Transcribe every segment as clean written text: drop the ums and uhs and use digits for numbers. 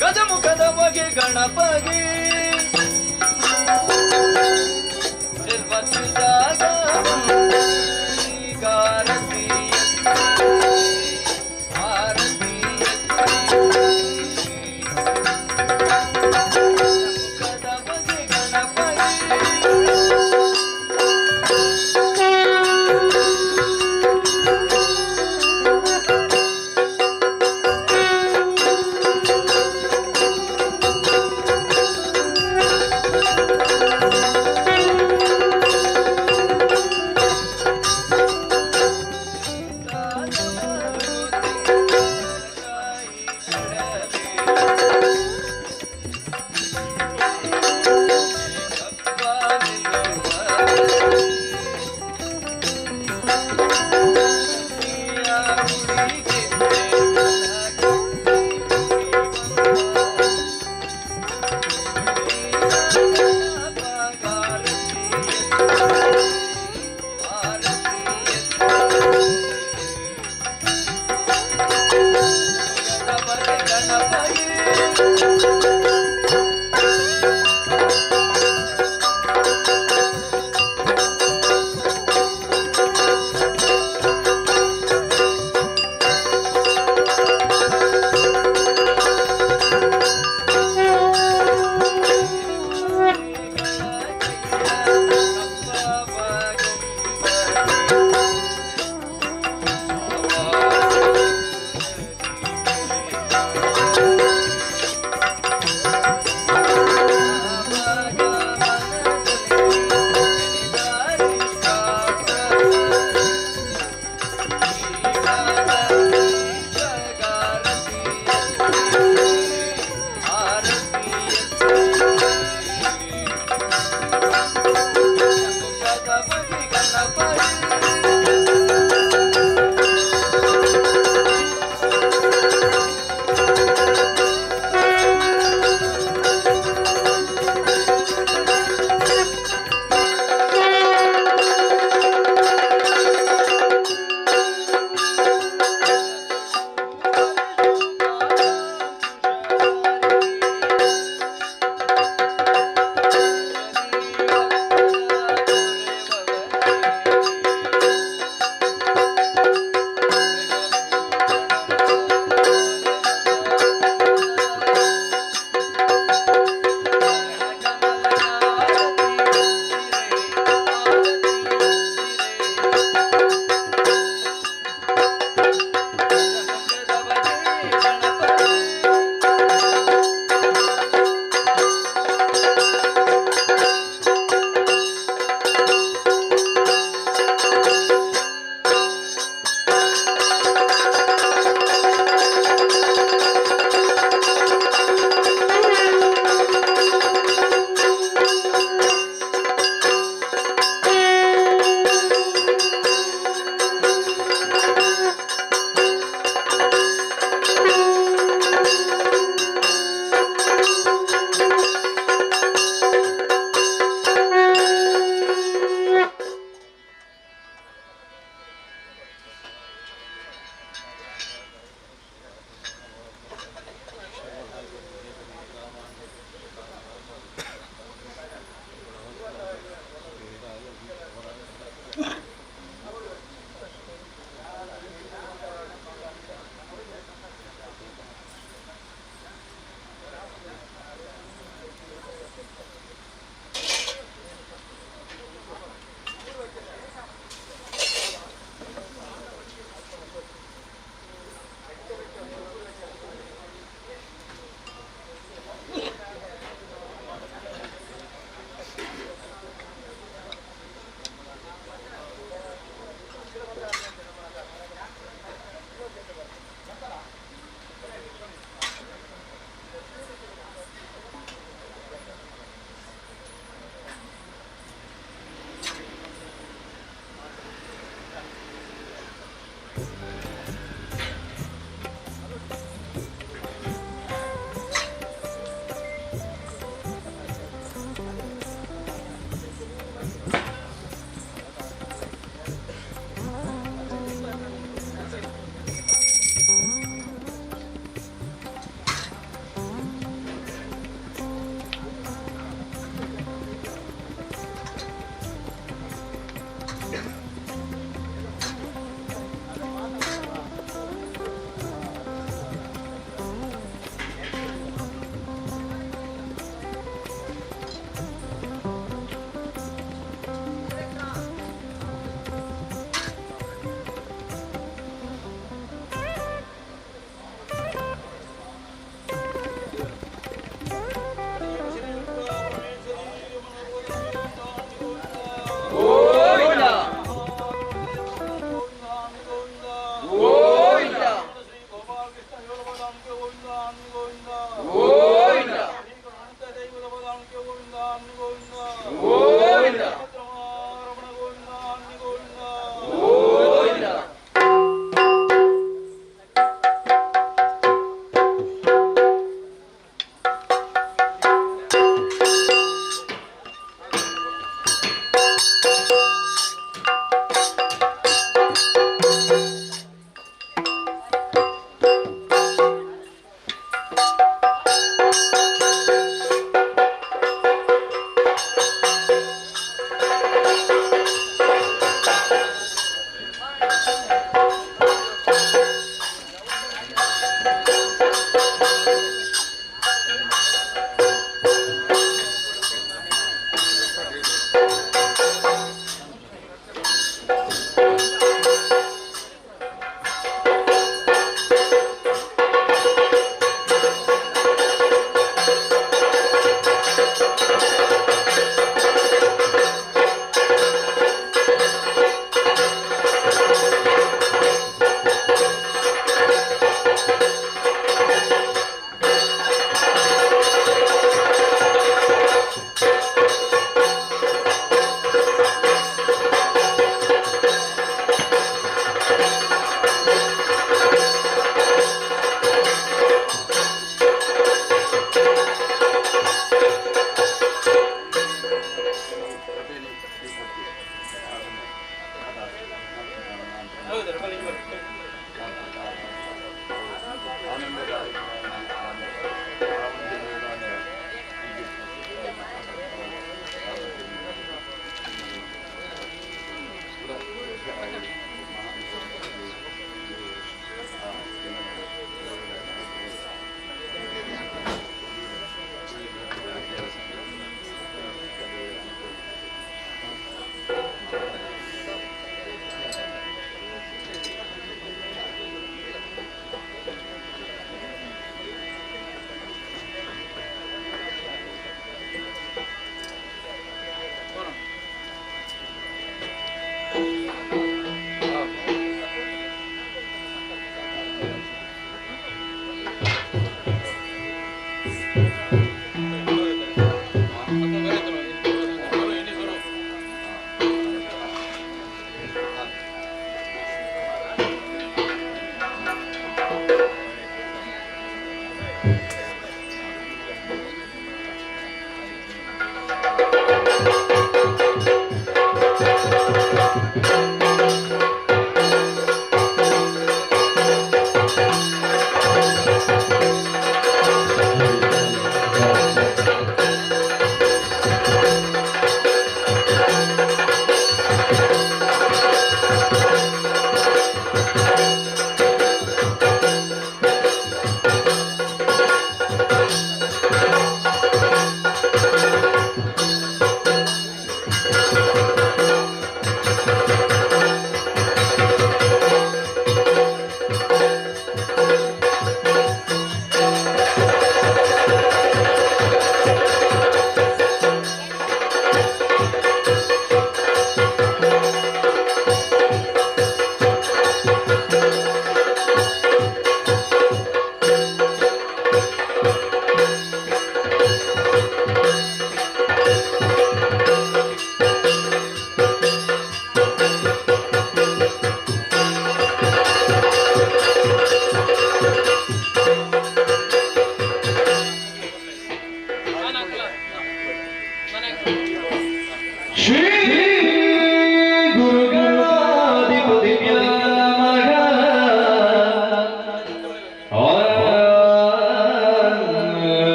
ಗಜಮುಖದ ಬಗೆ ಗಣಪಗೆ ನಿರ್ವಚಿಸಿದಾಗ ಗಾರತಿ ಆರತಿ ಗಜಮುಖದ ಬಗೆ ಗಣಪಗೆ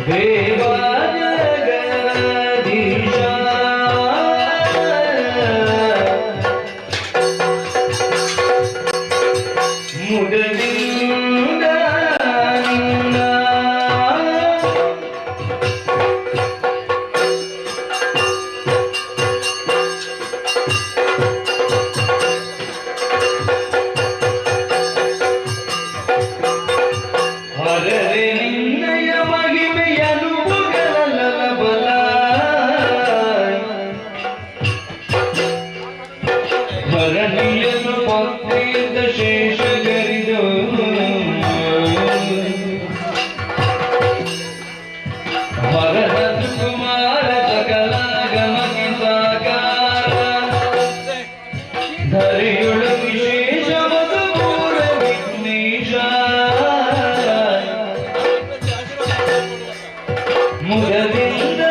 देवा जगदीशा मुगलिंद ಭರಣಿಯನ್ನು ಪೊತ್ತಿದ್ದ ಶೇಷಗರಿದು ಭರತ ಕುಮಾರ ಸಕಲ ಗಮಕಿ ಸಾಕಾರ ಧರಿಯುಳು ವಿಶೇಷ ಮಧುಪೂರ ವಿಘ್ನೇಶ ಮುಗದಿಂದ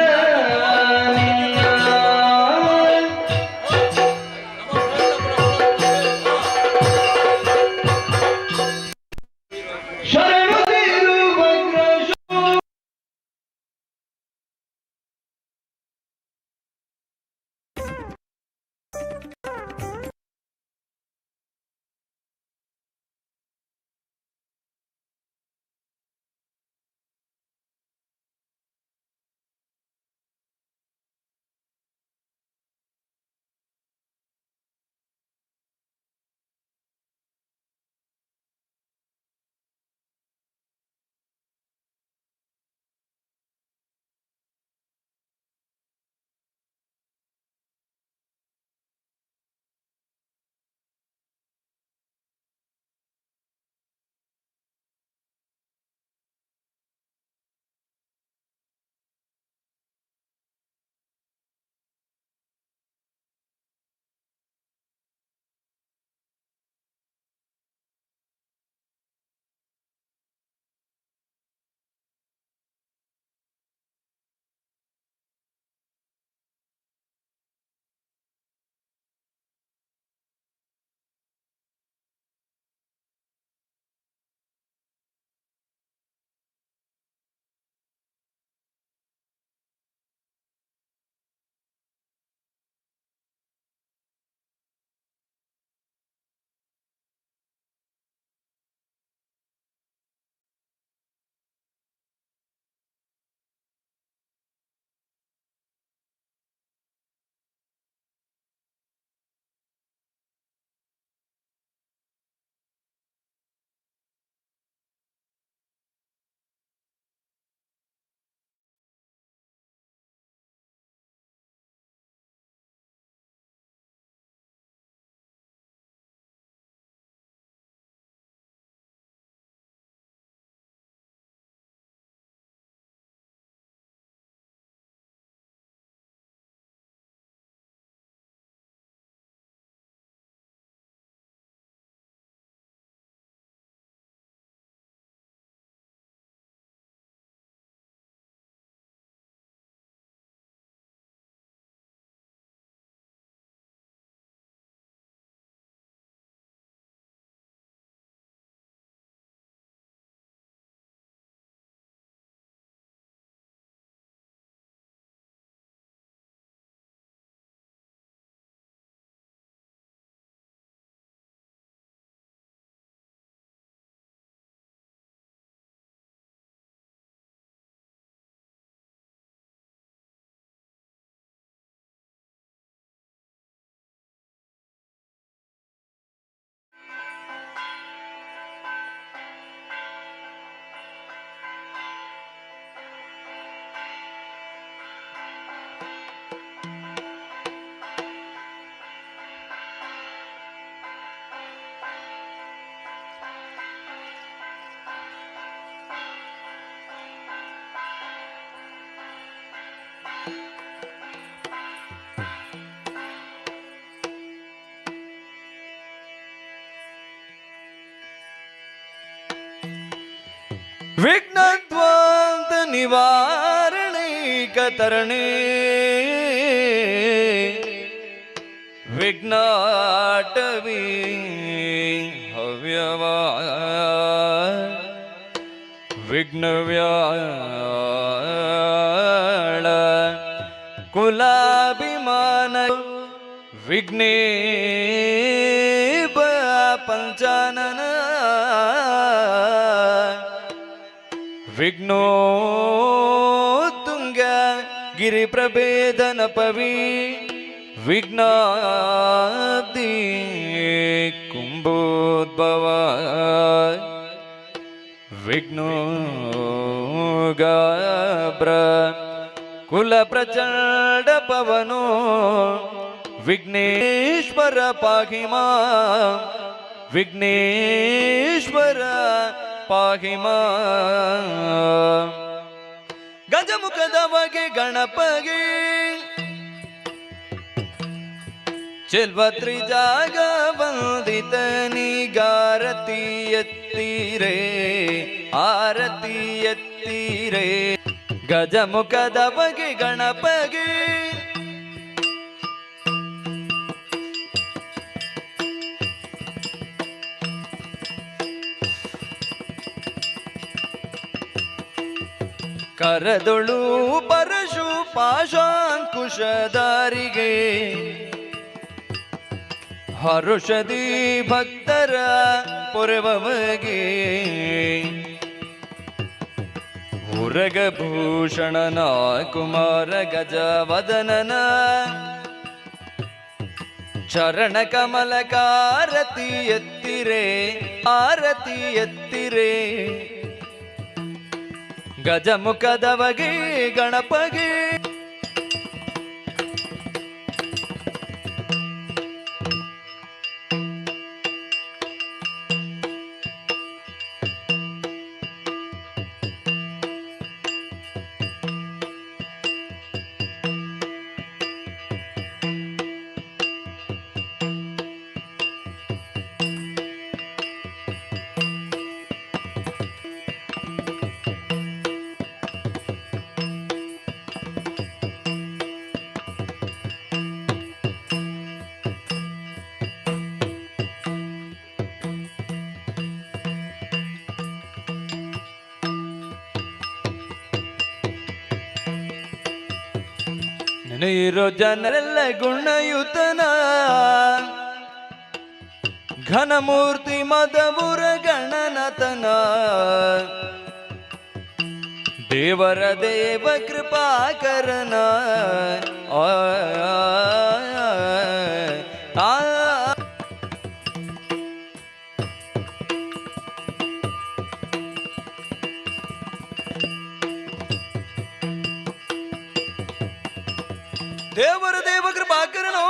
विघ्नद्वान्त निवारणैकतरणे विघ्नाटवी हव्यवा विघ्नव्यापिने ವಿಘ್ನೇಶ ಪಂಚಾನನ ವಿಘ್ನೋ ತುಂಗ ಗಿರಿ ಪ್ರಭೇದನ ಪವಿ ವಿಘ್ನಾದಿ ಕುಂಭೋದ್ಭವ ವಿಘ್ನೋ ಗಾಬ್ರ ಕುಲ ಪ್ರಚಂಡ ಪವನೋ ವಿಘ್ನೇಶ್ವರ ಪಾಹಿಮಾ ವಿಘ್ನೇಶ್ವರ ಪಾಹಿಮಾ ಗಜಮುಖದ ಬಗೆ ಗಣಪಗೆ ಚೆಲ್ವತ್ರಿ ಜಾಗ ವಂದಿತ ನಿಗಾರತಿ ಎತ್ತೀರೇ ಆರತಿ ಎತ್ತೀರೇ ಗಜಮುಖದ ಬಗೆ ಗಣಪಗೆ ಕರದೊಳು ಪರಶು ಪಾಶಾಂಕುಶಧಾರಿಗೆ ಹರುಷದಿ ಭಕ್ತರ ಪೊರೆವಗೆ ಉರಗಭೂಷಣನ ಕುಮಾರ ಗಜವದನನ ಚರಣ ಕಮಲಕಾರತಿ ಎತ್ತಿರೆ ಆರತಿ ಎತ್ತಿರೆ ಗಜಮುಖದವಗೆ ಗಣಪಗೆ ನೀರು ಜನರೆಲ್ಲ ಗುಣಯುತನ ಘನಮೂರ್ತಿ ಮದವುರ ಗಣನತನ ದೇವರ ದೇವ ಕೃಪಾಕರನ ದೇವರ ದೇವ ಕೃಪಾಕರನೋ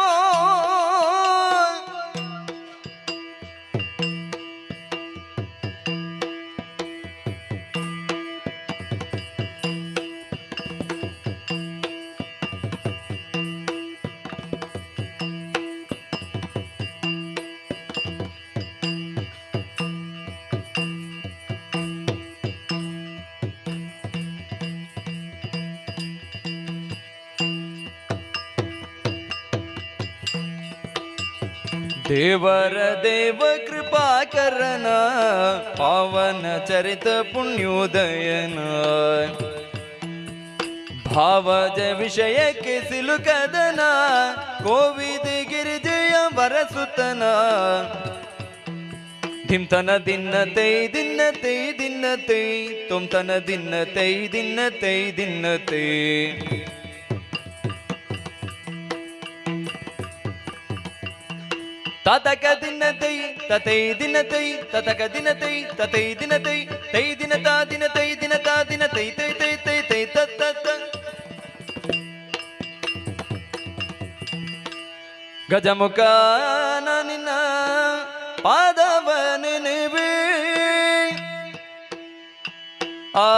ದೇವರ ದೇವ ಕೃಪಾಕರನ ಪಾವನ ಚರಿತ ಪುಣ್ಯೋದಯನ ಭಾವಜ ವಿಷಯಕ್ಕೆ ಸಿಲುಕದನ ಕೋವಿದ ಗಿರಿಜಯ ವರಸುತನ ಧಿಮ್ತನ ದಿನ್ನತೈ ದಿನ್ನತೈ ದಿನ್ನತೈ ತುಮ್ತನ ದಿನ್ನತೈ ದಿನ್ನತೈ ದಿನ್ನತೈ ತತಕ ದಿನತೈ ತತೈ ದಿನತೈ ತತಕ ದಿನತೈ ತತೈ ದಿನತೈ ತೈ ದಿನತಾ ದಿನತೈ ದಿನತಾ ದಿನತೈ ತೈ ತೈ ತೈ ತೈ ತತ್ತ ಗಜಮುಖ ನಿನ್ನ ಪಾದವ ನೆನೆವೆ ಆ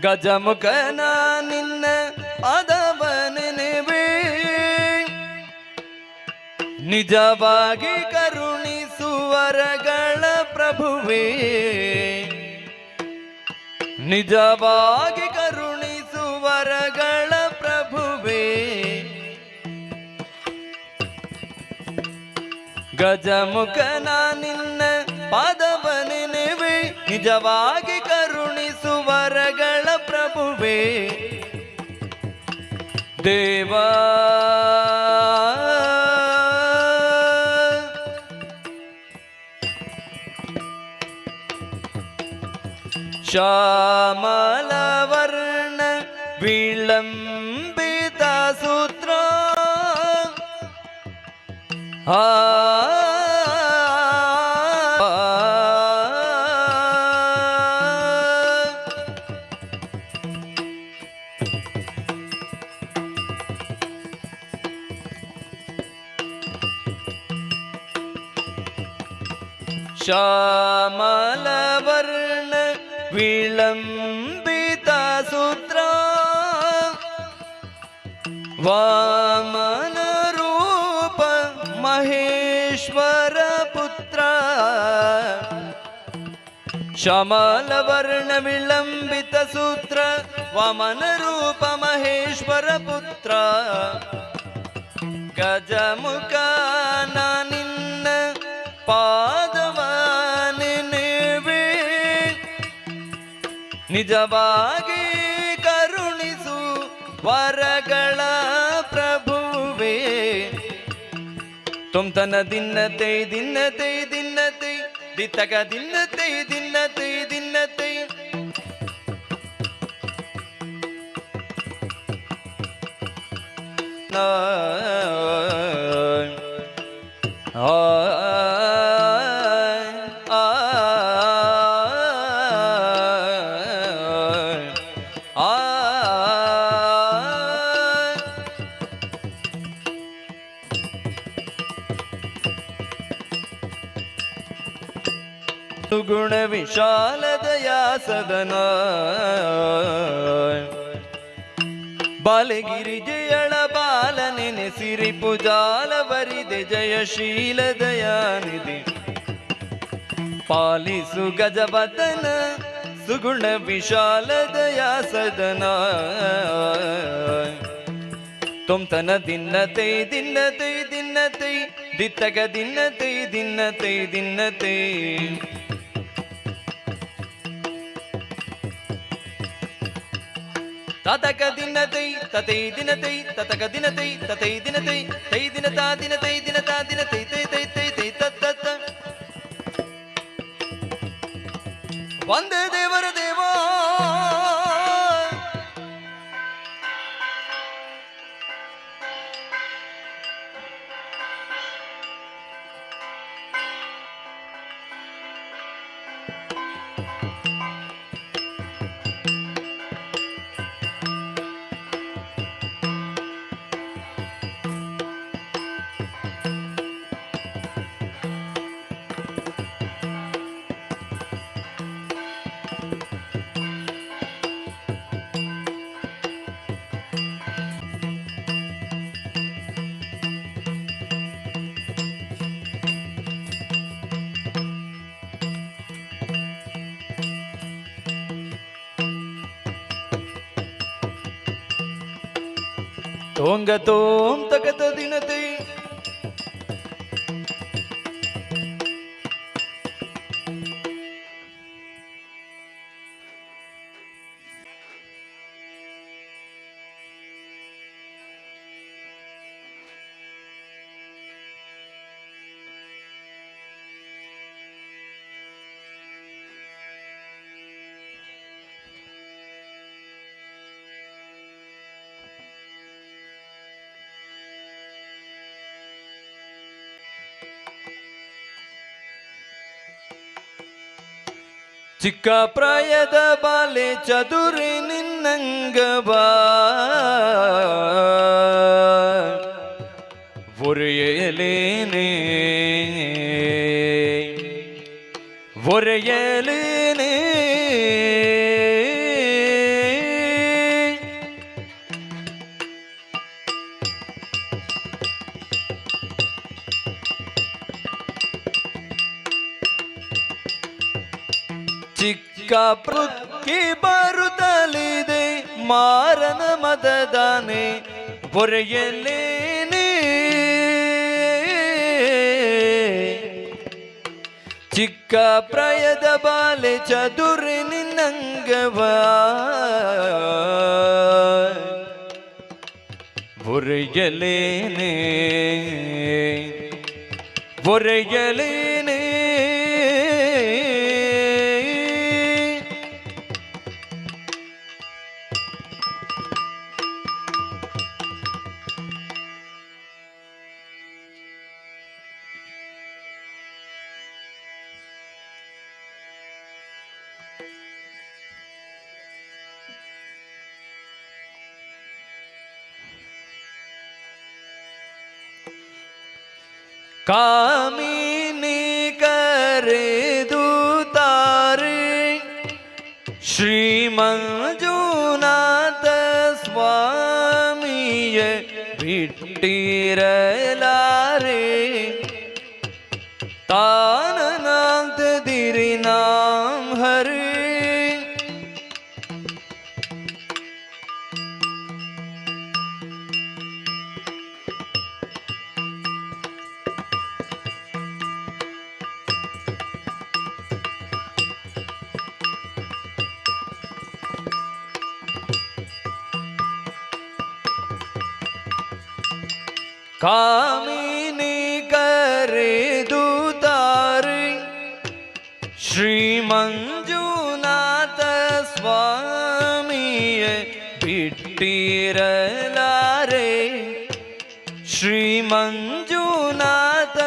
ಗಜಮುಖನ ನಿನ್ನ ಪಾದವನೆನೆವೆ ನಿಜವಾಗಿ ಕರುಣಿಸುವರಗಳ ಪ್ರಭುವೇ ನಿಜವಾಗಿ ಕರುಣಿಸುವರಗಳ ಗಜಮುಖನ ನಿನ್ನ ಪಾದವ ನೆನೆವೆ, ನಿಜವಾಗಿ ಕರುಣಿಸುವರಗಳ ಪ್ರಭುವೇ ದೇವಾ. ಶ್ಯಾಮಲವರ್ಣ ವಿಳಂಬಿತ ಸೂತ್ರ ಶ್ಯಾಮಲವರ್ಣ ವಿಳಂಬಿತ ಸೂತ್ರ ವಾಮನ ರೂಪ ಮಹೇಶ್ವರ ಪುತ್ರ. ಶ್ಯಾಮಲವರ್ಣ ವಿಳಂಬಿತ ಸೂತ್ರ ವಾಮನ ರೂಪ ಮಹೇಶ್ವರ ಪುತ್ರ. ಗಜಮುಖ ನಿನ್ನ ಪಾದವ ನೆನೆವೆ, ನಿಜವಾಗಿ ಕರುಣಿಸು ವರಗಳ ಪ್ರಭುವೇ. ತುಮ್ತನ ದಿನ್ನತೈ ದಿನ್ನತೈ ದಿನ್ನತೈ ದಿತ್ತಗ ದಿನ್ನತೈ ದಿನ್ನತೈ ದಿನ್ನತೈ. ಗುಣ ವಿಶಾಲ ದಯಾ ಸದನ ಬಾಲಗಿರಿ ಜಯಳ ಬಾಲ ನೆನೆಸಿರಿ ಪುಜಾಲ ವರಿದೆ ಜಯಶೀಲ ದಯಾನಿಧಿ. ಪಾಲಿಸು ಗಜವದನ ಸುಗುಣ ವಿಶಾಲ ದಯಾ ಸದನ. ತುಮ್ತನ ದಿನ್ನತೈ ದಿನ್ನತೈ ದಿನ್ನತೈ ದಿತ್ತಗ ದಿನ್ನತೈ ದಿನ್ನತೈ ದಿನ್ನತೈ. ತತಕ ದಿನತೈ ತತೈ ದಿನತೈ ತತಕ ದಿನತೈ ತತೈ ದಿನತೈ ತೈ ದಿನತಾ ದಿನತೈ ದಿನತಾ ದಿನತೈ ತೈ ತೈ ತೈ ತೈ ತತ್ತ. ವಂದೇ ದೇವರ ದೇವಾ. ತೋಂಗ ತೋಂ ತಗತ ದಿನತೈ ಚಿಕ್ಕ ಪ್ರಾಯದ ಬಾಲೆ ಚದುರಿ ನಿನ್ನಂಗವ ಒರೆಯಲೇನೆ ಒರೆಯಲೇನೆ ಚಿಕ್ಕ ಪೃಥ್ವಿ ಬರುತ್ತಲಿದೆ ಮಾರನ ಮದದಾನೆ ಬೊರೆಯಲೇನೆ ಚಿಕ್ಕ ಪ್ರಾಯದ ಬಾಲೆ ಚದುರಿ ನಿನ್ನಂಗವ ಒರೆಯಲೇನೆ ಒರೆಯಲೇನೆ ಕಾಮಿನಿ ಕರೆದು ತಾರೆ ಶ್ರೀ ಮಂಜುನಾಥ ಸ್ವಾಮಿಯ ಬಿಟ್ಟಿರಲಾರೆ ತಾನನಾಥ ದಿರಿ ನಾಮ ಹರಿ ಕಾಮಿನಿ ಕರೆದು ತಾರೆ ಶ್ರೀ ಮಂಜುನಾಥ ಸ್ವಾಮಿಯ ಬಿಟ್ಟಿರಲಾರೆ ಶ್ರೀ ಮಂಜುನಾಥ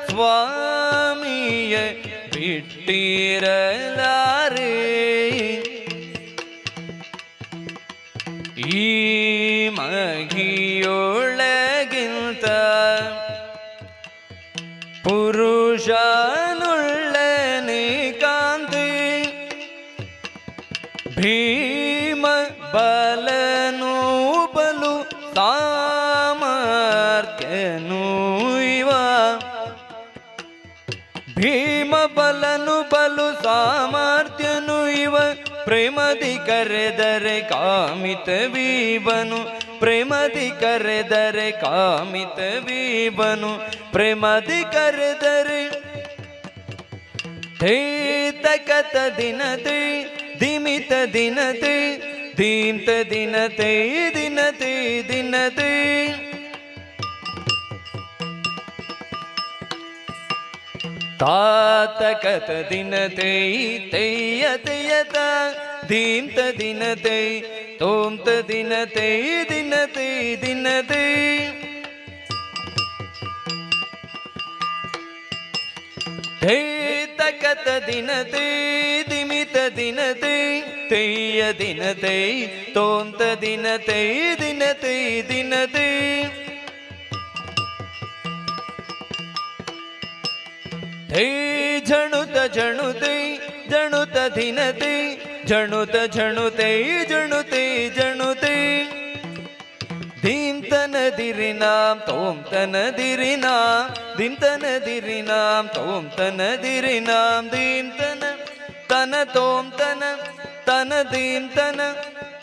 ಸ್ವಾಮಿಯ ಬಿಟ್ಟಿರಲಾರೆ ಈ ಮಹಿಯೊಳಗಿಂತ ಪುರುಷನುಳ್ಳನೆ ಕಾಂತಿ ಭೀಮ ಬಲನು ಬಲು ಸಾಮರ್ಥ್ಯನು ಇವ ಭೀಮ ಬಲನು ಬಲು ಸಾಮರ್ಥ್ಯನು ಇವ ಪ್ರೇಮದಿ ಕರೆದರೆ ಕಾಮಿತವೀವನು ಪ್ರೇಮದಿ ಕರೆದರೆ ಕಾಮಿತವೀವನು ಪ್ರೇಮದಿ ಕರೆದರೆ ತಕತ ದಿನತೆ ದಿಮಿತ ದಿನತೆ ದೀಂತ ದಿನತೆ ದಿನತೆ ದಿನತೆ ತಾತಕತ ದಿನತೆ ತಯ್ಯ ತಯ್ಯತ ದೀಂತ ದಿನತೆ ತೋಂತ ದಿನತೆ ದಿನತೆ ದಿನತೆ ತಕತ ದಿನತೆ ದಿಮಿತ ದಿನತೆ ತಯ್ಯ ದಿನತೆ ತೋಂತ ದಿನತೆ ದಿನತೆ ದಿನತೆ ಜಣುತ ಜಣುತೆ ಜಣುತ ದಿನತೆ ಜಣುತ ಜಣುತೆ ಜಣುತೆ ಜಣುತೆ ದೀಂತನ ದಿರಿನಾಂ ತೋಂತನ ದಿರಿನಾಂ ದೀಂತನ ದಿರಿನಾಂ ತೋಂತನ ದಿರಿನಾಂ ದೀಂತನ ತನ ತೋಂತನ ತನ ದೀಂತನ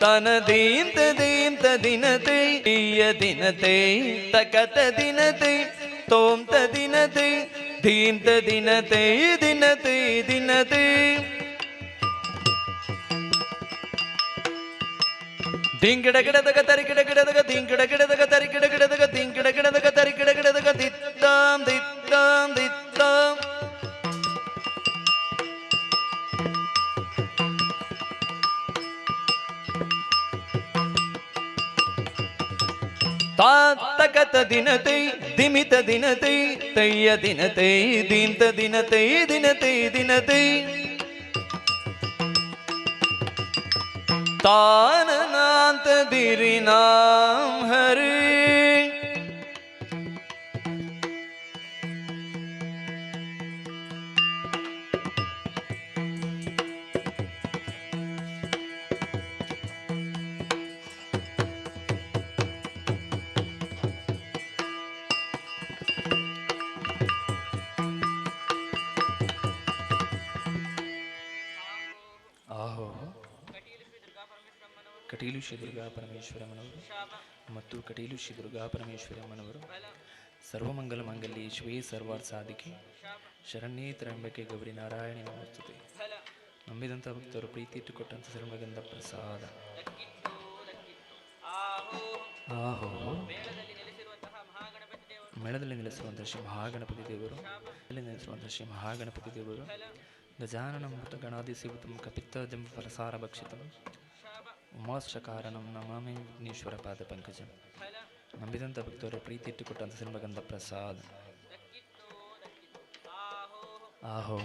ತನ ದೀಂತ ದೀಂತ ದಿನತೆ ತೀಯ ದಿನತೆ ತಕತ ದಿನತೆ ತೋಂತ ದಿನತೆ ದೀಂತ ದಿನತೆ ದಿನತೆ ದಿನತೆ ದಿಂಗಿಡ ಗಿಡದಗ ತರಿ ಗಿಡ ಗಿಡದಗ ದಿಂಗಿಡ ಗಿಡದಗ ತರಿ ಗಿಡ ಗಿಡದಗ ದಿಂಗಿಡ ಗಿಡದಗ ತರಿ ಗಿಡ ಗಿಡದಗ ದಿತ್ತಾಂ ದಿತ್ತಾಂ ದಿತ್ತಾಂ ತಾತಕತ ದಿನತೆ ದಿಮಿತ ದಿನತೆ ತಯ್ಯ ದಿನತೆ ದೀಂತ ದಿನತೆ ದಿನತೆ ದಿನತೆ ತಾನನಾಂತ ದಿರಿ ನಾಮ ಹರಿ ಕಟೀಲು ಶ್ರೀ ದುರ್ಗಾ ಪರಮೇಶ್ವರಮ್ಮನವರು ಮತ್ತು ಕಟೀಲು ಶ್ರೀ ದುರ್ಗಾ ಪರಮೇಶ್ವರಮ್ಮನವರು ಸರ್ವಮಂಗಲ ಮಂಗಲ್ಯ ಶಿವೇ ಸರ್ವಾರ್ಥ ಸಾಧಿಕೆ ಶರಣ್ಯೇ ತ್ರ್ಯಂಬಕೆ ಗೌರಿ ನಾರಾಯಣಿ ನಮಸ್ತುತೆ. ನಂಬಿದಂಥ ಭಕ್ತರು ಪ್ರೀತಿ ಇಟ್ಟುಕೊಟ್ಟಂಥ ಸರ್ವಗಂಧ ಪ್ರಸಾದ. ಆಹೋ ಮೇಳದಲ್ಲಿ ನೆಲೆಸಿರುವಂಥ ಶ್ರೀ ಮಹಾಗಣಪತಿ ದೇವರು, ನೆಲೆಸಿರುವಂಥ ಶ್ರೀ ಮಹಾಗಣಪತಿ ದೇವರು ಗಜಾನನಂ ಗಣಾಧಿಸೇವಿತಂ ಕಪಿತ್ತಜಂ ಫಲಸಾರ ಭಕ್ಷಿತಂ ಉಮಾಶ್ಚಕಾರಣಂ ನಮಾಮಿ ವಿಘ್ನೇಶ್ವರ ಪಾದ ಪಂಕಜಂ. ನಂಬಿದಂಥ ಭಕ್ತರು ಪ್ರೀತಿ ಇಟ್ಟುಕೊಟ್ಟಂಥ ಸರ್ವಗಂಧ ಪ್ರಸಾದ. ಆಹೋ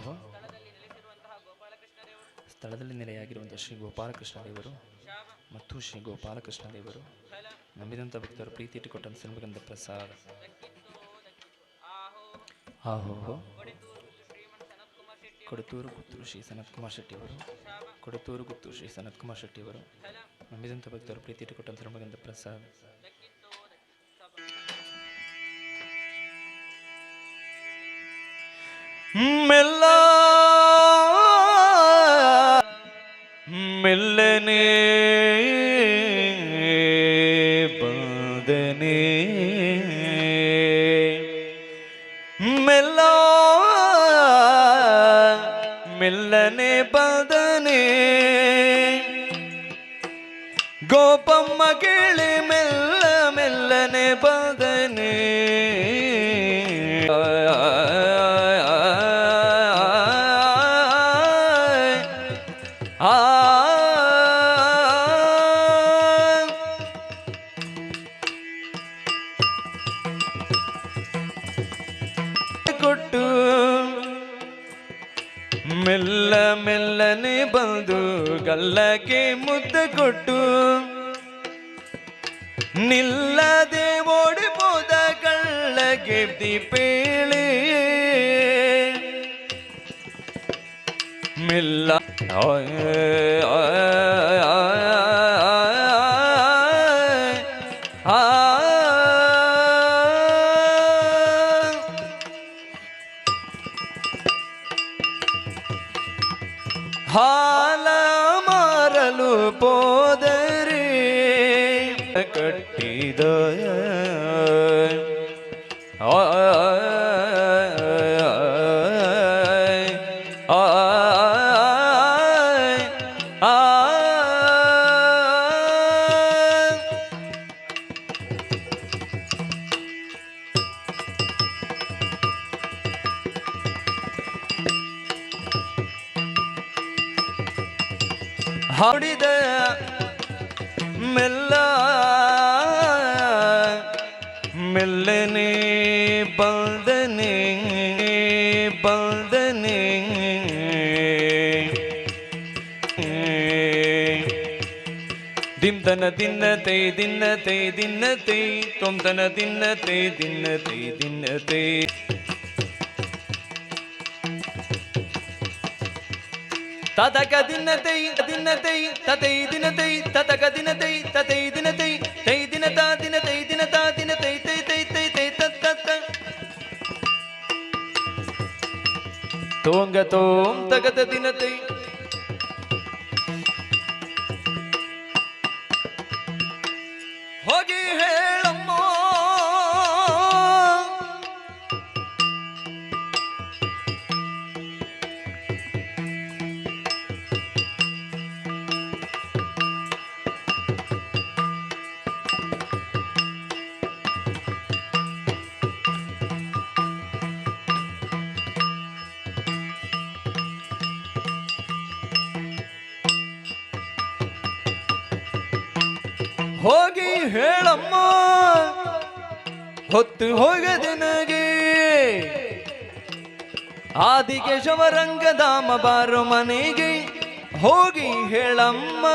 ಸ್ಥಳದಲ್ಲಿ ನೆಲೆಯಾಗಿರುವಂಥ ಶ್ರೀ ಗೋಪಾಲಕೃಷ್ಣ ದೇವರು ಮತ್ತು ಶ್ರೀ ಗೋಪಾಲಕೃಷ್ಣ ದೇವರು ನಂಬಿದಂಥ ಭಕ್ತರು ಪ್ರೀತಿ ಇಟ್ಟುಕೊಟ್ಟಂಥ ಸರ್ವಗಂಧ ಪ್ರಸಾದ. ಆಹೋ ಕೊಡತೂರು ಗುತ್ತೂರು ಶ್ರೀ ಸನತ್ಕುಮಾರ್ ಶೆಟ್ಟಿಯವರು, ಕೊಡತೂರು ಗುತ್ತೂರು ಶ್ರೀ ಸನತ್ಕುಮಾರ್ ಶೆಟ್ಟಿಯವರು ನಂಬಿದಂಥ ಭಕ್ತರು ಪ್ರೀತಿ ಇಟ್ಟುಕೊಟ್ಟಂಥ ಸರ್ವಗಂಧ ಪ್ರಸಾದ. ಮೆಲ್ಲ ಮೆಲ್ಲನೆ ಬಂದನೆ ಮೆಲ್ಲ ಮೆಲ್ಲನೆ ಬಂದನೆ ಗೋಪಮ್ಮ ಕೇಳಿ ಮೆಲ್ಲ ಮೆಲ್ಲನೆ ಬಂದನೆ. ಕೊಟ್ಟು ಮೆಲ್ಲ ಮೆಲ್ಲನೆ ಬಂದು ಗಲ್ಲಕ್ಕೆ ಮುದ್ದೆ ಕೊಟ್ಟು ನಿಲ್ಲದೆ ಓಡಿಬೋದ ಕಳ್ಳಗೆ ದೀಪೇಳೆ ಮೆಲ್ಲ ಹಾಲ ಮಾರಲು ಪೋದರೆ ಕಟ್ಟಿದ ಹಾಡಿದ ಮೆಲ್ಲ ಮೆಲ್ಲನೆ ಬಂದನೆ ಬಂದನೆ ದಿನ ದಿನ ತೈ ದಿನ ತೈ ದಿನ ತೈ ತೊಂದನ ದಿನ ತೈ ದಿನ ತೈ ದಿನ ತೈ ತತಕ ದಿನ ತೈ ದಿನ ತೈ ತತೈ ದಿನ ತೈ ತತಕ ದಿನ ತೈ ತತೈ ದಿನ ತೈ ತೈ ದಿನ ತಾ ದಿನ ತೈ ದಿನ ತಾ ದಿನ ತೈ ತೈ ತೈ ತೈ ತೈ ತತ್ತ ತೋಂಗ ತೋಂ ತಗತ ದಿನ ತೈ ಹೋಗಿ ಹೇಳಮ್ಮ ಹೋಗಿ ಹೇಳಮ್ಮ ಹೊತ್ತು ಹೋಗದೆ ನಗೆ ಆದಿಕೇಶವರಂಗಧಾಮ ಬಾರೋ ಮನೆಗೆ ಹೋಗಿ ಹೇಳಮ್ಮ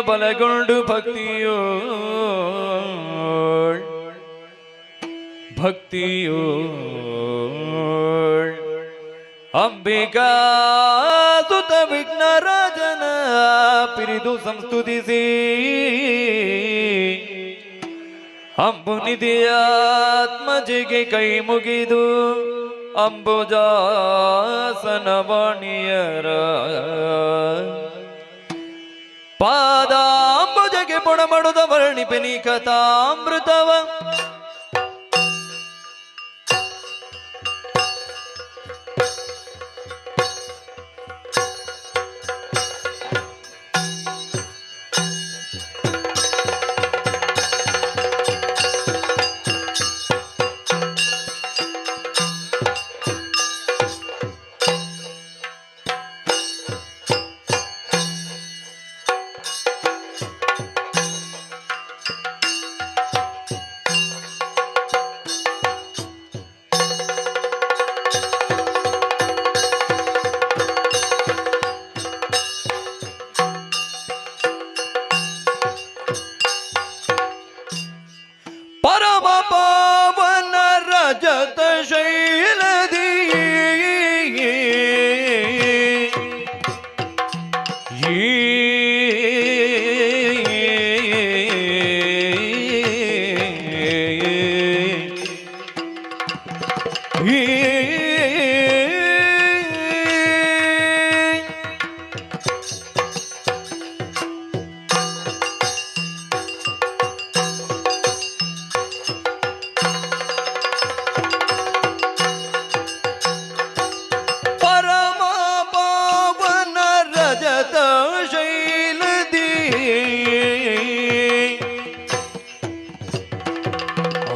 ಬಲಗೊಂಡು ಭಕ್ತಿಯೋ ಅಂಬಿಕಾ ಸುತ ವಿಘ್ನರಾಜನ ಪಿರಿದು ಸಂಸ್ತುತಿಸಿ ಅಂಬುನಿಧಿಯಾತ್ಮಜಿಗೆ ಕೈ ಮುಗಿದು ಅಂಬುಜಾಸನವಾಣಿಯರ ಪಾದಾಂಬುಜಗೆ ಪೊಣಮಡುದ ವರ್ಣಿಪೆನಿ ಕಥಾಮೃತವ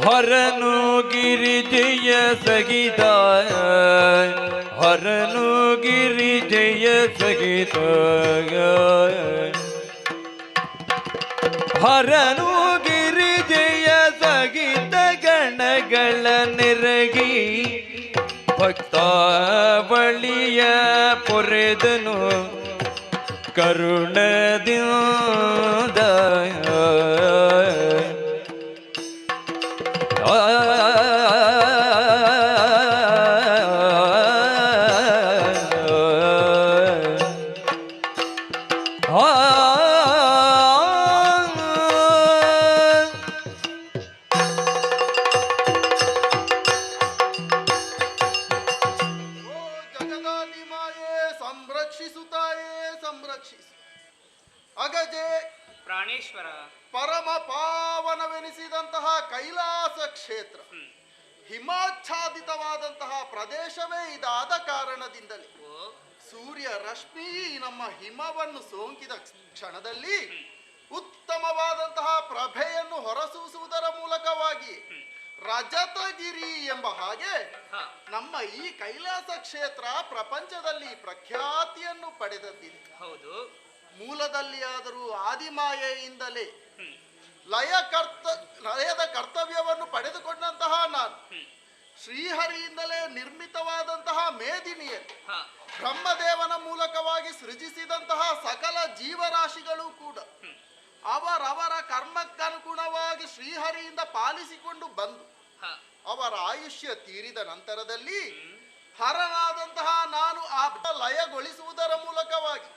ಹರನು ಗಿರಿಜಯ ಸಗಿತ ಹರನು ಗಿರಿಜಯ ಸಗಿತ ಹರನು ಗಿರಿಜಯ ಸಗಿತ ಗಣಗಳ ನೆರಗಿ ಭಕ್ತಾವಳಿಯ ಪೊರೆದನು ಕರುಣದಿಂದ ಅಗಜೆ ಪ್ರಾಣೇಶ್ವರ ಪರಮ ಪಾವನವೆನಿಸಿದಂತಹ ಕೈಲಾಸ ಕ್ಷೇತ್ರ ಹಿಮಾಚ್ಛಾದಿತವಾದಂತಹ ಪ್ರದೇಶವೇ ಇದಾದ ಕಾರಣದಿಂದಲೇ ಸೂರ್ಯ ರಶ್ಮಿ ನಮ್ಮ ಹಿಮವನ್ನು ಸೋಂಕಿದ ಕ್ಷಣದಲ್ಲಿ ಉತ್ತಮವಾದಂತಹ ಪ್ರಭೆಯನ್ನು ಹೊರಸೂಸುವುದರ ಮೂಲಕವಾಗಿ ರಜತಗಿರಿ ಎಂಬ ಹಾಗೆ ನಮ್ಮ ಈ ಕೈಲಾಸ ಕ್ಷೇತ್ರ ಪ್ರಪಂಚದಲ್ಲಿ ಪ್ರಖ್ಯಾತಿಯನ್ನು ಪಡೆದದ್ದಿದೆ. ಹೌದು, ಮೂಲದಲ್ಲಿ ಆದರೂ ಆದಿಮಾಯೆಯಿಂದಲೇ ಲಯದ ಕರ್ತವ್ಯವನ್ನು ಪಡೆದುಕೊಂಡಂತಹ ನಾನು ಶ್ರೀಹರಿಯಿಂದಲೇ ನಿರ್ಮಿತವಾದಂತಹ ಮೇದಿನಿಯಲ್ಲಿ ಬ್ರಹ್ಮದೇವನ ಮೂಲಕವಾಗಿ ಸೃಜಿಸಿದಂತಹ ಸಕಲ ಜೀವರಾಶಿಗಳು ಕೂಡ ಅವರವರ ಕರ್ಮಕ್ಕನುಗುಣವಾಗಿ ಶ್ರೀಹರಿಯಿಂದ ಪಾಲಿಸಿಕೊಂಡು ಬಂದು ಅವರ ಆಯುಷ್ಯ ತೀರಿದ ನಂತರದಲ್ಲಿ ಹರನಾದಂತಹ ನಾನು ಆ ಲಯಗೊಳಿಸುವುದರ ಮೂಲಕವಾಗಿ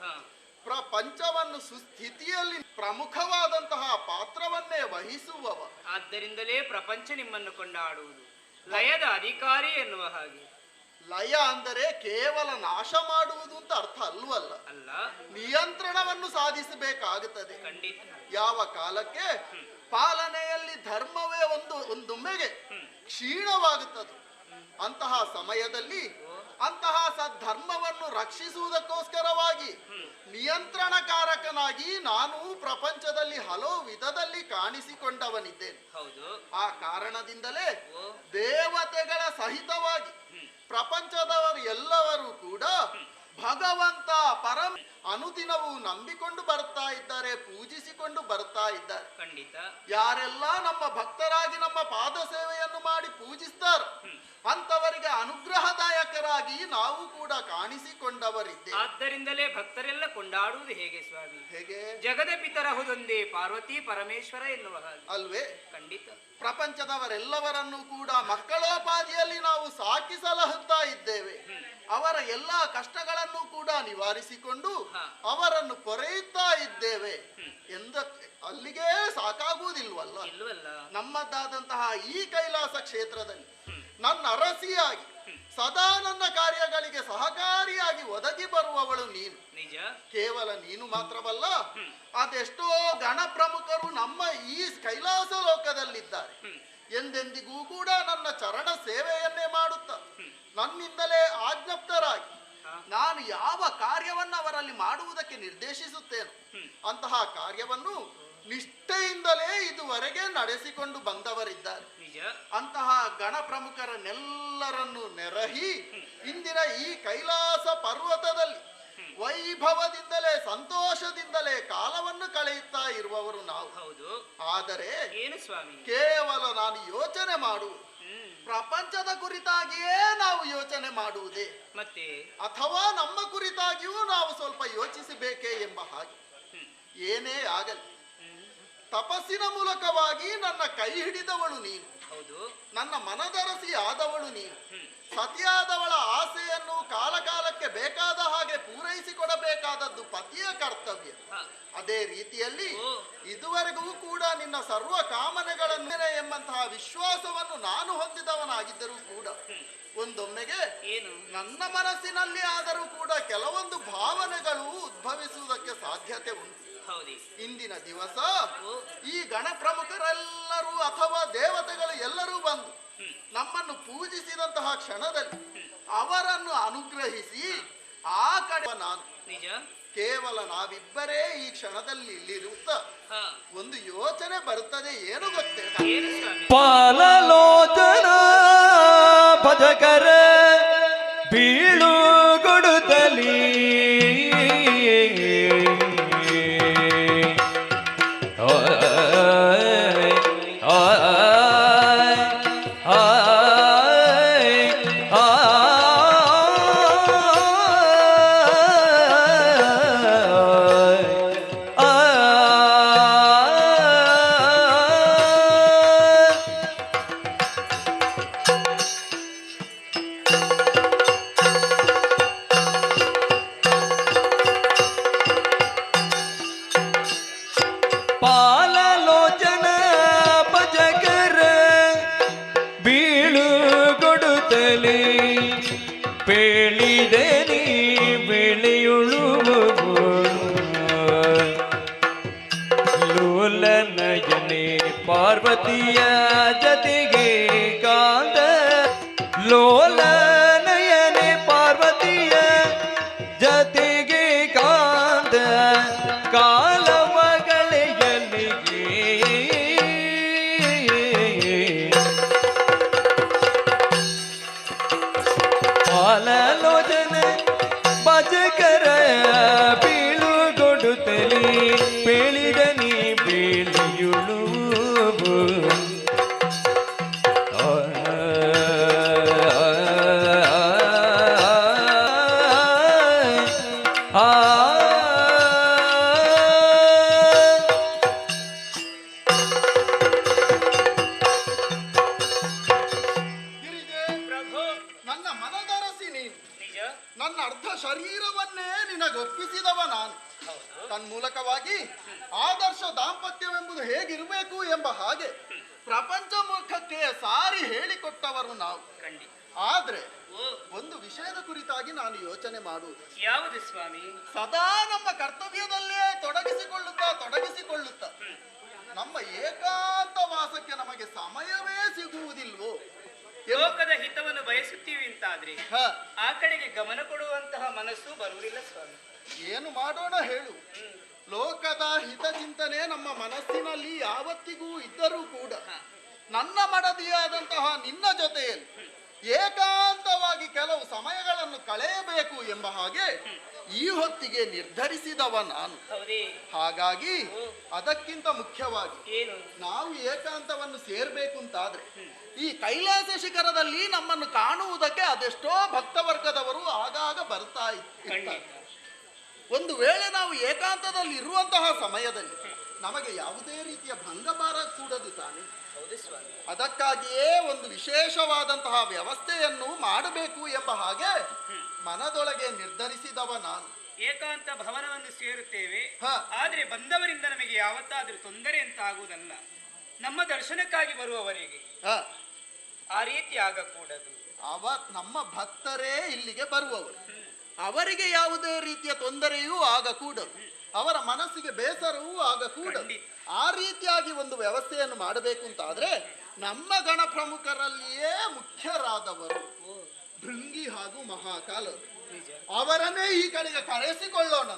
ಪ್ರಪಂಚವನ್ನು ಸುಸ್ಥಿತಿಯಲ್ಲಿ ಪ್ರಮುಖವಾದಂತಹ ಪಾತ್ರವನ್ನೇ ವಹಿಸುವವ. ಆದ್ದರಿಂದಲೇ ಪ್ರಪಂಚ ನಿಮ್ಮನ್ನು ಕೊಂಡಾಡುವುದು ಲಯದ ಅಧಿಕಾರಿ ಎನ್ನುವ ಹಾಗೆ. ಲಯ ಅಂದರೆ ಕೇವಲ ನಾಶ ಮಾಡುವುದು ಅಂತ ಅರ್ಥ ಅಲ್ವಲ್ಲ, ಅಲ್ಲ, ನಿಯಂತ್ರಣವನ್ನು ಸಾಧಿಸಬೇಕಾಗುತ್ತದೆ. ಖಂಡಿತ. ಯಾವ ಕಾಲಕ್ಕೆ ಪಾಲನೆಯಲ್ಲಿ ಧರ್ಮವೇ ಒಂದೊಮ್ಮೆಗೆ ಕ್ಷೀಣವಾಗುತ್ತದೆ, ಅಂತಹ ಸಮಯದಲ್ಲಿ ಅಂತಹ ಸದ್ಧರ್ಮವನ್ನು ರಕ್ಷಿಸುವುದಕ್ಕೋಸ್ಕರವಾಗಿ ನಿಯಂತ್ರಣಕಾರಕನಾಗಿ ನಾನು ಪ್ರಪಂಚದಲ್ಲಿ ಹಲವು ವಿಧದಲ್ಲಿ ಕಾಣಿಸಿಕೊಂಡವನಿದ್ದೇನೆ. ಆ ಕಾರಣದಿಂದಲೇ ದೇವತೆಗಳ ಸಹಿತವಾಗಿ ಪ್ರಪಂಚದವರು ಎಲ್ಲರೂ ಕೂಡ ಭಗವಂತ ಪರಂ ಅನುದಿನವೂ ನಂಬಿಕೊಂಡು ಬರ್ತಾ ಇದ್ದಾರೆ, ಪೂಜಿಸಿಕೊಂಡು ಬರ್ತಾ ಇದ್ದಾರೆ. ಖಂಡಿತ. ಯಾರೆಲ್ಲ ನಮ್ಮ ಭಕ್ತರಾಗಿ ನಮ್ಮ ಪಾದ ಸೇವೆಯನ್ನು ಮಾಡಿ ಪೂಜಿಸ್ತಾರ ಅಂತವರಿಗೆ ಅನುಗ್ರಹದಾಯಕರಾಗಿ ನಾವು ಕೂಡ ಕಾಣಿಸಿಕೊಂಡವರಿದ್ದೆ. ಆದ್ದರಿಂದಲೇ ಭಕ್ತರೆಲ್ಲ ಕೊಂಡಾಡುವುದು ಹೇಗೆ ಸ್ವಾಮಿ? ಹೇಗೆ? ಜಗದ ಪಿತರಹುದೊಂದೇ ಪಾರ್ವತಿ ಪರಮೇಶ್ವರ ಎನ್ನುವ ಹಾಗೆ ಅಲ್ವೇ? ಖಂಡಿತ. ಪ್ರಪಂಚದವರೆಲ್ಲವರನ್ನೂ ಕೂಡ ಮಕ್ಕಳೋಪಾದಿಯಲ್ಲಿ ನಾವು ಸಾಕಿ ಸಲಹುತ್ತಾ ಇದ್ದೇವೆ. ಅವರ ಎಲ್ಲಾ ಕಷ್ಟಗಳನ್ನು ಕೂಡ ನಿವಾರಿಸಿಕೊಂಡು ಅವರನ್ನು ಕೊರೆಯುತ್ತಾ ಇದ್ದೇವೆ ಎಂದ ಅಲ್ಲಿಗೆ ಸಾಕಾಗುವುದಿಲ್ವಲ್ಲ? ನಮ್ಮದಾದಂತಹ ಈ ಕೈಲಾಸ ಕ್ಷೇತ್ರದಲ್ಲಿ ನನ್ನ ಅರಸಿಯಾಗಿ ಸದಾ ನನ್ನ ಕಾರ್ಯಗಳಿಗೆ ಸಹಕಾರಿಯಾಗಿ ಒದಗಿ ಬರುವವಳು ನೀನು. ನಿಜ. ಕೇವಲ ನೀನು ಮಾತ್ರವಲ್ಲ, ಅದೆಷ್ಟೋ ಗಣ ಪ್ರಮುಖರು ನಮ್ಮ ಈ ಕೈಲಾಸ ಲೋಕದಲ್ಲಿದ್ದಾರೆ. ಎಂದೆಂದಿಗೂ ಕೂಡ ನನ್ನ ಚರಣ ಸೇವೆಯನ್ನೇ ಮಾಡುತ್ತ ನನ್ನಿಂದಲೇ ಆಜ್ಞಪ್ತರಾಗಿ ನಾನು ಯಾವ ಕಾರ್ಯವನ್ನು ಅವರಲ್ಲಿ ಮಾಡುವುದಕ್ಕೆ ನಿರ್ದೇಶಿಸುತ್ತೇನೆ ಅಂತಹ ಕಾರ್ಯವನ್ನು ನಿಷ್ಠೆಯಿಂದಲೇ ಇದುವರೆಗೆ ನಡೆಸಿಕೊಂಡು ಬಂದವರಿದ್ದಾರೆ. ಅಂತಹ ಗಣ ಪ್ರಮುಖರನ್ನೆಲ್ಲರನ್ನು ನೆರಹಿ ಇಂದಿನ ಈ ಕೈಲಾಸ ಪರ್ವತದಲ್ಲಿ ವೈಭವದಿಂದಲೇ ಸಂತೋಷದಿಂದಲೇ ಕಾಲವನ್ನು ಕಳೆಯುತ್ತಾ ಇರುವವರು ನಾವು. ಹೌದು. ಆದರೆ ಏನು ಸ್ವಾಮಿ? ಕೇವಲ ನಾನು ಯೋಚನೆ ಮಾಡುವುದು ಪ್ರಪಂಚದ ಕುರಿತಾಗಿಯೇ ನಾವು ಯೋಚನೆ ಮಾಡುವುದೇ, ಮತ್ತೆ ಅಥವಾ ನಮ್ಮ ಕುರಿತಾಗಿಯೂ ನಾವು ಸ್ವಲ್ಪ ಯೋಚಿಸಬೇಕೇ ಎಂಬ ಹಾಗೆ. ಏನೇ ಆಗಲಿ, ತಪಸ್ಸಿನ ಮೂಲಕವಾಗಿ ನನ್ನ ಕೈ ಹಿಡಿದವಳು ನೀನು. ಹೌದು. ನನ್ನ ಮನದರಸಿ ಆದವಳು ನೀನು. ಸತಿಯಾದವಳ ಆಸೆಯನ್ನು ಕಾಲಕಾಲಕ್ಕೆ ಬೇಕಾದ ಹಾಗೆ ಪೂರೈಸಿಕೊಡಬೇಕಾದದ್ದು ಪತಿಯ ಕರ್ತವ್ಯ. ಅದೇ ರೀತಿಯಲ್ಲಿ ಇದುವರೆಗೂ ಕೂಡ ನಿನ್ನ ಸರ್ವ ಕಾಮನೆಗಳನ್ನು ಎಂಬಂತಹ ವಿಶ್ವಾಸವನ್ನು ನಾನು ಹೊಂದಿದವನಾಗಿದ್ದರೂ ಕೂಡ ಒಂದೊಮ್ಮೆಗೆ ನನ್ನ ಮನಸ್ಸಿನಲ್ಲಿ ಆದರೂ ಕೂಡ ಕೆಲವೊಂದು ಭಾವನೆಗಳು ಉದ್ಭವಿಸುವುದಕ್ಕೆ ಸಾಧ್ಯತೆ ಉಂಟು. ಇಂದಿನ ದಿವಸ ಈ ಗಣ ಪ್ರಮುಖರೆಲ್ಲರೂ ಅಥವಾ ದೇವತೆಗಳು ಎಲ್ಲರೂ ಬಂದು ನಮ್ಮನ್ನು ಪೂಜಿಸಿದಂತಹ ಕ್ಷಣದಲ್ಲಿ ಅವರನ್ನು ಅನುಗ್ರಹಿಸಿ ಆ ಕಡೆ ನಾನು ಕೇವಲ ನಾವಿಬ್ಬರೇ ಈ ಕ್ಷಣದಲ್ಲಿ ಇಲ್ಲಿರುತ್ತ ಒಂದು ಯೋಚನೆ ಬರುತ್ತದೆ. ಏನು ಗೊತ್ತೇ? ಪಾಲಲೋಚನ ಭಜಕರ ಬೀಳು ಕೊಡುತ್ತಲೀ ಪಾಲಲೋಚನ ಭಜಕರ ಬೀಳು ಕೊಡುತ್ತಲೇ ಪೇಳಿದೆ ನೀ ಬೆಳೆಯುಳುವವು ಲೋಲನಯನೆ ಪಾರ್ವತಿಯ ಜತೆಗೆ ಕಾಂದ ಲೋಲನಯನೆ ಪಾರ್ವತಿಯ ಜತೆಗೆ ಕಾಂದ ಕಾಲವಗಳೆಯಲಿಗೆ ಪಾಲಲೋಚನ ಭಜಕರ ಬೀಳು ಕೊಡುತ್ತಲೇ ಪೇಳಿದ ನೀ ಬೀಳಿಯುಳುವು ನನ್ನ ಮನದರಸಿ ನೀನು. ನನ್ನ ಅರ್ಧ ಶರೀರವನ್ನೇ ನಿನಗೊಪ್ಪಿಸಿದವ ನಾನು. ತನ್ಮೂಲಕವಾಗಿ ಆದರ್ಶ ದಾಂಪತ್ಯವೆಂಬುದು ಹೇಗಿರಬೇಕು ಎಂಬ ಹಾಗೆ ಪ್ರಪಂಚ ಮುಖಕ್ಕೆ ಸಾರಿ ಹೇಳಿಕೊಟ್ಟವರು ನಾವು. ಆದ್ರೆ ಒಂದು ವಿಷಯದ ಕುರಿತಾಗಿ ನಾನು ಯೋಚನೆ ಮಾಡುವುದು. ಯಾವುದು ಸ್ವಾಮಿ? ಸದಾ ನಮ್ಮ ಕರ್ತವ್ಯದಲ್ಲೇ ತೊಡಗಿಸಿಕೊಳ್ಳುತ್ತಾ ನಮ್ಮ ಏಕಾಂತ ವಾಸಕ್ಕೆ ನಮಗೆ ಸಮಯವೇ ಸಿಗುವುದಿಲ್ವೋ? ಲೋಕದ ಹಿತವನ್ನು ಬಯಸುತ್ತೀವಿ ಅಂತಾದ್ರೆ ಆ ಕಡೆಗೆ ಗಮನ ಕೊಡುವಂತಹ ಮನಸ್ಸು ಬರುವುದಿಲ್ಲ ಸ್ವಾಮಿ. ಏನು ಮಾಡೋಣ ಹೇಳು? ಲೋಕದ ಹಿತಚಿಂತನೆ ನಮ್ಮ ಮನಸ್ಸಿನಲ್ಲಿ ಯಾವತ್ತಿಗೂ ಇದ್ದರೂ ಕೂಡ ನನ್ನ ಮಡದಿಯಾದಂತಹ ನಿನ್ನ ಜೊತೆಯಲ್ಲಿ ಏಕಾಂತವಾಗಿ ಕೆಲವು ಸಮಯಗಳನ್ನು ಕಳೆಯಬೇಕು ಎಂಬ ಹಾಗೆ ಈ ಹೊತ್ತಿಗೆ ನಿರ್ಧರಿಸಿದವ ನಾನು. ಹೌದೇ? ಹಾಗಾಗಿ ಅದಕ್ಕಿಂತ ಮುಖ್ಯವಾಗಿ ಏನು? ನಾವು ಏಕಾಂತವನ್ನು ಸೇರ್ಬೇಕು ಅಂತಾದ್ರೆ ಈ ಕೈಲಾಸ ಶಿಖರದಲ್ಲಿ ನಮ್ಮನ್ನು ಕಾಣುವುದಕ್ಕೆ ಅದೆಷ್ಟೋ ಭಕ್ತವರ್ಗದವರು ಆಗಾಗ ಬರ್ತಾ ಇರ್ತಾರೆ. ಒಂದು ವೇಳೆ ನಾವು ಏಕಾಂತದಲ್ಲಿ ಇರುವಂತಹ ಸಮಯದಲ್ಲಿ ನಮಗೆ ಯಾವುದೇ ರೀತಿಯ ಭಂಗ ಬಾರಕೂಡದು ತಾನೆ. ಅದಕ್ಕಾಗಿಯೇ ಒಂದು ವಿಶೇಷವಾದಂತಹ ವ್ಯವಸ್ಥೆಯನ್ನು ಮಾಡಬೇಕು ಎಂಬ ಹಾಗೆ ಮನದೊಳಗೆ ನಿರ್ಧರಿಸಿದವ ನಾನು. ಏಕಾಂತ ಭವನವನ್ನು ಸೇರುತ್ತೇವೆ, ಆದ್ರೆ ಬಂದವರಿಂದ ನಮಗೆ ಯಾವತ್ತಾದ್ರೂ ತೊಂದರೆ ಅಂತ ಆಗುವುದಲ್ಲ. ನಮ್ಮ ದರ್ಶನಕ್ಕಾಗಿ ಬರುವವರಿಗೆ ಆ ರೀತಿ ಆಗಕೂಡದು. ನಮ್ಮ ಭಕ್ತರೇ ಇಲ್ಲಿಗೆ ಬರುವವರು, ಅವರಿಗೆ ಯಾವುದೇ ರೀತಿಯ ತೊಂದರೆಯೂ ಆಗಕೂಡದು, ಅವರ ಮನಸ್ಸಿಗೆ ಬೇಸರವೂ ಆಗಕೂಡದು. ಆ ರೀತಿಯಾಗಿ ಒಂದು ವ್ಯವಸ್ಥೆಯನ್ನು ಮಾಡಬೇಕು ಅಂತಾದ್ರೆ ನಮ್ಮ ಗಣ ಪ್ರಮುಖರಲ್ಲಿಯೇ ಮುಖ್ಯರಾದವರು ಭೃಂಗಿ ಹಾಗೂ ಮಹಾಕಾಲರು, ಅವರನ್ನೇ ಈ ಕಡೆಗೆ ಕರೆಸಿಕೊಳ್ಳೋಣ.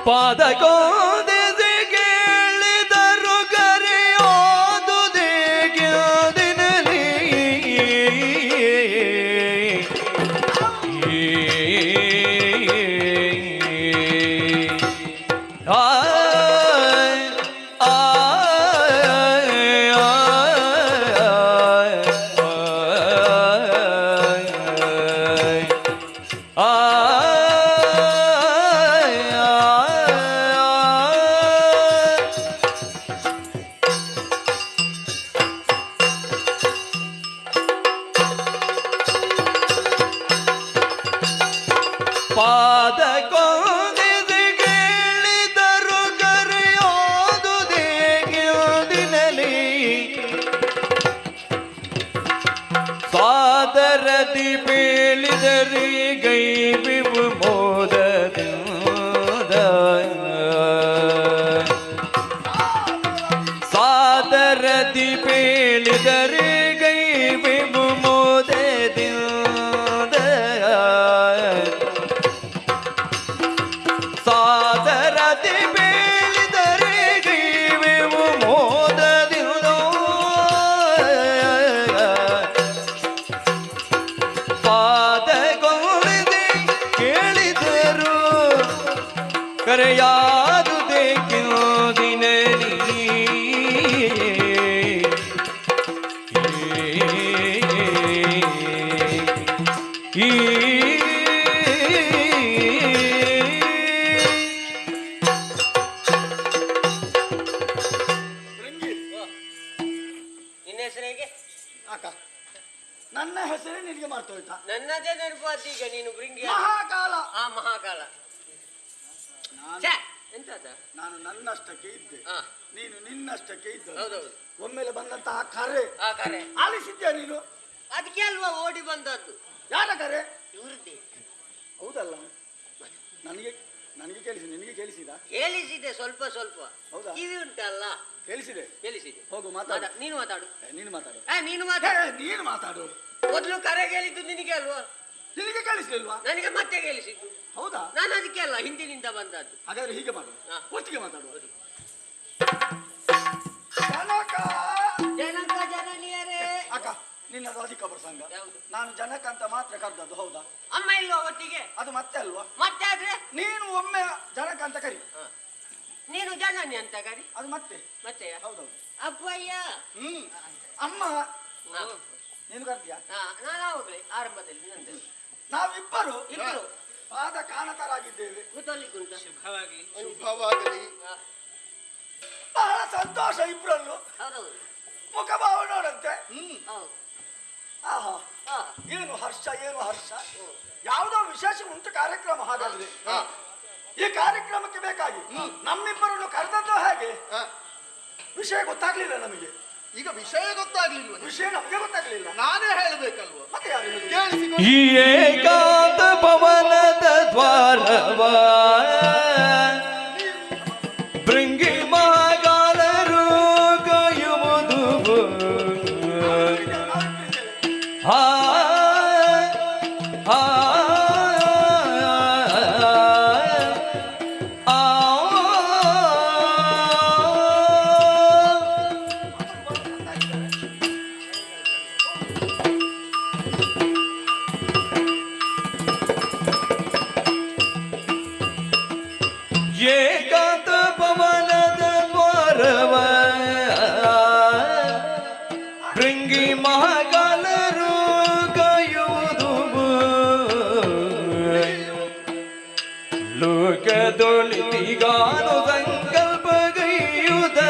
ಪಾದಕೋದೆದೆ ಕೇಳಿದರು ಕರೆಯೋದುದೇ ಜ್ಞಾದಿನಲ್ಲಿ ಪಾದಕೋದೆದೆ ಕೇಳಿದರು ಕರೆಯೋದುದೇ ಜ್ಞಾದಿನಲ್ಲಿ ಸಾದರದಿ ಬೇಳಿದರೆ ಗೈಬಿವು ಮೋದದಿಂದ ಸಾದರದಿ ಬೇಳಿದರೆ ಗೈಬಿವು ಮೋದದಿಂದ ಸಾದರದಿ ಬೇಳಿದರೆ ಗೈಬಿವು ಮೋದದಿಂದ ಪಾದಗೋಳಿದೆ ಕೇಳಿದರು ಕರೆಯಾದುದೇ ಜ್ಞಾದಿನಲ್ಲಿ ಈ ನಿನ್ನ ಹೆಸರೇಗೆ? ಅಕ್ಕ, ನನ್ನ ಹೆಸರೇ ನಿನಗೆ ಮರ್ತೋಯ್ತಾ? ನನ್ನದೇ ನೆನಪಾತು ಈಗ. ನೀನು ಭೃಂಗಿ ಮಹಾಕಾಲ. ಆ ಮಹಾಕಾಲ. ನಾನು- ಛೆ, ಎಂತದ? ನಾನು ನನ್ನಷ್ಟಕ್ಕೆ ಇದ್ದೆ, ಆ, ನೀನು ನಿನ್ನಷ್ಟಕ್ಕೆ ಇದ್ದ. ಹೌದೌದು. ಒಮ್ಮೆಲೆ ಬಂದಂತಹ ಕರೆ ಆ ಕರೆ ಆಲಿಸಿದ್ಯಾ ನೀನು? ಅದಕ್ಕೆ ಅಲ್ವಾ ಓಡಿ ಬಂದದ್ದು. ಯಾರ ಕರೆ? ಇವ್ರದ್ದೇ. ಹೌದಲ್ಲ, ನನಗೆ ನನಗೆ ಕೇಳಿಸಿ, ನಿನಗೆ ಕೇಳಿಸಿದ? ಕೇಳಿಸಿದೆ ಸ್ವಲ್ಪ ಸ್ವಲ್ಪ. ಹೌದಾ? ಕಿವಿ ಉಂಟಲ್ಲ, ಕೇಳಿಸಿದೆ. ಕೇಳಿಸಿದೆ. ಹೋಗು ಮಾತಾಡು. ನೀನು ಮಾತಾಡು. ನೀನು ಮಾತಾಡು. ನೀನು ಮಾತಾಡು. ನೀನು ಮಾತಾಡು. ಮೊದಲು ಕರೆ ಕೇಳಿದ್ದು ನಿನಗೆ ಅಲ್ವಾ? ನಿನಗೆ ಕೇಳಿಸ್ಲಿಲ್ವಾ? ನನಗೆ ಮತ್ತೆ ಕೇಳಿಸಿದ್ದು. ಹೌದಾ? ನಾನು ಅದಕ್ಕೆ ಅಲ್ಲ ಹಿಂದಿನಿಂದ ಬಂದದ್ದು. ಹಾಗಾದ್ರೆ ಹೀಗೆ ಮಾಡು, ಹಾ. ಒಟ್ಟಿಗೆ ಮಾತಾಡುವ. ಜನಕ ಜನನಿಯರೇ. ಅಕ್ಕ, ನಿನ್ನದು ಅಧಿಕ ಪ್ರಸಂಗ. ಯಾವುದು? ನಾನು ಜನಕ ಅಂತ ಮಾತ್ರ ಕರೆದದ್ದು. ಹೌದಾ? ಅಮ್ಮ ಇಲ್ವಾ ಒಟ್ಟಿಗೆ? ಅದು ಮತ್ತೆ ಅಲ್ವಾ? ಮತ್ತೆ ಆದ್ರೆ ನೀನು ಒಮ್ಮೆ ಜನಕ ಅಂತ ಕರಿ, ನೀನು ಜನನಿ ಅಂತ ಕರಿ. ಅದು ಮತ್ತೆ ಮತ್ತೆ ಹೌದೌದು. ಅಪ್ಪಯ್ಯ. ಅಮ್ಮ ನೀನು ಕರ್ತೀಯ? ನಾನು ಹೋಗ್ಲಿ ಆರಂಭದಲ್ಲಿ ನಂತರ ನಾವಿಬ್ಬರು ಇಬ್ಬರು ಪಾದ ಕಾಣತರಾಗಿದ್ದೇವೆ. ಗೊತ್ತಲಿಕ್ಕುಂಟ ಶುಭವಾಗಲಿ. ಶುಭವಾಗಲಿ. ಬಹಳ ಸಂತೋಷ ಇಬ್ಬರಲ್ಲೂ. ಹೌದೌದು ಮುಖಭಾವ ನೋಡಂತೆ. ಹೌದು ಆಹಾ ಏನು ಹರ್ಷ, ಏನು ಹರ್ಷ. ಯಾವುದೋ ವಿಶೇಷ ಉಂಟು ಕಾರ್ಯಕ್ರಮ. ಹಾಗಾದ್ರೆ ಈ ಕಾರ್ಯಕ್ರಮಕ್ಕೆ ಬೇಕಾಗಿ ನಮ್ಮಿಬ್ಬರನ್ನು ಕರೆದದ್ದು ಹೇಗೆ? ವಿಷಯ ಗೊತ್ತಾಗ್ಲಿಲ್ಲ ನಮಗೆ. ಈಗ ವಿಷಯ ಗೊತ್ತಾಗ್ಲಿಲ್ವ? ವಿಷಯ ನಮಗೆ ಗೊತ್ತಾಗ್ಲಿಲ್ಲ. ನಾನೇ ಹೇಳ್ಬೇಕಲ್ವ? ಮತ್ತೆ ಯಾರು ಹೇಳುದು? ಕೇಳಿಸಿಕೊಂಡು ಈ ಏಕಾಂತ ಪವನದ ದ್ವಾರವ ಭೃಂಗಿ ಮಹಾಗಾಲರು ಕಾಯುವುದು ಆ ಆ ಏಕಾಂತ ಪವನದ ದ್ವಾರವ ಭೃಂಗಿ ಮಹಾಕಾಲರು ಕಾಯುವುದು ಲೋಕದೊಳಿತಿಗಾನು ಸಂಕಲ್ಪಗೈಯುದ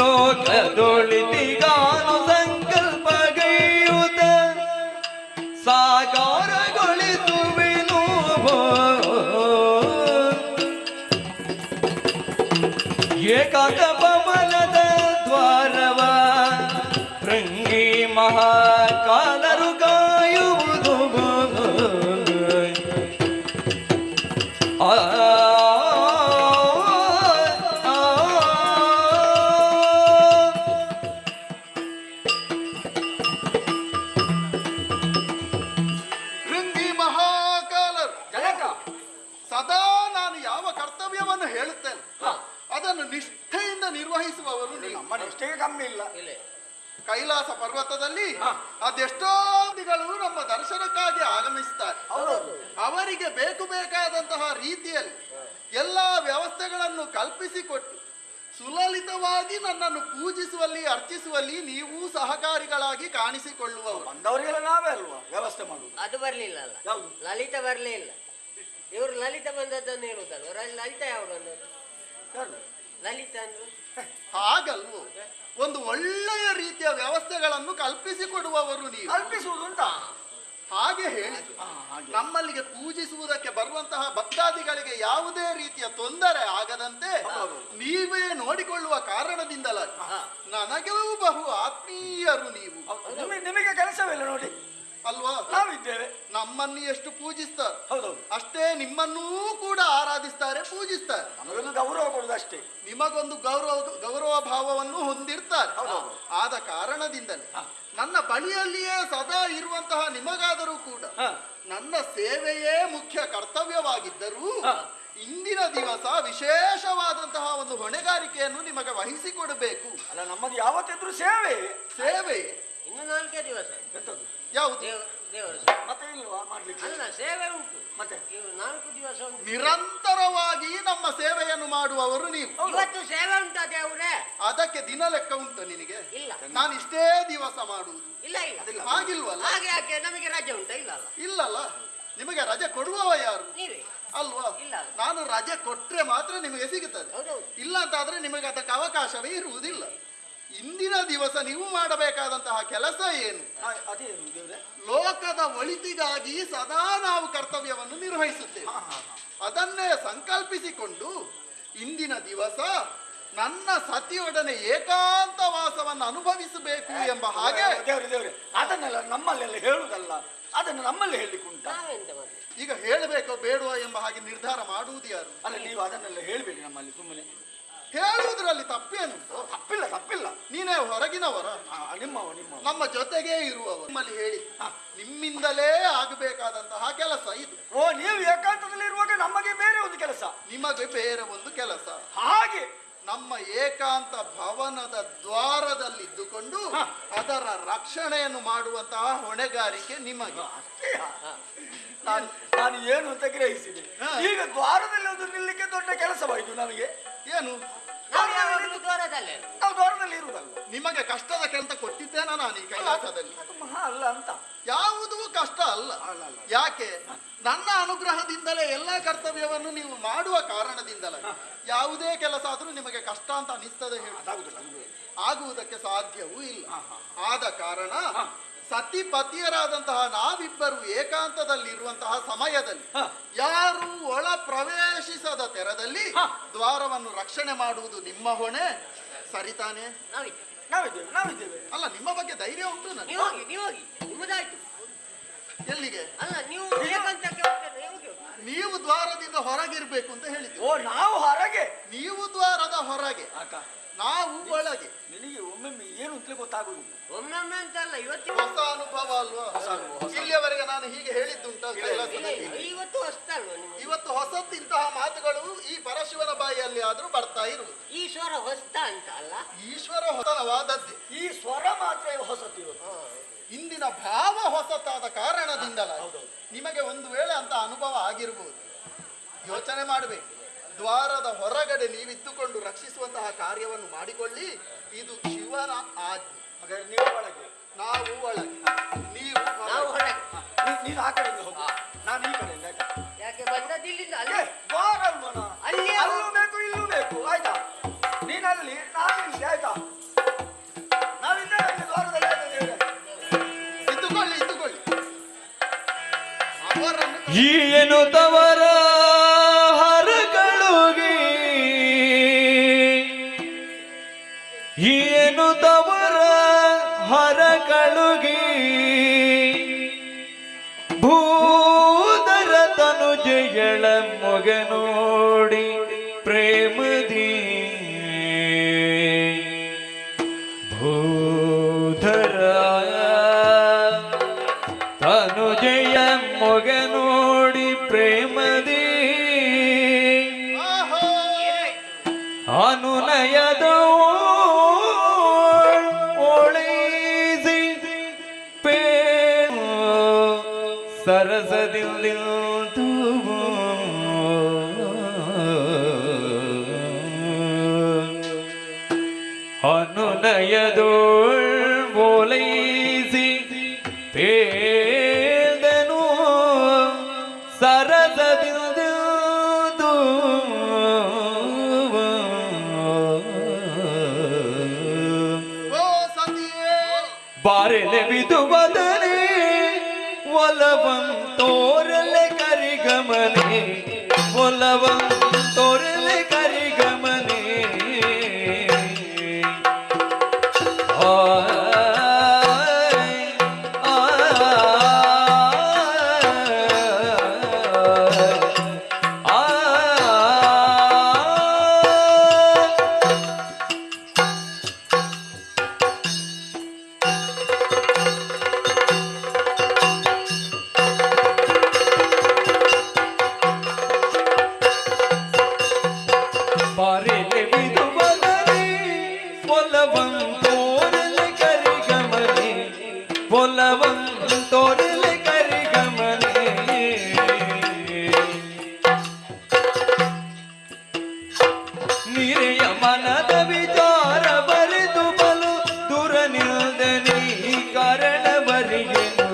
ಲೋಕದೊಳಿತಿಗಾನು ಸಂಕಲ್ಪಗೈಯುದ ಸಾಕಾರಗೊಳಿಸುವೆನು ಏಕಾಂತ ಪವನದ ದ್ವಾರವ ಭೃಂಗಿ ಮಹಾಕಾಲರು ಕಾಯುವುದು ಆ ಭೃಂಗಿ ಮಹಾಕಾಲರು ಜನಕ ಸದಾ ನಾನು ಯಾವ ಕರ್ತವ್ಯವನ್ನು ಹೇಳುತ್ತೇನೆ ಅದನ್ನು ನಿಷ್ಠೆಯಿಂದ ನಿರ್ವಹಿಸುವವರು ನೀವು. ನಮ್ಮ ನಿಷ್ಠೆಗೆ ಕಮ್ಮಿ ಇಲ್ಲ. ಇಲ್ಲ ಕೈಲಾಸ ಪರ್ವತದಲ್ಲಿ ಅದೆಷ್ಟೋ ಮಂದಿಗಳು ನಮ್ಮ ದರ್ಶನಕ್ಕಾಗಿ ಆಗಮಿಸುತ್ತಾರೆ. ಅವರಿಗೆ ಬೇಕಾದಂತಹ ರೀತಿಯಲ್ಲಿ ಎಲ್ಲಾ ವ್ಯವಸ್ಥೆಗಳನ್ನು ಕಲ್ಪಿಸಿಕೊಟ್ಟು ಸುಲಲಿತವಾಗಿ ನನ್ನನ್ನು ಪೂಜಿಸುವಲ್ಲಿ ಅರ್ಚಿಸುವಲ್ಲಿ ನೀವು ಸಹಕಾರಿಗಳಾಗಿ ಕಾಣಿಸಿಕೊಳ್ಳುವವರು. ಬಂದವರಿಗೆಲ್ಲ ನಾವೇ ಅಲ್ವಾ ವ್ಯವಸ್ಥೆ ಮಾಡುದು. ಅದು ಬರ್ಲಿಲ್ಲ ಅಲ್ಲ. ಯಾವುದು? ಲಲಿತ ಬರ್ಲೇ ಇಲ್ಲ. ಇವರು ಲಲಿತ ಬಂದದ್ದನ್ನು ಹೇಳುದಲ್ವ? ಲಲಿತ ಯಾವ್ದು ಬಂದದ್ದು? ಯಾರು? ಲಲಿತ ಅಂದ್ರೆ ಹಾಗಲ್ವೋ, ಒಂದು ಒಳ್ಳೆಯ ರೀತಿಯ ವ್ಯವಸ್ಥೆಗಳನ್ನು ಕಲ್ಪಿಸಿಕೊಡುವವರು ನೀವು. ಕಲ್ಪಿಸುವುದು ಅಂತ ಹಾಗೆ ಹೇಳಿದ್ರು. ನಮ್ಮಲ್ಲಿಗೆ ಪೂಜಿಸುವುದಕ್ಕೆ ಬರುವಂತಹ ಭಕ್ತಾದಿಗಳಿಗೆ ಯಾವುದೇ ರೀತಿಯ ತೊಂದರೆ ಆಗದಂತೆ ನೀವೇ ನೋಡಿಕೊಳ್ಳುವ ಕಾರಣದಿಂದಲಾಗಿ ನನಗೂ ಬಹು ಆತ್ಮೀಯರು ನೀವು. ನಿಮಗೆ ಕೆಲಸವಿಲ್ಲ ನೋಡಿ ಅಲ್ವಾ? ನಾವಿದ್ದೇವೆ. ನಮ್ಮನ್ನು ಎಷ್ಟು ಪೂಜಿಸ್ತಾರೆ ಹೌದೌದು. ಅಷ್ಟೇ ನಿಮ್ಮನ್ನೂ ಕೂಡ ಆರಾಧಿಸ್ತಾರೆ, ಪೂಜಿಸ್ತಾರೆ. ನಮಗೊಂದು ಗೌರವ ಕೊಡುದು ಅಷ್ಟೇ. ನಿಮಗೊಂದು ಗೌರವ ಭಾವವನ್ನು ಹೊಂದಿರ್ತಾರೆ. ಆದ ಕಾರಣದಿಂದಲೇ ನನ್ನ ಬಳಿಯಲ್ಲಿಯೇ ಸದಾ ಇರುವಂತಹ ನಿಮಗಾದರೂ ಕೂಡ ನನ್ನ ಸೇವೆಯೇ ಮುಖ್ಯ ಕರ್ತವ್ಯವಾಗಿದ್ದರೂ ಇಂದಿನ ದಿವಸ ವಿಶೇಷವಾದಂತಹ ಒಂದು ಹೊಣೆಗಾರಿಕೆಯನ್ನು ನಿಮಗೆ ವಹಿಸಿಕೊಡಬೇಕು. ಅಲ್ಲ, ನಮ್ಮದು ಯಾವತ್ತಿದ್ರು ಸೇವೆ. ಸೇವೆ ಇನ್ನು 4 ದಿವಸ ಎಂತದ್ದು? ಯಾವುದು? ದೇವರು ಮತ್ತೆ ಇಲ್ವಾ ಮಾಡ್ಲಿಕ್ಕೆ? ಅಲ್ಲ, ಸೇವೆ ಉಂಟು. ಮತ್ತೆ ಇವು 4 ದಿವಸ ಉಂಟು. ನಿರಂತರವಾಗಿ ನಮ್ಮ ಸೇವೆಯನ್ನು ಮಾಡುವವರು ನೀವು. ಇವತ್ತು ಸೇವೆ ಉಂಟು ದೇವ್ರೆ. ಅದಕ್ಕೆ ದಿನ ಲೆಕ್ಕ ಉಂಟು ನಿನಗೆ? ಇಲ್ಲ. ನಾನು ಇಷ್ಟೇ ದಿವಸ ಮಾಡುವುದು ಇಲ್ಲ ಇಲ್ಲ ಹಾಗಿಲ್ವಲ್ಲ? ಹಾಗೆ ಯಾಕೆ? ನಮಗೆ ರಜೆ ಉಂಟಾ? ಇಲ್ಲ ಅಲ್ಲ. ಇಲ್ಲಲ್ಲ. ನಿಮಗೆ ರಜೆ ಕೊಡುವವ ಯಾರು? ನೀವೇ ಅಲ್ವಾ? ಇಲ್ಲ. ನಾನು ರಜೆ ಕೊಟ್ರೆ ಮಾತ್ರ ನಿಮಗೆ ಸಿಗುತ್ತದೆ. ಹೌದೌದು. ಇಲ್ಲ ಅಂತಾದ್ರೆ ನಿಮಗೆ ಅದಕ್ಕೆ ಅವಕಾಶವೇ ಇರುವುದಿಲ್ಲ. ಇಂದಿನ ದಿವಸ ನೀವು ಮಾಡಬೇಕಾದಂತಹ ಕೆಲಸ ಏನು? ಅದೇನು ದೇವ್ರೆ? ಲೋಕದ ಒಳಿತಿಗಾಗಿ ಸದಾ ನಾವು ಕರ್ತವ್ಯವನ್ನು ನಿರ್ವಹಿಸುತ್ತೇವೆ. ಅದನ್ನೇ ಸಂಕಲ್ಪಿಸಿಕೊಂಡು ಇಂದಿನ ದಿವಸ ನನ್ನ ಸತಿಯೊಡನೆ ಏಕಾಂತ ವಾಸವನ್ನು ಅನುಭವಿಸಬೇಕು ಎಂಬ ಹಾಗೆ. ದೇವ್ರೆ ಅದನ್ನೆಲ್ಲ ನಮ್ಮಲ್ಲೆಲ್ಲ ಹೇಳುದಲ್ಲ, ಅದನ್ನು ನಮ್ಮಲ್ಲಿ ಹೇಳಲಿಕ್ಕುಂಟ. ನಾವೆಂತ ಮಾಡಿ ಈಗ ಹೇಳಬೇಕೋ ಬೇಡವಾ ಎಂಬ ಹಾಗೆ ನಿರ್ಧಾರ ಮಾಡುವುದು ಯಾರು? ಅಲ್ಲ, ನೀವು ಅದನ್ನೆಲ್ಲ ಹೇಳ್ಬೇಡಿ ನಮ್ಮಲ್ಲಿ. ಸುಮ್ಮನೆ ಹೇಳುವುದರಲ್ಲಿ ತಪ್ಪೇನು? ತಪ್ಪಿಲ್ಲ ತಪ್ಪಿಲ್ಲ. ನೀನೇ ಹೊರಗಿನವರ, ನಿಮ್ಮವ ನಮ್ಮ ಜೊತೆಗೇ ಇರುವವರು. ನಿಮ್ಮಲ್ಲಿ ಹೇಳಿ ನಿಮ್ಮಿಂದಲೇ ಆಗಬೇಕಾದಂತಹ ಕೆಲಸ ಇದು. ಓ, ನೀವು ಏಕಾಂತದಲ್ಲಿ ಇರುವಾಗ ನಮಗೆ ಬೇರೆ ಒಂದು ಕೆಲಸ, ನಿಮಗೆ ಬೇರೆ ಒಂದು ಕೆಲಸ. ಹಾಗೆ ನಮ್ಮ ಏಕಾಂತ ಭವನದ ದ್ವಾರದಲ್ಲಿದ್ದುಕೊಂಡು ಅದರ ರಕ್ಷಣೆಯನ್ನು ಮಾಡುವಂತಹ ಹೊಣೆಗಾರಿಕೆ ನಿಮಗೆ. ನಾನು ಏನು ಅಂತ ಗ್ರಹಿಸಿದೆ. ಈಗ ದ್ವಾರದಲ್ಲಿ ಒಂದು ನಿಲ್ಲಿಕ್ಕೆ ದೊಡ್ಡ ಕೆಲಸವಾಯಿತು ನಮಗೆ. ಏನು? ನಾವು ಯಾವಾಗಲೂ ದ್ವಾರದಲ್ಲೇ. ನಾವು ದೂರದಲ್ಲಿ ಇರುವುದಲ್ಲ. ನಿಮಗೆ ಕಷ್ಟದ ಕೆಲಸ ಕೊಟ್ಟಿದ್ದೇನ ನಾನು ಈ ಕೈಲಾಸದಲ್ಲಿ? ಅದು ಮಹಾ ಅಲ್ಲ ಅಂತ. ಯಾವುದೂ ಕಷ್ಟ ಅಲ್ಲ. ಯಾಕೆ? ನನ್ನ ಅನುಗ್ರಹದಿಂದಲೇ ಎಲ್ಲಾ ಕರ್ತವ್ಯವನ್ನು ನೀವು ಮಾಡುವ ಕಾರಣದಿಂದಲೇ ಯಾವುದೇ ಕೆಲಸ ಆದ್ರೂ ನಿಮಗೆ ಕಷ್ಟ ಅಂತ ಅನಿಸ್ತದೆ ಹೇಳಿ? ಆಗುವುದಕ್ಕೆ ಸಾಧ್ಯವೂ ಇಲ್ಲ. ಆದ ಕಾರಣ ಸತಿಪತಿಯರಾದಂತಹ ನಾವಿಬ್ಬರು ಏಕಾಂತದಲ್ಲಿರುವಂತಹ ಸಮಯದಲ್ಲಿ ಯಾರು ಒಳ ಪ್ರವೇಶಿಸದ ತೆರದಲ್ಲಿ ದ್ವಾರವನ್ನು ರಕ್ಷಣೆ ಮಾಡುವುದು ನಿಮ್ಮ ಹೊಣೆ, ಸರಿತಾನೆ? ನಾವಿದ್ದೇವೆ. ಅಲ್ಲ, ನಿಮ್ಮ ಬಗ್ಗೆ ಧೈರ್ಯ ಉಂಟು ನನಗೆ. ನೀವು ಹೋಗಿ ನಿಮ್ಮದಾಯ್ತು. ಎಲ್ಲಿಗೆ? ಅಲ್ಲ, ನೀವು ಏಕಾಂತಕ್ಕೆ ಹೋಗ್ತೇನೆ, ನೀವು ಹೋಗಿ. ನೀವು ದ್ವಾರದಿಂದ ಹೊರಗಿರ್ಬೇಕು ಅಂತ ಹೇಳಿದ್ರು. ಓ, ನಾವು ಹೊರಗೆ, ನೀವು ದ್ವಾರದ ಹೊರಗೆ, ಅಕ್ಕ ನಾವು ಒಳಗೆ. ನಿನಗೆ ಒಮ್ಮೊಮ್ಮೆ ಏನು ಅಂತಲೇ ಗೊತ್ತಾಗುವುದಿಲ್ಲ. ಒಮ್ಮೊಮ್ಮೆ ಅಂತಲ್ಲ, ಇವತ್ತು ಹೊಸ ಅನುಭವ ಅಲ್ವಾ? ಇಲ್ಲಿಯವರೆಗೆ ನಾನು ಹೀಗೆ ಹೇಳಿದ್ದುಂಟ ಕೈಲಾಸದಲ್ಲಿ? ಇವತ್ತು ಹೊಸ್ತಲ್ವ ನಿಮಗೆ? ಇವತ್ತು ಹೊಸತ್ತಿಂತಹ ಮಾತುಗಳು ಈ ಪರಶಿವನ ಬಾಯಿಯಲ್ಲಿ ಆದ್ರೂ ಬರ್ತಾ ಇರುವುದು. ಈಶ್ವರ ಹೊಸ್ತ ಅಂತ ಅಲ್ಲ, ಈಶ್ವರ ಹೊಸನವಾದದ್ದೇ. ಈ ಸ್ವರ ಮಾತ್ರ ಹೊಸತು ಇವತ್ತು. ಇಂದಿನ ಭಾವ ಹೊಸತಾದ ಕಾರಣದಿಂದಲ ನಿಮಗೆ ಒಂದು ವೇಳೆ ಅಂತ ಅನುಭವ ಆಗಿರಬಹುದು. ಯೋಚನೆ ಮಾಡಬೇಕು. ದ್ವಾರದ ಹೊರಗಡೆ ನೀವಿದ್ದುಕೊಂಡು ರಕ್ಷಿಸುವಂತಹ ಕಾರ್ಯವನ್ನು ಮಾಡಿಕೊಳ್ಳಿ. ಇದು ಶಿವನ ಆಜ್ಞೆ. ಹಾಗಾದ್ರೆ ನೀವು ಒಳಗೆ, ನಾವು ಒಳಗೆ, ನೀವು ನಾವು ಹೊರಗೆ. ಹೊರಗೆ. ನೀನು ಆ ಕಡೆಯಿಂದ ಹೋಗು, ನಾನು ಈ ಕಡೆಯಿಂದ. ಯಾಕೆ ಬಂದದಿಲ್ಲಿಂದ ಏ, ಅಲ್ಲಿ ದ್ವಾರ ಅಲ್ವನ? ಅಲ್ಲಿ ಅಲ್ಲೂ ಬೇಕು ಇಲ್ಲೂ ಬೇಕು, ಆಯ್ತಾ? ನೀನಲ್ಲಿ ನಾನು ಇಲ್ಲಿ, ಆಯ್ತಾ? ನಾವಿದ್ದೇವೆ ದ್ವಾರದಲ್ಲಿ, ಆಯ್ತಾ? ಇದ್ದುಕೊಳ್ಳಿ ಅವರನ್ನು ಎನ್ನುತ್ತವರ ಹರಕಳುಗಿ, ಎನ್ನುತ್ತವರ ಹರಕಳುಗಿ, ಭೂಧರ ತನುಜೆಗಳ ಮೊಗನೋಡಿ ಪ್ರೇಮದಿ, ಭೂಧರ ತನುಜೆಯ ಮೊಗನೋಡಿ ಪ್ರೇಮದಿ, ಅನುನಯದ ಒಳಿಸಿ ಪೇನು ಸರಸದಿಂದು, ಅನುನಯದೋಳ್ ಓಲೈಸಿ ಪೇದನು ಸರಸದಿಂದು, ಓ ಸತಿಯೇ, ಬಾರೆಲೆ ವಿದುವದನೆ ಒಲವಂ ತೋರಲೆ ಕರಿಗಮನೆ, ಒಲವಂ ತೋರಲೆ ಕರಿಗಮನೆ, ಬಾರೆಲೆ ವಿದುವದನೆ ಒಲವಂ ತೋರಲೆ ಕರಿಗಮನೆ, ಒಲವಂ ತೋರಲೆ ಕರಿಗಮನೆ, ನಿರೆಯ ಮನದ ವಿಚಾರ ಬರೆದು ಬಲು ದೂರ ನಿಲ್ದನಿ ಕಾರಣವರಿಗೆನು,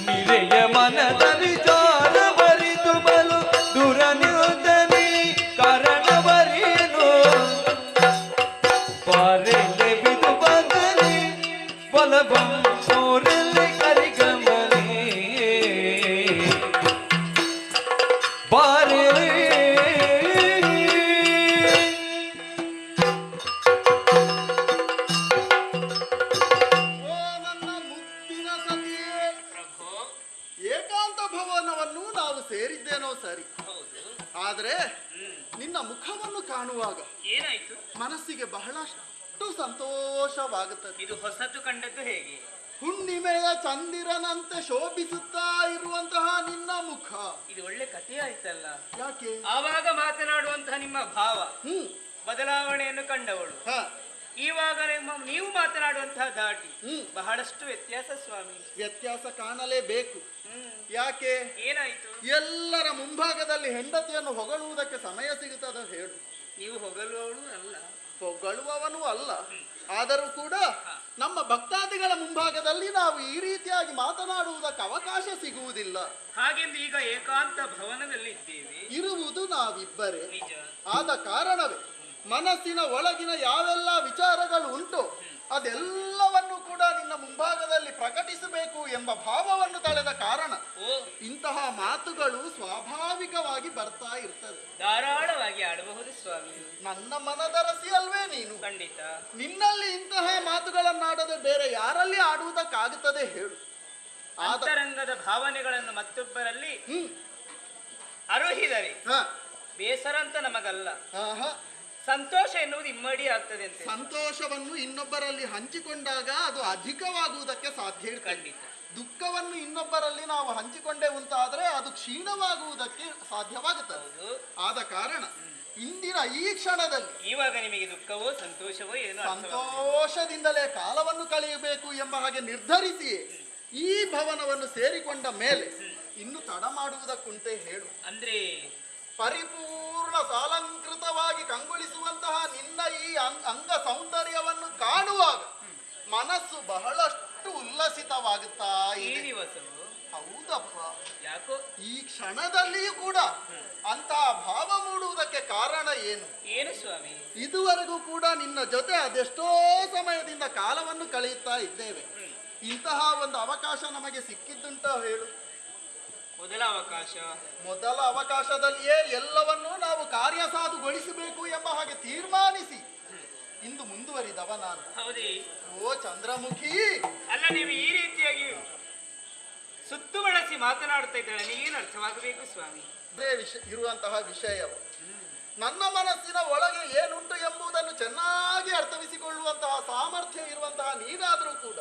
ನಿರೆಯ ಮನದ ವಿಚಾರ ಬರೆದು ಬಲು ದೂರ ನಿಲ್ದನಿ ಕಾರಣವರಿಗೆನು, ಬಾರೆಲೆ ಬಿದು ಬದಲಿ ಒಲವಂ ತೋರಲೆ ಕರಿಗಮನೆ, ಬಾರೆಲೆ ಓ ನನ್ನ ಮುತ್ತಿನ ಸತಿಯೇ, ಏಕಾಂತ ಭವನವನ್ನು ನಾವು ಸೇರಿದ್ದೇನೋ ಸರಿ, ಆದ್ರೆ ನಿನ್ನ ಮುಖವನ್ನು ಕಾಣುವಾಗ ಏನಾಯ್ತು? ಮನಸ್ಸಿಗೆ ಬಹಳಷ್ಟು ಸಂತೋಷವಾಗುತ್ತದೆ. ಇದು ಹೊಸತು ಕಂಡದ್ದು ಹೇಗೆ? ಹುಣ್ಣಿಮೆಯ ಚಂದಿರನಂತೆ ಶೋಭಿಸುತ್ತಾ ಇರುವಂತಹ ನಿನ್ನ ಮುಖ. ಇದು ಒಳ್ಳೆ ಕಥೆ ಆಯ್ತಲ್ಲ. ಯಾಕೆ? ಆವಾಗ ಮಾತನಾಡುವಂತಹ ನಿಮ್ಮ ಭಾವ ಹ್ಮ್ ಬದಲಾವಣೆಯನ್ನು ಕಂಡವಳು. ಹ ಇವಾಗ ನೀವು ಮಾತನಾಡುವಂತಹ ಧಾಟಿ ಹ್ಮ್. ಬಹಳಷ್ಟು ವ್ಯತ್ಯಾಸ ಸ್ವಾಮಿ. ವ್ಯತ್ಯಾಸ ಕಾಣಲೇಬೇಕು. ಯಾಕೆ? ಏನಾಯ್ತು? ಎಲ್ಲರ ಮುಂಭಾಗದಲ್ಲಿ ಹೆಂಡತಿಯನ್ನು ಹೊಗಳುವುದಕ್ಕೆ ಸಮಯ ಸಿಗುತ್ತದ ಹೇಳು? ನೀವು ಹೊಗಳುವವಳು ಅಲ್ಲ. ಹೊಗಳುವವನು ಅಲ್ಲ. ಆದರೂ ಕೂಡ ನಮ್ಮ ಭಕ್ತಾದಿಗಳ ಮುಂಭಾಗದಲ್ಲಿ ನಾವು ಈ ರೀತಿಯಾಗಿ ಮಾತನಾಡುವುದಕ್ಕೆ ಅವಕಾಶ ಸಿಗುವುದಿಲ್ಲ. ಹಾಗೆಂದು ಈಗ ಏಕಾಂತ ಭವನದಲ್ಲಿ ಇದ್ದೇವೆ. ಇರುವುದು ನಾವಿಬ್ಬರೇ. ನಿಜ. ಆದ ಕಾರಣವೇ ಮನಸ್ಸಿನ ಒಳಗಿನ ಯಾವೆಲ್ಲ ವಿಚಾರಗಳು ಉಂಟು ಅದೆಲ್ಲವನ್ನು ಕೂಡ ನಿನ್ನ ಮುಂಭಾಗದಲ್ಲಿ ಪ್ರಕಟಿಸಬೇಕು ಎಂಬ ಭಾವವನ್ನು ತಳೆದ ಕಾರಣ ಇಂತಹ ಮಾತುಗಳು ಸ್ವಾಭಾವಿಕವಾಗಿ ಬರ್ತಾ ಇರ್ತದೆ. ಧಾರಾಳವಾಗಿ ಆಡಬಹುದು ಸ್ವಾಮಿ. ನನ್ನ ಮನದರಸಿ ಅಲ್ವೇ ನೀನು? ಖಂಡಿತ. ನಿನ್ನಲ್ಲಿ ಇಂತಹ ಮಾತುಗಳನ್ನಾಡದೆ ಬೇರೆ ಯಾರಲ್ಲಿ ಆಡುವುದಕ್ಕಾಗುತ್ತದೆ ಹೇಳು? ಅಂತರಂಗದ ಭಾವನೆಗಳನ್ನು ಮತ್ತೊಬ್ಬರಲ್ಲಿ ಅರೋಹಿದರೆ ಬೇಸರ ಅಂತ ನಮಗಲ್ಲ, ಸಂತೋಷ ಎನ್ನುವುದು ಇಮ್ಮಡಿ ಆಗ್ತದೆ ಅಂತ. ಸಂತೋಷವನ್ನು ಇನ್ನೊಬ್ಬರಲ್ಲಿ ಹಂಚಿಕೊಂಡಾಗ ಅದು ಅಧಿಕವಾಗುವುದಕ್ಕೆ ಸಾಧ್ಯ ಇರ್ತದೆ. ದುಃಖವನ್ನು ಇನ್ನೊಬ್ಬರಲ್ಲಿ ನಾವು ಹಂಚಿಕೊಂಡೇ ಉಂಟಾದ್ರೆ ಅದು ಕ್ಷೀಣವಾಗುವುದಕ್ಕೆ ಸಾಧ್ಯವಾಗುತ್ತದೆ. ಆದ ಕಾರಣ ಇಂದಿನ ಈ ಕ್ಷಣದಲ್ಲಿ ಇವಾಗ ನಿಮಗೆ ದುಃಖವೋ ಸಂತೋಷವೋ ಏನೋ ಸಂತೋಷದಿಂದಲೇ ಕಾಲವನ್ನು ಕಳೆಯಬೇಕು ಎಂಬ ಹಾಗೆ ನಿರ್ಧರಿಸಿ ಈ ಭವನವನ್ನು ಸೇರಿಕೊಂಡ ಮೇಲೆ ಇನ್ನು ತಡ ಮಾಡುವುದಕ್ಕುಂಟೆ ಹೇಳು? ಅಂದ್ರೆ ಪರಿಪೂರ್ಣ ಸಾಲಂಕೃತವಾಗಿ ಕಂಗೊಳಿಸುವಂತಹ ನಿನ್ನ ಈ ಅಂಗ ಸೌಂದರ್ಯವನ್ನು ಕಾಣುವಾಗ ಮನಸ್ಸು ಬಹಳಷ್ಟು ಉಲ್ಲಸಿತವಾಗುತ್ತಾ ಇದೆ. ಹೌದಪ್ಪ, ಯಾಕೋ ಈ ಕ್ಷಣದಲ್ಲಿಯೂ ಕೂಡ ಅಂತಹ ಭಾವ ಮೂಡುವುದಕ್ಕೆ ಕಾರಣ ಏನು? ಏನು ಸ್ವಾಮಿ? ಇದುವರೆಗೂ ಕೂಡ ನಿನ್ನ ಜೊತೆ ಅದೆಷ್ಟೋ ಸಮಯದಿಂದ ಕಾಲವನ್ನು ಕಳೆಯುತ್ತಾ ಇದ್ದೇವೆ. ಇಂತಹ ಒಂದು ಅವಕಾಶ ನಮಗೆ ಸಿಕ್ಕಿದ್ದುಂಟ ಹೇಳು? ಮೊದಲ ಅವಕಾಶದಲ್ಲಿಯೇ ಎಲ್ಲವನ್ನೂ ನಾವು ಕಾರ್ಯಸಾಧುಗೊಳಿಸಬೇಕು ಎಂಬ ಹಾಗೆ ತೀರ್ಮಾನಿಸಿ ಇಂದು ಮುಂದುವರಿದವ ನಾನು. ಹೌದೇ? ಓ ಚಂದ್ರಮುಖಿ, ಅಲ್ಲ ನೀವು ಈ ರೀತಿಯಾಗಿ ಸುತ್ತು ಬಳಸಿ ಮಾತನಾಡ್ತಾ ಇದ್ದಾಳೆ, ನೀವೇನು ಅರ್ಥವಾಗಬೇಕು ಸ್ವಾಮಿ? ಅದೇ ಇರುವಂತಹ ವಿಷಯವು ನನ್ನ ಮನಸ್ಸಿನ ಒಳಗೆ ಏನುಂಟು ಎಂಬುದನ್ನು ಚೆನ್ನಾಗಿ ಅರ್ಥವಿಸಿಕೊಳ್ಳುವಂತಹ ಸಾಮರ್ಥ್ಯ ಇರುವಂತಹ ನೀನಾದರೂ ಕೂಡ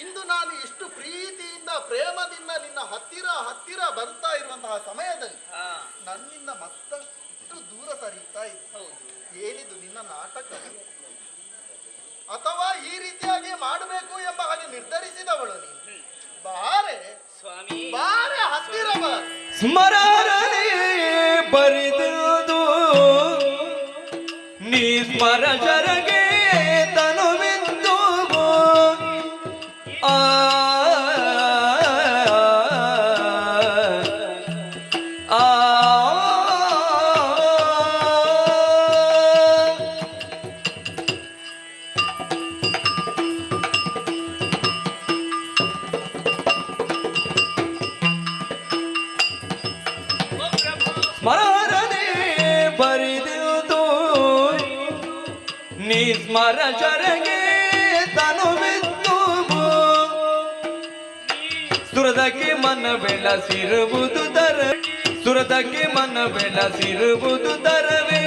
ಇಂದು ನಾನು ಇಷ್ಟು ಪ್ರೀತಿಯಿಂದ ಪ್ರೇಮದಿಂದ ನಿನ್ನ ಹತ್ತಿರ ಬರ್ತಾ ಇರುವಂತಹ ಸಮಯದಲ್ಲಿ ನನ್ನಿಂದ ಮತ್ತಷ್ಟು ದೂರ ಸರಿಯುತ್ತಾ ಇತ್ತು. ಏನಿದು ನಿನ್ನ ನಾಟಕ? ಅಥವಾ ಈ ರೀತಿಯಾಗಿ ಮಾಡಬೇಕು ಎಂಬ ಹಾಗೆ ನಿರ್ಧರಿಸಿದವಳು ನೀನು? ಬಾರೆ ಸ್ವಾಮಿ, ಬಾರೆ ಹತ್ತಿರ ಬಾ. ಸ್ಮರಣೆ ಬರಿದುದು ನೀ ಸ್ಮರ ಜರಗೆ ತನುವಿದ್ದು ಆ ಸ್ಮರಣೆ ಬರಿದುದು ನೀ ಸ್ಮರ ಜರಗೆ ತನುವಿದ್ದು ಸುರದಕ್ಕೆ ಮನ ಬೆಳಸಿರುವುದು ದರ ಸುರದಕ್ಕೆ ಮನ ಬೆಳಸಿರುವುದು ದರವೇ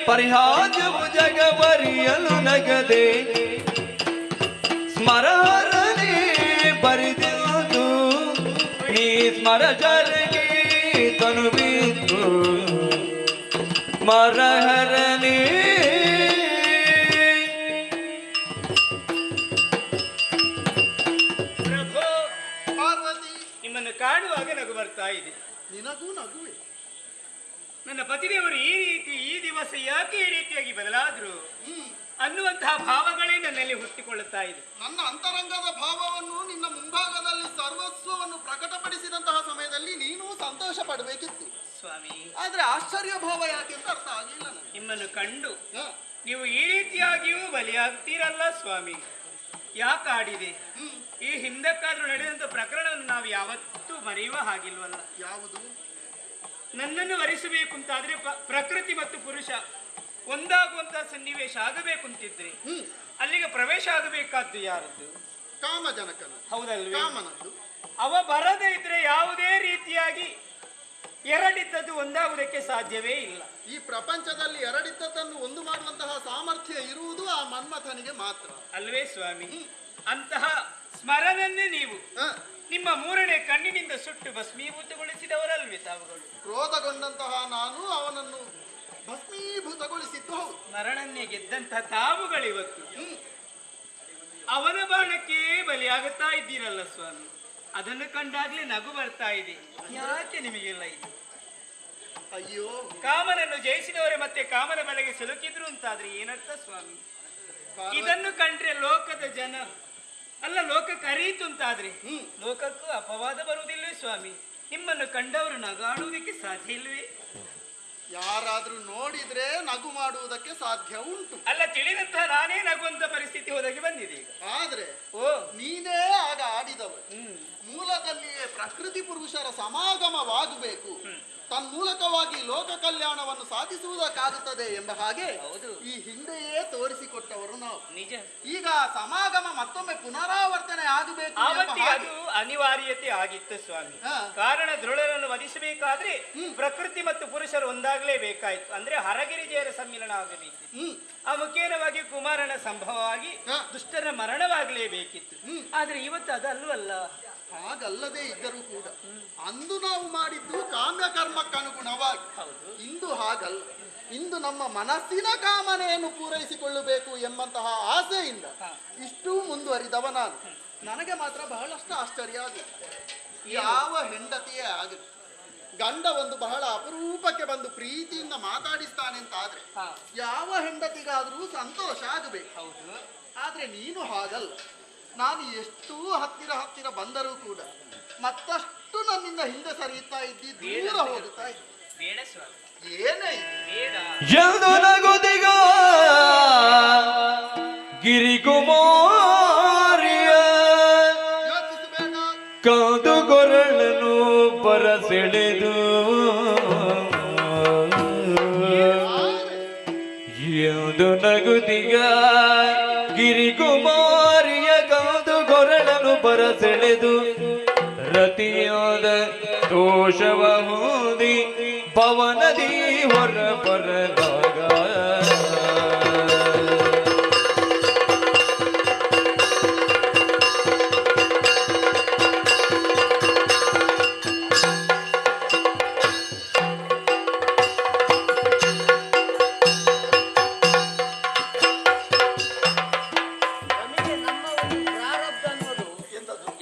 ಪರಿಹಾಜವು ಜಗವರಿಯಲು ನಗದೆ ಸ್ಮರಣೆ ಬರಿದುದು ನೀ ಸ್ಮರ ಜರಗೆ ತನುವಿದ್ದು ಮರಹರನೇ ಪ್ರಭು, ಪಾರ್ವತಿ, ನಿಮ್ಮನ್ನು ಕಾಣುವಾಗ ನಗು ಬರ್ತಾ ಇದೆ. ನಿನಗೂ ನಗುವೆ. ನನ್ನ ಪತಿದೇವರು ಈ ದಿವಸ ಯಾಕೆ ಈ ರೀತಿಯಾಗಿ ಬದಲಾದ್ರು ಅನ್ನುವಂತಹ ಭಾವಗಳೇ ನನ್ನಲ್ಲಿ ಹುಟ್ಟಿಕೊಳ್ಳುತ್ತಾ ಇದೆ. ನನ್ನ ಅಂತರಂಗದ ಭಾವವನ್ನು ನಿನ್ನ ಮುಂಭಾಗದಲ್ಲಿ ಸರ್ವಸ್ವವನ್ನು ಪ್ರಕಟಪಡಿಸಿದಂತಹ ಸಮಯದಲ್ಲಿ ನೀನು ಸಂತೋಷ ಪಡಬೇಕಿತ್ತು ಸ್ವಾಮಿ. ಆದ್ರೆ ಆಶ್ಚರ್ಯ ಭಾವ ಯಾಕೆ ಅಂತ ಅರ್ಥ ಆಗಿಲ್ಲ ನನಗೆ. ನಿಮ್ಮನ್ನು ಕಂಡು ನೀವು ಈ ರೀತಿಯಾಗಿಯೂ ಬಲಿಯಾಗ್ತೀರಲ್ಲ ಸ್ವಾಮಿ. ಯಾಕೆ ಆಡಿದೆ? ಈ ಹಿಂದಕ್ಕಾದ್ರೂ ನಡೆದಂತ ಪ್ರಕರಣವನ್ನು ನಾವು ಯಾವತ್ತೂ ಮರೆಯುವ ಹಾಗಿಲ್ವಲ್ಲ. ಯಾವುದು? ನನ್ನನ್ನು ವರಿಸಬೇಕು ಅಂತಾದ್ರೆ ಪ್ರಕೃತಿ ಮತ್ತು ಪುರುಷ ಒಂದಾಗುವಂತಹ ಸನ್ನಿವೇಶ ಆಗಬೇಕು ಅಂತಿದ್ರೆ ಅಲ್ಲಿಗೆ ಪ್ರವೇಶ ಆಗಬೇಕಾದ್ದು ಯಾರದ್ದು? ಕಾಮಜನಕನ. ಹೌದಲ್ವೇ? ಕಾಮನದ್ದು. ಅವ ಬರದೇ ಇದ್ರೆ ಯಾವುದೇ ರೀತಿಯಾಗಿ ಎರಡಿದ್ದದ್ದು ಒಂದಾಗುವುದಕ್ಕೆ ಸಾಧ್ಯವೇ ಇಲ್ಲ. ಈ ಪ್ರಪಂಚದಲ್ಲಿ ಎರಡಿದ್ದದ್ದನ್ನು ಒಂದು ಮಾಡುವಂತಹ ಸಾಮರ್ಥ್ಯ ಇರುವುದು ಆ ಮನ್ಮಥನಿಗೆ ಮಾತ್ರ ಅಲ್ವೇ ಸ್ವಾಮಿ? ಅಂತಹ ಸ್ಮರಣನ್ನೇ ನೀವು ನಿಮ್ಮ ಮೂರನೇ ಕಣ್ಣಿನಿಂದ ಸುಟ್ಟು ಭಸ್ಮೀಭೂತಗೊಳಿಸಿದವರಲ್ವೇ ತಾವುಗಳು? ಕ್ರೋಧಗೊಂಡಂತಹ ನಾನು ಅವನನ್ನು ಭಸ್ಮೀಭೂತಗೊಳಿಸಿದ್ದು ಹೌದು. ಸ್ಮರಣನ್ನೇ ಗೆದ್ದಂತಹ ತಾವುಗಳಿವತ್ತು ಅವನ ಬಾಣಕ್ಕೆ ಬಲಿಯಾಗುತ್ತಾ ಇದ್ದೀರಲ್ಲ ಸ್ವಾಮಿ. ಅದನ್ನು ಕಂಡಾಗ್ಲೇ ನಗು ಬರ್ತಾ ಇದೆ. ಯಾಕೆ ನಿಮಗೆಲ್ಲ ಇದು? ಅಯ್ಯೋ, ಕಾಮನನ್ನು ಜಯಿಸಿದವರೇ ಮತ್ತೆ ಕಾಮನ ಬಲೆಗೆ ಸಿಲುಕಿದ್ರು ಅಂತಾದ್ರೆ ಏನರ್ಥ ಸ್ವಾಮಿ? ಇದನ್ನು ಕಂಡ್ರೆ ಲೋಕದ ಜನ ಅಲ್ಲ ಲೋಕ ಕರೀತು ಅಂತಾದ್ರೆ ಲೋಕಕ್ಕೂ ಅಪವಾದ ಬರುವುದಿಲ್ಲವೇ ಸ್ವಾಮಿ? ನಿಮ್ಮನ್ನು ಕಂಡವರು ನಗಾಡುವುದಕ್ಕೆ ಸಾಧ್ಯ ಇಲ್ವೇ? ಯಾರಾದ್ರೂ ನೋಡಿದ್ರೆ ನಗು ಮಾಡುವುದಕ್ಕೆ ಸಾಧ್ಯ ಉಂಟು. ಅಲ್ಲ, ತಿಳಿದಂತಹ ನಾನೇ ನಗುವಂತ ಪರಿಸ್ಥಿತಿ ಹೋದಾಗೆ ಬಂದಿದೆ ಈಗ. ಆದ್ರೆ ಓ, ನೀನೇ ಆಗ ಆಡಿದವ. ಮೂಲದಲ್ಲಿಯೇ ಪ್ರಕೃತಿ ಪುರುಷರ ಸಮಾಗಮವಾಗಬೇಕು, ತನ್ಮೂಲಕವಾಗಿ ಲೋಕ ಕಲ್ಯಾಣವನ್ನು ಸಾಧಿಸುವುದಕ್ಕಾಗುತ್ತದೆ ಎಂಬ ಹಾಗೆ ಈ ಹಿಂದೆಯೇ ತೋರಿಸಿಕೊಟ್ಟವರು ನಾವು. ನಿಜ. ಈಗ ಸಮಾಗಮ ಮತ್ತೊಮ್ಮೆ ಪುನರಾವರ್ತನೆ ಆಗಬೇಕು. ಅದು ಅನಿವಾರ್ಯತೆ ಆಗಿತ್ತು ಸ್ವಾಮಿ. ಕಾರಣ ದ್ರೋಣರನ್ನು ವಧಿಸಬೇಕಾದ್ರೆ ಪ್ರಕೃತಿ ಮತ್ತು ಪುರುಷರು ಒಂದಾಗಲೇಬೇಕಾಯ್ತು. ಅಂದ್ರೆ ಹರಗಿರಿಜೆಯರ ಸಮ್ಮಿಲನ ಆಗಬೇಕಿತ್ತು. ಆ ಮುಖೇನವಾಗಿ ಕುಮಾರನ ಸಂಭವವಾಗಿ ದುಷ್ಟರ ಮರಣವಾಗಲೇಬೇಕಿತ್ತು. ಆದ್ರೆ ಇವತ್ತು ಅದಲ್ವಲ್ಲ. ಹಾಗಲ್ಲದೆ ಇದ್ದರೂ ಕೂಡ ಅಂದು ನಾವು ಮಾಡಿದ್ದು ಕಾಮ್ಯ ಕರ್ಮಕ್ಕನುಗುಣವಾಗಿ. ಇಂದು ಹಾಗಲ್ಲ. ಇಂದು ನಮ್ಮ ಮನಸ್ಸಿನ ಕಾಮನೆಯನ್ನು ಪೂರೈಸಿಕೊಳ್ಳಬೇಕು ಎಂಬಂತಹ ಆಸೆಯಿಂದ ಇಷ್ಟೂ ಮುಂದುವರಿದವ ನಾನು. ನನಗೆ ಮಾತ್ರ ಬಹಳಷ್ಟು ಆಶ್ಚರ್ಯ ಆಗುತ್ತೆ. ಯಾವ ಹೆಂಡತಿಯೇ ಆಗಲಿ, ಗಂಡ ಒಂದು ಬಹಳ ಅಪರೂಪಕ್ಕೆ ಬಂದು ಪ್ರೀತಿಯಿಂದ ಮಾತಾಡಿಸ್ತಾನೆ ಅಂತ ಆದ್ರೆ ಯಾವ ಹೆಂಡತಿಗಾದ್ರೂ ಸಂತೋಷ ಆಗಬೇಕು. ಆದ್ರೆ ನೀನು ಹಾಗಲ್ಲ. ನಾನು ಎಷ್ಟು ಹತ್ತಿರ ಬಂದರೂ ಕೂಡ ಮತ್ತಷ್ಟು ನನ್ನಿಂದ ಹಿಂದೆ ಸರಿಯುತ್ತಾ ಇದ್ದಿ, ದೂರ ಹೋಗುತ್ತಾ ಇದ್ದಿ. ಏನೇ ಎಂದು ನಗುದಿಗ ಗಿರಿಕುಮಾರಿಯ ಯೋಚಿಸಬೇಡ. ಕಾದು ಕೊರಳನು ಪರಸೆಳೆದು ಎಂದು ನಗುದಿಗ ಗಿರಿಕುಮಾರಿಯ ಕಾದು ಕೊರಳನು ಪರಸೆಳೆದು ರತಿಯಾದ ದೋಷವ ಹೊಂದಿ ಪವನದಿ ಹೊರ ಪರದಾಗ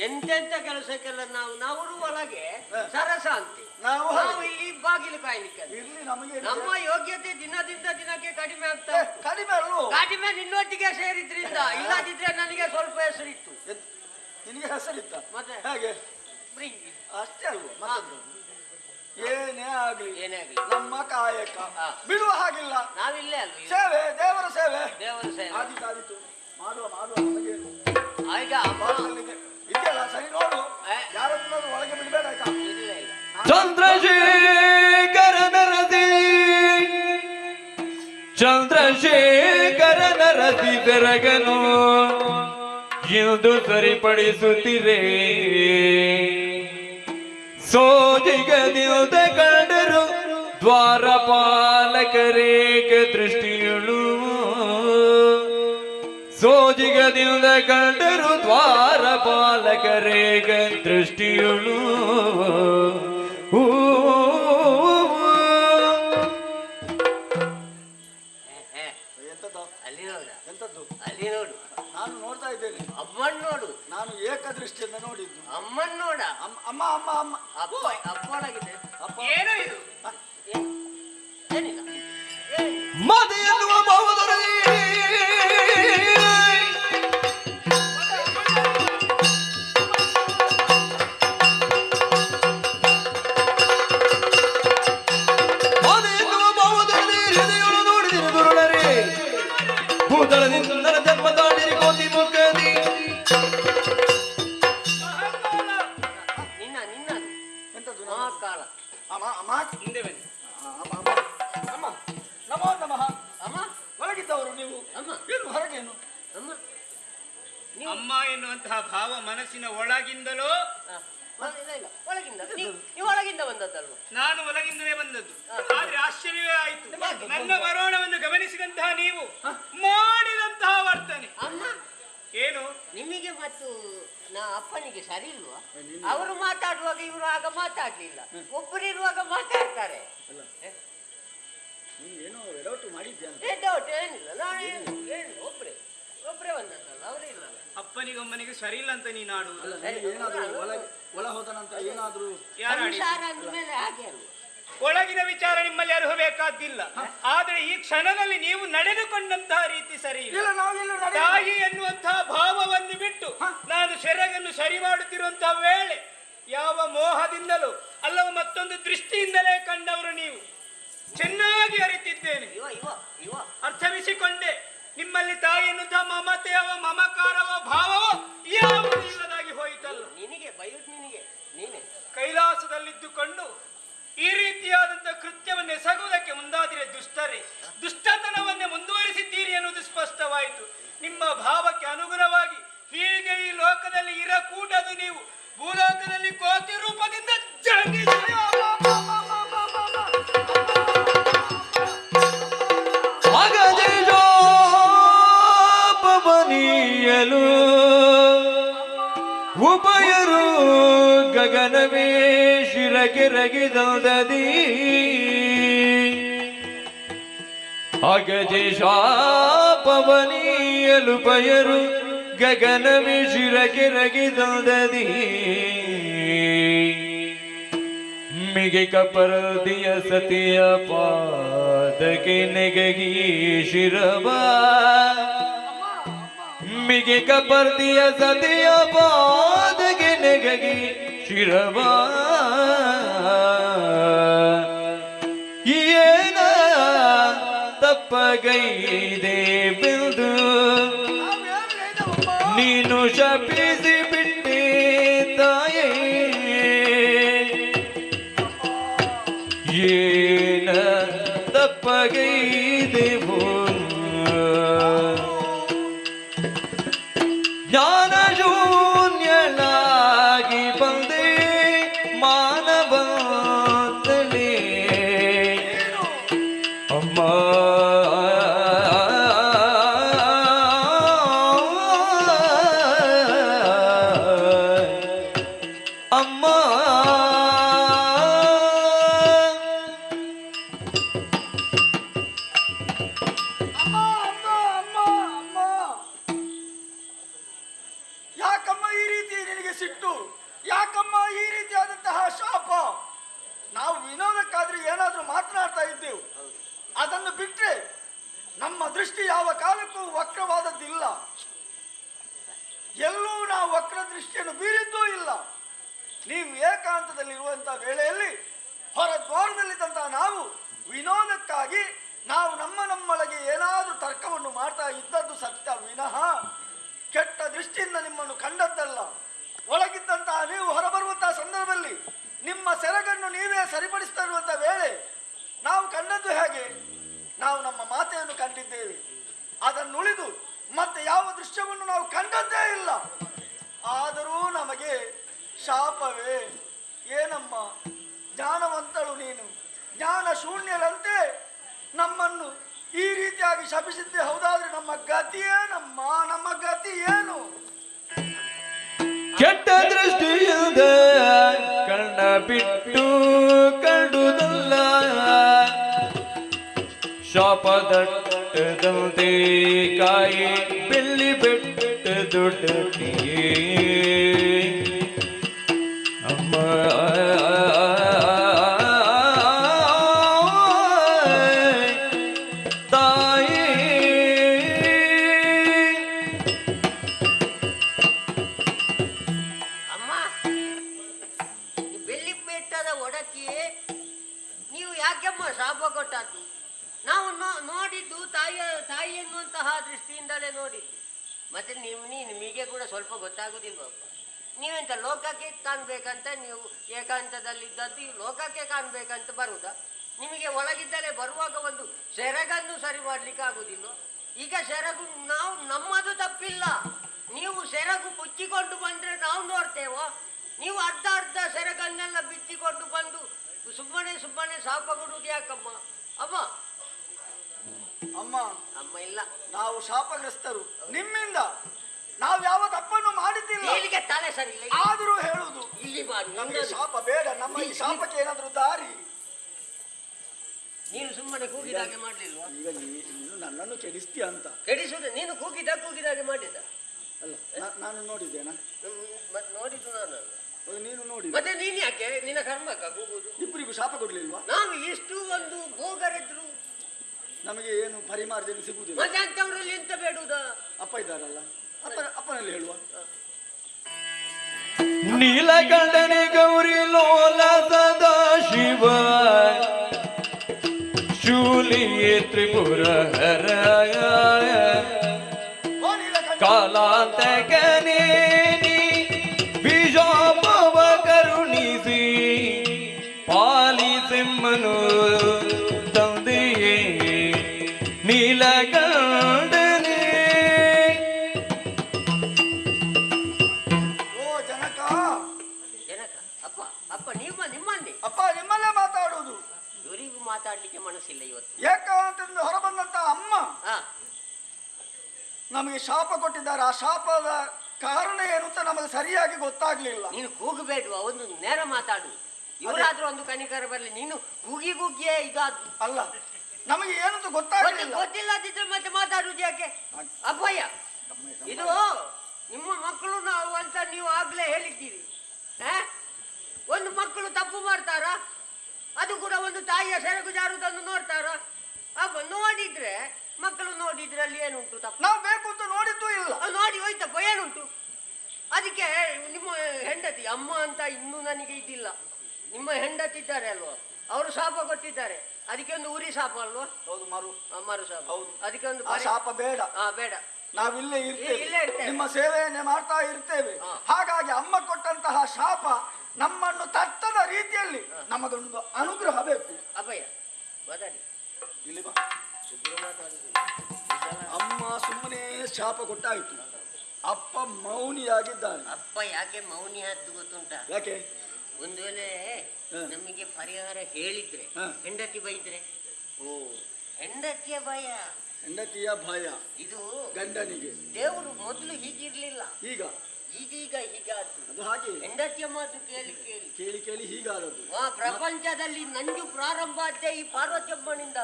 ಎಂತೆಂತ ಕೆಲಸಕ್ಕೆಲ್ಲ ನಾವು ಒಳಗೆ ಸರಸಾಂತಿ. ನಾವು ಇಲ್ಲಿ ಬಾಗಿಲು ಕಾಯ್ಲಿಕ್ಕೆ ನಮ್ಮ ಯೋಗ್ಯತೆ ದಿನದಿಂದ ದಿನಕ್ಕೆ ಕಡಿಮೆ ಆಗ್ತಾ ಕಡಿಮೆ ನಿನ್ನೊಟ್ಟಿಗೆ ಸೇರಿದ್ರಿಂದ. ಇಲ್ಲದಿದ್ರೆ ನನಗೆ ಸ್ವಲ್ಪ ಹೆಸರಿತ್ತು. ನಿನಗೆ ಹೆಸರಿತ್ತ ಮತ್ತೆ ಹಾಗೆ ಬ್ರಿಂಗಿ ಅಷ್ಟೇ ಅಲ್ವಾ? ಏನೇ ಆಗ್ಲಿ ನಮ್ಮ ಕಾಯಕ ಬಿಡುವ ಹಾಗಿಲ್ಲ. ನಾವಿಲ್ಲೇ ಅಲ್ವ ಸೇವೆ, ದೇವರ ಸೇವೆ. ಆದಿತ್ತು ಮಾಡುವ ನಮಗೇನು ಈಗ ಇದೆಯಲ್ಲ ಸರಿ. ನೋಡು, ಯಾರನ್ನು ಒಳಗೆ ಬಿಡಬೇಡ ಆಯ್ತಾ? ಚಂದ್ರಶೇಖರ ನರಸಿ ಬೆರಗನು ಎಂದು ಸರಿಪಡಿಸುತ್ತಿರೇ ಸೋಜಿಗದಿಯುದ ಕಂಡರು ದ್ವಾರಪಾಲಕರೇಕ ದೃಷ್ಟಿಯುಳು ಸೋಜಿಗದಿಂದ ಕಂಡರು ದ್ವಾರಪಾಲಕರೇಗ ದೃಷ್ಟಿಯುಳು ಅಲ್ಲಿ ನೋಡು. ನಾನು ನೋಡ್ತಾ ಇದ್ದೇನೆ. ಅಮ್ಮನ್ ನೋಡು. ನಾನು ಏಕದೃಷ್ಟಿಯಿಂದ ನೋಡಿದ್ದು. ಅಮ್ಮನ್ ನೋಡ. ಅಮ್ಮ ಅಮ್ಮ ಅಮ್ಮ ಅಪ್ಪಳಾಗಿದೆ. ಏನೋ ಇದು? ಏನಿಲ್ಲ ಮದೆ ಎನ್ನುವ ಬಹುದೊರಲಿ ಹೃದಯಗಳು ನೋಡಿದಿರು ದುರುಳರೇ ಭೂತಳದಿಂದ ಜನ್ಮ ತಾಂಡಿರಿ ಕೋತಿ ಮುಖದಿ ನಿನ್ನ ಎಂತದ್ದು? ಮಹಾಕಾಲ. ಅಮ್ಮ ಅಮ್ಮ ಹಿಂದೆ ಬನ್ನಿ. ಅಮ್ಮ ನಮೋ ನಮಃ. ಅಮ್ಮ ಒಳಗಿದ್ದವರು ನೀವು? ಅಮ್ಮ ಏನು ಹೊರಗೇನು? ಅಮ್ಮ ಅಮ್ಮ ಎನ್ನುವಂತಹ ಭಾವ ಮನಸ್ಸಿನ ಒಳಗಿಂದಲೋ? ಇಲ್ಲ ಒಳಗಿಂದ. ನೀವು ಒಳಗಿಂದ ಬಂದದ್ದಲ್ವ? ನಾನು ಒಳಗಿಂದಲೇ ಬಂದದ್ದು. ಆದ್ರೆ ಆಶ್ಚರ್ಯವೇ ಆಯ್ತು. ನನ್ನ ಬರೋಣವನ್ನು ಗಮನಿಸಿದಂತಹ ನೀವು ಮಾಡಿದಂತಹ ವರ್ತನೆ. ಅಮ್ಮ ಏನು ನಿಮಗೆ ಮತ್ತು ಅಪ್ಪನಿಗೆ ಸರಿ ಇಲ್ವಾ? ಅವರು ಮಾತಾಡುವಾಗ ಇವರು ಆಗ ಮಾತಾಡ್ಲಿಲ್ಲ. ಒಬ್ಬರಿರುವಾಗ ಮಾತಾಡ್ತಾರೆ. ಏನೋ ಎಡವಟ್ಟು ಮಾಡಿದ್ಯಾ? ಡೌಟ್ ಏನಿಲ್ಲ. ನಾನೇನು ಒಬ್ಬರೇ ಬಂದದ್ದಲ್ಲ, ಅವರೇ ಇಲ್ಲ. ಅಪ್ಪನಿಗೊಮ್ಮನಿಗೆ ಸರಿ ಇಲ್ಲ ಅಂತ ನೀನು ಆಡುವುದು. ಏನಾದ್ರು ಒಳ ಹೋದ ನಂತರ ಏನಾದ್ರು ಸಂಸಾರ ಅಂದ್ಮೇಲೆ ಹಾಗೆ ಅಲ್ವ? ಒಳಗಿನ ವಿಚಾರ ನಿಮ್ಮಲ್ಲಿ ಅರಿಯಬೇಕಾದ್ದಿಲ್ಲ. ಆದ್ರೆ ಈ ಕ್ಷಣದಲ್ಲಿ ನೀವು ನಡೆದುಕೊಂಡಂತಹ ರೀತಿ ಸರಿ ಇಲ್ಲ. ತಾಯಿ ಎನ್ನುವಂತಹ ಭಾವವನ್ನು ಬಿಟ್ಟು ನಾನು ಸೆರಗನ್ನು ಸರಿ ಮಾಡುತ್ತಿರುವಂತಹ ವೇಳೆ ಯಾವ ಮೋಹದಿಂದಲೂ ಅಲ್ಲವ ಮತ್ತೊಂದು ದೃಷ್ಟಿಯಿಂದಲೇ ಕಂಡವರು ನೀವು. ಚೆನ್ನಾಗಿ ಅರಿತಿದ್ದೇನೆ, ಅರ್ಥವಿಸಿಕೊಂಡೆ. ನಿಮ್ಮಲ್ಲಿ ತಾಯಿ ಎನ್ನುವಂತಹ ಮಮತೆಯವ ಮಮಕಾರವ ಭಾವವೋ ಯಾವುದೂ ಇಲ್ಲದಾಗಿ ಹೋಯಿತಲ್ಲ. ಕೈಲಾಸದಲ್ಲಿದ್ದುಕೊಂಡು ಈ ರೀತಿಯಾದಂತಹ ಕೃತ್ಯವನ್ನು ಎಸಗುವುದಕ್ಕೆ ಮುಂದಾದರೆ ದುಷ್ಟರೇ, ದುಷ್ಟತನವನ್ನೇ ಮುಂದುವರಿಸಿದ್ದೀರಿ ಎನ್ನುವುದು ಸ್ಪಷ್ಟವಾಯಿತು. ನಿಮ್ಮ ಭಾವಕ್ಕೆ ಅನುಗುಣವಾಗಿ ಹೀಗೆ ಈ ಲೋಕದಲ್ಲಿ ಇರಕೂಡದು. ನೀವು ಭೂಲೋಕದಲ್ಲಿ ಕೋತಿ ರೂಪದಿಂದ ಪವನಿಯಲು ಉಭಯರು ಗಗನವೇ ಶಿರಗೆರಗಿದದಿ ಅಗಜೆ ಶಾಪವನಿಯಲು ಉಭಯರು ಗಗನವೇ ಶಿರಗೆರಗಿದದಿ ಮಿಗೆ ಕಪರದಿಯ ಸತಿಯ ಪಾದಕ್ಕೆ ನೆಗಗಿ ಶಿರವಾ ಮಿಗೆ ಕಪರ್ದಿಯ ಸತಿಯ ಪಾದಕ್ಕೆ ನೆಗಗಿ ಶಿರವಾ ಏನ ತಪ್ಪಗೈದೆ ಬಿಂದು ನೀನು ಶಪಿಸಿ ಬಿಟ್ಟೆ ತಾಯೇ ಏನ ತಪ್ಪಗೈದೆವು ಜ್ಞಾನ ಶೂನ್ಯಳಾಗಿ ಬಂದೆ ಮಾನವಂತಳೆ ಅಮ್ಮ ಅಮ್ಮ ಯಾಕಮ್ಮ ಈ ರೀತಿ ನಿನಗೆ ಸಿಟ್ಟು? ಯಾಕಮ್ಮ ಈ ರೀತಿಯಾದಂತಹ ಶಾಪ? ನಾವು ವಿನೋದಕ್ಕಾದ್ರೆ ಏನಾದ್ರೂ ಮಾತನಾಡ್ತಾ ಇದ್ದೆವು. ಅದನ್ನು ಬಿಟ್ರೆ ನಮ್ಮ ದೃಷ್ಟಿ ಯಾವ ಕಾಲಕ್ಕೂ ವಕ್ರವಾದದ್ದಿಲ್ಲ. ಎಲ್ಲೂ ನಾವು ವಕ್ರ ದೃಷ್ಟಿಯನ್ನು ಬೀರಿದ್ದೂ ಇಲ್ಲ. ನೀವು ಏಕಾಂತದಲ್ಲಿರುವಂತಹ ವೇಳೆಯಲ್ಲಿ ಹೊರ ದ್ವಾರದಲ್ಲಿದ್ದಂತಹ ನಾವು ವಿನೋದಕ್ಕಾಗಿ ನಾವು ನಮ್ಮೊಳಗೆ ಏನಾದರೂ ತರ್ಕವನ್ನು ಮಾಡ್ತಾ ಇದ್ದದ್ದು ಸತ್ಯ ವಿನಃ ಕೆಟ್ಟ ದೃಷ್ಟಿಯಿಂದ ನಿಮ್ಮನ್ನು ಕಂಡದ್ದಲ್ಲ. ಒಳಗಿದ್ದಂತಹ ನೀವು ಹೊರಬರುವಂತಹ ಸಂದರ್ಭದಲ್ಲಿ ನಿಮ್ಮ ಸೆರಗನ್ನು ನೀವೇ ಸರಿಪಡಿಸ್ತಾ ಇರುವಂತಹ ವೇಳೆ ನಾವು ಕಂಡದ್ದು ಹೇಗೆ? ನಾವು ನಮ್ಮ ಮಾತೆಯನ್ನು ಕಂಡಿದ್ದೇವೆ. ಅದನ್ನುಳಿದು ಮತ್ತೆ ಯಾವ ದೃಶ್ಯವನ್ನು ನಾವು ಕಂಡದ್ದೇ ಇಲ್ಲ. ಆದರೂ ನಮಗೆ ಶಾಪವೇ? ಏನಮ್ಮ ಜ್ಞಾನವಂತಳು ನೀನು, ಜ್ಞಾನ ಶೂನ್ಯರಂತೆ ನಮ್ಮನ್ನು ಈ ರೀತಿಯಾಗಿ ಶಪಿಸಿದ್ದೆ ಹೌದಾದ್ರೆ ನಮ್ಮ ಗತಿ ಏನಮ್ಮ? ನಮ್ಮ ಗತಿ ಏನು? ಕೆಟ್ಟ ದೃಷ್ಟಿಯಿಂದ ಕಣ್ಣ ಬಿಟ್ಟು ಕಂಡುದಲ್ಲ ಶಾಪದಟ್ಟದಂತೆ ಕಾಯಿ ಬೆಳ್ಳಿ ಬೆಟ್ಟ ದೊಡ್ಡಟಿಯೇ ಅಮ್ಮ ತಾಯಿ ಅಮ್ಮ, ಈ ಬೆಳ್ಳಿ ಬೆಟ್ಟದ ಒಡತಿಯೇ ನೀವು ಯಾಕೆಮ್ಮ ಶಾಪ ಕೊಟ್ಟದ್ದು? ನಾವು ನೋಡಿದ್ದು ತಾಯಿ ಎನ್ನುವಂತಹ ದೃಷ್ಟಿಯಿಂದಲೇ ನೋಡಿದ್ದು. ಮತ್ತೆ ನಿಮಗೆ ಕೂಡ ಸ್ವಲ್ಪ ಗೊತ್ತಾಗುದಿಲ್ವಪ್ಪ? ನೀವೆಂತ ಲೋಕಕ್ಕೆ ಕಾಣ್ಬೇಕಂತ ನೀವು ಏಕಾಂತದಲ್ಲಿದ್ದದ್ದು ಲೋಕಕ್ಕೆ ಕಾಣ್ಬೇಕಂತ ಬರುವುದಾ? ನಿಮಗೆ ಒಳಗಿದ್ದಲೇ ಬರುವಾಗ ಒಂದು ಸೆರಗನ್ನು ಸರಿ ಮಾಡ್ಲಿಕ್ಕೆ ಆಗುದಿಲ್ಲ. ಈಗ ಸೆರಗು ನಮ್ಮದು ತಪ್ಪಿಲ್ಲ. ನೀವು ಸೆರಗು ಮುಚ್ಚಿಕೊಂಡು ಬಂದ್ರೆ ನಾವು ನೋಡ್ತೇವೋ? ನೀವು ಅರ್ಧ ಸೆರಗನ್ನೆಲ್ಲ ಬಿಚ್ಚಿಕೊಂಡು ಬಂದು ಸುಮ್ಮನೆ ಶಾಪ ಕೊಡುವುದು ಯಾಕಮ್ಮ? ಅಮ್ಮ ಅಮ್ಮ ಅಮ್ಮ ಇಲ್ಲ, ನಾವು ಶಾಪಗ್ರಸ್ತರು ನಿಮ್ಮಿಂದ. ನಾವು ಯಾವ ತಪ್ಪನ್ನು ಮಾಡಿದ್ದಿಲ್ಲ. ಇಲ್ಲಿಗೆ ತಲೆ ಸರಿ ಇಲ್ಲ. ಆದರೂ ಹೇಳುವುದು ಇಲ್ಲಿ ಬಾ. ನಮಗೆ ಶಾಪ ಬೇಡ. ನಮ್ಮ ಈ ಶಾಪಕ್ಕೆ ಏನಾದ್ರೂ ದಾರಿ. ನೀನು ಸುಮ್ಮನೆ ಕೂಗಿದಾಗೆ ಮಾಡ್ಲಿಲ್ವಾ? ಈಗ ನೀನು ನನ್ನನ್ನು ಕೆಡಿಸ್ತೀಯ ಅಂತ. ಕೆಡಿಸುದು ನೀನು ಕೂಗಿದಾಗೆ ಮಾಡಿದ್ದ ಅಲ್ಲ, ನಾನು ನೋಡಿದ್ದೇನಾ? ಮತ್ತೆ ನೋಡಿದ್ದು ನಾನು. ಅದು ನೀನು ನೋಡಿ. ಮತ್ತೆ ನೀನ್ ಯಾಕೆ ನಿನ್ನ ಕರ್ಮಕ್ಕ ಕೂಗುದು? ಇಬ್ಬರಿಗೂ ಶಾಪ ಕೊಡ್ಲಿಲ್ವಾ? ನಾವು ಎಷ್ಟು ಒಂದು ಭೋಗರಿದ್ರು ನಮಗೆ ಏನು ಪರಿಮಾರ್ಜನೆ ಸಿಗುವುದಿಲ್ಲ. ಮತ್ತೆ ಅಂತವರಲ್ಲಿ ಎಂತ ಬೇಡುದ? ಅಪ್ಪ ಇದ್ದಾರಲ್ಲ, ಅಪ್ಪನಲ್ಲಿ ಹೇಳುವ. ನೀಲಕಂಠನೆ ಗೌರಿ ಲೋಲ ಸದಾ ಶಿವ ಶೂಲಿಯೇ ತ್ರಿಪುರ ಹರಾಯ ಕಾಲಾಂತಕನೇ ವಿಷಾಪವ ಕರುಣಿಸಿ ಪಾಲಿಸೆಮ್ಮನು ತಂದೆಯೇ ನೀಲಕಂಠನೇ. ಓ ಜನಕ, ಜನಕ ಅಪ್ಪ ಅಪ್ಪ ನಿಮ್ಮನ್ನೇ ಅಪ್ಪ ನಿಮ್ಮಲ್ಲೇ ಮಾತಾಡುವುದು. ಇವರಿಗೂ ಮಾತಾಡ್ಲಿಕ್ಕೆ ಮನಸ್ಸಿಲ್ಲ ಇವತ್ತು. ಏಕಾಂತದಿಂದ ಹೊರಬಂದಂತ ಅಮ್ಮ ನಮಗೆ ಶಾಪ ಕೊಟ್ಟಿದ್ದಾರೆ. ಆ ಶಾಪದ ಕಾರಣ ಏನು ಅಂತ ನಮಗೆ ಸರಿಯಾಗಿ ಗೊತ್ತಾಗ್ಲಿಲ್ಲ. ನೀನು ಕೂಗಬೇಡುವ, ಒಂದು ನೇರ ಮಾತಾಡು. ಇವರಾದ್ರೂ ಒಂದು ಕನಿಕರ ಬರಲಿ, ನೀನು ಕೂಗಿಯೇ ಇದಾದ್ರು ಅಲ್ಲ, ನಮಗೆ ಏನಂತ ಗೊತ್ತಾಗ್ಲಿಲ್ಲ. ಗೊತ್ತಿಲ್ಲದಿದ್ರೆ ಮತ್ತೆ ಮಾತಾಡುದು ಯಾಕೆ? ಅಪ್ಪಯ್ಯ, ಇದು ನಿಮ್ಮ ಮಕ್ಕಳು ನಾವು ಅಂತ ನೀವು ಆಗ್ಲೇ ಹೇಳಿದ್ದೀರಿ. ಒಂದು ಮಕ್ಕಳು ತಪ್ಪು ಮಾಡ್ತಾರ? ಅದು ಕೂಡ ಒಂದು ತಾಯಿಯ ಸೆರಗು ಜಾರುವುದನ್ನು ನೋಡ್ತಾರ? ಅಪ್ಪ ನೋಡಿದ್ರೆ ಮಕ್ಕಳು ನೋಡಿದ್ರಲ್ಲಿ ಏನುಂಟು ತಪ್ಪು? ನಾವು ಬೇಕು ಅಂತ ನೋಡಿದ್ದು ಇಲ್ಲ. ನೋಡಿ ಹೋಯ್ತಪ್ಪ, ಏನುಂಟು? ಅದಕ್ಕೆ ನಿಮ್ಮ ಹೆಂಡತಿ ಅಮ್ಮ ಅಂತ ಇನ್ನೂ ನನಗೆ ಇದ್ದಿಲ್ಲ. ನಿಮ್ಮ ಹೆಂಡತಿ ಇದ್ದಾರೆ ಅಲ್ವಾ, ಅವರು ಶಾಪ ಕೊಟ್ಟಿದ್ದಾರೆ. ಅದಕ್ಕೆ ಒಂದು ಉರಿ ಶಾಪ ಅಲ್ವಾ? ಹೌದು, ಮರು ಶಾಪ. ಹೌದು. ಅದಕ್ಕೆ ಒಂದು ಶಾಪ ಬೇಡ. ಬೇಡ, ನಾವಿಲ್ಲೇ ಇರ್ತೇವೆ. ಇರ್ತೇವೆ, ನಿಮ್ಮ ಸೇವೆಯನ್ನೇ ಮಾಡ್ತಾ ಇರ್ತೇವೆ. ಹಾಗಾಗಿ ಅಮ್ಮ ಕೊಟ್ಟಂತಹ ಶಾಪ ನಮ್ಮನ್ನು ತಟ್ಟದ ರೀತಿಯಲ್ಲಿ ನಮಗೊಂದು ಅನುಗ್ರಹ ಬೇಕು. ಅಪ್ಪಯ್ಯ ಮಾತಾಡಿ, ಇಲ್ಲಿ ಬಾ. ಅಮ್ಮ ಸುಮ್ಮನೆ ಶಾಪ ಕೊಟ್ಟಾಯ್ತು, ಅಪ್ಪ ಮೌನಿಯಾಗಿದ್ದಾನೆ. ಅಪ್ಪ ಯಾಕೆ ಮೌನಿ ಆದ್ದು ಗೊತ್ತುಂಟ? ಯಾಕೆ? ಒಂದು ವೇಳೆ ನಮಗೆ ಪರಿಹಾರ ಹೇಳಿದ್ರೆ ಹೆಂಡತಿ ಬೈದ್ರೆ? ಓ, ಹೆಂಡತಿಯ ಭಯ. ಹೆಂಡತಿಯ ಭಯ ಇದು ಗಂಡನಿಗೆ. ದೇವರು ಮೊದಲು ಹೀಗಿರ್ಲಿಲ್ಲ, ಈಗ ಈಗೀಗ ಹೀಗಾದ್ದು. ಅದು ಹಾಗೆ ಹೆಂಡತಿಯ ಮಾತು ಕೇಳಿ ಕೇಳಿ ಕೇಳಿ ಕೇಳಿ ಹೀಗಾದದ್ದು. ಪ್ರಪಂಚದಲ್ಲಿ ನಂಜು ಪ್ರಾರಂಭ ಆದ್ದೇ ಈ ಪಾರ್ವತಿಯಮ್ಮನಿಂದ.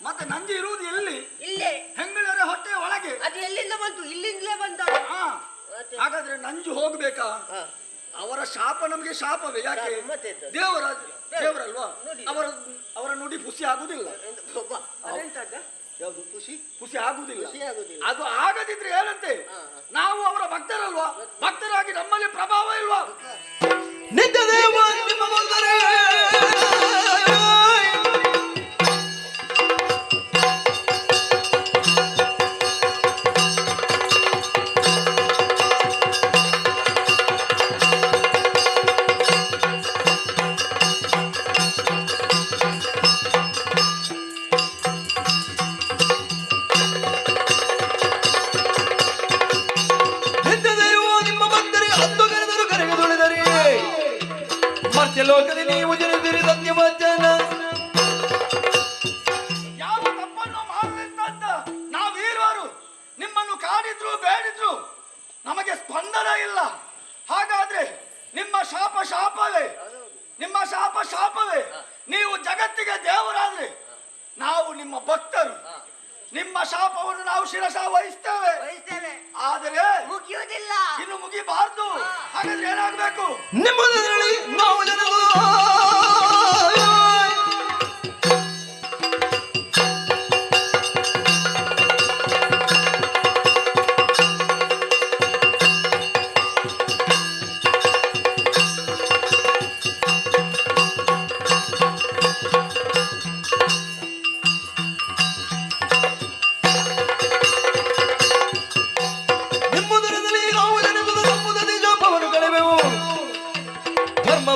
ಮತ್ತೆ ನಂಜು ಇರುವುದು ಎಲ್ಲಿ? ಇಲ್ಲೇ ಹೆಂಗಳರ ಹೊಟ್ಟೆಯ ಒಳಗೆ. ಅದು ಎಲ್ಲಿಂದ ಬಂತು? ಇಲ್ಲಿಂದಲೇ ಬಂದ. ಹಾಗಾದ್ರೆ ನಂಜು ಹೋಗ್ಬೇಕಾ? ಅವರ ಶಾಪ ನಮಗೆ ಶಾಪವೇ? ಯಾಕೆ? ದೇವರಲ್ವಾ, ಅವರ ನುಡಿ ಪುಸಿ ಆಗುದಿಲ್ಲ. ಯಾವುದು ಪುಸಿ ಆಗುದಿಲ್ಲ? ಅದು ಆಗದಿದ್ರೆ ಏನಂತೆ? ನಾವು ಅವರ ಭಕ್ತರಲ್ವಾ? ಭಕ್ತರಾಗಿ ನಮ್ಮಲ್ಲಿ ಪ್ರಭಾವ ಇಲ್ವಾ? ನಿತ್ಯ ದೇವ ನಿಮ್ಮ ಬಂದರೆ ಲೋಕದಲ್ಲಿ ನೀವು ಜನಿಸಿರಿ ಸತ್ಯವಚನ. ಯಾವ ತಪ್ಪನ್ನು ಮಾಡಲಿಂತ ನಾವೀರುವರು ನಿಮ್ಮನ್ನು ಕಾಡಿದ್ರು ಬೇಡಿದ್ರು ನಮಗೆ ಸ್ಪಂದನ ಇಲ್ಲ. ಹಾಗಾದ್ರೆ ನಿಮ್ಮ ಶಾಪ ಶಾಪವೇ, ನಿಮ್ಮ ಶಾಪ ಶಾಪವೇ. ನೀವು ಜಗತ್ತಿಗೆ ದೇವರಾದ್ರೆ ನಾವು ನಿಮ್ಮ ಭಕ್ತರು. ನಿಮ್ಮ ಶಾಪವನ್ನು ನಾವು ಶಿರಸ ವಹಿಸ್ತೇವೆ, ಆದರೆ ಮುಗಿಯುವುದಿಲ್ಲ, ಇನ್ನು ಮುಗಿಬಾರ್ದು. ಹಾಗಾದ್ರೆ ಏನಾಗಬೇಕು? ನಿಮ್ಮದರಲ್ಲಿ ನಾವು ಜನರು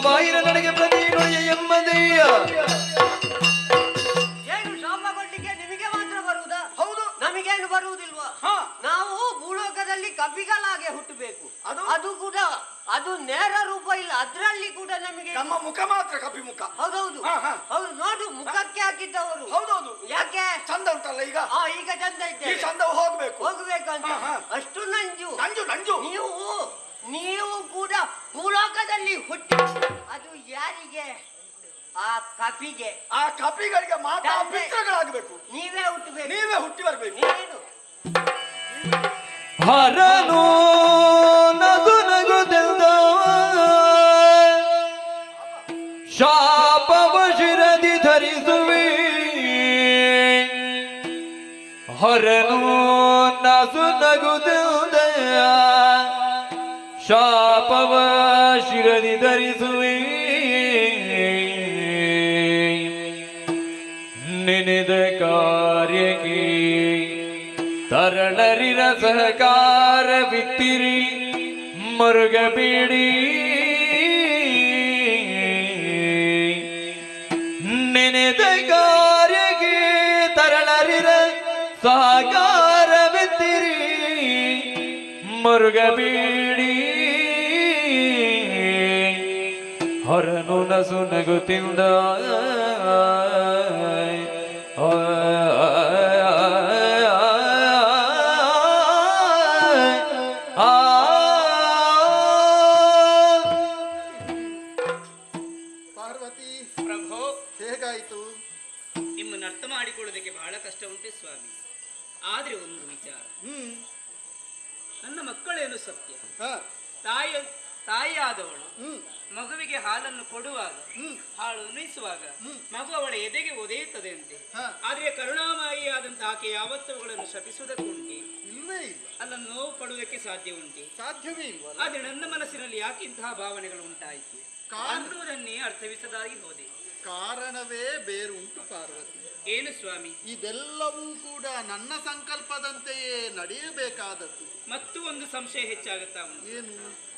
ಬಾಯಿರ ನನಗೆ ಪ್ರತಿ ನುಡಿಯ ಎಂಬದೆಯ. ಏನು ಶಾಪ ಕೊಡ್ಲಿಕ್ಕೆ ನಿಮಗೆ ಮಾತ್ರ ಬರುವುದಾ? ಹೌದು, ನಮಗೇನು ಬರುವುದಿಲ್ವಾ? ನಾವು ಭೂಲೋಕದಲ್ಲಿ ಕಪಿಗಳಾಗೆ ಹುಟ್ಟಬೇಕು. ಅದು ಕೂಡ ಅದು ನೇರ ರೂಪ ಇಲ್ಲ, ಅದರಲ್ಲಿ ಕೂಡ ನಮಗೆ ನಮ್ಮ ಮುಖ ಮಾತ್ರ ಕಪಿ ಮುಖ. ಹೌದೌದು ಹೌದು, ನೋಡು ಮುಖಕ್ಕೆ ಹಾಕಿದ್ದವರು. ಹೌದೌದು, ಯಾಕೆ ಚಂದ ಉಂಟಲ್ಲ ಈಗ? ಈಗ ಚಂದ ಇದ್ದೆ, ಈ ಚಂದವು ಹೋಗ್ಬೇಕು ಅಂತ ಅಷ್ಟು ನಂಜು ನಂಜು ನಂಜು. ನೀವು ಕೂಡ ಭೂಲೋಕದಲ್ಲಿ ಹುಟ್ಟಿ, ಅದು ಯಾರಿಗೆ? ಆ ಕಪಿಗೆ, ಆ ಕಪಿಗಳಿಗೆ ಮಾತಾ ಪಿತೃಗಳಾಗಬೇಕು. ನೀವೇ ಹುಟ್ಟಬೇಕು, ನೀವೇ ಹುಟ್ಟಿ ಬರ್ಬೇಕು. ನೀವೇನು ಹರನು ನಗು ನಗುತ್ತಿದ್ದ ಶಾಪವ ಶಿರದಿ ಧರಿಸುವೆ ಹೊರನು ನಸು ನಗುತ್ತದೆಯ ಶಾಪವ ಶಿರದಿ ಧರಿಸುವೆ ನೆನೆದ ಕಾರ್ಯಕ್ಕೆ ತರಳರಿರ ಸಹಕಾರವಿತ್ತಿರಿ ಮರುಗಬೇಡಿ ನೆನೆದ ಕಾರ್ಯಕ್ಕೆ ತರಳರಿರ ಸಹಕಾರವಿತ್ತಿರಿ ಮರುಗಬೇಡಿ ಹೊರನು ನಸು ನಗುತ್ತಿಂದ ಪಾರ್ವತಿ, ಪ್ರಭು, ಹೇಗಾಯ್ತು? ನಿಮ್ಮನ್ನು ಅರ್ಥ ಮಾಡಿಕೊಳ್ಳೋದಕ್ಕೆ ಬಹಳ ಕಷ್ಟ ಉಂಟು ಸ್ವಾಮಿ. ಆದ್ರೆ ಒಂದು ವಿಚಾರ, ನನ್ನ ಮಕ್ಕಳೇನು ಸತ್ಯ, ಹ, ತಾಯಿಯಾದವಳು ಹ್ಮ್ ಮಗುವಿಗೆ ಹಾಲನ್ನು ಕೊಡುವಾಗ, ಹಾಲು ಉಣಿಸುವಾಗ ಮಗು ಅವಳ ಎದೆಗೆ ಒದೆಯುತ್ತದೆ ಅಂತೆ. ಹ. ಆದ್ರೆ ಕರುಣಾಮಯಿಯಾದಂತಹ ಆಕೆ ಯಾವತ್ತೂ ಅವುಗಳನ್ನು ಶಪಿಸುವುದಕ್ಕುಂಟೆ, ಇಲ್ವೇ ಇಲ್ಲ, ಅಲ್ಲ ನೋವು ಪಡುವುದಕ್ಕೆ ಸಾಧ್ಯ ಉಂಟೆ. ಸಾಧ್ಯವೇ ಇಲ್ವಲ್ಲ. ಆದ್ರೆ ನನ್ನ ಮನಸ್ಸಿನಲ್ಲಿ ಯಾಕೆ ಇಂತಹ ಭಾವನೆಗಳು ಉಂಟಾಯಿತು ಅನ್ನುವುದನ್ನೇ ಅರ್ಥವಿಸದಾಗಿ ಹೋದೆ. ಕಾರಣವೇ ಬೇರುಂಟು ಪಾರ್ವತಿ. ಏನು ಸ್ವಾಮಿ? ಇದೆಲ್ಲವೂ ಕೂಡ ನನ್ನ ಸಂಕಲ್ಪದಂತೆಯೇ ನಡೆಯಬೇಕಾದದ್ದು. ಮತ್ತು ಒಂದು ಸಂಶಯ ಹೆಚ್ಚಾಗುತ್ತಾ ಉಂಟು. ಏನು?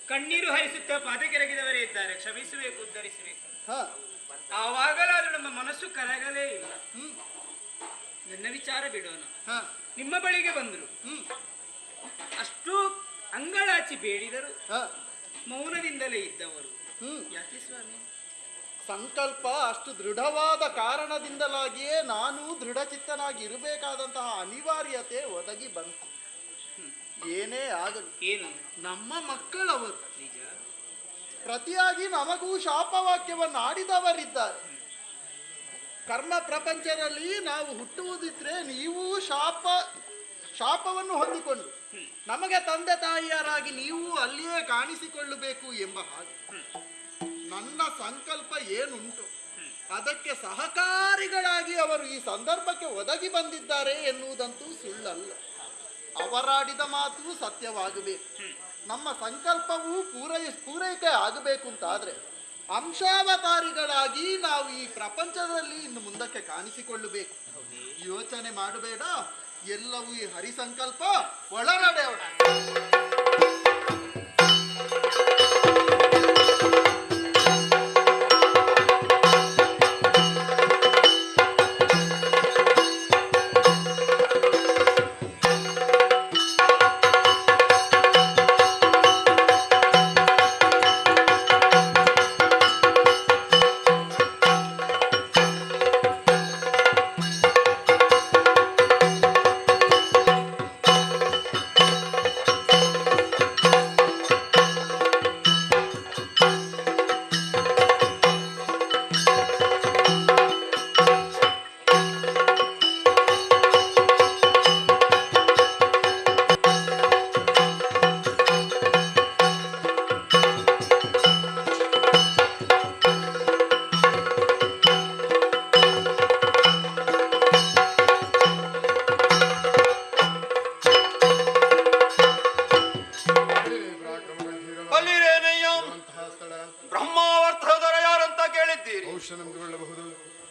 ಕಣ್ಣೀರು ಹರಿಸುತ್ತಾ ಪಾದಕೆರಗಿದವರೇ ಇದ್ದಾರೆ, ಕ್ಷಮಿಸಬೇಕು, ಉದ್ಧರಿಸಬೇಕು. ಹ, ಆವಾಗಲಾದ್ರೂ ನಮ್ಮ ಮನಸ್ಸು ಕರಗಲೇ ಇಲ್ಲ. ಹ್ಮ್ ನನ್ನ ವಿಚಾರ ಬಿಡೋಣ. ಹ, ನಿಮ್ಮ ಬಳಿಗೆ ಬಂದರು, ಅಷ್ಟು ಅಂಗಳಾಚಿ ಬೇಡಿದರು, ಹ, ಮೌನದಿಂದಲೇ ಇದ್ದವರು. ಹ್ಮ್ ಯಾಕೆ ಸ್ವಾಮಿ? ಸಂಕಲ್ಪ ಅಷ್ಟು ದೃಢವಾದ ಕಾರಣದಿಂದಲಾಗಿಯೇ ನಾನು ದೃಢಚಿತ್ತನಾಗಿ ಇರಬೇಕಾದಂತಹ ಅನಿವಾರ್ಯತೆ ಒದಗಿ ಬಂತು. ಏನೇ ಆಗಲಿ, ಏನು? ನಮ್ಮ ಮಕ್ಕಳವರು ನಿಜ. ಪ್ರತಿಯಾಗಿ ನಮಗೂ ಶಾಪವಾಕ್ಯವನ್ನು ಆಡಿದವರಿದ್ದಾರೆ. ಕರ್ಮ ಪ್ರಪಂಚದಲ್ಲಿ ನಾವು ಹುಟ್ಟುವುದಿದ್ರೆ ನೀವು ಶಾಪವನ್ನು ಹೊಂದಿಕೊಂಡು ನಮಗೆ ತಂದೆ ತಾಯಿಯರಾಗಿ ನೀವು ಅಲ್ಲಿಯೇ ಕಾಣಿಸಿಕೊಳ್ಳಬೇಕು ಎಂಬ ಹಾಗೆ ನನ್ನ ಸಂಕಲ್ಪ ಏನುಂಟು ಅದಕ್ಕೆ ಸಹಕಾರಿಗಳಾಗಿ ಅವರು ಈ ಸಂದರ್ಭಕ್ಕೆ ಒದಗಿ ಬಂದಿದ್ದಾರೆ ಎನ್ನುವುದಂತೂ ಸುಳ್ಳಲ್ಲ. ಅವರಾಡಿದ ಮಾತು ಸತ್ಯವಾಗಬೇಕು. ನಮ್ಮ ಸಂಕಲ್ಪವೂ ಪೂರೈಕೆ ಆಗಬೇಕು ಅಂತಾದರೆ ಅಂಶಾವತಾರಿಗಳಾಗಿ ನಾವು ಈ ಪ್ರಪಂಚದಲ್ಲಿ ಇನ್ನು ಮುಂದಕ್ಕೆ ಕಾಣಿಸಿಕೊಳ್ಳಬೇಕು. ಯೋಚನೆ ಮಾಡಬೇಡ, ಎಲ್ಲವೂ ಈ ಹರಿಸಂಕಲ್ಪ ಒಳಗಡೆ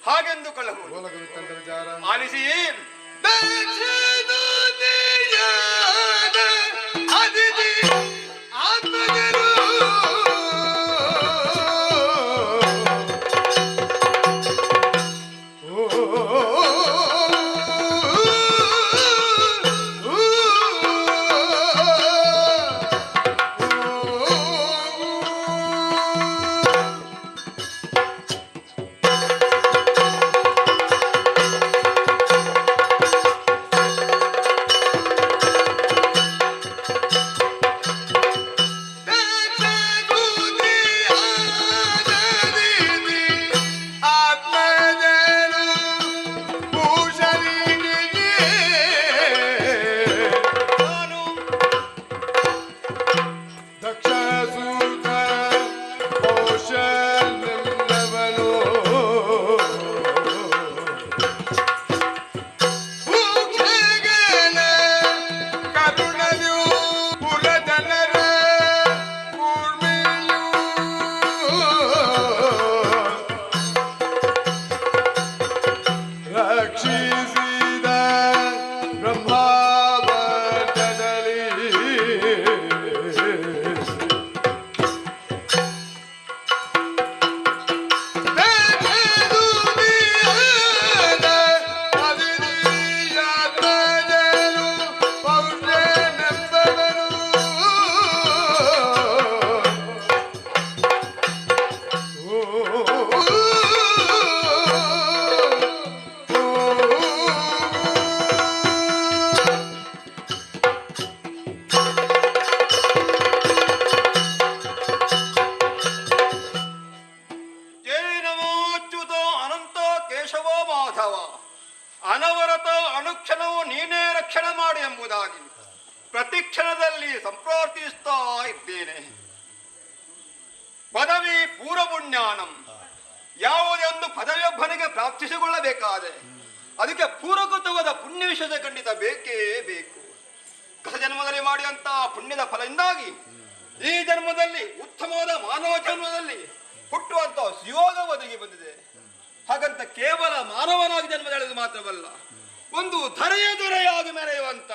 ಹಾಗೆಂದುಕೊಳ್ಳಬಹುದು. ಆಲಿಸಿ ಮಾಡಿ ಎಂಬುದಾಗಿ ಪ್ರತಿಕ್ಷಣದಲ್ಲಿ ಸಂಪ್ರಾರ್ಥಿಸ್ತಾ ಇದ್ದೇನೆ. ಪದವಿ ಪೂರ್ವಪುಣ್ಯಾನಂ, ಯಾವುದೇ ಒಂದು ಪದವಿಯೊಬ್ಬನಿಗೆ ಪ್ರಾಪ್ತಿಸಿಕೊಳ್ಳಬೇಕಾದೆ ಅದಕ್ಕೆ ಪೂರ್ವಕೃತವಾದ ಪುಣ್ಯ ವಿಷಯದ ಖಂಡಿತ ಬೇಕೇ ಬೇಕು. ಗತ ಜನ್ಮದಲ್ಲಿ ಮಾಡಿದಂತಹ ಪುಣ್ಯದ ಫಲದಿಂದಾಗಿ ಈ ಜನ್ಮದಲ್ಲಿ ಉತ್ತಮವಾದ ಮಾನವ ಜನ್ಮದಲ್ಲಿ ಹುಟ್ಟುವಂತಹ ಸುಯೋಗ ಒದಗಿ ಬಂದಿದೆ. ಹಾಗಂತ ಕೇವಲ ಮಾನವನಾಗಿ ಜನ್ಮದಳೆದು ಮಾತ್ರವಲ್ಲ, ಒಂದು ದೊರೆಯಾಗಿ ಮೆರೆಯುವಂತ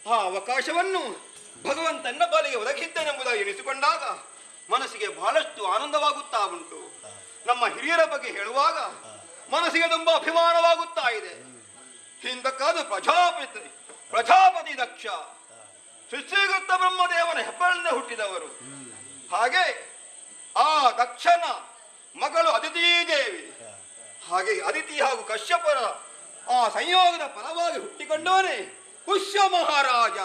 ಆ ಅವಕಾಶವನ್ನು ಭಗವಂತನ ಪಾಲಿಗೆ ಒದಗಿದ್ದೇನೆಂಬುದಾಗಿ ಎನಿಸಿಕೊಂಡಾಗ ಮನಸ್ಸಿಗೆ ಬಹಳಷ್ಟು ಆನಂದವಾಗುತ್ತಾ ಉಂಟು. ನಮ್ಮ ಹಿರಿಯರ ಬಗ್ಗೆ ಹೇಳುವಾಗ ಮನಸ್ಸಿಗೆ ತುಂಬಾ ಅಭಿಮಾನವಾಗುತ್ತಾ ಇದೆ. ಹಿಂದಕ್ಕಾದ ಪ್ರಜಾಪತಿ ದಕ್ಷ ಸೃಷ್ಟಿಕೃತ ಬ್ರಹ್ಮದೇವನ ಹೆಬ್ಬಳಿಂದ ಹುಟ್ಟಿದವರು. ಹಾಗೆ ಆ ದಕ್ಷನ ಮಗಳು ಅದಿತಿ ದೇವಿ, ಹಾಗೆ ಅದಿತಿ ಹಾಗೂ ಕಶ್ಯಪರ ಆ ಸಂಯೋಗದ ಫಲವಾಗಿ ಹುಟ್ಟಿಕೊಂಡವನೇ ಪುಷ್ಯ ಮಹಾರಾಜ.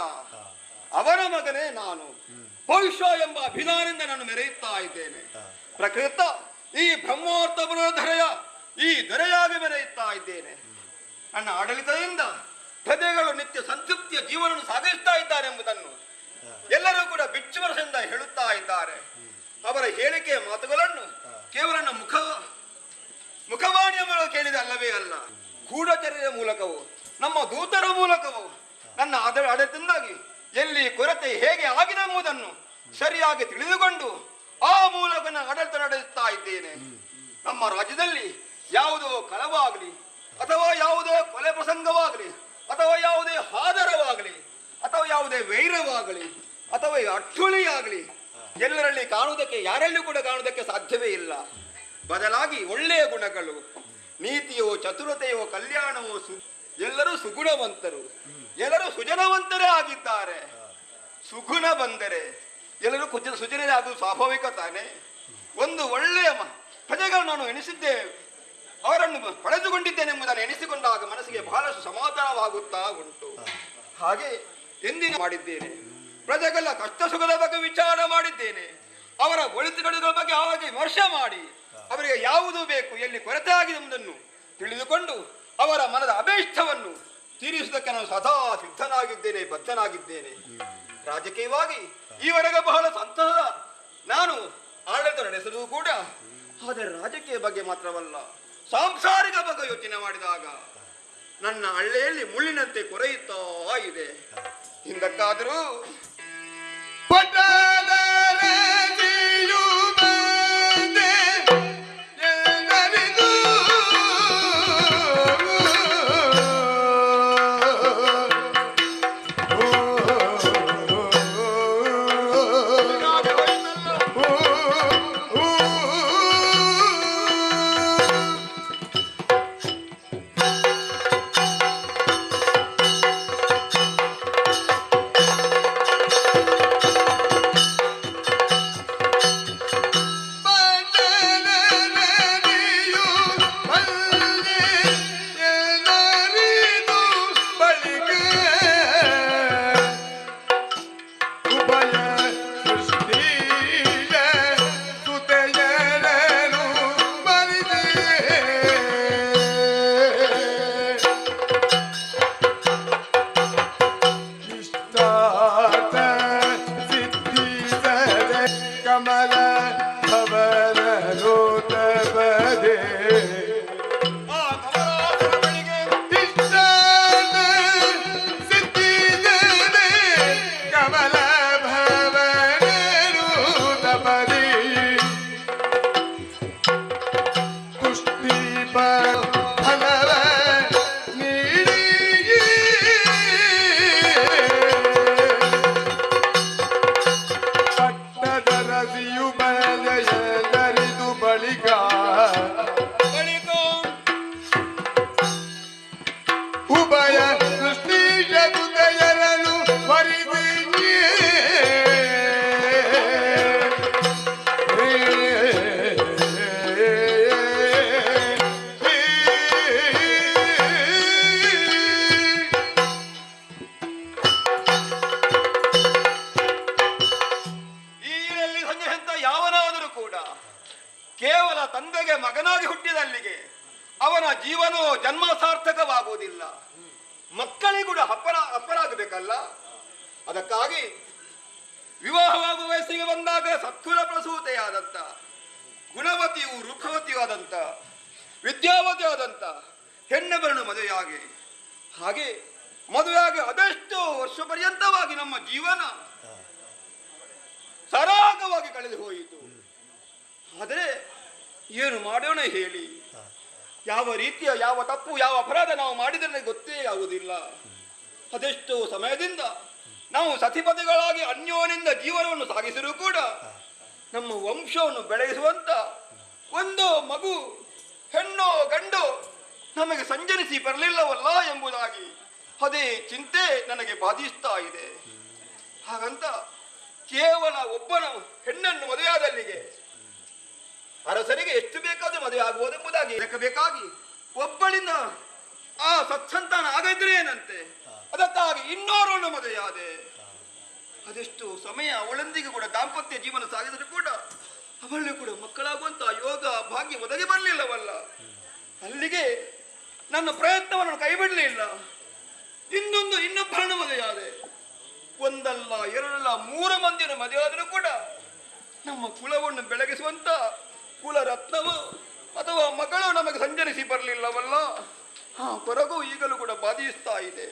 ಅವನ ಮಗನೇ ನಾನು. ಭವಿಷ್ಯ ಎಂಬ ಅಭಿಮಾನದಿಂದ ನಾನು ಮೆರೆಯುತ್ತಾ ಇದ್ದೇನೆ. ಪ್ರಕೃತ ಈ ಬ್ರಹ್ಮಾರ್ಥ ಧರೆಯ ಈ ದೊರೆಯಾಗಿ ಮೆರೆಯುತ್ತಾ ಇದ್ದೇನೆ. ನನ್ನ ಆಡಳಿತದಿಂದ ಪ್ರಜೆಗಳು ನಿತ್ಯ ಸಂತೃಪ್ತಿಯ ಜೀವನವನ್ನು ಸಾಗಿಸ್ತಾ ಇದ್ದಾರೆ ಎಂಬುದನ್ನು ಎಲ್ಲರೂ ಕೂಡ ಬಿಚ್ಚುವರದಿಂದ ಹೇಳುತ್ತಾ ಇದ್ದಾರೆ. ಅವರ ಹೇಳಿಕೆಯ ಮಾತುಗಳನ್ನು ಕೇವಲ ಮುಖವಾಣಿಯ ಮೂಲಕ ಕೇಳಿದ ಅಲ್ಲವೇ ಅಲ್ಲ, ಗೂಢಚರ್ಯೆಯ ಮೂಲಕವೂ ನಮ್ಮ ದೂತರ ಮೂಲಕವೂ ನನ್ನ ಆಡಳಿತದಿಂದಾಗಿ ಎಲ್ಲಿ ಕೊರತೆ ಹೇಗೆ ಆಗಿದೆ ಎಂಬುದನ್ನು ಸರಿಯಾಗಿ ತಿಳಿದುಕೊಂಡು ಆ ಮೂಲಕ ಆಡಳಿತ ನಡೆಸುತ್ತಾ ಇದ್ದೇನೆ. ನಮ್ಮ ರಾಜ್ಯದಲ್ಲಿ ಯಾವುದೋ ಕಳವಾಗಲಿ ಅಥವಾ ಯಾವುದೋ ಕೊಲೆ ಪ್ರಸಂಗವಾಗಲಿ ಅಥವಾ ಯಾವುದೇ ಹಾದರವಾಗಲಿ ಅಥವಾ ಯಾವುದೇ ವೈರವಾಗಲಿ ಅಥವಾ ಅಟ್ಟುಳಿಯಾಗಲಿ ಎಲ್ಲರಲ್ಲಿ ಯಾರಲ್ಲೂ ಕೂಡ ಕಾಣುವುದಕ್ಕೆ ಸಾಧ್ಯವೇ ಇಲ್ಲ. ಬದಲಾಗಿ ಒಳ್ಳೆಯ ಗುಣಗಳು, ನೀತಿಯೋ ಚತುರತೆಯೋ ಕಲ್ಯಾಣವೋ ಎಲ್ಲರೂ ಸುಗುಣವಂತರು, ಎಲ್ಲರೂ ಸುಜನವಂತರೇ ಆಗಿದ್ದಾರೆ. ಸುಗುಣ ಬಂದರೆ ಎಲ್ಲರೂ ಸುಜನರೇ ಅದು ಸ್ವಾಭಾವಿಕ ತಾನೆ. ಒಂದು ಒಳ್ಳೆಯ ಪ್ರಜೆಗಳು ನಾನು ಎಣಿಸಿದ್ದೇವೆ, ಅವರನ್ನು ಪಡೆದುಕೊಂಡಿದ್ದೇನೆ ಎಂಬುದನ್ನು ಎಣಿಸಿಕೊಂಡಾಗ ಮನಸ್ಸಿಗೆ ಬಹಳಷ್ಟು ಸಮಾಧಾನವಾಗುತ್ತಾ ಉಂಟು. ಹಾಗೆ ಎಂದಿನ ಮಾಡಿದ್ದೇನೆ. ಪ್ರಜೆಗಳ ಕಷ್ಟ ಸುಖದ ಬಗ್ಗೆ ವಿಚಾರ ಮಾಡಿದ್ದೇನೆ. ಅವರ ಒಳಿತುಗಳ ಬಗ್ಗೆ ಹಾಗೆ ವಿಮರ್ಶೆ ಮಾಡಿ ಅವರಿಗೆ ಯಾವುದು ಬೇಕು, ಎಲ್ಲಿ ಕೊರತೆ ಆಗಿದೆ ಎಂಬುದನ್ನು ತಿಳಿದುಕೊಂಡು ಅವರ ಮನದ ಅಭೀಷ್ಟವನ್ನು ತೀರಿಸುವುದಕ್ಕೆ ನಾನು ಸದಾ ಸಿದ್ಧನಾಗಿದ್ದೇನೆ, ಬದ್ಧನಾಗಿದ್ದೇನೆ. ರಾಜಕೀಯವಾಗಿ ಈವರೆಗೆ ಬಹಳ ಸಂತಸದ ನಾನು ಆಡಳಿತ ನಡೆಸಲು ಕೂಡ. ಆದರೆ ರಾಜಕೀಯ ಬಗ್ಗೆ ಮಾತ್ರವಲ್ಲ, ಸಾಂಸಾರಿಕ ಬಗ್ಗೆ ಯೋಚನೆ ಮಾಡಿದಾಗ ನನ್ನ ಹಳ್ಳಿಯಲ್ಲಿ ಮುಳ್ಳಿನಂತೆ ಕೊರೆಯುತ್ತಾ ಇದೆ. ಹಿಂದಕ್ಕಾದರೂ ಕೇವಲ ತಂದೆಗೆ ಮಗನಾಗಿ ಹುಟ್ಟಿದಲ್ಲಿಗೆ ಅವನ ಜೀವನೋ ಜನ್ಮ ಸಾರ್ಥಕವಾಗುವುದಿಲ್ಲ. ಮಕ್ಕಳಿಗೆ ಕೂಡ ಅಪ್ಪರಾಗಬೇಕಲ್ಲ. ಅದಕ್ಕಾಗಿ ವಿವಾಹವಾಗುವ ವಯಸ್ಸಿಗೆ ಬಂದಾಗ ಸತ್ಕುಲ ಪ್ರಸೂತೆಯಾದಂತ, ಗುಣವತಿಯು ರೂಪವತಿಯೂ ಆದಂತ, ವಿದ್ಯಾವತಿಯೂ ಆದಂತ ಹೆಣ್ಣುಗಳನ್ನು ಮದುವೆಯಾಗಿ, ಹಾಗೆ ಮದುವೆಯಾಗಿ ಅದೆಷ್ಟೋ ವರ್ಷ ಪರ್ಯಂತವಾಗಿ ನಮ್ಮ ಜೀವನ ಸರಾಗವಾಗಿ ಕಳೆದು ಹೋಯಿತು. ಆದರೆ ಏನು ಮಾಡೋಣ ಹೇಳಿ? ಯಾವ ರೀತಿಯ ಯಾವ ತಪ್ಪು ಯಾವ ಅಪರಾಧ ನಾವು ಮಾಡಿದರೆ ಗೊತ್ತೇ ಆಗುವುದಿಲ್ಲ. ಅದೆಷ್ಟೋ ಸಮಯದಿಂದ ನಾವು ಸತಿಪತಿಗಳಾಗಿ ಅನ್ಯೋನ್ಯದಿಂದ ಜೀವನವನ್ನು ಸಾಗಿಸಿರೂ ಕೂಡ ನಮ್ಮ ವಂಶವನ್ನು ಬೆಳೆಸುವಂತ ಒಂದು ಮಗು, ಹೆಣ್ಣು ಗಂಡು ನಮಗೆ ಸಂಜನಿಸಿ ಬರಲಿಲ್ಲವಲ್ಲ ಎಂಬುದಾಗಿ ಅದೇ ಚಿಂತೆ ನನಗೆ ಬಾಧಿಸ್ತಾ ಇದೆ. ಹಾಗಂತ ಕೇವಲ ಒಬ್ಬನ ಹೆಣ್ಣನ್ನು ಮದುವೆಯಾದಲ್ಲಿಗೆ ಅರಸರಿಗೆ ಎಷ್ಟು ಬೇಕಾದರೂ ಮದುವೆ ಆಗುವುದೆಂಬುದಾಗಿ ಬೇಕಾಗಿ ಒಬ್ಬಳಿಂದ ಆ ಸತ್ಸಂತಾನ ಆಗದ್ರೆ ಏನಂತೆ, ಅದಕ್ಕಾಗಿ ಇನ್ನೋರನ್ನು ಮದುವೆಯಾದೆ. ಅದೆಷ್ಟು ಸಮಯ ಅವಳೊಂದಿಗೆ ಕೂಡ ದಾಂಪತ್ಯ ಜೀವನ ಸಾಗಿದರೂ ಕೂಡ ಅವಳು ಕೂಡ ಮಕ್ಕಳಾಗುವಂತ ಯೋಗ ಭಾಗ್ಯ ಒದಗಿ ಬರಲಿಲ್ಲವಲ್ಲ. ಅಲ್ಲಿಗೆ ನನ್ನ ಪ್ರಯತ್ನವನ್ನು ಕೈ ಬಿಡಲಿಲ್ಲ. ಇನ್ನೊಬ್ಬರನ್ನು ಮದುವೆಯಾದೆ. ಒಂದಲ್ಲ ಎರಡಲ್ಲ 3 ಮಂದಿನ ಮದುವೆಯಾದರೂ ಕೂಡ ನಮ್ಮ ಕುಲವನ್ನು ಬೆಳಗಿಸುವಂತ ಕುಲರತ್ನವು ಅಥವಾ ಮಗಳು ನಮಗೆ ಸಂಜನಿಸಿ ಬರಲಿಲ್ಲವಲ್ಲ. ಹೊರಗೂ ಈಗಲೂ ಕೂಡ ಬಾಧಿಸ್ತಾ ಇದೆ.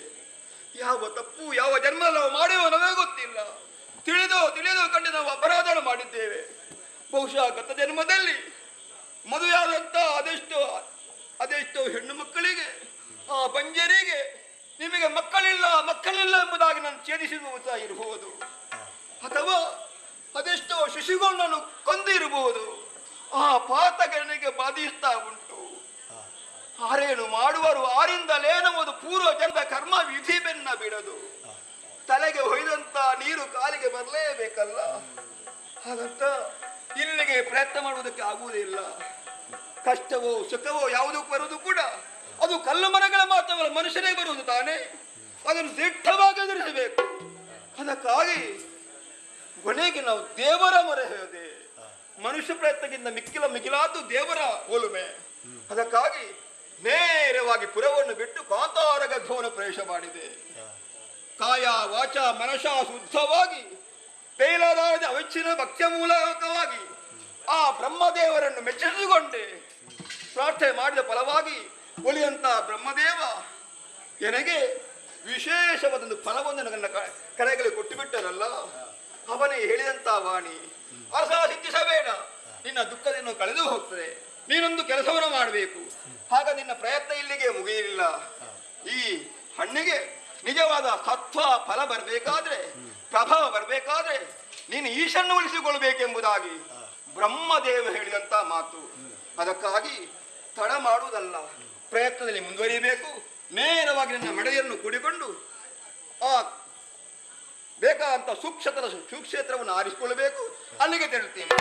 ಯಾವ ತಪ್ಪು ಯಾವ ಜನ್ಮ ನಾವು ಮಾಡುವ ನಮಗೆ ಗೊತ್ತಿಲ್ಲ. ತಿಳಿದು ಕಂಡು ನಾವು ಅಪರಾಧ ಮಾಡಿದ್ದೇವೆ. ಬಹುಶಃ ಗತ ಜನ್ಮದಲ್ಲಿ ಮದುವೆಯಾದಂತ ಅದೆಷ್ಟೋ ಹೆಣ್ಣು ಮಕ್ಕಳಿಗೆ, ಆ ಬಂಜರಿಗೆ ನಿಮಗೆ ಮಕ್ಕಳಿಲ್ಲ ಎಂಬುದಾಗಿ ನಾನು ಛೇದಿಸುತ್ತಾ ಇರಬಹುದು, ಅಥವಾ ಅದೆಷ್ಟೋ ಶಿಶುಗಳನ್ನು ಕೊಂದಿರಬಹುದು. ಆ ಪಾತಕನಿಗೆ ಬಾಧಿಸ್ತಾ ಉಂಟು. ಆರೇನು ಮಾಡುವರು ಆರಿಂದಲೇನುವುದು ಪೂರ್ವ ಜನ್ಮ ಕರ್ಮ ವಿಧಿ ಬೆನ್ನ ಬಿಡದು. ತಲೆಗೆ ಹೊಯ್ದಂತ ನೀರು ಕಾಲಿಗೆ ಬರಲೇಬೇಕಲ್ಲ. ಹಾಗಂತ ಇಲ್ಲಿಗೆ ಪ್ರಯತ್ನ ಮಾಡುವುದಕ್ಕೆ ಆಗುವುದಿಲ್ಲ. ಕಷ್ಟವೋ ಸುಖವೋ ಯಾವುದಕ್ಕೂ ಬರುವುದು ಕೂಡ ಅದು ಕಲ್ಲು ಮರಗಳ ಮಾತ್ರವಲ್ಲ, ಮನುಷ್ಯನೇ ಬರುವುದು ತಾನೇ. ಅದನ್ನು ದಿಟ್ಟವಾಗಿ ಎದುರಿಸಬೇಕು. ಅದಕ್ಕಾಗಿ ಕೊನೆಗೆ ನಾವು ದೇವರ ಮೊರೆ ಹೋದೆ. ಮನುಷ್ಯ ಪ್ರಯತ್ನಕ್ಕಿಂತ ಮಿಗಿಲಾದ್ದು ದೇವರ ಒಲುಮೆ. ಅದಕ್ಕಾಗಿ ನೇರವಾಗಿ ಪುರವನ್ನು ಬಿಟ್ಟು ಕಾಂತಾರ ಗರ್ಭವನ್ನು ಪ್ರವೇಶ ಮಾಡಿದೆ. ಕಾಯ ವಾಚ ಮನಶ ಶುದ್ಧವಾಗಿ ತೈಲದಾರದ ಅವಿಚ್ಛಿನ್ನ ಭಕ್ತ್ಯ ಮೂಲಕವಾಗಿ ಆ ಬ್ರಹ್ಮದೇವರನ್ನು ಮೆಚ್ಚಿಸಿಕೊಂಡೆ. ಪ್ರಾರ್ಥನೆ ಮಾಡಿದ ಫಲವಾಗಿ ಒಲಿಯಂತ ಬ್ರಹ್ಮದೇವ ನನಗೆ ವಿಶೇಷವಾದೊಂದು ಫಲವನ್ನು ನನ್ನ ಕರೆಗಳಿಗೆ ಕೊಟ್ಟು ಬಿಟ್ಟರಲ್ಲ. ಅವನೇ ಹೇಳಿದಂತ ವಾಣಿ, ಅರಸ ಸಿದ್ಧಿಸಬೇಡ, ನಿನ್ನ ದುಃಖದಿಂದ ಕಳೆದು ಹೋಗ್ತದೆ, ನೀನೊಂದು ಕೆಲಸವನ್ನು ಮಾಡಬೇಕು. ಆಗ ನಿನ್ನ ಪ್ರಯತ್ನ ಇಲ್ಲಿಗೆ ಮುಗಿಯಲಿಲ್ಲ. ಈ ಹಣ್ಣಿಗೆ ನಿಜವಾದ ಸತ್ವ ಫಲ ಬರಬೇಕಾದ್ರೆ, ಪ್ರಭಾವ ಬರಬೇಕಾದ್ರೆ ನೀನು ಈಶನ್ನು ಉಳಿಸಿಕೊಳ್ಬೇಕೆಂಬುದಾಗಿ ಬ್ರಹ್ಮದೇವ ಹೇಳಿದಂತ ಮಾತು. ಅದಕ್ಕಾಗಿ ತಡ ಮಾಡುವುದಲ್ಲ, ಪ್ರಯತ್ನದಲ್ಲಿ ಮುಂದುವರಿಯಬೇಕು. ನೇರವಾಗಿ ನನ್ನ ಮಡೆಯನ್ನು ಕೂಡಿಕೊಂಡು ಆ ಬೇಕಾದಂತ ಸುಕ್ಷೇತ್ರವನ್ನು ಆರಿಸಿಕೊಳ್ಳಬೇಕು. ಅಲ್ಲಿಗೆ ತೆರಳುತ್ತೇನೆ.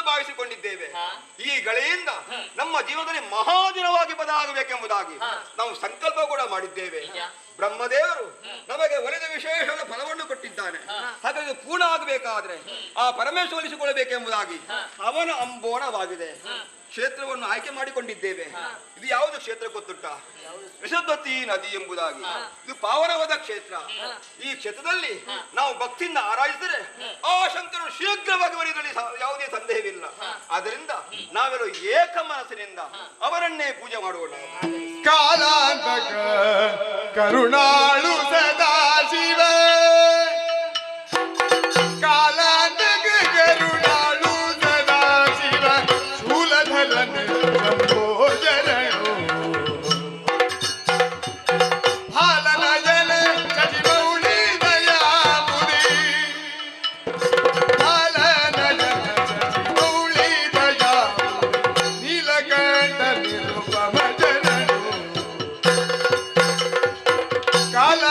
ಭಾವಿಸಿಕೊಂಡಿದ್ದೇವೆ. ಈ ಗಳಿಯಿಂದ ನಮ್ಮ ಜೀವನದಲ್ಲಿ ಮಹಾದಿನವಾಗಿ ಬದಲಾಗಬೇಕೆಂಬುದಾಗಿ ನಾವು ಸಂಕಲ್ಪ ಕೂಡ ಮಾಡಿದ್ದೇವೆ. ಬ್ರಹ್ಮದೇವರು ನಮಗೆ ಒಲಿದ ವಿಶೇಷವಾದ ಫಲವನ್ನು ಕೊಟ್ಟಿದ್ದಾನೆ. ಹಾಗಾಗಿ ಪೂರ್ಣ ಆಗಬೇಕಾದ್ರೆ ಆ ಪರಮೇಶ್ವರ ಒಲಿಸಿಕೊಳ್ಳಬೇಕೆಂಬುದಾಗಿ ಅವನ ಅಂಬೋಣವಾಗಿದೆ. ಕ್ಷೇತ್ರವನ್ನು ಆಯ್ಕೆ ಮಾಡಿಕೊಂಡಿದ್ದೇವೆ. ಇದು ಯಾವುದು ಕ್ಷೇತ್ರ ಗೊತ್ತುಂಟ? ವಿಶುದ್ಧತಿ ನದಿ ಎಂಬುದಾಗಿ. ಇದು ಪಾವನವಾದ ಕ್ಷೇತ್ರ. ಈ ಕ್ಷೇತ್ರದಲ್ಲಿ ನಾವು ಭಕ್ತಿಯಿಂದ ಆರಾಧಿಸಿದರೆ ಆ ಶಂಕರನು ಶೀಘ್ರವಾಗಿ ಒಲಿಯುವುದರಲ್ಲಿ ಯಾವುದೇ ಸಂದೇಹವಿಲ್ಲ. ಆದ್ದರಿಂದ ನಾವೆಲ್ಲ ಏಕ ಮನಸ್ಸಿನಿಂದ ಅವರನ್ನೇ ಪೂಜೆ ಮಾಡೋಣ. ಕಾಲಾಂತಕ ಕರುಣಾಳು ಸದಾ ಶಿವ, ಕಾಲಾಂತಕ ಕರುಣಾಳು ಸದಾ ಶಿವ, ಶೂಲಧರನ ಸಂಬೋಧರಣೋ ಹಾಲನ ಜನ ಚಜಿಮೌಳಿ ದಯಾಮುನಿ, ಹಾಲನ ಜನ ಚಜಿಮೌಳಿ ದಯಾಮುನಿ, ನೀಲಕಂಠ ನಿರುಪಮ ಜನೋ ಕಾಲ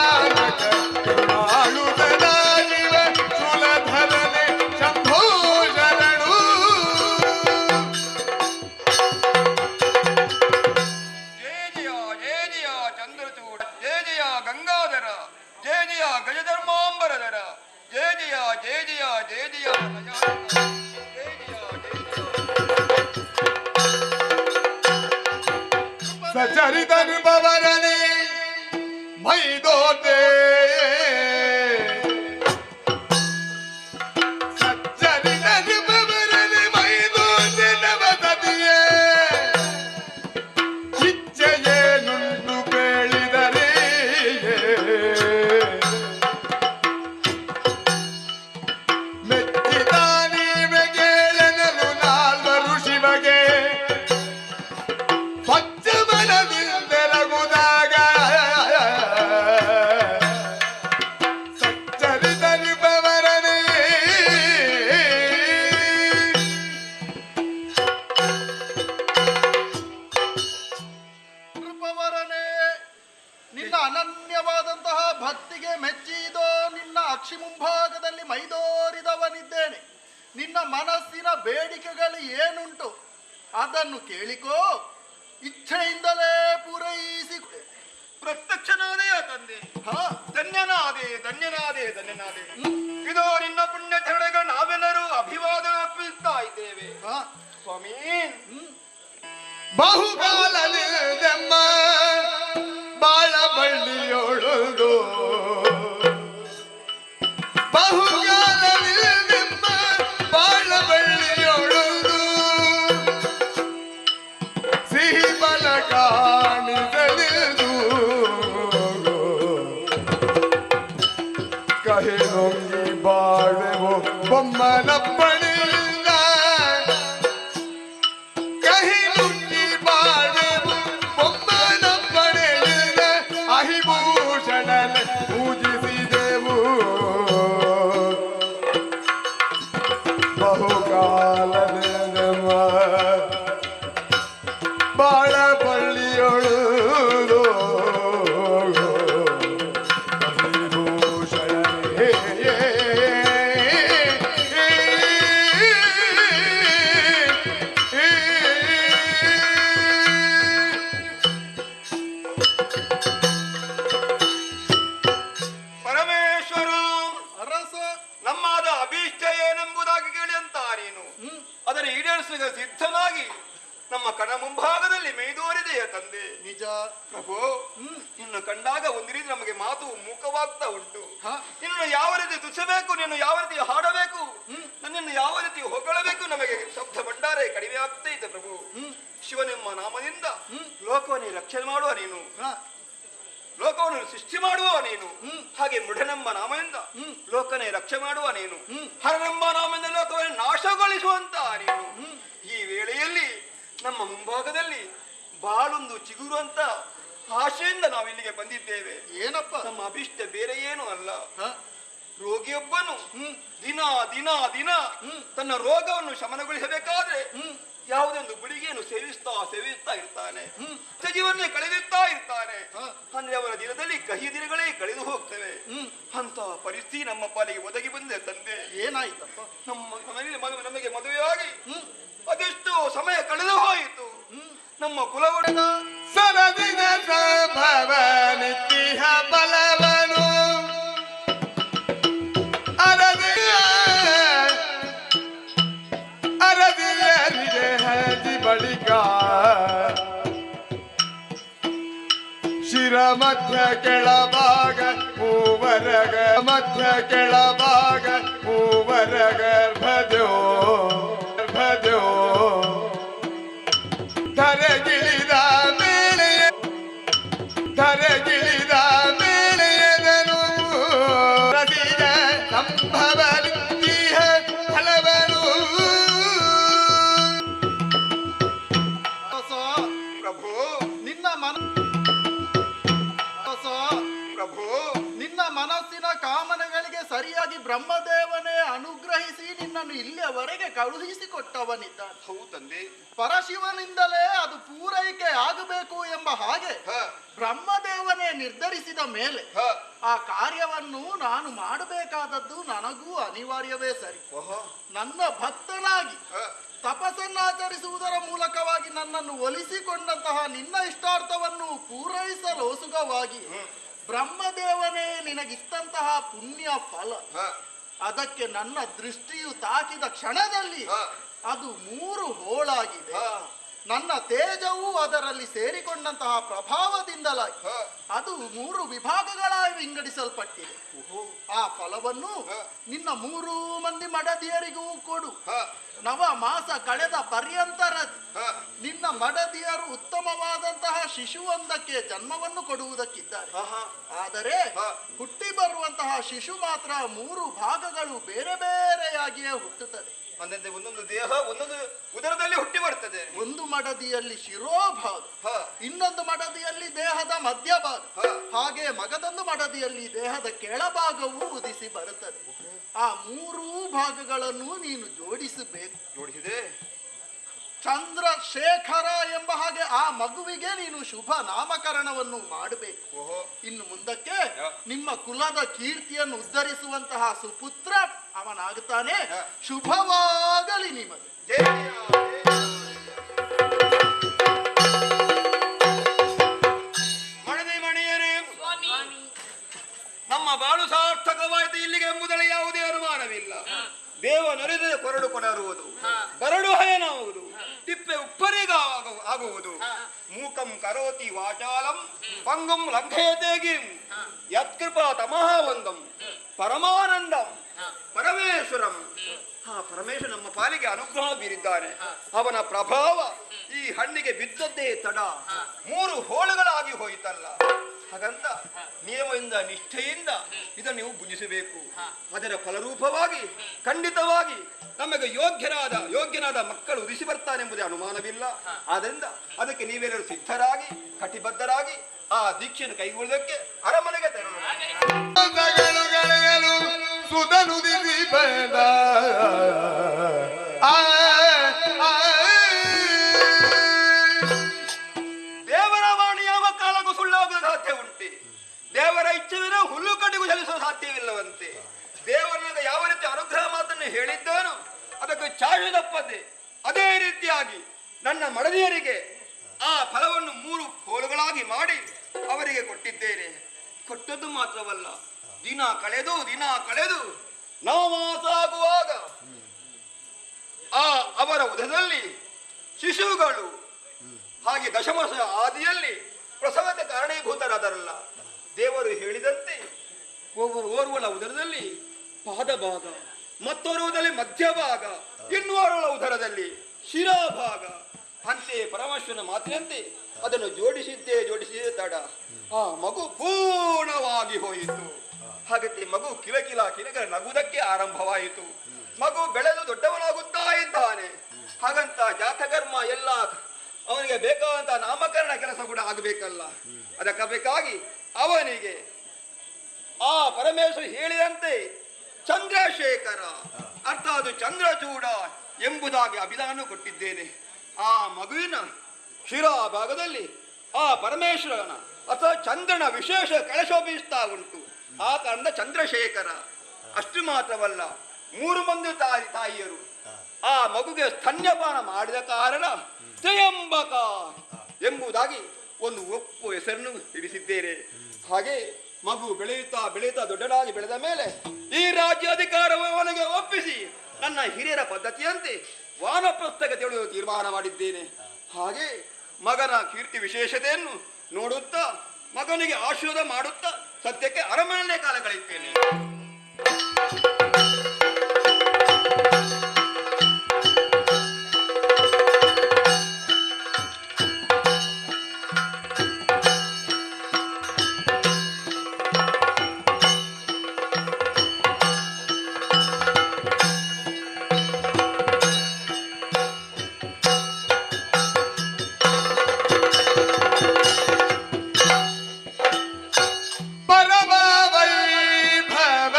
ಜಯ ಜಯ ಗಜಧರ್ಮಾಂಬರಧರ ಜಯ ಜಯ ಜಯ ಜಯ ಜಯ ಜಯ ಗಜಾನನ. ಜಯ ಜಯ ಸಚರಿತನುಭವರನೆ ಮೈದೋತೆ ಸಚ್ಚರಿತನುಭವರನೆ ಮೈದೋತೆ ನವದತಿಯೇ ಇಚ್ಛೆಯೇನುಂಟು ಕೇಳಿದರೆ ಮೆಚ್ಚಿದಾನೀವೆ ಕೇಳನಲು ನಾಲ್ವರು ಶಿವಗೆ ಪಚ್ಚಮನದಿಂದೆರಗುದಾಗ ಸಚ್ಚರಿತನುಭವರನೆ ಕೃಪವರನೇ, ನಿನ್ನ ಅನನ್ಯವಾದಂತಹ ಭಕ್ತಿಗೆ ಮೆಚ್ಚಿದೋ ನಿನ್ನ ಅಕ್ಷಿ ಮುಂಭಾಗದಲ್ಲಿ ಮೈದೋರಿದವನಿದ್ದೇನೆ. ನಿನ್ನ ಮನಸ್ಸಿನ ಬೇಡಿಕೆಗಳು ಏನುಂಟು ಅದನ್ನು ಕೇಳಿಕೋ, ಇಚ್ಛೆಯಿಂದಲೇ ಪೂರೈಸಿ. ಪ್ರತ್ಯಕ್ಷನಾದೆಯ ತಂದೆ. ಧನ್ಯನಾದೆ ಧನ್ಯನಾದೆ ಧನ್ಯನಾದೆ. ಇದೋ ನಿನ್ನ ಪುಣ್ಯ ಚರಣೆಗಳು ನಾವೆಲ್ಲರೂ ಅಭಿವಾದನೆ ಅರ್ಪಿಸ್ತಾ ಇದ್ದೇವೆ ಸ್ವಾಮಿ. ಬಹುಕಾಲದೆಮ್ಮ ಬಾಳ ಬಳ್ಳಿಯೊಳದು ಬಹುಕಾಲದೆಮ್ಮ ಬಾಳ ಬಳ್ಳಿಯೊಳದು ಸಿಹಿ ಬಲ ಕಾಣಿಸಲಿದು ಕಹಿ ನೊಂಗಿ ಬಾಳೆವು ಬೊಮ್ಮನಪ್ಪಣಿಲ್ಲ ಕಹಿ ನುಂಗಿ ಬಾಳೆವು ಬೊಮ್ಮನಪ್ಪಣಿಲ್ಲ ಅಹಿಭೂಷಣನ ಪೂಜಿಸಿದೆವು ಬಹುಕಾಲದ ಬಾಳ ಬಳ್ಳಿಯೊಳು ಅಹಿಭೂಷಣನೇ ಪರಮೇಶ್ವರ ಅರಸ, ನಮ್ಮಾದ ಅಭೀಷ್ಟ ಏನೆಂಬುದಾಗಿ ಕೇಳಿ ಅಂತ ನೀನು ಅದನ್ನು ಈಡೇರಿಸುವ ಸಿದ್ಧನಾಗಿ ನಮ್ಮ ಕಣ ಮುಂಭಾಗದಲ್ಲಿ ಮೈದೋರಿದೆಯ ತಂದೆ. ನಿಜ ಪ್ರಭು, ನಿನ್ನ ಕಂಡಾಗ ಒಂದು ರೀತಿ ನಮಗೆ ಮಾತು ಮೂಕವಾಗ್ತಾ ಉಂಟು. ನಿನ್ನನ್ನು ಯಾವ ರೀತಿ ತುಚ್ಚಬೇಕು, ನೀನು ಯಾವ ರೀತಿ ಹಾಡಬೇಕು, ನನ್ನನ್ನು ಯಾವ ರೀತಿ ಹೊಗಳಬೇಕು, ನಮಗೆ ಶಬ್ದ ಭಂಡಾರ ಕಡಿಮೆ ಆಗ್ತೈತೆ ಪ್ರಭು. ಶಿವನೆಂಬ ನಾಮದಿಂದ ಲೋಕವನ್ನು ರಕ್ಷಣೆ ಮಾಡುವ ನೀನು, ಲೋಕವನ್ನು ಸೃಷ್ಟಿ ಮಾಡುವ ನೀನು. ಹಾಗೆ ಮೃಢನೆಂಬ ನಾಮದಿಂದ ಲೋಕನೇ ರಕ್ಷೆ ಮಾಡುವ ನೀನು. ಹರನೆಂಬ ನಾಮದಿಂದ ಲೋಕವನ್ನು ನಾಶಗೊಳಿಸುವಂತ ನೀನು. ಈ ವೇಳೆಯಲ್ಲಿ ನಮ್ಮ ಮುಂಭಾಗದಲ್ಲಿ ಬಾಳೊಂದು ಚಿಗುರುವಂತ ಆಶೆಯಿಂದ ನಾವು ಇಲ್ಲಿಗೆ ಬಂದಿದ್ದೇವೆ. ಏನಪ್ಪ? ನಮ್ಮ ಅಭಿಷ್ಟ ಬೇರೆ ಏನು ಅಲ್ಲ. ರೋಗಿಯೊಬ್ಬನು ದಿನ ದಿನ ದಿನ ತನ್ನ ರೋಗವನ್ನು ಶಮನಗೊಳಿಸಬೇಕಾದ್ರೆ ಯಾವುದೊಂದು ಗುಳಿಗೆಯನ್ನು ಸೇವಿಸ್ತಾ ಇರ್ತಾನೆ. ಜೀವನ ಕಳೆಯುತ್ತಾ ಇರ್ತಾನೆ. ಅಂದ್ರೆ ಅವರ ದಿನದಲ್ಲಿ ಕಹಿ ದಿನಗಳೇ ಕಳೆದು ಹೋಗ್ತವೆ. ಅಂತ ಪರಿಸ್ಥಿತಿ ನಮ್ಮ ಪಾಲಿಗೆ ಒದಗಿ ಬಂದಿದೆ ತಂದೆ. ಏನಾಯ್ತಪ್ಪ? ನಮಗೆ ಮದುವೆಯಾಗಿ ಅದೆಷ್ಟು ಸಮಯ ಕಳೆದು ಹೋಯಿತು. ನಮ್ಮ ಕುಲವೊಡೆದ ಸರದಿನ ಸಂಭವನಿತಿಹ ಬಲವನು ಅರದಿಯರಿಗೆ ಹದಿ ಬಳಿಕ ಶಿರ ಮಧ್ಯ ಕೆಳಭಾಗ ಮೂವರಗ ಮಧ್ಯ ಕೆಳಭಾಗ ಮೂವರ ಗರ್ಭದ್ಯೋ ಧರೆಗಿಳಿದ ಮೇಳೆಯದನು ರದಿಯ ಸಂಭವ ಫಲವನು. ಪ್ರಭು ನಿನ್ನ ಮನಸ್ಸಿನ ಕಾಮನೆಗಳಿಗೆ ಸರಿಯಾಗಿ ಬ್ರಹ್ಮದೇವನೇ ಅನುಗ್ರಹಿಸಿ ನಿನ್ನನ್ನು ಇಲ್ಲಿಯವರೆಗೆ ಕಳುಹಿಸಿಕೊಟ್ಟವನಿದ್ದಾನೆ. ಹೌದು ತಂದೆ. ಪರಶಿವನಿಂದಲೇ ಅದು ಪೂರೈಕೆ ಆಗಬೇಕು ಎಂಬ ಹಾಗೆ ಬ್ರಹ್ಮದೇವನೇ ನಿರ್ಧರಿಸಿದ ಮೇಲೆ ಆ ಕಾರ್ಯವನ್ನು ನಾನು ಮಾಡಬೇಕಾದದ್ದು ನನಗೂ ಅನಿವಾರ್ಯವೇ ಸರಿ. ನನ್ನ ಭಕ್ತನಾಗಿ ತಪಸ್ಸನ್ನಾಚರಿಸುವುದರ ಮೂಲಕವಾಗಿ ನನ್ನನ್ನು ಒಲಿಸಿಕೊಂಡಂತಹ ನಿನ್ನ ಇಷ್ಟಾರ್ಥವನ್ನು ಪೂರೈಸಲು ಸುಗವಾಗಿ ಬ್ರಹ್ಮದೇವನೇ ನಿನಗಿತ್ತಂತಹ ಪುಣ್ಯ ಫಲ ಹ, ಅದಕ್ಕೆ ನನ್ನ ದೃಷ್ಟಿಯು ತಾಕಿದ ಕ್ಷಣದಲ್ಲಿ ಹ, ಅದು 3 ಹೋಳಾಗಿದೆ. ಹ, ನನ್ನ ತೇಜವು ಅದರಲ್ಲಿ ಸೇರಿಕೊಂಡಂತಹ ಪ್ರಭಾವದಿಂದಲಾಗಿ ಹ. ಅದು 3 ವಿಭಾಗಗಳಾಗಿ ವಿಂಗಡಿಸಲ್ಪಟ್ಟಿದೆ. ಆ ಫಲವನ್ನು ನಿನ್ನ 3 ಮಂದಿ ಮಡದಿಯರಿಗೂ ಕೊಡು. ಹ, ನವ ಮಾಸ ಕಳೆದ ಪರ್ಯಂತರ ಹ. ನಿನ್ನ ಮಡದಿಯರು ಉತ್ತಮವಾದಂತಹ ಶಿಶುವೊಂದಕ್ಕೆ ಜನ್ಮವನ್ನು ಕೊಡುವುದಕ್ಕಿದ್ದಾರೆ. ಆದರೆ ಹುಟ್ಟಿ ಬರುವಂತಹ ಶಿಶು ಮಾತ್ರ 3 ಭಾಗಗಳು ಬೇರೆ ಬೇರೆಯಾಗಿಯೇ ಹುಟ್ಟುತ್ತದೆ. ಅಂದ್ರೆ ಒಂದೊಂದು ದೇಹ ಒಂದೊಂದು ಉದರದಲ್ಲಿ ಹುಟ್ಟಿ ಬರ್ತದೆ. ಒಂದು ಮಡದಿಯಲ್ಲಿ ಶಿರೋಭಾಗ, ಹ, ಇನ್ನೊಂದು ಮಡದಿಯಲ್ಲಿ ದೇಹದ ಮಧ್ಯಭಾಗ, ಹ. ಹಾಗೆ ಮಗದೊಂದು ಮಡದಿಯಲ್ಲಿ ದೇಹದ ಕೆಳಭಾಗವು ಉದಿಸಿ ಬರುತ್ತದೆ. ಆ 3 ಭಾಗಗಳನ್ನು ನೀನು ಜೋಡಿಸಬೇಕು. ನೋಡಿಸಿದೆ ಚಂದ್ರಶೇಖರ ಎಂಬ ಹಾಗೆ ಆ ಮಗುವಿಗೆ ನೀನು ಶುಭ ನಾಮಕರಣವನ್ನು ಮಾಡಬೇಕು. ಓಹೋ, ಇನ್ನು ಮುಂದಕ್ಕೆ ನಿಮ್ಮ ಕುಲದ ಕೀರ್ತಿಯನ್ನು ಉದ್ಧರಿಸುವಂತಹ ಸುಪುತ್ರ ಅವನಾಗುತ್ತಾನೆ. ಶುಭವಾಗಲಿ ನಿಮಗೆ. ಜಯ. ಮಣದಿ ಮಣಿಯರೇ, ನಮ್ಮ ಬಾಳು ಸಾರ್ಥಕವಾಯಿತು ಇಲ್ಲಿಗೆ ಎಂಬುದರಲ್ಲಿ ಯಾವುದೇ ಅನುಮಾನವಿಲ್ಲ. ದೇವ ನರಿದ ಕೊರಡು ಕೊಡರುವುದು, ಬರಡು ಹಯನಾಗುವುದು, ತಿಪ್ಪೆ ಉಪ್ಪರಿಗ ಆಗುವುದು. ಮೂಕಂ ಕರೋತಿ ವಾಚಾಲಂ ಪಂಗಂ ಲಂಘಯತೆ ಗಿಂ ಯತ್ಕೃಪಾ ತಮಹಾವಂದಂ ಪರಮಾನಂದಂ ಪರಮೇಶ್ವರಂ. ಪರಮೇಶ್ವರ ನಮ್ಮ ಪಾಲಿಗೆ ಅನುಗ್ರಹ ಬೀರಿದ್ದಾನೆ. ಅವನ ಪ್ರಭಾವ ಈ ಹಣ್ಣಿಗೆ ಬಿದ್ದದ್ದೇ ತಡ 3 ಹೋಳುಗಳಾಗಿ ಹೋಯಿತಲ್ಲ. ಹಾಗಂತ ನಿಯಮದಿಂದ ನಿಷ್ಠೆಯಿಂದ ಇದನ್ನು ನೀವು ಭುಜಿಸಬೇಕು. ಅದರ ಫಲರೂಪವಾಗಿ ಖಂಡಿತವಾಗಿ ನಮಗೆ ಯೋಗ್ಯನಾದ ಮಕ್ಕಳು ಉದಿಸಿ ಬರ್ತಾನೆಂಬುದೇ ಅನುಮಾನವಿಲ್ಲ. ಆದ್ದರಿಂದ ಅದಕ್ಕೆ ನೀವೆಲ್ಲರೂ ಸಿದ್ಧರಾಗಿ ಕಟಿಬದ್ಧರಾಗಿ ಆ ದೀಕ್ಷೆಯನ್ನು ಕೈಗೊಳ್ಳುವುದಕ್ಕೆ ಅರಮನೆಗೆ ತೆರಳೋಣ. ಸುಧನುದಿಸಿ ಬಂದ ದೇವರ ವಾಣಿ ಯಾವ ಕಾಲಕ್ಕೂ ಸುಳ್ಳಾಗುವ ಸಾಧ್ಯ ಉಂಟೆ. ದೇವರ ಇಚ್ಛೆವಿನ ಹುಲ್ಲು ಕಡೆಗೂ ಚಲಿಸುವ ಸಾಧ್ಯವಿಲ್ಲವಂತೆ. ದೇವರನಾಗ ಯಾವ ರೀತಿ ಅನುಗ್ರಹ ಮಾತನ್ನು ಹೇಳಿದ್ದಾನೋ ಅದಕ್ಕೆ ಚಾಚು ತಪ್ಪದೆ ಅದೇ ರೀತಿಯಾಗಿ ನನ್ನ ಮಡದಿಯರಿಗೆ ಆ ಫಲವನ್ನು 3 ಹೋಳುಗಳಾಗಿ ಮಾಡಿ ಅವರಿಗೆ ಕೊಟ್ಟಿದ್ದೇನೆ. ಕೊಟ್ಟದ್ದು ಮಾತ್ರವಲ್ಲ, ದಿನ ಕಳೆದು ನವಮಾಸಾಗುವಾಗ ಆ ಅವರ ಉದರದಲ್ಲಿ ಶಿಶುಗಳು ಹಾಗೆ ದಶಮಾಸ ಆದಿಯಲ್ಲಿ ಪ್ರಸವಕ್ಕೆ ಕಾರಣೀಭೂತರಾದರಲ್ಲ. ದೇವರು ಹೇಳಿದಂತೆ ಓರ್ವಳ ಉದರದಲ್ಲಿ ಪಾದಭಾಗ, ಮತ್ತೋರ್ವದಲ್ಲಿ ಮಧ್ಯಭಾಗ, ಇನ್ನೋರ್ವಳ ಉದರದಲ್ಲಿ ಶಿರಾಭಾಗ. ಅಂತೆಯೇ ಪರಮೇಶ್ವರನ ಮಾತಿನಂತೆ ಅದನ್ನು ಜೋಡಿಸಿದ್ದೇ ತಡ ಆ ಮಗು ಪೂರ್ಣವಾಗಿ ಹೋಯಿತು. ಹಾಗಂತೆ ಮಗು ಕಿಲಕಿಲ ನಗುವುದಕ್ಕೆ ಆರಂಭವಾಯಿತು. ಮಗು ಬೆಳೆದು ದೊಡ್ಡವನಾಗುತ್ತಾ ಇದ್ದಾನೆ. ಹಾಗಂತ ಜಾತಕರ್ಮ ಎಲ್ಲ ಅವನಿಗೆ ಬೇಕಾದಂತ ನಾಮಕರಣ ಕೆಲಸ ಕೂಡ ಆಗಬೇಕಲ್ಲ. ಅದಕ್ಕೆ ಬೇಕಾಗಿ ಅವನಿಗೆ ಆ ಪರಮೇಶ್ವರ ಹೇಳಿದಂತೆ ಚಂದ್ರಶೇಖರ ಅರ್ಥಾತ್ ಚಂದ್ರಚೂಡ ಎಂಬುದಾಗಿ ಅಭಿಧಾನ ಕೊಟ್ಟಿದ್ದೇನೆ. ಆ ಮಗುವಿನ ಶಿರಾ ಭಾಗದಲ್ಲಿ ಆ ಪರಮೇಶ್ವರನ ಅಥವಾ ಚಂದ್ರನ ವಿಶೇಷ ಕಳಶೋಭಿಸ್ತಾ ಉಂಟು. ಆ ಕಾರಣದ ಚಂದ್ರಶೇಖರ. ಅಷ್ಟು ಮಾತ್ರವಲ್ಲ, 3 ಮಂದಿ ತಾಯಿಯರು ಆ ಮಗುಗೆ ಸ್ತನ್ಯಪಾನ ಮಾಡಿದ ಕಾರಣ ತ್ರಯಂಬಕ ಎಂಬುದಾಗಿ ಒಂದು ಒಪ್ಪು ಹೆಸರನ್ನು ಇರಿಸಿದ್ದೇನೆ. ಹಾಗೆ ಮಗು ಬೆಳೆಯುತ್ತಾ ದೊಡ್ಡದಾಗಿ ಬೆಳೆದ ಮೇಲೆ ಈ ರಾಜ್ಯ ಅಧಿಕಾರವನ್ನು ಅವನಿಗೆ ಒಪ್ಪಿಸಿ ನನ್ನ ಹಿರಿಯರ ಪದ್ಧತಿಯಂತೆ ವಾನಪ್ರಸ್ಥಕ್ಕೆ ತೆರಳುವ ತೀರ್ಮಾನ ಮಾಡಿದ್ದೇನೆ. ಹಾಗೆ ಮಗನ ಕೀರ್ತಿ ವಿಶೇಷತೆಯನ್ನು ನೋಡುತ್ತಾ ಮಗನಿಗೆ ಆಶೀರ್ವಾದ ಮಾಡುತ್ತಾ ಸದ್ಯಕ್ಕೆ ಅರಮನೆ ಕಾಲ ಕಳೆಯುತ್ತೇನೆ. ಪರಮ ವೈಭವ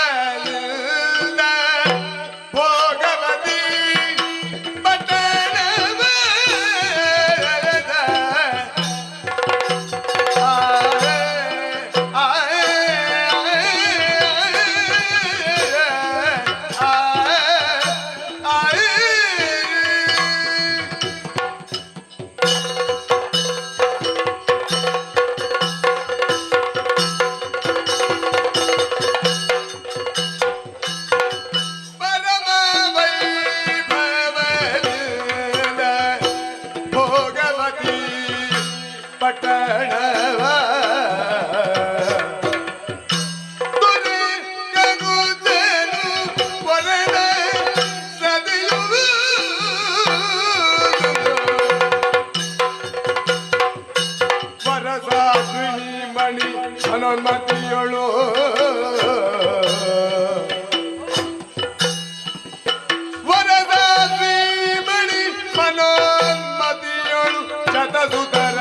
ಪಟ್ಟಣವ ದೊರೆಯಗುತ್ತೇನು ವರನ ಸದೆಯುವುದು ವರಸಾಗ್ನಿ ಮಣಿ ಹನುಮತಿಯಳು ವರಸಾಗ್ನಿ ಮಣಿ ಮನೋನ್ಮತಿಯಳು ಶತಸುತರ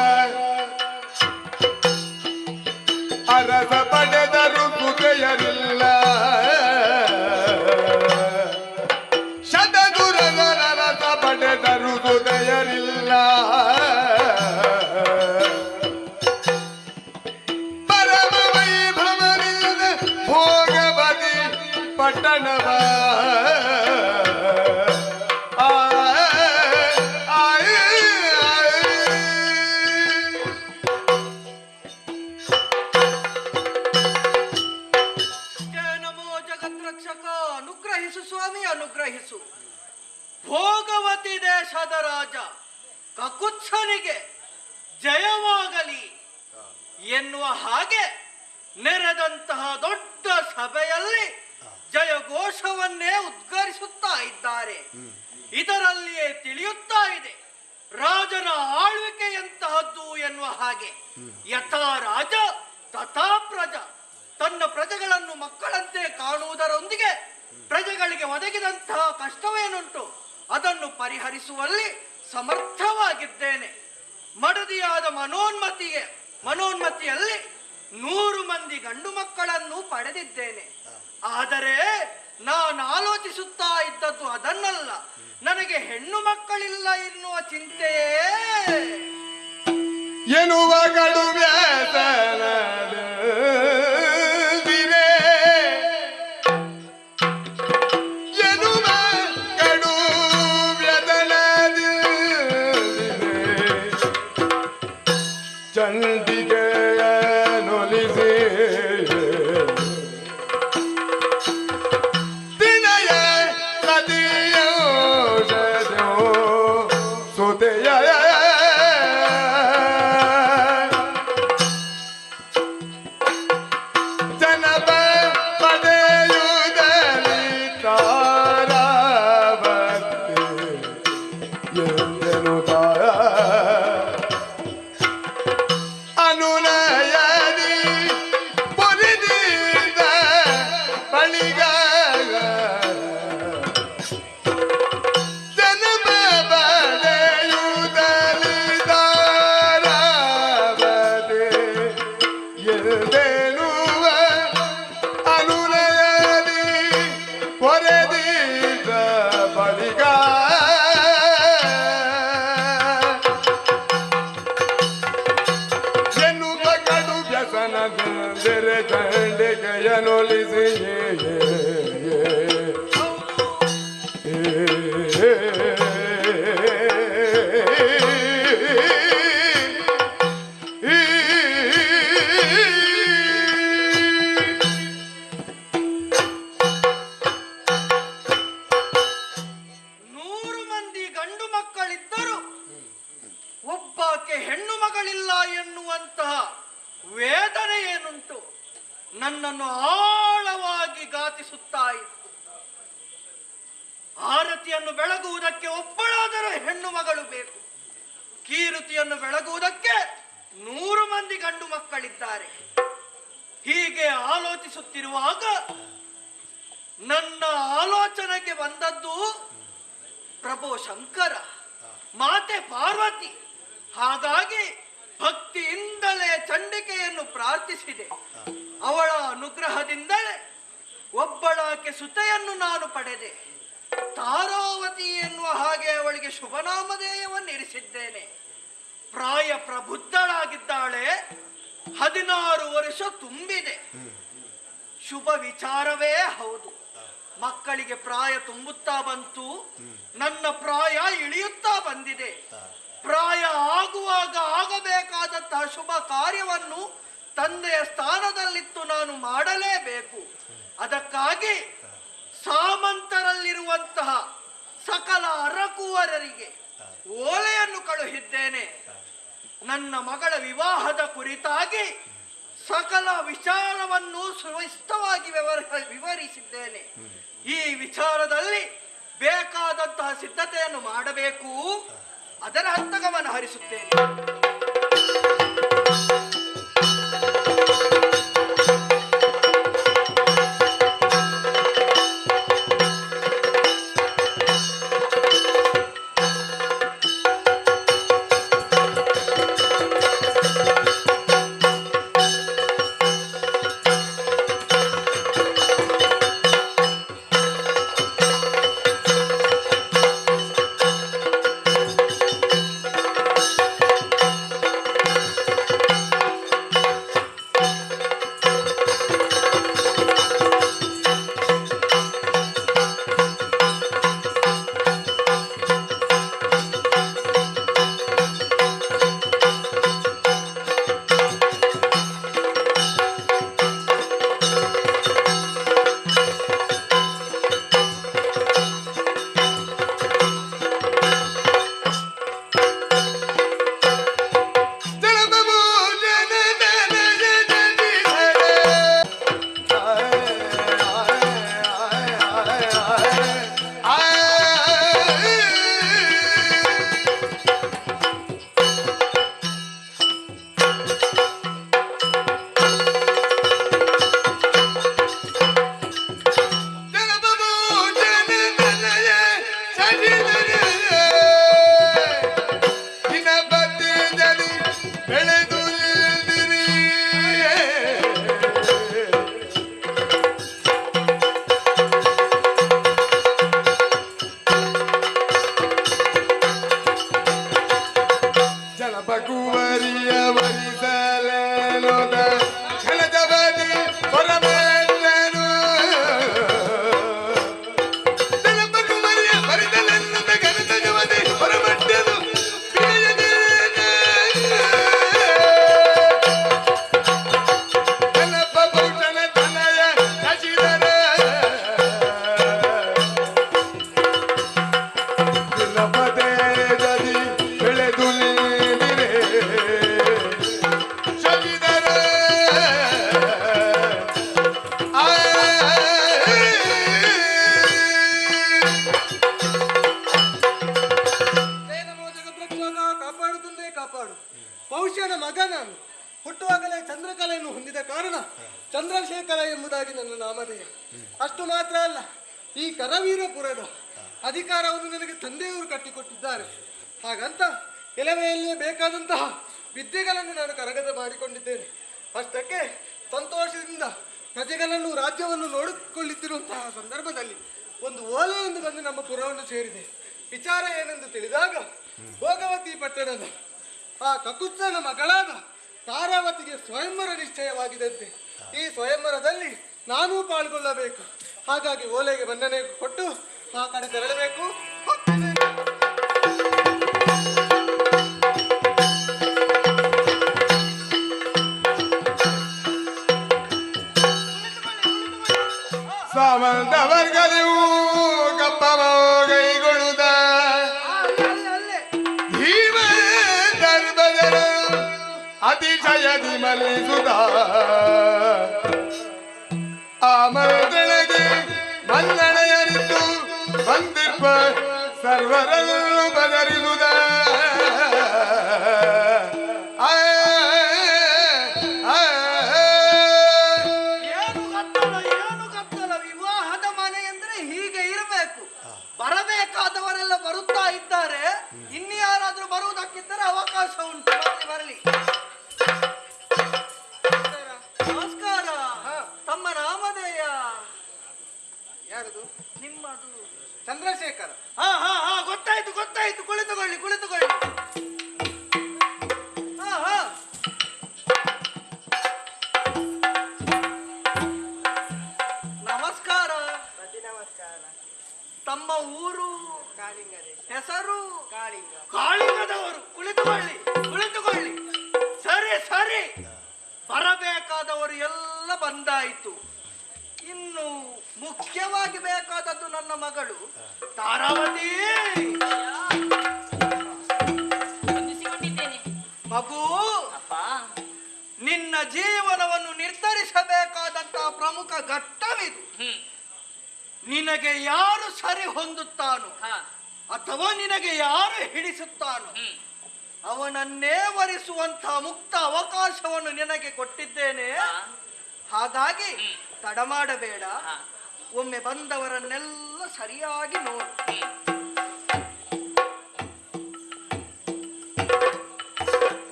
ಅರಸ ಪಡೆದರು ಸುತೆಯರಿಲ್ಲ ಶತದುರಗರ ರಸ ಪಡೆದರು ಸುತೆಯರಿಲ್ಲ ಪರಮ ವೈಭವನಿಂದ ಭೋಗವತಿ ಪಟ್ಟಣವ ನಮೋ ಜಗದ್ರಕ್ಷಕ, ಅನುಗ್ರಹಿಸು ಸ್ವಾಮಿ, ಅನುಗ್ರಹಿಸು. ಭೋಗವತಿ ದೇಶದ ರಾಜ ಕಕುತ್ಸನಿಗೆ ಜಯವಾಗಲಿ ಎನ್ನುವ ಹಾಗೆ ನೆರೆದಂತಹ ದೊಡ್ಡ ಸಭೆಯಲ್ಲಿ ಜಯಘೋಷವನ್ನೇ ಉದ್ಗರಿಸುತ್ತಾ ಇದ್ದಾರೆ. ಇದರಲ್ಲಿಯೇ ತಿಳಿಯುತ್ತಾ ಇದೆ ರಾಜನ ಆಳ್ವಿಕೆಯಂತಹದ್ದು ಎನ್ನುವ ಹಾಗೆ. ಯಥಾ ರಾಜ ತಥಾ ಪ್ರಜ. ತನ್ನ ಪ್ರಜೆಗಳನ್ನು ಮಕ್ಕಳಂತೆ ಕಾಣುವುದರೊಂದಿಗೆ ಪ್ರಜೆಗಳಿಗೆ ಒದಗಿದಂತಹ ಕಷ್ಟವೇನುಂಟು ಅದನ್ನು ಪರಿಹರಿಸುವಲ್ಲಿ ಸಮರ್ಥವಾಗಿದ್ದೇನೆ. ಮಡದಿಯಾದ ಮನೋನ್ಮತಿಯಲ್ಲಿ 100 ಮಂದಿ ಗಂಡು ಮಕ್ಕಳನ್ನು ಪಡೆದಿದ್ದೇನೆ. ಆದರೆ ನಾನು ಆಲೋಚಿಸುತ್ತಾ ಇದ್ದದ್ದು ಅದನ್ನಲ್ಲ, ನನಗೆ ಹೆಣ್ಣು ಮಕ್ಕಳಿಲ್ಲ ಎನ್ನುವ ಚಿಂತೆಯೇ ಎನ್ನುವ ಗಡು ವ್ಯಸನ ಚಂಡಿಗೆಯನೊಲಿಸಿ ದಿನಯ ನದಿಯೋ ಸುತೆಯ ಜನಪ ಪಡೆಯುವುದಲಿ ತಾರಾವತಿ ಎನ್ನುತ್ತ ಅನುನಯದಿ ಪೊರಿದಿದ ಬಳಿಗ ಜನಪ ಪಡೆಯುವುದಲಿ ತಾರಾವತಿ ಎನ್ನುವ ಅನುನಯದಿ ಪೊರೆದಿದ ಬಳಿಗ ಜರೆ ಚಂಡಿಗೆಯನೊಲಿಸಿ ಗಂಡು ಮಕ್ಕಳಿದ್ದರು ಒಬ್ಬಾಕೆ ಹೆಣ್ಣು ಮಗಳಿಲ್ಲ ಎನ್ನುವಂತಹ ವೇದನೆ ಏನುಂಟು ನನ್ನನ್ನು ಆಳವಾಗಿ ಘಾತಿಸುತ್ತಾ ಇತ್ತು. ಆರತಿಯನ್ನು ಬೆಳಗುವುದಕ್ಕೆ ಒಬ್ಬಳಾದರೂ ಹೆಣ್ಣು ಮಗಳು ಬೇಕು, ಕೀರುತಿಯನ್ನು ಬೆಳಗುವುದಕ್ಕೆ 100 ಮಂದಿ ಗಂಡು ಮಕ್ಕಳಿದ್ದಾರೆ. ಹೀಗೆ ಆಲೋಚಿಸುತ್ತಿರುವಾಗ ನನ್ನ ಆಲೋಚನೆಗೆ ಬಂದದ್ದು ಪ್ರಭು ಶಂಕರ, ಮಾತೆ ಪಾರ್ವತಿ. ಹಾಗಾಗಿ ಭಕ್ತಿಯಿಂದಲೇ ಚಂಡಿಕೆಯನ್ನು ಪ್ರಾರ್ಥಿಸಿದೆ. ಅವಳ ಅನುಗ್ರಹದಿಂದಲೇ ಒಬ್ಬಳಾಕೆ ಸುತೆಯನ್ನು ನಾನು ಪಡೆದೆ. ತಾರಾವತಿ ಎನ್ನುವ ಹಾಗೆ ಅವಳಿಗೆ ಶುಭನಾಮಧೇಯವನ್ನಿರಿಸಿದ್ದೇನೆ. ಪ್ರಾಯ ಪ್ರಬುದ್ಧಳಾಗಿದ್ದಾಳೆ, 16 ವರ್ಷ ತುಂಬಿದೆ. ಶುಭ ವಿಚಾರವೇ ಹೌದು. ಮಕ್ಕಳಿಗೆ ಪ್ರಾಯ ತುಂಬುತ್ತಾ ಬಂತು, ನನ್ನ ಪ್ರಾಯ ಇಳಿಯುತ್ತಾ ಬಂದಿದೆ. ಪ್ರಾಯ ಆಗುವಾಗ ಆಗಬೇಕಾದಂತಹ ಶುಭ ಕಾರ್ಯವನ್ನು ತಂದೆಯ ಸ್ಥಾನದಲ್ಲಿತ್ತು ನಾನು ಮಾಡಲೇಬೇಕು. ಅದಕ್ಕಾಗಿ ಸಾಮಂತರಲ್ಲಿರುವಂತಹ ಸಕಲ ಅರಕುವರರಿಗೆ ಓಲೆಯನ್ನು ಕಳುಹಿದ್ದೇನೆ. ನನ್ನ ಮಗಳ ವಿವಾಹದ ಕುರಿತಾಗಿ ಸಕಲ ವಿಚಾರವನ್ನು ಸುವ್ಯವಸ್ಥವಾಗಿ ವಿವರಿಸಿದ್ದೇನೆ. ಈ ವಿಚಾರದಲ್ಲಿ ಬೇಕಾದಂತಹ ಸಿದ್ಧತೆಯನ್ನು ಮಾಡಬೇಕು. ಅದರ ಹತ್ತ ಗಮನ ಹರಿಸುತ್ತೇನೆ. ಬಹುಶಃ ಮಗ ನಾನು ಹುಟ್ಟುವಾಗಲೇ ಚಂದ್ರಕಲೆಯನ್ನು ಹೊಂದಿದ ಕಾರಣ ಚಂದ್ರಶೇಖರ ಎಂಬುದಾಗಿ ನನ್ನ ನಾಮಧೇಯ. ಅಷ್ಟು ಮಾತ್ರ ಅಲ್ಲ, ಈ ಕರವೀರಪುರದ ಅಧಿಕಾರವನ್ನು ನನಗೆ ತಂದೆಯವರು ಕಟ್ಟಿಕೊಟ್ಟಿದ್ದಾರೆ. ಹಾಗಂತ ಕೆಲವೆಯಲ್ಲೇ ಬೇಕಾದಂತಹ ವಿದ್ಯೆಗಳನ್ನು ನಾನು ಕರಗತ ಮಾಡಿಕೊಂಡಿದ್ದೇನೆ. ಅಷ್ಟಕ್ಕೆ ಸಂತೋಷದಿಂದ ಪ್ರಜೆಗಳನ್ನು ರಾಜ್ಯವನ್ನು ನೋಡಿಕೊಳ್ಳುತ್ತಿರುವಂತಹ ಸಂದರ್ಭದಲ್ಲಿ ಒಂದು ಓಲೆಯೊಂದು ಬಂದು ನಮ್ಮ ಪುರವನ್ನು ಸೇರಿದೆ. ವಿಚಾರ ಏನೆಂದು ತಿಳಿದಾಗ ಭೋಗವತಿ ಪಟ್ಟಣದ ಆ ಕಕುತ್ಸನ ಮಗಳಾದ ತಾರಾವತಿಗೆ ಸ್ವಯಂವರ ನಿಶ್ಚಯವಾಗಿದಂತೆ. ಈ ಸ್ವಯಂವರದಲ್ಲಿ ನಾನೂ ಪಾಲ್ಗೊಳ್ಳಬೇಕು. ಹಾಗಾಗಿ ಓಲೆಗೆ ಮನ್ನಣೆ ಕೊಟ್ಟು ಆ ಕಡೆ ತೆರಳಬೇಕು. ಸಾಮಂತ ವರ್ಗದವು ಕಪ್ಪವ ಕೈಗೊಳ್ಳುತ್ತ ಭೀಮ ದರ್ಭದರ ಅತಿಶಯದಿ ಮಲ್ಲಿಸುತ್ತ ಆ ಮರದೊಳಗೆ ಮನ್ನಣೆಯರಿದ್ದು ಬಂದಿರ್ಪ ಸರ್ವರನ್ನು ಬದರಿಸುತ್ತ ಬರಬೇಕಾದವರೆಲ್ಲ ಬರುತ್ತಾ ಇದ್ದಾರೆ. ಇನ್ಯಾರಾದ್ರೂ ಬರುವುದಕ್ಕಿದ್ದರೆ ಅವಕಾಶ ಉಂಟು, ಬರಲಿ. ನಮಸ್ಕಾರ. ತಮ್ಮ ನಾಮಧೇಯ ಯಾರದು? ನಿಮ್ಮದು? ಚಂದ್ರಶೇಖರ. ಹಾ ಹಾ ಹಾ, ಗೊತ್ತಾಯ್ತು ಗೊತ್ತಾಯ್ತು. ಕುಳಿತುಕೊಳ್ಳಿ ಕುಳಿತುಕೊಳ್ಳಿ. ಹಾ ಹಾ, ನಮಸ್ಕಾರ. ನಮಸ್ಕಾರ. ತಮ್ಮ ಊರು? ಹೆಸರು? ಕಾಳಿಂಗದವರು. ಕುಳಿತುಕೊಳ್ಳಿ ಕುಳಿತುಕೊಳ್ಳಿ. ಸರಿ ಸರಿ, ಬರಬೇಕಾದವರು ಎಲ್ಲ ಬಂದಾಯಿತು. ಇನ್ನು ಮುಖ್ಯವಾಗಿ ಬೇಕಾದದ್ದು ನನ್ನ ಮಗಳು ತಾರಾವತಿ. ಮಗು ಜೀವನವನ್ನು ನಿರ್ಧರಿಸಬೇಕಾದಂತಹ ಪ್ರಮುಖ ಘಟ್ಟವಿದು. ನಿನಗೆ ಯಾರು ಸರಿ ಹೊಂದುತ್ತಾನೋ ಅಥವಾ ನಿನಗೆ ಯಾರು ಹಿಡಿಸುತ್ತಾನೋ ಅವನನ್ನೇ ವರಿಸುವಂತಹ ಮುಕ್ತ ಅವಕಾಶವನ್ನು ನಿನಗೆ ಕೊಟ್ಟಿದ್ದೇನೆ. ಹಾಗಾಗಿ ತಡ ಮಾಡಬೇಡ, ಒಮ್ಮೆ ಬಂದವರನ್ನೆಲ್ಲ ಸರಿಯಾಗಿ ನೋಡು.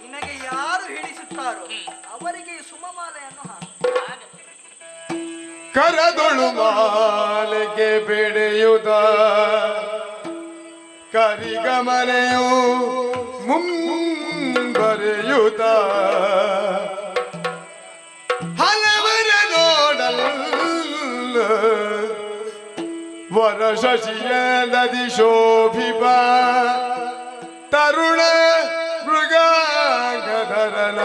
ನಿನಗೆ ಯಾರು ಹಿಡಿಸುತ್ತಾರೋ ಅವರಿಗೆ ಈ ಸುಮಮಾಲೆಯನ್ನು ಹಾಕು. ಕರದೊಳು ಮಾಲೆಗೆ ಬೆಳೆಯುದ ಕರಿಗಮನೆಯು ಮುಂಬರೆಯುದ ಹಲವರ ನೋಡಲ್ಲ ವರ ಶಶಿಯದಿ ಶೋಭಿಪ ತರುಣ ಮೃಗಾಂಗಧರನ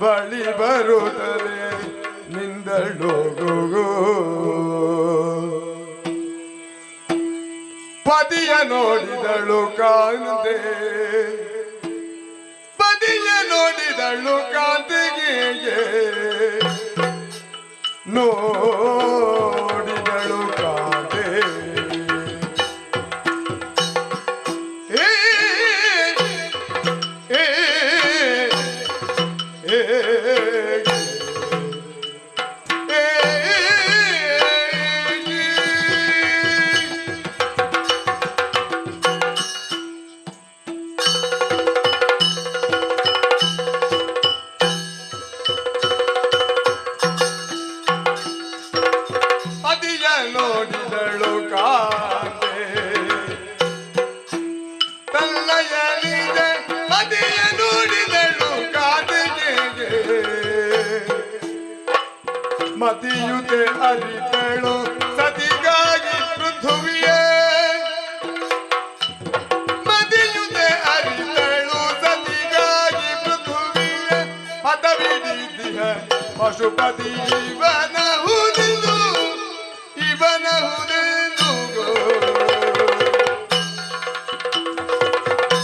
ಬಳಿ ಬರುತ್ತದೆ ನಿಂದಳು ಪದಿಯ ನೋಡಿದಳು ಕಾಂತೆ, ಪದಿಯ ನೋಡಿದಳು ಕಾಂತೆಗೆ ನೋಡಿದಳು ಕಾಂತೆ. ನೋಡಿದಳು ಕಾಂತೆ ತನ್ನಯಲಿದ ಪದಿಯ ನೋಡಿದಳು ಕಾಂತೆಗೆ ಮತಿಯುತೆ ಅರಿತಳು ಸತಿಗಾಗಿ ಪೃಥ್ವಿಯೇ, ಮತಿಯುತೆ ಅರಿತಳು ಸತಿಗಾಗಿ ಪೃಥ್ವಿಯೇ ಪದವಿಡಿದಿಹ ಪಶುಪತಿ ಇವನಹುದಿದು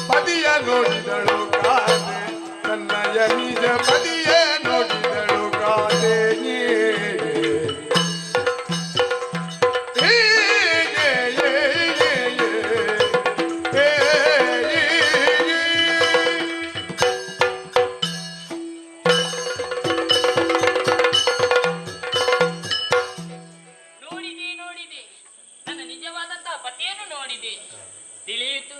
ಪದಿಯ ನೋಡಿದಳು ಕಾದೆ ತನ್ನಯ ನಿಜ ಪದಿಯ ನೋಡಿದಳು ಕಾದೆ ತಿಳಿಯಿತು.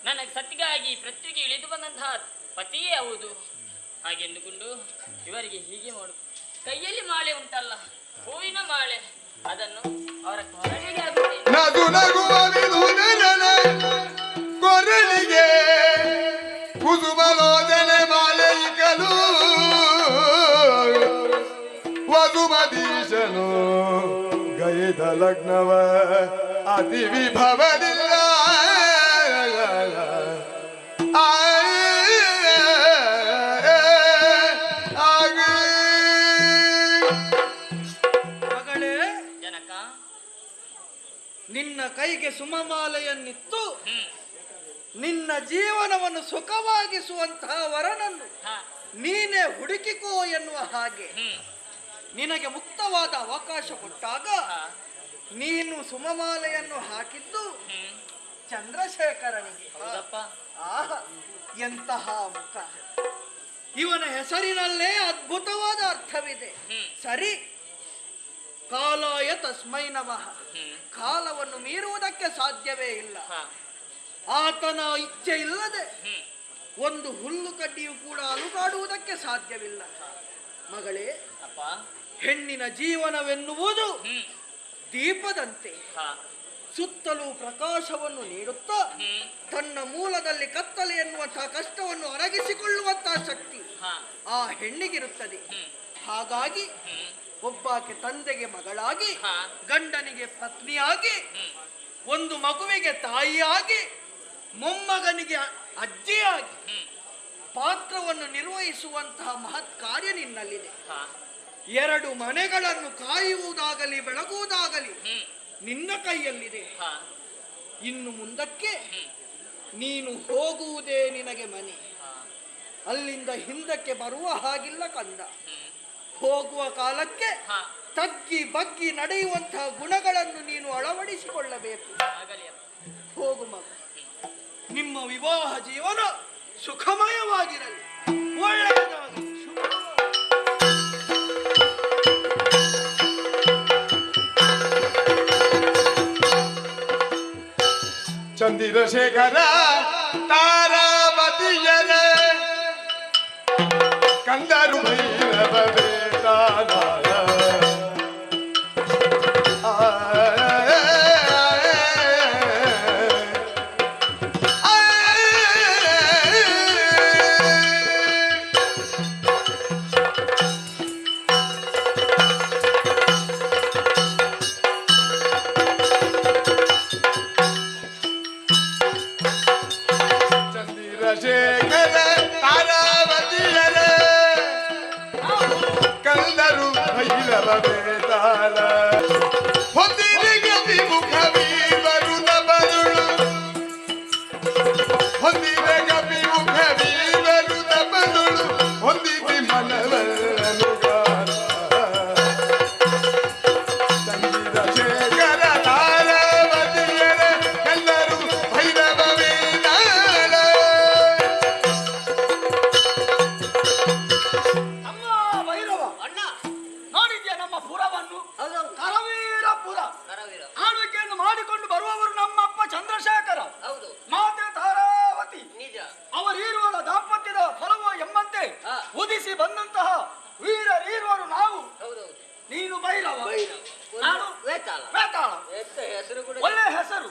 ನನಗೆ ಸತ್ತಿಗಾಗಿ ಪೃಥ್ವಿಗೆ ಇಳಿದು ಬಂದಂತಹ ಪತಿಯೇ ಹೌದು ಹಾಗೆಂದುಕೊಂಡು ಇವರಿಗೆ ಹೀಗೆ ಮಾಡು. ಕೈಯಲ್ಲಿ ಮಾಲೆ ಉಂಟಲ್ಲ, ಹೂವಿನ ಮಾಲೆ, ಅದನ್ನು ಅವರ ಕೊರಳಿಗೆ ಕೊರಳಿಗೆ ಕುಸುಮಲೋಚನೆ ಮಾಲೆ ಇಕಲು ವಸುಮತೀಶನು ಗೈದ ಲಗ್ನವ ಅತಿ ವಿಭವದಿಲ್ಲ. ಮಗಳೇ ಜನಕ, ನಿನ್ನ ಕೈಗೆ ಸುಮಮಾಲೆಯನ್ನಿತ್ತು ನಿನ್ನ ಜೀವನವನ್ನು ಸುಖವಾಗಿಸುವಂತಹ ವರನನ್ನು ನೀನೇ ಹುಡುಕಿಕೋ ಎನ್ನುವ ಹಾಗೆ ನಿನಗೆ ಮುಕ್ತವಾದ ಅವಕಾಶ ಕೊಟ್ಟಾಗ ನೀನು ಸುಮಮಾಲೆಯನ್ನು ಹಾಕಿದ್ದು ಚಂದ್ರಶೇಖರನಿಗೆ. ಆಹಾ, ಎಂತಹ ಮುಖ! ಇವನ ಹೆಸರಿನಲ್ಲೇ ಅದ್ಭುತವಾದ ಅರ್ಥವಿದೆ. ಸರಿ, ಕಾಲಾಯ ತಸ್ಮೈ ನಮಃ. ಕಾಲವನ್ನು ಮೀರುವುದಕ್ಕೆ ಸಾಧ್ಯವೇ ಇಲ್ಲ. ಆತನ ಇಚ್ಛೆ ಇಲ್ಲದೆ ಒಂದು ಹುಲ್ಲು ಕಡ್ಡಿಯು ಕೂಡ ಅಲುಗಾಡುವುದಕ್ಕೆ ಸಾಧ್ಯವಿಲ್ಲ. ಮಗಳೇ, ಹೆಣ್ಣಿನ ಜೀವನವೆನ್ನುವುದು ದೀಪದಂತೆ ಸುತ್ತಲೂ ಪ್ರಕಾಶವನ್ನು ನೀಡುತ್ತಾ ತನ್ನ ಮೂಲದಲ್ಲಿ ಕತ್ತಲೆ ಎನ್ನುವಂತಹ ಕಷ್ಟವನ್ನು ಅರಗಿಸಿಕೊಳ್ಳುವಂತಹ ಶಕ್ತಿ ಆ ಹೆಣ್ಣಿಗಿರುತ್ತದೆ. ಹಾಗಾಗಿ ಒಬ್ಬಾಕೆ ತಂದೆಗೆ ಮಗಳಾಗಿ, ಗಂಡನಿಗೆ ಪತ್ನಿಯಾಗಿ, ಒಂದು ಮಗುವಿಗೆ ತಾಯಿಯಾಗಿ, ಮೊಮ್ಮಗನಿಗೆ ಅಜ್ಜಿಯಾಗಿ ಪಾತ್ರವನ್ನು ನಿರ್ವಹಿಸುವಂತಹ ಮಹತ್ ಕಾರ್ಯ ನಿನ್ನಲ್ಲಿದೆ. ಎರಡು ಮನೆಗಳನ್ನು ಕಾಯುವುದಾಗಲಿ ಬೆಳಗುವುದಾಗಲಿ ನಿನ್ನ ಕೈಯಲ್ಲಿದೆ. ಇನ್ನು ಮುಂದಕ್ಕೆ ನೀನು ಹೋಗುವುದೇ ನಿನಗೆ ಮನೆ. ಅಲ್ಲಿಂದ ಹಿಂದಕ್ಕೆ ಬರುವ ಹಾಗಿಲ್ಲ ಕಂದ. ಹೋಗುವ ಕಾಲಕ್ಕೆ ತಗ್ಗಿ ಬಗ್ಗಿ ನಡೆಯುವಂತಹ ಗುಣಗಳನ್ನು ನೀನು ಅಳವಡಿಸಿಕೊಳ್ಳಬೇಕು. ಹೋಗು ಮಗ, ನಿಮ್ಮ ವಿವಾಹ ಜೀವನ ಸುಖಮಯವಾಗಿರಲಿ, ಒಳ್ಳೆಯದಾಗಲಿ. ಚಂದಿರಶೇಖರ ತಾರಾವತಿಯರ ಕಂದರು ಭೈರವ ಬೇತಾನ ಚಂದಿರಶೇಖರ ತಾರಾವತಿಯರ ಕಂದರು ಭೈರವ ಬೇತಾಳ ಹೊಂದಿರಿಗೆ ವಿಮುಖವೀರುದ ಬದುಳು ಹೊಂದಿರಗ ವಿಮುಖವೀರುದ ಬದುಳು ಹೊಂದಿದಿ ಮನವನುಗಾರ ಚಂದಿರಶೇಖರ ತಾರಾವತಿಯರ ಕಂದರು ಭೈರವ ಬೇತಾಳ. ಅಮ್ಮ ಭೈರವ, ಅಣ್ಣ ನೋಡಿದ್ಯಾ ನಮ್ಮ ಪುರವನ್ನು? ಹೌದೌದು, ಕರವೀರಪುರ. ಕರವೀರ. ಆಳ್ವಿಕೆಯನ್ನು ಮಾಡಿಕೊಂಡು ಬರುವವರು ನಮ್ಮಪ್ಪ ಚಂದ್ರಶೇಖರ, ಹೌದು, ಮಾತೆ ತಾರಾವತಿ. ನಿಜ. ಅವರೀರುವರ ದಾಂಪತ್ಯದ ಫಲವೋ ಎಂಬಂತೆ ಹಾ. ಉದಿಸಿ ಬಂದಂತಹ ವೀರರೀರುವರು ನಾವು. ಹೌದೌದು, ನೀನು ಭೈರವ, ಭೈರವ. ನಾನು ವೇತಾಳ. ವೇತಾಳ. ಎಂತ ಹೆಸರು ಕೂಡ ಒಳ್ಳೆ ಹೆಸರು,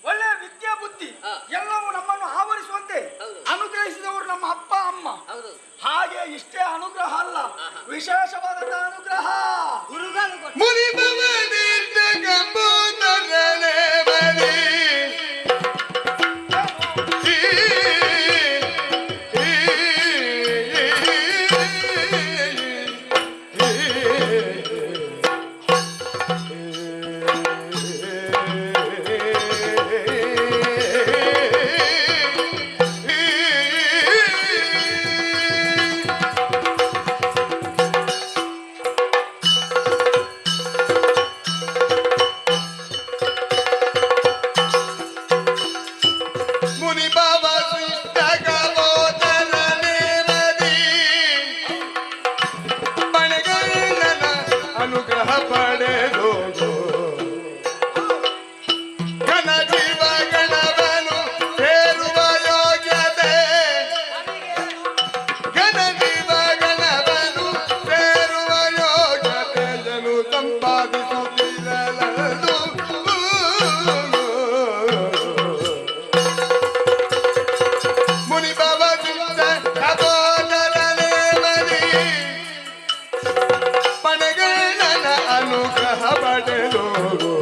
ಒಳ್ಳೆ ವಿದ್ಯಾ ಬುದ್ಧಿ ಹಾ. ಎಲ್ಲವೂ ನಮ್ಮನ್ನು ಆವರಿಸುವಂತೆ ಹೌದು. ಅನುಗ್ರಹಿಸಿದವರು ನಮ್ಮ ಅಪ್ಪ ಅಮ್ಮ. ಹೌದು, ಹಾಗೆ ಇಷ್ಟೇ ಅನುಗ್ರಹ ಅಲ್ಲ, ವಿಶೇಷವಾದಂತಹ ಅನುಗ್ರಹ. ಗುರುಗಳು ಕೊಟ್ಟ ಮುನಿಭವನಿರ್ದ ಗಂಬೋದರನೆ ಬಲಿ ಮುನಿ ಬಾಬಾ ಶಿಷ್ಟ ಗಬೋದರನೆ ಬಲಿ ಬಣಗಣ್ಣನ ಅನುಗ್ರಹ ಪಡೆದೋದು ಘನ ಜೀವ ಗಣವನು ಸೇರುವ ಯೋಗ್ಯತೆ ಘನ ಜೀವ ಗಣವನು ಸೇರುವ ಯೋಗ್ಯತೆಯನ್ನು ಸಂಪಾದಿಸುತ್ತಿರಲದು ಮುನಿ ಬಾಬಾ ಶಿಷ್ಟ ಗಬೋದರನೆ ಬಲಿ ಪಣಗಣ್ಣನ ಅನುಗ್ರಹ ಪಡೆದೋದು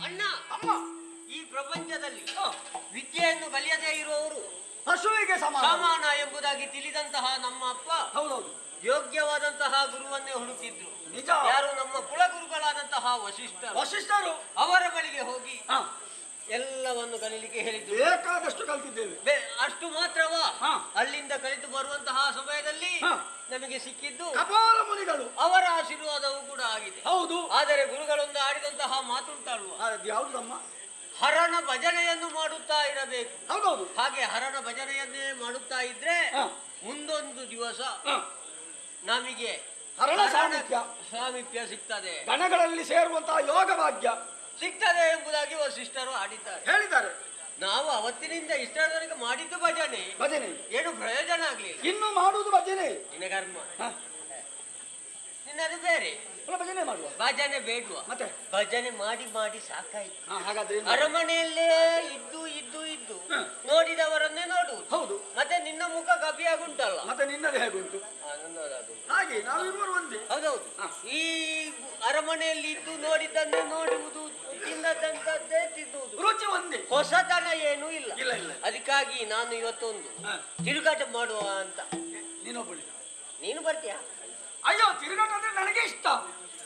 ಅಣ್ಣ. ಅಮ್ಮ, ಈ ಪ್ರಪಂಚದಲ್ಲಿ ವಿದ್ಯೆಯನ್ನು ಕಲಿಯದೇ ಇರುವವರು ಹಸುವಿಗೆ ಸಮಾನ. ಸಮಾನ ಎಂಬುದಾಗಿ ತಿಳಿದಂತಹ ನಮ್ಮ ಅಪ್ಪ ಹೌದೌದು, ಯೋಗ್ಯವಾದಂತಹ ಗುರುವನ್ನೇ ಹುಡುಕಿದ್ರು. ನಿಜ. ಯಾರು ನಮ್ಮ ಕುಲಗುರುಗಳಾದಂತಹ ವಶಿಷ್ಠರು. ವಶಿಷ್ಠರು ಅವರ ಬಳಿಗೆ ಹೋಗಿ ಹಾ, ಎಲ್ಲವನ್ನು ಕಲೀಲಿಕ್ಕೆ ಹೇಳಿದ್ರು. ಬೇಕಾದಷ್ಟು ಕಲ್ತಿದ್ದೇವೆ. ಅಷ್ಟು ಮಾತ್ರವಾ? ಹಾ. ಅಲ್ಲಿಂದ ಕಲಿತು ಬರುವಂತಹ ಸಮಯದಲ್ಲಿ ಹಾ. ನಮಗೆ ಸಿಕ್ಕಿದ್ದು ಕಪಾಲ ಮುನಿಗಳು. ಅವರ ಆಶೀರ್ವಾದವೂ ಕೂಡ ಆಗಿದೆ. ಹೌದು. ಆದರೆ ಗುರುಗಳೊಂದು ಆಡಿದಂತಹ ಮಾತುಂಟಲ್ವ, ಯಾವುದು ನಮ್ಮ ಹರನ ಭಜನೆಯನ್ನು ಮಾಡುತ್ತಾ ಇರಬೇಕು. ಹೌದೌದು. ಹಾಗೆ ಹರನ ಭಜನೆಯನ್ನೇ ಮಾಡುತ್ತಾ ಇದ್ರೆ ಹಾ. ಮುಂದೊಂದು ದಿವಸ ಹಾ. ನಮಗೆ ಹರನ ಸಾಮೀಪ್ಯ. ಸಾಮೀಪ್ಯ ಸಿಗ್ತದೆ, ಗಣಗಳಲ್ಲಿ ಸೇರುವಂತಹ ಯೋಗ ಭಾಗ್ಯ ಸಿಗ್ತದೆ ಎಂಬುದಾಗಿ ವಸಿಷ್ಠರು ಆಡಿದ್ದಾರೆ, ಹೇಳಿದ್ದಾರೆ. ನಾವು ಅವತ್ತಿನಿಂದ ಇಷ್ಟರವರೆಗೆ ಮಾಡಿದ್ದು ಭಜನೆ, ಭಜನೆ ಏನು ಪ್ರಯೋಜನ ಆಗ್ಲಿಲ್ಲ. ಇನ್ನು ಮಾಡುವುದು ಭಜನೆ. ನಿನ್ನ ಕರ್ಮ. ಹ. ನಿನ್ನದು ಬೇರೆ. ಭಜನೆ ಮಾಡುವ. ಭಜನೆ ಬೇಡುವ. ಮತ್ತೆ ಭಜನೆ ಮಾಡಿ ಮಾಡಿ ಸಾಕಾಯ್ತು. ಹಾಗಾದ್ರೆ ಅರಮನೆಯಲ್ಲೇ ಇದ್ದು ಇದ್ದು ಇದ್ದು ನೋಡಿದವರನ್ನೇ ನೋಡುವುದು. ಹೌದು. ಮತ್ತೆ ನಿನ್ನ ಮುಖ ಕಪಿಯಾಗುಂಟಲ್ಲ. ಮತ್ತೆ ನಿನ್ನದು ಹೇಗುಂಟು? ಹಾಗೆ ನಾವಿಬ್ಬರು ಒಂದೇ. ಹೌದೌದು. ಈ ಅರಮನೆಯಲ್ಲಿ ಇದ್ದು ನೋಡಿದ್ದನ್ನೇ ನೋಡುವುದು, ತಿನ್ನದಂತದ್ದೇ ತಿನ್ನುವುದು, ರುಚಿ ಒಂದೇ, ಹೊಸತನ ಏನೂ ಇಲ್ಲ. ಇಲ್ಲ ಇಲ್ಲ. ಅದಕ್ಕಾಗಿ ನಾನು ಇವತ್ತೊಂದು ತಿರುಗಾಟ ಮಾಡುವ ಅಂತ. ನೀನೊಬ್ಬಳು ನೀನು ಬರ್ತೀಯಾ? ಅಯ್ಯೋ, ತಿರುಗಾಟ ಅಂದ್ರೆ ನನಗೆ ಇಷ್ಟ.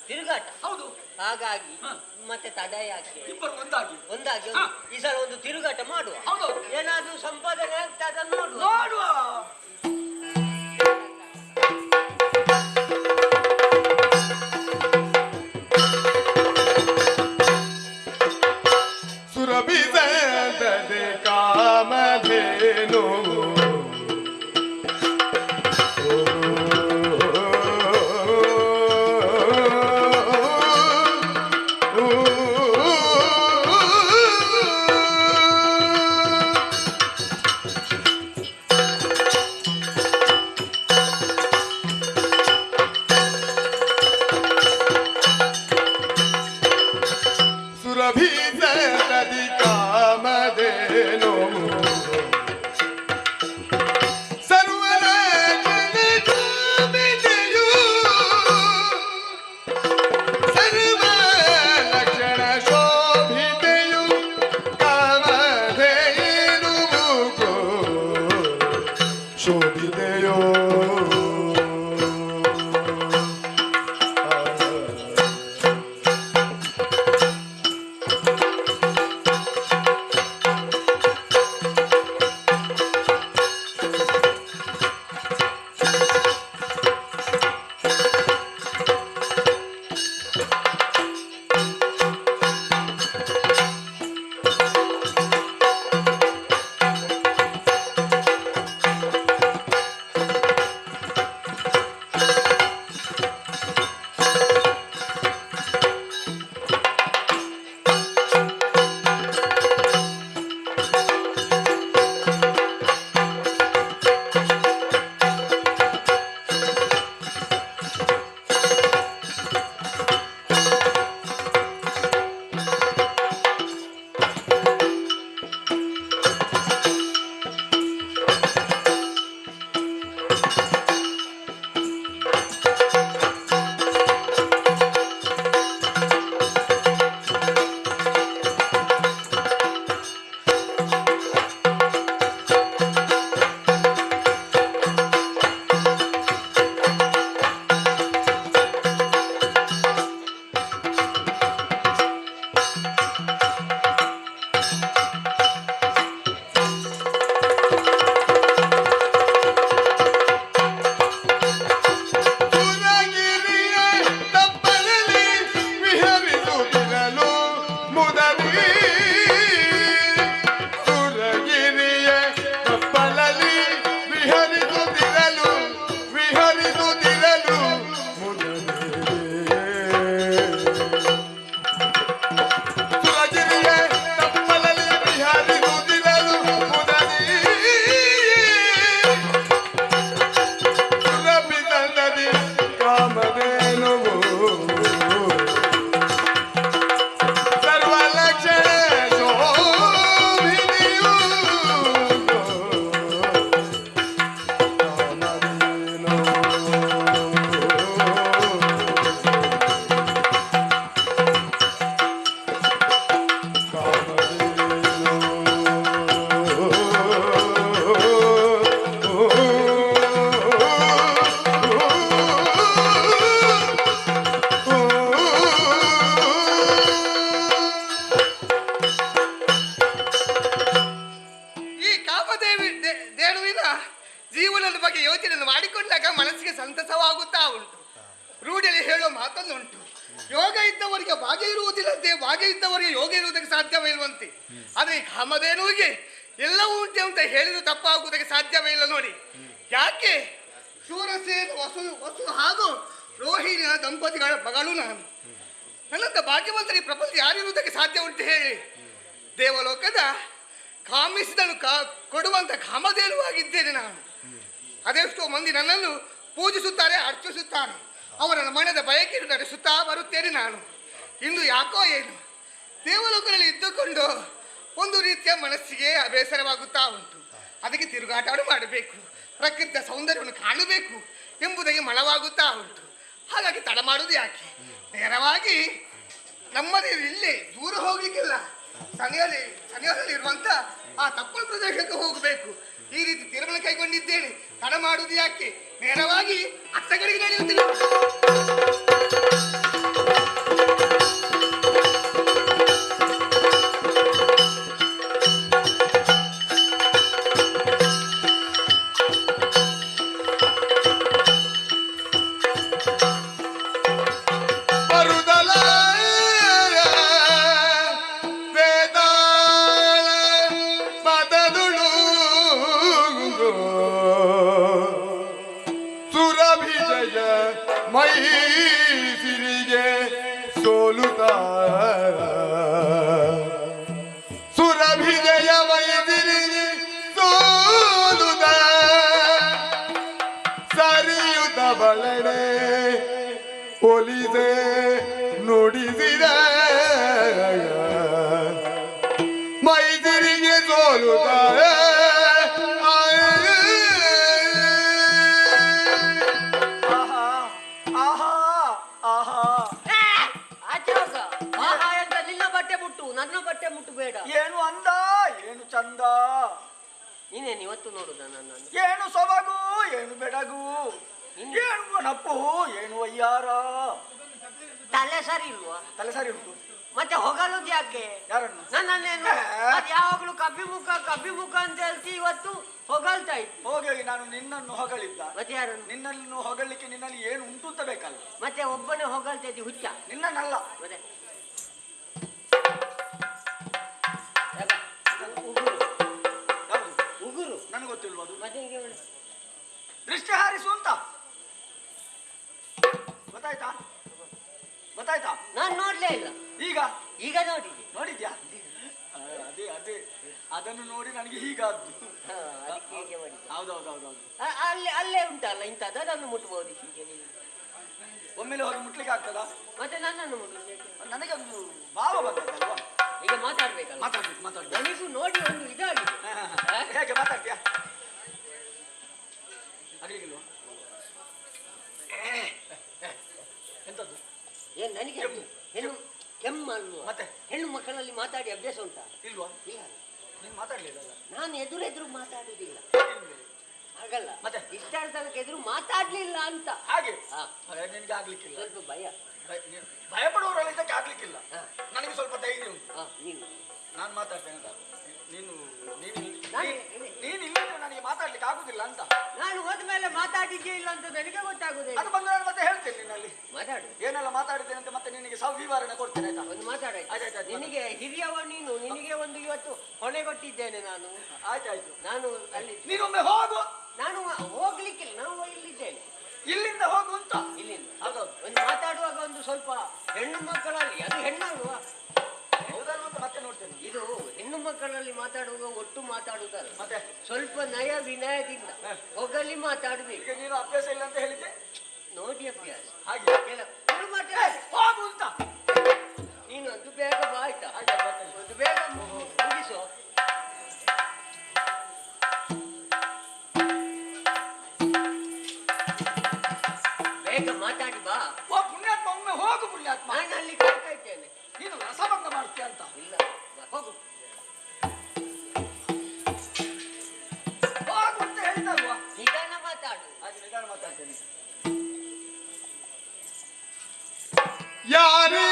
ತಿರುಗಾಟ? ಹೌದು. ಹಾಗಾಗಿ ಮತ್ತೆ ತಡ ಯಾಕೆ? ಇಬ್ಬರು ಒಂದಾಗಿ ಒಂದಾಗಿ ಈ ಸಲ ಒಂದು ತಿರುಗಾಟ ಮಾಡುವ. ಹೌದು. ಏನಾದ್ರೂ ಸಂಪಾದನೆ ಆಗ್ತಾ ಅದನ್ನು ನೋಡುವ. ನೋಡುವ. ಸುರಭಿಸದೆ ಕಾಮಧೇನು ಸುರಭಿಸದಿ ಕಾಮಧೇನು ಸರ್ವಲಕ್ಷಣ ಶೋಭಿತೆಯು ಸರ್ವಲಕ್ಷಣ ಶೋಭಿತೆಯು ಕಾಮಧೇನು ಶೋಭಿತೆಯೋ ಯೋಗ ಇದ್ದವರಿಗೆ ಭಾಗ್ಯ ಇರುವುದಿಲ್ಲಂತೆ, ಭಾಗ್ಯ ಇದ್ದವರಿಗೆ ಯೋಗ ಇರುವುದಕ್ಕೆ ಸಾಧ್ಯವೇ ಇಲ್ವಂತೆ. ಆದರೆ ಈ ಕಾಮಧೇನುವಿಗೆ ಎಲ್ಲವೂ ಉಂಟೆ ಅಂತ ಹೇಳಿದ್ರು ತಪ್ಪಾಗುವುದಕ್ಕೆ ಸಾಧ್ಯವೇ ಇಲ್ಲ ನೋಡಿ. ಯಾಕೆ ಶೂರಸೇನ ವಸು ಹಾಗೂ ರೋಹಿಣಿಯ ದಂಪತಿಗಳ ಮಗಳು ನಾನು. ನನ್ನಂತ ಭಾಗ್ಯವಂತರಿ ಪ್ರಪಂಚ ಯಾರಿರುವುದಕ್ಕೆ ಸಾಧ್ಯ ಉಂಟು ಹೇಳಿ? ದೇವಲೋಕದ ಕಾಮಿಸಿದನು ಕೊಡುವಂತ ಕಾಮಧೇನುವಾಗಿದ್ದೇನೆ ನಾನು. ಅದೆಷ್ಟೋ ಮಂದಿ ನನ್ನನ್ನು ಪೂಜಿಸುತ್ತಾರೆ, ಅರ್ಚಿಸುತ್ತಾರೆ. ಅವರ ಮನದ ಬಯಕೆಯನ್ನು ನಡೆಸುತ್ತಾ ಬರುತ್ತೇನೆ ನಾನು. ಇಂದು ಯಾಕೋ ಏನು ದೇವಲೋಕದಲ್ಲಿ ಇದ್ದುಕೊಂಡು ಒಂದು ರೀತಿಯ ಮನಸ್ಸಿಗೆ ಬೇಸರವಾಗುತ್ತಾ ಉಂಟು. ಅದಕ್ಕೆ ತಿರುಗಾಟ ಮಾಡಬೇಕು, ಪ್ರಕೃತಿಯ ಸೌಂದರ್ಯವನ್ನು ಕಾಣಬೇಕು ಎಂಬುದಾಗಿ ಮನವಾಗುತ್ತಾ ಉಂಟು. ಹಾಗಾಗಿ ತಡ ಮಾಡುವುದು ಯಾಕೆ, ನೇರವಾಗಿ ನಮ್ಮದೇ ಇಲ್ಲೇ ದೂರ ಹೋಗ್ಲಿಕ್ಕಿಲ್ಲ, ಸನಿಹದಲ್ಲಿ ಇರುವಂತ ಆ ತಪ್ಪಲ ಪ್ರದೇಶಕ್ಕೆ ಹೋಗಬೇಕು. ಈ ರೀತಿ ತೀರ್ಮಾನ ಕೈಗೊಂಡಿದ್ದೇನೆ. ತಡ ಮಾಡುವುದು ಯಾಕೆ, ನೇರವಾಗಿ ಅತ್ತಗಳಿಗೆ ನಡೆಯುತ್ತೇನೆ. ಮೈಸಿರಿಗೆ ಸೋಲುತ್ತ ಸುರಭಿಜಯ ಮೈಸಿರಿಗೆ ಸೋಲುತ್ತ ಸರಿಯುತ ಬಲಡೆ ಒಲಿದೆ ನುಡಿಸಿದ ಮೈಸಿರಿಗೆ ಸೋಲುತ್ತ ನನ್ನ ಬಟ್ಟೆ ಮುಟ್ಟು ಬೇಡ. ಏನು ಅಂದ, ಏನು ಚಂದ, ನೀನೇನು ಇವತ್ತು ನೋಡುದ ನನ್ನ? ಏನು ಸೊಬಗು, ಏನು ಬೆಡಗು, ಏನು ನಪ್ಪು, ಏನು ವಯ್ಯಾರ. ತಲೆ ಸರಿ ಇಲ್ವಾ? ತಲೆ ಸರಿ ಉಂಟು, ಮತ್ತೆ ಹೊಗಲುದು ಯಾಕೆ ಯಾರನ್ನು? ನನ್ನೇನು ಯಾವಾಗ್ಲೂ ಕಬ್ಬಿಮುಖ ಅಂತ ಹೇಳ್ತಿ, ಇವತ್ತು ಹೊಗಳ್ತಾ ಇತ್ತು. ಹೋಗಿ ನಾನು ನಿನ್ನನ್ನು ಹೊಗಳಿದ್ದ. ಮತ್ತೆ ಯಾರನ್ನು? ನಿನ್ನನ್ನು ಹೊಗಳಿಕ್ಕೆ ನಿನ್ನಲ್ಲಿ ಏನು ಉಂಟು ಅಂತ ಬೇಕಲ್ಲ. ಮತ್ತೆ ಒಬ್ಬನೇ ಹೊಗಳ್ತಾ ಇದ್ದಿ, ಹುಚ್ಚ? ನಿನ್ನನ್ನಲ್ಲ. ಮತ್ತೆ ಉಗುರು ನನಗೆ ಗೊತ್ತಿಲ್ವ ಅದು? ಮತ್ತೆ ದೃಷ್ಟಿ ಹಾರಿಸು ಅಂತ ಗೊತ್ತಾಯ್ತಾ? ಗೊತ್ತಾಯ್ತಾ? ನಾನು ನೋಡ್ಲೇ ಇಲ್ಲ. ಈಗ ನೋಡಿದ್ದೆ. ನೋಡಿದ್ಯಾ? ಅದೇ ಅದನ್ನು ನೋಡಿ ನನಗೆ ಹೀಗಾದ್ದು. ಅದಕ್ಕೆ ಹೀಗೆ ಮಾಡಿ. ಹೌದೌದೌದೌದು. ಅಲ್ಲೇ ಉಂಟಲ್ಲ ಇಂಥದ್ದು, ಅದನ್ನು ಮುಟ್ಬಹುದು. ಒಮ್ಮೆಲೆ ಹೋಗಿ ಮುಟ್ಲಿಕ್ಕೆ ಆಗ್ತದ? ಮತ್ತೆ ನನ್ನನ್ನು ಮುಟ್ಲಿಕ್ಕೆ ನನಗೆ ಒಂದು ಭಾವ ಬಂದದಲ್ವಾ? ಈಗ ಮಾತಾಡ್ಬೇಕಲ್ಲ. ಮಾತಾಡ್ಬೇಕು. ನನಗೂ ನೋಡಿ ಒಂದು ಇದಾಗಿದೆ. ಹೇಗೆ ಮಾತಾಡ್ತೀಯಾ? ಆಗ್ಲಿಕ್ಕಿಲ್ವಾ? ಎಂತದ್ದು? ಏನ್ ನನಗೆ ಹೆಣ್ಣು ಕೆಮ್ಮಲ್ವ? ಮತ್ತೆ ಹೆಣ್ಣು ಮಕ್ಕಳಲ್ಲಿ ಮಾತಾಡಿ ಅಭ್ಯಾಸ ಉಂಟಾ? ಇಲ್ವಾ? ಇಲ್ಲ. ನೀನು ಮಾತಾಡ್ಲಿಲ್ಲ? ನಾನು ಎದುರು ಮಾತಾಡುದಿಲ್ಲ, ಹಾಗಲ್ಲ. ಮತ್ತೆ ಇಷ್ಟಾರ್ಥಕ್ಕೆ ಎದುರು ಮಾತಾಡ್ಲಿಲ್ಲ ಅಂತ. ಹಾಗೆ ನಿನ್ಗೆ ಆಗ್ಲಿಕ್ಕಿಲ್ಲ. ಸ್ವಲ್ಪ ಭಯ ಪಡುವವರೆಲ್ಲ ಇದಕ್ಕೆ ಆಗ್ಲಿಕ್ಕಿಲ್ಲ. ನನಗೆ ಸ್ವಲ್ಪ ಧೈರ್ಯ ಉಂಟು. ನೀನು ನಾನು ಮಾತಾಡ್ತೇನೆ ಅಂತ. ನೀನು ಇಲ್ಲದ್ರೆ ನನಗೆ ಮಾತಾಡ್ಲಿಕ್ಕೆ ಆಗುದಿಲ್ಲ ಅಂತ. ನಾನು ಹೋದ್ಮೇಲೆ ಮಾತಾಡಿದ್ಯೇ ಇಲ್ಲ ಅಂತ ನನಗೆ ಗೊತ್ತಾಗುದಿಲ್ಲ. ಅದು ಬಂದು ನಾನು ಮತ್ತೆ ಹೇಳ್ತೇನೆ ನಿನ್ನಲ್ಲಿ ಮಾತಾಡು. ಏನೆಲ್ಲ ಮಾತಾಡಿದ್ದೇನೆ ಅಂತ ಮತ್ತೆ ನಿನಗೆ ಸವಿವರಣೆ ಕೊಡ್ತೇನೆ ಆಯ್ತಾ? ಒಂದು ಮಾತಾಡ. ನಿನಗೆ ಹಿರಿಯವ ನೀನು, ನಿನಗೆ ಒಂದು ಇವತ್ತು ಹೊಣೆ ಕೊಟ್ಟಿದ್ದೇನೆ ನಾನು. ಆಯ್ತಾಯ್ತು. ನಾನು ಅಲ್ಲಿ ನೀನೊಮ್ಮೆ ಹೋಗು. ನಾನು ಹೋಗ್ಲಿಕ್ಕಿಲ್ಲ, ನಾನು ಇಲ್ಲಿದ್ದೇನೆ. ಇಲ್ಲಿಂದ ಹೋಗು ಅಂತ? ಇಲ್ಲಿಂದ. ಹೌದೌದು. ಒಂದು ಮಾತಾಡುವಾಗ ಒಂದು ಸ್ವಲ್ಪ ಹೆಣ್ಣು ಮಕ್ಕಳಲ್ಲಿ, ಅದು ಹೆಣ್ಣಲ್ವಾ? ಹೌದಲ್ವ ಅಂತ ಮತ್ತೆ ನೋಡ್ತೇನೆ. ಇದು ಹೆಣ್ಣು ಮಕ್ಕಳಲ್ಲಿ ಮಾತಾಡುವಾಗ ಒಟ್ಟು ಮಾತಾಡುವುದಲ್ಲ, ಮತ್ತೆ ಸ್ವಲ್ಪ ನಯ ವಿನಯದಿಂದ ಹೊಗಲಿ ಮಾತಾಡ್ಬೇಕು. ಈಗ ನೀನು ಅಭ್ಯಾಸ ಇಲ್ಲ ಅಂತ ಹೇಳಿದ್ದೆ, ನೋಡಿ ಅಭ್ಯಾಸ. ಹಾಗೆ ಹೋಗು ಅಂತ ನೀನು ಅದು ಬೇಗ ಬಾ ಆಯ್ತಾ? ಒಂದು ಬೇಗ ಮುಗಿಸು. ಬೇಗ ಮಾತಾಡಿ ಬಾ. ಪುಣ್ಯಾತ್ಮ, ಒಮ್ಮೆ ಹೋಗು ಪುಣ್ಯಾತ್ಮ. ನಾನು ಅಲ್ಲಿ ಕಾಯ್ತಾ ಇದ್ದೇನೆ. ನೀನು ರಸಭಂಗ ಮಾಡ್ತೀಯ ಅಂತ? ಇಲ್ಲ, ಹೋಗು. ಹೋಗು ಅಂತ ಹೇಳಿದಲ್ವಾ? ನಿಧಾನ ಮಾತಾಡು. ಹಾಗೆ ನಿಧಾನ ಮಾತಾಡ್ತೇನೆ. ಯಾರೇ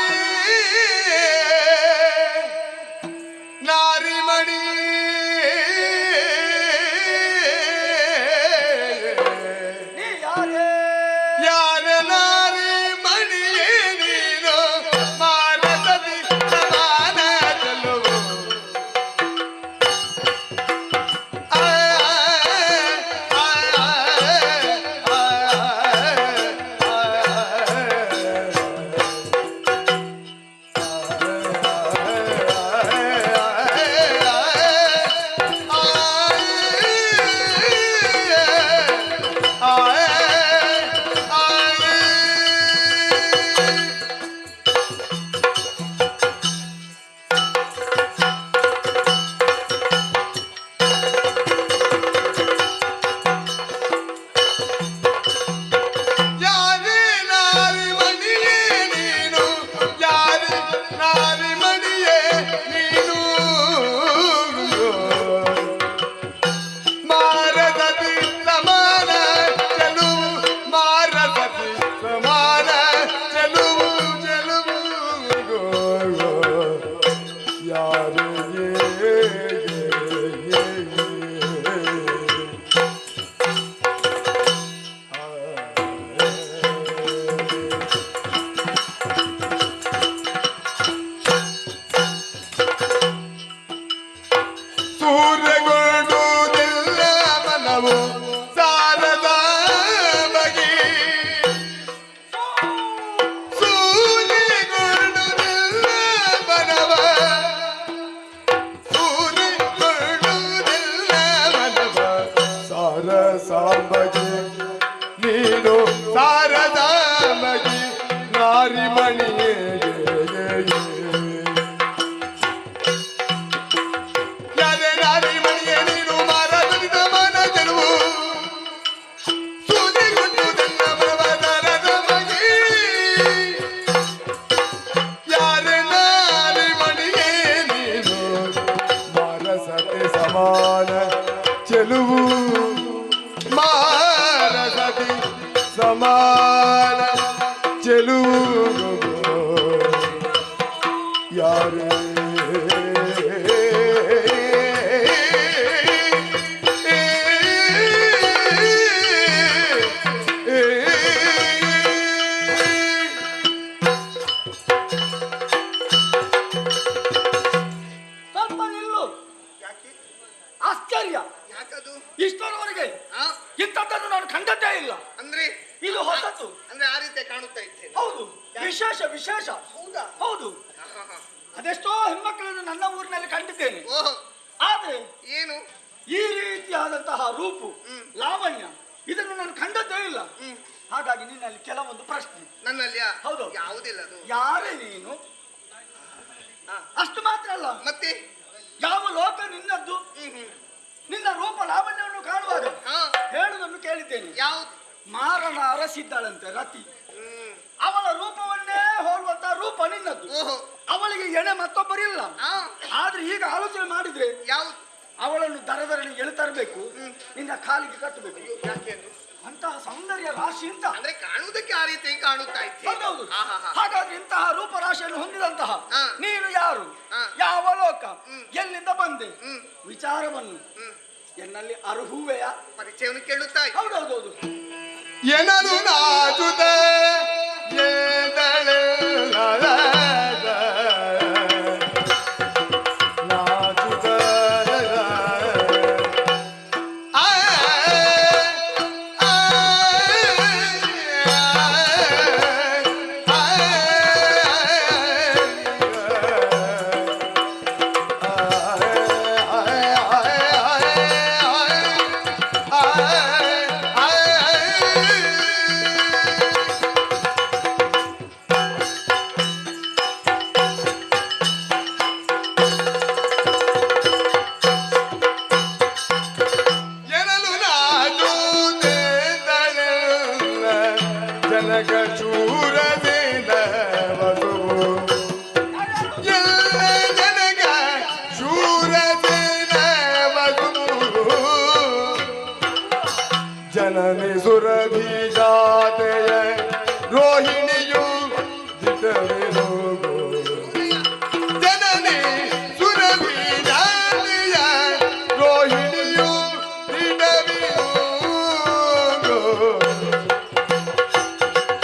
ನಾರಿಮಣಿ ನೀ ಯಾರೇ? ಯಾರ ನಾರಿ ಮಣಿಯೇ ನೀನು ಮಾರತದಿ ಸಮಾನ ಚೆಲುವು ಸಮಾನ ಚೆಲುವು ಯಾರೇ ಸ್ವಲ್ಪ ನಿಲ್ಲು. ಆಶ್ಚರ್ಯ, ಯಾಕದು? ಇಷ್ಟರವರೆಗೆ ಇಂಥದ್ದನ್ನು ನಾನು ಕಂಡದ್ದೇ ಇಲ್ಲ. ಅಂದ್ರೆ ಇದು ಹೊಸತು. ಅಂದ್ರೆ ಆ ರೀತಿ ಕಾಣುತ್ತಾ ಇದ್ದೇನೆ. ಹೌದು, ವಿಶೇಷ ವಿಶೇಷ. ಹೌದಾ? ಹೌದು. ಅದೆಷ್ಟೋ ಹೆಣ್ಮಕ್ಕಳನ್ನು ನನ್ನ ಊರಿನಲ್ಲಿ ಕಂಡಿದ್ದೇನೆ. ಓಹೋ, ಆದ್ರೆ ಏನು ಈ ರೀತಿಯಾದಂತಹ ರೂಪು, ಲಾವಣ್ಯ ಇದನ್ನು ನಾನು ಕಂಡದ್ದೇ ಇಲ್ಲ. ಹಾಗಾಗಿ ನಿನ್ನಲ್ಲಿ ಕೆಲವೊಂದು ಪ್ರಶ್ನೆ. ನನ್ನಲ್ಲಿ ಹೌದು. ಯಾವುದಿಲ್ಲ ಅದು. ಯಾರೇ ನೀನು? ಅಷ್ಟು ಮಾತ್ರ ಅಲ್ಲ, ಮತ್ತೆ ಯಾವ ಲೋಕ ನಿನ್ನದ್ದು? ನಿನ್ನ ರೂಪ ಲಾವಣ್ಯವನ್ನು ಕಾಣುವಾಗ ಹೇಳುವುದನ್ನು ಕೇಳಿದ್ದೇನೆ. ಯಾವುದು? ಮಾರನ ಅರಸಿದ್ದಾಳಂತೆ ರತಿ. ಅವಳ ರೂಪವನ್ನೇ ಹೋಲುವಂತಹ ರೂಪ ನಿನ್ನದ್ದು. ಓಹೋ, ಅವಳಿಗೆ ಎಣೆ ಮತ್ತೊಬ್ಬರಿಲ್ಲ. ಆದ್ರೆ ಈಗ ಆಲೋಚನೆ ಮಾಡಿದ್ರೆ ಯಾವುದು? ಅವಳನ್ನು ದರದರಳಿ ಎಳೆತರಬೇಕು, ನಿನ್ನ ಕಾಲಿಗೆ ಕಟ್ಟಬೇಕು. ಯಾಕೆ? ಅಂತಹ ಸೌಂದರ್ಯ ರಾಶಿ ಅಂತ. ಅಂದ್ರೆ ಕಾಣುವುದಕ್ಕೆ ಆ ರೀತಿ ಕಾಣುತ್ತಾ ಇದ್ದೆ. ಹೌದೌದು. ಹಾಗಾದ್ರೆ ಇಂತಹ ರೂಪರಾಶಿಯನ್ನು ಹೊಂದಿದಂತಹ ನೀನು ಯಾರು? ಯಾವ ಲೋಕ? ಎಲ್ಲಿಂದ ಬಂದೆ? ವಿಚಾರವನ್ನು ಎನ್ನಲ್ಲಿ ಅರ್ಹುವೆಯ? ಪರಿಚಯವನ್ನು ಕೇಳುತ್ತಾ ಇದ್ದೆ. ಹೌದೌದೌದು. ಎನದು ನಾಚುತ ಎದಳೆ ನಾಚುತ ಜನನಿ ಸುರಭಿ ಜಾತೆಯ ರೋಹಿಣಿಯು ದಿಟವಿರೋ ಜನನಿ ಸುರಭಿ ಜಾತೆಯ ರೋಹಿಣಿಯು ದಿಟವಿರೋ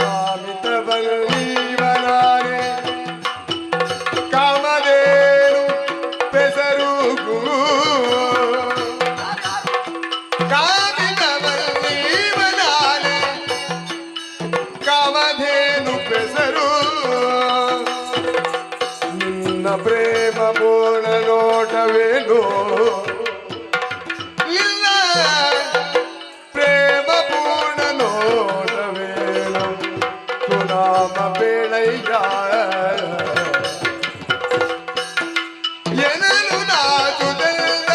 ಕಾಮಿತ ಬಲ್ಲೀವನಾರೆ ಕಾಮಧೇನು ಪೆಸರುಗು ಕಾಮಧೇನು ಪೆಸರು ನಿನ್ನ ಪ್ರೇಮ ಪೂರ್ಣ ನೋಟವೇನು ಇಲ್ಲ ಪ್ರೇಮ ಪೂರ್ಣ ನೋಟವೇನು ಸುನಾಮ ಬೇಳಯ್ಯ ಎನಲು ನಾಚುದಲ್ಲ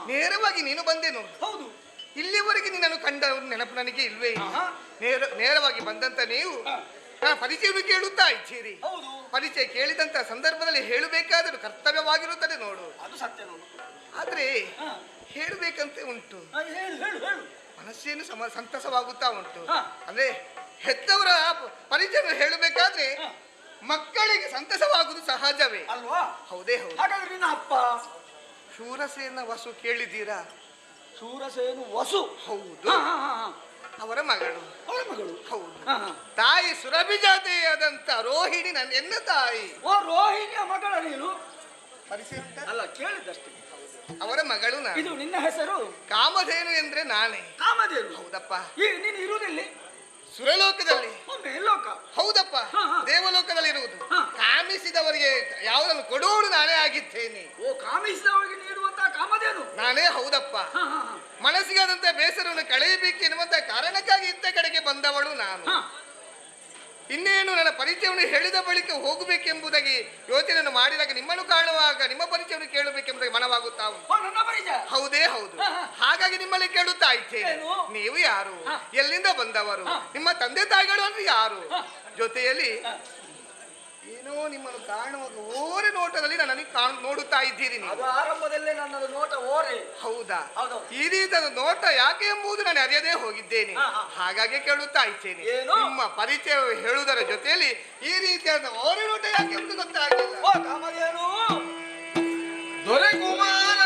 ನೇರವಾಗಿ ನೀನು ಬಂದೆ ನೋಡು. ಹೌದು. ಇಲ್ಲಿವರೆಗೆ ನೀನನ್ನು ಕಂಡ ನೆನಪು ನನಗೆ ಇಲ್ವೇ? ನೇರವಾಗಿ ಬಂದಂತ ನೀವು ಪರಿಚಯವನ್ನು ಕೇಳುತ್ತಾ ಇದ್ದೀರಿ. ಪರಿಚಯ ಕೇಳಿದಂತ ಸಂದರ್ಭದಲ್ಲಿ ಹೇಳಬೇಕಾದರೂ ಕರ್ತವ್ಯವಾಗಿರುತ್ತದೆ ನೋಡು. ಅದು ಸತ್ಯ ನೋಡು. ಆದ್ರೆ ಹೇಳಬೇಕಂತೆ ಉಂಟು. ಮನಸ್ಸೇನು ಸಂತಸವಾಗುತ್ತಾ ಉಂಟು. ಅಂದ್ರೆ ಹೆತ್ತವರ ಪರಿಚಯ ಹೇಳಬೇಕಾದ್ರೆ ಮಕ್ಕಳಿಗೆ ಸಂತಸವಾಗುವುದು ಸಹಜವೇ ಅಲ್ವಾ? ಹೌದೇ ಹೌದು. ಹಾಗಾದ್ರೆ ನಿನ್ನ ಅಪ್ಪ ಶೂರಸೇನ ವಸು ಕೇಳಿದ್ದೀರಾ? ಶೂರಸೇನು ವಸು? ಹೌದು, ಅವರ ಮಗಳು. ಅವರ ಮಗಳು? ಹೌದು. ತಾಯಿ ಸುರಭಿ ಜಾತೆಯಾದಂತ ರೋಹಿಣಿ ಎನ್ನ ತಾಯಿ. ಓ, ರೋಹಿಣಿಯ ಮಗಳ ನೀನು? ಪರಿಚಯ ಅಲ್ಲ, ಕೇಳಿದಷ್ಟೇ. ಅವರ ಮಗಳು ನಾನು. ಇದು ನಿನ್ನ ಹೆಸರು? ಕಾಮಧೇನು ಎಂದ್ರೆ ನಾನೇ. ಕಾಮಧೇನು? ಹೌದಪ್ಪ. ನೀನು ಇರುವುದಿಲ್ಲಿ? ಸುರಲೋಕದಲ್ಲಿ. ಮೇಲ್ಲೋಕ? ಹೌದಪ್ಪ, ದೇವಲೋಕದಲ್ಲಿ ಇರುವುದು. ಕಾಮಿಸಿದವರಿಗೆ ಯಾವುದನ್ನು ಕೊಡುವಳು ನಾನೇ ಆಗಿದ್ದೇನೆ. ಓ, ಕಾಮಿಸಿದವರಿಗೆ ನೀಡುವಂತಹ ಕಾಮಧೇನು ನಾನೇ. ಹೌದಪ್ಪ. ಮನಸ್ಸಿಗಾದಂತ ಬೇಸರವನ್ನು ಕಳೆಯಬೇಕು ಎನ್ನುವಂತ ಕಾರಣಕ್ಕಾಗಿ ಇತ್ತ ಕಡೆಗೆ ಬಂದವಳು ನಾನು. ಇನ್ನೇನು ನನ್ನ ಪರಿಚಯ ಪರಿಚಯವನ್ನು ಹೇಳಿದ ಬಳಿಕ ಹೋಗಬೇಕೆಂಬುದಾಗಿ ಯೋಚನೆಯನ್ನು ಮಾಡಿದಾಗ ನಿಮ್ಮನ್ನು ಕಾಣುವಾಗ ನಿಮ್ಮ ಪರಿಚಯವನ್ನು ಕೇಳಬೇಕೆಂಬುದಾಗಿ ಮನವಾಗುತ್ತಾ ಉಂಟು. ನನ್ನ ಪರಿಚಯ ಹೌದೇ ಹೌದು. ಹಾಗಾಗಿ ನಿಮ್ಮಲ್ಲಿ ಕೇಳುತ್ತಾ ಇದ್ದೇನೆ, ನೀವು ಯಾರು, ಎಲ್ಲಿಂದ ಬಂದವರು, ನಿಮ್ಮ ತಂದೆ ತಾಯಿಗಳು ಅಂದ್ರೆ ಯಾರು? ಜೊತೆಯಲ್ಲಿ ಏನೋ ನಿಮ್ಮನ್ನು ಕಾಣುವಾಗ ಓರೆ ನೋಟದಲ್ಲಿ ನನಗೆ ನೋಡುತ್ತಾ ಇದ್ದೀರಿ. ಅದು ಆರಂಭದಲ್ಲೇ ನನ್ನ ನೋಟ ಓರೆ. ಹೌದಾ? ಈ ರೀತಿಯ ನೋಟ ಯಾಕೆ ಎಂಬುದು ನಾನು ಅರಿಯದೇ ಹೋಗಿದ್ದೇನೆ. ಹಾಗಾಗಿ ಕೇಳುತ್ತಾ ಇದ್ದೇನೆ, ನಿಮ್ಮ ಪರಿಚಯ ಹೇಳುವುದರ ಜೊತೆಯಲ್ಲಿ ಈ ರೀತಿಯಾದ ಓರೆ ನೋಟ ಯಾಕೆ ಎಂಬುದು ಗೊತ್ತಾಗಿಲ್ಲ. ದೊರೆ ಕುಮಾರ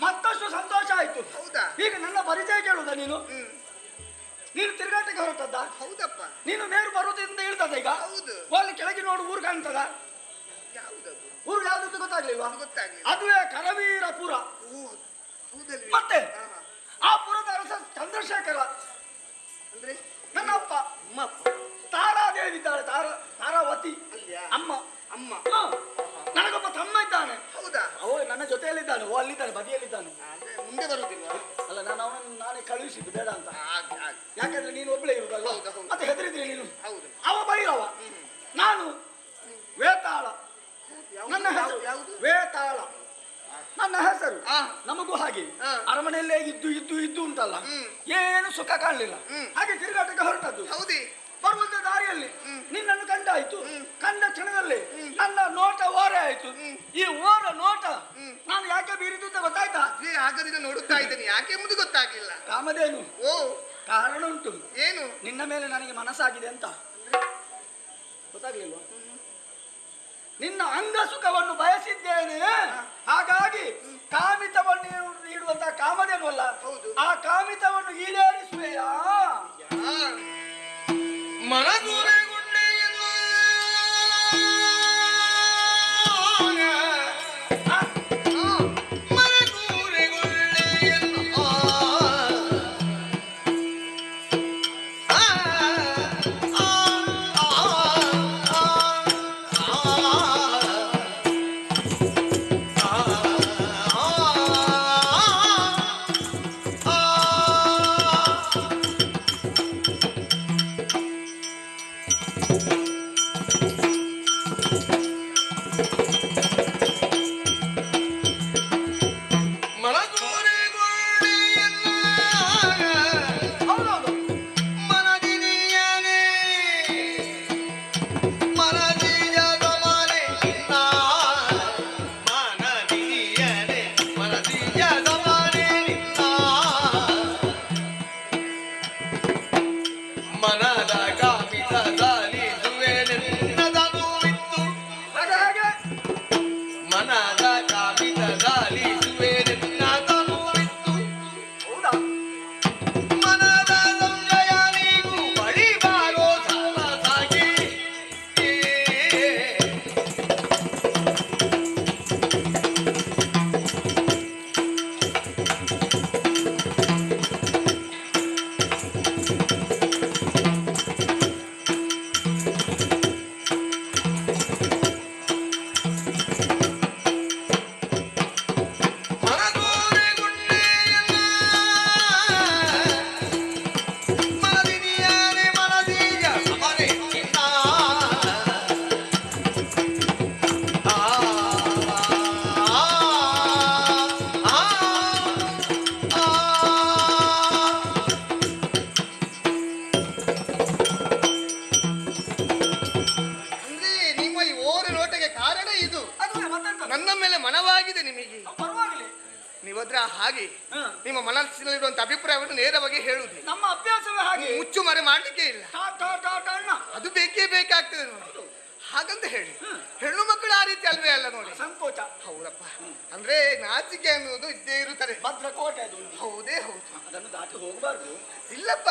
ಮತ್ತಷ್ಟು ಸಂತೋಷ ಆಯ್ತು. ಈಗ ನನ್ನ ಪರಿಚಯ ಕೇಳುವುದ ನೀನು? ನೀನು ತಿರುಗಾಟಕ್ಕೆ ಹೊರಟದ್ದ? ಹೌದಪ್ಪ. ನೀನು ಮೇರು ಪರ್ವತದಿಂದ ಇಳ್ತದ ಈಗ? ಹೌದು. ಅಲ್ಲಿ ಕೆಳಗೆ ನೋಡು ಊರು ಕಾಣ್ತದ? ಊರು ಯಾವ್ದು ಗೊತ್ತಾಗ್ಲಿಲ್ವಾ? ಅದುವೇ ಕರವೀರಪುರ. ಮತ್ತೆ ಆ ಪುರದ ಅರಸ ಚಂದ್ರಶೇಖರ ಅಂದ್ರೆ ನನ್ನ ಅಪ್ಪ. ತಾರಾದೇವಿ ಇದ್ದಾಳೆ, ತಾರಾವತಿ ಅಮ್ಮ. ಅಮ್ಮ ನನಗೊಬ್ಬ ತಮ್ಮ ಇದ್ದಾನೆ. ಹೌದಾ? ಅವ ನನ್ನ ಜೊತೆಯಲ್ಲಿದ್ದಾನೆ. ಓ ಅಲ್ಲಿದ್ದಾನೆ, ಬದಿಯಲ್ಲಿದ್ದಾನೆ. ಮುಂದೆ ಬರುವುದಿಲ್ವಾ? ಅಲ್ಲ, ನಾನು ಅವನನ್ನು ನಾನೇ ಕಳುಹಿಸಿದ್ದು ಬೇಡ ಅಂತ. ಯಾಕಂದ್ರೆ ನೀನು ಒಬ್ಬಳೇ ಇರುವುದಲ್ಲ, ಮತ್ತೆ ಹೆದರಿದ್ರಿ ನೀನು. ಅವ ಭೈರವ, ನಾನು ವೇತಾಳ. ನನ್ನ ಹೆಸರು ವೇತಾಳ. ನನ್ನ ಹೆಸರು ನಮಗೂ ಹಾಗೆ ಅರಮನೆಯಲ್ಲೇ ಇದ್ದು ಉಂಟಲ್ಲ, ಏನು ಸುಖ ಕಾಣಲಿಲ್ಲ. ಹಾಗೆ ತಿರುಗಾಟಕ್ಕೆ ಹೊರಟದ್ದು. ಹೌದೇ? ಬರುವಂತ ದಾರಿಯಲ್ಲಿ ನಿನ್ನನ್ನು ಕಂಡಾಯ್ತು. ಕಂಡ ಕ್ಷಣದಲ್ಲಿ ನನ್ನ ನೋಟ ಓರೆ ಆಯ್ತು. ಈ ಓರ ನೋಟ ನಾನು ಯಾಕೆ ಬೀರಿದ್ದು ಅಂತ ಗೊತ್ತಾಯ್ತಾ? ಆಗದಿನ ನೋಡುತ್ತಾ ಇದ್ದೇನೆ, ಯಾಕೆ ಎಂಬುದು ಗೊತ್ತಾಗಿಲ್ಲ. ಕಾಮಧೇನು. ಓ, ಕಾರಣ ಉಂಟು. ಏನು? ನಿನ್ನ ಮೇಲೆ ನನಗೆ ಮನಸ್ಸಾಗಿದೆ ಅಂತ ಗೊತ್ತಾಗ್ಲಿಲ್ವಾ? ನಿನ್ನ ಅಂಗ ಸುಖವನ್ನು ಬಯಸಿದ್ದೇನೆ, ಹಾಗಾಗಿ ಕಾಮಿತವನ್ನು ನೀಡುವಂತ ಕಾಮಧೇನು ಅಲ್ಲ, ಆ ಕಾಮಿತವನ್ನು ಈಡೇರಿಸುವೆಯಾ? ಮನದೂರೆಗೊಂಡೆಯಲ್ಲ ಸುಭದ್ರ ಹಾಗೆ ನಿಮ್ಮ ಮನಸ್ಸಿನಲ್ಲಿರುವಂತ ಅಭಿಪ್ರಾಯವನ್ನು ನೇರವಾಗಿ ಹೇಳುವುದು ನಮ್ಮ ಅಭ್ಯಾಸವೇ ಹಾಗೆ. ಮುಚ್ಚು ಮರೆ ಮಾಡ್ಲಿಕ್ಕೆ ಇಲ್ಲ, ಅಣ್ಣ ಅದು ಬೇಕೇ ಬೇಕಾಗ್ತದೆ ನೋಡಿ. ಹಾಗಂತ ಹೇಳಿ ಹೆಣ್ಣು ಮಕ್ಕಳು ಆ ರೀತಿ ಅಲ್ವೇ ಅಲ್ಲ ನೋಡಿ, ಸಂಕೋಚ. ಹೌದಪ್ಪ, ಅಂದ್ರೆ ನಾಚಿಕೆ ಅನ್ನೋದು ಇದ್ದೇ ಇರುತ್ತದೆ. ಭದ್ರಕೋಟೆ ಅದು. ಹೌದೇ ಹೌದು, ಅದನ್ನು ದಾಟಿ ಹೋಗಬಾರ್ದು. ಇಲ್ಲಪ್ಪ,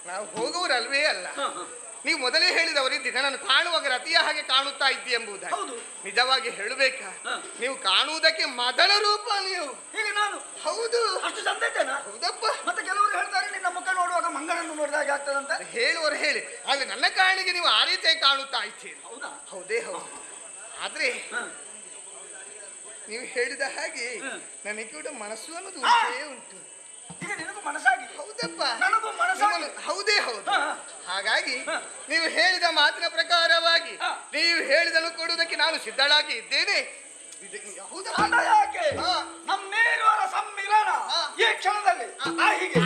ನಾವು ಹೋಗುವರಲ್ವೇ ಅಲ್ಲ. ನೀವು ಮೊದಲೇ ಹೇಳಿದವರು ದಿನ ನಾನು ಕಾಣುವಾಗ ರತಿಯ ಹಾಗೆ ಕಾಣುತ್ತಾ ಇದ್ದಿ ಎಂಬುದಾಗಿ. ಹೌದು, ನಿಜವಾಗಿ ಹೇಳಬೇಕಾ, ನೀವು ಕಾಣುವುದಕ್ಕೆ ಮೊದಲ ರೂಪ ನೀವು. ಈಗ ನಾನು ಹೌದು, ಅಷ್ಟು ಚಂದ ಇದ್ದೇನಾ? ಹೌದಪ್ಪ. ಮತ್ತೆ ಕೆಲವರು ಹೇಳ್ತಾರೆ ನಿನ್ನ ಮುಖ ನೋಡುವಾಗ ಮಂಗನನ್ನು ನೋಡಿದಾಗ ಆಗ್ತದಂತ. ಹೇಳುವರು ಹೇಳಿ, ಆದ್ರೆ ನನ್ನ ಕಾರಣಿಗೆ ನೀವು ಆ ರೀತಿಯಾಗಿ ಕಾಣುತ್ತಾ ಇದ್ದೀರಿ. ಹೌದಾ? ಹೌದೇ ಹೌದು. ಆದ್ರೆ ನೀವು ಹೇಳಿದ ಹಾಗೆ ನನಗೆ ಕೂಡ ಮನಸ್ಸು ಅನ್ನೋದು ಉಂಟೇ ಉಂಟು. ಈಗ ನಿನಗೂ ಮನಸ್ಸಾಗಿದೆ. ಹೌದಪ್ಪ, ನನಗೂ ಮನಸ್ಸಾಗಿದೆ. ಹೌದೇ ಹೌದು. ಹಾಗಾಗಿ ನೀವು ಹೇಳಿದ ಮಾತಿನ ಪ್ರಕಾರವಾಗಿ ನೀವು ಹೇಳಿದನ್ನು ಕೊಡುವುದಕ್ಕೆ ನಾನು ಸಿದ್ಧಳಾಗಿ ಇದ್ದೇನೆ. ಯಾಕೆ ನಮ್ಮೇರುವರ ಸಮ್ಮಿಲನ ಈ ಕ್ಷಣದಲ್ಲಿ ಹೀಗೆ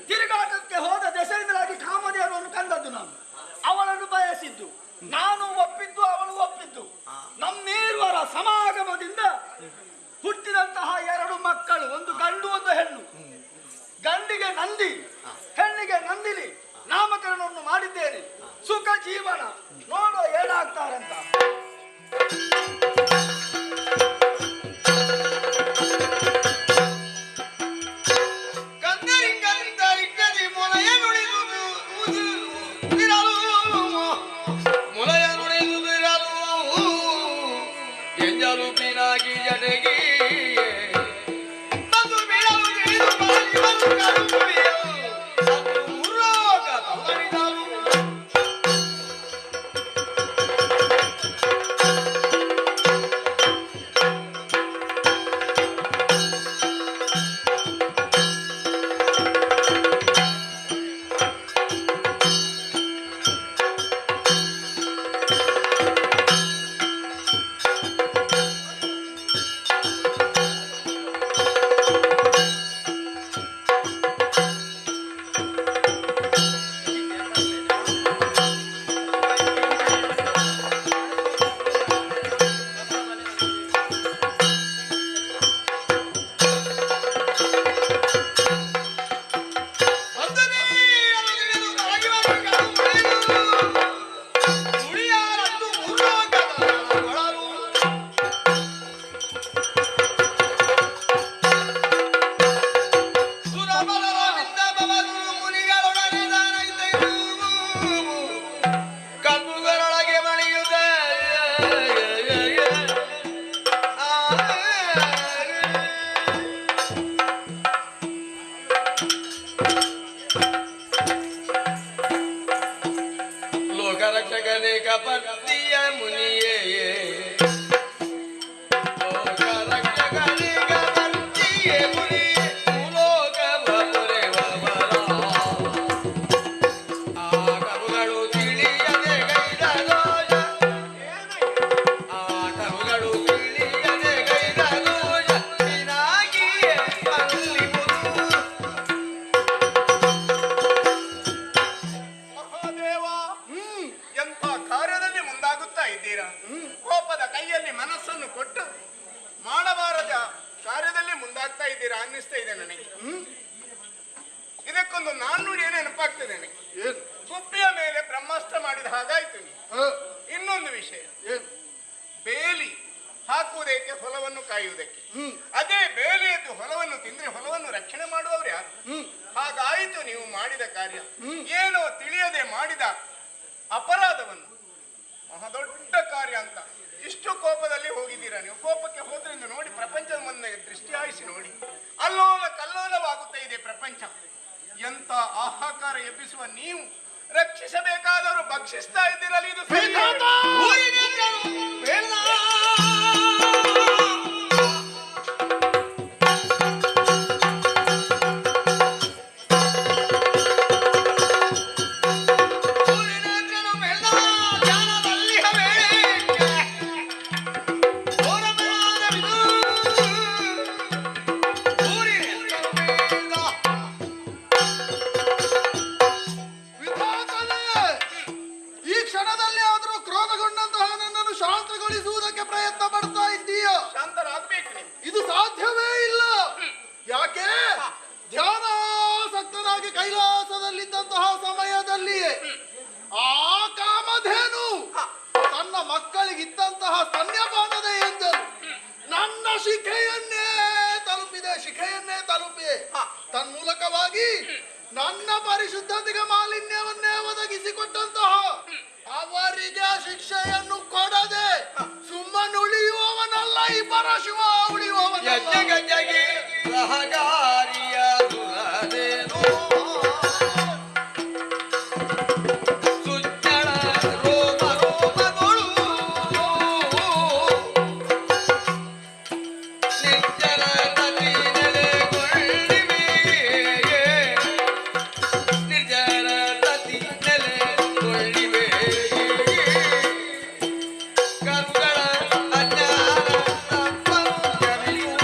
ತಿರುಗಾಟಕ್ಕೆ ಹೋದ ದೆಸೆಯಿಂದಲಾಗಿ ಕಾಮದೇವರನ್ನು ಕಂಡದ್ದು ನಾನು. ಅವಳನ್ನು ಬಯಸಿದ್ದು ನಾನು, ಒಪ್ಪಿದ್ದು ಅವಳು ಒಪ್ಪಿದ್ದು. ನಮ್ಮೇರುವರ ಸಮಾಗಮದಿಂದ ಹುಟ್ಟಿದಂತಹ 2 ಮಕ್ಕಳು, ಒಂದು ಗಂಡು ಒಂದು ಹೆಣ್ಣು. ಗಂಡಿಗೆ ನಂದಿ, ಹೆಣ್ಣಿಗೆ ನಂದಿನಿ ನಾಮಕರಣವನ್ನು ಮಾಡಿದ್ದೇನೆ. ಸುಖ ಜೀವನ ನೋಡುವ ಏನಾಗ್ತಾರಂತ. ಗುಬ್ಬಿಯ ಮೇಲೆ ಬ್ರಹ್ಮಾಸ್ತ್ರ ಮಾಡಿದ ಹಾಗಾಯ್ತು. ಇನ್ನೊಂದು ವಿಷಯ, ಬೇಲಿ ಹಾಕುವುದಕ್ಕೆ ಹೊಲವನ್ನು ಕಾಯುವುದಕ್ಕೆ. ಅದೇ ಬೇಲಿಯದ್ದು ಹೊಲವನ್ನು ತಿಂದ್ರೆ ಹೊಲವನ್ನು ರಕ್ಷಣೆ ಮಾಡುವವರು ಯಾರು? ಹಾಗಾಯಿತು ನೀವು ಮಾಡಿದ ಕಾರ್ಯ. ಏನೋ ತಿಳಿಯದೆ ಮಾಡಿದ ಅಪರಾಧವನ್ನು ಮಹಾದೊಡ್ಡ ಕಾರ್ಯ ಅಂತ ಇಷ್ಟು ಕೋಪದಲ್ಲಿ ಹೋಗಿದ್ದೀರಾ ನೀವು. ಕೋಪಕ್ಕೆ ಹೋದ್ರಿಂದ ನೋಡಿ ಪ್ರಪಂಚದ ಮುಂದೆ ದೃಷ್ಟಿ ಹಾಯಿಸಿ ನೋಡಿ, ಅಲ್ಲೋಲ ಕಲ್ಲೋಲವಾಗುತ್ತಾ ಇದೆ ಪ್ರಪಂಚ. ಎಂತ ಆಹಾಕಾರ ಎಬ್ಬಿಸುವ ನೀವು ರಕ್ಷಿಸಬೇಕಾದವರು ಭಕ್ಷಿಸ್ತಾ ಇದ್ದೀರಲ್ಲ, ಇದು ಹೋಗಿ ನನ್ನ ಪರಿಶುದ್ಧತೆಗೆ ಮಾಲಿನ್ಯವನ್ನೇ ಒದಗಿಸಿಕೊಟ್ಟಂತಹ ಅವರಿಗೆ ಶಿಕ್ಷೆಯನ್ನು ಕೊಡದೆ ಸುಮ್ಮನುಳಿಯುವವನಲ್ಲ ಈ ಪರಶಿವ, ಉಳಿಯುವವನಲ್ಲ. ಸಹಕಾರಿಯ ದುರದೇನೋ ಸುಜ್ಜಳ ರೋಮ ರೋಮಗಳು ನಿರ್ಜಲ ನದಿ ನೆಲೆಗೊಳ್ಳಿವೆ, ನಿರ್ಜಲ ನದಿ ನೆಲೆಗೊಳ್ಳಿವೆ. ಕರುಗಳ ಅಜ್ಞಾನ ತಪ್ಪನು ಜರಿಯು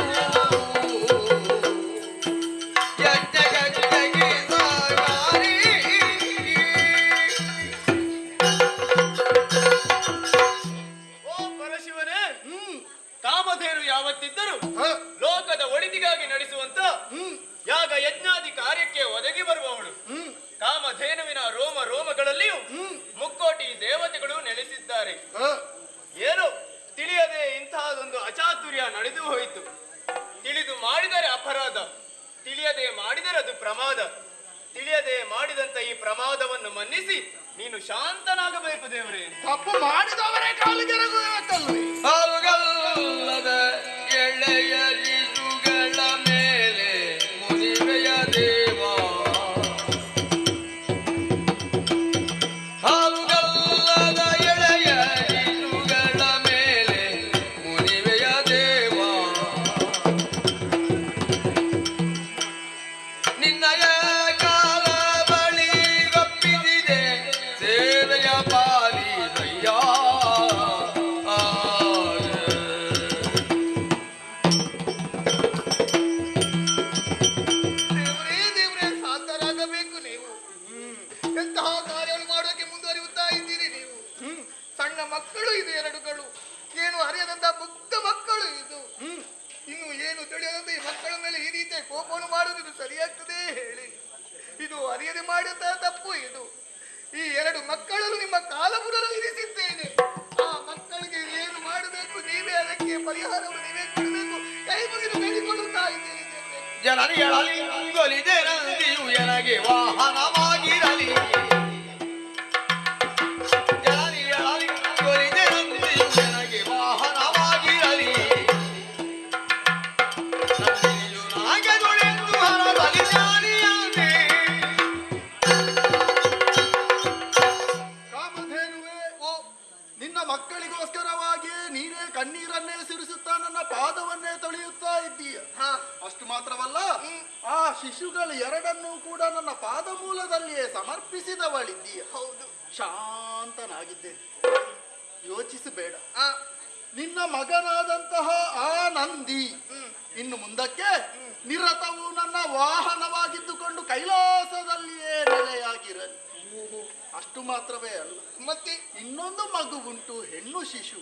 ಯಜ್ಞಗಜ್ಜಗೆ ಸಾಗಾರಿ. ಓ ಪರಶಿವನೇ, ಕಾಮಧೇನು ಯಾವತ್ತಿದ್ದರೂ ಲೋಕದ ಒಳಿತಿಗಾಗಿ ನಡೆಸುವಂತ ಯಾಗ ಯಜ್ಞಾದಿ ಕಾರ್ಯಕ್ಕೆ ಒದಗಿ ಬರುವವಳು. ಕಾಮಧೇನುವಿನ ರೋಮ ರೋಮಗಳಲ್ಲಿಯೂ ಮುಕ್ಕೋಟಿ ದೇವತೆಗಳು ನೆಲೆಸಿದ್ದಾರೆ. ಏನು ತಿಳಿಯದೆ ಇಂತಹದೊಂದು ಅಚಾತುರ್ಯ ನಡೆದು ಹೋಯಿತು. ತಿಳಿದು ಮಾಡಿದರೆ ಅಪರಾಧ, ತಿಳಿಯದೆ ಮಾಡಿದರೆ ಅದು ಪ್ರಮಾದ. ತಿಳಿಯದೆ ಮಾಡಿದಂತ ಈ ಪ್ರಮಾದವನ್ನು ಮನ್ನಿಸಿ ನೀನು ಶಾಂತನಾಗಬೇಕು ದೇವರೇ. ತಪ್ಪು ಮಾಡಿದವರೇ ಕಾಲಿಗೆರಗುತ್ತಲ್ವೇ? ಹಾಲುಗಲ್ಲದ ಎಳೆಯ ಜಿಸುಗಳ ಮೇಲೆ ಮುನಿವೆಯ ದೇವ, ಹಾಲುಗಲ್ಲದ ಎಳೆಯ ಜಿಸುಗಳ ಮೇಲೆ ಮುನಿವೆಯ ದೇವ. ನಿನ್ನಯ ಕಾಲ ಬಳಿ ಗಪ್ಪಿಸಿದೆ ಸೇವೆಯ ಪಾಲಿದಯ್ಯ. ದೇವರೇ ಶಾಂತರಾಗಬೇಕು ನೀವು. ಎಂತಹ ಕಾರ್ಯಗಳು ಮಾಡೋಕೆ ಮುಂದುವರಿಯುತ್ತಾ ಇದ್ದೀರಿ ನೀವು. ಸಣ್ಣ ಮಕ್ಕಳು ಇದು ಎರಡುಗಳು, ಏನು ಅರಿಯದಂತ ಮುಗ್ಧ ಮಕ್ಕಳು ಇದು. ಇನ್ನು ಏನು ತಿಳಿಯದಂತ ಈ ಮಕ್ಕಳ ಮೇಲೆ ಈ ರೀತಿಯ ಕೋಪವನ್ನು ಮಾಡುವುದು ಸರಿಯಾಗ್ತದೆ ಹೇಳಿ? ಇದು ಅರಿಯದೆ ಮಾಡಿದಂತಹ ತಪ್ಪು ಇದು. ಈ ಎರಡು ಮಕ್ಕಳನ್ನು ನಿಮ್ಮ ಕಾಲಪುರಲು ಇರಿಸಿದ್ದೇನೆ. ಆ ಮಕ್ಕಳಿಗೆ ಏನು ಮಾಡಬೇಕು ನೀವೇ, ಅದಕ್ಕೆ ಪರಿಹಾರವನ್ನು ನೀವೇ ಕೊಡಬೇಕು. ಕೈ ಮುಗಿದು ಬೇಡಿಕೊಳ್ಳುತ್ತಾ ಇದ್ದೀರಿ ದೇವರೇ. ಜನರಿಗಳಲ್ಲಿ ಮುಂಗೊಲಿದೆ ನಂದಿಯು ಎನಗೆ ವಾಹನವಾಗಿರಲಿ. ಜನರಿಗಳಲ್ಲಿ ಮುಂಗೊಲಿದೆ ನಂದಿಯು ಎನಗೆ ವಾಹನವಾಗಿರಲಿ. ನಂದಿಯು ನಾಗದೊಳೆಂದು ಹರಬಲಿ ಜ್ಞಾನಿಯಾದೆ. ಕಾಮಧೇನುವೆ, ನಿನ್ನ ಮಕ್ಕಳಿಗೋಸ್ಕರವಾಗಿ ನೀನೇ ಕಣ್ಣೀರನ್ನೇ ಸುರಿಸುತ್ತಾ ನನ್ನ ಪಾದವನ್ನೇ ತೊಳೆಯುತ್ತಾ ಇದ್ದೀಯ. ಅಷ್ಟು ಮಾತ್ರವಲ್ಲ, ಆ ಶಿಶುಗಳು ಎರಡನ್ನೂ ಕೂಡ ನನ್ನ ಪಾದ ಮೂಲದಲ್ಲಿಯೇ ಸಮರ್ಪಿಸಿದವಳಿದ್ದೀಯ. ಹೌದು, ಶಾಂತನಾಗಿದ್ದೇನೆ, ಯೋಚಿಸಬೇಡ. ನಿನ್ನ ಮಗನಾದಂತಹ ಆ ನಂದಿ ಇನ್ನು ಮುಂದಕ್ಕೆ ನಿರತವು ನನ್ನ ವಾಹನವಾಗಿದ್ದುಕೊಂಡು ಕೈಲಾಸದಲ್ಲಿಯೇ ನೆಲೆಯಾಗಿರಲಿ. ಅಷ್ಟು ಮಾತ್ರವೇ ಅಲ್ಲ, ಮತ್ತೆ ಇನ್ನೊಂದು ಮಗು ಉಂಟು, ಹೆಣ್ಣು ಶಿಶು,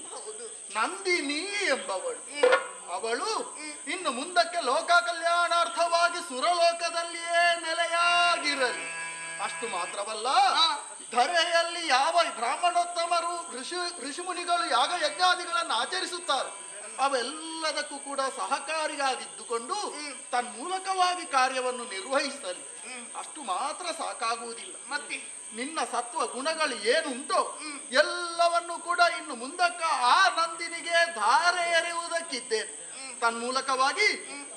ನಂದಿನಿ ಎಂಬವಳು. ಅವಳು ಇನ್ನು ಮುಂದಕ್ಕೆ ಲೋಕ ಕಲ್ಯಾಣಾರ್ಥವಾಗಿ ಸುರಲೋಕದಲ್ಲಿಯೇ ನೆಲೆಯಾಗಿರಲಿ. ಅಷ್ಟು ಮಾತ್ರವಲ್ಲ, ಧರೆಯಲ್ಲಿ ಯಾವ ಬ್ರಾಹ್ಮಣೋತ್ತಮರು ಋಷಿಮುನಿಗಳು ಯಾಗ ಯಜ್ಞಾದಿಗಳನ್ನು ಆಚರಿಸುತ್ತಾರೆ ಅವೆಲ್ಲದಕ್ಕೂ ಕೂಡ ಸಹಕಾರಿಯಾಗಿದ್ದುಕೊಂಡು ತನ್ಮೂಲಕವಾಗಿ ಕಾರ್ಯವನ್ನು ನಿರ್ವಹಿಸಲಿ. ಅಷ್ಟು ಮಾತ್ರ ಸಾಕಾಗುವುದಿಲ್ಲ, ಮತ್ತೆ ನಿನ್ನ ಸತ್ವ ಗುಣಗಳು ಏನುಂಟೋ ಎಲ್ಲವನ್ನು ಕೂಡ ಇನ್ನು ಮುಂದಕ್ಕ ಆ ನಂದಿನಿಗೆ ಧಾರೆ ಎರೆಯುವುದಕ್ಕಿದ್ದೇನೆ. ತನ್ಮೂಲಕವಾಗಿ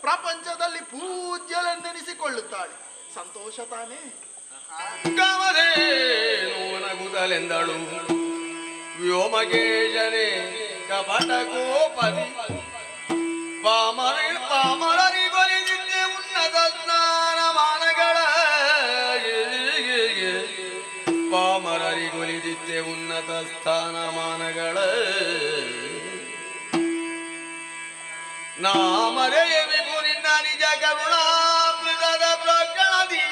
ಪ್ರಪಂಚದಲ್ಲಿ ಪೂಜ್ಯಲೆಂದೆನಿಸಿಕೊಳ್ಳುತ್ತಾಳೆ. ಸಂತೋಷ ತಾನೇ? ಕಾಮಧೇನು ನಗುತ್ತಲೆಂದಳು ವ್ಯೋಮಕೇಶನೇ ಕಪಟ ಕೋಪದಿ. ಪಾಮರರಿಗೊಲಿದಿದ್ದೆ ಉನ್ನತ ಸ್ನಾನಮಾನಗಳ, ಪಾಮರರಿಗೊಲಿದಿದ್ದೆ ಉನ್ನತ ಸ್ಥಾನಮಾನಗಳ. ನಾಮರೆಯ ವಿಭು ನಿನ್ನ ನಿಜ ಕರುಣಾಮೃತದ ಪ್ರಕರಣದಿ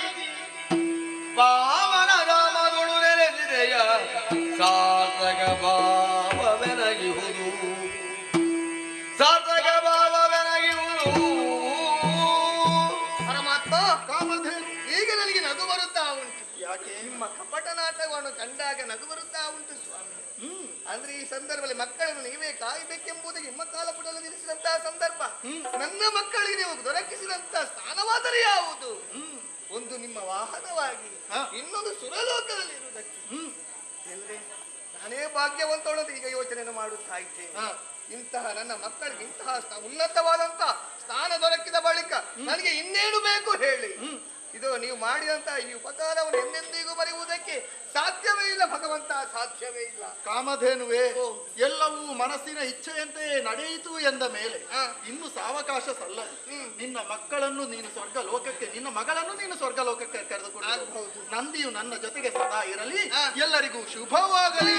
ಪಾವನ ರಾಮಗಳು ನೆಲೆಸಿದೆಯ ಸಾರ್ಥಕ ಭಾವವೆನಗಿಹುದು, ಸಾರ್ಥಕ ಭಾವವೆನಗಿಹುದು. ಪರಮಾತ್ಮ, ಕಾಮಧೇನು, ಈಗ ನನಗೆ ನಗು ಬರುತ್ತಾ ಉಂಟು. ಯಾಕೆ? ನಿಮ್ಮ ಕಪಟ ನಾಟಕವನ್ನು ಕಂಡಾಗ ನಗು ಬರುತ್ತಾ ಉಂಟು ಸ್ವಾಮಿ. ಅಂದ್ರೆ ಈ ಸಂದರ್ಭದಲ್ಲಿ ಮಕ್ಕಳನ್ನು ನೀವೇ ಕಾಯಬೇಕೆಂಬುದು ನಿಮ್ಮ ಕಾಲಪುಟದಲ್ಲಿ ನಿಲ್ಲಿಸಿದಂತಹ ಸಂದರ್ಭ. ನನ್ನ ಮಕ್ಕಳಿಗೆ ನೀವು ದೊರಕಿಸಿದಂತಹ ಸ್ಥಾನವಾದರೆ ಯಾವುದು? ಒಂದು ಭಾಗ್ಯವಂತಳು ಅಂತ ಈಗ ಯೋಚನೆಯನ್ನು ಮಾಡುತ್ತಾ ಇದ್ದೇನೆ. ಇಂತಹ ನನ್ನ ಮಕ್ಕಳಿಗೆ ಇಂತಹ ಉನ್ನತವಾದಂತ ಸ್ಥಾನ ದೊರಕಿದ ಬಳಿಕ ನನಗೆ ಇನ್ನೇನು ಬೇಕು ಹೇಳಿ? ಇದು ನೀವು ಮಾಡಿದಂತಹ ಈ ಉಪಕಾರವನ್ನು ಎಂದೆಂದಿಗೂ ಬರೆಯುವುದಕ್ಕೆ ಸಾಧ್ಯವೇ ಇಲ್ಲ ಭಗವಂತ, ಸಾಧ್ಯವೇ ಇಲ್ಲ. ಕಾಮಧೇನುವೆ, ಎಲ್ಲವೂ ಮನಸ್ಸಿನ ಇಚ್ಛೆಯಂತೆ ನಡೆಯಿತು ಎಂದ ಮೇಲೆ ಇನ್ನು ಸಾವಕಾಶ ಸಲ್ಲ. ನಿನ್ನ ಮಕ್ಕಳನ್ನು ನೀನು ಸ್ವರ್ಗ ಲೋಕಕ್ಕೆ, ನಿನ್ನ ಮಗಳನ್ನು ನೀನು ಸ್ವರ್ಗ ಲೋಕಕ್ಕೆ ಕರೆದುಕೊಂಡು ನಂದಿಯು ನನ್ನ ಜೊತೆಗೆ ಸದಾ ಇರಲಿ. ಎಲ್ಲರಿಗೂ ಶುಭವಾಗಲಿ.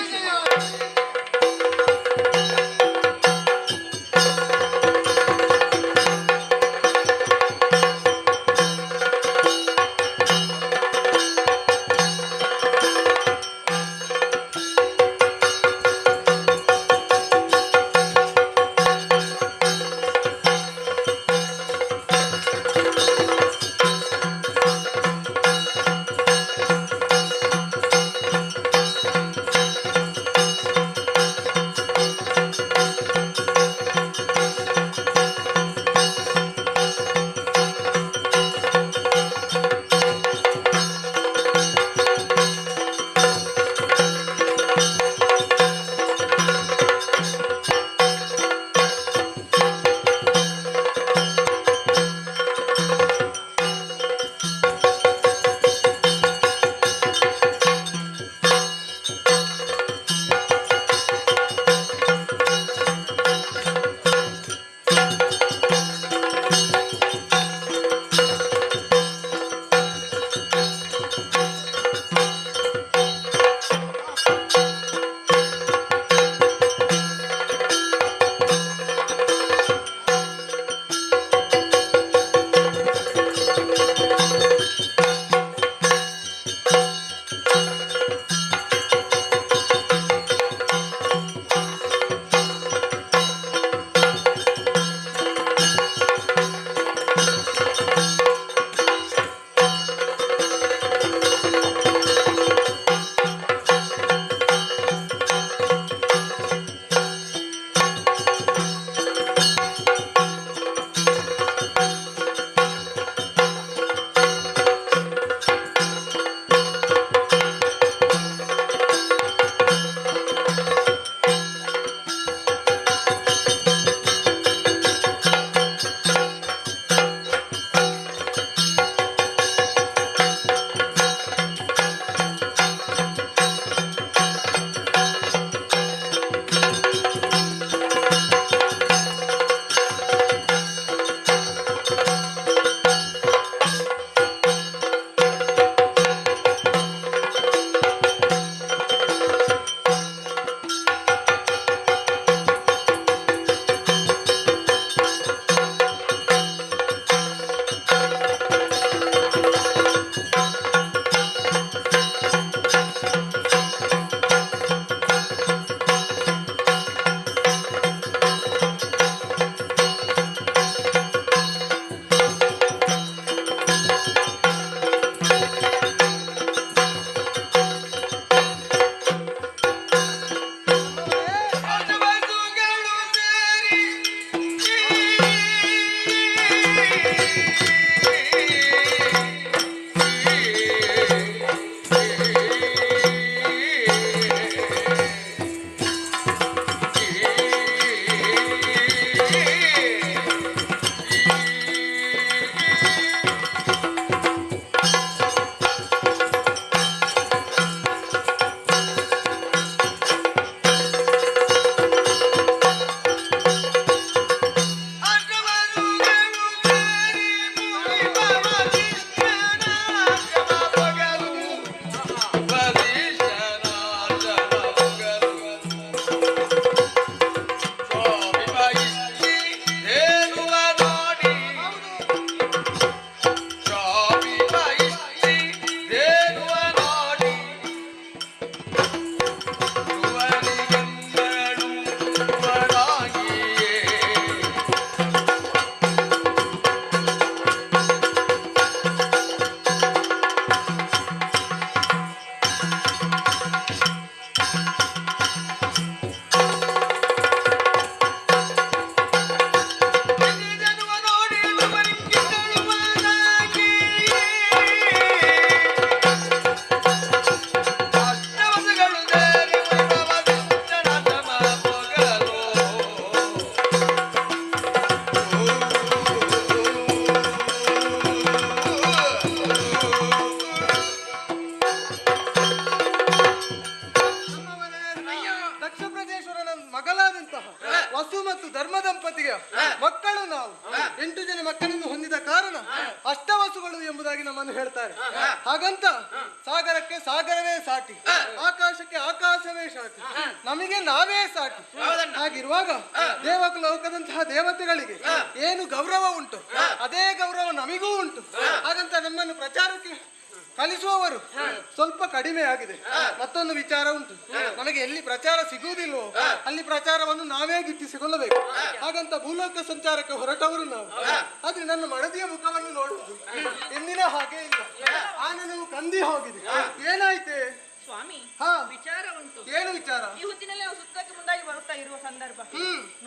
ಮಕ್ಕಳನ್ನು ಹೊಂದಿದ ಕಾರಣ ಅಷ್ಟವಸುಗಳು ಎಂಬುದಾಗಿ ನಮ್ಮನ್ನು ಹೇಳ್ತಾರೆ. ಹಾಗಂತ ಸಾಗರಕ್ಕೆ ಸಾಗರವೇ ಸಾಟಿ, ಆಕಾಶಕ್ಕೆ ಆಕಾಶವೇ ಸಾಟಿ, ನಮಗೆ ನಾವೇ ಸಾಟಿ. ಹಾಗಿರುವಾಗ ದೇವಲೋಕದಂತಹ ದೇವತೆಗಳಿಗೆ ಏನು ಗೌರವ ಉಂಟು ಅದೇ ಗೌರವ ನಮಿಗೂ ಉಂಟು. ಹಾಗಂತ ನಮ್ಮನ್ನು ಪ್ರಚಾರಕ್ಕೆ ಕಲಿಸುವವರು ಸ್ವಲ್ಪ ಕಡಿಮೆ ಆಗಿದೆ. ಮತ್ತೊಂದು ವಿಚಾರ ಉಂಟು, ನಮಗೆ ಎಲ್ಲಿ ಪ್ರಚಾರ ಸಿಗುವುದಿಲ್ವೋ ಅಲ್ಲಿ ಪ್ರಚಾರವನ್ನು ನಾವೇ ಗಿಟ್ಟಿಸಿಕೊಳ್ಳಬೇಕು. ಹಾಗಂತ ಭೂಲೋಕ ಸಂಚಾರಕ್ಕೆ ಹೊರಟವರು ನಾವು. ಆದ್ರೆ ನನ್ನ ಮಡದಿಯ ಮುಖವನ್ನು ನೋಡುವುದು ಎಂದಿನ ಹಾಗೆ ಇಲ್ಲ. ಆನಂದವು ಕಂದಿ ಹೋಗಿದೆ. ಏನಾಯ್ತೆ ಸ್ವಾಮಿ? ಹಾ, ವಿಚಾರ ಉಂಟು. ಏನು ವಿಚಾರ? ಈ ಹೊತ್ತಿನಲ್ಲಿ ಸುತ್ತಕ್ಕೆ ಮುಂದಾಗಿ ಬರ್ತಾ ಇರುವ ಸಂದರ್ಭ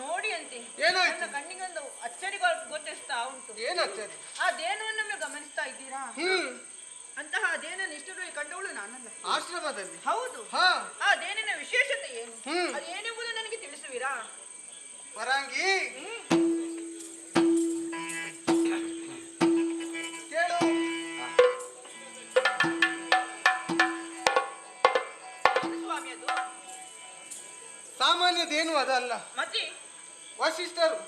ನೋಡಿ ಅಂತೆ ಏನಾಯ್ತು? ಕಣ್ಣಿಗೊಂದು ಅಚ್ಚರಿ ಗೊತ್ತಿಸ್ತಾ ಉಂಟು. ಏನು ಅಚ್ಚರಿ? ಆ ದೇನವನ್ನು ಗಮನಿಸ್ತಾ ಇದ್ದೀರಾ? ಅಂತಹ ದೇನನ್ನು ಇಷ್ಟರಲ್ಲಿ ಕಂಡವಳು ನಾನಲ್ಲ. ಆಶ್ರಮದಲ್ಲಿ? ಹೌದು. ಆ ದೇನಿನ ವಿಶೇಷತೆ ಏನು, ಅದೇನೆಂಬುದು ನನಗೆ ತಿಳಿಸುವಿರಾ? ವರಾಂಗಿ ಕೇಳು. ಸ್ವಾಮಿ, ಅದು ಸಾಮಾನ್ಯದೇನು ಅದಲ್ಲ. ಮತ್ತೆ ವಸಿಷ್ಠರು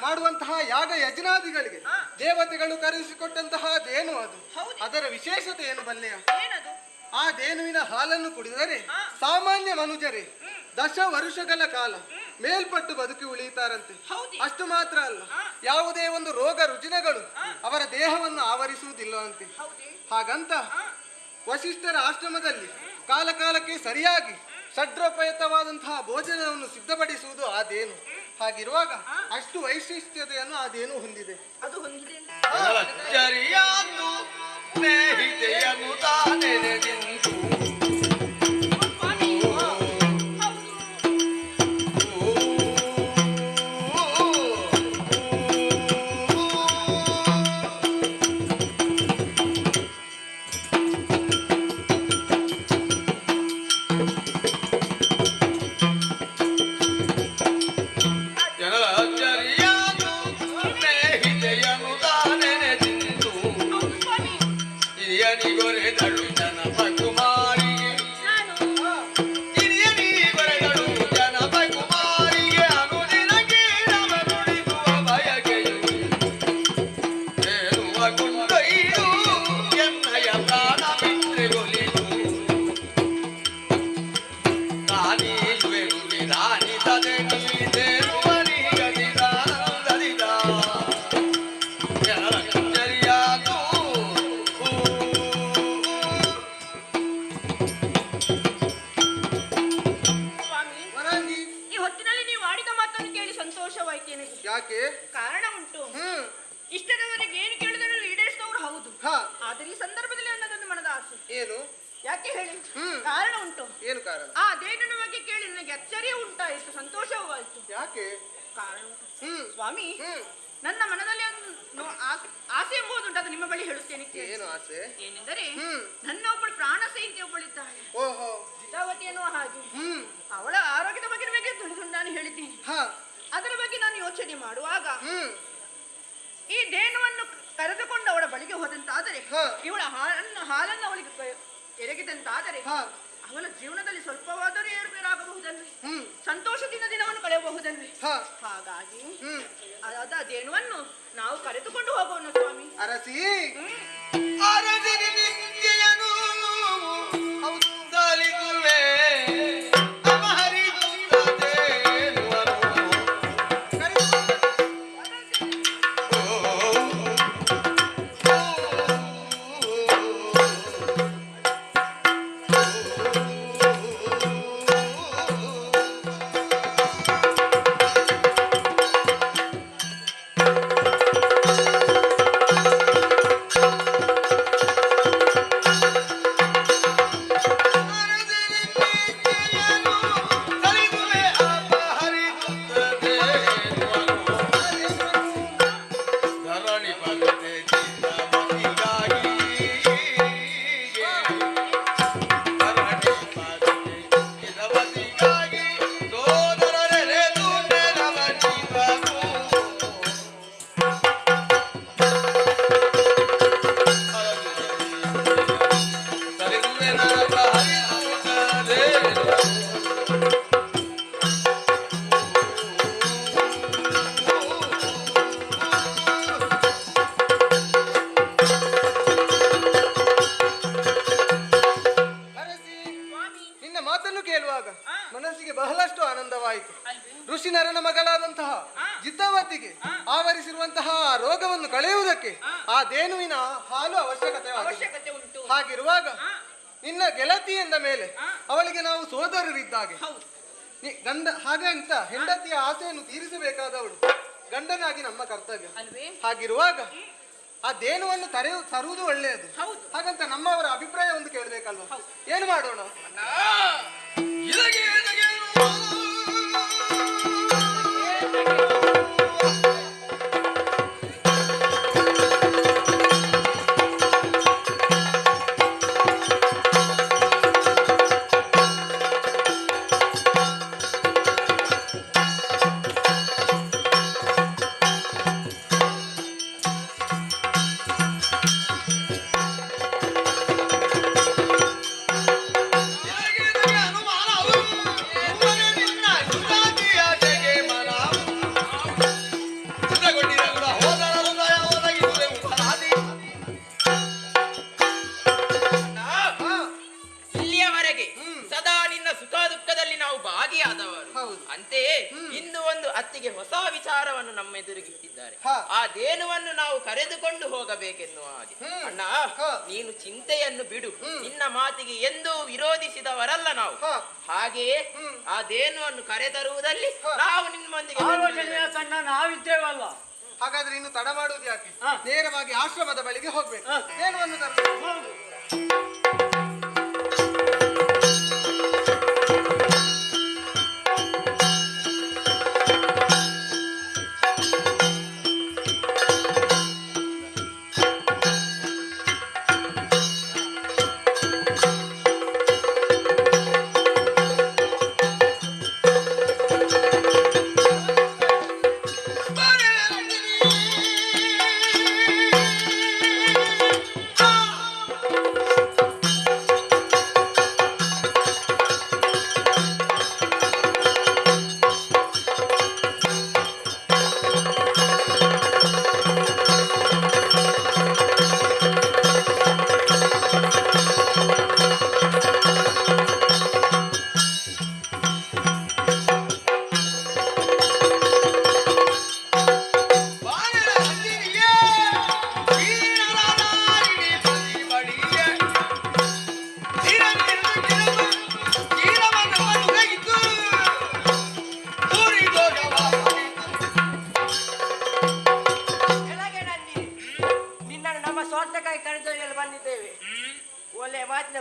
ಮಾಡುವಂತಹ ಯಾಗ ಯಜ್ಞಾದಿಗಳಿಗೆ ದೇವತೆಗಳು ಕರೆಸಿಕೊಟ್ಟಂತಹದೇನು ಅದು. ಅದರ ವಿಶೇಷತೆ ಏನು ಬಲ್ಲೆಯ? ಏನದು? ಆ ದೇನುವಿನ ಹಾಲನ್ನು ಕುಡಿದರೆ ಸಾಮಾನ್ಯ ಮನುಜರೇ 10 ವರುಷಗಳ ಕಾಲ ಮೇಲ್ಪಟ್ಟು ಬದುಕಿ ಉಳಿಯುತ್ತಾರಂತೆ. ಅಷ್ಟು ಮಾತ್ರ ಅಲ್ಲ, ಯಾವುದೇ ಒಂದು ರೋಗ ರುಜಿನಗಳು ಅವರ ದೇಹವನ್ನು ಆವರಿಸುವುದಿಲ್ಲವಂತೆ. ಹಾಗಂತ ವಸಿಷ್ಠರ ಆಶ್ರಮದಲ್ಲಿ ಕಾಲ ಕಾಲಕ್ಕೆ ಸರಿಯಾಗಿ ಷಡ್ರೋಪಯುಕ್ತವಾದಂತಹ ಭೋಜನವನ್ನು ಸಿದ್ಧಪಡಿಸುವುದು ಆ ದೇನು. ಹಾಗಿರುವಾಗ ಅಷ್ಟು ವೈಶಿಷ್ಟ್ಯತೆಯನ್ನು ಆ ದೇನು ಹೊಂದಿದೆ. ಅದು ಹೊಂದಿದೆ. ಅಚ್ಚರಿಯಾನು ಸ್ನೇಹಿತೆಯನ್ನು ತಾನೆನೆದಿಂತು ಯಾಕೆ? ಕಾರಣ ಉಂಟು. ಇಷ್ಟದವರೆಗೆ ಏನು ಕೇಳಿದರೂ ಈಡೇರಿಸಿದವರು ಹೌದು. ಆದರೆ ಈ ಸಂದರ್ಭದಲ್ಲಿ ಅನ್ನೋದೊಂದು ಮನದ ಆಸೆ. ಏನು? ಯಾಕೆ ಹೇಳಿ? ಕಾರಣ ಉಂಟು. ಏನು ಕಾರಣ? ಆ ದೇವನ ಬಗ್ಗೆ ಕೇಳಿ ನನಗೆ ಅಚ್ಚರಿಯೇ ಉಂಟಾಯಿತು, ಸಂತೋಷವೂ ಆಯಿತು. ಯಾಕೆ? ಕಾರಣ ಸ್ವಾಮಿ, ನನ್ನ ಮನದಲ್ಲಿ ಆಸೆ ಎಂಬುದುಂಟು, ಅದು ನಿಮ್ಮ ಬಳಿ ಹೇಳುತ್ತೇನೆ. ಏನು ಆಸೆ? ಏನೆಂದರೆ ನನ್ನ ಒಬ್ಬಳು ಪ್ರಾಣ ಸ್ನೇಹಿತೆ ಒಬ್ಬಳಿದ್ದಾಳೆ. ಓಹೋ, ಜಿತಾವತಿ ಎನ್ನುವ ಹಾಗೆ. ಅವಳ ಆರೋಗ್ಯದ ಬಗ್ಗೆ ನಿಮಗೆ ತಿಳಿದು ನಾನು ಹೇಳಿದ್ದೀನಿ. ಅದರ ಬಗ್ಗೆ ನಾನು ಯೋಚನೆ ಮಾಡುವಾಗ ಈ ದೇನವನ್ನು ಕರೆದುಕೊಂಡು ಅವಳ ಬಳಿಗೆ ಹೋದಂತಾದರೆ, ಇವಳ ಹಾಲನ್ನು ಅವಳಿಗೆ ಎರಗಿದಂತಾದರೆ ಅವನ ಜೀವನದಲ್ಲಿ ಸ್ವಲ್ಪವಾದರೂ ಏರುಪೇರಾಗಬಹುದಲ್ವೇ, ಸಂತೋಷದಿಂದ ದಿನವನ್ನು ಕಳೆಯಬಹುದಲ್ವೇ. ಹಾಗಾಗಿ ಅದೇನುವನ್ನು ನಾವು ಕರೆದುಕೊಂಡು ಹೋಗೋಣ ಸ್ವಾಮಿ. ಅರಸಿ ಆ ದೇನುವಿನ ಹಾಲು ಅವಶ್ಯಕತೆ ಉಂಟು. ಹಾಗಿರುವಾಗ ನಿನ್ನ ಗೆಳತಿ ಎಂದ ಮೇಲೆ ಅವಳಿಗೆ ನಾವು ಸೋದರರಿದ್ದಾಗೆ. ಹಾಗೆ ಅಂತ ಹೆಂಡತಿಯ ಆಸೆಯನ್ನು ತೀರಿಸಬೇಕಾದವಳು ಗಂಡನಾಗಿ ನಮ್ಮ ಕರ್ತವ್ಯ. ಹಾಗಿರುವಾಗ ಆ ದೇನುವನ್ನು ತರುವುದು ಒಳ್ಳೆಯದು. ಹಾಗಂತ ನಮ್ಮವರ ಅಭಿಪ್ರಾಯ ಒಂದು ಕೇಳಬೇಕಲ್ವಾ? ಏನು ಮಾಡೋಣ? ಹೊಸ ವಿಚಾರವನ್ನು ನಮ್ಮ ಎದುರಿಗಿಟ್ಟಿದ್ದಾರೆ. ಆ ದೇನುವನ್ನು ನಾವು ಕರೆದುಕೊಂಡು ಹೋಗಬೇಕೆನ್ನುವ ಹಾಗೆ. ಅಣ್ಣ, ನೀನು ಚಿಂತೆಯನ್ನು ಬಿಡು. ನಿನ್ನ ಮಾತಿಗೆ ಎಂದೂ ವಿರೋಧಿಸಿದವರಲ್ಲ ನಾವು. ಹಾಗೆಯೇ ಆ ದೇನುವನ್ನು ಕರೆತರುವುದಲ್ಲಿ ನಾವು ನಿಮ್ಮೊಂದಿಗೆ ನಾವಿದ್ದೇವಲ್ಲ. ಹಾಗಾದ್ರೆ ಇನ್ನು ತಡ ಮಾಡುವುದು ಯಾಕೆ? ನೇರವಾಗಿ ಆಶ್ರಮದ ಬಳಿಗೆ ಹೋಗ್ಬೇಕು. ದೇನುವನ್ನು ತರಬೇಕು.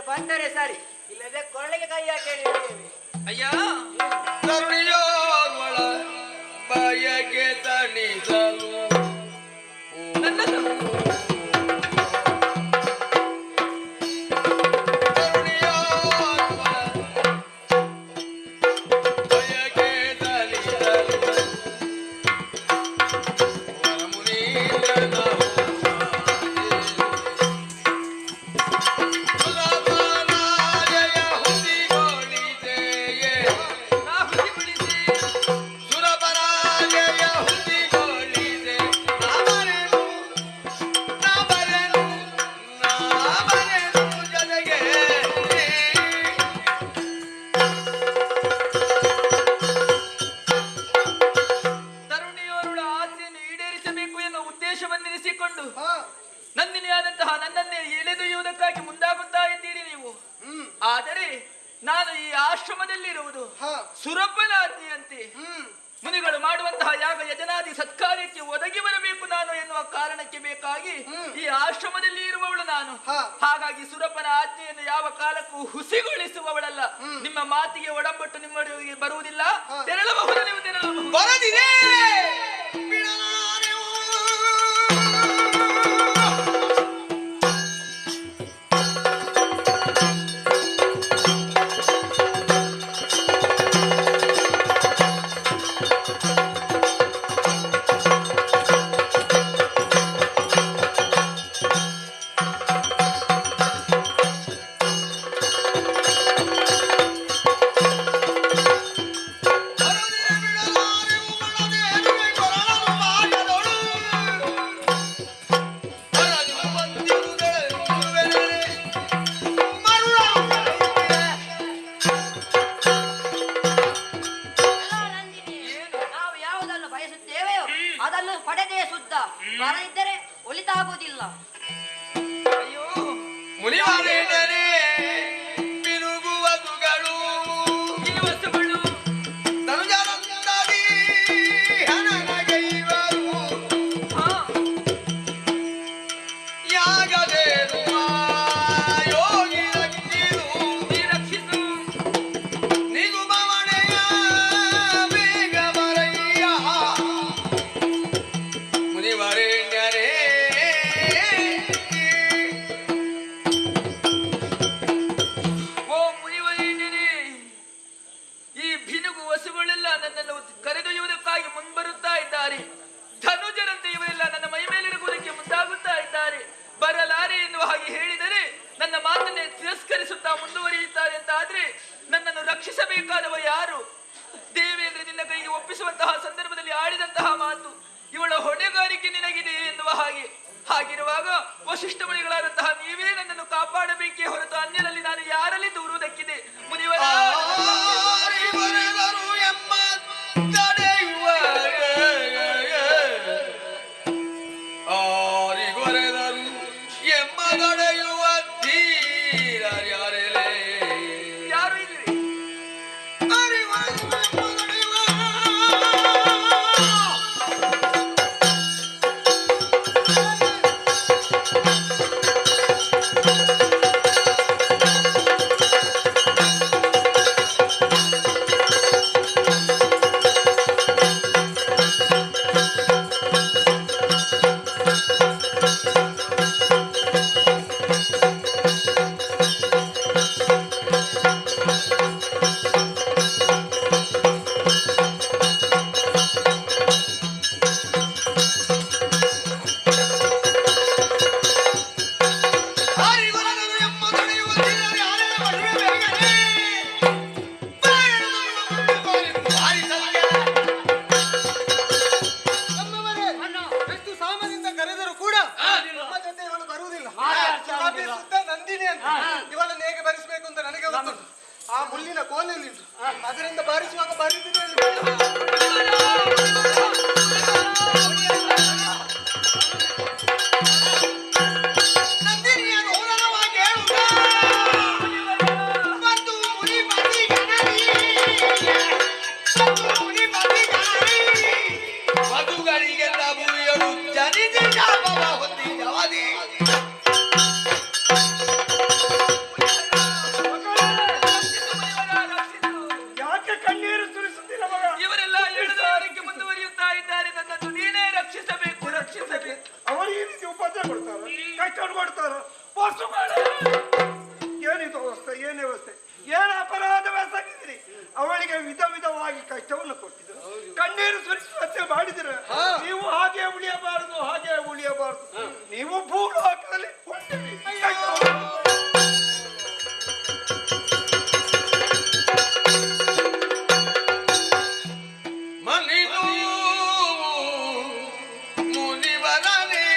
ಬಂದರೆ ಸರಿ, ಇಲ್ಲದೆ ಕೊಳ್ಳೆಗೆ ಕೈ ಹಾಕಿ ಹೇಳಿದ್ದೇವೆ. ಅಯ್ಯ, ಕರುಣಿಯೋರ್ವಳ ಬಯಕೆ ತಣಿಸಲು ನಂದಿನಿಯಾದಂತಹ ನನ್ನನ್ನೇ ಎಳೆದೊಯ್ಯುವುದಕ್ಕಾಗಿ ಮುಂದಾಗುತ್ತಾ ಇದ್ದೀರಿ ನೀವು. ಆದರೆ ನಾನು ಈ ಆಶ್ರಮದಲ್ಲಿರುವುದು ಸುರಪ್ಪನ ಆಜ್ಞೆಯಂತೆ. ಮುನಿಗಳು ಮಾಡುವಂತಹ ಯಾಗ ಯಜನಾದಿ ಸತ್ಕಾರ್ಯಕ್ಕೆ ಒದಗಿ ಬರಬೇಕು ನಾನು ಎನ್ನುವ ಕಾರಣಕ್ಕೆ ಬೇಕಾಗಿ ಈ ಆಶ್ರಮದಲ್ಲಿ ಇರುವವಳು ನಾನು. ಹಾಗಾಗಿ ಸುರಪ್ಪನ ಆಜ್ಞೆಯನ್ನು ಯಾವ ಕಾಲಕ್ಕೂ ಹುಸಿಗೊಳಿಸುವವಳಲ್ಲ. ನಿಮ್ಮ ಮಾತಿಗೆ ಒಡಂಬಟ್ಟು ನಿಮ್ಮೊಳಗೆ ಬರುವುದಿಲ್ಲ. ತೆರಳಬಹುದು, ನೀವು ತೆರಳಬಹುದು. ಬರದಿದೆ ಬರದಿದೆ ಆಗುವುದಿಲ್ಲ. ಮುನಿವರೇಣರೇ ಮಿನುಗುವದುಗಳು ಈ ವಸ್ತುಗಳು ತನುಜರಂದದಿ ಹಣನಗೈವರು ಯಾಗದೇನು ಯೋಗಿ ರಕ್ಷಿದು ನೀ ರಕ್ಷಿಸು. ನಿಗುಮವಣೆಯ ಬೇಗ ಬರಯ್ಯ ಮುನಿವರೇಣ್ಯರೇ ಓ ಮುನಿವರೇಣ್ಯರೇ, ಈ ಭಿನುಗು ವಸುಗಳೆಲ್ಲ ನನ್ನನ್ನು ಕರೆದೊಯ್ಯುವುದಕ್ಕಾಗಿ ಮುಂಬರುತ್ತಾ ಇದ್ದಾರೆ. ಧನುಜರಂತೆ ಇವರೆಲ್ಲ ನನ್ನ ಮೈ ಮೇಲಿರುವುದಕ್ಕೆ ಮುಂದಾಗುತ್ತಾ ಇದ್ದಾರೆ. ಬರಲಾರೆ ಎನ್ನುವ ಹಾಗೆ ಹೇಳಿದರೆ ನನ್ನ ಮಾತನ್ನೇ ತಿರಸ್ಕರಿಸುತ್ತಾ ಮುಂದುವರಿಯುತ್ತಾರೆ ಅಂತ ಆದ್ರೆ ನನ್ನನ್ನು ರಕ್ಷಿಸಬೇಕಾದವ ಯಾರು? ದೇವೇಂದ್ರ ನಿನ್ನ ಕೈಗೆ ಒಪ್ಪಿಸುವಂತಹ ಸಂದರ್ಭದಲ್ಲಿ ಆಡಿದಂತಹ ಮಾತು, ಇವಳ ಹೊಣೆಗಾರಿಕೆ ನಿನಗಿದೆ ಎನ್ನುವ ಹಾಗೆ. ಹಾಗಿರುವಾಗ ವಶಿಷ್ಠ ಮುನಿಗಳಾದಂತಹ ನೀವೇ ನನ್ನನ್ನು ಕಾಪಾಡಬೇಕೇ ಹೊರತು ಅನ್ಯರಲ್ಲಿ ನಾನು ಯಾರಲ್ಲಿ ದೂರುವುದಕ್ಕಿದೆ? ಮುನಿವರ ಆರಿಗೊರೆದರು ಎಂಬ ತಡೆಯುವ ಆರಿಗೊರೆದರು ಎಂಬ ತಡೆಯುವ ಧೀರರ್ಯಾರೆಲೆ ಯಾರು ಇದ್ರಿ? ಆರಿಗೊರೆದರು ಎಂಬ ತಡೆಯುವ ಆರಿಗೊರೆದರು ಎಂಬ ತಡೆಯುವ ಧೀರರ್ಯಾರೆಲೆ ಮದುವೆ ಬೇಗನೆ ನಮ್ಮವರೇ, ಎಷ್ಟು ಸಾಮದಿಂದ ಕರೆದರೂ ಕೂಡ ನಮ್ಮ ಜೊತೆ ಇವಳು ಬರುವುದಿಲ್ಲ. ಶುದ್ಧ ನಂದಿನಿ ಅಂತ ಇವಳನ್ನು ಹೇಗೆ ಬರಿಸಬೇಕು ಅಂತ ನನಗೆ ಗೊತ್ತುಂಟು. ಆ ಮುಳ್ಳಿನ ಕೋಲಲ್ಲಿ ಅದರಿಂದ ಬಾರಿಸುವಾಗ ಬರಿದಿದೆ ನಂದಿನಿಯ ಗೌರವವಾಗಿ ಹೇಳುತ್ತಾ ಬಂದು ಮುನಿಪತಿ ಜನನಿ ಬಂದು ಮುನಿಪತಿ ಜನನಿ ವಧುಗಳಿಗೆಲ್ಲ ಮುರಿಯಲು ಜನಿಸಿ ಶಾಪವ ಹೊಂದಿದವದಿ ಯಾಕೆ ಕಣ್ಣೀರು ಸುರಿಸುತ್ತೀರ ಮಗ? ಇವರೆಲ್ಲ ಹೇಳಿದವರಿಗೆ ಮುಂದುವರಿಯುತ್ತಾ ಇದ್ದಾರೆ. ನನ್ನನ್ನು ನೀನೇ ರಕ್ಷಿಸಬೇಕು, ರಕ್ಷಿಸಬೇಕು. ಅವರು ಈ ರೀತಿ ಉಪದ್ರ ಕೊಡ್ತಾರ, ಕಷ್ಟ ಕೊಡ್ತಾರ. ಪಶುಗಳೇ, ಏನಿದು ಅವಸ್ಥೆ? ಏನೇ ಅವಸ್ಥೆ? ಏನು ಅಪರಾಧವೆಸಗಿದ್ರಿ? ಅವಳಿಗೆ ವಿಧ ವಿಧವಾಗಿ ಕಷ್ಟವನ್ನು ಕೊಟ್ಟಿದ್ರು, ಕಣ್ಣೀರು ಸುರಿಸುವಂತೆ ಮಾಡಿದ್ರೆ ನೀವು ಹಾಗೆ ಉಳಿಯಬಾರದು, ಹಾಗೆ ಉಳಿಯಬಾರದು. ನೀವು ಭೂಲೋಕದಲ್ಲಿ ಹುಟ್ಟಿರಿ. ಮನಿದು ಮುನಿವರನೇ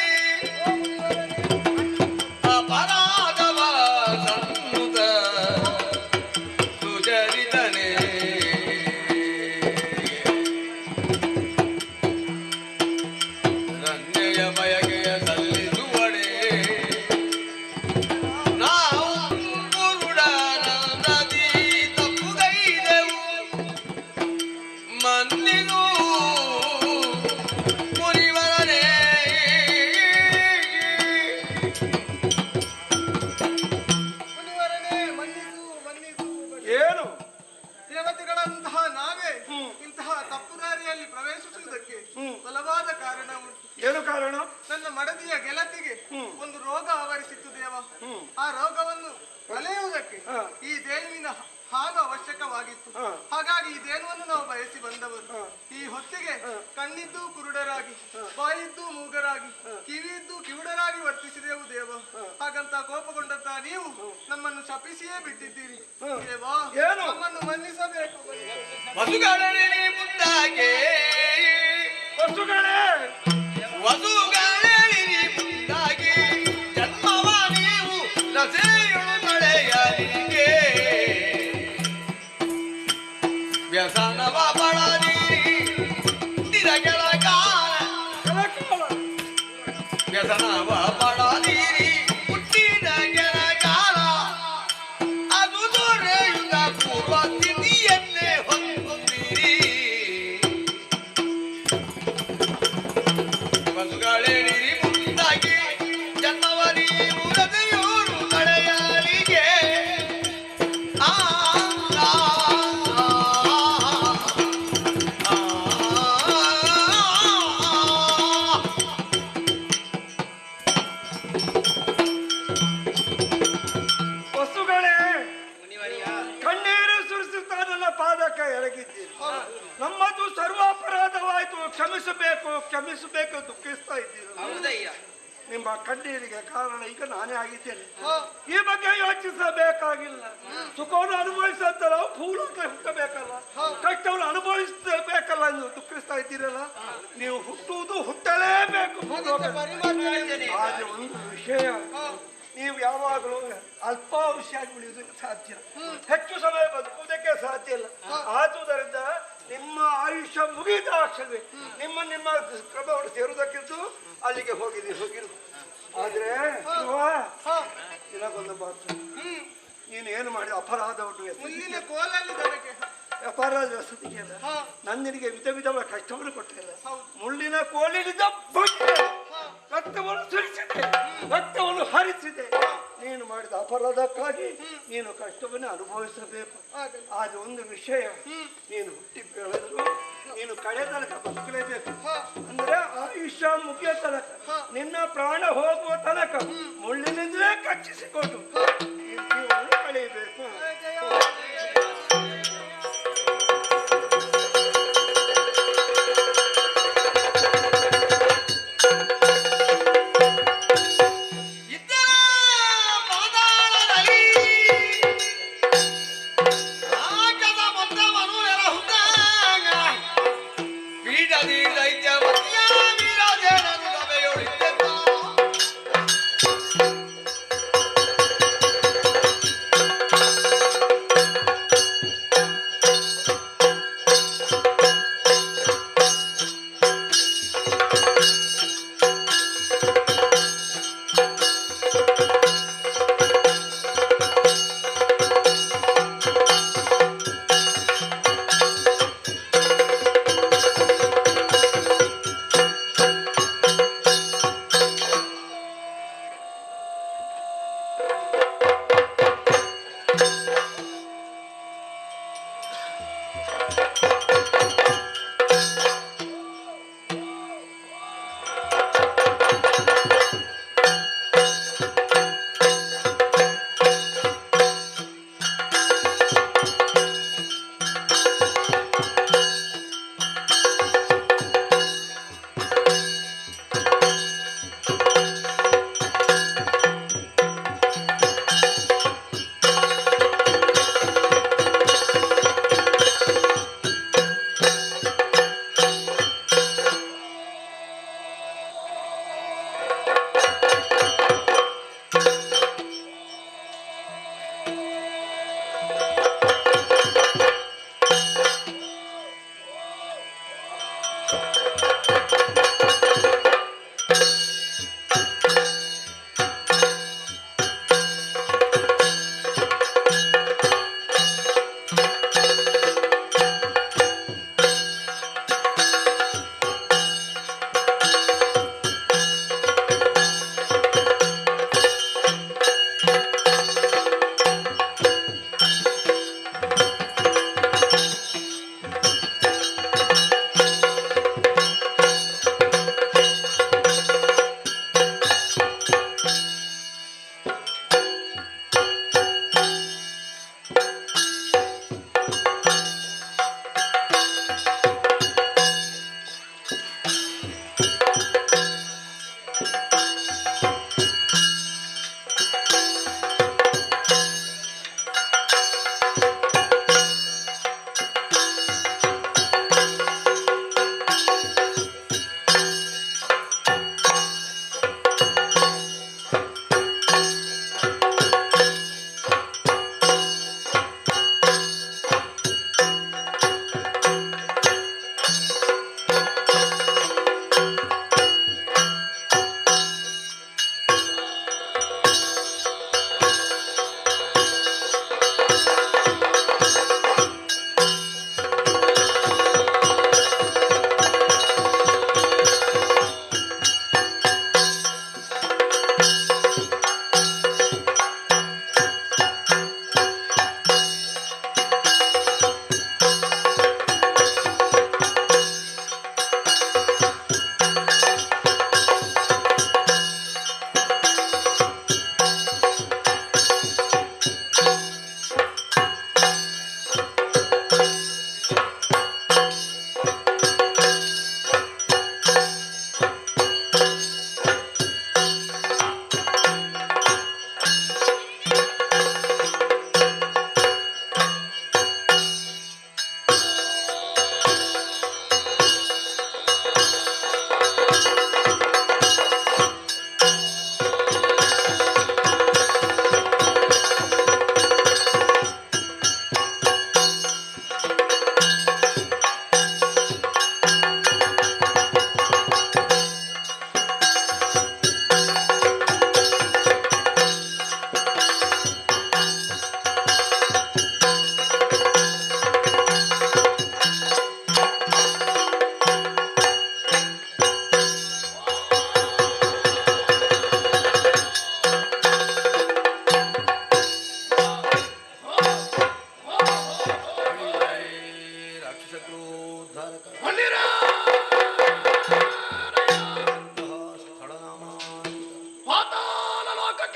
ಅಪರಾಧವ ಸನ್ನುತ ಸುಜರಿತನೇ ರನ್ಯಯ ಬಯಕೆಯ ಸಲ್ಲಿಸುವಡೆ ನಾವು ಕುರುಡನ ನದಿ ತಪ್ಪುಗೈದೆವು ಮನ್ನಿಗೂ ಮುನಿವರನೇ ಮುನಿವರನೇ, ಮನ್ನಿಸು ಮನ್ನಿಸು. ಏನು ದೇವತೆಗಳಂತಹ ನಾವೇ ಇಂತಹ ತಪ್ಪು ದಾರಿಯಲ್ಲಿ ಪ್ರವೇಶಿಸುವುದಕ್ಕೆ ಬಲವಾದ ಕಾರಣ ಉಂಟು. ಏನು ಕಾರಣ? ನನ್ನ ಮಡದಿಯ ಗೆಳತಿಗೆ ಒಂದು ರೋಗ ಆವರಿಸಿತ್ತು ದೇವ. ಆ ರೋಗವನ್ನು ಕಳೆಯುವುದಕ್ಕೆ ಈ ದೇವಿನ ಹಾಲು ಅವಶ್ಯಕವಾಗಿತ್ತು. ಹಾಗಾಗಿ ಈ ದೇನವನ್ನು ನಾವು ಬಯಸಿ ಬಂದವರು. ಈ ಹೊತ್ತಿಗೆ ಕಣ್ಣಿದ್ದು ಕುರುಡರಾಗಿ, ಬಾಯಿದ್ದು ಮೂಗರಾಗಿ, ಕಿವಿಯಿದ್ದು ಕಿವುಡರಾಗಿ ವರ್ತಿಸಿದೆವು ದೇವ. ಹಾಗಂತ ಕೋಪಗೊಂಡಂತ ನೀವು ನಮ್ಮನ್ನು ಶಪಿಸಿಯೇ ಬಿಟ್ಟಿದ್ದೀರಿ ದೇವ. ನಮ್ಮನ್ನು ಮನ್ನಿಸಬೇಕು. ವಸುಗಳೇ ಮುಂದಾಗೆ ವಸುಗಳೇ ವಸುಗಳೇ ಮುಂದಾಗೆ ಜನ್ಮವ ನೀವು ರಸೆಯಳು ತಡೆಯಲಿಗೆ ವ್ಯಸನವ ಬಳದಿ ತಿರಗಳ ಕಾಲ ವ್ಯಸನವ ನಮ್ಮದು ಸರ್ವಾಪರಾಧವಾಯ್ತು, ಕ್ಷಮಿಸಬೇಕು ಕ್ಷಮಿಸಬೇಕು ದುಃಖಿಸ್ತಾ ಇದ್ದೀರಿ. ಹೌದಯ್ಯ. ನಿಮ್ಮ ಕಣ್ಣೀರಿಗೆ ಕಾರಣ ಈಗ ನಾನೇ ಆಗಿದ್ದೇನೆ. ಈ ಬಗ್ಗೆ ಯೋಚಿಸಬೇಕಾಗಿಲ್ಲ. ಸುಖವನ್ನು ಅನುಭವಿಸಂತ ನಾವು ಭೂಲೋಕ ಹುಟ್ಟಬೇಕಲ್ಲ, ಕಷ್ಟವನ್ನು ಅನುಭವಿಸಬೇಕಲ್ಲ ಎಂದು ದುಃಖಿಸ್ತಾ ಇದ್ದೀರಲ್ಲ. ನೀವು ಹುಟ್ಟುವುದು ಹುಟ್ಟಲೇಬೇಕು. ಆದ್ರೆ ಒಂದು ವಿಷಯ, ನೀವು ಯಾವಾಗಲೂ ಅಲ್ಪಾವಶ್ಯಾಗಿ ಉಳಿಯುವುದಕ್ಕೆ ಸಾಧ್ಯ, ಹೆಚ್ಚು ಸಮಯ ಬದುಕುವುದಕ್ಕೆ ಸಾಧ್ಯ ಇಲ್ಲ. ಆದುದರಿಂದ ನಿಮ್ಮ ಆಯುಷ್ಯ ಮುಗಿದ ಕ್ಷಣ ನಿಮ್ಮ ಕ್ರಮವನ್ನು ಸೇರುವುದಕ್ಕಿಂತ ಅಲ್ಲಿಗೆ ಹೋಗಿರು. ಆದ್ರೆ ನಿನಗೊಂದು ಮಾತು, ನೀನು ಏನು ಮಾಡಿದ ಅಪರಾಧವನ್ನು ಅಪರಾಧ ಎಸದಿಗೆಲ್ಲ ನನ್ನಿಗೆ ವಿಧ ವಿಧವಾದ ಕಷ್ಟವನ್ನು ಕೊಟ್ಟಿಲ್ಲ. ಮುಳ್ಳಿನ ಕೋಲಿನಿಂದ ರಕ್ತವನ್ನು ಸುರಿಸಿದೆ, ರಕ್ತವನ್ನು ಹರಿಸಿದೆ. ನೀನು ಮಾಡಿದ ಅಪರಾಧಕ್ಕಾಗಿ ನೀನು ಕಷ್ಟವನ್ನು ಅನುಭವಿಸಬೇಕು. ಆದ್ರೆ ಒಂದು ವಿಷಯ, ನೀನು ಹುಟ್ಟಿ ಬೆಳೆದ್ರು ನೀನು ಕಡೆ ತನಕ ಬದುಕಲೇಬೇಕು. ಅಂದ್ರೆ ಆಯುಷ್ಯ ಮುಗಿಯೋ ತನಕ, ನಿನ್ನ ಪ್ರಾಣ ಹೋಗುವ ತನಕ ಮುಳ್ಳಿನಿಂದಲೇ ಕಚ್ಚಿಸಿಕೊಂಡು ಜೀವನ ಕಳೆಯಬೇಕು.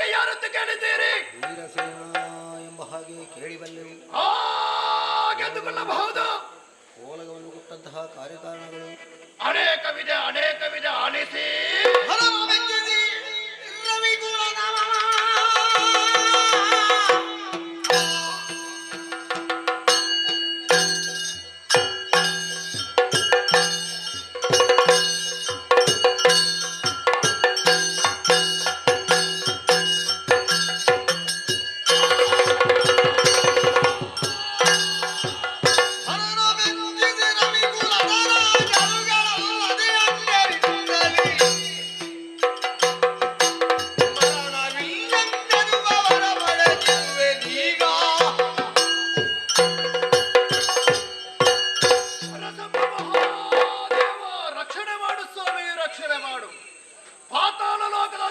ಬಗ್ಗೆ ಯಾರದ್ದು ಕೇಳಿದ್ದೀರಿ? ವೀರಸೇನ ಎಂಬ ಹಾಗೆ ಕೇಳಿಬಲ್ಲೆವು. ಗೆದ್ದುಕೊಳ್ಳಬಹುದು. ಓಲಗವನ್ನು ಕೊಟ್ಟಂತಹ ಕಾರ್ಯಕಾರಣಗಳು ಅನೇಕ ವಿಧ ಆಲಿಸಿ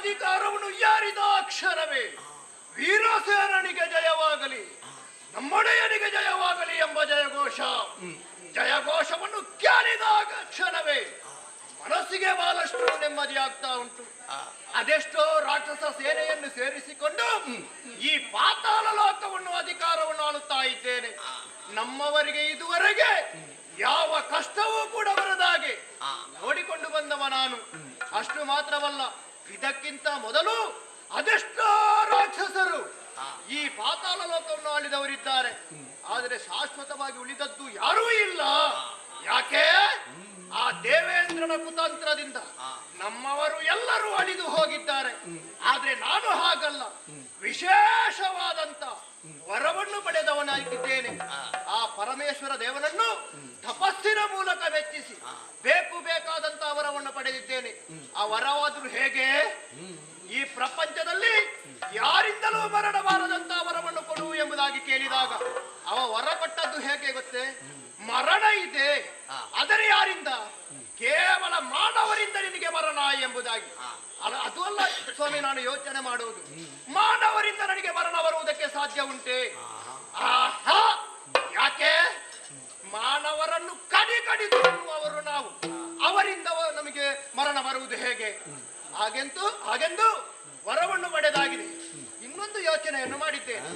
ಅಧಿಕಾರವನ್ನು ಯಾರಿದ ಅಕ್ಷರವೇ ವೀರಸೇನನಿಗೆ ಜಯವಾಗಲಿ, ನಮ್ಮೊಡೆಯನಿಗೆ ಜಯವಾಗಲಿ ಎಂಬ ಜಯಘೋಷವನ್ನು ಕೇಳಿದ ಕ್ಷಣವೇ ಮನಸ್ಸಿಗೆ ಬಹಳಷ್ಟು ನೆಮ್ಮದಿಯಾಗ್ತಾ ಉಂಟು. ಅದೆಷ್ಟೋ ರಾಕ್ಷಸ ಸೇನೆಯನ್ನು ಸೇರಿಸಿಕೊಂಡು ಈ ಪಾತಾಳ ಲೋಕವನ್ನು ಅಧಿಕಾರವನ್ನು ಆಳುತ್ತಾ ಇದ್ದೇನೆ. ನಮ್ಮವರಿಗೆ ಇದುವರೆಗೆ ಯಾವ ಕಷ್ಟವೂ ಕೂಡ ಬರದಾಗೆ ನೋಡಿಕೊಂಡು ಬಂದವ ನಾನು. ಅಷ್ಟು ಮಾತ್ರವಲ್ಲ, ಇದಕ್ಕಿಂತ ಮೊದಲು ಅದೆಷ್ಟೋ ರಾಕ್ಷಸರು ಈ ಪಾತಾಳ ಲೋಕವನ್ನು ಆಳಿದವರಿದ್ದಾರೆ. ಆದರೆ ಶಾಶ್ವತವಾಗಿ ಉಳಿದದ್ದು ಯಾರೂ ಇಲ್ಲ. ಯಾಕೆ? ಆ ದೇವೇಂದ್ರನ ಕುತಂತ್ರದಿಂದ ನಮ್ಮವರು ಎಲ್ಲರೂ ಅಳಿದು ಹೋಗಿದ್ದಾರೆ. ಆದ್ರೆ ನಾನು ಹಾಗಲ್ಲ, ವಿಶೇಷವಾದಂತ ವರವನ್ನು ಪಡೆದವನಾಗಿದ್ದೇನೆ. ಆ ಪರಮೇಶ್ವರ ದೇವನನ್ನು ತಪಸ್ಸಿನ ಮೂಲಕ ಮೆಚ್ಚಿಸಿ ಬೇಕಾದಂತ ವರವನ್ನು ಪಡೆದಿದ್ದೇನೆ. ಆ ವರವಾದ್ರೂ ಹೇಗೆ? ಈ ಪ್ರಪಂಚದಲ್ಲಿ ಯಾರಿಂದಲೂ ಮರಣಬಾರದಂತ ವರವನ್ನು ಕೊಡು ಎಂಬುದಾಗಿ ಕೇಳಿದಾಗ ಅವ ವರ ಕೊಟ್ಟದ್ದು ಹೇಗೆ ಗೊತ್ತೇ? ಮರಣ ಇದೆ, ಆದರೆ ಯಾರಿಂದ? ಕೇವಲ ಮಾನವರಿಂದ ನಿನಗೆ ಮರಣ ಎಂಬುದಾಗಿ. ಅದು ಅಲ್ಲ ಸ್ವಾಮಿ, ನಾನು ಯೋಚನೆ ಮಾಡುವುದು, ಮಾನವರಿಂದ ನನಗೆ ಮರಣ ಬರುವುದಕ್ಕೆ ಸಾಧ್ಯ ಉಂಟೆ? ಯಾಕೆ? ಮಾನವರನ್ನು ಕಡಿದುಕೊಳ್ಳುವವರು ನಾವು, ಅವರಿಂದ ನಮಗೆ ಮರಣ ಬರುವುದು ಹೇಗೆ? ಹಾಗೆಂದು ವರವನ್ನು ಪಡೆದಾಗಿದೆ. ಇನ್ನೊಂದು ಯೋಚನೆಯನ್ನು ಮಾಡಿದ್ದೇನೆ.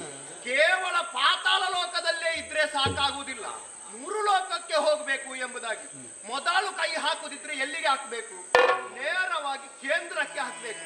ಕೇವಲ ಪಾತಾಳ ಲೋಕದಲ್ಲೇ ಇದ್ರೆ ಸಾಕಾಗುವುದಿಲ್ಲ, 3 ಲೋಕಕ್ಕೆ ಹೋಗಬೇಕು ಎಂಬುದಾಗಿ. ಮೊದಲು ಕೈ ಹಾಕುದಿದ್ರೆ ಎಲ್ಲಿಗೆ ಹಾಕಬೇಕು? ನೇರವಾಗಿ ಕೇಂದ್ರಕ್ಕೆ ಹಾಕಬೇಕು.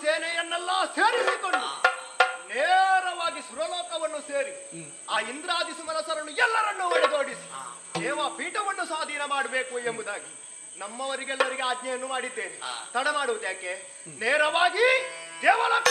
ಸೇನೆಯನ್ನೆಲ್ಲ ಸೇರಿಸಿಕೊಂಡು ನೇರವಾಗಿ ಸುರಲೋಕವನ್ನು ಸೇರಿ ಆ ಇಂದ್ರಾದಿ ಸುಮನಸರನ್ನು ಎಲ್ಲರನ್ನೂ ಒಡೆದೋಡಿಸಿ ದೇವಪೀಠವನ್ನು ಸ್ವಾಧೀನ ಮಾಡಬೇಕು ಎಂಬುದಾಗಿ ನಮ್ಮವರಿಗೆಲ್ಲರಿಗೆ ಆಜ್ಞೆಯನ್ನು ಮಾಡಿದ್ದೇನೆ. ತಡ ಮಾಡುವುದು ಯಾಕೆ? ನೇರವಾಗಿ ದೇವಲೋಕ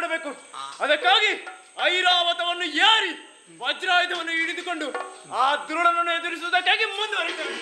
ಮಾಡಬೇಕು. ಅದಕ್ಕಾಗಿ ಐರಾವತವನ್ನು ಏರಿ ವಜ್ರಾಯುಧವನ್ನು ಹಿಡಿದುಕೊಂಡು ಆ ದ್ರೋಣನನ್ನು ಎದುರಿಸುವುದಕ್ಕಾಗಿ ಮುಂದುವರಿತೇವೆ.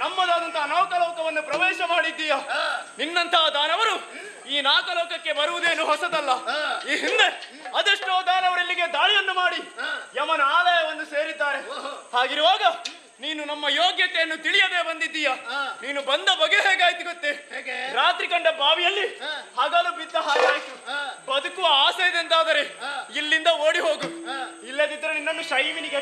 ನಮ್ಮದಾದಂತಹ ನೌಕಲೋಕವನ್ನು ಪ್ರವೇಶ ಮಾಡಿದ್ದೀಯ. ನಿನ್ನಂತಹ ದಾನವರು ಈ ನಾಲ್ಕಲೋಕಕ್ಕೆ ಬರುವುದೇನು ಹೊಸದಲ್ಲ. ಈ ಹಿಂದೆ ಅದೆಷ್ಟೋ ದಾನವರೆಲ್ಲಿಗೆ ದಾಳಿಯನ್ನು ಮಾಡಿ ಯಮನ ಆಲಯವನ್ನು ಸೇರಿದ್ದಾರೆ. ಹಾಗಿರುವಾಗ ನೀನು ನಮ್ಮ ಯೋಗ್ಯತೆಯನ್ನು ತಿಳಿಯದೆ ಬಂದಿದ್ದೀಯ. ನೀನು ಬಂದ ಬಗೆ ಹೇಗಾಯ್ತು ಗೊತ್ತೇ? ರಾತ್ರಿ ಕಂಡ ಬಾವಿಯಲ್ಲಿ ಹಗಲು ಬಿದ್ದ ಹಾಗಾಯ್ತು. ಬದುಕುವ ಆಸೆ ಇದೆ ಅಂತಾದರೆ ಇಲ್ಲಿಂದ ಓಡಿ ಹೋಗು, ಇಲ್ಲದಿದ್ದರೆ ನಿನ್ನನ್ನು ಶೈವಿನಿಗೆ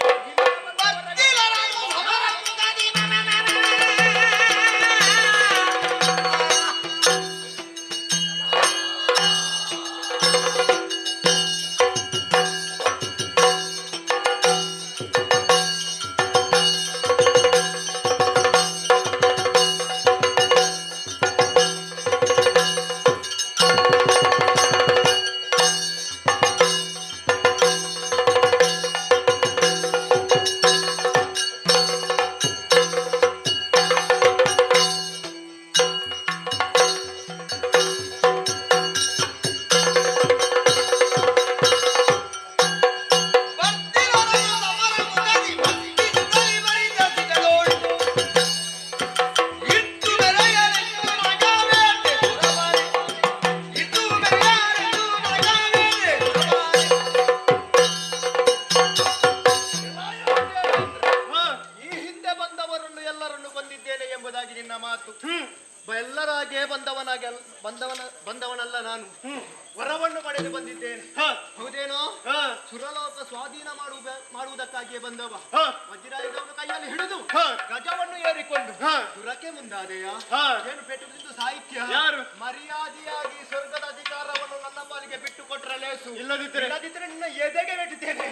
ಎಲ್ಲರಾಗೆ ಬಂದವನಲ್ಲ ನಾನು. ವರವನ್ನು ಪಡೆದು ಬಂದಿದ್ದೇನೆ. ಹೌದೇನೋ? ಸುರಲೋಕ ಸ್ವಾಧೀನ ಮಾಡುವುದಕ್ಕಾಗಿಯೇ ಬಂದವ. ವಜ್ರಾಯುಧವನ್ನು ಕೈಯಲ್ಲಿ ಹಿಡಿದು ಗಜವನ್ನು ಏರಿಕೊಂಡು ಸುರಕ್ಕೆ ಮುಂದಾದೆಯ. ಏನು ಪೆಟ್ಟು ಬಿದ್ದು ಸಾಹಿತ್ಯ? ಯಾರು ಮರ್ಯಾದೆಯಾಗಿ ಸ್ವರ್ಗದ ಅಧಿಕಾರವನ್ನು ನನ್ನ ಪಾಲಿಗೆ ಬಿಟ್ಟು ಕೊಟ್ಟರೆ ಲೇಸು, ಇಲ್ಲದಿದ್ದರೆ ನಿನ್ನ ಎದೆಗೆ ಬೆಟ್ಟಿದ್ದೇನೆ.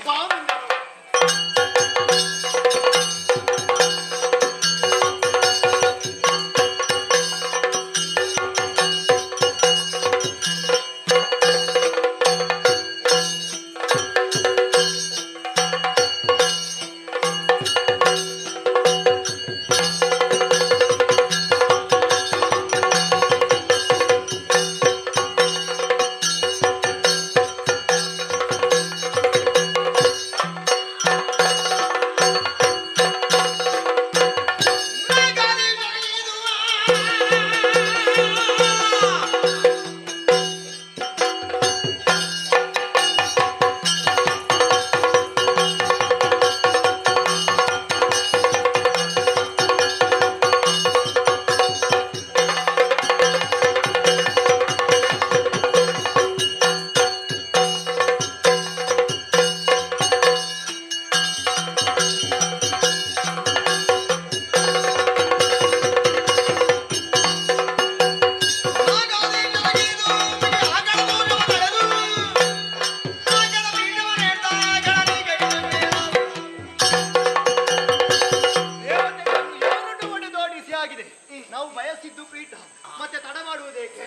ನಾವು ಬಯಸಿದ್ದು ಪೀಠ, ಮತ್ತೆ ತಡ ಮಾಡುವುದೇಕೆ?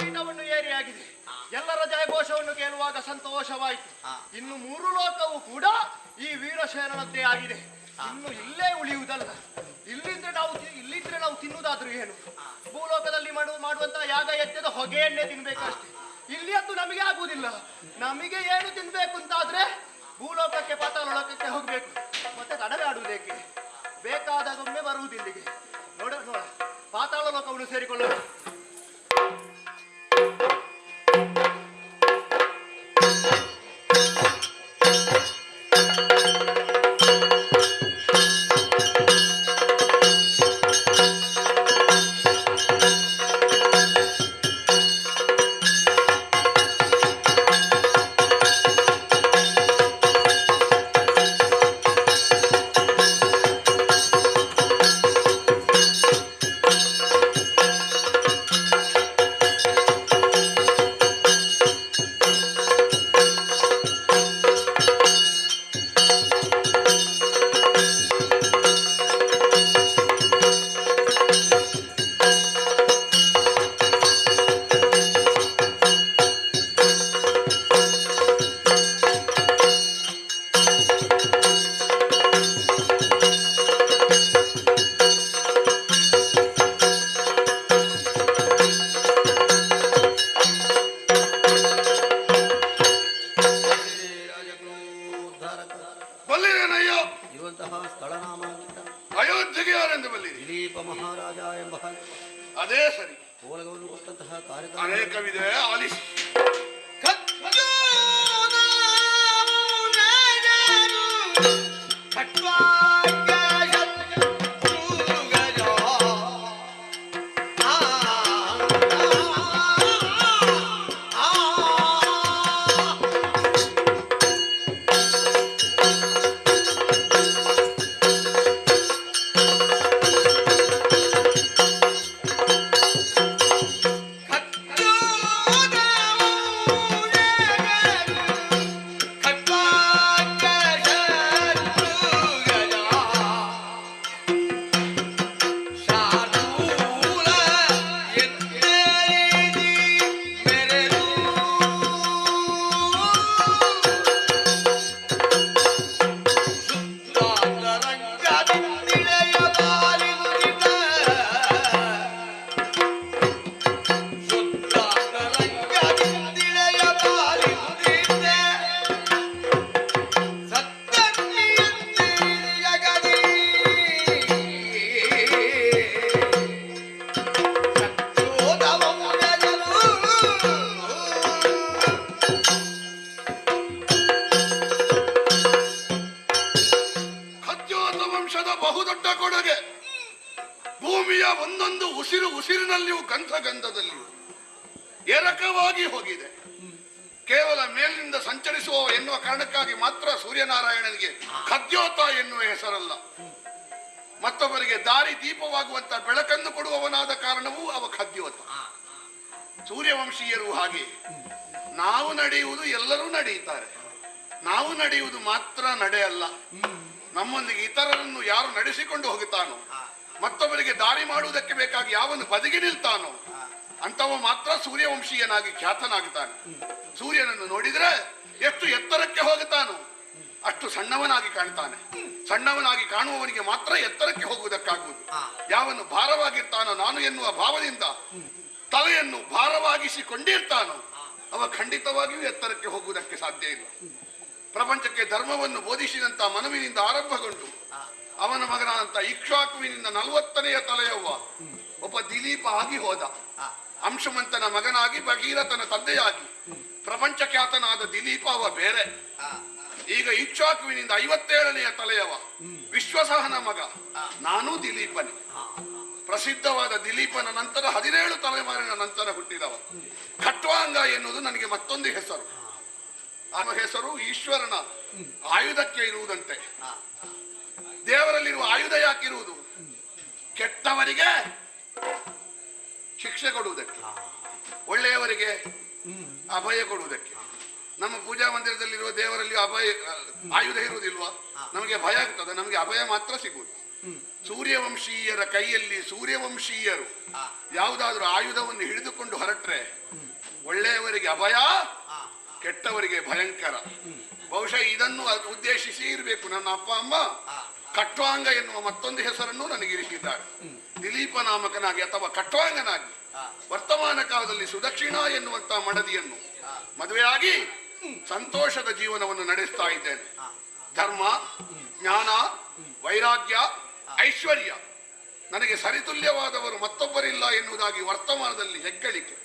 ಪೀಠವನ್ನು ಏರಿಯಾಗಿದೆ. ಎಲ್ಲರ ಜಯಘೋಷವನ್ನು ಕೇಳುವಾಗ ಸಂತೋಷವಾಯಿತು. ಇನ್ನು 3 ಲೋಕವು ಕೂಡ ಈ ವೀರಶೇನನದ್ದೇ ಆಗಿದೆ. ಇನ್ನು ಇಲ್ಲೇ ಉಳಿಯುವುದಲ್ಲ. ಇಲ್ಲಿದ್ರೆ ನಾವು ತಿನ್ನುವುದಾದ್ರೂ ಏನು? ಭೂಲೋಕದಲ್ಲಿ ಮಾಡುವಂತಹ ಯಾಗ ಯಜ್ಞದ ಹೊಗೆಯನ್ನೇ ತಿನ್ಬೇಕಷ್ಟೇ. ಇಲ್ಲಿ ಅಂತೂ ನಮಗೆ ಆಗುವುದಿಲ್ಲ. ನಮಗೆ ಏನು ತಿನ್ಬೇಕು ಅಂತಾದ್ರೆ ಭೂಲೋಕಕ್ಕೆ ಪಾತಾಳ ಲೋಕಕ್ಕೆ ಹೋಗ್ಬೇಕು. ಮತ್ತೆ ತಡವೇ ಆಡುವುದೇಕೆ? ಬೇಕಾದಾಗೊಮ್ಮೆ ಬರುವುದಿಲ್ಲಿಗೆ. ನೋಡ ಪಾತಾಳ ಲೋಕವನ್ನು ಸೇರಿಕೊಳ್ಳೋಣ. ಇರುವಂತಹ ಸ್ಥಳನಾಮ ಅಯೋಧ್ಯೆಗೆ ಯಾರೆಂದು ಬಲ್ಲಿರಿ? ದಿಲೀಪ ಮಹಾರಾಜ ಎಂಬ ಅದೇ ಸರಿ. ಓಲಗವನ್ನು ಕೊಟ್ಟಂತಹ ಕಾರ್ಯಕ್ರಮ ಅನೇಕವಿದೆ, ಆಲಿಸಿ. ಬಹುದೊಡ್ಡ ಕೊಡುಗೆ. ಭೂಮಿಯ ಒಂದೊಂದು ಉಸಿರಿನಲ್ಲಿಯೂ ಗಂಧದಲ್ಲಿಯೂ ಎರಕವಾಗಿ ಹೋಗಿದೆ. ಕೇವಲ ಮೇಲಿನಿಂದ ಸಂಚರಿಸುವ ಎನ್ನುವ ಕಾರಣಕ್ಕಾಗಿ ಮಾತ್ರ ಸೂರ್ಯನಾರಾಯಣನಿಗೆ ಖದ್ಯೋತ ಎನ್ನುವ ಹೆಸರಲ್ಲ. ಮತ್ತೊಬ್ಬರಿಗೆ ದಾರಿ ದೀಪವಾಗುವಂತ ಬೆಳಕನ್ನು ಕೊಡುವವನಾದ ಕಾರಣವೂ ಅವ ಖದ್ಯೋತ. ಸೂರ್ಯವಂಶೀಯರು ಹಾಗೆ. ನಾವು ನಡೆಯುವುದು ಎಲ್ಲರೂ ನಡೆಯುತ್ತಾರೆ. ನಾವು ನಡೆಯುವುದು ಮಾತ್ರ ನಡೆಯಲ್ಲ. ನಮ್ಮೊಂದಿಗೆ ಇತರರನ್ನು ಯಾರು ನಡೆಸಿಕೊಂಡು ಹೋಗುತ್ತಾನೋ, ಮತ್ತೊಬ್ಬರಿಗೆ ದಾರಿ ಮಾಡುವುದಕ್ಕೆ ಬೇಕಾಗಿ ಯಾವನು ಬದಿಗೆ ನಿಲ್ತಾನೋ ಅಂತವ ಮಾತ್ರ ಸೂರ್ಯವಂಶೀಯನಾಗಿ ಖ್ಯಾತನಾಗುತ್ತಾನೆ. ಸೂರ್ಯನನ್ನು ನೋಡಿದ್ರೆ ಎಷ್ಟು ಎತ್ತರಕ್ಕೆ ಹೋಗುತ್ತಾನೋ ಅಷ್ಟು ಸಣ್ಣವನಾಗಿ ಕಾಣ್ತಾನೆ. ಸಣ್ಣವನಾಗಿ ಕಾಣುವವನಿಗೆ ಮಾತ್ರ ಎತ್ತರಕ್ಕೆ ಹೋಗುವುದಕ್ಕಾಗುವುದು. ಯಾವನು ಭಾರವಾಗಿರ್ತಾನೋ ನಾನು ಎನ್ನುವ ಭಾವದಿಂದ ತಲೆಯನ್ನು ಭಾರವಾಗಿಸಿಕೊಂಡಿರ್ತಾನೋ ಅವ ಖಂಡಿತವಾಗಿಯೂ ಎತ್ತರಕ್ಕೆ ಹೋಗುವುದಕ್ಕೆ ಸಾಧ್ಯ ಇಲ್ಲ. ಪ್ರಪಂಚಕ್ಕೆ ಧರ್ಮವನ್ನು ಬೋಧಿಸಿದಂತ ಮನುವಿನಿಂದ ಆರಂಭಗೊಂಡು ಅವನ ಮಗನಾದಂತ ಇಕ್ಷ್ವಾಕುವಿನಿಂದ 40ನೆಯ ತಲೆಯವ್ವ ಒಬ್ಬ ದಿಲೀಪ ಆಗಿ ಹೋದ. ಅಂಶುಮಂತನ ಮಗನಾಗಿ ಭಗೀರಥನ ತಂದೆಯಾಗಿ ಪ್ರಪಂಚ ಖ್ಯಾತನಾದ ದಿಲೀಪ ಅವ ಬೇರೆ. ಈಗ ಇಕ್ಷ್ವಾಕುವಿನಿಂದ 57ನೆಯ ತಲೆಯವ ವಿಶ್ವಸಹನ ಮಗ ನಾನೂ ದಿಲೀಪನೇ. ಪ್ರಸಿದ್ಧವಾದ ದಿಲೀಪನ ನಂತರ 17 ತಲೆಮಾರಿನ ನಂತರ ಹುಟ್ಟಿದವ. ಖಟ್ವಾಂಗ ಎನ್ನುವುದು ನನಗೆ ಮತ್ತೊಂದು ಹೆಸರು. ಆ ಹೆಸರು ಈಶ್ವರನ ಆಯುಧಕ್ಕೆ ಇರುವುದಂತೆ. ದೇವರಲ್ಲಿರುವ ಆಯುಧ ಯಾಕಿರುವುದು? ಕೆಟ್ಟವರಿಗೆ ಶಿಕ್ಷೆ ಕೊಡುವುದಕ್ಕೆ, ಒಳ್ಳೆಯವರಿಗೆ ಅಭಯ ಕೊಡುವುದಕ್ಕೆ. ನಮ್ಮ ಪೂಜಾ ಮಂದಿರದಲ್ಲಿರುವ ದೇವರಲ್ಲಿ ಆಯುಧ ಇರುವುದಿಲ್ವಾ? ನಮಗೆ ಭಯ ಆಗ್ತದೆ, ನಮಗೆ ಅಭಯ ಮಾತ್ರ ಸಿಗುವುದು. ಸೂರ್ಯವಂಶೀಯರ ಕೈಯಲ್ಲಿ ಸೂರ್ಯವಂಶೀಯರು ಯಾವುದಾದ್ರೂ ಆಯುಧವನ್ನು ಹಿಡಿದುಕೊಂಡು ಹೊರಟ್ರೆ ಒಳ್ಳೆಯವರಿಗೆ ಅಭಯ, ಕೆಟ್ಟವರಿಗೆ ಭಯಂಕರ. ಇದನ್ನು ಉದ್ದೇಶಿಸಿ ಇರಬೇಕು. ನನ್ನ ಅಪ್ಪ ಅಮ್ಮ ಖಟ್ವಾಂಗ ಎನ್ನುವ ಮತ್ತೊಂದು ಹೆಸರನ್ನು ನನಗಿರಿಸಿದ್ದಾರೆ. ದಿಲೀಪ ನಾಮಕನಾಗಿ ಅಥವಾ ಖಟ್ವಾಂಗನಾಗಿ ವರ್ತಮಾನ ಕಾಲದಲ್ಲಿ ಸುದಕ್ಷಿಣ ಎನ್ನುವಂತ ಮಡದಿಯನ್ನು ಮದುವೆಯಾಗಿ ಸಂತೋಷದ ಜೀವನವನ್ನು ನಡೆಸ್ತಾ ಇದ್ದೇನೆ. ಧರ್ಮ, ಜ್ಞಾನ, ವೈರಾಗ್ಯ, ಐಶ್ವರ್ಯ ನನಗೆ ಸರಿತುಲ್ಯವಾದವರು ಮತ್ತೊಬ್ಬರಿಲ್ಲ ಎನ್ನುವುದಾಗಿ ವರ್ತಮಾನದಲ್ಲಿ ಹೆಗ್ಗಳಿಕೆ.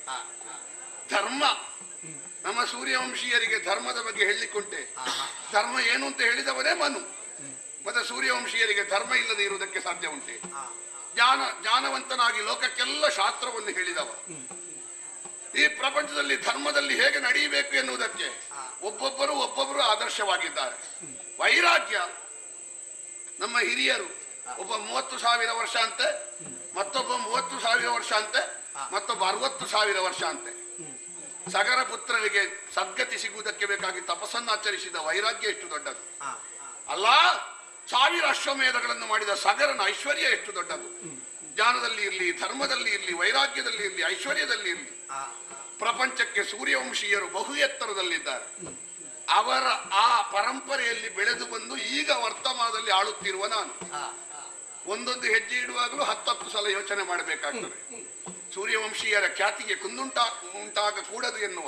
ಧರ್ಮ, ನಮ್ಮ ಸೂರ್ಯವಂಶೀಯರಿಗೆ ಧರ್ಮದ ಬಗ್ಗೆ ಹೇಳಿಕೊಂಡೆ. ಧರ್ಮ ಏನು ಅಂತ ಹೇಳಿದವನೇ ಮನು. ಮತ್ತೆ ಸೂರ್ಯವಂಶೀಯರಿಗೆ ಧರ್ಮ ಇಲ್ಲದೆ ಇರುವುದಕ್ಕೆ ಸಾಧ್ಯ ಉಂಟೆ? ಜ್ಞಾನವಂತನಾಗಿ ಲೋಕಕ್ಕೆಲ್ಲ ಶಾಸ್ತ್ರವನ್ನು ಹೇಳಿದವ. ಈ ಪ್ರಪಂಚದಲ್ಲಿ ಧರ್ಮದಲ್ಲಿ ಹೇಗೆ ನಡೆಯಬೇಕು ಎನ್ನುವುದಕ್ಕೆ ಒಬ್ಬೊಬ್ಬರು ಆದರ್ಶವಾಗಿದ್ದಾರೆ. ವೈರಾಗ್ಯ, ನಮ್ಮ ಹಿರಿಯರು ಒಬ್ಬ 30,000 ವರ್ಷ ಅಂತೆ, ಮತ್ತೊಬ್ಬ 30,000 ವರ್ಷ ಅಂತೆ, ಮತ್ತೊಬ್ಬ 60,000 ವರ್ಷ ಅಂತೆ. ಸಗರ ಪುತ್ರರಿಗೆ ಸದ್ಗತಿ ಸಿಗುವುದಕ್ಕೆ ಬೇಕಾಗಿ ತಪಸ್ಸನ್ನು ಆಚರಿಸಿದ ವೈರಾಗ್ಯ ಎಷ್ಟು ದೊಡ್ಡದು ಅಲ್ಲ. 1000 ಅಶ್ವಮೇಧಗಳನ್ನು ಮಾಡಿದ ಸಗರನ ಐಶ್ವರ್ಯ ಎಷ್ಟು ದೊಡ್ಡದು. ಜ್ಞಾನದಲ್ಲಿ ಇರಲಿ, ಧರ್ಮದಲ್ಲಿ ಇರಲಿ, ವೈರಾಗ್ಯದಲ್ಲಿ ಇರಲಿ, ಐಶ್ವರ್ಯದಲ್ಲಿ ಇರಲಿ, ಪ್ರಪಂಚಕ್ಕೆ ಸೂರ್ಯವಂಶೀಯರು ಬಹು ಎತ್ತರದಲ್ಲಿದ್ದಾರೆ. ಅವರ ಆ ಪರಂಪರೆಯಲ್ಲಿ ಬೆಳೆದು ಬಂದು ಈಗ ವರ್ತಮಾನದಲ್ಲಿ ಆಳುತ್ತಿರುವ ನಾನು ಒಂದೊಂದು ಹೆಜ್ಜೆ ಇಡುವಾಗಲೂ 10 ಸಲ ಯೋಚನೆ ಮಾಡಬೇಕಾಗ್ತದೆ. ಸೂರ್ಯವಂಶೀಯರ ಖ್ಯಾತಿಗೆ ಉಂಟಾಗಕೂಡದು ಎನ್ನುವ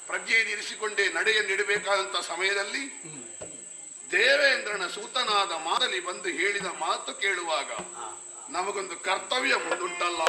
ಪ್ರಜ್ಞೆಯನ್ನು ಇರಿಸಿಕೊಂಡೇ ನಡೆಯನ್ನಿಡಬೇಕಾದಂತ ಸಮಯದಲ್ಲಿ ದೇವೇಂದ್ರನ ಸೂತನಾದ ಮಾತಲಿ ಬಂದು ಹೇಳಿದ ಮಾತು ಕೇಳುವಾಗ ನಮಗೊಂದು ಕರ್ತವ್ಯ ಮುಂದುಂಟಲ್ಲ.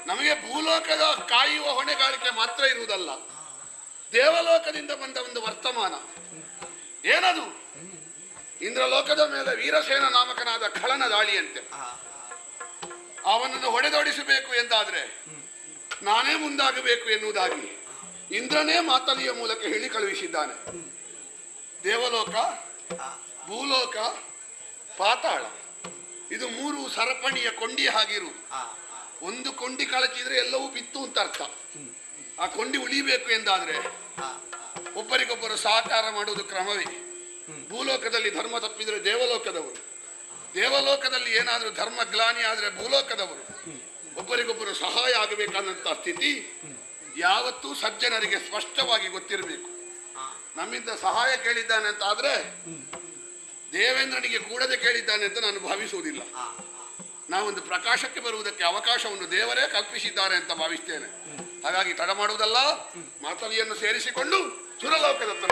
ನಮಗೆ ಭೂಲೋಕದ ಕಾಯುವ ಹೊಣೆಗಾರಿಕೆ ಮಾತ್ರ ಇರುವುದಲ್ಲ, ದೇವಲೋಕದಿಂದ ಬಂದ ಒಂದು ವರ್ತಮಾನ. ಏನದು? ಇಂದ್ರಲೋಕದ ಮೇಲೆ ವೀರಸೇನ ನಾಮಕನಾದ ಖಳನ ದಾಳಿಯಂತೆ. ಅವನನ್ನು ಹೊಡೆದೊಡಿಸಬೇಕು ಎಂದಾದ್ರೆ ನಾನೇ ಮುಂದಾಗಬೇಕು ಎನ್ನುವುದಾಗಿ ಇಂದ್ರನೇ ಮಾತಲಿಯ ಮೂಲಕ ಹೇಳಿ ಕಳುಹಿಸಿದ್ದಾನೆ. ದೇವಲೋಕ, ಭೂಲೋಕ, ಪಾತಾಳ, ಇದು 3 ಸರಪಣಿಯ ಕೊಂಡಿ ಹಾಗಿರುವುದು. ಒಂದು ಕೊಂಡಿ ಕಳಚಿದ್ರೆ ಎಲ್ಲವೂ ಬಿತ್ತು ಅಂತ ಅರ್ಥ. ಆ ಕೊಂಡಿ ಉಳಿಬೇಕು ಎಂದಾದ್ರೆ ಒಬ್ಬರಿಗೊಬ್ಬರು ಸಹಕಾರ ಮಾಡುವುದು ಕ್ರಮವೇ. ಭೂಲೋಕದಲ್ಲಿ ಧರ್ಮ ತಪ್ಪಿದ್ರೆ ದೇವಲೋಕದವರು, ದೇವಲೋಕದಲ್ಲಿ ಏನಾದರೂ ಧರ್ಮ ಗ್ಲಾನಿ ಆದ್ರೆ ಭೂಲೋಕದವರು ಒಬ್ಬರಿಗೊಬ್ಬರು ಸಹಾಯ ಆಗಬೇಕಾದಂತ ಸ್ಥಿತಿ ಯಾವತ್ತೂ ಸಜ್ಜನರಿಗೆ ಸ್ಪಷ್ಟವಾಗಿ ಗೊತ್ತಿರಬೇಕು. ನಮ್ಮಿಂದ ಸಹಾಯ ಕೇಳಿದ್ದಾನೆ ಅಂತ ಆದ್ರೆ ದೇವೇಂದ್ರನಿಗೆ ಕೂಡದೆ ಕೇಳಿದ್ದಾನೆ ಅಂತ ನಾನು ಭಾವಿಸುವುದಿಲ್ಲ. ನಾವೊಂದು ಪ್ರಕಾಶಕ್ಕೆ ಬರುವುದಕ್ಕೆ ಅವಕಾಶವನ್ನು ದೇವರೇ ಕಲ್ಪಿಸಿದ್ದಾರೆ ಅಂತ ಭಾವಿಸ್ತೇನೆ. ಹಾಗಾಗಿ ತಡ ಮಾಡುವುದಲ್ಲ, ಮಾತಲಿಯನ್ನು ಸೇರಿಸಿಕೊಂಡು ಸುರಲೋಕದತ್ತ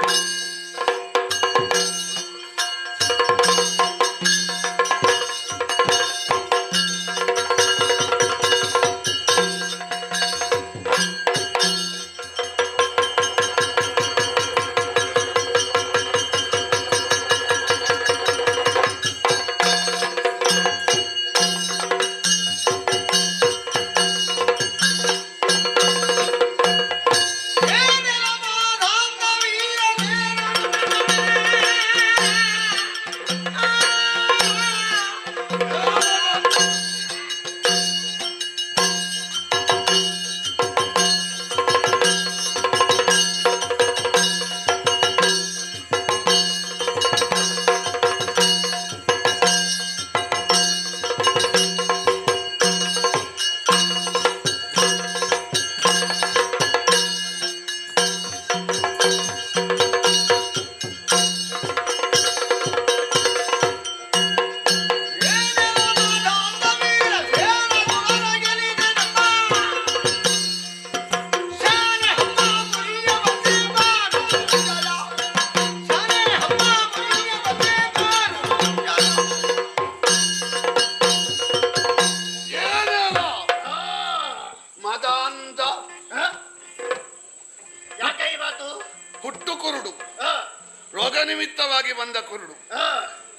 ಏನೆಲ್ಲ ಮಾಧಾಂಗ ವೀರ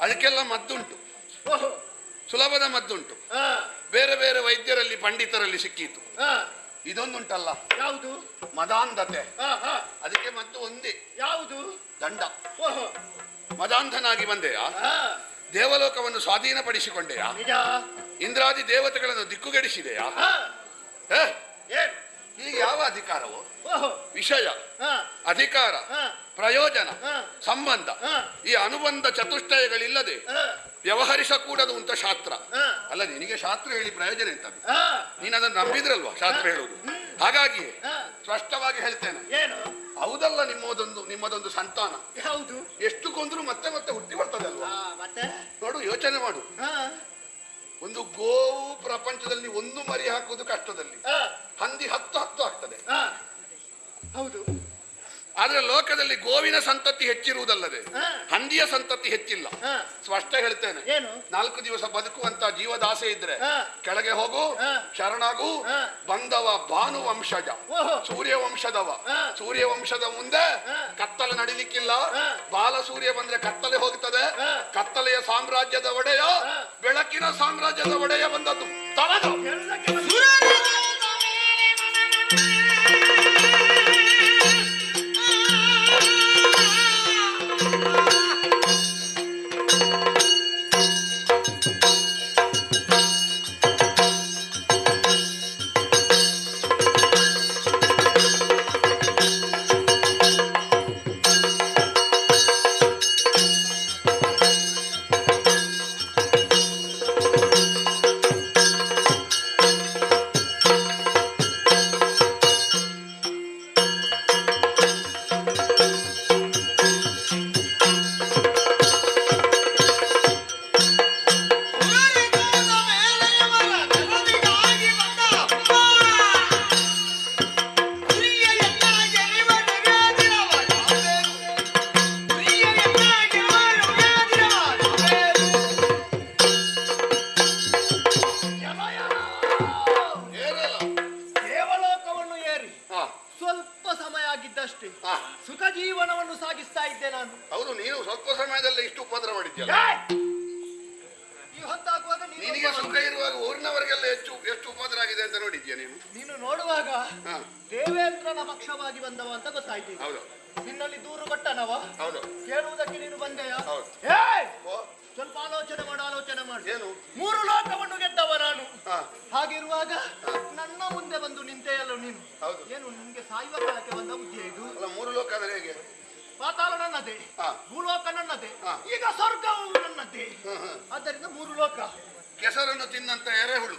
ಅದಕ್ಕೆಲ್ಲ ಮದ್ದುಂಟು, ಸುಲಭದ ಮದ್ದುಂಟು. ಬೇರೆ ಬೇರೆ ವೈದ್ಯರಲ್ಲಿ ಪಂಡಿತರಲ್ಲಿ ಸಿಕ್ಕೀತು. ಇದೊಂದುಂಟಲ್ಲ, ಯಾವುದು? ಮದಾಂಧತೆ. ಅದಕ್ಕೆ ಮದ್ದು ಒಂದೇ, ಯಾವುದು? ದಂಡ. ಮದಾಂಧನಾಗಿ ಬಂದೆಯಾ? ದೇವಲೋಕವನ್ನು ಸ್ವಾಧೀನಪಡಿಸಿಕೊಂಡೆಯಾ? ಇಂದ್ರಾದಿ ದೇವತೆಗಳನ್ನು ದಿಕ್ಕುಗಡಿಸಿದೆಯಾ? ಈಗ ಯಾವ ಅಧಿಕಾರವು? ವಿಷಯ, ಅಧಿಕಾರ, ಪ್ರಯೋಜನ, ಸಂಬಂಧ, ಈ ಅನುಬಂಧ ಚತುಷ್ಟಯಗಳಿಲ್ಲದೆ ವ್ಯವಹರಿಸಕೂಡದು ಅಂತ ಶಾಸ್ತ್ರ. ಅಲ್ಲ, ನಿನಗೆ ಶಾಸ್ತ್ರ ಹೇಳಿ ಪ್ರಯೋಜನ ಎಂತದ್ದು? ನೀನು ಅದನ್ನು ನಂಬಿದ್ರಲ್ವಾ ಶಾಸ್ತ್ರ ಹೇಳುವುದು? ಹಾಗಾಗಿ ಸ್ಪಷ್ಟವಾಗಿ ಹೇಳ್ತೇನೆ, ಹೌದಲ್ಲ, ನಿಮ್ಮದೊಂದು ಸಂತಾನ ಹೌದು. ಎಷ್ಟು ಕೊಂದ್ರು ಮತ್ತೆ ಮತ್ತೆ ಹುಟ್ಟಿ ಬರ್ತದಲ್ವಾ? ನೋಡು, ಯೋಚನೆ ಮಾಡು. ಒಂದು ಗೋವು ಪ್ರಪಂಚದಲ್ಲಿ ಒಂದು ಮರಿ ಹಾಕುವುದು ಕಷ್ಟದಲ್ಲಿ, ಹಂದಿ 10 ಆಗ್ತದೆ. ಹೌದು. ಆದ್ರೆ ಲೋಕದಲ್ಲಿ ಗೋವಿನ ಸಂತತಿ ಹೆಚ್ಚಿರುವುದಲ್ಲದೆ ಹಂದಿಯ ಸಂತತಿ ಹೆಚ್ಚಿಲ್ಲ. ಸ್ಪಷ್ಟ ಹೇಳ್ತೇನೆ, 4 ದಿವಸ ಬದುಕುವಂತ ಜೀವದಾಸೆ ಇದ್ರೆ ಕೆಳಗೆ ಹೋಗು, ಶರಣಾಗು. ಬಂದವ ಭಾನು ವಂಶಜ, ಸೂರ್ಯವಂಶದವ. ಸೂರ್ಯವಂಶದ ಮುಂದೆ ಕತ್ತಲೆ ನಡಿಲಿಕ್ಕಿಲ್ಲ. ಬಾಲ ಸೂರ್ಯ ಬಂದ್ರೆ ಕತ್ತಲೆ ಹೋಗ್ತದೆ. ಕತ್ತಲೆಯ ಸಾಮ್ರಾಜ್ಯದ ಒಡೆಯ, ಬೆಳಕಿನ ಸಾಮ್ರಾಜ್ಯದ ಒಡೆಯ ಬಂದದ್ದು ತವದು. ಸುಖ ಜೀವನವನ್ನು ಸಾಗಿಸ್ತಾ ಇದ್ದೆ ನಾನು. ಹೌದು, ನೀನು ಸ್ವಲ್ಪ ಸಮಯದಲ್ಲೇ ಇಷ್ಟು ಉಪದ್ರ ಮಾಡಿದ್ಯಲ್ಲ. ಈ ಹೊತ್ತಾಗುವಾಗ ನಿನಗೆ ಸುಖ ಇರುವಾಗ ಊರಿನವರಿಗೆಲ್ಲ ಎಷ್ಟು ಉಪದ್ರ ಆಗಿದೆ ಅಂತ ನೋಡಿದ್ಯಾ ನೀನು? ನೀನು ನೋಡುವಾಗ ದೇವೇಂದ್ರನ ಪಕ್ಷವಾಗಿ ಬಂದವ ಅಂತ ಗೊತ್ತಾಯ್ತು. ಹೌದು. ನಿನ್ನಲ್ಲಿ ದೂರು ಕೊಟ್ಟನವ. ಹೌದು. ಕೇಳುವುದಕ್ಕೆ ನೀನು ಬಂದೆಯಾ? ಸ್ವಲ್ಪ ಆಲೋಚನೆ ಮಾಡು. ಏನು? 3 ಲೋಕವನ್ನು ಗೆದ್ದವ ನಾನು. ಹಾಗಿರುವಾಗ ನನ್ನ ಮುಂದೆ ಬಂದು ನಿಂತೆಯಲ್ಲ ನೀನು. ಏನು ನಿನ್ಗೆ ಸಾಯುವ ಕಾಲಕ್ಕೆ ಬಂದ ಬುದ್ಧಿ ಇದು? 3 ಲೋಕ ಅಂದ್ರೆ ಹೇಗೆ? ಪಾತಾಳ ನನ್ನದೇ, ಭೂಲೋಕ ನನ್ನದೇ, ಈಗ ಸ್ವರ್ಗವು ನನ್ನದೇ. ಆದ್ದರಿಂದ 3 ಲೋಕ. ಕೆಸರನ್ನು ತಿನ್ನಂತ ಎರೆಹುಳು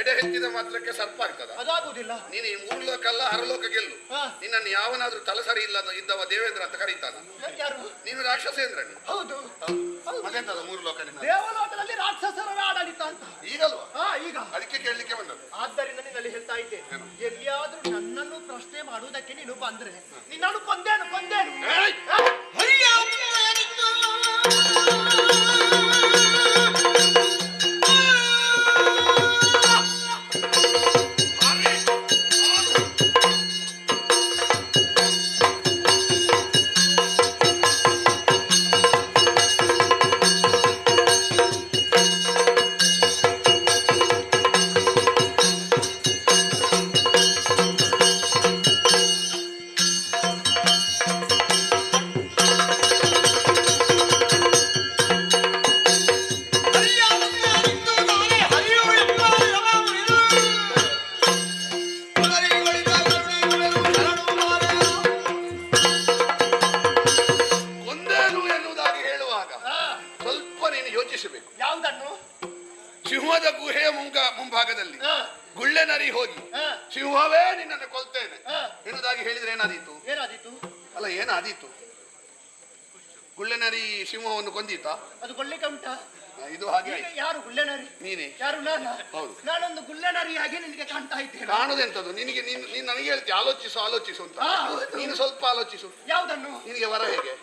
ಎಡೆ ಹೆಚ್ಚಿದ ಮಾತ್ರಕ್ಕೆ ಸರ್ಪ ಆಗ್ತದ? ಅದಾಗುದಿಲ್ಲ. ನೀನು ಈ 3 ಲೋಕ ಅಲ್ಲ 6 ಲೋಕ ಗೆಲ್ಲು. ನಿನ್ನನ್ನು ಯಾವನಾದ್ರೂ ತಲಸರಿ ಇದ್ದವ ದೇವೇಂದ್ರ ಅಂತ ಕರೀತಾನ? ನೀನು ರಾಕ್ಷಸೇಂದ್ರ. ಹೌದು. ಮತ್ತೆಂತದ 3 ಲೋಕ? ದೇವಲೋಕದಲ್ಲಿ ರಾಕ್ಷಸರ ಆಡಳಿತ ಅಂತ. ಈಗಲ್ವಾ? ಈಗ ಅದಕ್ಕೆ ಕೇಳಲಿಕ್ಕೆ ಬಂದದ್ದು. ಆದ್ದರಿಂದ ನಿನ್ನಲ್ಲಿ ಹೇಳ್ತಾ ಇದ್ದೆ, ಎಲ್ಲಿಯಾದ್ರೂ ನನ್ನನ್ನು ಪ್ರಶ್ನೆ ಮಾಡುವುದಕ್ಕೆ ನೀನು ಬಂದ್ರೆ ನಿನ್ನನ್ನು ಕೊಂದೇನು. ಸಿಂಹದ ಗುಹೆಯ ಮುಂಭಾಗದಲ್ಲಿ ಗುಳ್ಳೆ ನರಿ ಹೋಗಿ ಸಿಂಹವೇ ನಿನ್ನನ್ನು ಕೊಲ್ತೇನೆ ಎನ್ನುವುದಾಗಿ ಹೇಳಿದ್ರೆ ಏನಾದೀತು? ಅಲ್ಲ, ಏನಾದೀತು? ಗುಳ್ಳೆ ನರಿ ಸಿಂಹವನ್ನು ಕೊಂದೀತ? ಅದು ಕೊಲ್ಲಿಕ್ಕೆ ಉಂಟಾ? ಇದು ಹಾಗೆ. ಯಾರು ಗುಳ್ಳೆ ನರಿ? ನೀನೇ. ಯಾರು? ನಾನು. ಹೌದು. ನಾನೊಂದು ಗುಳ್ಳೆ ನರಿಯಾಗಿ ನಿನಗೆ ಕಾಣ್ತಾ ಇದ್ದೇನೆ. ಕಾಣುದೆಂತದ್ದು? ನೀನು ನನಗೆ ಹೇಳ್ತಿ ಆಲೋಚಿಸು ಅಂತ. ನೀನು ಸ್ವಲ್ಪ ಆಲೋಚಿಸು. ಯಾವುದನ್ನು? ನಿನಗೆ ವರ ಹೇಗೆ?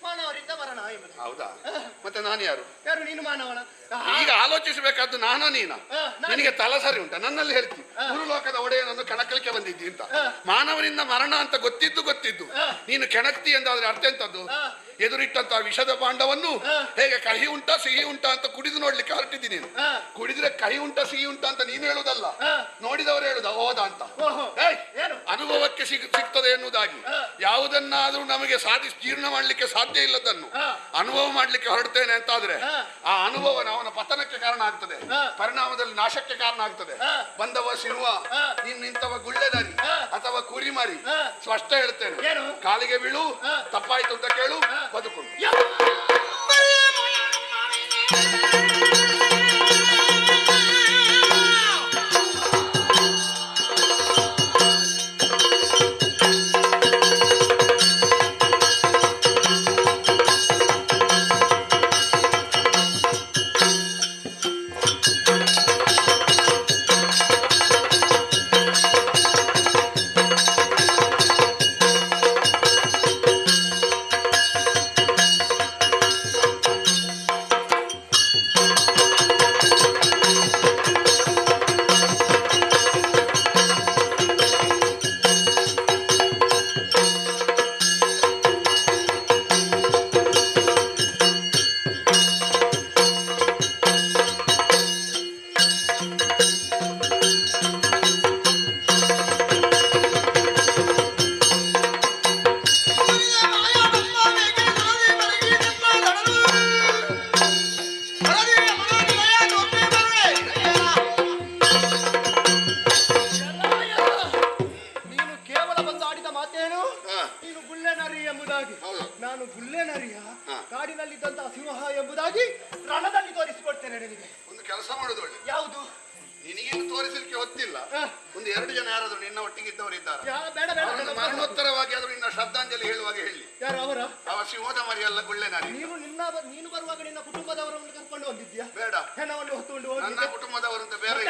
ಮಾನವರಿಂದ ಮರಣ. ಹೌದಾ? ಮತ್ತೆ ನಾನು ಯಾರು? ನೀನು ಮಾನವನ. ಈಗ ಆಲೋಚಿಸಬೇಕಾದ್ದು ನಾನಾ ನೀನ? ನಿನಗೆ ತಲಸರಿ ಉಂಟಾ? ನನ್ನಲ್ಲಿ ಹೇಳ್ತಿ ಗುರುಲೋಕದ ಒಡೆಯನನ್ನು ಕೆಣಕಲಿಕ್ಕೆ ಬಂದಿದ್ದಿ ಅಂತ. ಮಾನವನಿಂದ ಮರಣ ಅಂತ ಗೊತ್ತಿದ್ದು ನೀನು ಕೆಣಕ್ತಿ ಎಂದಾದ್ರೆ ಅರ್ಥ ಎಂತದ್ದು? ಎದುರಿಟ್ಟಂತಹ ವಿಷದ ಭಾಂಡವನ್ನು ಹೇಗೆ ಕಹಿ ಉಂಟಾ ಸಿಹಿ ಉಂಟಾ ಅಂತ ಕುಡಿದು ನೋಡ್ಲಿಕ್ಕೆ ಹೊರಟಿದ್ದೀನಿ ನೀನು. ಕುಡಿದ್ರೆ ಕಹಿ ಉಂಟಾ ಸಿಹಿ ಉಂಟಾ ಅಂತ ನೀನು ಹೇಳುದಲ್ಲ, ನೋಡಿದವರು ಹೇಳುದ ಹೌದಾ ಅಂತ. ಅನುಭವಕ್ಕೆ ಸಿಗ್ತದೆ ಎನ್ನುವುದಾಗಿ ಯಾವುದನ್ನಾದ್ರೂ ನಮಗೆ ಜೀರ್ಣ ಮಾಡ್ಲಿಕ್ಕೆ ಸಾಧ್ಯ ಇಲ್ಲದನ್ನು ಅನುಭವ ಮಾಡ್ಲಿಕ್ಕೆ ಹೊರಡ್ತೇನೆ ಅಂತಾದ್ರೆ ಆ ಅನುಭವ ಅವನ ಪತನಕ್ಕೆ ಕಾರಣ ಆಗ್ತದೆ, ಪರಿಣಾಮದಲ್ಲಿ ನಾಶಕ್ಕೆ ಕಾರಣ ಆಗ್ತದೆ. ಬಂದವ ಸಿರುವ ನೀನ್ ನಿಂತವ ಗುಳ್ಳೆದಾರಿ ಅಥವಾ ಕುರಿಮಾರಿ, ಸ್ಪಷ್ಟ ಹೇಳ್ತೇನೆ, ಕಾಲಿಗೆ ಬೀಳು, ತಪ್ಪಾಯ್ತು ಅಂತ ಕೇಳು, ಬದುಕೊಂಡು. ನಾನು ಗುಲ್ಲೆನರಿಯ ಕಾಡಿನಲ್ಲಿದ್ದಂತಹ ಸಿಂಹ ಎಂಬುದಾಗಿ ರಣದಲ್ಲಿ ತೋರಿಸಿಕೊಡ್ತೇನೆ ನಿನಗೆ. ಒಂದು ಕೆಲಸ ಮಾಡೋದು ಒಳ್ಳೆ. ಯಾವುದು? ನಿನಗೇನು ತೋರಿಸಲಿಕ್ಕೆ ಹೊತ್ತಿಲ್ಲ. ಒಂದು 2 ಜನ ಯಾರಾದ್ರೂ ನಿನ್ನ ಒಟ್ಟಿಗೆ ಇದ್ದವರು ಇದ್ದಾರೆ, ಬೇಡ ಬೇಡ, ಮರಣೋತ್ತರವಾಗಿ ಆದ್ರೂ ನಿನ್ನ ಶ್ರದ್ಧಾಂಜಲಿ ಹೇಳುವಾಗ ಹೇಳಿ. ಯಾರು ಅವರ? ಅವ ಸಿಂಹದ ಮರಿ ಅಲ್ಲ, ಗುಳ್ಳೆನಾರಿ. ನೀನು ಬರುವಾಗ ನಿನ್ನ ಕುಟುಂಬದವರನ್ನು ಕರ್ಕೊಂಡು ಬಂದಿದ್ಯಾ? ಬೇಡ, ಹೆಣವನ್ನು ಹೊತ್ತುಕೊಂಡು ಹೋಗಿ. ನನ್ನ ಕುಟುಂಬದವರು ಅಂತ ಬೇರೆ.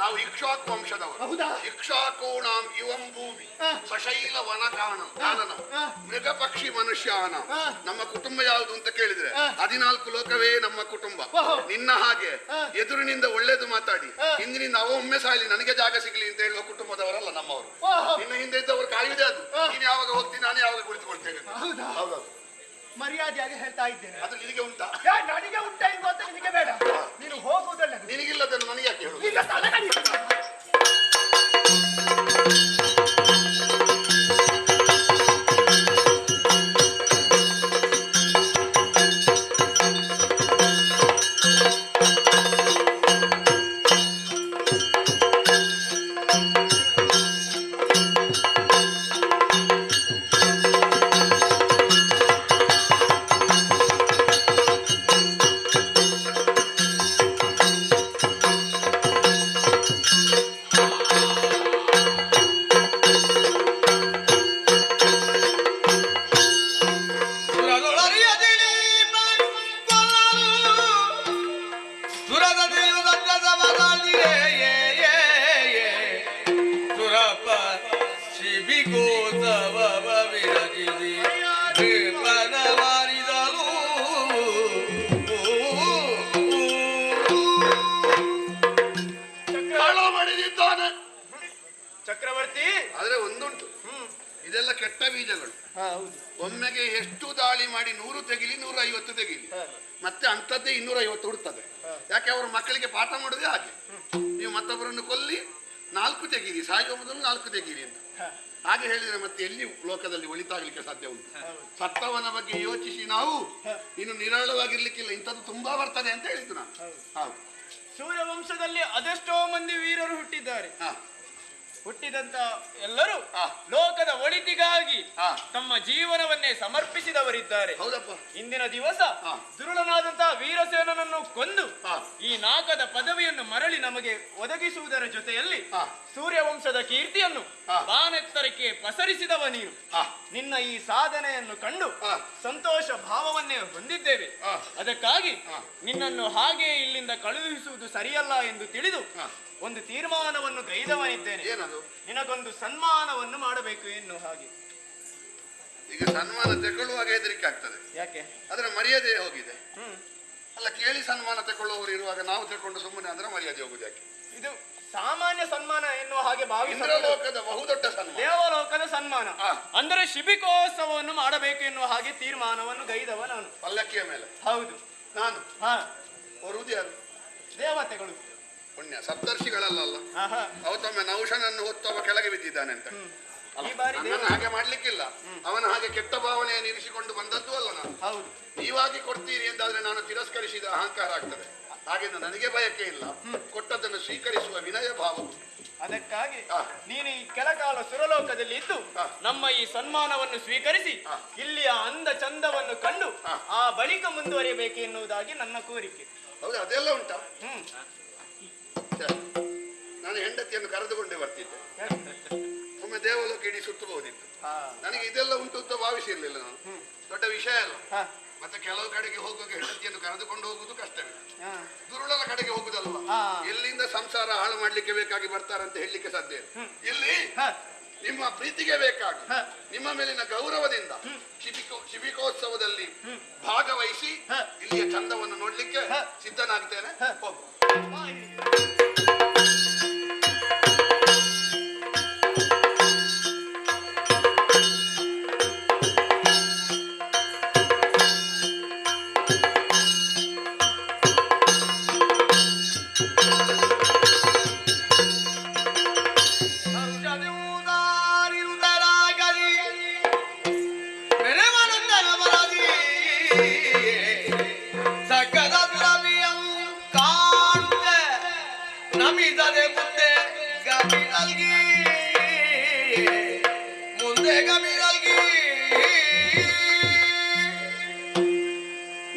ನಾವು ಇಕ್ಷಾಕು ವಂಶದವರು. ಹೌದಾ? ಇಕ್ಷಾಕೂಣಾಂ ಇವಂ ಭೂಮಿ ಸಶೈಲ ವನ ಕಾನನ ಮೃಗ ಪಕ್ಷಿ ಮನುಷ್ಯಾನ. ನಮ್ಮ ಕುಟುಂಬ ಯಾವುದು ಅಂತ ಕೇಳಿದ್ರೆ 14 ಲೋಕವೇ ನಮ್ಮ ಕುಟುಂಬ. ನಿನ್ನ ಹಾಗೆ ಎದುರಿನಿಂದ ಒಳ್ಳೇದು ಮಾತಾಡಿ ಹಿಂದಿನಿಂದ ಅವ ಒಮ್ಮೆ ಸಾಯಲಿ ನನಗೆ ಜಾಗ ಸಿಗಲಿ ಅಂತ ಹೇಳುವ ಕುಟುಂಬದವರಲ್ಲ ನಮ್ಮವರು. ನಿನ್ನ ಹಿಂದೆ ಇದ್ದವರು ಕಾಯುವುದೇ ಅದು. ನೀನು ಯಾವಾಗ ಹೋಗ್ತೀನಿ, ನಾನು ಯಾವಾಗ ಕುಳಿತುಕೊಳ್ತೇನೆ. ಹೌದೌದು, ಮರ್ಯಾದೆಯಾಗಿ ಹೇಳ್ತಾ ಇದ್ದೇನೆ. ಅದು ನಿನಗೆ ಉಂಟಾ? ನನಗೆ ಉಂಟಾ ಇಲ್ವಾ ಅಂತ ನಿನಗೆ ಬೇಡ. ನೀನು ಹೋಗುವುದಲ್ಲ. ನಿನಗಿಲ್ಲದನ್ನು ನನಗೆ ಯಾಕೆ ಹೇಳು? ಈಗ ತಲೆಗಡಿ. ಚಕ್ರವರ್ತಿ, ಆದ್ರೆ ಒಂದುಂಟು, ಇದೆಲ್ಲ ಕೆಟ್ಟ ಬೀಜಗಳು. ಒಮ್ಮೆಗೆ ಎಷ್ಟು ದಾಳಿ ಮಾಡಿ 100 ತೆಗಿಲಿ 150 ತೆಗಿಲಿ, ಮತ್ತೆ ಅಂತದ್ದೇ 250 ಹುಡ್ತದೆ. ಯಾಕೆ ಅವ್ರ ಮಕ್ಕಳಿಗೆ ಪಾಠ ಮಾಡೋದೇ ಹಾಗೆ. ನೀವು ಮತ್ತೊಬ್ಬರನ್ನು ಕೊಲ್ಲಿ 4 ತೆಗೀರಿ, ಸಾಯುವ ಮೊದಲು 4 ತೆಗೀರಿ ಅಂತ ಹಾಗೆ ಹೇಳಿದ್ರೆ ಮತ್ತೆ ಎಲ್ಲಿ ಲೋಕದಲ್ಲಿ ಒಳಿತಾಗಲಿಕ್ಕೆ ಸಾಧ್ಯ ಉಂಟು? ಸತ್ತವನ ಬಗ್ಗೆ ಯೋಚಿಸಿ ನಾವು ಇನ್ನು ನಿರಾಳವಾಗಿರ್ಲಿಕ್ಕಿಲ್ಲ, ಇಂಥದ್ದು ತುಂಬಾ ಬರ್ತದೆ ಅಂತ ಹೇಳಿದ್ದು ನಾನು. ಹೌದು, ಸೂರ್ಯವಂಶದಲ್ಲಿ ಅದೆಷ್ಟೋ ಮಂದಿ ವೀರರು ಹುಟ್ಟಿದ್ದಾರೆ. ಹುಟ್ಟಿದಂತ ಎಲ್ಲರೂ ಲೋಕದ ಒಳಿತಿಗಾಗಿ ತಮ್ಮ ಜೀವನವನ್ನೇ ಸಮರ್ಪಿಸಿದವರಿದ್ದಾರೆ. ಇಂದಿನ ದಿವಸ ದುರುಳನಾದಂತಹ ವೀರಸೇನನನ್ನು ಕೊಂದು ಈ ನಾಕದ ಪದವಿಯನ್ನು ಮರಳಿ ನಮಗೆ ಒದಗಿಸುವುದರ ಜೊತೆಯಲ್ಲಿ ಸೂರ್ಯವಂಶದ ಕೀರ್ತಿಯನ್ನು ಬಾನೆತ್ತರಕ್ಕೆ ಪಸರಿಸಿದವ ನೀನು. ನಿನ್ನ ಈ ಸಾಧನೆಯನ್ನು ಕಂಡು ಸಂತೋಷ ಭಾವವನ್ನೇ ಹೊಂದಿದ್ದೇವೆ. ಅದಕ್ಕಾಗಿ ನಿನ್ನನ್ನು ಹಾಗೆ ಇಲ್ಲಿಂದ ಕಳುಹಿಸುವುದು ಸರಿಯಲ್ಲ ಎಂದು ತಿಳಿದು ಒಂದು ತೀರ್ಮಾನವನ್ನು ಗೈದವನಿದ್ದೇನೆ. ನಿನಗೊಂದು ಸನ್ಮಾನವನ್ನು ಮಾಡಬೇಕು ಎನ್ನುವ ಹಾಗೆ. ಈಗ ಸನ್ಮಾನ ತಗೊಳ್ಳುವಾಗ ಹೆದರಿಕೆ ಆಗ್ತದೆ. ಯಾಕೆ? ಅದರ ಮರ್ಯಾದೆ ಹೋಗಿದೆ. ಅಲ್ಲ, ಕೇಳಿ ಸನ್ಮಾನ ತಗೊಳ್ಳುವವರು ಇರುವಾಗ ನಾವು ತಗೊಂಡು ಸುಮ್ಮನೆ ಅಂದ್ರೆ ಮರ್ಯಾದೆ ಹೋಗುದು ಯಾಕೆ? ಇದು ಸಾಮಾನ್ಯ ಸನ್ಮಾನ ಎನ್ನುವ ಹಾಗೆ ಇಂದ್ರಲೋಕದ ಬಹುದೊಡ್ಡ ಸನ್ಮಾನ, ದೇವಲೋಕದ ಸನ್ಮಾನ. ಅಂದರೆ ಶಿಬಿಕೋತ್ಸವವನ್ನು ಮಾಡಬೇಕು ಎನ್ನುವ ಹಾಗೆ ತೀರ್ಮಾನವನ್ನು ಗೈದವ ನಾನು. ಪಲ್ಲಕ್ಕಿಯ ಮೇಲೆ? ಹೌದು. ನಾನು ಹೊರುವುದು ಯಾರು? ದೇವತೆಗಳು. ಪುಣ್ಯ ಸಪ್ತರ್ಷಿಗಳಲ್ಲ. ಅವತ್ತೊಮ್ಮೆ ನೌಷನನ್ನು ಹೊತ್ತವ ಕೆಳಗೆ ಬಿದ್ದಿದ್ದಾನೆ ಅಂತ. ನನ್ನನ್ನು ಹಾಗೆ ಮಾಡ್ಲಿಕ್ಕಿಲ್ಲ, ಅವನ ಹಾಗೆ ಕೆಟ್ಟ ಭಾವನೆಯನ್ನು ಇರಿಸಿಕೊಂಡು ಬಂದದ್ದು ಅಲ್ಲ ನಾನು. ಹೌದು. ನೀವಾಗಿ ಕೊಡ್ತೀರಿ ಎಂದಾದ್ರೆ ನಾನು ತಿರಸ್ಕರಿಸಿದ ಅಹಂಕಾರ ಆಗ್ತದೆ. ಹಾಗೆ ನನಗೆ ಬಯಕೆ ಇಲ್ಲ, ಕೊಟ್ಟದ್ದನ್ನು ಸ್ವೀಕರಿಸುವ ವಿನಯ ಭಾವ. ಅದಕ್ಕಾಗಿ ನೀನು ಈ ಕೆಲಕಾಲ ಸುರಲೋಕದಲ್ಲಿ ಇದ್ದು ನಮ್ಮ ಈ ಸನ್ಮಾನವನ್ನು ಸ್ವೀಕರಿಸಿ ಇಲ್ಲಿಯ ಅಂದ ಚಂದವನ್ನು ಕಂಡು ಆ ಬಳಿಕ ಮುಂದುವರಿಯಬೇಕು ಎನ್ನುವುದಾಗಿ ನನ್ನ ಕೋರಿಕೆ. ಹೌದು, ಅದೆಲ್ಲ ಉಂಟಾ? ನಾನು ಹೆಂಡತಿಯನ್ನು ಕರೆದುಕೊಂಡೇ ಬರ್ತಿದ್ದೆ. ಒಮ್ಮೆ ದೇವಲೋಕ ಇಡೀ ಸುತ್ತಬಹುದಿತ್ತು. ನನಗೆ ಇದೆಲ್ಲ ಉಂಟು ಅಂತ ಭಾವಿಸಿರ್ಲಿಲ್ಲ ನಾನು. ದೊಡ್ಡ ವಿಷಯ ಅಲ್ಲ. ಮತ್ತೆ ಕೆಲವು ಕಡೆಗೆ ಹೋಗುವಾಗ ಹೆಂಡತಿಯನ್ನು ಕರೆದುಕೊಂಡು ಹೋಗುದು ಕಷ್ಟವೇ. ದುರುಳನ ಕಡೆಗೆ ಹೋಗುದಲ್ವಾ? ಎಲ್ಲಿಂದ ಸಂಸಾರ ಹಾಳು ಮಾಡ್ಲಿಕ್ಕೆ ಬೇಕಾಗಿ ಬರ್ತಾರಂತ ಹೇಳಲಿಕ್ಕೆ ಸಾಧ್ಯ ಇಲ್ಲ. ಇಲ್ಲಿ ನಿಮ್ಮ ಪ್ರೀತಿಗೆ ಬೇಕಾಗಿ ನಿಮ್ಮ ಮೇಲಿನ ಗೌರವದಿಂದ ಶಿಬಿಕೋತ್ಸವದಲ್ಲಿ ಭಾಗವಹಿಸಿ ಇಲ್ಲಿಯ ಚಂದವನ್ನು ನೋಡ್ಲಿಕ್ಕೆ ಸಿದ್ಧನಾಗ್ತೇನೆ. ಹೋಗು.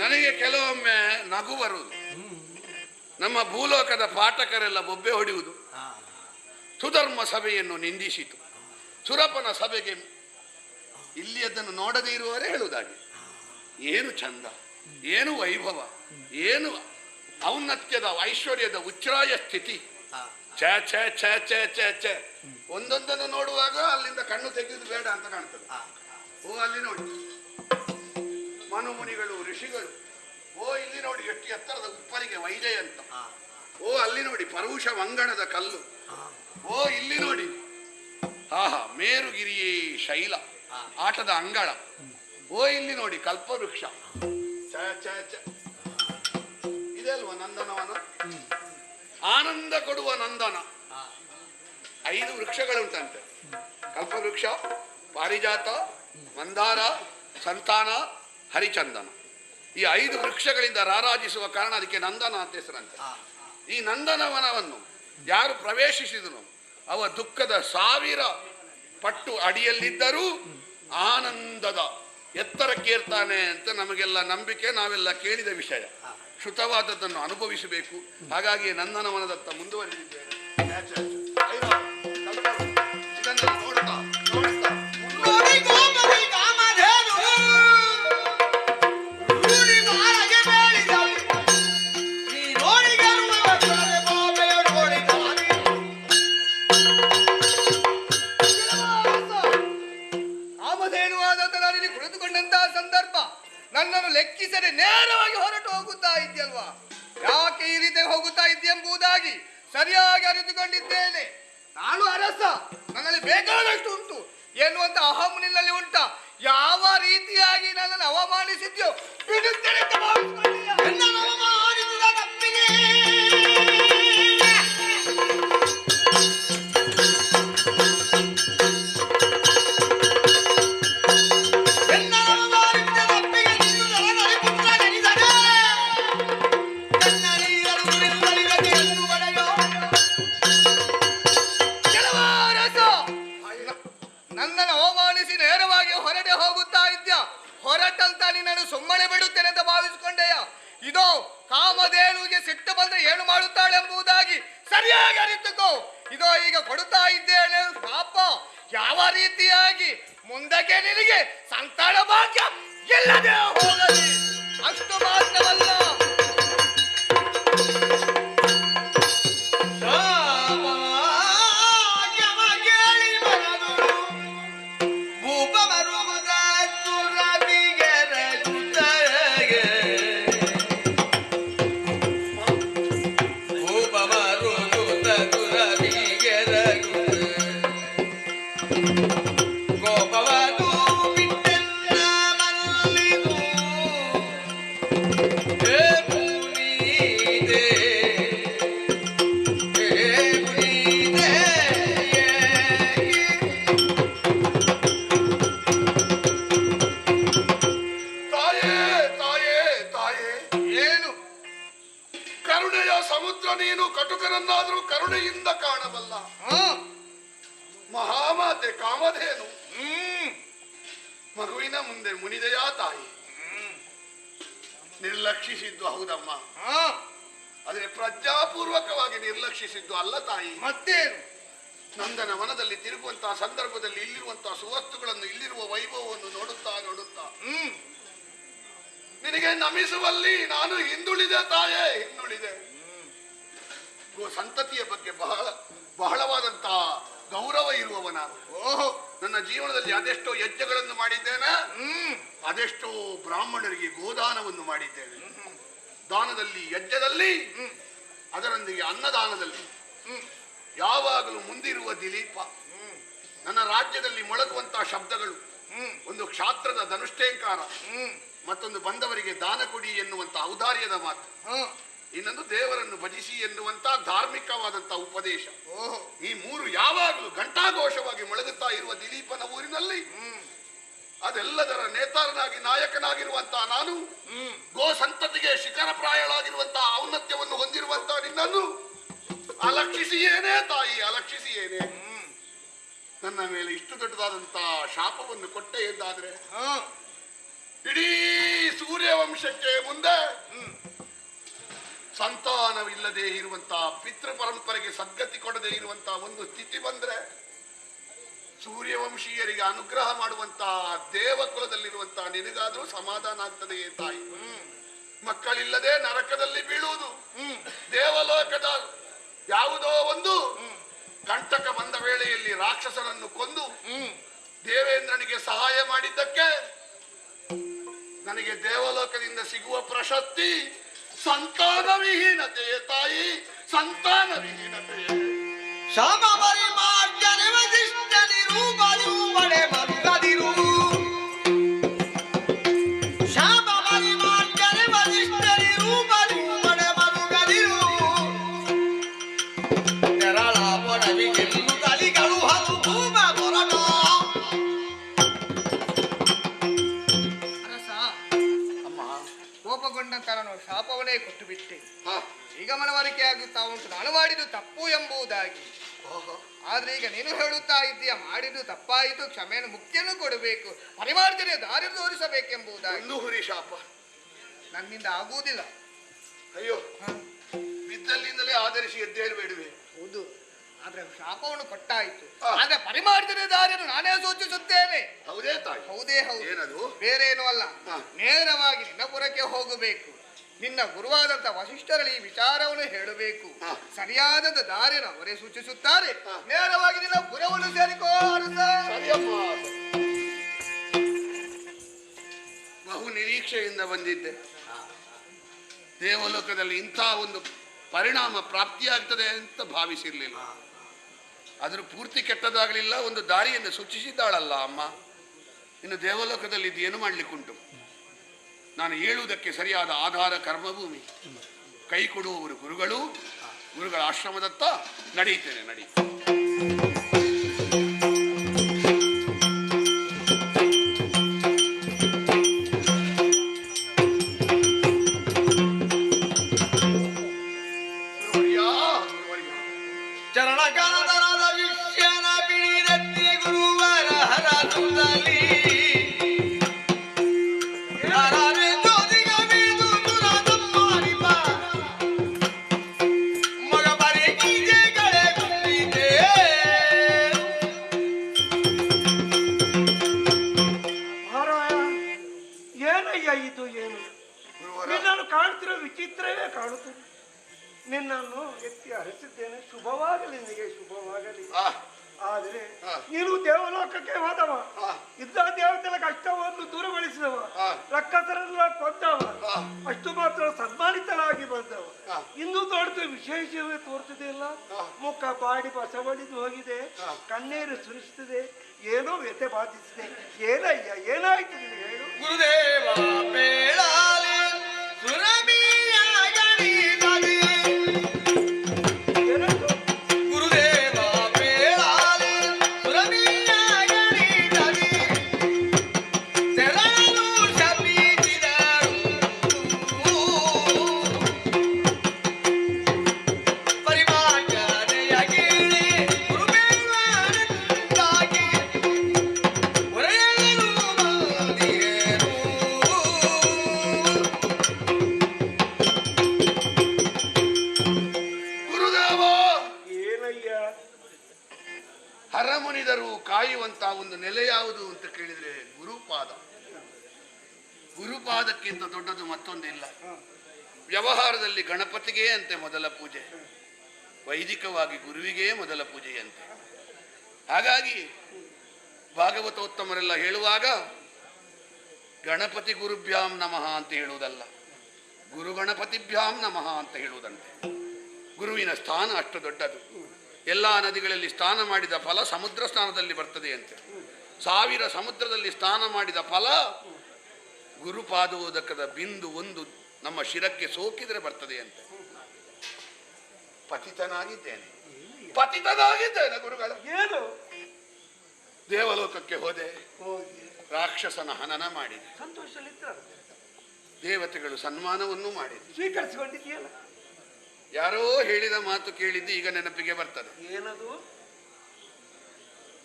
ನನಗೆ ಕೆಲವೊಮ್ಮೆ ನಗು ಬರುವುದು. ನಮ್ಮ ಭೂಲೋಕದ ಪಾಠಕರೆಲ್ಲ ಬೊಬ್ಬೆ ಹೊಡೆಯುವುದು. ಸುಧರ್ಮ ಸಭೆಯನ್ನು ನಿಂದಿಸಿತು, ಸುರಪನ ಸಭೆಗೆ ಇಲ್ಲಿ ಅದನ್ನು ನೋಡದೇ ಇರುವವರೇ ಹೇಳುವುದಾಗಿ. ಏನು ಚಂದ, ಏನು ವೈಭವ, ಏನು ಔನ್ನತ್ಯದ ಐಶ್ವರ್ಯದ ಉಚ್ಛ್ರಾಯ ಸ್ಥಿತಿ. ಛೇ ಛೇ ಛೇ ಛೇ ಛೇ ಛೇ. ಒಂದೊಂದನ್ನು ನೋಡುವಾಗ ಅಲ್ಲಿಂದ ಕಣ್ಣು ತೆಗೆದು ಬೇಡ ಅಂತ ಕಾಣ್ತದೆ. ಓ ಅಲ್ಲಿ ನೋಡಿ ಮನುಮುನಿಗಳು, ಋಷಿಗಳು. ಓ ಇಲ್ಲಿ ನೋಡಿ ಎಷ್ಟು ಎತ್ತರದ ಉಪ್ಪರಿಗೆ ವೈಜಯ ಅಂತ. ಓ ಅಲ್ಲಿ ನೋಡಿ ಪರುಷ ಮಂಗಣದ ಕಲ್ಲು. ಓ ಇಲ್ಲಿ ನೋಡಿ ಮೇರುಗಿರಿಯೇ ಶೈಲ ಆಟದ ಅಂಗಳ. ಓ ಇಲ್ಲಿ ನೋಡಿ ಕಲ್ಪವೃಕ್ಷ. ಇದೆ ಅಲ್ವಾ ನಂದನವನ? ಆನಂದ ಕೊಡುವ ನಂದನ. 5 ವೃಕ್ಷಗಳುಂಟಂತೆ: ಕಲ್ಪವೃಕ್ಷ, ಪಾರಿಜಾತ, ಮಂದಾರ, ಸಂತಾನ, ಹರಿಚಂದನ. ಈ 5 ವೃಕ್ಷಗಳಿಂದ ರಾರಾಜಿಸುವ ಕಾರಣ ಅದಕ್ಕೆ ನಂದನ ಅಂತ ಹೆಸರಂತೆ. ಈ ನಂದನವನವನ್ನು ಯಾರು ಪ್ರವೇಶಿಸಿದನು ಅವ ದುಃಖದ 1000 ಪಟ್ಟು ಅಡಿಯಲ್ಲಿದ್ದರೂ ಆನಂದದ ಎತ್ತರಕ್ಕೇರ್ತಾನೆ ಅಂತ ನಮಗೆಲ್ಲ ನಂಬಿಕೆ, ನಾವೆಲ್ಲ ಕೇಳಿದ ವಿಷಯ. ಶ್ರುತವಾದದ್ದನ್ನು ಅನುಭವಿಸಬೇಕು. ಹಾಗಾಗಿ ನಂದನವನದತ್ತ ಮುಂದುವರಿದಿದ್ದೇವೆ. ಇದನ್ನೆಲ್ಲ ನೋಡ್ತಾ ಕುಳಿತುಕೊಂಡಂತಹ ಸಂದರ್ಭ ನನ್ನನ್ನು ಲೆಕ್ಕಿಸದೆ ನೇರವಾಗಿ ಹೊರಟು ಹೋಗುತ್ತಾ ಇದ್ಯಲ್ವಾ? ಯಾಕೆ ಈ ರೀತಿ ಹೋಗುತ್ತಾ ಇದ್ಯೆಂಬುದಾಗಿ ಸರಿಯಾಗಿ ಅರಿತುಕೊಂಡಿದ್ದೇನೆ. ನಾನು ಅರಸ, ನನ್ನಲ್ಲಿ ಬೇಕಾದಷ್ಟು ಉಂಟು ಎನ್ನುವಂತ ಅಹಂ ನಿನ್ನಲ್ಲಿ ಉಂಟ. ಯಾವ ರೀತಿಯಾಗಿ ನನ್ನನ್ನು ಅವಮಾನಿಸಿದ್ಯೋ ಬಿಡುತ್ತೇನೆ ಅಂತ ಭಾವಿಸಿಕೊಂಡಿದ್ಯಾ? ನನ್ನನ್ನು ಅವಮಾನಿಸಿದ ತಪ್ಪಿಗೆ ನನ್ನನ್ನು ಅವಮಾನಿಸಿ ನೇರವಾಗಿ ಹೊರಡೆ ಹೋಗುತ್ತಾ ಇದ್ಯಾ? ಹೊರಟಂತ ನಿನ್ನನ್ನು ಸುಮ್ಮನೆ ಬಿಡುತ್ತೇನೆ ಅಂತ ಭಾವಿಸಿಕೊಂಡೆಯ? ಇದೋ ಕಾಮಧೇನುವಿಗೆ ಸಿಟ್ಟು ಬಂದ್ರೆ ಏನು ಮಾಡುತ್ತಾಳೆಂಬುದಾಗಿ ಸರಿಯಾಗಿ ಅರಿತುಕೋ. ಇದೋ ಈಗ ಕೊಡುತ್ತಾ ಇದ್ದೇನೆ ಪಾಪ. ಯಾವ ರೀತಿಯಾಗಿ ಮುಂದಕ್ಕೆ ನಿನಗೆ ಸಂತಾನ ಭಾಗ್ಯ ಎಲ್ಲದೇ ಹೋಗಲಿ. ಅಷ್ಟು ಮಾತ್ರವಲ್ಲ, ಭೂಪ ಮರುಗುತ್ತ ಸಮುದ್ರ ನೀನು ಕಟುಕರನ್ನಾದರೂ ಕರುಣೆಯಿಂದ ಕಾಣಬಲ್ಲ. ಮಹಾಮಾತೆ ಕಾಮಧೇನು ಮಗುವಿನ ಮುಂದೆ ಮುನಿದೆಯಾ ತಾಯಿ? ನಿರ್ಲಕ್ಷಿಸಿದ್ದು ಹೌದಮ್ಮ, ಆದರೆ ಪ್ರಜ್ಞಾಪೂರ್ವಕವಾಗಿ ನಿರ್ಲಕ್ಷಿಸಿದ್ದು ಅಲ್ಲ ತಾಯಿ. ಮತ್ತೇನು? ನಂದನ ವನದಲ್ಲಿ ತಿರುಗುವಂತಹ ಸಂದರ್ಭದಲ್ಲಿ ಇಲ್ಲಿರುವಂತಹ ಸುವಸ್ತುಗಳನ್ನು, ಇಲ್ಲಿರುವ ವೈಭವವನ್ನು ನೋಡುತ್ತಾ ನೋಡುತ್ತಾ ನಿನಗೆ ನಮಿಸುವಲ್ಲಿ ನಾನು ಹಿಂದುಳಿದೆ ತಾಯೇ, ಹಿಂದುಳಿದೆ. ಸಂತತಿಯ ಬಗ್ಗೆ ಬಹಳವಾದಂತಹ ಗೌರವ ಇರುವವ ನಾನು. ನನ್ನ ಜೀವನದಲ್ಲಿ ಅದೆಷ್ಟೋ ಯಜ್ಞಗಳನ್ನು ಮಾಡಿದ್ದೇನೆ, ಅದೆಷ್ಟೋ ಬ್ರಾಹ್ಮಣರಿಗೆ ಗೋದಾನವನ್ನು ಮಾಡಿದ್ದೇನೆ. ದಾನದಲ್ಲಿ, ಯಜ್ಞದಲ್ಲಿ, ಅದರೊಂದಿಗೆ ಅನ್ನದಾನದಲ್ಲಿ ಯಾವಾಗಲೂ ಮುಂದಿರುವ ದಿಲೀಪ. ನನ್ನ ರಾಜ್ಯದಲ್ಲಿ ಮೊಳಗುವಂತಹ ಶಬ್ದಗಳು, ಒಂದು ಕ್ಷಾತ್ರದ ಧನುಷ್ಟೇಂಕಾರ, ಮತ್ತೊಂದು ಬಂದವರಿಗೆ ದಾನ ಕೊಡಿ ಎನ್ನುವಂತ ಔದಾರ್ಯದ ಮಾತು, ಇನ್ನೊಂದು ದೇವರನ್ನು ಭಜಿಸಿ ಎನ್ನುವಂತ ಧಾರ್ಮಿಕವಾದಂತಹ ಉಪದೇಶ. ಈ ಮೂರು ಯಾವಾಗಲೂ ಘಂಟಾಘೋಷವಾಗಿ ಮೊಳಗುತ್ತಾ ಇರುವ ದಿಲೀಪನ ಊರಿನಲ್ಲಿ ಅದೆಲ್ಲದರ ನೇತಾರನಾಗಿ, ನಾಯಕನಾಗಿರುವಂತಹ ನಾನು, ಗೋ ಸಂತತಿಗೆ ಶಿಖರಪ್ರಾಯಳಾಗಿರುವಂತಹ ಔನ್ನತ್ಯವನ್ನು ಹೊಂದಿರುವಂತಹ ನಿನ್ನನ್ನು ಅಲಕ್ಷಿಸಿಯೇನೇ ತಾಯಿ, ಅಲಕ್ಷಿಸಿಯೇನೆ. ನನ್ನ ಮೇಲೆ ಇಷ್ಟು ದೊಡ್ಡದಾದಂತಹ ಶಾಪವನ್ನು ಕೊಟ್ಟೆ ಎಂದಾದ್ರೆ ಇಡೀ ಸೂರ್ಯವಂಶಕ್ಕೆ ಮುಂದೆ ಸಂತಾನವಿಲ್ಲದೆ ಇರುವಂತಹ, ಪಿತೃ ಪರಂಪರೆಗೆ ಸದ್ಗತಿ ಕೊಡದೆ ಇರುವಂತಹ ಒಂದು ಸ್ಥಿತಿ ಬಂದ್ರೆ, ಸೂರ್ಯವಂಶೀಯರಿಗೆ ಅನುಗ್ರಹ ಮಾಡುವಂತಹ ದೇವಕುಲದಲ್ಲಿರುವಂತಹ ನಿನಗಾದ್ರೂ ಸಮಾಧಾನ ಆಗ್ತದೆಯೇ ತಾಯಿ? ಮಕ್ಕಳಿಲ್ಲದೆ ನರಕದಲ್ಲಿ ಬೀಳುವುದು, ದೇವಲೋಕದ ಯಾವುದೋ ಒಂದು ಕಂಟಕ ಬಂದ ವೇಳೆಯಲ್ಲಿ ರಾಕ್ಷಸನನ್ನು ಕೊಂದು ದೇವೇಂದ್ರನಿಗೆ ಸಹಾಯ ಮಾಡಿದ್ದಕ್ಕೆ ನನಗೆ ದೇವಲೋಕದಿಂದ ಸಿಗುವ ಪ್ರಶಸ್ತಿ ಸಂತಾನವಿಹೀನತೆ ತಾಯಿ, ಸಂತಾನವಿಹೀನತೆ. ಕೋಪಗೊಂಡಂತ ನಾನು ಶಾಪವನ್ನೇ ಕೊಟ್ಟು ಬಿಟ್ಟೆ. ಈಗ ಮನವರಿಕೆ ಆಗುತ್ತಾ ಉಂಟು ನಾನು ಮಾಡಿದ್ದು ತಪ್ಪು ಎಂಬುದಾಗಿ. ಆದ್ರೆ ಈಗ ನೀನು ಹೇಳುತ್ತಾ ಇದ್ದೀಯ ಮಾಡಿದ್ದು ತಪ್ಪಾಯಿತು, ಕ್ಷಮೆಯನ್ನು ಮುಕ್ತಿಯನ್ನು ಕೊಡಬೇಕು, ಪರಿಮಾರ್ಜನೆ ದಾರಿ ತೋರಿಸಬೇಕೆಂಬುದಾಗಿ. ಹುರಿ ಶಾಪ ನನ್ನಿಂದ ಆಗುವುದಿಲ್ಲ. ಅಯ್ಯೋ, ಬಿದ್ದಲ್ಲಿಂದಲೇ ಆಧರಿಸಿ ಎದ್ದೇಳಬೇಡುವೆ. ಹೌದು, ಆದ್ರೆ ಶಾಪವನ್ನು ಕೊಟ್ಟಾಯಿತು, ಆದ್ರೆ ಪರಿಮಾರ್ಜನೆ ದಾರಿಯನ್ನು ನಾನೇ ಸೂಚಿಸುತ್ತೇನೆ. ಹೌದೇ ತಾಯಿ? ಹೌದೇ ಹೌದು. ಏನದು? ಬೇರೇನು ಅಲ್ಲ, ನೇರವಾಗಿ ನಿನ್ನ ಪುರಕ್ಕೆ ಹೋಗಬೇಕು. ನಿನ್ನ ಗುರುವಾದಂತ ವಸಿಷ್ಠರಲ್ಲಿ ಈ ವಿಚಾರವನ್ನು ಹೇಳಬೇಕು. ಸರಿಯಾದಂತ ದಾರಿಯನ್ನು ಅವರೇ ಸೂಚಿಸುತ್ತಾರೆ. ನೇರವಾಗಿ ನಿನ್ನ ಪುರವನ್ನು ಸೇರಿಕೋ. ಬಹು ನಿರೀಕ್ಷೆಯಿಂದ ಬಂದಿದ್ದೆ. ದೇವಲೋಕದಲ್ಲಿ ಇಂಥ ಒಂದು ಪರಿಣಾಮ ಪ್ರಾಪ್ತಿಯಾಗ್ತದೆ ಅಂತ ಭಾವಿಸಿರ್ಲಿಲ್ಲ. ಆದ್ರೂ ಪೂರ್ತಿ ಕೆಟ್ಟದಾಗಲಿಲ್ಲ, ಒಂದು ದಾರಿಯನ್ನು ಸೂಚಿಸಿದ್ದಾಳಲ್ಲ ಅಮ್ಮ. ಇನ್ನು ದೇವಲೋಕದಲ್ಲಿ ಇದು ಏನು ಮಾಡ್ಲಿಕ್ಕುಂಟು? ನಾನು ಹೇಳುವುದಕ್ಕೆ ಸರಿಯಾದ ಆಧಾರ ಕರ್ಮಭೂಮಿ. ಕೈ ಕೊಡುವವರು ಗುರುಗಳು, ಗುರುಗಳ ಆಶ್ರಮದತ್ತ ನಡೆಯುತ್ತೇನೆ. ನಿನ್ನನ್ನು ಎತ್ತಿ ಹರಿಸಿದ್ದೇನೆ, ಶುಭವಾಗಲಿ ನಿನಗೆ, ಶುಭವಾಗಲಿ. ಆದರೆ ನೀನು ದೇವಲೋಕಕ್ಕೆ ಹೋದವ, ಇದ್ದ ದೇವತೆಗಳ ಕಷ್ಟವನ್ನು ದೂರಗೊಳಿಸಿದವ, ರಕ್ಕಸರನ್ನ ಕೊಂದವ, ಅಷ್ಟು ಮಾತ್ರ ಸನ್ಮಾನಿತರಾಗಿ ಬಂದವ. ಇಂದು ನೋಡಿದ್ರೆ ವಿಶೇಷವೇ ತೋರ್ತದೆಯಲ್ಲ, ಮುಖ ಬಾಡಿ ಬಸವಳಿದು ಹೋಗಿದೆ, ಕಣ್ಣೀರು ಸುರಿಸುತ್ತದೆ, ಏನೋ ವ್ಯತೆ ಬಾಧಿಸಿದೆ. ಏನಯ್ಯ, ಏನಾಯ್ತು ನೀನು ಹೇಳು? ಗುರುದೇವ ಬೇಳಾಲೆ ಸುರಭಿಯ ಗಣಿಗಲಿ. ಗುರುದೇವ ಬೇಳಾಲೆ ಸುರಭಿಯ ಗಣಿಗಲಿ. ತೆರಳು ಶಪಿಸಿದರು ಕಾಯುವಂತಹ ಒಂದು ನೆಲೆ ಯಾವುದು ಅಂತ ಕೇಳಿದ್ರೆ ಗುರುಪಾದ. ಗುರುಪಾದಕ್ಕಿಂತ ದೊಡ್ಡದು ಮತ್ತೊಂದಿಲ್ಲ. ವ್ಯವಹಾರದಲ್ಲಿ ಗಣಪತಿಗೆ ಅಂತೆ ಮೊದಲ ಪೂಜೆ, ವೈದಿಕವಾಗಿ ಗುರುವಿಗೆ ಮೊದಲ ಪೂಜೆಯಂತೆ. ಹಾಗಾಗಿ ಭಾಗವತೋತ್ತಮರೆಲ್ಲ ಹೇಳುವಾಗ ಗಣಪತಿ ಗುರುಭ್ಯಾಂ ನಮಃ ಅಂತ ಹೇಳುವುದಲ್ಲ, ಗುರು ಗಣಪತಿಭ್ಯಾಂ ನಮಃ ಅಂತ ಹೇಳುವುದಂತೆ. ಗುರುವಿನ ಸ್ಥಾನ ಅಷ್ಟು ದೊಡ್ಡದು. ಎಲ್ಲ ನದಿಗಳಲ್ಲಿ ಸ್ನಾನ ಮಾಡಿದ ಫಲ ಸಮುದ್ರ ಸ್ನಾನದಲ್ಲಿ ಬರ್ತದೆ ಅಂತೆ. 1000 ಸಮುದ್ರದಲ್ಲಿ ಸ್ನಾನ ಮಾಡಿದ ಫಲ ಗುರುಪಾದೋದಕದ ಬಿಂದು ಒಂದು ನಮ್ಮ ಶಿರಕ್ಕೆ ಸೋಕಿದ್ರೆ ಬರ್ತದೆ ಅಂತೆ. ಪತಿತನಾಗಿದ್ದೇನೆ ಗುರುಗಳ. ಏನು ದೇವಲೋಕಕ್ಕೆ ಹೋದೆ, ರಾಕ್ಷಸನ ಹನನ ಮಾಡಿದೆ, ಸಂತೋಷದಲ್ಲಿದ್ದಾರೆ, ದೇವತೆಗಳು ಸನ್ಮಾನವನ್ನು ಮಾಡಿದೆ, ಸ್ವೀಕರಿಸಿಕೊಂಡಿದೆಯಲ್ಲ. ಯಾರೋ ಹೇಳಿದ ಮಾತು ಕೇಳಿದ್ದು ಈಗ ನೆನಪಿಗೆ ಬರ್ತದೆ. ಏನದು?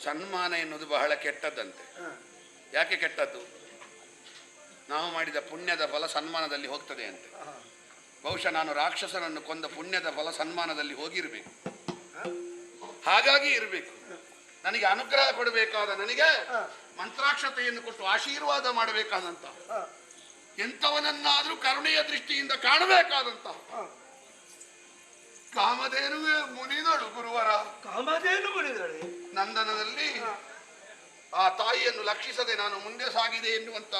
ಸನ್ಮಾನ ಎನ್ನುವುದು ಬಹಳ ಕೆಟ್ಟದ್ದಂತೆ. ಯಾಕೆ ಕೆಟ್ಟದ್ದು? ನಾವು ಮಾಡಿದ ಪುಣ್ಯದ ಫಲ ಸನ್ಮಾನದಲ್ಲಿ ಹೋಗ್ತದೆ ಅಂತೆ. ಬಹುಶಃ ನಾನು ರಾಕ್ಷಸನನ್ನು ಕೊಂದ ಪುಣ್ಯದ ಫಲ ಸನ್ಮಾನದಲ್ಲಿ ಹೋಗಿರಬೇಕು. ಹಾಗಾಗಿ ಇರಬೇಕು. ನನಗೆ ಅನುಗ್ರಹ ಕೊಡಬೇಕಾದ ನನಗೆ ಮಂತ್ರಾಕ್ಷತೆಯನ್ನು ಕೊಟ್ಟು ಆಶೀರ್ವಾದ ಮಾಡಬೇಕಾದಂತ, ಎಂಥವನನ್ನಾದ್ರೂ ಕರುಣೆಯ ದೃಷ್ಟಿಯಿಂದ ಕಾಣಬೇಕಾದಂತ ಕಾಮಧೇನುವೆ ಮುನಿದಳು ಗುರುವರ. ಕಾಮಧೇನು ಮುನಿದಳು. ನಂದನದಲ್ಲಿ ಆ ತಾಯಿಯನ್ನು ಲಕ್ಷಿಸದೆ ನಾನು ಮುಂದೆ ಸಾಗಿದೆ ಎನ್ನುವಂತ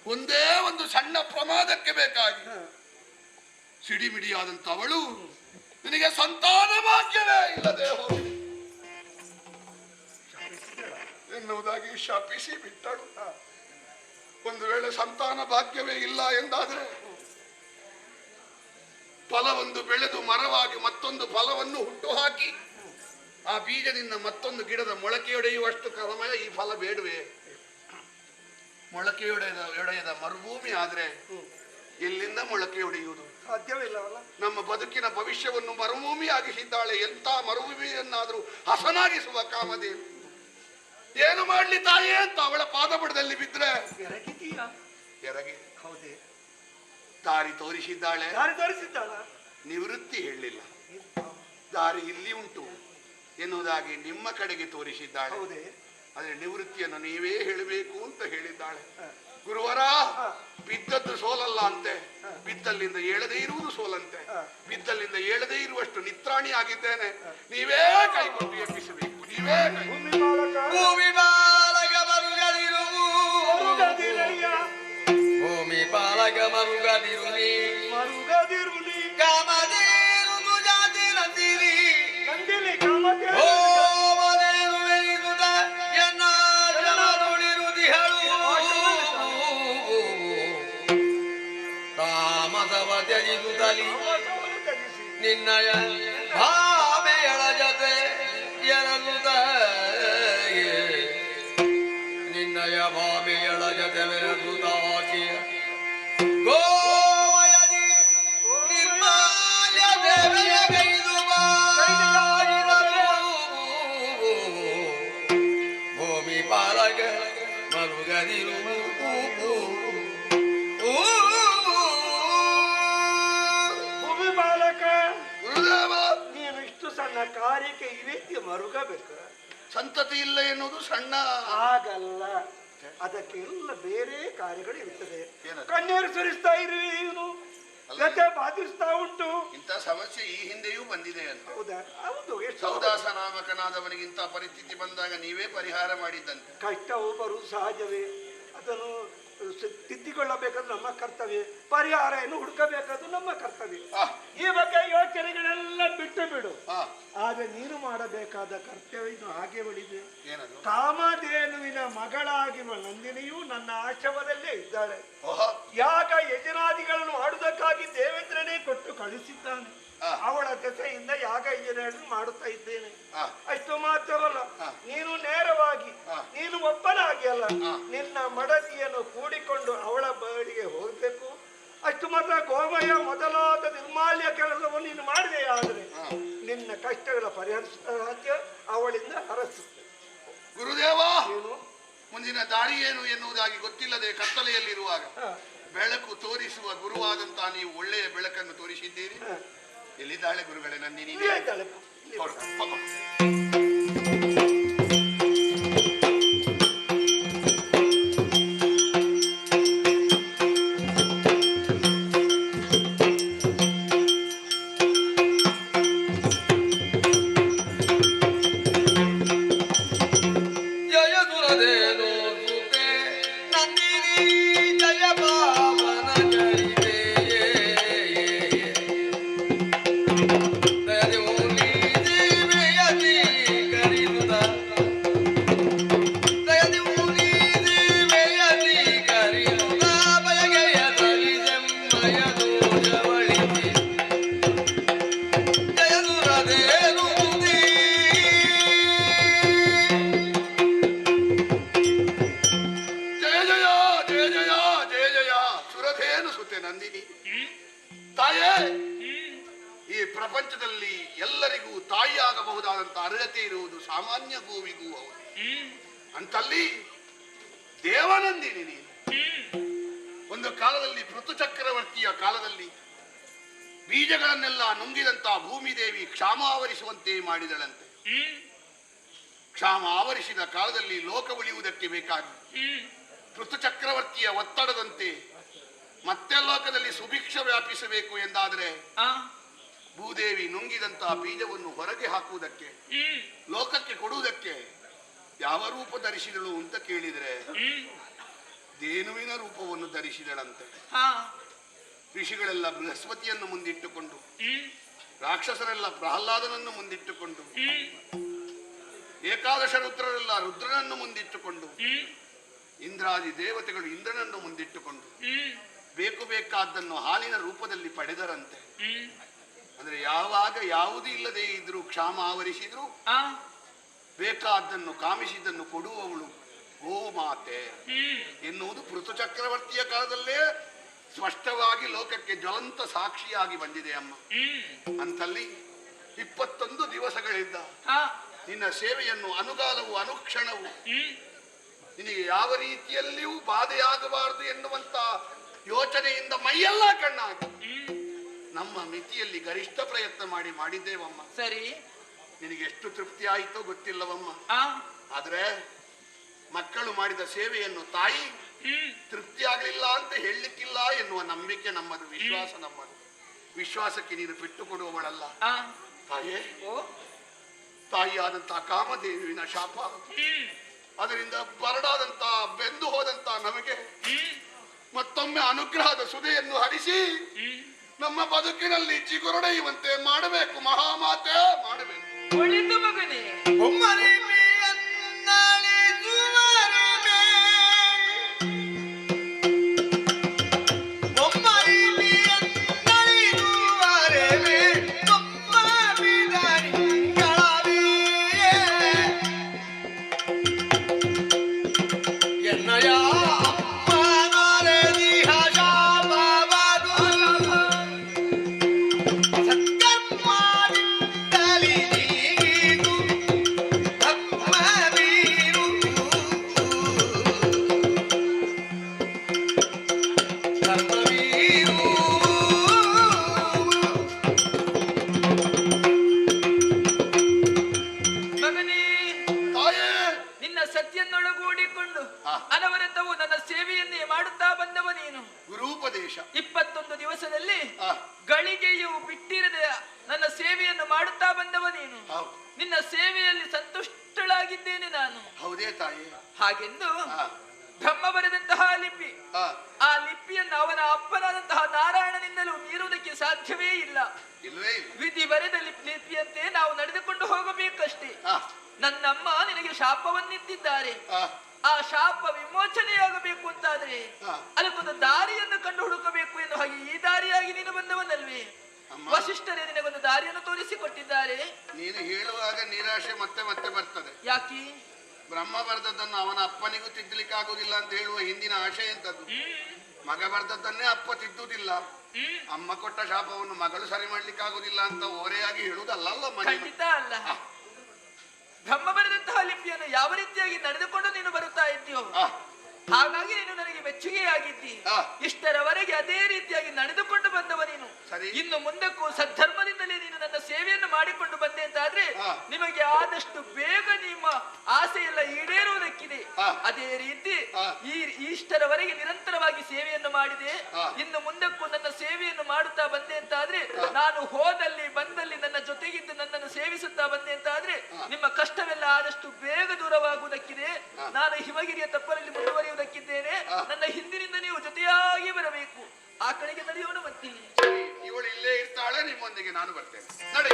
ಒಂದೇ ಒಂದು ಸಣ್ಣ ಪ್ರಮಾದಕ್ಕೆ ಬೇಕಾಗಿ ಸಿಡಿಮಿಡಿಯಾದಂತ ಅವಳು ನಿನಗೆ ಸಂತಾನ ಭಾಗ್ಯವೇ ಇಲ್ಲದೆ ಹೋಗಿ ಎನ್ನುವುದಾಗಿ ಶಪಿಸಿ ಬಿಟ್ಟಳು. ಒಂದು ವೇಳೆ ಸಂತಾನ ಭಾಗ್ಯವೇ ಇಲ್ಲ ಎಂದಾದ್ರೆ ಫಲವೊಂದು ಬೆಳೆದು ಮರವಾಗಿ ಮತ್ತೊಂದು ಫಲವನ್ನು ಹುಟ್ಟು ಹಾಕಿ ಆ ಬೀಜದಿಂದ ಮತ್ತೊಂದು ಗಿಡದ ಮೊಳಕೆಯೊಡೆಯುವಷ್ಟು ಸಮಯ ಈ ಫಲ ಬೇಡವೇ? ಮೊಳಕೆಯೊಡೆಯದ ಮರುಭೂಮಿ ಆದ್ರೆ ಎಲ್ಲಿಂದ ಮೊಳಕೆಯೊಡೆಯುವುದು? ಸಾಧ್ಯವಿಲ್ಲವಲ್ಲ. ನಮ್ಮ ಬದುಕಿನ ಭವಿಷ್ಯವನ್ನು ಮರುಭೂಮಿಯಾಗಿಸಿದ್ದಾಳೆ. ಎಂಥ ಮರುಭೂಮಿಯನ್ನಾದರೂ ಹಸನಾಗಿಸುವ ಕಾಮದೇವಿ. ಏನು ಮಾಡ್ಲಿ ತಾಯೇ ಅಂತ ಅವಳ ಪಾದಪುಟದಲ್ಲಿ ಬಿದ್ರೆ ಎರಗಿ ದಾರಿ ತೋರಿಸಿದ್ದಾಳೆ. ನಿವೃತ್ತಿ ಹೇಳಲಿಲ್ಲ. ದಾರಿ ಇಲ್ಲಿ ಉಂಟು ಎನ್ನುವುದಾಗಿ ನಿಮ್ಮ ಕಡೆಗೆ ತೋರಿಸಿದ್ದಾಳೆ. ಆದ್ರೆ ನಿವೃತ್ತಿಯನ್ನು ನೀವೇ ಹೇಳಬೇಕು ಅಂತ ಹೇಳಿದ್ದಾಳೆ. ಗುರುವರ, ಬಿದ್ದದ್ದು ಸೋಲಲ್ಲ ಅಂತೆ, ಬಿದ್ದಲ್ಲಿಂದ ಏಳದೇ ಇರುವುದು ಸೋಲಂತೆ. ಬಿದ್ದಲ್ಲಿಂದ ಏಳದೇ ಇರುವಷ್ಟು ನಿತ್ರಾಣಿ ಆಗಿದ್ದೇನೆ. ನೀವೇ ಕೈಗೊಂಡು ಎಬ್ಬಿಸಬೇಕು. ನೀವೇ ಭೂಮಿ ಬಾಲಕ ಮರುಗದಿರು, ಭೂಮಿ ಬಾಲಕ ಮರುಗದಿರುನಿ, ಮರುಗದಿರುನಿ ಕಾಮಧೇನು ಜಾತಿ ನಂದಿರಿ, ನಂದಿಲಿ ಕಾಮಧೇನು ಹೋಮಧೇನು ವೆರಿದುದ ಎನ್ನ ಜಲನುಳಿರುದಿಹಳು, ತಾಮಸವ ತ್ಯಜಿಸುತ್ತಲಿ ನಿನ್ನಯ ಭಾವೆಯಳ ಜೊತೆ ಎರಗುತ್ತ, ನಿನ್ನಯ ಭಾವೆಯಳ ಜೊತೆ ಬೆರೆಸುತ್ತಾಚಿಯ ಗೋವಯದಿ ನಿರ್ಮಾಲ್ಯ ದೇವೆಯ ಗೈದು ಭೂಮಿ ಪಾಲಕ ಮರುಗದಿರು. ಭೂಮಿ ಬಾಲಕ, ಗುರುದೇವ, ನೀನು ಇಷ್ಟು ಸಣ್ಣ ಕಾರ್ಯಕ್ಕೆ ಈ ರೀತಿ ಮರುಗಬೇಕು? ಸಂತತಿ ಇಲ್ಲ ಎನ್ನುವುದು ಸಣ್ಣ ಆಗಲ್ಲ. ಅದಕ್ಕೆ ಎಲ್ಲ ಬೇರೆ ಕಾರ್ಯಗಳು ಇರ್ತದೆ. ಕಣ್ಣೀರು ಸುರಿಸ್ತಾ ಇರಿ, ಇವನು ಗತೆ ಬಾಧಿಸ್ತಾ ಉಂಟು. ಇಂಥ ಸಮಸ್ಯೆ ಈ ಹಿಂದೆಯೂ ಬಂದಿದೆ ಅಂತ. ಹೌದಾ? ಹೌದು. ಸೌದಾಸ ನಾಮಕನಾದವನಿಗಿಂತ ಪರಿಸ್ಥಿತಿ ಬಂದಾಗ ನೀವೇ ಪರಿಹಾರ ಮಾಡಿದ್ದಂತೆ. ಕಷ್ಟವು ಬರುವುದು ಸಹಜವೇ. ಅದನ್ನು ತಿದ್ದಿಕೊಳ್ಳಬೇಕಾದ್ರೆ ನಮ್ಮ ಕರ್ತವ್ಯ, ಪರಿಹಾರವನ್ನು ಹುಡುಕಬೇಕಾದ್ರು ನಮ್ಮ ಕರ್ತವ್ಯ. ಈ ಬಗ್ಗೆ ಯೋಚನೆಗಳೆಲ್ಲ ಬಿಟ್ಟು ಬಿಡು. ಆದ್ರೆ ನೀನು ಮಾಡಬೇಕಾದ ಕರ್ತವ್ಯ ಇದು ಹಾಗೆ ಉಳಿದೆ. ಕಾಮಧೇನುವಿನ ಮಗಳಾಗಿರುವ ನಂದಿನಿಯು ನನ್ನ ಆಶ್ರಮದಲ್ಲೇ ಇದ್ದಾಳೆ. ಯಾಗ ಯಜನಾದಿಗಳನ್ನು ಮಾಡುವುದಕ್ಕಾಗಿ ದೇವೇಂದ್ರನೇ ಕೊಟ್ಟು ಕಳಿಸಿದ್ದಾನೆ. ಅವಳ ದೆಸೆಯಿಂದ ಯಾಗ ಯಜನೆಯನ್ನು ಮಾಡುತ್ತಾ ಇದ್ದೇನೆ. ಅಷ್ಟು ಮಾತ್ರವಲ್ಲ, ನೀನು ನೇರವಾಗಿ ನೀನು ಒಬ್ಬನಾಗಿ ಅಲ್ಲ, ನಿನ್ನ ಮಡದಿಯನ್ನು ಕೂಡಿಕೊಂಡು ಅವಳ ಬಳಿಗೆ ಹೋಗ್ಬೇಕು. ಅಷ್ಟು ಮಾತ್ರ ಗೋಮಯ ಮೊದಲಾದ ನಿರ್ಮಾಲ್ಯ ಕೆಲಸವನ್ನು ನೀನು ಮಾಡಿದೆ ಆದರೆ ನಿನ್ನ ಕಷ್ಟಗಳ ಪರಿಹರಿಸ ಅವಳಿಂದ ಹರಸುತ್ತೆ. ಗುರುದೇವ, ಮುಂದಿನ ದಾರಿ ಏನು ಎನ್ನುವುದಾಗಿ ಗೊತ್ತಿಲ್ಲದೆ ಕತ್ತಲೆಯಲ್ಲಿರುವಾಗ ಬೆಳಕು ತೋರಿಸುವ ಗುರುವಾದಂತಹ ನೀವು ಒಳ್ಳೆಯ ಬೆಳಕನ್ನು ತೋರಿಸಿದ್ದೀರಿ. ಎಲ್ಲಿದ್ದಾಳೆ ಗುರುಗಳೇ ನಂದಿನಿ? ತಾಯೇ, ಈ ಪ್ರಪಂಚದಲ್ಲಿ ಎಲ್ಲರಿಗೂ ತಾಯಿಯಾಗಬಹುದಾದಂತ ಅರ್ಹತೆ ಇರುವುದು ಸಾಮಾನ್ಯ ಗೋವಿಗೂ ಹೌದು. ಅಂತಲ್ಲಿ ದೇವನಂದಿನಿ ನೀನು. ಒಂದು ಕಾಲದಲ್ಲಿ ಪೃಥು ಚಕ್ರವರ್ತಿಯ ಕಾಲದಲ್ಲಿ ಬೀಜಗಳನ್ನೆಲ್ಲ ನುಂಗಿದಂತ ಭೂಮಿದೇವಿ ಕ್ಷಾಮ ಆವರಿಸುವಂತೆ ಮಾಡಿದಳಂತೆ. ಕ್ಷಾಮ ಆವರಿಸಿದ ಕಾಲದಲ್ಲಿ ಲೋಕ ಉಳಿಯುವುದಕ್ಕೆ ಬೇಕಾಗಿ ಪೃಥು ಚಕ್ರವರ್ತಿಯ ಒತ್ತಡದಂತೆ ಮತ್ತೆ ಲೋಕದಲ್ಲಿ ಸುಭಿಕ್ಷ ವ್ಯಾಪಿಸಬೇಕು ಎಂದಾದರೆ ಭೂದೇವಿ ನುಂಗಿದಂತಹ ಬೀಜವನ್ನು ಹೊರಗೆ ಹಾಕುವುದಕ್ಕೆ, ಲೋಕಕ್ಕೆ ಕೊಡುವುದಕ್ಕೆ ಯಾವ ರೂಪ ಧರಿಸಿದಳು ಅಂತ ಕೇಳಿದರೆ ದೇನುವಿನ ರೂಪವನ್ನು ಧರಿಸಿದಳಂತೆ. ಋಷಿಗಳೆಲ್ಲ ಬೃಹಸ್ಪತಿಯನ್ನು ಮುಂದಿಟ್ಟುಕೊಂಡು, ರಾಕ್ಷಸರೆಲ್ಲ ಪ್ರಹ್ಲಾದನನ್ನು ಮುಂದಿಟ್ಟುಕೊಂಡು, ಏಕಾದಶ ರುದ್ರರೆಲ್ಲ ರುದ್ರನನ್ನು ಮುಂದಿಟ್ಟುಕೊಂಡು, ಇಂದ್ರಾದಿ ದೇವತೆಗಳು ಇಂದ್ರನನ್ನು ಮುಂದಿಟ್ಟುಕೊಂಡು ಬೇಕು ಬೇಕಾದ್ದನ್ನು ಹಾಲಿನ ರೂಪದಲ್ಲಿ ಪಡೆದರಂತೆ. ಅಂದ್ರೆ ಯಾವಾಗ ಯಾವುದೂ ಇಲ್ಲದೆ ಇದ್ರು, ಕ್ಷಾಮ ಆವರಿಸಿದ್ರು, ಬೇಕಾದ್ದನ್ನು ಕಾಮಿಸಿದ್ದನ್ನು ಕೊಡುವವಳು ಗೋಮಾತೆ ಎನ್ನುವುದು ಪೃಥು ಚಕ್ರವರ್ತಿಯ ಕಾಲದಲ್ಲೇ ಸ್ಪಷ್ಟವಾಗಿ ಲೋಕಕ್ಕೆ ಜ್ವಲಂತ ಸಾಕ್ಷಿಯಾಗಿ ಬಂದಿದೆ ಅಮ್ಮ. ಅಂತಲ್ಲಿ 21 ದಿವಸಗಳಿಂದ ನಿನ್ನ ಸೇವೆಯನ್ನು ಅನುಗಾಲವು ಅನುಕ್ಷಣವು ನಿನಗೆ ಯಾವ ರೀತಿಯಲ್ಲಿಯೂ ಬಾಧೆಯಾಗಬಾರದು ಎನ್ನುವಂತ ಯೋಚನೆಯಿಂದ ಮೈಯೆಲ್ಲ ಕಣ್ಣಾಗಿ ನಮ್ಮ ಮಿತಿಯಲ್ಲಿ ಗರಿಷ್ಠ ಪ್ರಯತ್ನ ಮಾಡಿದ್ದೇವಮ್ಮ. ಸರಿ, ನಿನಗೆ ಎಷ್ಟು ತೃಪ್ತಿ ಆಯಿತೋ ಗೊತ್ತಿಲ್ಲವಮ್ಮ. ಆದ್ರೆ ಮಕ್ಕಳು ಮಾಡಿದ ಸೇವೆಯನ್ನು ತಾಯಿ ತೃಪ್ತಿ ಆಗಲಿಲ್ಲ ಅಂತ ಹೇಳಲಿಕ್ಕಿಲ್ಲ ಎನ್ನುವ ನಂಬಿಕೆ ನಮ್ಮದು, ವಿಶ್ವಾಸ ನಮ್ಮದು. ವಿಶ್ವಾಸಕ್ಕೆ ನೀನು ಬಿಟ್ಟು ಕೊಡುವವಳಲ್ಲ ತಾಯೇ. ತಾಯಿಯಾದಂತಹ ಕಾಮದೇವಿನ ಶಾಪ, ಅದರಿಂದ ಬರಡಾದಂತಹ ಬೆಂದು ಹೋದಂತ ನಮಗೆ ಮತ್ತೊಮ್ಮೆ ಅನುಗ್ರಹದ ಸುದೆಯನ್ನು ಹರಿಸಿ ನಮ್ಮ ಬದುಕಿನಲ್ಲಿ ಚಿಗುರೊಡೆಯುವಂತೆ ಮಾಡಬೇಕು ಮಹಾಮಾತೆ, ಮಾಡಬೇಕು. ಒಳಿತು ಮಗನೇ. ಅನವರತವು ನನ್ನ ಸೇವೆಯನ್ನೇ ಮಾಡುತ್ತಾ ಬಂದವ ನೀನು. ಗುರುಪದೇಶ 21 ದಿವಸದಲ್ಲಿ ಗಳಿಗೆಯು ಬಿಟ್ಟಿರದೆ ನನ್ನ ಸೇವೆಯನ್ನು ಮಾಡುತ್ತಾ ಬಂದವ ನೀನು. ನಿನ್ನ ಸೇವೆಯಲ್ಲಿ ಸಂತುಷ್ಟಳಾಗಿದ್ದೇನೆ ನಾನು. ಹೌದೇ ತಾಯಿ? ಹಾಗೆಂದು ಬ್ರಹ್ಮ ಬರೆದಂತಹ ಲಿಪಿ, ಆ ಲಿಪಿಯನ್ನು ಅವನ ಅಪ್ಪನಾದಂತಹ ನಾರಾಯಣನಿಂದಲೂ ಮೀರುವುದಕ್ಕೆ ಸಾಧ್ಯವೇ ಇಲ್ಲ. ವಿಧಿ ಬರೆದ ಲಿಪಿಯಂತೆ ನಾವು ನಡೆದುಕೊಂಡು ಹೋಗಬೇಕಷ್ಟೇ. ನನ್ನಮ್ಮ ನಿನಗೆ ಶಾಪವನ್ನಿತ್ತಿದ್ದಾರೆ. ಆ ಶಾಪ ವಿಮೋಚನೆಯಾಗಬೇಕು ಅಂತಾದ್ರೆ ಅದಕ್ಕೊಂದು ದಾರಿಯನ್ನು ಕಂಡು ಹುಡುಕಬೇಕು ಎನ್ನುವ ಹಾಗೆ ಈ ದಾರಿಯಾಗಿ ನೀನು ಬಂದವನಲ್ವೇ? ವಸಿಷ್ಠರೇ ನಿನಗೊಂದು ದಾರಿಯನ್ನು ತೋರಿಸಿಕೊಟ್ಟಿದ್ದಾರೆ. ನೀನು ಹೇಳುವಾಗ ನಿರಾಶೆ ಮತ್ತೆ ಮತ್ತೆ ಬರ್ತದೆ. ಯಾಕೆ? ಬ್ರಹ್ಮ ಬರೆದದ್ದನ್ನು ಅವನ ಅಪ್ಪನಿಗೂ ತಿದ್ದಲಿಕ್ಕೆ ಆಗುದಿಲ್ಲ ಅಂತ ಹೇಳುವ ಹಿಂದಿನ ಆಶೆ ಎಂತದ್ದು? ಮಗ ಬರೆದದ್ದನ್ನೇ ಅಪ್ಪ ತಿದ್ದುದಿಲ್ಲ, ಅಮ್ಮ ಕೊಟ್ಟ ಶಾಪವನ್ನು ಮಗಳು ಸರಿ ಮಾಡ್ಲಿಕ್ಕೆ ಆಗುದಿಲ್ಲ ಅಂತ ಓರೆಯಾಗಿ ಹೇಳುವುದಲ್ಲ. ಖಂಡಿತ ಅಲ್ಲ. ಬ್ರಹ್ಮ ಬರೆದಂತಹ ಲಿಪಿಯನ್ನು ಯಾವ ರೀತಿಯಾಗಿ ನಡೆದುಕೊಂಡು ನೀನು ಬರುತ್ತಾ ಇದ್ದೀಯೋ ಹಾಗಾಗಿ ನೀನು ನನಗೆ ಮೆಚ್ಚುಗೆಯಾಗಿದ್ದಿ. ಇಷ್ಟರವರೆಗೆ ಅದೇ ರೀತಿಯಾಗಿ ನಡೆದುಕೊಂಡು ಬಂದವ ನೀನು. ಇನ್ನು ಮುಂದಕ್ಕೂ ಸದ್ಧರ್ಮದಿಂದಲೇ ನೀನು ನನ್ನ ಸೇವೆಯನ್ನು ಮಾಡಿಕೊಂಡು ಬಂದೆ ಅಂತಾದ್ರೆ ನಿಮಗೆ ಆದಷ್ಟು ಬೇಗ ನಿಮ್ಮ ಆಸೆ ಎಲ್ಲ ಈಡೇರುವುದಕ್ಕಿದೆ. ಅದೇ ರೀತಿ ಇಷ್ಟರವರೆಗೆ ನಿರಂತರವಾಗಿ ಸೇವೆಯನ್ನು ಮಾಡಿದೆ. ಇನ್ನು ಮುಂದಕ್ಕೂ ನನ್ನ ಸೇವೆಯನ್ನು ಮಾಡುತ್ತಾ ಬಂದೆ ಅಂತಾದ್ರೆ, ನಾನು ಹೋದಲ್ಲಿ ಬಂದಲ್ಲಿ ನನ್ನ ಜೊತೆಗಿದ್ದು ನನ್ನನ್ನು ಸೇವಿಸುತ್ತಾ ಬಂದೆ ಅಂತಾದ್ರೆ ನಿಮ್ಮ ಕಷ್ಟವೆಲ್ಲ ಆದಷ್ಟು ಬೇಗ ದೂರವಾಗುವುದಕ್ಕಿದೆ. ನಾನು ಹಿಮಗಿರಿಯ ತಪ್ಪಲಲ್ಲಿ ಮುಂದುವರಿಯುವುದಕ್ಕಿದ್ದೇನೆ. ನನ್ನ ಹಿಂದಿನಿಂದ ನೀವು ಜೊತೆಯಾಗಿ ಬರಬೇಕು. ಆ ಕಡೆಗೆ ನಡೆಯೋಣ. ಮತ್ತೆ ಇವಳು ಇಲ್ಲೇ ಇರ್ತಾಳೆ, ನಿಮ್ಮೊಂದಿಗೆ ನಾನು ಬರ್ತೇನೆ. ನಡೆ.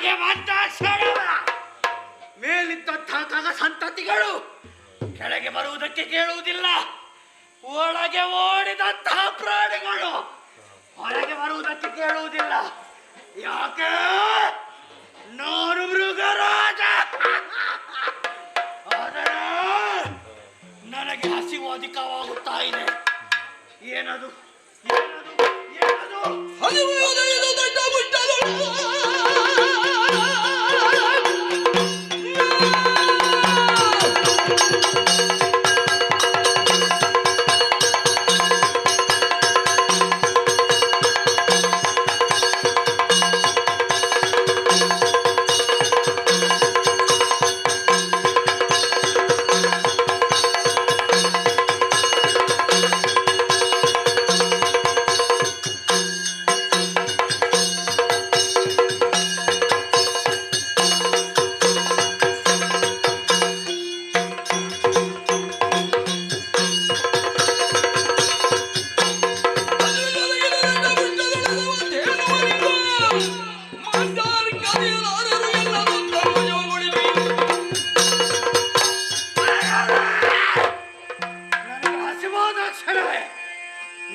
ಒಳಗೆ ಬಂದ ಮೇಲಿದ್ದಂತಹ ಕಗ ಸಂತತಿಗಳು ಕೆಳಗೆ ಬರುವುದಕ್ಕೆ ಕೇಳುವುದಿಲ್ಲ. ಒಳಗೆ ಓಡಿದಂತಹ ಪ್ರಾಣಿಗಳು ಹೊರಗೆ ಬರುವುದಕ್ಕೆ ಕೇಳುವುದಿಲ್ಲ. ಯಾಕೆ? ನಾನು ಮೃಗರಾಜ. ಆದರೆ ನನಗೆ ಹಸಿವು ಅಧಿಕವಾಗುತ್ತಾ ಇದೆ. ಏನದು ಏನದು ಏನದು?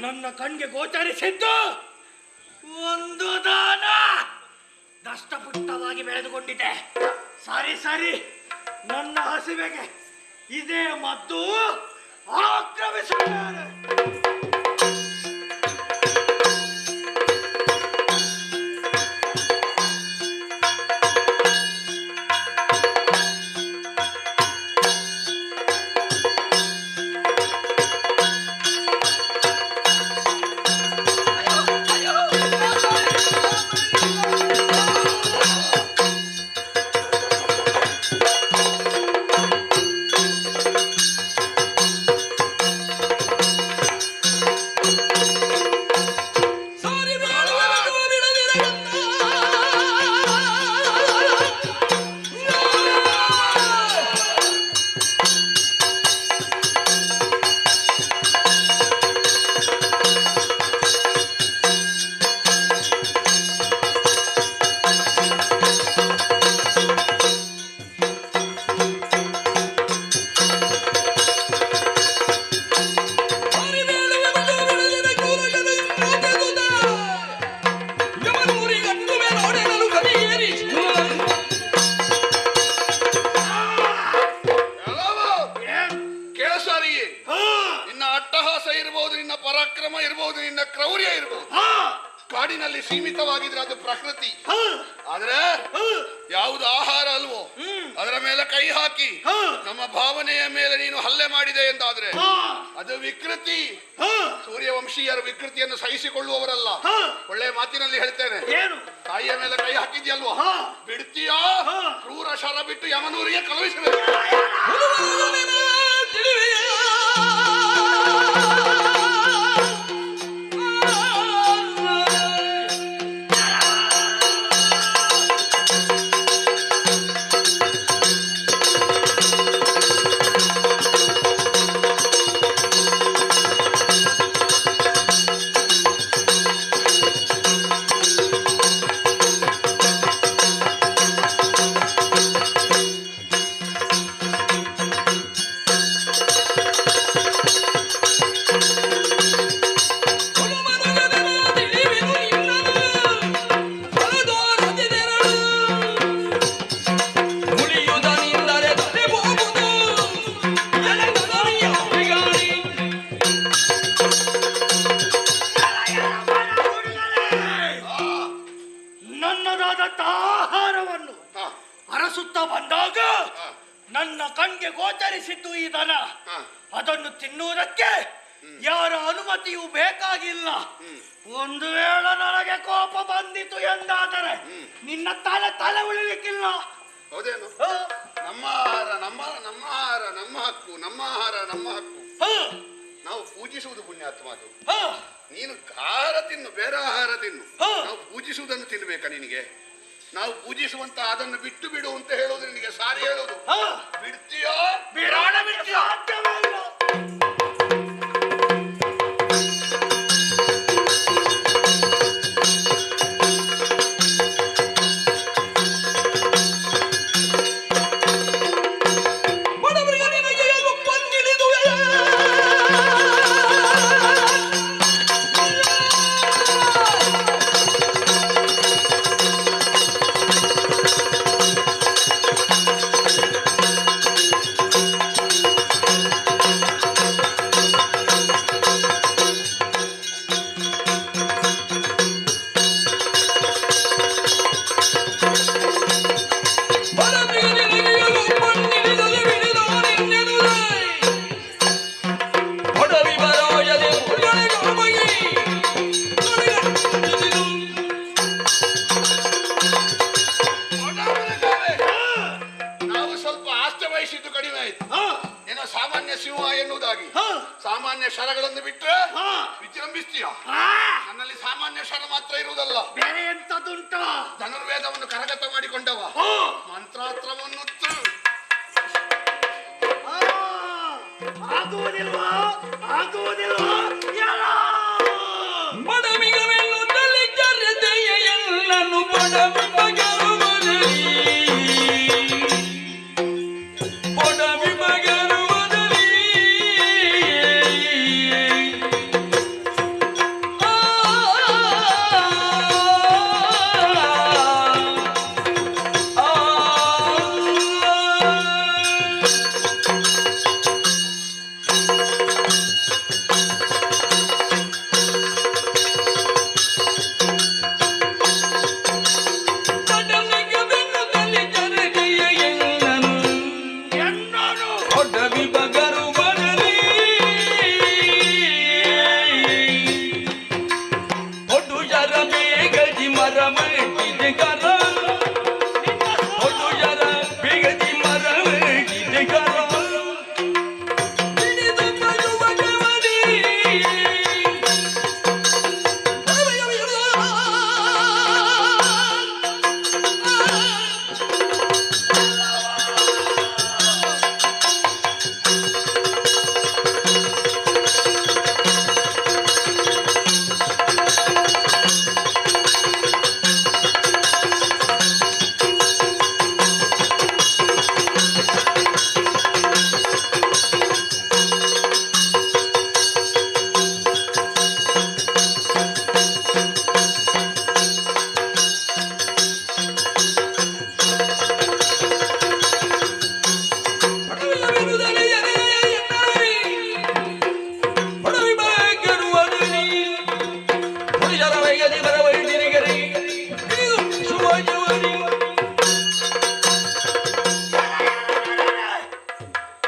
ನನ್ನ ಕಣ್ಗೆ ಗೋಚರಿಸಿದ್ದು ಒಂದು ದಾನ ದಷ್ಟಪುಷ್ಟವಾಗಿ ಬೆಳೆದುಕೊಂಡಿದೆ. ಸರಿ ಸರಿ, ನನ್ನ ಹಸಿವೆಗೆ ಇದೇ ಮತ್ತು ಆಕ್ರಮಿಸುತ್ತಾರೆ. ಕಾಡಿನಲ್ಲಿ ಸೀಮಿತವಾಗಿದ್ರೆ ಅದು ಪ್ರಕೃತಿ. ಆದ್ರೆ ಯಾವುದು ಆಹಾರ ಅಲ್ವೋ ಅದರ ಮೇಲೆ ಕೈ ಹಾಕಿ ನಮ್ಮ ಭಾವನೆಯ ಮೇಲೆ ನೀನು ಹಲ್ಲೆ ಮಾಡಿದೆ ಎಂದಾದ್ರೆ ಅದು ವಿಕೃತಿ. ಸೂರ್ಯವಂಶೀಯರ ವಿಕೃತಿಯನ್ನು ಸಹಿಸಿಕೊಳ್ಳುವವರಲ್ಲ. ಒಳ್ಳೆ ಮಾತಿನಲ್ಲಿ ಹೇಳ್ತೇನೆ, ತಾಯಿಯ ಮೇಲೆ ಕೈ ಹಾಕಿದ್ಯಲ್ವೋ ಬಿಡ್ತೀಯಾ? ಕ್ರೂರ ಶರ ಬಿಟ್ಟು ಯಮನೂರಿಗೆ ಕಳುಹಿಸಬೇಕು. ಆಹಾರವನ್ನು ಅರಸುತ್ತಾ ಬಂದಾಗ ನನ್ನ ಕಣ್ಗೆ ಗೋಚರಿಸಿದ್ದು ಈ ದನ. ಅದನ್ನು ತಿನ್ನುವುದಕ್ಕೆ ಯಾರ ಅನುಮತಿಯೂ ಬೇಕಾಗಿಲ್ಲ. ಒಂದು ವೇಳೆ ನನಗೆ ಕೋಪ ಬಂದಿತು ಎಂದಾದರೆ ನಿನ್ನ ತಲೆ ಉಳಿಲಿಕ್ಕಿಲ್ಲ. ಹೌದೇನು? ನಮ್ಮ ಆಹಾರ ನಮ್ಮ ಆಹಾರ ನಮ್ಮ ಹಕ್ಕು, ನಮ್ಮ ಆಹಾರ ನಮ್ಮ ಹಕ್ಕು. ನಾವು ಪೂಜಿಸುವುದು ಪುಣ್ಯಾತ್ಮ. ಅದು ನೀನು ಆಹಾರ ತಿನ್ನು, ಬೇರೆ ಆಹಾರ ತಿನ್ನು. ನಾವು ಪೂಜಿಸುವುದನ್ನು ತಿನ್ಬೇಕಾ ನಿನಗೆ? ನಾವು ಪೂಜಿಸುವಂತ ಅದನ್ನು ಬಿಟ್ಟು ಬಿಡು ಅಂತ ಹೇಳೋದು ನಿನಗೆ ಸಾರಿ ಹೇಳೋದು. ಬಿಡ್ತೀಯೋ? ಬಿಡೋಣ, ಬಿಡ್ತೀಯೋ? ಸಾಮಾನ್ಯ ಸಿಂಹ ಎನ್ನುವುದಾಗಿ ಸಾಮಾನ್ಯ ಶರಗಳನ್ನು ಬಿಟ್ಟರೆ ವಿಜೃಂಭಿಸ್ತೀಯ. ನನ್ನಲ್ಲಿ ಸಾಮಾನ್ಯ ಶರ ಮಾತ್ರ ಇರುವುದಲ್ಲ, ಬೇರೆ ಎಂತದುಂಟು? ಧನುರ್ವೇದವನ್ನು ಕರಗತ ಮಾಡಿಕೊಂಡವ, ಮಂತ್ರಾಸ್ತ್ರವನ್ನು ಆಗುವುದಿಲ್ವಾ? ಆಗುವುದಿಲ್ವಾ? ಬಡವಿಗವೆನ್ನು ತಲೆ ಚರ್ಯತೆಯ ಎಲ್ಲನು ಬಡವಿ ಬಗೆರುವುದಲಿ ಬಡವಿ ಬಗೆರುವುದಲಿ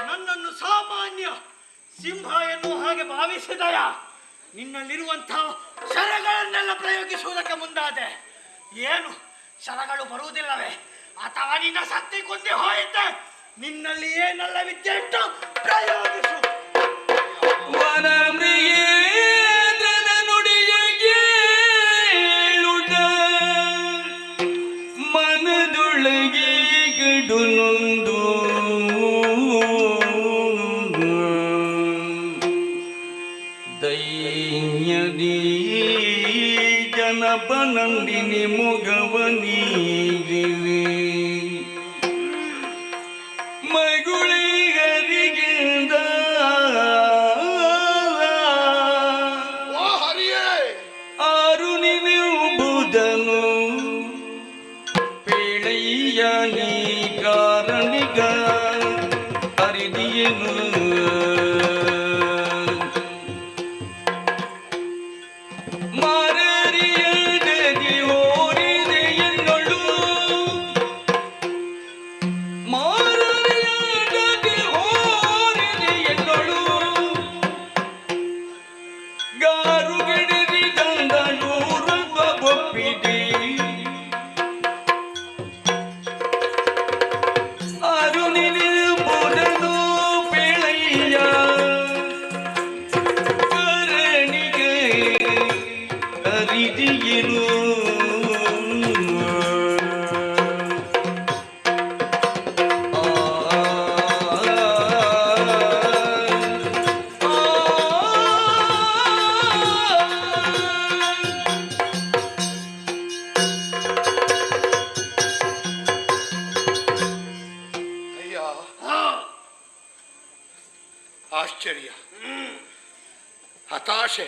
ನನ್ನನ್ನು ಸಾಮಾನ್ಯ ಸಿಂಹ ಎನ್ನುವ ಹಾಗೆ ಭಾವಿಸಿದಯ? ನಿನ್ನಲ್ಲಿರುವಂತಹ ಶರಗಳನ್ನೆಲ್ಲ ಪ್ರಯೋಗಿಸುವುದಕ್ಕೆ ಮುಂದಾದೆ. ಏನು ಶರಗಳು ಬರುವುದಿಲ್ಲವೇ? ಅಥವಾ ನಿನ್ನ ಶಕ್ತಿ ಕುಂದಿ ಹೋಯಿತೆ? ನಿನ್ನಲ್ಲಿ ಏನೆಲ್ಲ ವಿದ್ಯೆ ಇಟ್ಟು ಪ್ರಯೋಗಿಸು. ವನಮೃಗೇಂದ್ರನ ನುಡಿಯ ಕೇಳುತ್ತ ಮನದೊಳಗೆ ಗಡು ನೊಂದು ದೈನ್ಯದಿ ಜನಪನಂದಿನಿ ಮೊಗವನೀಗಿವೆ ಮಗುಳಿಗರಿಗಿಂದ ಆರು ನಿಲುಬುದನು ಪೇಳೆಯ ನೀ ಕಾರಣಿಗ ಅರಿದಿಯನು ಮಾರರಿಯದಿ ಹೋರಿದೆ ಎನ್ನಳು ಮಾರರಿಯದಿ ಹೋರಿದೆ ಎನ್ನಳು ಗಾರು ಗಿಡದಿ ದಂದೂರ ಬೊಪ್ಪಿದೆ ಆರು ನಿಲುಬುದನು ಪೇಳೆಯ ಕಾರಣಿಗೆ ಅರಿದಿಯನು ಅಯ್ಯ, ಆಶ್ಚರ್ಯ, ಹತಾಶೆ,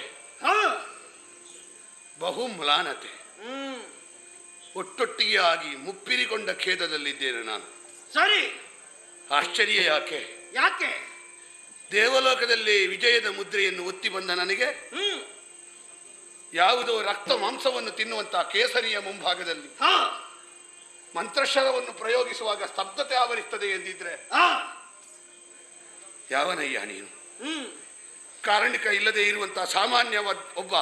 ಬಹು ಮ್ಲಾನತೆ, ಒಟ್ಟೊಟ್ಟಿಗೆ ಆಗಿ ಮುಪ್ಪಿರಿಕೊಂಡ ಖೇದದಲ್ಲಿದ್ದೇನೆ ನಾನು. ಸರಿ, ಆಶ್ಚರ್ಯ ಯಾಕೆ? ಯಾಕೆ? ದೇವಲೋಕದಲ್ಲಿ ವಿಜಯದ ಮುದ್ರೆಯನ್ನು ಒತ್ತಿ ಬಂದ ನನಗೆ ಯಾವುದೋ ರಕ್ತ ಮಾಂಸವನ್ನು ತಿನ್ನುವಂತಹ ಕೇಸರಿಯ ಮುಂಭಾಗದಲ್ಲಿ ಮಂತ್ರಶರವನ್ನು ಪ್ರಯೋಗಿಸುವಾಗ ಸ್ತಬ್ಧತೆ ಆವರಿಸ್ತದೆ ಎಂದಿದ್ರೆ ಯಾವನಯ್ಯ ನೀನು? ಕಾರಣಿಕ ಇಲ್ಲದೆ ಇರುವಂತಹ ಸಾಮಾನ್ಯ ಒಬ್ಬ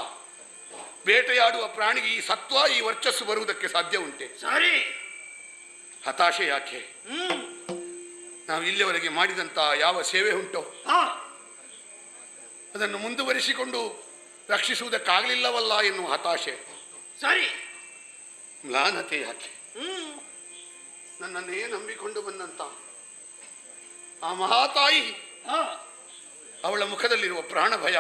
ಬೇಟೆಯಾಡುವ ಪ್ರಾಣಿಗೆ ಈ ಸತ್ವ, ಈ ವರ್ಚಸ್ಸು ಬರುವುದಕ್ಕೆ ಸಾಧ್ಯ ಉಂಟೆ? ಸರಿ, ಹತಾಶೆ ಯಾಕೆ? ನಾವು ಇಲ್ಲಿಯವರೆಗೆ ಮಾಡಿದಂಥ ಯಾವ ಸೇವೆ ಉಂಟೋ ಅದನ್ನು ಮುಂದುವರಿಸಿಕೊಂಡು ರಕ್ಷಿಸುವುದಕ್ಕಾಗಲಿಲ್ಲವಲ್ಲ ಎನ್ನುವ ಹತಾಶೆ. ಸರಿ, ಮ್ಲಾನತೆ ಯಾಕೆ? ನನ್ನನ್ನೇ ನಂಬಿಕೊಂಡು ಬಂದಂತ ಆ ಮಹಾತಾಯಿ, ಅವಳ ಮುಖದಲ್ಲಿರುವ ಪ್ರಾಣ ಭಯ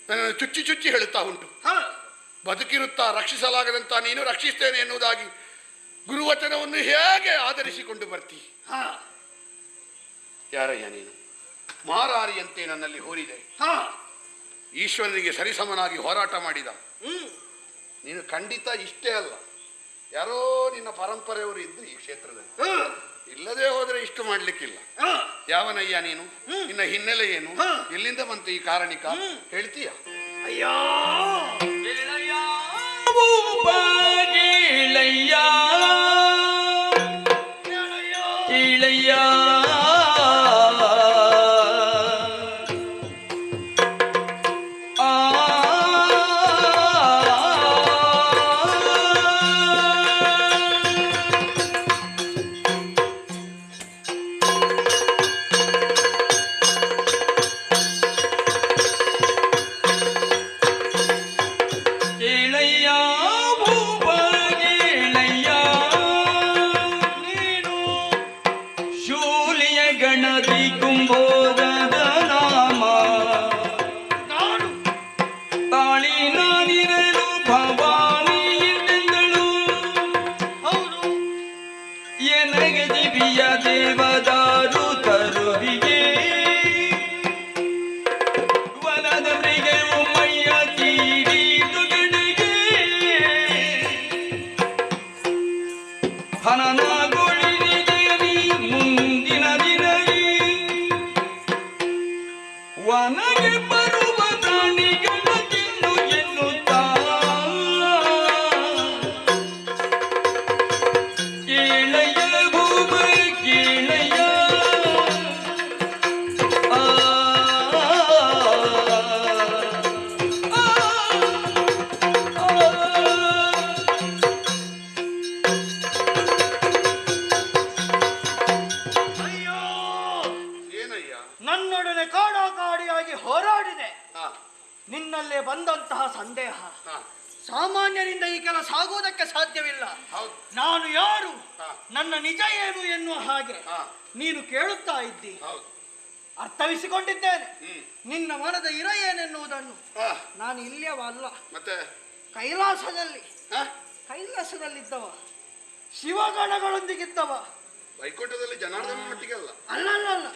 ನನ್ನನ್ನು ಚುಚ್ಚಿ ಚುಚ್ಚಿ ಹೇಳುತ್ತಾ ಉಂಟು. ಬದುಕಿರುತ್ತಾ ರಕ್ಷಿಸಲಾಗದಂತ ನೀನು ರಕ್ಷಿಸ್ತೇನೆ ಎನ್ನುವುದಾಗಿ ಗುರುವಚನವನ್ನು ಹೇಗೆ ಆಧರಿಸಿಕೊಂಡು ಬರ್ತಿ? ಯಾರಯ್ಯ ನೀನು? ಮಾರಾರಿಯಂತೆ ನನ್ನಲ್ಲಿ ಹೋರಿದೆ, ಈಶ್ವರನಿಗೆ ಸರಿಸಮನಾಗಿ ಹೋರಾಟ ಮಾಡಿದ ನೀನು ಖಂಡಿತ ಇಷ್ಟೇ ಅಲ್ಲ, ಯಾರೋ ನಿನ್ನ ಪರಂಪರೆಯವರು ಇದ್ದು ಈ ಕ್ಷೇತ್ರದಲ್ಲಿ. ಇಲ್ಲದೆ ಹೋದ್ರೆ ಇಷ್ಟು ಮಾಡ್ಲಿಕ್ಕಿಲ್ಲ. ಯಾವನಯ್ಯ ನೀನು? ನಿನ್ನ ಹಿನ್ನೆಲೆ ಏನು? ಎಲ್ಲಿಂದ ಬಂತು ಈ ಕಾರಣಿಕ? ಹೇಳ್ತೀಯ? ಅಯ್ಯೋ ನಿನ್ನಲ್ಲೇ ಬಂದಂತಹ ಸಂದೇಹ ಸಾಮಾನ್ಯರಿಂದ ಈ ಕೆಲಸ ಆಗುವುದಕ್ಕೆ ಸಾಧ್ಯವಿಲ್ಲ. ನಾನು ಯಾರು, ನನ್ನ ನಿಜ ಏನು ಎನ್ನುವ ಹಾಗೆ ನೀನು ಕೇಳುತ್ತಾ ಇದ್ದಿ. ಅರ್ಥವಿಸಿಕೊಂಡಿದ್ದೇನೆ ನಿನ್ನ ಮನದ ಇರ ಏನೆನ್ನುವುದನ್ನು. ನಾನು ಇಲ್ಲಿಯವ ಅಲ್ಲ, ಕೈಲಾಸದಲ್ಲಿದ್ದವ, ಶಿವಗಣಗಳೊಂದಿಗಿದ್ದವ, ವೈಕುಂಠದಲ್ಲಿ ಜನಾರ್ದನ ಮಟ್ಟಿಗೆ ಅಲ್ಲ. ಅಲ್ಲ,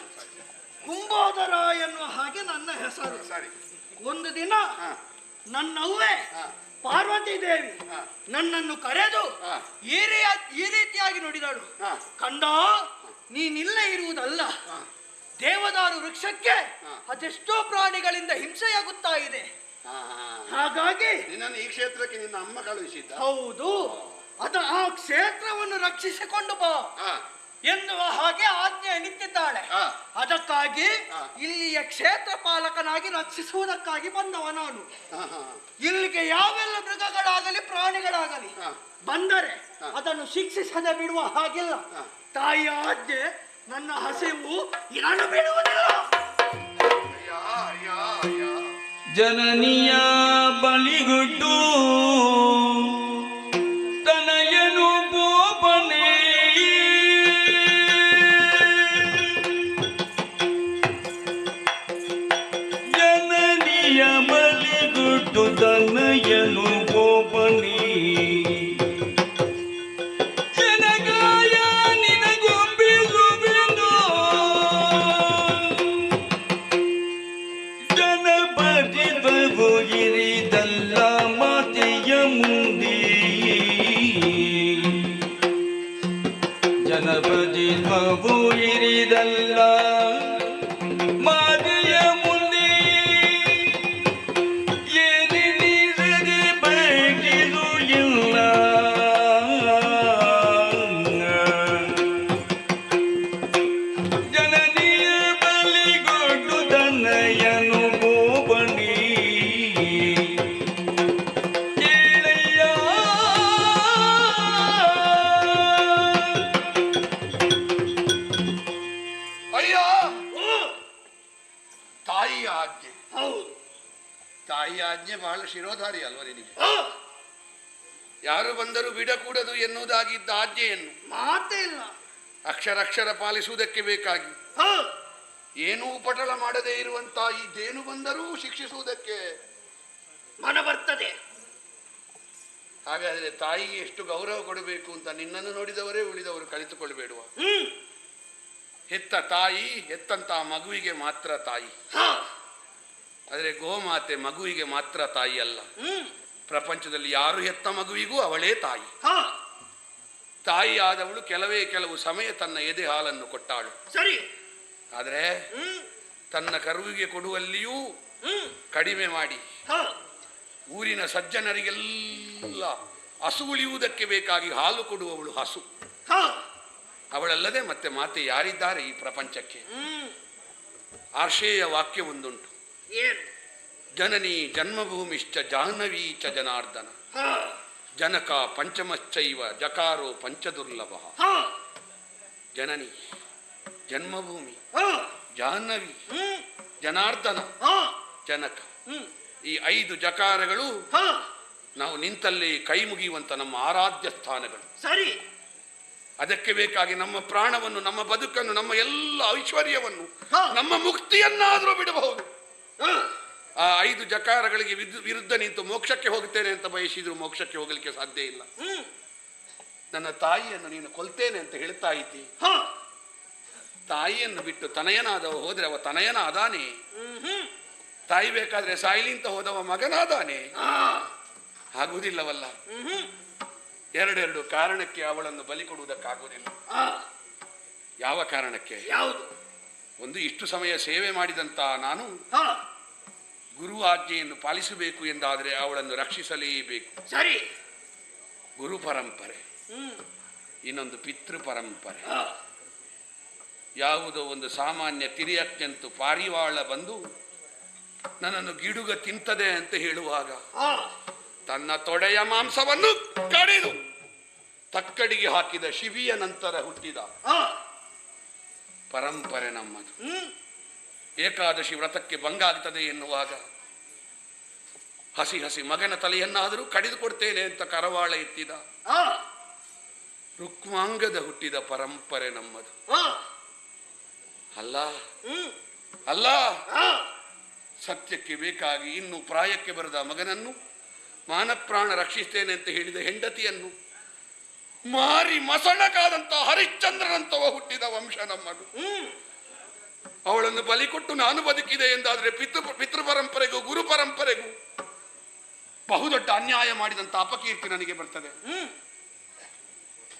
ಕುಂಬೋದರ ಎನ್ನುವ ಹಾಗೆ ನನ್ನ ಹೆಸರು. ಒಂದು ದಿನ ನನ್ನವ್ವೆ ಪಾರ್ವತಿ ದೇವಿ ನನ್ನನ್ನು ಕರೆದು ಈ ರೀತಿಯಾಗಿ ನುಡಿದಳು. ಕಂದ, ನೀನಿಲ್ಲೇ ಇರುವುದಲ್ಲ, ದೇವದಾರು ವೃಕ್ಷಕ್ಕೆ ಅದೆಷ್ಟೋ ಪ್ರಾಣಿಗಳಿಂದ ಹಿಂಸೆಯಾಗುತ್ತಾ ಇದೆ. ಹಾಗಾಗಿ ನಿನ್ನನ್ನು ಈ ಕ್ಷೇತ್ರಕ್ಕೆ ನಿನ್ನ ಅಮ್ಮ ಕಳುಹಿಸಿದ್ದ. ಹೌದು, ಆ ಕ್ಷೇತ್ರವನ್ನು ರಕ್ಷಿಸಿಕೊಂಡು ಬಾ ಎನ್ನುವ ಹಾಗೆ ಆಜ್ಞೆ ನಿಂತಿದ್ದಾಳೆ. ಅದಕ್ಕಾಗಿ ಇಲ್ಲಿಯ ಕ್ಷೇತ್ರ ಪಾಲಕನಾಗಿ ರಕ್ಷಿಸುವುದಕ್ಕಾಗಿ ಬಂದವ ನಾನು. ಇಲ್ಲಿಗೆ ಯಾವೆಲ್ಲ ಮೃಗಗಳಾಗಲಿ ಪ್ರಾಣಿಗಳಾಗಲಿ ಬಂದರೆ ಅದನ್ನು ಶಿಕ್ಷಿಸದೆ ಬಿಡುವ ಹಾಗಿಲ್ಲ. ತಾಯಿಯ ಆಜ್ಞೆ, ನನ್ನ ಹಸಿವು ಇರಲು ಬಿಡುವುದಿಲ್ಲ. ಜನನಿಯ ಬಲಿಗುಟ್ಟು ತನಯನು ಬೋಪನೆ ಬಲಿಗುಟ್ಟು ತನಯನು ಗೋಪನಿ ಜನಗಾಯ ನಿನಗೊಂಬಿಸುವೆನು ಜನಪತಿ ಬಗು ಇರಿದಲ್ಲ ಮಾತೆಯ ಮುಂದೆ ಜನಪತಿ ಬಗು ಇರಿದಲ್ಲ ಮಾತೆಯ ಮುಂದೆ ತಾಯಿ ಆಜ್ಞೆ ಬಹಳ ಶಿರೋಧಾರಿ ಅಲ್ವ ನಿನಗೆ? ಯಾರು ಬಂದರೂ ಬಿಡಕೂಡದು ಎನ್ನುವುದಾಗಿದ್ದ ಆಜ್ಞೆಯನ್ನು ಮಾತೇ ಇಲ್ಲ. ಅಕ್ಷರ ಪಾಲಿಸುವುದಕ್ಕೆ ಬೇಕಾಗಿ ಏನೂ ಪಟಳ ಮಾಡದೇ ಇರುವಂತ ಈ ದೇನು ಬಂದರೂ ಶಿಕ್ಷಿಸುವುದಕ್ಕೆ ಮನ ಬರ್ತದೆ. ಹಾಗಾದ್ರೆ ತಾಯಿಗೆ ಎಷ್ಟು ಗೌರವ ಕೊಡಬೇಕು ಅಂತ ನಿನ್ನನ್ನು ನೋಡಿದವರೇ ಉಳಿದವರು ಕಲಿತುಕೊಳ್ಳಬೇಡುವ. ಹೆತ್ತ ತಾಯಿ ಹೆತ್ತಂತ ಮಗುವಿಗೆ ಮಾತ್ರ ತಾಯಿ, ಆದರೆ ಗೋಮಾತೆ ಮಗುವಿಗೆ ಮಾತ್ರ ತಾಯಿ ಅಲ್ಲ. ಪ್ರಪಂಚದಲ್ಲಿ ಯಾರು ಹೆತ್ತ ಮಗುವಿಗೂ ಅವಳೇ ತಾಯಿ. ತಾಯಿ ಆದವಳು ಕೆಲವು ಸಮಯ ತನ್ನ ಎದೆ ಹಾಲನ್ನು ಕೊಟ್ಟಾಳು. ಸರಿ. ಆದರೆ ತನ್ನ ಕರುವಿಗೆ ಕೊಡುವಲ್ಲಿಯೂ ಕಡಿಮೆ ಮಾಡಿ ಊರಿನ ಸಜ್ಜನರಿಗೆಲ್ಲ ಹಸು ಉಳಿಯುವುದಕ್ಕೆ ಬೇಕಾಗಿ ಹಾಲು ಕೊಡುವವಳು ಹಸು. ಅವಳಲ್ಲದೆ ಮತ್ತೆ ಮಾತೆ ಯಾರಿದ್ದಾರೆ ಈ ಪ್ರಪಂಚಕ್ಕೆ? ಆರ್ಷೇಯ ವಾಕ್ಯ ಒಂದುಂಟು, ಜನನಿ ಜನ್ಮಭೂಮಿಶ್ಚ ಜಾಹ್ನವೀ ಚ ಜನಾರ್ದನ ಜನಕ ಪಂಚಮಶ್ಚೈವ ಜಕಾರೋ ಪಂಚದುರ್ಲಭ. ಜನನಿ, ಜನ್ಮಭೂಮಿ, ಜಾಹ್ನವಿ, ಜನಾರ್ದನ, ಜನಕ, ಈ 5 ಜಕಾರಗಳು ನಾವು ನಿಂತಲ್ಲಿ ಕೈ ಮುಗಿಯುವಂತ ನಮ್ಮ ಆರಾಧ್ಯ ಸ್ಥಾನಗಳು. ಸರಿ. ಅದಕ್ಕೆ ಬೇಕಾಗಿ ನಮ್ಮ ಪ್ರಾಣವನ್ನು, ನಮ್ಮ ಬದುಕನ್ನು, ನಮ್ಮ ಎಲ್ಲ ಐಶ್ವರ್ಯವನ್ನು, ನಮ್ಮ ಮುಕ್ತಿಯನ್ನಾದರೂ ಬಿಡಬಹುದು. ಆ 5 ಜಕಾರಗಳಿಗೆ ವಿರುದ್ಧ ನಿಂತು ಮೋಕ್ಷಕ್ಕೆ ಹೋಗ್ತೇನೆ ಅಂತ ಬಯಸಿದ್ರು ಮೋಕ್ಷಕ್ಕೆ ಹೋಗಲಿಕ್ಕೆ ಸಾಧ್ಯ ಇಲ್ಲ. ನನ್ನ ತಾಯಿಯನ್ನು ನೀನು ಕೊಲ್ತೇನೆ ಅಂತ ಹೇಳ್ತಾ ಇದ್ದಿ. ತಾಯಿಯನ್ನು ಬಿಟ್ಟು ತನಯನಾದವ ಹೋದ್ರೆ ಅವ ತನಯನ ಅದಾನೆ. ತಾಯಿ ಬೇಕಾದ್ರೆ ಸಾಯಿಲಿ ಅಂತ ಹೋದವ ಮಗನಾದಾನೆ. ಆಗುವುದಿಲ್ಲವಲ್ಲ. 2 ಕಾರಣಕ್ಕೆ ಅವಳನ್ನು ಬಲಿ ಕೊಡುವುದಕ್ಕಾಗುವುದಿಲ್ಲ. ಯಾವ ಕಾರಣಕ್ಕೆ? ಯಾವುದು? ಒಂದು, ಇಷ್ಟು ಸಮಯ ಸೇವೆ ಮಾಡಿದಂತ ನಾನು ಗುರು ಆಜ್ಞೆಯನ್ನು ಪಾಲಿಸಬೇಕು ಎಂದಾದರೆ ಅವಳನ್ನು ರಕ್ಷಿಸಲೇಬೇಕು. ಸರಿ. ಗುರು ಪರಂಪರೆ. ಇನ್ನೊಂದು ಪಿತೃ ಪರಂಪರೆ. ಯಾವುದೋ ಒಂದು ಸಾಮಾನ್ಯ ತಿರಿಯಕ್ಕಂತೂ ಪಾರಿವಾಳ ಬಂದು ನನ್ನನ್ನು ಗಿಡುಗ ತಿಂತದೆ ಅಂತ ಹೇಳುವಾಗ ತನ್ನ ತೊಡೆಯ ಮಾಂಸವನ್ನು ಕಡಿದು ತಕ್ಕಡಿಗೆ ಹಾಕಿದ ಶಿಬಿಯ ನಂತರ ಹುಟ್ಟಿದ ಪರಂಪರೆ ನಮ್ಮದು. ಏಕಾದಶಿ ವ್ರತಕ್ಕೆ ಭಂಗ ಆಗ್ತದೆ ಎನ್ನುವಾಗ ಹಸಿ ಮಗನ ತಲೆಯನ್ನಾದರೂ ಕಡಿದು ಕೊಡ್ತೇನೆ ಅಂತ ಕರವಾಳ ಎತ್ತಿದ ರುಕ್ಮಾಂಗದ ಹುಟ್ಟಿದ ಪರಂಪರೆ ನಮ್ಮದು. ಅಲ್ಲ, ಸತ್ಯಕ್ಕೆ ಬೇಕಾಗಿ ಇನ್ನು ಪ್ರಾಯಕ್ಕೆ ಬರದ ಮಗನನ್ನು, ಮಾನಪ್ರಾಣ ರಕ್ಷಿಸ್ತೇನೆ ಅಂತ ಹೇಳಿದ ಹೆಂಡತಿಯನ್ನು ಮಾರಿ ಮಸಣಕಾದಂತ ಹರಿಶ್ಚಂದ್ರನಂತವ ಹುಟ್ಟಿದ ವಂಶ ನಮ್ಮದು. ಅವಳನ್ನು ಬಲಿ ಕೊಟ್ಟು ನಾನು ಬದುಕಿದೆ ಎಂದಾದ್ರೆ ಪಿತೃ ಪರಂಪರೆಗೂ ಗುರು ಪರಂಪರೆಗೂ ಬಹುದೊಡ್ಡ ಅನ್ಯಾಯ ಮಾಡಿದಂತ ಅಪಕೀರ್ತಿ ನನಗೆ ಬರ್ತದೆ.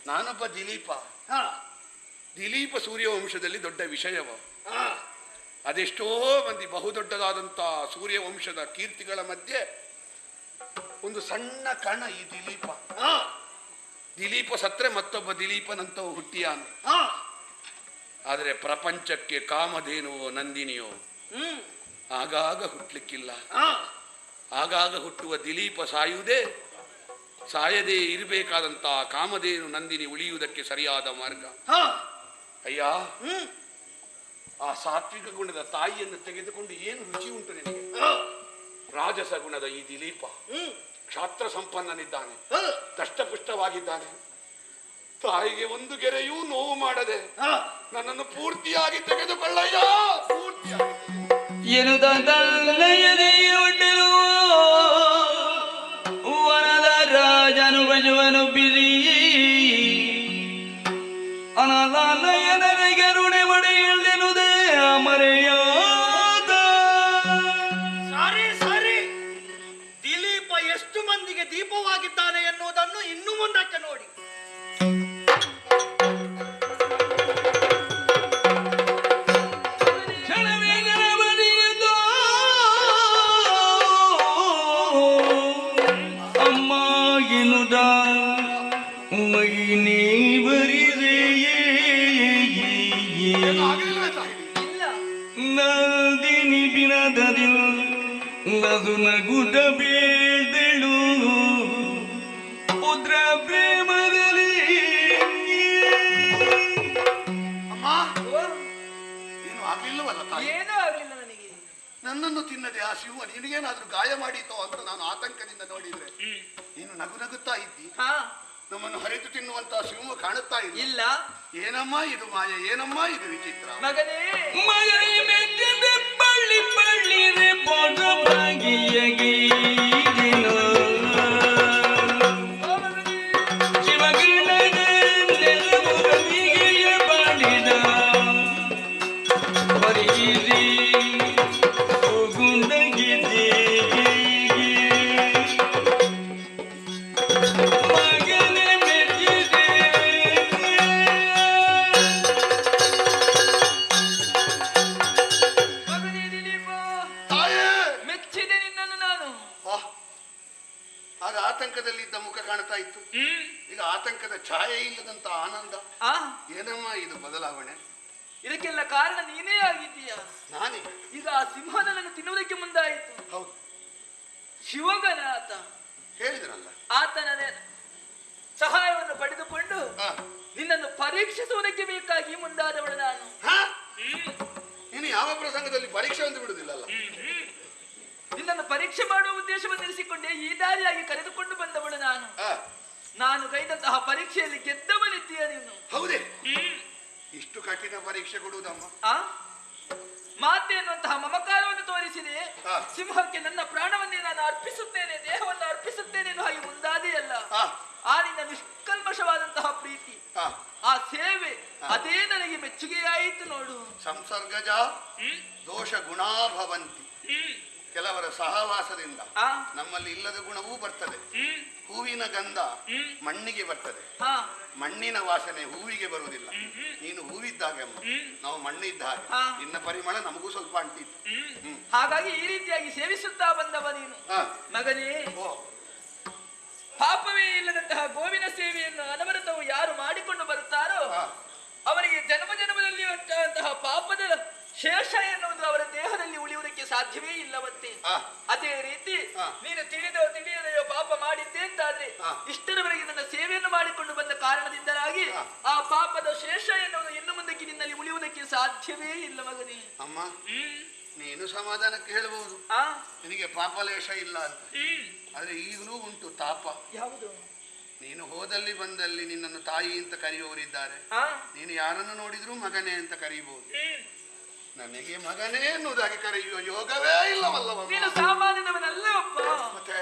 ನಾನೊಬ್ಬ ದಿಲೀಪ ಸೂರ್ಯವಂಶದಲ್ಲಿ ದೊಡ್ಡ ವಿಷಯವ. ಅದೆಷ್ಟೋ ಮಂದಿ ಬಹುದೊಡ್ಡದಾದಂತ ಸೂರ್ಯವಂಶದ ಕೀರ್ತಿಗಳ ಮಧ್ಯೆ ಒಂದು ಸಣ್ಣ ಕಣ ಈ ದಿಲೀಪ ಸತ್ರೆ ಮತ್ತೊಬ್ಬ ದಿಲೀಪನಂತವ ಹುಟ್ಟಿಯಾನೆ. ಆದರೆ ಪ್ರಪಂಚಕ್ಕೆ ಕಾಮಧೇನುವೋ ನಂದಿನಿಯೋ ಆಗಾಗ ಹುಟ್ಟಲಿಕ್ಕಿಲ್ಲ. ಆಗಾಗ ಹುಟ್ಟುವ ದಿಲೀಪ ಸಾಯದೇ ಇರಬೇಕಾದಂತ ಕಾಮಧೇನು ನಂದಿನಿ ಉಳಿಯುವುದಕ್ಕೆ ಸರಿಯಾದ ಮಾರ್ಗ. ಅಯ್ಯ, ಆ ಸಾತ್ವಿಕ ಗುಣದ ತಾಯಿಯನ್ನು ತೆಗೆದುಕೊಂಡು ಏನು ರುಚಿ ಉಂಟು ನಿನಗೆ? ರಾಜಸ ಗುಣದ ಈ ದಿಲೀಪ ಕ್ಷಾತ್ರ ಸಂಪನ್ನನಿದ್ದಾನೆ, ದಷ್ಟಪುಷ್ಟವಾಗಿದ್ದಾನೆ. ತಾಯಿಗೆ ಒಂದು ಗೆರೆಯೂ ನೋವು ಮಾಡದೆ ನನ್ನನ್ನು ಪೂರ್ತಿಯಾಗಿ ತೆಗೆದುಕೊಳ್ಳಯ್ಯ, ವನದ ರಾಜನು ಬಜುವನು ಬಿರಿ ಅನಾಲಯನರಿಗೆ ಋಣೆ ಮಡೆಯಲ್ಲೆನುದೇ ಮರೆಯಾದ. ಸರಿ. ದಿಲೀಪ ಎಷ್ಟು ಮಂದಿಗೆ ದೀಪವಾಗಿದ್ದಾನೆ ಎನ್ನುವುದನ್ನು ಇನ್ನು ಮುಂದಕ್ಕೆ ನೋಡಿ. ನಂದಿನಿ ಬಿನದರಿಲ್ ನಸುನ ಗುಡ ಬೇದಳು ಪುತ್ರ ಪ್ರೇಮದಲ್ಲಿ. ಏನೂ ಆಗ್ಲಿಲ್ಲ ನನಗೆ. ನನ್ನನ್ನು ತಿನ್ನದೆ ಆ ಸಿಂಹ ನಿನಗೇನಾದ್ರೂ ಗಾಯ ಮಾಡೀತೋ ಅಂತ ನಾನು ಆತಂಕದಿಂದ ನೋಡಿದ್ರೆ ನೀನು ನಗು ನಗುತ್ತಾ ಇದ್ದಿ. ನಮ್ಮನ್ನು ಹರಿದು ತಿನ್ನುವಂತ ಸಿಂಹ ಕಾಣುತ್ತಾ ಇಲ್ಲ. ಏನಮ್ಮ ಇದು ಮಾಯ, ಏನಮ್ಮ ಇದು ವಿಚಿತ್ರ. ಮಗನೇ ಪಳ್ಳಿ ಪಳ್ಳಿ ಆತಂಕದಲ್ಲಿದ್ದ ಮುಖ ಕಾಣ್ತಾ ಇತ್ತು, ಈಗ ಆತಂಕದ ಛಾಯೆ ಇಲ್ಲದಂತ ಆನಂದ. ಏನಮ್ಮ ಇದು ಬದಲಾವಣೆ? ಇದಕ್ಕೆಲ್ಲ ಕಾರಣ ನೀನೇ ಆಗಿದ್ದೀಯ. ನಾನೇ ಈಗ ಆ ಸಿಂಹನನ್ನು ತಿನ್ನುವುದಕ್ಕೆ ಮುಂದಾಯಿತು. ಹೌದು, ಶಿವಗನ ಆತ ಹೇಳಿದ್ರಲ್ಲ, ಆತನ ಸಹಾಯವನ್ನು ಪಡೆದುಕೊಂಡು ನಿನ್ನನ್ನು ಪರೀಕ್ಷಿಸುವುದಕ್ಕೆ ಬೇಕಾಗಿ ಮುಂದಾದವಳು ನಾನು. ನೀನು ಯಾವ ಪ್ರಸಂಗದಲ್ಲಿ ಪರೀಕ್ಷೆ ಒಂದು ಬಿಡುದಿಲ್ಲಲ್ಲ. ನಿನ್ನನ್ನು ಪರೀಕ್ಷೆ ಮಾಡುವ ಉದ್ದೇಶವನ್ನು ಇರಿಸಿಕೊಂಡೇ ಈ ದಾರಿಯಾಗಿ ಕರೆದುಕೊಂಡು ಬಂದವಳು ನಾನು. ನಾನು ಕೈದಂತಹ ಪರೀಕ್ಷೆಯಲ್ಲಿ ಗೆದ್ದವನಿದ್ದೀಯ ನೀನು. ಹೌದೇ? ಇಷ್ಟು ಕಠಿಣ ಪರೀಕ್ಷೆ ಕೊಡುವುದಮ್ಮ? ಮಾತೆ ಎನ್ನುವಂತಹ ಮಮಕಾರವನ್ನು ತೋರಿಸಿದೆ. ಸಿಂಹಕ್ಕೆ ನನ್ನ ಪ್ರಾಣವನ್ನೇ ನಾನು ಅರ್ಪಿಸುತ್ತೇನೆ, ದೇಹವನ್ನು ಅರ್ಪಿಸುತ್ತೇನೆ ಎನ್ನುವ ಹಾಗೆ ಮುಂದಾದೆಯಲ್ಲ. ಆ ನಿನ್ನ ನಿಷ್ಕಲ್ಮಶವಾದಂತಹ ಪ್ರೀತಿ, ಆ ಸೇವೆ, ಅದೇ ನನಗೆ ಮೆಚ್ಚುಗೆಯಾಯಿತು ನೋಡು. ಸಂಸರ್ಗಜ ದೋಷ ಗುಣಾಭವಂತಿ. ಕೆಲವರ ಸಹವಾಸದಿಂದ ನಮ್ಮಲ್ಲಿ ಇಲ್ಲದ ಗುಣವೂ ಬರ್ತದೆ. ಹೂವಿನ ಗಂಧ ಮಣ್ಣಿಗೆ ಬರ್ತದೆ, ಮಣ್ಣಿನ ವಾಸನೆ ಹೂವಿಗೆ ಬರುವುದಿಲ್ಲ. ನೀನು ಹೂವಿದ್ದಾಗ ನಾವು ಮಣ್ಣಿದ್ದ ಹಾಗೆ, ನಿನ್ನ ಪರಿಮಳ ನಮಗೂ ಸ್ವಲ್ಪ ಅಂಟಿತ್ತು. ಹಾಗಾಗಿ ಈ ರೀತಿಯಾಗಿ ಸೇವಿಸುತ್ತಾ ಬಂದವ ನೀನು. ಮಗನೇ, ಪಾಪವೇ ಇಲ್ಲದಂತಹ ಗೋವಿನ ಸೇವೆಯನ್ನು ಅನವರತವು ಯಾರು ಮಾಡಿಕೊಂಡು ಬರುತ್ತಾರೋ ಅವರಿಗೆ ಜನ್ಮ ಜನ್ಮದಲ್ಲಿ ಉಂಟಾದಂತಹ ಪಾಪದ ಶೇಷ ಎನ್ನುವುದು ಅವರ ದೇಹದಲ್ಲಿ ಉಳಿಯುವುದಕ್ಕೆ ಸಾಧ್ಯವೇ ಇಲ್ಲವಂತೆ. ಅದೇ ರೀತಿ ನೀನು ತಿಳಿದೋ ತಿಳಿಯದೆಯೋ ಪಾಪ ಮಾಡಿದ್ದೆ ಅಂತಾದ್ರೆ ಇಷ್ಟರವರೆಗೆ ನನ್ನ ಸೇವೆಯನ್ನು ಮಾಡಿಕೊಂಡು ಬಂದ ಕಾರಣದಿಂದಲಾಗಿ ಆ ಪಾಪದ ಶೇಷ ಎನ್ನುವುದು ಇನ್ನು ಮುಂದಕ್ಕೆ ನಿನ್ನಲ್ಲಿ ಉಳಿಯುವುದಕ್ಕೆ ಸಾಧ್ಯವೇ ಇಲ್ಲ ಮಗನೇ. ಅಮ್ಮ, ನೀನು ಸಮಾಧಾನಕ್ಕೆ ಹೇಳಬಹುದು ನಿನಗೆ ಪಾಪಲೇಶ ಇಲ್ಲ ಅಂತ. ಆದ್ರೆ ಈಗಲೂ ಉಂಟು ತಾಪ. ಯಾವುದು? ನೀನು ಹೋದಲ್ಲಿ ಬಂದಲ್ಲಿ ನಿನ್ನನ್ನು ತಾಯಿ ಅಂತ ಕರೆಯುವವರಿದ್ದಾರೆ. ನೀನು ಯಾರನ್ನು ನೋಡಿದ್ರೂ ಮಗನೇ ಅಂತ ಕರೆಯಬಹುದು. ನನಗೆ ಮಗನೇ ಎನ್ನುವುದಾಗಿ ಕರೆಯುವ ಯೋಗವೇ ಇಲ್ಲವಲ್ಲ. ನೀನು ಸಾಮಾನ್ಯದವನಲ್ಲಪ್ಪ. ಮತ್ತೆ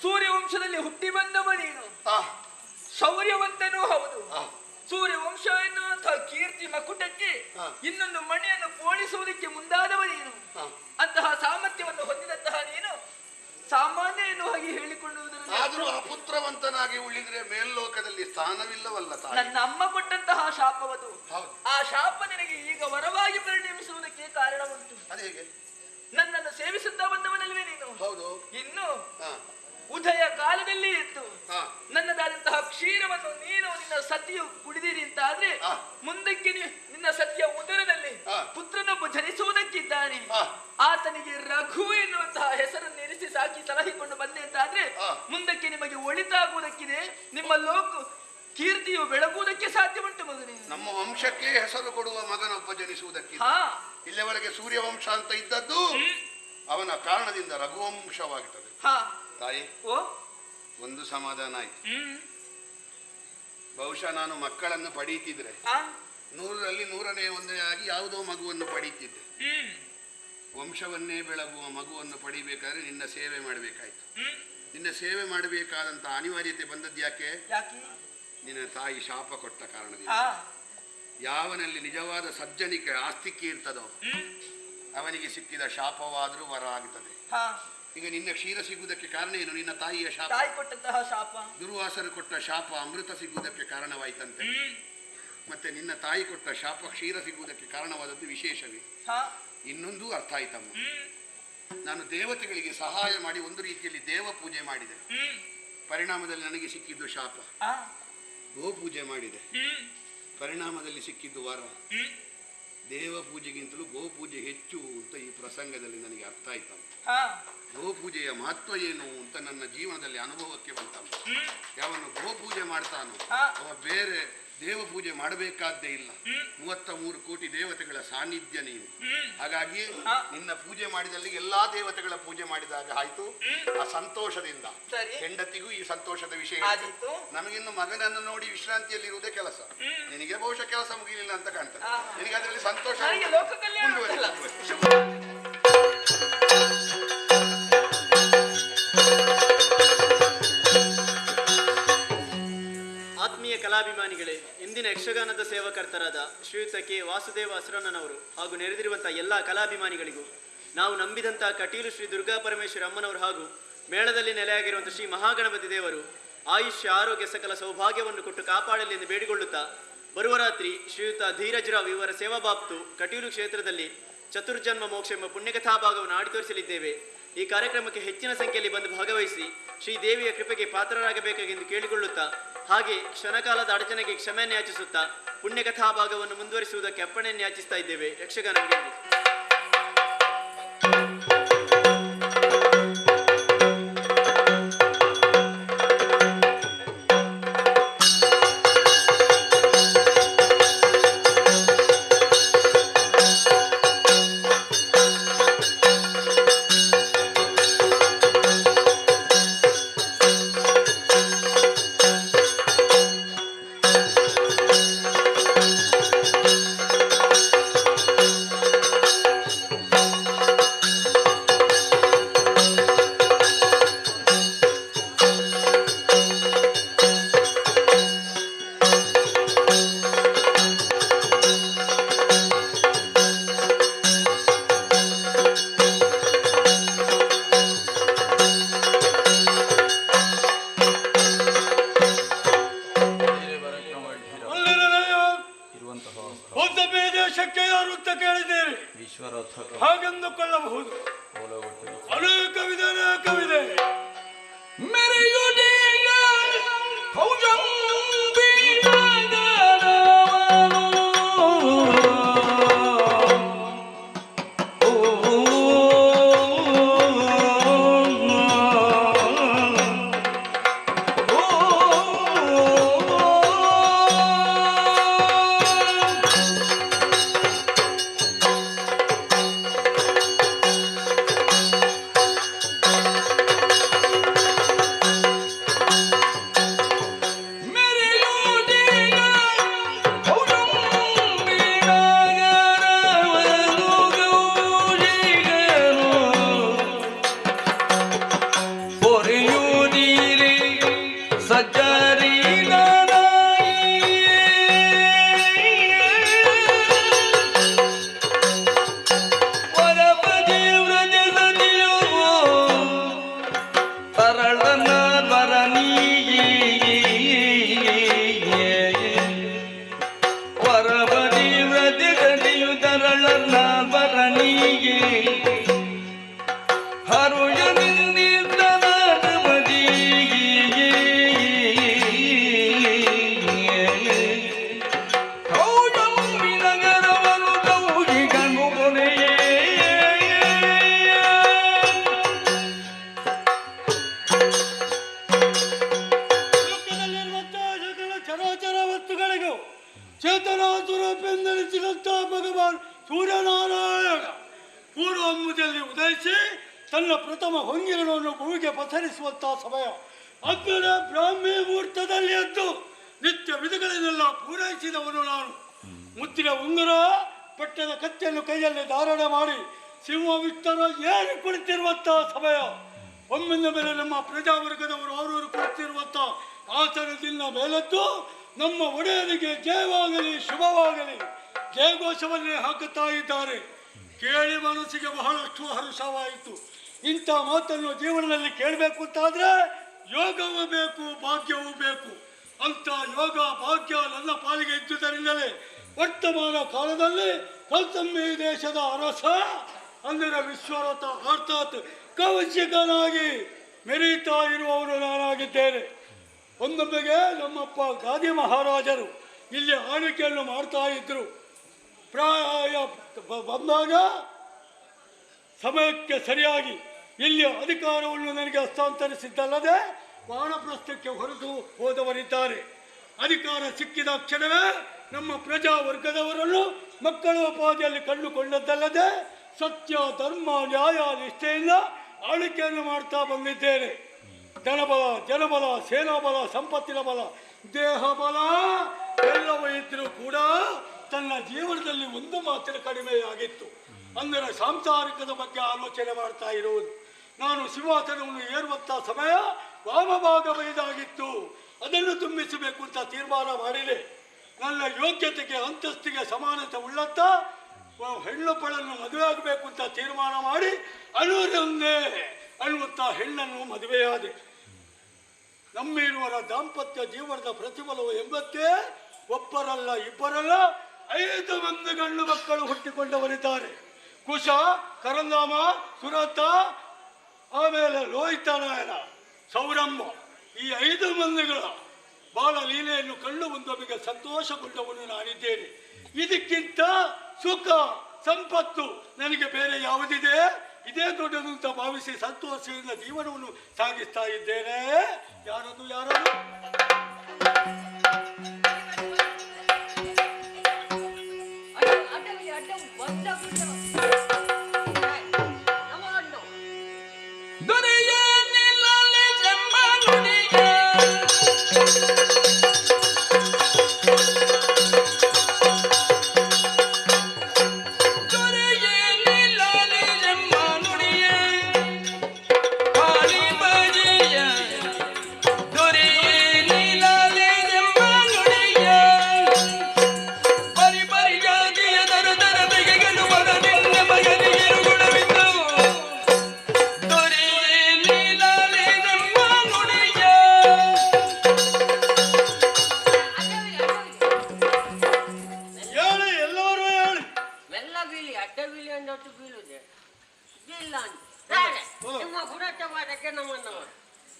ಸೂರ್ಯವಂಶದಲ್ಲಿ ಹುಟ್ಟಿ ಬಂದವ ನೀನು. ಶೌರ್ಯವಂತನೂ ಹೌದು. ಸೂರ್ಯವಂಶ ಎನ್ನುವಂತಹ ಕೀರ್ತಿ ಮಕುಟಕ್ಕೆ ಇನ್ನೊಂದು ಮಣಿಯನ್ನು ಪೋಣಿಸುವುದಕ್ಕೆ ಮುಂದಾದವ ನೀನು. ಅಂತಹ ಸಾಮರ್ಥ್ಯವನ್ನು ಹೊಂದಿದಂತಹ ನೀನು ಸಾಮಾನ್ಯ ಎನ್ನುವ ಹಾಗೆ ಹೇಳಿಕೊಳ್ಳುವುದರಲ್ಲಿ ಆದರೂ ಅಪುತ್ರವಂತನಾಗಿ ಉಳಿದ್ರೆ ಮೇಲ್ಲೋಕದಲ್ಲಿ ಸ್ಥಾನವಿಲ್ಲವಲ್ಲ. ನನ್ನ ಅಮ್ಮ ಕೊಟ್ಟಂತಹ ಶಾಪವದು. ಆ ಶಾಪ ನಿನಗೆ ಈಗ ವರವಾಗಿ ಪರಿಣಮಿಸುವುದಕ್ಕೆ ಕಾರಣ ಉಂಟು. ಅದೇಗೆ? ನನ್ನನ್ನು ಸೇವಿಸುತ್ತಾ ಬಂದವನಲ್ವೇ ನೀನು? ಹೌದು. ಇನ್ನು ಉದಯ ಕಾಲದಲ್ಲಿ ಇತ್ತು ನನ್ನದಾದಂತಹ ಕ್ಷೀರವನ್ನು ನೀನು ನಿನ್ನ ಸತಿಯು ಕುಡಿದಿರಿ ಅಂತಾದ್ರೆ ಮುಂದಕ್ಕೆ ನಿನ್ನ ಸತಿಯ ಉದರದಲ್ಲಿ ಪುತ್ರನೊಬ್ಬ ಜನಿಸುವುದಕ್ಕಿದ್ದಾನೆ. ಆತನಿಗೆ ರಘು ಎನ್ನುವಂತಹ ಹೆಸರನ್ನು ಇರಿಸಿ ಸಾಕಿ ಸಲಹಿಕೊಂಡು ಬಂದೆ ಅಂತಾದ್ರೆ ಮುಂದಕ್ಕೆ ನಿಮಗೆ ಒಳಿತಾಗುವುದಕ್ಕಿದೆ. ನಿಮ್ಮ ಲೋಕ ಕೀರ್ತಿಯು ಬೆಳಗುವುದಕ್ಕೆ ಸಾಧ್ಯ ಉಂಟು ಮಗನೇ. ನಮ್ಮ ವಂಶಕ್ಕೆ ಹೆಸರು ಕೊಡುವ ಮಗನೊಬ್ಬ ಜನಿಸುವುದಕ್ಕೆ ಇಲ್ಲಿವರೆಗೆ ಸೂರ್ಯವಂಶ ಅಂತ ಇದ್ದದ್ದು ಅವನ ಕಾರಣದಿಂದ ರಘುವಂಶವಾಗುತ್ತದೆ. ತಾಯಿ, ಒಂದು ಸಮಾಧಾನ ಆಯ್ತು. ಬಹುಶಃ ನಾನು ಮಕ್ಕಳನ್ನು ಪಡೀತಿದ್ರೆ 100ರಲ್ಲಿ 100ನೇ ಆಗಿ ಯಾವುದೋ ಮಗುವನ್ನು ಪಡೀತಿದ್ದೆ. ವಂಶವನ್ನೇ ಬೆಳಗುವ ಮಗುವನ್ನು ಪಡಿಬೇಕಾದ್ರೆ ನಿನ್ನ ಸೇವೆ ಮಾಡಬೇಕಾಯ್ತು. ನಿನ್ನ ಸೇವೆ ಮಾಡಬೇಕಾದಂತ ಅನಿವಾರ್ಯತೆ ಬಂದದ್ದು ಯಾಕೆ? ನಿನ್ನ ತಾಯಿ ಶಾಪ ಕೊಟ್ಟ ಕಾರಣದಿಂದ. ಯಾವನಲ್ಲಿ ನಿಜವಾದ ಸಜ್ಜನಿಕೆ ಆಸ್ತಿಕ್ಯ ಇರ್ತದೋ ಅವನಿಗೆ ಸಿಕ್ಕಿದ ಶಾಪವಾದರೂ ವರ ಆಗುತ್ತದೆ. ಈಗ ನಿನ್ನ ಕ್ಷೀರ ಸಿಗುವುದಕ್ಕೆ ಕಾರಣ ಏನು? ನಿನ್ನ ತಾಯಿಯ ಶಾಪ, ತಾಯಿ ಕೊಟ್ಟಂತಹ ಶಾಪ. ದುರ್ವಾಸನ ಕೊಟ್ಟ ಶಾಪ ಅಮೃತ ಸಿಗುವುದಕ್ಕೆ ಕಾರಣವಾಯ್ತಂತೆ. ಮತ್ತೆ ನಿನ್ನ ತಾಯಿ ಕೊಟ್ಟ ಶಾಪ ಕ್ಷೀರ ಸಿಗುವುದಕ್ಕೆ ಕಾರಣವಾದದ್ದು ವಿಶೇಷವೇ? ಇನ್ನೊಂದು ಅರ್ಥ ಆಯ್ತಮ್ಮ. ನಾನು ದೇವತೆಗಳಿಗೆ ಸಹಾಯ ಮಾಡಿ ಒಂದು ರೀತಿಯಲ್ಲಿ ದೇವ ಪೂಜೆ ಮಾಡಿದೆ, ಪರಿಣಾಮದಲ್ಲಿ ನನಗೆ ಸಿಕ್ಕಿದ್ದು ಶಾಪ. ಗೋ ಪೂಜೆ ಮಾಡಿದೆ, ಪರಿಣಾಮದಲ್ಲಿ ಸಿಕ್ಕಿದ್ದು ವರ. ದೇವ ಪೂಜೆಗಿಂತಲೂ ಗೋ ಪೂಜೆ ಹೆಚ್ಚು ಅಂತ ಈ ಪ್ರಸಂಗದಲ್ಲಿ ನನಗೆ ಅರ್ಥ ಆಯ್ತಮ್ಮ. ಗೋ ಪೂಜೆಯ ಮಹತ್ವ ಏನು ಅಂತ ನನ್ನ ಜೀವನದಲ್ಲಿ ಅನುಭವಕ್ಕೆ ಬಂತಮ್ಮ. ಯಾವನ್ನು ಗೋ ಪೂಜೆ ಮಾಡ್ತಾನೋ ಅವ ಬೇರೆ ದೇವ ಪೂಜೆ ಮಾಡಬೇಕಾದ್ದೇ ಇಲ್ಲ. 33 ಕೋಟಿ ದೇವತೆಗಳ ಸಾನ್ನಿಧ್ಯ ನೀನು. ಹಾಗಾಗಿ ನಿನ್ನ ಪೂಜೆ ಮಾಡಿದಲ್ಲಿ ಎಲ್ಲಾ ದೇವತೆಗಳ ಪೂಜೆ ಮಾಡಿದಾಗ ಆಯ್ತು. ಆ ಸಂತೋಷದಿಂದ ಹೆಂಡತಿಗೂ ಈ ಸಂತೋಷದ ವಿಷಯ. ನಮಗಿನ್ನು ಮಗನನ್ನು ನೋಡಿ ವಿಶ್ರಾಂತಿಯಲ್ಲಿ ಇರುವುದೇ ಕೆಲಸ. ನಿನಗೆ ಬಹುಶಃ ಕೆಲಸ ಮುಗಿಲಿಲ್ಲ ಅಂತ ಕಾಣ್ತದೆ. ನಿನಗೆ ಅದರಲ್ಲಿ ಸಂತೋಷ. ಆತ್ಮೀಯ ಕಲಾಭಿಮಾನಿಗಳೇ, ಇಂದಿನ ಯಕ್ಷಗಾನದ ಸೇವಕರ್ತರಾದ ಶ್ರೀಯುತ ಕೆ ವಾಸುದೇವ ಅಸುರಣ್ಣನವರು ಹಾಗೂ ನೆರೆದಿರುವಂತಹ ಎಲ್ಲ ಕಲಾಭಿಮಾನಿಗಳಿಗೂ ನಾವು ನಂಬಿದಂತಹ ಕಟೀಲು ಶ್ರೀ ದುರ್ಗಾ ಪರಮೇಶ್ವರಿ ಅಮ್ಮನವರು ಹಾಗೂ ಮೇಳದಲ್ಲಿ ನೆಲೆಯಾಗಿರುವಂತಹ ಶ್ರೀ ಮಹಾಗಣಪತಿ ದೇವರು ಆಯುಷ್ಯ ಆರೋಗ್ಯ ಸಕಲ ಸೌಭಾಗ್ಯವನ್ನು ಕೊಟ್ಟು ಕಾಪಾಡಲಿ ಎಂದು ಬೇಡಿಕೊಳ್ಳುತ್ತಾ, ಬರುವ ರಾತ್ರಿ ಶ್ರೀಯುತ ಧೀರಜ್ರಾವ್ ಇವರ ಸೇವಾ ಬಾಪ್ತು ಕಟೀಲು ಕ್ಷೇತ್ರದಲ್ಲಿ ಚತುರ್ಜನ್ಮ ಮೋಕ್ಷ ಎಂಬ ಪುಣ್ಯಕಥಾ ಭಾಗವನ್ನು ಆಡಿ ತೋರಿಸಲಿದ್ದೇವೆ. ಈ ಕಾರ್ಯಕ್ರಮಕ್ಕೆ ಹೆಚ್ಚಿನ ಸಂಖ್ಯೆಯಲ್ಲಿ ಬಂದು ಭಾಗವಹಿಸಿ ಶ್ರೀ ದೇವಿಯ ಕೃಪೆಗೆ ಪಾತ್ರರಾಗಬೇಕಾಗೆಂದು ಕೇಳಿಕೊಳ್ಳುತ್ತಾ, ಹಾಗೆ ಕ್ಷಣಕಾಲದ ಅಡಚಣೆಗೆ ಕ್ಷಮೆಯನ್ನು ಯಾಚಿಸುತ್ತಾ ಪುಣ್ಯಕಥಾ ಭಾಗವನ್ನು ಮುಂದುವರಿಸುವುದಕ್ಕೆ ಅಪ್ಪಣೆಯನ್ನು ಯಾಚಿಸ್ತಾ ಇದ್ದೇವೆ. ಯಕ್ಷಗಾನ ಹಾಗೆಂದುಕೊಳ್ಳಬಹುದು. ಅನೇಕ ವಿಧ ಮೆರೆಯುವುದೇ ಸಮಯ ಅಗ್ನ ಬ್ರಾಹ್ಮಿ ಮುಹೂರ್ತದಲ್ಲಿ ಎದ್ದು ನಿತ್ಯ ವಿಧಿಗಳನ್ನೆಲ್ಲ ಪೂರೈಸಿದವನು ನಾನು. ಮುತ್ತಿನ ಉಂಗುರ ಪಟ್ಟದ ಕತ್ತಿಯನ್ನು ಕೈಯಲ್ಲಿ ಧಾರಣೆ ಮಾಡಿ ಸಿಂಹವಿಷ್ಟರ ಏರಿ ಕುಳಿತಿರುವಂತಹ ಸಮಯ. ಒಮ್ಮಿಂದ ಮೇಲೆ ನಮ್ಮ ಪ್ರಜಾವರ್ಗದವರು ಅವರವರು ಕುಳಿತಿರುವಂಥ ಆಸನದಿಂದ ಮೇಲೆದ್ದು ನಮ್ಮ ಒಡೆಯರಿಗೆ ಜಯವಾಗಲಿ ಶುಭವಾಗಲಿ ಜಯಘೋಷವನ್ನೇ ಹಾಕುತ್ತಾ ಇದ್ದಾರೆ. ಕೇಳಿ ಮನಸ್ಸಿಗೆ ಬಹಳಷ್ಟು ಹರ್ಷವಾಯಿತು. ಇಂಥ ಮಾತನ್ನು ಜೀವನದಲ್ಲಿ ಕೇಳಬೇಕು ಅಂತಾದ್ರೆ ಯೋಗವೂ ಬೇಕು, ಭಾಗ್ಯವೂ ಬೇಕು. ಅಂತ ಯೋಗ ಭಾಗ್ಯ ನನ್ನ ಪಾಲಿಗೆ ಇದ್ದುದರಿಂದಲೇ ವರ್ತಮಾನ ಕಾಲದಲ್ಲಿ ಕೌಸಲ್ಯ ದೇಶದ ಅರಸ ಅಂದರೆ ವಿಶ್ವರಥ ಅರ್ಥಾತ್ ಕೌಶಿಕನಾಗಿ ಮೆರೀತಾ ಇರುವವನು ನಾನಾಗಿದ್ದೇನೆ. ಒಂದೊಮ್ಮೆಗೆ ನಮ್ಮಪ್ಪ ಗಾದಿ ಮಹಾರಾಜರು ಇಲ್ಲಿ ಆಳ್ವಿಕೆಯನ್ನು ಮಾಡ್ತಾ ಇದ್ರು. ಪ್ರಾಯ ಬಂದಾಗ ಸಮಯಕ್ಕೆ ಸರಿಯಾಗಿ ಇಲ್ಲಿ ಅಧಿಕಾರವನ್ನು ನನಗೆ ಹಸ್ತಾಂತರಿಸಿದ್ದಲ್ಲದೆ ವಾನಪ್ರಸ್ಥಕ್ಕೆ ಹೊರಟು ಹೋದವರಿದ್ದಾರೆ. ಅಧಿಕಾರ ಸಿಕ್ಕಿದ ಕ್ಷಣವೇ ನಮ್ಮ ಪ್ರಜಾವರ್ಗದವರನ್ನು ಮಕ್ಕಳ ಉಪಾಧಿಯಲ್ಲಿ ಕಂಡುಕೊಂಡದ್ದಲ್ಲದೆ ಸತ್ಯ ಧರ್ಮ ನ್ಯಾಯ ನಿಷ್ಠೆಯಿಂದ ಆಳ್ವಿಕೆಯನ್ನು ಮಾಡ್ತಾ ಬಂದಿದ್ದೇನೆ. ಧನಬಲ ಜನಬಲ ಸೇನಾಬಲ ಸಂಪತ್ತಿನ ಬಲ ದೇಹ ಬಲ ಎಲ್ಲವೂ ಇದ್ದರೂ ಕೂಡ ತನ್ನ ಜೀವನದಲ್ಲಿ ಒಂದು ಮಾತ್ರ ಕಡಿಮೆಯಾಗಿತ್ತು. ಅಂದರೆ ಸಾಂಸಾರಿಕದ ಬಗ್ಗೆ ಆಲೋಚನೆ ಮಾಡ್ತಾ ಇರುವುದು. ನಾನು ಸಿಂಹಾಸನವನ್ನು ಏರುವಂಥ ಸಮಯ ವಾಮಭಾಗ ಬೈದಾಗಿತ್ತು. ಅದನ್ನು ತುಂಬಿಸಬೇಕು ಅಂತ ತೀರ್ಮಾನ ಮಾಡಿದೆ. ನನ್ನ ಯೋಗ್ಯತೆಗೆ ಅಂತಸ್ತಿಗೆ ಸಮಾನತೆ ಉಳ್ಳಂತ ಹೆಣ್ಣೊಬ್ಬಳನ್ನು ಮದುವೆ ಆಗಬೇಕು ಅಂತ ತೀರ್ಮಾನ ಮಾಡಿ ಅಳುವುದೊಂದೇ ಅನ್ನುವಂಥ ಹೆಣ್ಣನ್ನು ಮದುವೆಯಾದೆ. ನಮ್ಮಿರುವರ ದಾಂಪತ್ಯ ಜೀವನದ ಪ್ರತಿಫಲವು ಎಂಬತ್ತೇ ಒಬ್ಬರಲ್ಲ ಇಬ್ಬರಲ್ಲ 5 ಮಂದಿ ಗಂಡು ಮಕ್ಕಳು ಹುಟ್ಟಿಕೊಂಡವರಿದ್ದಾರೆ. ಕುಶ, ಕರಂದಾಮ, ಸುರತ, ಆಮೇಲೆ ಲೋಹಿತನಾಯನ, ಸೌರಮ್ಮ, ಈ 5 ಮಂದಿಗಳ ಬಾಲ ಲೀಲೆಯನ್ನು ಕಂಡು ಒಂದೊಮ್ಮೆಗೆ ಸಂತೋಷಗೊಂಡವನು ನಾನಿದ್ದೇನೆ. ಇದಕ್ಕಿಂತ ಸುಖ ಸಂಪತ್ತು ನನಗೆ ಬೇರೆ ಯಾವುದಿದೆ? ಇದೇ ದೊಡ್ಡದು ಅಂತ ಭಾವಿಸಿ ಸಂತೋಷದಿಂದ ಜೀವನವನ್ನು ಸಾಗಿಸ್ತಾ ಇದ್ದೇನೆ. ಯಾರದು ಯಾರದು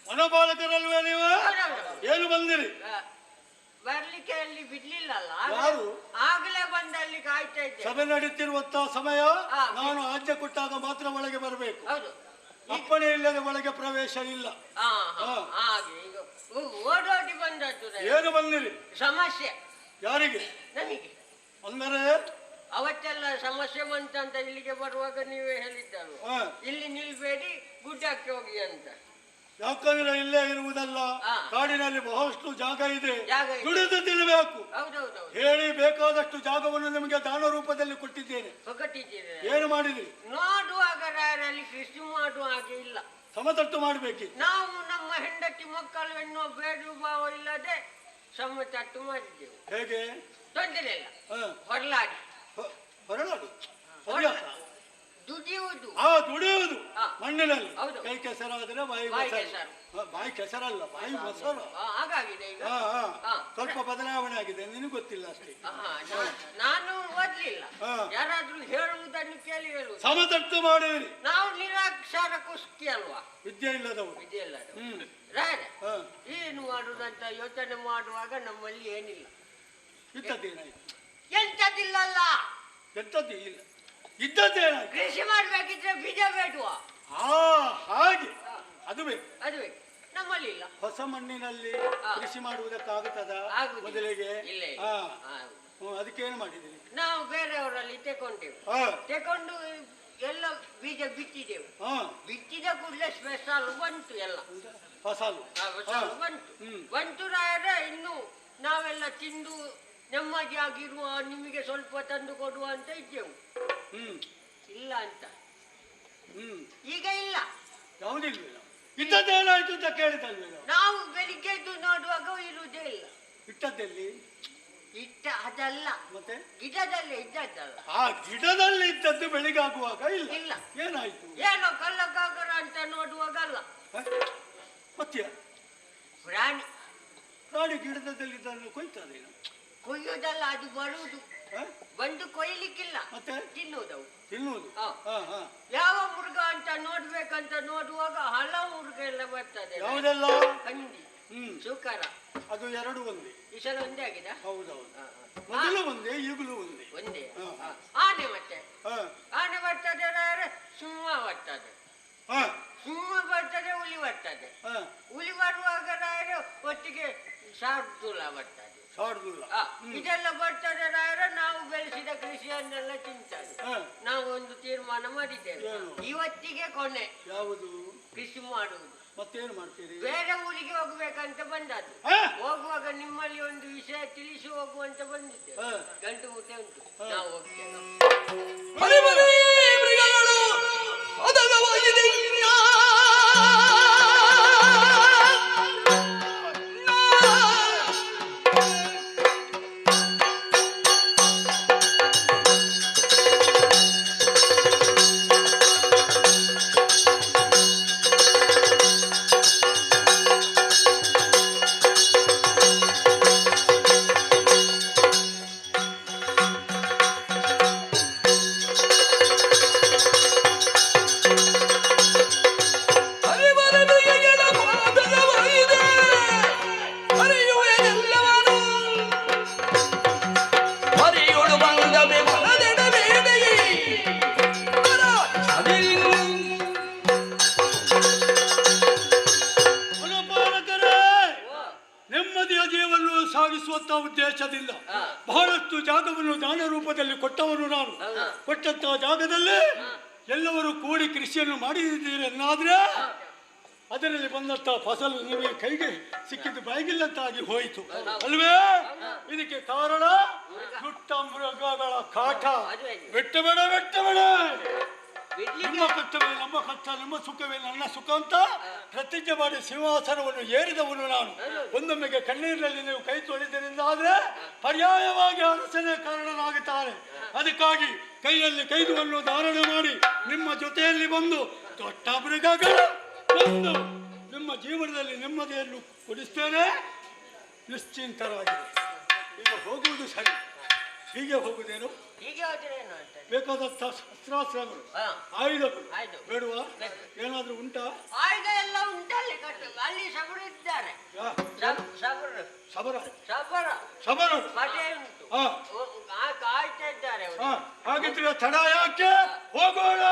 ಮನೋಪಾಲಕರಲ್ವೇ ನೀವು? ಏನು ಬಂದಿರಿ? ಬರ್ಲಿಕ್ಕೆ ಅಲ್ಲಿ ಬಿಡ್ಲಿಲ್ಲಲ್ಲ, ಯಾರು? ಆಗಲೇ ಬಂದಲ್ಲಿ ಕಾಯ್ತಾ ಇದ್ದೆ. ಸಭೆ ನಡೀತಿರುವಂತ ಸಮಯ, ನಾನು ಆಜ್ಞೆ ಕೊಟ್ಟಾಗ ಮಾತ್ರ ಒಳಗೆ ಬರಬೇಕು. ಅಪ್ಪಣೆ ಇಲ್ಲದೆ ಒಳಗೆ ಪ್ರವೇಶ ಇಲ್ಲ. ಹಾಗೆ ಈಗ ಓಡೋಡಿ ಬಂದದ್ದು. ಏನು ಬಂದಿರಿ? ಸಮಸ್ಯೆ. ಯಾರಿಗೆ? ನಮಗೆ. ಅಂದರೆ ಅವತ್ತೆಲ್ಲ ಸಮಸ್ಯೆ ಬಂತಂತ ಇಲ್ಲಿಗೆ ಬರುವಾಗ ನೀವೇ ಹೇಳಿದ್ದಲ್ವ, ಇಲ್ಲಿ ನಿಲ್ಬೇಡಿ ಗುಡ್ಡಕ್ಕೆ ಹೋಗಿ ಅಂತ. ಯಾಕಂದ್ರೆ ಇಲ್ಲೇ ಇರುವುದಲ್ಲ, ಕಾಡಿನಲ್ಲಿ ಬಹಳಷ್ಟು ಜಾಗ ಇದೆ, ದುಡಿದು ತಿನ್ನಬೇಕು. ಹೇಳಿ ಬೇಕಾದಷ್ಟು ಜಾಗವನ್ನು ನಿಮಗೆ ದಾನ ರೂಪದಲ್ಲಿ ಕೊಟ್ಟಿದ್ದೇನೆ. ಏನು ಮಾಡಿದ್ರಿ? ನೋಡುವಾಗ ರಾಯರಲ್ಲಿ ಕೃಷಿ ಮಾಡುವ ಹಾಗೆ ಇಲ್ಲ, ಸಮತಟ್ಟು ಮಾಡಬೇಕು. ನಾವು ನಮ್ಮ ಹೆಂಡತಿ ಮಕ್ಕಳು ಎನ್ನುವ ಬೇಡು ಭಾವ ಇಲ್ಲದೆ ಸಮತಟ್ಟು ಮಾಡಿದ್ದೆವು. ಹೇಗೆ? ತೊಂದರೆ ಇಲ್ಲ, ಹೊರಲಾಡಿ ಹೊರಲಾಡಿ ದುಡಿಯುವುದು. ದುಡಿಯುವುದು ಮಣ್ಣಿನಲ್ಲಿ. ಕೈ ಕೆಸರಾದ್ರೆ ಬಾಯಿ ಮೊಸರು. ಬಾಯಿ ಕೆಸರಲ್ಲ, ಬಾಯಿ ಮೊಸರು. ಹಾಗಾಗಿದೆ ಈಗ. ಸ್ವಲ್ಪ ಬದಲಾವಣೆ ಆಗಿದೆ, ನಿನಗೆ ಗೊತ್ತಿಲ್ಲ ಅಷ್ಟೇ. ನಾನು ಓದ್ಲಿಲ್ಲ, ಯಾರಾದ್ರೂ ಹೇಳುವುದನ್ನು ಕೇಳಿ ಹೇಳುವುದು. ಸಮತಟ್ಟು ಮಾಡಿರಿ. ನಾವು ನಿರಾಕ್ಷರ ಕುಸ್ತಿ ಅಲ್ವಾ, ವಿದ್ಯೆ ಇಲ್ಲದವರು. ವಿದ್ಯೆ ಇಲ್ಲದವರು. ಏನು ಮಾಡುವುದಂತ ಯೋಚನೆ ಮಾಡುವಾಗ ನಮ್ಮಲ್ಲಿ ಏನಿಲ್ಲ. ಇದ್ದದ್ದೇನಾಯ್ತು? ಎಂತದಿಲ್ಲಲ್ಲ. ಎಂತದ್ದು ಇಲ್ಲ, ಇದ್ದದ್ದೇನಾಯ್ತು? ಕೃಷಿ ಮಾಡ್ಬೇಕಿದ್ರೆ ಬೀಜ ಬೇಡುವ. ಹಾಗೆ ಅದು ಬೇಕು, ಅದು ಬೇಕು. ನಮ್ಮಲ್ಲಿ ಇಲ್ಲ. ಹೊಸ ಮಣ್ಣಿನಲ್ಲಿ ಕೃಷಿ ಮಾಡುವುದಕ್ಕಾಗುತ್ತದ? ಮೊದಲಿಗೆ ಅದಕ್ಕೆ ಏನು ಮಾಡಿದ್ದೀರಿ? ನಾವು ಬೇರೆಯವರಲ್ಲಿ ತೆಕೊಂಡೆವು, ತೆಕೊಂಡು ಎಲ್ಲ ಬೀಜ ಬಿತ್ತಿದೆವು. ಬಿತ್ತಿದ ಕೂಡಲೇ ಸ್ಪೆಷಲ್ ಬಂತು, ಎಲ್ಲ ಫಸಲು ಬಂತು ರಾಯರೇ. ಇನ್ನು ನಾವೆಲ್ಲ ತಿಂದು ನೆಮ್ಮದಿಯಾಗಿರುವ, ನಿಮಗೆ ಸ್ವಲ್ಪ ತಂದು ಕೊಡುವ ಅಂತ ಇದ್ದೆವು. ಇಲ್ಲ ಅಂತ ಈಗ ಇಲ್ಲ. ಯಾವುದಿಲ್ಲ, ಇದ್ದದ್ದೇನಾಯ್ತು ಅಂತ ಕೇಳಿದಲ್ವ? ನಾವು ಬೆಳಿಗ್ಗೆ ಎದ್ದು ನೋಡುವಾಗ ಇರುವುದೇ ಇಲ್ಲ. ಇಟ್ಟದ್ದಲ್ಲಿ ಇಟ್ಟ ಅದಲ್ಲ ಮತ್ತೆ ಗಿಡದಲ್ಲಿ ಇದ್ದದ್ದಲ್ಲ. ಆ ಗಿಡದಲ್ಲಿ ಇದ್ದದ್ದು ಬೆಳಿಗಾಗುವಾಗ ಇಲ್ಲ ಇಲ್ಲ. ಏನಾಯ್ತು? ಏನೋ ಕಲ್ಲಕಾಕರ ಅಂತ ನೋಡುವಾಗಲ್ಲ. ಮತ್ತೆ ಪ್ರಾಣಿ ಪ್ರಾಣಿ ಗಿಡದಲ್ಲಿದ್ದನ್ನು ಕೊಯ್ತದೆ. ಕೊಯ್ಯುವುದಲ್ಲ, ಅದು ಬರುವುದು. ಬಂದು ಕೊಯ್ಲಿಕ್ಕಿಲ್ಲ, ಮತ್ತೆ ತಿನ್ನುವುದು. ತಿನ್ನುವುದು. ಯಾವ ಮೃಗ ಅಂತ ನೋಡ್ಬೇಕಂತ ನೋಡುವಾಗ ಹಲವು ಮೃಗ ಎಲ್ಲ ಬರ್ತದೆ. ಯಾವುದೆಲ್ಲ? ಹಂದಿ, ಶುಕರ. ಅದು ಎರಡು ಒಂದೇ. ಈ ಸಲ ಒಂದೇ ಆಗಿದೆ. ಹೌದೌದು. ಮೊದಲು ಒಂದೇ, ಈಗಲೂ ಒಂದೇ. ಒಂದೇ. ಆನೆ ಮತ್ತೆ ಆನೆ ಬರ್ತದೆ, ಸಿಂಹ ಬರ್ತದೆ. ಸಿಂಹ ಬರ್ತದೆ, ಹುಲಿ ಬರ್ತದೆ. ಹುಲಿ ಬರುವಾಗ ಒಟ್ಟಿಗೆ ಶಾರ್ದೂಲ ಬರ್ತದೆ. ಇದೆಲ್ಲ ಬರ್ತದೆ. ನಾವು ಬೆಳೆಸಿದ ಕೃಷಿಯನ್ನೆಲ್ಲ ತಿಂತಾರೆ. ನಾವು ಒಂದು ತೀರ್ಮಾನ ಮಾಡಿದ್ದೇವೆ, ಇವತ್ತಿಗೆ ಕೊನೆ. ಯಾವುದು? ಕೃಷಿ ಮಾಡುವುದು. ಮತ್ತೇನು ಮಾಡ್ತೀರಿ? ಬೇರೆ ಊರಿಗೆ ಹೋಗ್ಬೇಕಂತ ಬಂದದ್ದು. ಹೋಗುವಾಗ ನಿಮ್ಮಲ್ಲಿ ಒಂದು ವಿಷಯ ತಿಳಿಸಿ ಹೋಗುವಂತ ಬಂದಿದ್ದೇವೆ. ಗಂಟು ಮುಟ್ಟೆ ಉಂಟು, ನಾವು ಹೋಗ್ತೇವೆ. ಉದ್ದೇಶದಿಂದ ಬಹಳಷ್ಟು ಜಾಗವನ್ನು ದಾನ ರೂಪದಲ್ಲಿ ಕೊಟ್ಟವನು ನಾನು. ಕೊಟ್ಟಂತಹ ಜಾಗದಲ್ಲಿ ಎಲ್ಲವರು ಕೂಡಿ ಕೃಷಿಯನ್ನು ಮಾಡಿದ್ದೀರೆನ್ನಾದ್ರೆ ಅದರಲ್ಲಿ ಬಂದಂತಹ ಫಸಲು ನಿಮಗೆ ಕೈಗೆ ಸಿಕ್ಕಿದ್ದು ಬಾಯಿಗಿಲ್ಲಂತಾಗಿ ಹೋಯಿತು ಅಲ್ವೇ? ಇದಕ್ಕೆ ಕಾರಣ ದುಷ್ಟ ಮೃಗಗಳ ಕಾಟ. ಬೆಟ್ಟಬೇಡ ಬೆಟ್ಟಬೇಡ, ನಿಮ್ಮ ಕಷ್ಟವೇ ನಮ್ಮ ಕಷ್ಟ, ನಿಮ್ಮ ಸುಖವೇ ನನ್ನ ಸುಖ ಅಂತ ಪ್ರತಿಜ್ಞೆ ಮಾಡಿ ಸಿಂಹಾಸನವನ್ನು ಏರಿದವನು ನಾನು. ಒಂದೊಮ್ಮೆಗೆ ಕಣ್ಣೀರಿನಲ್ಲಿ ನೀವು ಕೈ ತೊಳೆದರಿಂದ ಆದ್ರೆ ಪರ್ಯಾಯವಾಗಿ ಅರಸನೇ ಕಾರಣನಾಗುತ್ತಾರೆ. ಅದಕ್ಕಾಗಿ ಕೈಯಲ್ಲಿ ಕೈದುವನ್ನು ಧಾರಣೆ ಮಾಡಿ ನಿಮ್ಮ ಜೊತೆಯಲ್ಲಿ ಬಂದು ದೊಡ್ಡ ಮೃಗಗಳು ಬಂದು ನಿಮ್ಮ ಜೀವನದಲ್ಲಿ ನೆಮ್ಮದಿಯನ್ನು ಕೊಡಿಸ್ತೇನೆ. ನಿಶ್ಚಿಂತರಾಗಿ ಈಗ ಹೋಗುವುದು ಸರಿ. ಹೀಗೆ ಹೋಗುವುದೇನು? ಬೇಕಾದಂತ ಶಸ್ತ್ರಾಸ್ತ್ರಗಳು, ಆಯುಧಗಳು ಬೇಡುವ? ಏನಾದ್ರೂ ಉಂಟಾ? ಆಯುಧ ಎಲ್ಲ ಉಂಟಲ್ಲಿ ಅಲ್ಲಿ ಶಬರು ಇದ್ದಾರೆ. ಶಬರ ಕಾಯ್ತಾ ಇದ್ದಾರೆ. ಹಾಗಿದ್ರೆ ತಡ ಯಾಕೆ, ಹೋಗೋಣ.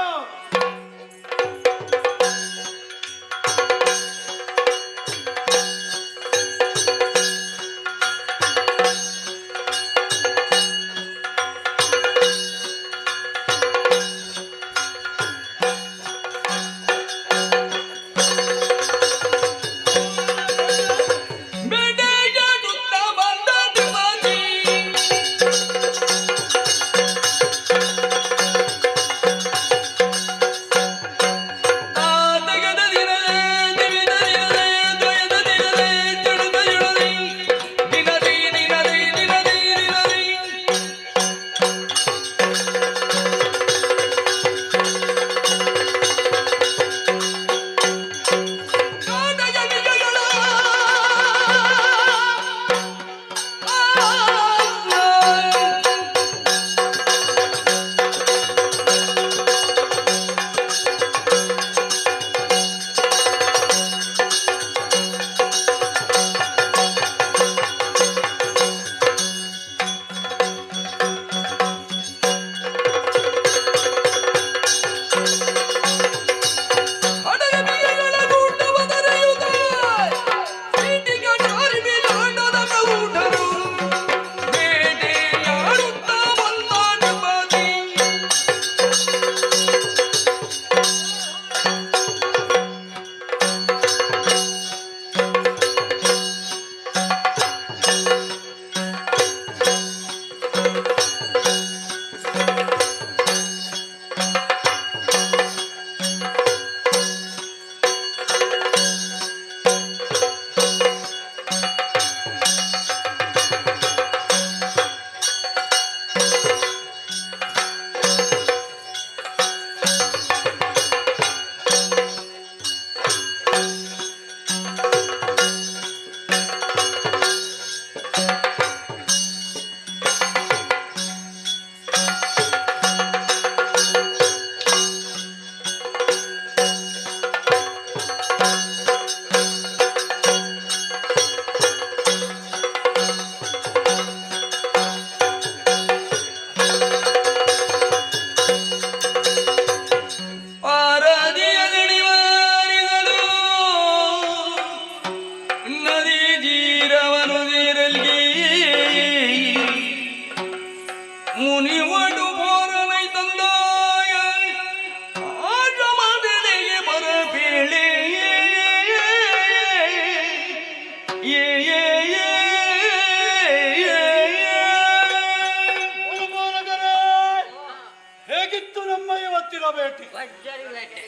ಬೇಟೆ. ಭರ್ಜರಿ ಬೇಟೆ.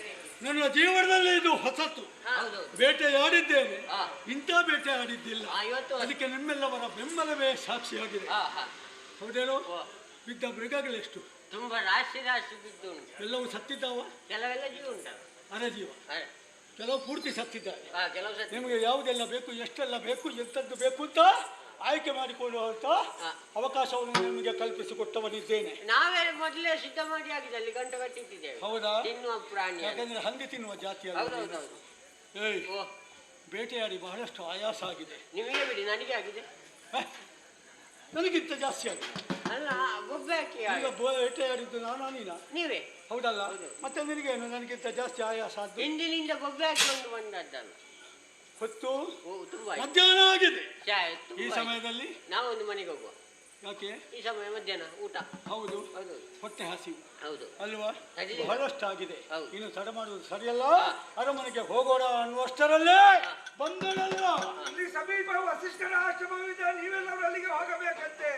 ನನ್ನ ಜೀವನದಲ್ಲಿ ಇದು ಹೊಸತು. ಹೌದು. ಬೇಟೆಯಾಡಿದ್ದೇನೆ, ಇಂಥ ಬೇಟೆ ಆಡಿದ್ದಿಲ್ಲ. ಇವತ್ತು ಅದಕ್ಕೆ ನಿಮ್ಮೆಲ್ಲವರ ಬೆಂಬಲವೇ ಸಾಕ್ಷಿಯಾಗಿದೆ. ಹೌದೇನೋ? ಬಿದ್ದ ಮೃಗಗಳೆಷ್ಟು? ತುಂಬಾ ರಾಶಿ ರಾಶಿ ಬಿದ್ದು ಉಂಟು. ಎಲ್ಲವೂ ಸತ್ತಿದ್ದಾವ? ಕೆಲವೆಲ್ಲ ಜೀವ ಉಂಟಲ್ಲ. ಅರೆ ಜೀವ. ಕೆಲವು ಪೂರ್ತಿ ಸತ್ತಿದ್ದಾರೆ. ಕೆಲವು ನಿಮಗೆ ಯಾವುದೆಲ್ಲ ಬೇಕು, ಎಷ್ಟೆಲ್ಲ ಬೇಕು, ಎಂಥದ್ದು ಬೇಕು ಅಂತ ಆಯ್ಕೆ ಮಾಡಿಕೊಳ್ಳುವಂತ ಅವಕಾಶವನ್ನು ನಿಮಗೆ ಕಲ್ಪಿಸಿಕೊಟ್ಟವನಿದ್ದೇನೆ. ನಾವೇ ಮೊದಲೇ ಸಿದ್ಧ ಮಾಡಿ ಆಗಿದೆ, ಅಲ್ಲಿ ಗಂಟು ಕಟ್ಟಿಟ್ಟಿದ್ದೇವೆ. ಹೌದಾ? ತಿನ್ನುವ ಪ್ರಾಣಿ. ಯಾಕಂದ್ರೆ ಹಂದಿ ತಿನ್ನುವ ಜಾತಿ ಅಲ್ಲ. ಏಯ್, ಬೇಟೆಯಾಡಿ ಬಹಳಷ್ಟು ಆಯಾಸ ಆಗಿದೆ. ನಿಮಗೆ ಬಿಡಿ, ನನಗೆ ಆಗಿದೆ. ನನಗಿಂತ ಜಾಸ್ತಿ ಆಗಿದೆ. ಅಲ್ಲ, ಗೊಬ್ಬೆ ಹಾಕಿ ಈಗ ಬೇಟೆಯಾಡಿದ್ದು ನಾನು ನೀನ ನೀವೇ. ಹೌದಲ್ಲ? ಮತ್ತೆ ನಿನಗೇನು ನನಗಿಂತ ಜಾಸ್ತಿ ಆಯಾಸ ಆದ್ದು? ಹಿಂದಿನಿಂದ ಗೊಬ್ಬೆ ಹಾಕಿಕೊಂಡು ಬಂದದ್ದಲ್ಲ. ಹೊತ್ತು ತುಂಬಾ ಮಧ್ಯಾಹ್ನ ಆಗಿದೆ. ಈ ಸಮಯದಲ್ಲಿ ನಾವೊಂದು ಮನೆಗೆ ಹೋಗುವ. ಯಾಕೆ? ಈ ಸಮಯ ಮಧ್ಯಾಹ್ನ ಊಟ. ಹೌದು, ಹೌದು. ಹೊಟ್ಟೆ ಹಸಿವು. ಹೌದು ಅಲ್ವಾ? ಅದೇ. ಬಹಳಷ್ಟು ಆಗಿದೆ. ಇನ್ನು ತಡ ಮಾಡುವುದು ಸರಿಯಲ್ಲ. ಅರಮನೆಗೆ ಹೋಗೋಣ ಅನ್ನುವಷ್ಟರಲ್ಲೇ ಬಂದಳಲ್ಲ. ಇಲ್ಲಿ ಸಮೀಪ ವಸಿಷ್ಠರ ಆಶ್ರಮವಿದೆ, ನೀವೆಲ್ಲರೂ ಅಲ್ಲಿಗೆ ಹೋಗಬೇಕಂತೆ.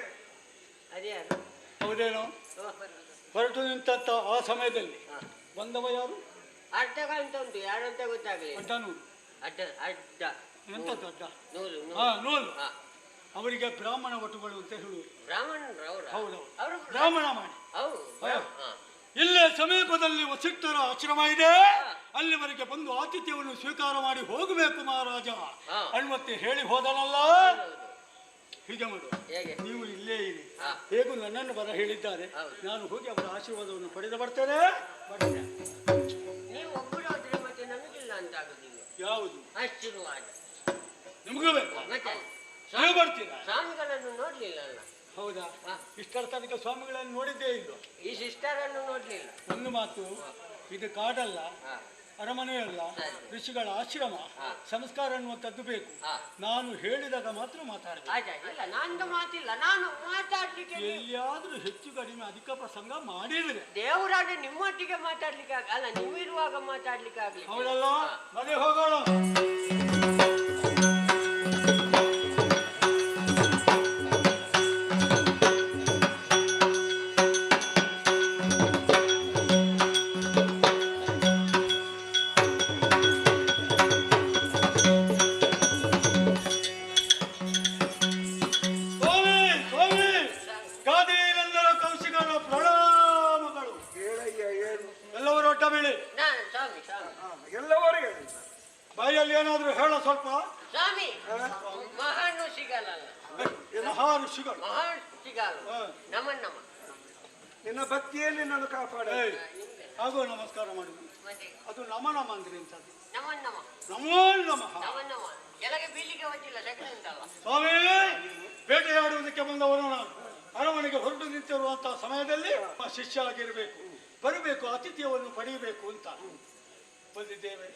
ಅದೇ ಹೌದೇನೋ? ಹೊರಟು ನಿಂತ ಆ ಸಮಯದಲ್ಲಿ ಬಂದವ ಯಾರು? ಅಡ್ಡ ಕಾಣ್ತ ಉಂಟು, ಯಾರು ಅಂತ ಗೊತ್ತಾಗಲಿ. ಅಡ್ಡನೂರು. ಅಡ್ಡ ಅಡ್ಡ ಎಂತದ್ದು ಅಡ್ಡ? ನೂಲು. ನೂಲು. ಅವರಿಗೆ ಬ್ರಾಹ್ಮಣ ವಟುಗಳು ಅಂತ ಹೇಳುವುದು. ಹೌದೌದು, ಬ್ರಾಹ್ಮಣ ಮಾಡಿ. ಇಲ್ಲೇ ಸಮೀಪದಲ್ಲಿ ವಸಿಷ್ಠರ ಆಶ್ರಮ ಇದೆ, ಅಲ್ಲಿವರೆಗೆ ಬಂದು ಆತಿಥ್ಯವನ್ನು ಸ್ವೀಕಾರ ಮಾಡಿ ಹೋಗಬೇಕು ಮಹಾರಾಜ ಅನ್ನುವಂತೆ ಹೇಳಿ ಹೋದನಲ್ಲ. ಹೀಗೆ ಮಾಡು, ನೀವು ಇಲ್ಲೇ ಇರಿ. ಹೇಗೂ ನನ್ನನ್ನು ಬರ ಹೇಳಿದ್ದಾರೆ, ನಾನು ಹೋಗಿ ಅವರ ಆಶೀರ್ವಾದವನ್ನು ಪಡೆದು ಬರ್ತೇನೆ. ನೀವು ಒಬ್ಬರು ಹೋದ್ರೆ ಮತ್ತೆ ನಮಗಿಲ್ಲ ಅಂತ ಆಗುದಿಲ್ಲ. ಯಾವುದು ಆಶೀರ್ವಾದ ನಿಮಗೂ ಬೇಕು? ಮತ್ತೆ ನೀವು ಬರ್ತೀರಾ? ಸ್ವಾಮಿಗಳನ್ನು ನೋಡ್ಲಿಲ್ಲ ಅಲ್ಲ. ಹೌದಾ? ಇಷ್ಟರ ತನಕ ಸ್ವಾಮಿಗಳನ್ನು ನೋಡಿದ್ದೇ ಇಲ್ಲ. ಈ ಸಿಸ್ಟರನ್ನು ನೋಡ್ಲಿಲ್ಲ. ಒಂದು ಮಾತು, ಇದು ಕಾಡಲ್ಲ, ಅರಮನೆ ಅಲ್ಲ, ಋಷಿಗಳ ಆಶ್ರಮ. ಸಂಸ್ಕಾರ ಅನ್ನುವಂಥದ್ದು ಬೇಕು. ನಾನು ಹೇಳಿದಾಗ ಮಾತ್ರ ಮಾತಾಡಬೇಕು. ಇಲ್ಲ, ನಂದು ಮಾತಿಲ್ಲ, ನಾನು ಮಾತಾಡ್ಲಿಕ್ಕೆ. ಎಲ್ಲಿಯಾದ್ರೂ ಹೆಚ್ಚು ಕಡಿಮೆ ಅಧಿಕ ಪ್ರಸಂಗ ಮಾಡಿದ್ರೆ ದೇವರಾದ್ರೆ ನಿಮ್ಮೊಟ್ಟಿಗೆ ಮಾತಾಡ್ಲಿಕ್ಕೆ ಅಲ್ಲ, ನೀವಿರುವಾಗ ಮಾತಾಡ್ಲಿಕ್ಕೆ ಆಗ್ಲಿ. ಹೌದಲ್ಲ? ಮನೆ ಹೋಗೋಣ. ಬಾಯಲ್ಲಿ ಏನಾದ್ರೂ ಹೇಳ ಸ್ವಲ್ಪ. ಸ್ವಾಮಿ, ಮಹಾನು ಸಿಗಲ್ಲ. ಮಹಾನು ಸಿಗಲ್ಲ. ಮಹಾನ್ ಸಿಗಲ್ಲ. ನಮನ್ ನಮ. ನಿನ್ನ ಭಕ್ತಿಯಲ್ಲಿ ನಾನು ಕಾಪಾಡ. ಹಾಗೂ ನಮಸ್ಕಾರ ಮಾಡಿದ್ವಿ. ಅದು ನಮ ನಮ ಅಂದ್ರೆ ಎಂತದ್ದು? ನಮನ್ ನಮ. ನಮೋ ನಮಃ. ನಮನ್ ನಮ. ಎಲಗೆ ಬೀಳಿಗೆ ಹೊಂದಿಲ್ಲ, ಸೆಕೆಂಡ್ ಉಂಟಲ್ಲ. ಸ್ವಾಮಿ, ಬೇಟೆಯಾಡುವುದಕ್ಕೆ ಬಂದವರು ನಾನು. ಅರಮನೆಗೆ ಹೊರಟು ನಿಂತಿರುವಂತಹ ಸಮಯದಲ್ಲಿ ಶಿಷ್ಯ ಆಗಿರಬೇಕು, ಬರಬೇಕು, ಆತಿಥ್ಯವನ್ನು ಪಡೆಯಬೇಕು ಅಂತ ಬಂದಿದ್ದೇವೆ.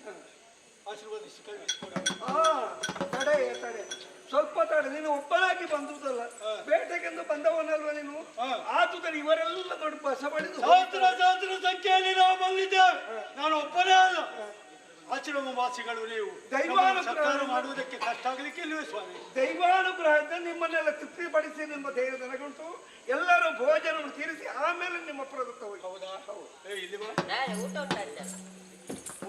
ಆಶೀರ್ವಾದಿಸಿ ಕಳಿಸಿಕೊಡ. ತಡೆ ತಡೆ, ಸ್ವಲ್ಪ ತಡೆ. ನೀನು ಒಬ್ಬನಾಗಿ ಬಂದುದಲ್ಲ, ಬೇಟೆಗೆಂದು ಬಂದವನಲ್ವ ನೀನು. ಆದುದನ್ನು ಇವರೆಲ್ಲ ದೊಡ್ಡ ಬಸ ಪಡೆದು ಸಹಸ್ರ ಸಂಖ್ಯೆಯಲ್ಲಿ ನಾವು ಬಂದಿದ್ದೇವೆ. ನಾನು ಒಬ್ಬನೇ ಅಲ್ಲ, ಆಶ್ರಮ ವಾಸಿಗಳು. ನೀವು ದೈವಾನುಗ್ರಹ ಮಾಡುವುದಕ್ಕೆ ಕಷ್ಟ ಆಗಲಿಕ್ಕೆ ಇಲ್ಲವೇ ಸ್ವಾಮಿ? ದೈವಾನುಗ್ರಹದ ನಿಮ್ಮನ್ನೆಲ್ಲ ತೃಪ್ತಿಪಡಿಸಿ ನಿಮ್ಮ ಧೈರ್ಯ ನನಗುಂಟು. ಎಲ್ಲರೂ ಭೋಜನವನ್ನು ತೀರಿಸಿ ಆಮೇಲೆ ನಿಮ್ಮ ಪ್ರದತ್ತ ಹೋಗಿ. ಹೌದಾ? ಇಲ್ಲಿ ಊಟ ಉಂಟಲ್ಲ.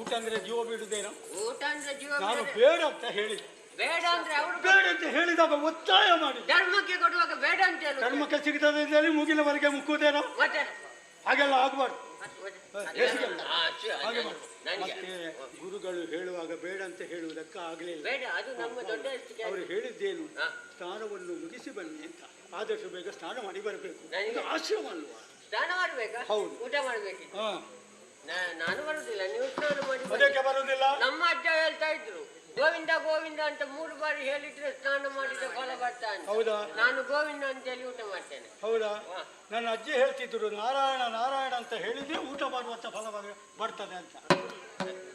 ಊಟ ಅಂದ್ರೆ ಜೀವ ಬಿಡುದೇನೋ? ಊಟ ಅಂದ್ರೆ ಜೀವ ನಾನು ಬೇಡ ಅಂತ ಹೇಳಿದೆ. ಬೇಡ ಅಂದ್ರೆ ಅವರು ಬೇಡ ಅಂತ ಹೇಳಿದಾಗ ಒತ್ತಾಯ ಮಾಡಿ ಧರ್ಮಕ್ಕೆ ಕೊಡುವಾಗ ಬೇಡ ಅಂತ ಹೇಳಿ ಧರ್ಮಕ್ಕೆ ಸಿಗ್ತದೆ ಮುಗಿಲವರೆಗೆ ಮುಕ್ಕುವುದೇನೋ? ಮತ್ತೆ ಹಾಗೆಲ್ಲ ಆಗ್ಬಾರ್ದು. ಹಾಗೆ ನನಗೆ ಮತ್ತೆ ಗುರುಗಳು ಹೇಳುವಾಗ ಬೇಡ ಅಂತ ಹೇಳುವುದಕ್ಕೆ ಆಗಲಿಲ್ಲ. ಬೇಡ, ಅದು ನಮ್ಮ ದೊಡ್ಡ ಅವರು ಹೇಳಿದ್ದೇನು? ಸ್ನಾನವನ್ನು ಮುಗಿಸಿ ಬನ್ನಿ ಅಂತ. ಆದಷ್ಟು ಬೇಗ ಸ್ನಾನ ಮಾಡಿ ಬರಬೇಕು. ಆಶ್ರಮ ಅಲ್ವಾ? ಸ್ನಾನ ಮಾಡ್ಬೇಕಾ? ಹೌದು. ಊಟ ಮಾಡ್ಬೇಕಿತ್ತು. ನಾನು ಬರುದಿಲ್ಲ, ನೀವು ಸ್ನಾನ ಮಾಡಿ. ಅದಕ್ಕೆ ಬರುದಿಲ್ಲ. ನಮ್ಮ ಅಜ್ಜ ಹೇಳ್ತಾ ಇದ್ರು, ಗೋವಿಂದ ಗೋವಿಂದ ಅಂತ 3 ಬಾರಿ ಹೇಳಿದ್ರೆ ಸ್ನಾನ ಮಾಡಿದ ಫಲ ಬರ್ತಾ ಅಂತ. ಹೌದಾ? ನಾನು ಗೋವಿಂದ ಅಂತ ಹೇಳಿ ಊಟ ಮಾಡ್ತೇನೆ. ಹೌದಾ? ನನ್ನ ಅಜ್ಜಿ ಹೇಳ್ತಿದ್ರು, ನಾರಾಯಣ ನಾರಾಯಣ ಅಂತ ಹೇಳಿದ್ರೆ ಊಟ ಮಾಡುವಂತ ಫಲ ಬರ್ತದೆ ಅಂತ.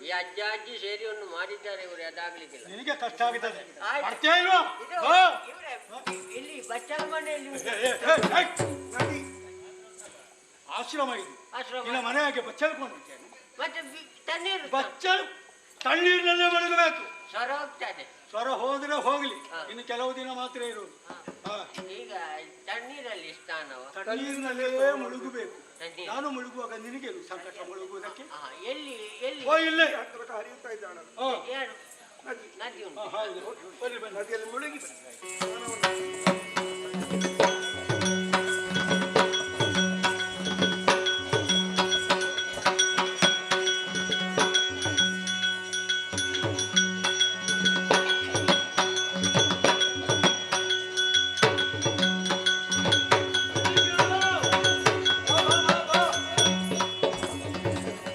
ಈ ಅಜ್ಜ ಅಜ್ಜಿ ಸೇರಿ ಒಂದು ಮಾಡಿದ್ದಾರೆ ಇವರು, ಅದಾಗ್ಲಿಕ್ಕಿಲ್ಲ. ನಿನಗೆ ಕಷ್ಟ ಆಗುತ್ತದೆ. ಇಲ್ಲಿ ಬಚ್ಚಲ ಮನೆಯಲ್ಲಿ ಆಶ್ರಮ ಇದು. ಇನ್ನು ಮನೆಯಾಗೆ ಬಚ್ಚಲ್ಕೊಂಡಿದ್ದೇನೆ. ಮತ್ತೆ ತಣ್ಣೀರು ಬಚ್ಚಲು ತಣ್ಣೀರಿನಲ್ಲೇ ಮಲಗಬೇಕು. ಸ್ವರ ಹೋಗ್ತದೆ. ಸ್ವರ ಹೋದ್ರೆ ಹೋಗ್ಲಿ, ಇನ್ನು ಕೆಲವು ದಿನ ಮಾತ್ರ ಇರುವುದು. ಈಗ ಈಗ ತಣ್ಣೀರಲ್ಲಿ ಸ್ನಾನವ ತಣ್ಣೀರಿನಲ್ಲೇ ಮುಳುಗಬೇಕು. ನಾನು ಮುಳುಗುವಾಗ ನಿನಗೇನು ಸಂಕಟ ಮುಳುಗುವುದಕ್ಕೆ? ಎಲ್ಲಿ ಎಲ್ಲಿ ಓ ಇಲ್ಲೇ ಹರಿಯುತ್ತಾ ಇದ್ದಾಳೆ. ಯಾರು ನದಿ ಉಂಟು. ಹೌದು ಬನ್ನಿ ಬನ್ನಿ. ನದಿಯಲ್ಲಿ ಮುಳುಗಿ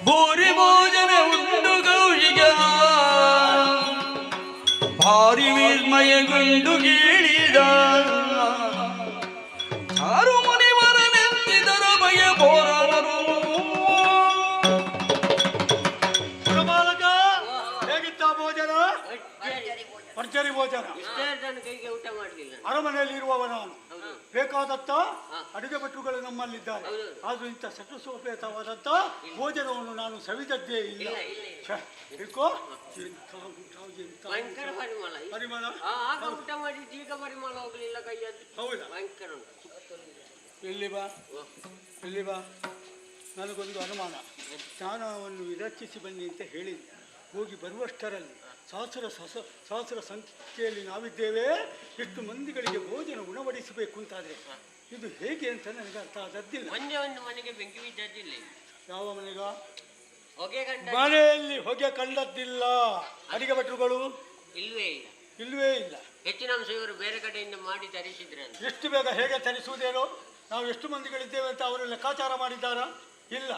ಭೂರಿ ಭೋಜನ ಉಂಡು ಗೌರಿಗ ಭಾರಿ ವಿಸ್ಮಯಗೊಂಡು ಕೇಳಿದ ಆರು ಮುನಿವರನೆಂದಿದರ ಭಯ ಬೋರವರು. ಗುರುಮಾಲಕ, ಹೇಗಿತ್ತ ಭೋಜನ? ಭರ್ಜರಿ ಭೋಜನ. ಕೈಗೆ ಊಟ ಮಾಡಲಿಲ್ಲ. ಅರಮನೆಯಲ್ಲಿ ಇರುವವ ನಾನು. ಬೇಕಾದತ್ತ ಅಡುಗೆ ಭಟ್ರುಗಳು ನಮ್ಮಲ್ಲಿದ್ದಾರೆ. ಆದ್ರೂ ಇಂಥ ಸಕೃಸೋಪೇತವಾದಂಥ ಭೋಜನವನ್ನು ನಾನು ಸವಿದದ್ದೇ ಇಲ್ಲ. ಹಿಡ್ಕೋ. ಭಯಂಕರ ಪರಿಮಳ. ಪರಿಮಳ ಆಗ ಊಟ ಮಾಡಿದ್ದು ಈಗ ಪರಿಮಳ ಹೋಗ್ಲಿಲ್ಲ ಕೈಯದ್ದು. ಹೌದಾ? ಭಯಂಕರ ಉಂಟು. ಇಲ್ಲಿ ಬಾ, ಇಲ್ಲಿ ಬಾ. ನನಗೊಂದು ಅನುಮಾನ. ಸ್ನಾನವನ್ನು ವಿರಚಿಸಿ ಬನ್ನಿ ಅಂತ ಹೇಳಿದ್ದೆ. ಹೋಗಿ ಬರುವಷ್ಟರಲ್ಲಿ ಸಹಸ್ರ ಸಂಖ್ಯೆಯಲ್ಲಿ ನಾವಿದ್ದೇವೆ. ಎಷ್ಟು ಮಂದಿಗಳಿಗೆ ಭೋಜನ ಉಣಬಡಿಸಬೇಕು ಅಂತಾದ್ರೆ ಇದು ಹೇಗೆ ಅಂತ ನನಗೆ ಅರ್ಥ ಆದದ್ದಿಲ್ಲ. ಒಂದೇ ಒಂದು ಮನೆಗೆ ಬೆಂಕಿ ಬಿದ್ದದ್ದಿಲ್ಲ. ಯಾವ ಮನೆಗ? ಹೊಗೆ ಕಂಡ ಮನೆಯಲ್ಲಿ ಹೊಗೆ ಕಂಡದ್ದಿಲ್ಲ. ಅಡಿಗೆ ಭಟ್ರುಗಳು ಇಲ್ವೇ ಇಲ್ಲ. ಇಲ್ವೇ ಇಲ್ಲ. ಹೆಚ್ಚಿನ ಅಂಶ ಇವರು ಬೇರೆ ಕಡೆಯಿಂದ ಮಾಡಿ ತರಿಸಿದ್ರಂತೆ. ಎಷ್ಟು ಬೇಗ ಹೇಗೆ ತರಿಸುವುದೇನೋ? ನಾವು ಎಷ್ಟು ಮಂದಿಗಳಿದ್ದೇವೆ ಅಂತ ಅವರು ಲೆಕ್ಕಾಚಾರ ಮಾಡಿದ್ದಾರಾ? ಇಲ್ಲ.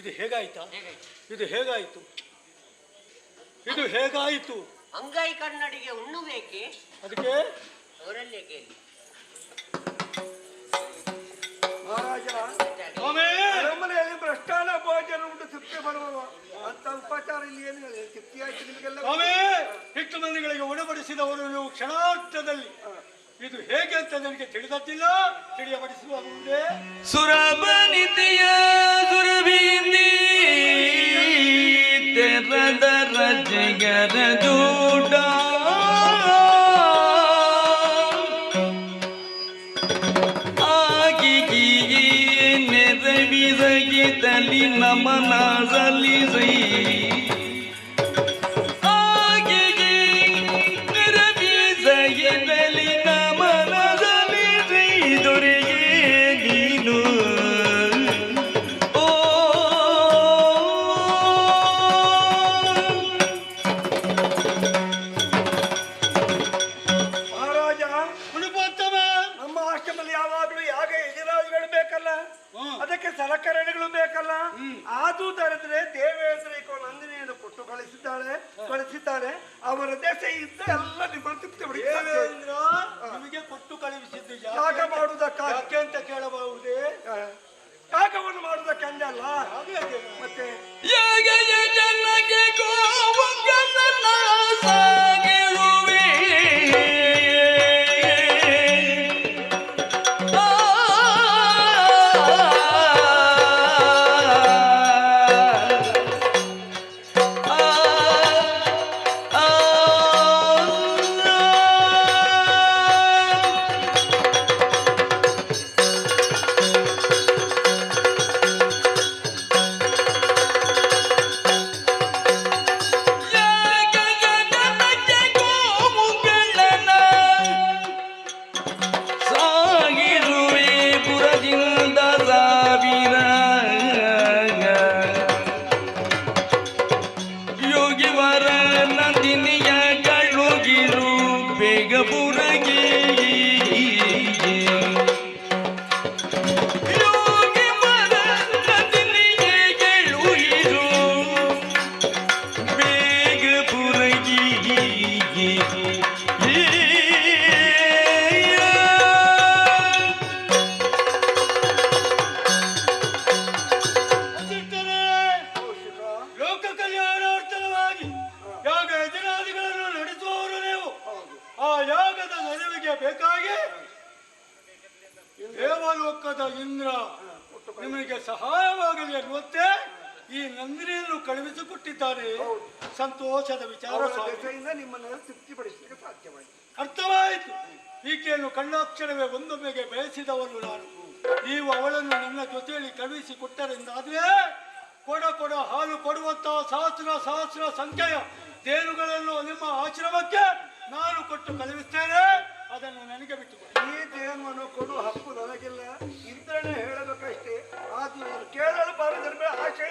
ಇದು ಹೇಗಾಯ್ತಾ? ಇದು ಹೇಗಾಯಿತು? ಇದು ಹೇಗಾಯಿತು? ಅಂಗೈ ಕನ್ನಡಿಗೆ ಉಣ್ಣುಬೇಕೆ? ಅದಕ್ಕೆ ಅವರಲ್ಲೇ ಕೇಳಿ. ಮನೆಯಲ್ಲಿ ಭ್ರಷ್ಟಾನ ಭೋಜನ ಉಂಟು ತೃಪ್ತಿ ಬರುವ ಅಂತ ಉಪಚಾರ ಇಲ್ಲಿ ಏನು ತೃಪ್ತಿ ಆಯ್ತು ನಿಮಗೆಲ್ಲ. ಹೆಚ್ಚು ಮಂದಿಗಳಿಗೆ ಉಣಬಡಿಸಿದವರು ನೀವು ಕ್ಷಣಾರ್ಥದಲ್ಲಿ ಇದು ಹೇಗೆ ಅಂತ ನನಗೆ ತಿಳಿದದ್ದಿಲ್ಲ. ತಿಳಿಯಬಡಿಸುವ ಮುಂದೆ ಸುರಬನಿತಿಯ ಸುರಬಿಂದಿ ತೆರದರ ಜಗರ ದೂಡ ಆಗಿಗಿ ನೆರವಿರಗಿತಲಿ ನಮನ ಸಲ್ಲಿಸೈ ಆಗಿಗಿ ನೆರವಿರಗಿತಲಿ ನಮನ ಸಲ್ಲಿಸೈ ದೊರೆಗೆ ನೀನು ಅದಕ್ಕೆ ಸಲಕರಣೆಗಳು ಬೇಕಲ್ಲ. ಆದೂ ತರದ್ರೆ ದೇವೇಂದ್ರ ನಂದಿನಿಯನ್ನು ಕೊಟ್ಟು ಕಳಿಸಿದ್ದಾರೆ. ಅವರ ದೇಶ ಇದ್ದ ಎಲ್ಲ ನಿಮ್ಮ ತೃಪ್ತಿ ನಿಮಗೆ ಕೊಟ್ಟು ಕಳುಹಿಸಿದ್ದು ಯಾಗ ಮಾಡುವುದಕ್ಕಾಗಿ ಅಂತ ಕೇಳಬಹುದೇ? ಯಾಗವನ್ನು ಮಾಡುವುದಕ್ಕೆ ಅಂದಲ್ಲ ಮತ್ತೆ ಜನಗೆ ಗೋವಂಗನ ಸಾಗಿರುವೆ ದೇವಲೋಕದ ಇಂದ್ರ ನಿಮಗೆ ಸಹಾಯವಾಗಲಿ ಅನ್ನುವಂತೆ ಈ ನಂದಿನಿಯನ್ನು ಕಳುಹಿಸಿಕೊಟ್ಟಿದ್ದಾರೆ. ಸಂತೋಷದ ವಿಚಾರ. ನಿಮ್ಮನ್ನು ತೃಪ್ತಿಪಡಿಸಲಿಕ್ಕೆ ಸಾಧ್ಯವಾಯಿತು. ಅರ್ಥವಾಯಿತು. ಈಕೆಯನ್ನು ಕಣ್ಣಾಕ್ಷರವೇ ಒಂದೊಮ್ಮೆಗೆ ಬಯಸಿದವನು ನಾನು. ನೀವು ಅವಳನ್ನು ನನ್ನ ಜೊತೆಯಲ್ಲಿ ಕಳುಹಿಸಿ ಕೊಟ್ಟರೆಂದಾದ್ರೆ ಕೊಡ ಹಾಲು ಕೊಡುವಂತಹ ಸಹಸ್ರ ಸಂಖ್ಯೆಯ ದೇನುಗಳನ್ನು ನಿಮ್ಮ ಆಶ್ರಮಕ್ಕೆ ನಾನು ಕೊಟ್ಟು ಕಳುಹಿಸ್ತೇನೆ. ಅದನ್ನು ನನಗೆ ಬಿಟ್ಟು ಈ ದೇವವನ್ನು ಕೊಡುವ ಹಕ್ಕು ನನಗಿಲ್ಲ. ಇದ್ರನ್ನೇ ಹೇಳಬೇಕಷ್ಟೇ. ಆದ್ರೂ ಕೇಳಲು ಬಾರದಿರ್ಬೇಡ ಆಶೆ.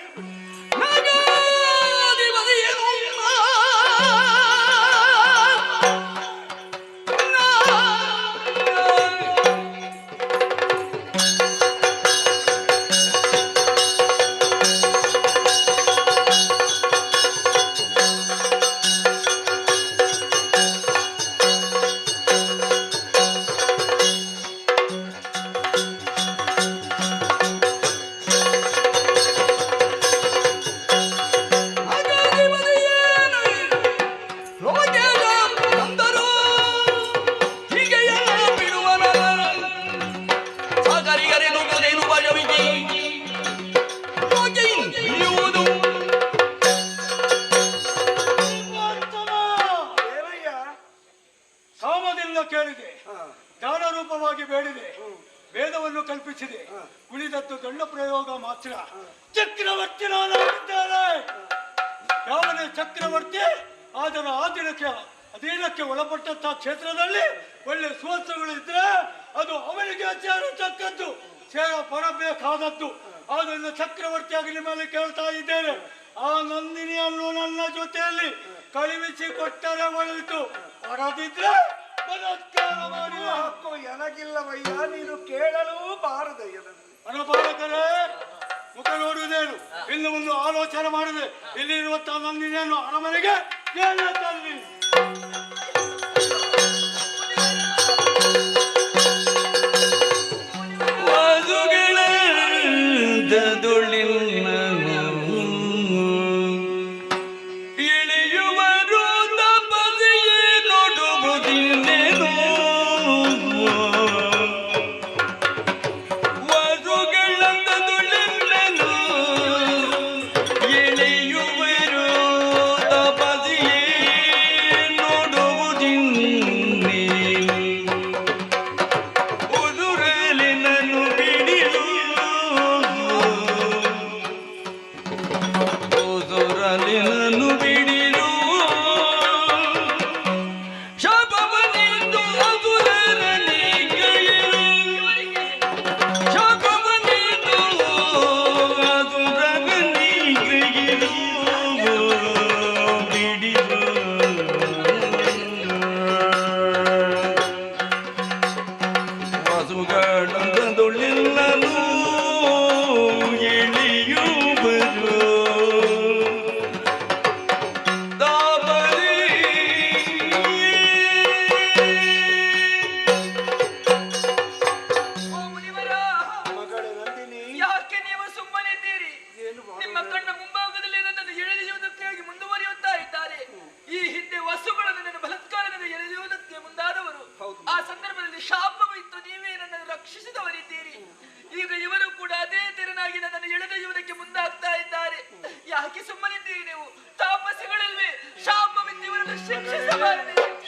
ಸಾಮದಿಂದ ಕೇಳಿದೆ, ದಾನ ರೂಪವಾಗಿ ಬೇಡಿದೆ, ವೇದವನ್ನು ಕಲ್ಪಿಸಿದೆ. ಉಳಿದದ್ದು ದೊಡ್ಡ ಪ್ರಯೋಗ ಮಾತ್ರ. ಚಕ್ರವರ್ತಿ ನಾನಾಗಿದ್ದೇನೆ. ಯಾವನೇ ಚಕ್ರವರ್ತಿ ಅದರ ಅಧೀನಕ್ಕೆ ಒಳಪಟ್ಟಂತಹ ಕ್ಷೇತ್ರದಲ್ಲಿ ಒಳ್ಳೆ ಸುವಸ್ತುಗಳಿದ್ರೆ ಅದು ಅವನಿಗೆ ಸೇರತಕ್ಕದ್ದು, ಬರಬೇಕಾದದ್ದು. ಅದನ್ನು ಚಕ್ರವರ್ತಿಯಾಗಿ ನಿಮ್ಮಲ್ಲಿ ಕೇಳ್ತಾ ಇದ್ದೇನೆ. ಆ ನಂದಿನಿಯನ್ನು ನನ್ನ ಜೊತೆಯಲ್ಲಿ ಕಳುಹಿಸಿ ಕೊಟ್ಟರೆ ಒಳಿತು, ಹೊರದಿದ್ರೆ ಬಲಾತ್ಕಾರ ಮಾಡುವ ಹಕ್ಕು ನನಗಿಲ್ಲವಯ್ಯ. ನೀನು ಕೇಳಲು ಬಾರದಯ್ಯ. ಅನಪಾಲಕರೇ, ಮುಖ ನೋಡುವುದೇನು? ಇನ್ನು ಮುಂದೆ ಆಲೋಚನೆ ಮಾಡಿದೆ. ಇಲ್ಲಿರುವಂತಹ ನಂದಿನಿಯನ್ನು ಅರಮನೆಗೆ ತಲ್ಲಿ.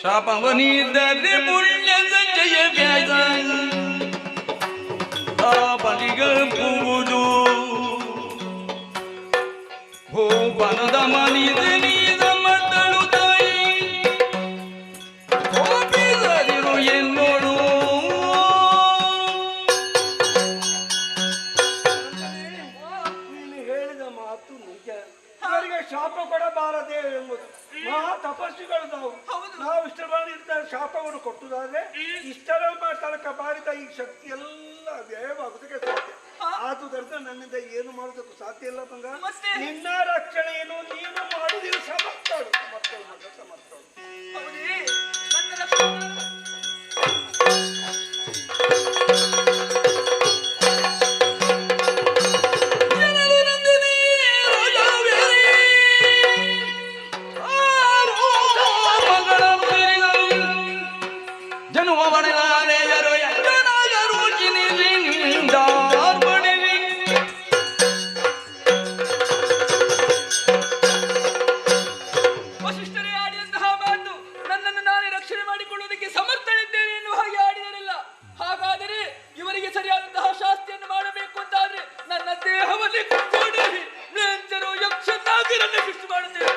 ಶಾಪವನಿದ್ದರೆ ಪುಣ್ಯ ಸಂಚಯ ವ್ಯಾಸ ಬಲಿಗಪ್ಪುವುದು ಭೂಪನದ ಮನಿದ ನೀದ ಮದ್ದಳು ತಾಯಿ ಕೋಪಿಸದಿರು ಎನ್ನೋಡು. ನೀನು ಹೇಳಿದ ಮಾತು ನಿಜ. ಅವರಿಗೆ ಶಾಪ ಕೊಡಬಾರದೆ ಎಂಬುದು ಮಹಾ ತಪಸ್ವಿಗಳು ನಾವು ಇಷ್ಟರ ಇರ್ತಾರೆ. ಶಾಪವನ್ನು ಕೊಟ್ಟುದಾದ್ರೆ ಇಷ್ಟರ ತನಕ ಬಾರಿದ ಈ ಶಕ್ತಿ ಎಲ್ಲ ವ್ಯಯವಾಗುವುದಕ್ಕೆ ಸಾಧ್ಯ. ಆದುದರಿಂದ ನನ್ನಿಂದ ಏನು ಮಾಡೋದಕ್ಕೂ ಸಾಧ್ಯ ಇಲ್ಲ ಬಂಗ. ನಿನ್ನ ರಕ್ಷಣೆಯನ್ನು ನೀನು ಮಾಡುವುದಿಲ್ಲ. ಸಮರ್ಥಳು ವಸಿಷ್ಠರೇ ಆಡಿದಂತಹ ಮಾತು ನನ್ನನ್ನು ನಾನೇ ರಕ್ಷಣೆ ಮಾಡಿಕೊಳ್ಳುವುದಕ್ಕೆ ದೇಹವನ್ನು ಕೊಡಿ ಮ್ಲೇಂಚರು ಯಕ್ಷ ನಾಗರನ್ನು ಸೃಷ್ಟಿ ಮಾಡುತ್ತೇವೆ.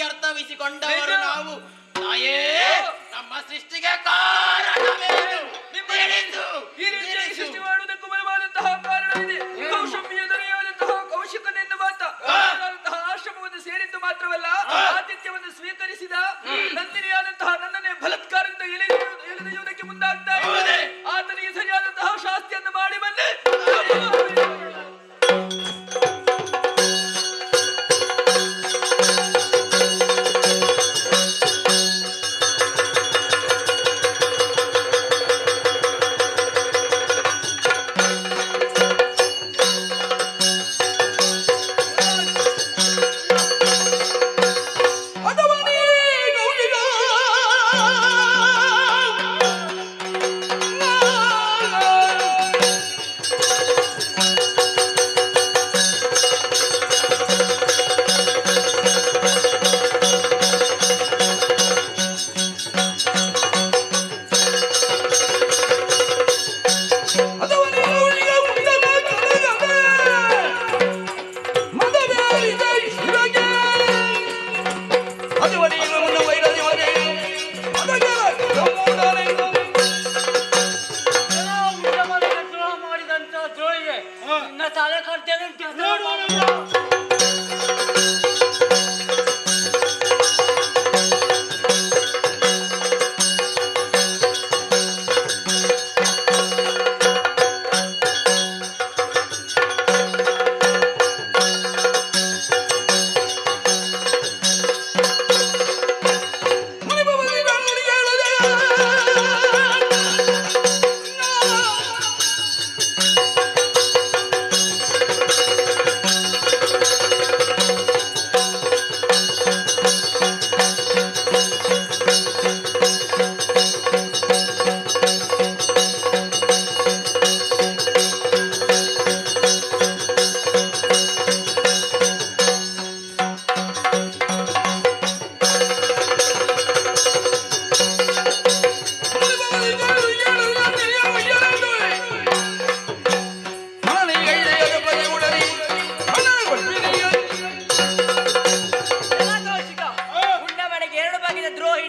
ಅರ್ಥವಿಸಿಕೊಂಡವರು ನಾವು. ತಾಯೇ, ನಮ್ಮ ಸೃಷ್ಟಿಗೆ ಕಾರಣವೇನು? ತಿಳಿಸು. ಈ ರೀತಿಯಾಗಿ ಸೃಷ್ಟಿ ಮಾಡುವುದಕ್ಕೂ ಬಲವಾದಂತಹ ಕಾರಣ ಇದೆ. ಕೌಶಲ್ಯ ದೊರೆಯಾದಂತಹ ಕೌಶಿಕನೆಂದು ಮಾತ್ರ ಆಶ್ರಮವನ್ನು ಸೇರಿದ್ದು ಮಾತ್ರವಲ್ಲ, ಆತಿಥ್ಯವನ್ನು ಸ್ವೀಕರಿಸಿದ ನಂದಿನಿಯಾದಂತಹ ನನ್ನನ್ನೇ ಬಲಾತ್ಕಾರದಿಂದ ಎಳೆದೊಯ್ಯುವುದಕ್ಕೆ ಮುಂದಾಗ್ತಾ ಇದ್ದಾರೆ. ಆತನಿಗೆ ಸರಿಯಾದಂತಹ ಶಾಸ್ತಿಯನ್ನು ಮಾಡಿ ಬಂದೆ. ತಲೆ ಕಟ್ತೇನೆ ದ್ರೋಹಿ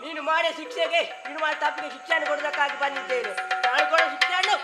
ನೀನು ಮಾಡಿದ ಶಿಕ್ಷೆಗೆ ನೀನು ಮಾಡಿದ ತಪ್ಪಿಗೆ ಶಿಕ್ಷೆಯನ್ನು ಕೊಡೋದಕ್ಕಾಗಿ ಬಂದಿದ್ದೇನೆ. ನಾನು ಕೊಡೋ ಶಿಕ್ಷೆಯನ್ನು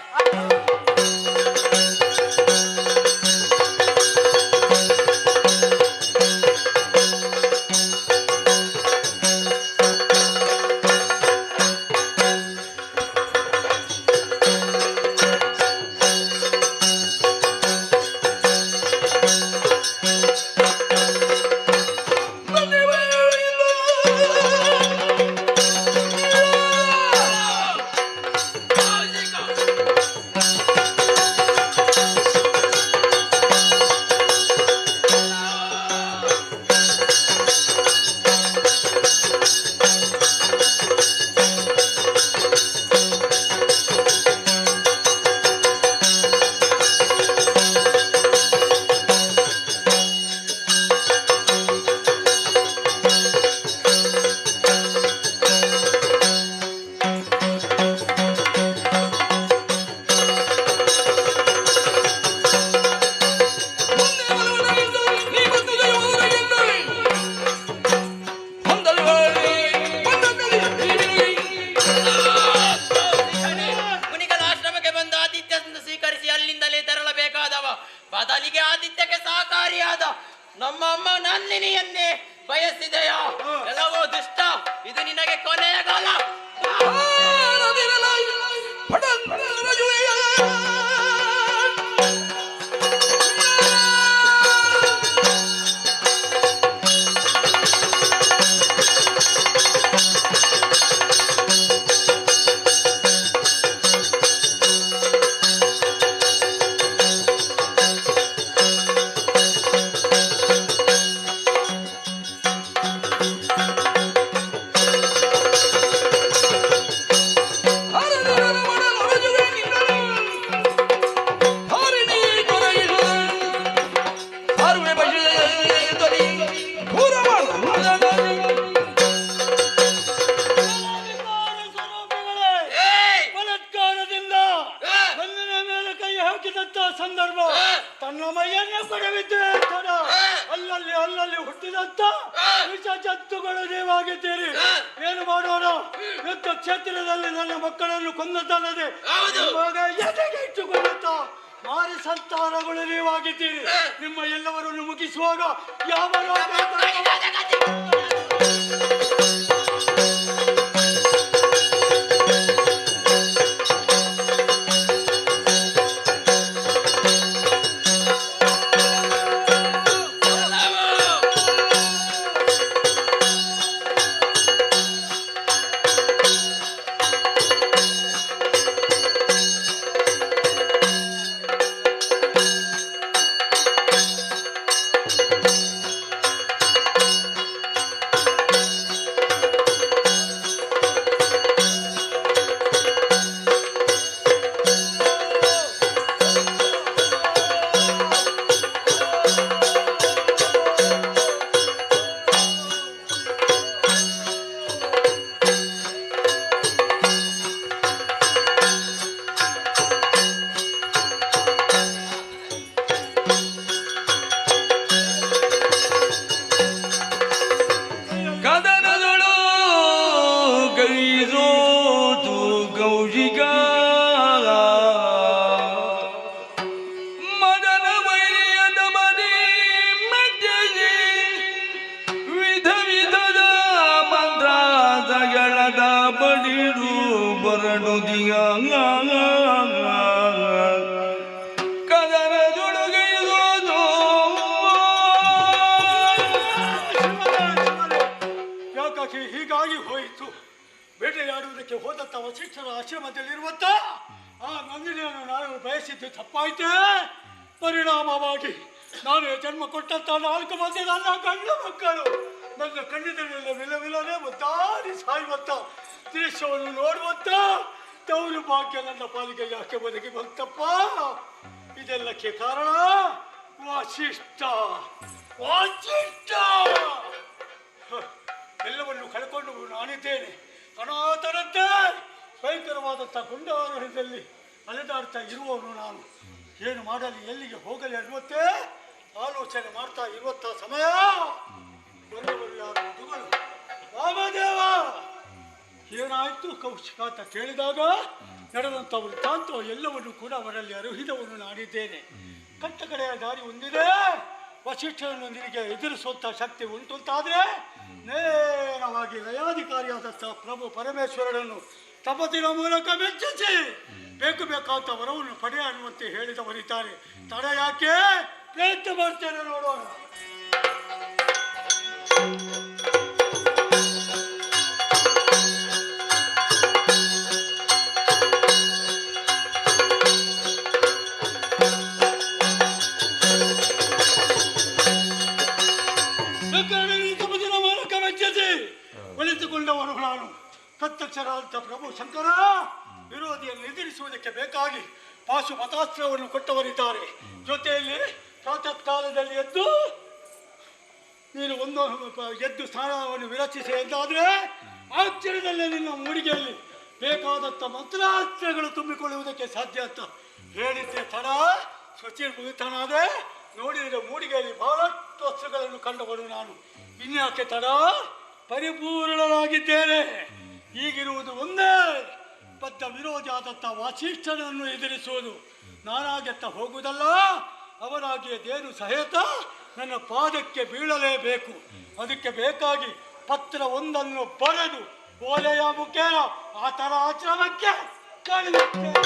ಬದಲಿಗೆ ಆದಿತ್ಯಕ್ಕೆ ಸಹಕಾರಿಯಾದ ನಮ್ಮ ಅಮ್ಮ ನಂದಿನಿಯನ್ನೇ ಬಯಸಿದೆಯಾ? ಎಲ್ಲವೋ ದುಷ್ಟ, ಇದು ನಿನಗೆ ಕೊನೆಯ ಕಾಲ. ಸಂದರ್ಭ ತನ್ನ ಮೈಯನ್ನೇ ಕೊಡವಿದ್ದೆ ಅಲ್ಲಲ್ಲಿ ಅಲ್ಲಲ್ಲಿ ಹುಟ್ಟಿದಂತ ವಿಷ ಜಂತುಗಳು ನೀವಾಗಿದ್ದೀರಿ. ಏನು ಮಾಡೋಣ? ಯುದ್ಧ ಕ್ಷೇತ್ರದಲ್ಲಿ ನನ್ನ ಮಕ್ಕಳನ್ನು ಕೊಂದದ್ದಲ್ಲದೆ ಇವಾಗ ಎದೆಗೆ ಇಟ್ಟುಕೊಳ್ಳುತ್ತ ಮಾರಿ ಸಂತಾನಗಳು ನೀವಾಗಿದ್ದೀರಿ. ನಿಮ್ಮ ಎಲ್ಲವರನ್ನು ಮುಗಿಸುವಾಗ ಯಾವ ಹೊರಡುದಿಯ ಕದರ ಜೊಳಗೈದೋದು ಯಾಕೆ ಹೀಗಾಗಿ ಹೋಯಿತು? ಬೇಟೆಯಾಡುವುದಕ್ಕೆ ಹೋದಂತ ವಸಿಷ್ಠರ ಆಶ್ರಮದಲ್ಲಿರುವಂತ ಆ ನಂದಿನಿಯನ್ನು ನಾನು ಬಯಸಿದ್ದು ತಪ್ಪಾಯ್ತೆ. ಪರಿಣಾಮವಾಗಿ ನಾನು ಜನ್ಮ ಕೊಟ್ಟಂತ 4 ಮಂದಿ ನನ್ನ ಗಂಡು ಮಕ್ಕಳು ನನ್ನ ಕಣ್ಣಿನಲ್ಲಿ ವಿಲವಿಲನೆ ಮುದ್ದಾಡಿ ಸಾಯುವಂತ ದೃಶ್ಯವನ್ನು ನೋಡುವಂತ ದೌರ್ಭಾಗ್ಯ ನನ್ನ ಪಾಲಿಗೆ ಯಾಕೆ ಒದಗಿ ಬಂತಪ್ಪ? ಇದೆಲ್ಲಕ್ಕೆ ಕಾರಣ ವಸಿಷ್ಠ. ಎಲ್ಲವನ್ನು ಕಳ್ಕೊಂಡು ನಾನಿದ್ದೇನೆ. ಅನಾಥರಂತೆ ಭಯಂಕರವಾದಂಥ ಗುಂಡಾರಣ್ಯದಲ್ಲಿ ಅಲೆದಾಡ್ತಾ ಇರುವವನು ನಾನು. ಏನು ಮಾಡಲಿ, ಎಲ್ಲಿಗೆ ಹೋಗಲಿ ಅನ್ನುವಂತೆ ಆಲೋಚನೆ ಮಾಡ್ತಾ ಇರುವಂಥ ಸಮಯ ಬರುವವರು ಯಾರು ಮಧುಗಳು. ವಾಮದೇವ ಏನಾಯ್ತು ಕೌಶಿಕ ಅಂತ ಕೇಳಿದಾಗ ನಡೆದಂಥ ವೃತ್ತಾಂತ ಎಲ್ಲವನ್ನು ಕೂಡ ಅವರಲ್ಲಿ ಅರುಹಿದವನ್ನು ನಾನಿದ್ದೇನೆ. ಕಟ್ಟ ಕಡೆಯ ದಾರಿ ಹೊಂದಿದೆ. ವಸಿಷ್ಠರನ್ನು ನಿನಗೆ ಎದುರಿಸುವಂಥ ಶಕ್ತಿ ಉಂಟು ಅಂತಾದರೆ ನೇರವಾಗಿ ಲಯಾಧಿಕಾರಿಯಾದಂಥ ಪ್ರಭು ಪರಮೇಶ್ವರನನ್ನು ತಪಸ್ಸಿನ ಮೂಲಕ ಮೆಚ್ಚಿಸಿ ಬೇಕು ಬೇಕಾದ ವರವನ್ನು ಪಡೆ ಅನ್ನುವಂತೆ ಹೇಳಿದವರಿದ್ದಾರೆ. ತಡ ಯಾಕೆ? ಪ್ರಯತ್ನ ಮಾಡ್ತೇನೆ, ನೋಡೋಣ. ತಪಸ್ಸಿನ ಮೂಲಕ ಮೆಚ್ಚಿಸಿ ಒಲಿಸಿಕೊಂಡವನು ನಾನು. ತತ್ತಕ್ಷರಾದಂಥ ಪ್ರಭು ಶಂಕರ ವಿರೋಧಿಯನ್ನು ಎದುರಿಸುವುದಕ್ಕೆ ಬೇಕಾಗಿ ಪಾಶುಪತಾಸ್ತ್ರವನ್ನು ಕೊಟ್ಟವರಿದ್ದಾರೆ. ಜೊತೆಯಲ್ಲಿ ಪ್ರಾತಃ ಕಾಲದಲ್ಲಿ ನೀನು ಎದ್ದು ಸ್ನಾನವನ್ನು ವಿರಚಿಸಿ ಎಂದಾದರೆ ಆಶ್ಚರ್ಯದಲ್ಲೇ ನಿನ್ನ ಮೂಡಿಗೆಯಲ್ಲಿ ಬೇಕಾದಂಥ ಮಂತ್ರಾಸ್ತ್ರಗಳು ತುಂಬಿಕೊಳ್ಳುವುದಕ್ಕೆ ಸಾಧ್ಯ ಅಂತ ಹೇಳಿದ್ದೆ. ತಡ ಶುಚಿ ಮುಗಿತಾನಾದೆ. ನೋಡಿದರೆ ಮೂಡಿಗೆಯಲ್ಲಿ ಬಹಳಷ್ಟು ಅಸ್ತ್ರಗಳನ್ನು ಕಂಡವನು ನಾನು. ಇನ್ಯಾಕೆ ತಡ? ಪರಿಪೂರ್ಣನಾಗಿದ್ದೇನೆ. ಈಗಿರುವುದು ಒಂದೇ, ಬದ್ಧ ವಿರೋಧಿ ಆದಂಥ ವಸಿಷ್ಠನನ್ನು ಎದುರಿಸುವುದು. ನಾನಾಗೆತ್ತ ಹೋಗುವುದಲ್ಲ, ಅವನಾಗಿಯೇ ದೇನು ಸಹಿತ ನನ್ನ ಪಾದಕ್ಕೆ ಬೀಳಲೇಬೇಕು. ಅದಕ್ಕೆ ಬೇಕಾಗಿ ಪತ್ರವೊಂದನ್ನು ಬರೆದು ಓಲೆಯ ಮುಖೇನ ಆತನ ಆಶ್ರಮಕ್ಕೆ ಕಳುಹಿಸುತ್ತೇನೆ.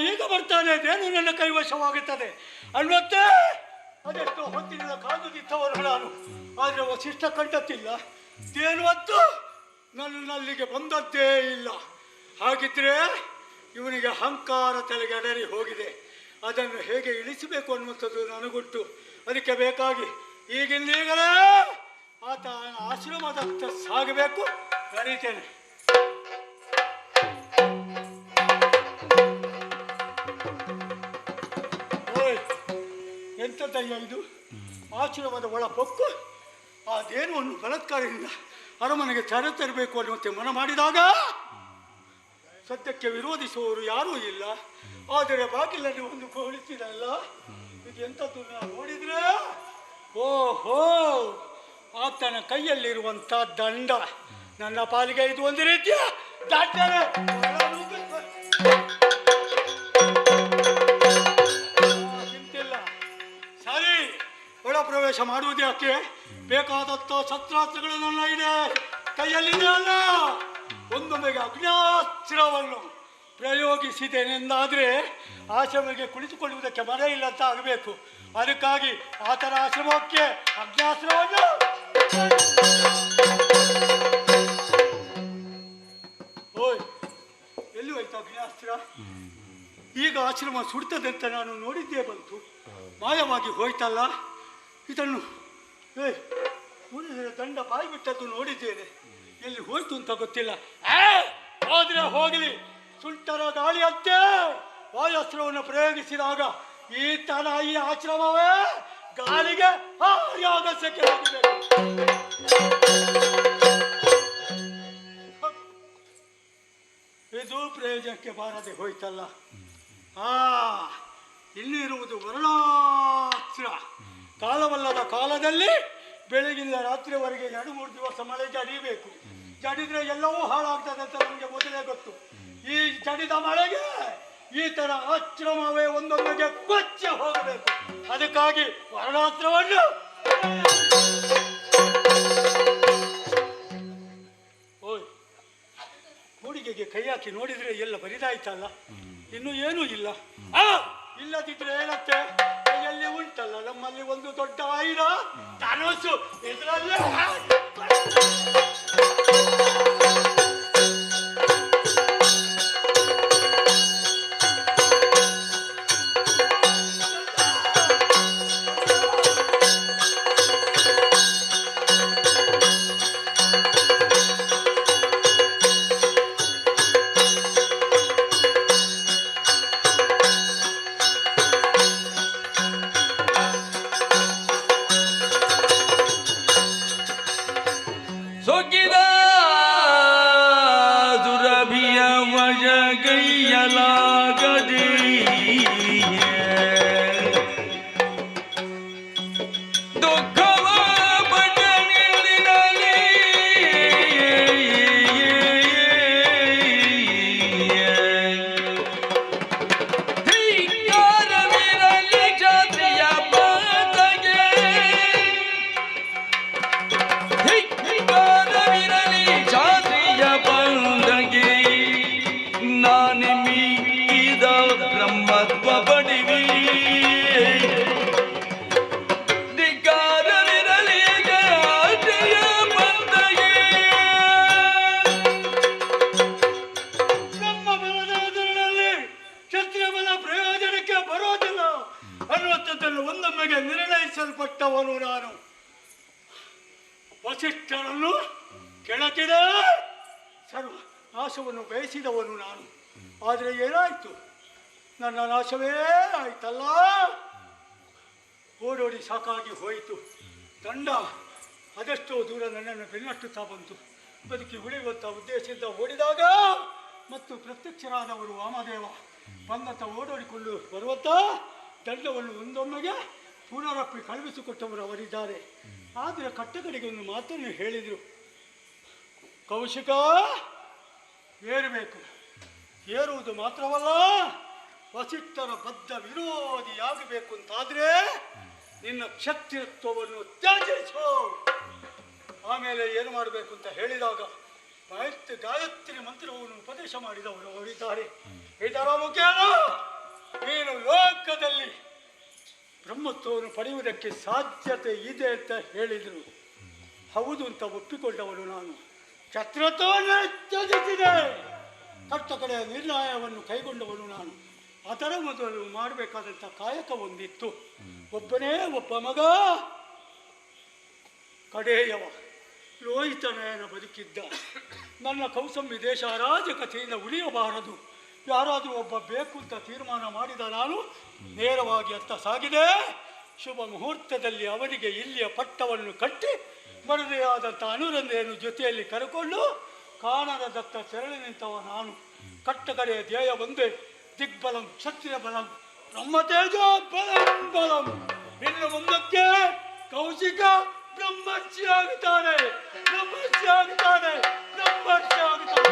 ಈಗ ಬರ್ತಾನೆ ದೇನು ನನ್ನ ಕೈವಶವಾಗುತ್ತದೆ ಅಲ್ವತ್ತೆ. ಅದೆಷ್ಟೋ ಹೊತ್ತಿನಿಂದ ಕಾದುದಿದ್ದವರು ನಾನು. ಆದರೆ ವಸಿಷ್ಠ ಕಂಡತ್ತಿಲ್ಲ. ದೇನು ಅಂತೂ ನನ್ನಲ್ಲಿಗೆ ಬಂದದ್ದೇ ಇಲ್ಲ. ಹಾಗಿದ್ರೆ ಇವನಿಗೆ ಅಹಂಕಾರ ತಲೆಗೆ ಅಡರಿ ಹೋಗಿದೆ. ಅದನ್ನು ಹೇಗೆ ಇಳಿಸಬೇಕು ಅನ್ನುವಂಥದ್ದು ನನಗುಂಟು. ಅದಕ್ಕೆ ಬೇಕಾಗಿ ಈಗಿಂದೀಗಲೇ ಆತ ಆಶ್ರಮದತ್ತ ಸಾಗಬೇಕು. ನಡೀತೇನೆ. ಎಂಥದ್ದಯ್ಯ ಇದು? ಆಶ್ರಮದ ಒಳ ಪೊಕ್ಕು ಆ ದೇನುವನ್ನು ಬಲಾತ್ಕಾರದಿಂದ ಅರಮನೆಗೆ ತರಬೇಕು ಅನ್ನುವಂತೆ ಮನ ಮಾಡಿದಾಗ ಸತ್ಯಕ್ಕೆ ವಿರೋಧಿಸುವವರು ಯಾರೂ ಇಲ್ಲ. ಆದರೆ ಬಾಗಿಲಲ್ಲಿ ಒಂದು ಕೋಳಿಸಿದಲ್ಲ, ಇದು ಎಂಥದ್ದು ನೋಡಿದ್ರೆ, ಓಹೋ, ಆತನ ಕೈಯಲ್ಲಿರುವಂಥ ದಂಡ. ನನ್ನ ಪಾಲಿಗೆ ಇದು ಒಂದು ರೀತಿಯ ದಂಡನೆ. ಚಿಂತಿಲ್ಲ. ಸರಿ, ಒಳ ಪ್ರವೇಶ ಮಾಡುವುದು ಯಾಕೆ? ಬೇಕಾದತ್ತ ಶಸ್ತ್ರಾಸ್ತ್ರಗಳು ನನ್ನ ಇದೆ ಕೈಯಲ್ಲಿದೆ ಅಲ್ಲ. ಒಂದೊಮ್ಮೆಗೆ ಅಗ್ನಾಸ್ತ್ರವನ್ನು ಪ್ರಯೋಗಿಸಿದ್ದೇನೆಂದಾದರೆ ಆಶ್ರಮಕ್ಕೆ ಕುಳಿತುಕೊಳ್ಳುವುದಕ್ಕೆ ಮನೆ ಇಲ್ಲ ಅಂತ ಆಗಬೇಕು. ಅದಕ್ಕಾಗಿ ಆತನ ಆಶ್ರಮಕ್ಕೆ ಅಗ್ನಾಸ್ತ್ರವನ್ನು ಓಯ್ ಎಲ್ಲಿ ಹೋಯ್ತು ಅಗ್ನಾಸ್ತ್ರ? ಈಗ ಆಶ್ರಮ ಸುಡ್ತದೆ ಅಂತ ನಾನು ನೋಡಿದ್ದೇ ಬಂತು, ಮಾಯವಾಗಿ ಹೋಯ್ತಲ್ಲ. ಇದನ್ನು ದಂಡ ಬಾಯಿ ಬಿಟ್ಟದ್ದು ನೋಡಿದ್ದೇನೆ, ಎಲ್ಲಿ ಹೋಯ್ತು ಅಂತ ಗೊತ್ತಿಲ್ಲ. ಹೋದ್ರೆ ಹೋಗಲಿ, ಸುಂಟರ ಗಾಳಿಯಂತೆ ವಾಯಸ್ತ್ರವನ್ನು ಪ್ರಯೋಗಿಸಿದಾಗ ಈ ಆಶ್ರಮವೇ ಗಾಳಿಗೆ ಆಗಸಕ್ಕೆ ಹೋಗಬೇಕು. ಇದು ಪ್ರಯೋಜನಕ್ಕೆ ಬಾರದೆ ಹೋಯ್ತಲ್ಲ. ಇಲ್ಲಿರುವುದು ವರುಣಾಸ್ತ್ರ. ಕಾಲವಲ್ಲದ ಕಾಲದಲ್ಲಿ ಬೆಳಗಿನ ರಾತ್ರಿವರೆಗೆ 2-3 ದಿವಸ ಮಳೆ ಜಡಿಬೇಕು. ಜಡಿದ್ರೆ ಎಲ್ಲವೂ ಹಾಳಾಗ್ತದೆ ಅಂತ ನಮಗೆ ಮೊದಲೇ ಗೊತ್ತು. ಈ ಜಡಿದ ಮಳೆಗೆ ಈ ತರ ಆಶ್ರಮವೇ ಒಂದೊಂದಿಗೆ ಕೊಚ್ಚಿ ಹೋಗಬೇಕು. ಅದಕ್ಕಾಗಿ ವರ್ಣಾಸ್ತ್ರವನ್ನು ಹುಡುಗಿಗೆ ಕೈ ಹಾಕಿ ನೋಡಿದ್ರೆ ಎಲ್ಲ ಬರಿದಾಯ್ತಲ್ಲ, ಇನ್ನು ಏನೂ ಇಲ್ಲ. ಇಲ್ಲದಿದ್ರೆ ಏನತ್ತೆ, ಕೈಯಲ್ಲಿ ಉಂಟಲ್ಲ ನಮ್ಮಲ್ಲಿ ಒಂದು ದೊಡ್ಡ ಆಯುಧ ಧನುಸ್ಸು, ಇದರಲ್ಲೇ ನಿರ್ಣಯಿಸಲ್ಪಟ್ಟವನು ನಾನು. ವಸಿಷ್ಠರನ್ನು ಕೆಳಕಿದ ಸರ್ವ ನಾಶವನ್ನು ಬಯಸಿದವನು ನಾನು. ಆದರೆ ಏನಾಯ್ತು, ನನ್ನ ನಾಶವೇ ಆಯ್ತಲ್ಲ. ಓಡೋಡಿ ಸಾಕಾಗಿ ಹೋಯಿತು. ದಂಡ ಅದೆಷ್ಟೋ ದೂರ ನನ್ನನ್ನು ಬೆನ್ನಟ್ಟುತ್ತಾ ಬಂತು. ಬದುಕಿ ಉಳಿಯುವಂಥ ಉದ್ದೇಶದಿಂದ ಓಡಿದಾಗ ಮತ್ತು ಪ್ರತ್ಯಕ್ಷರಾದವರು ವಾಮದೇವ ಬಂದಂತ ಓಡೋಡಿಕೊಂಡು ಬರುವಂತ ದಂಡವನ್ನು ಒಂದೊಮ್ಮೆಗೆ ಪುನರಪ್ಪಿ ಕಳುಹಿಸಿಕೊಟ್ಟವರು ಅವರಿದ್ದಾರೆ. ಆದರೆ ಕಟ್ಟಕಡೆಗೆ ಒಂದು ಮಾತನ್ನು ಹೇಳಿದರು, ಕೌಶಿಕ ಏರಬೇಕು. ಏರುವುದು ಮಾತ್ರವಲ್ಲ, ವಸಿಷ್ಠರ ಬದ್ಧ ವಿರೋಧಿಯಾಗಬೇಕು ಅಂತಾದರೆ ನಿನ್ನ ಕ್ಷತ್ರಿಯತ್ವವನ್ನು ತ್ಯಾಜಿಸು. ಆಮೇಲೆ ಏನು ಮಾಡಬೇಕು ಅಂತ ಹೇಳಿದಾಗ ಗಾಯತ್ರಿ ಮಂತ್ರವನ್ನು ಉಪದೇಶ ಮಾಡಿದವರು ಅವರಿದ್ದಾರೆ. ಇದರ ಮುಖೇನ ನೀನು ಲೋಕದಲ್ಲಿ ಬ್ರಹ್ಮತ್ವವನ್ನು ಪಡೆಯುವುದಕ್ಕೆ ಸಾಧ್ಯತೆ ಇದೆ ಅಂತ ಹೇಳಿದರು. ಹೌದು ಅಂತ ಒಪ್ಪಿಕೊಂಡವನು ನಾನು. ಕ್ಷತ್ರಿಯತ್ವವನ್ನು ತ್ಯಜಿಸಿದೆ. ಕಟ್ಟ ಕಡೆಯ ನಿರ್ಣಯವನ್ನು ಕೈಗೊಂಡವನು ನಾನು. ಅದರ ಮೊದಲು ಮಾಡಬೇಕಾದಂಥ ಕಾಯಕ ಒಂದಿತ್ತು. ಒಬ್ಬನೇ ಒಬ್ಬ ಮಗ, ಕಡೆಯವ ಲೋಹಿತನಯನ ಬದುಕಿದ್ದ. ನನ್ನ ಕೌಸಂಬಿ ದೇಶ ಅರಾಜಕತೆಯಿಂದ ಉಳಿಯಬಾರದು, ಯಾರಾದರೂ ಒಬ್ಬ ಬೇಕು ಅಂತ ತೀರ್ಮಾನ ಮಾಡಿದ ನಾನು ನೇರವಾಗಿ ಅತ್ತ ಸಾಗಿದೆ. ಶುಭ ಮುಹೂರ್ತದಲ್ಲಿ ಅವನಿಗೆ ಇಲ್ಲಿಯ ಪಟ್ಟವನ್ನು ಕಟ್ಟಿ ಮರದೆಯಾದಂಥ ಅನುರಂಧೆಯನ್ನು ಜೊತೆಯಲ್ಲಿ ಕರೆಕೊಂಡು ಕಾನನದತ್ತ ತೆರಳಿ ನಿಂತವ ನಾನು. ಕಟ್ಟ ಕಡೆಯ ಧ್ಯೇಯ ಒಂದೇ, ದಿಗ್ಬಲಂ ಕ್ಷತ್ರಿಯ ಬಲಂ ಬ್ರಹ್ಮತೇಜ ಬಲಂ ಬಲಂ. ಇನ್ನು ಮುಂದಕ್ಕೆ ಕೌಶಿಕ ಬ್ರಹ್ಮರ್ಷಿ ಆಗುತ್ತಾನೆ, ಬ್ರಹ್ಮರ್ಷಿ ಆಗುತ್ತಾನೆ, ಬ್ರಹ್ಮರ್ಷಿ ಆಗುತ್ತಾನೆ.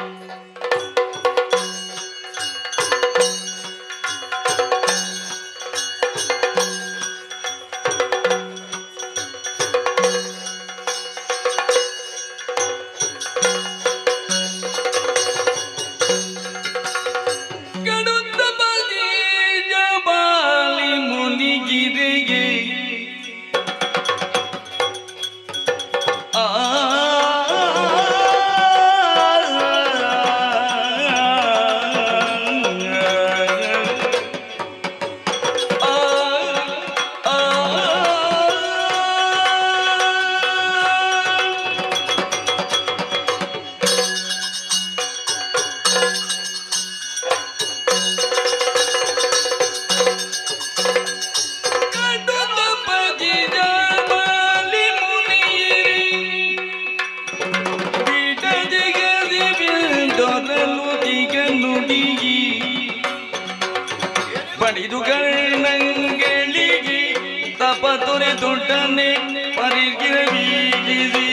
ತಪ ತೊರೆದೊಡ್ಡನೆ ಪರಿಗಿರ ಬೀಗಿಸಿ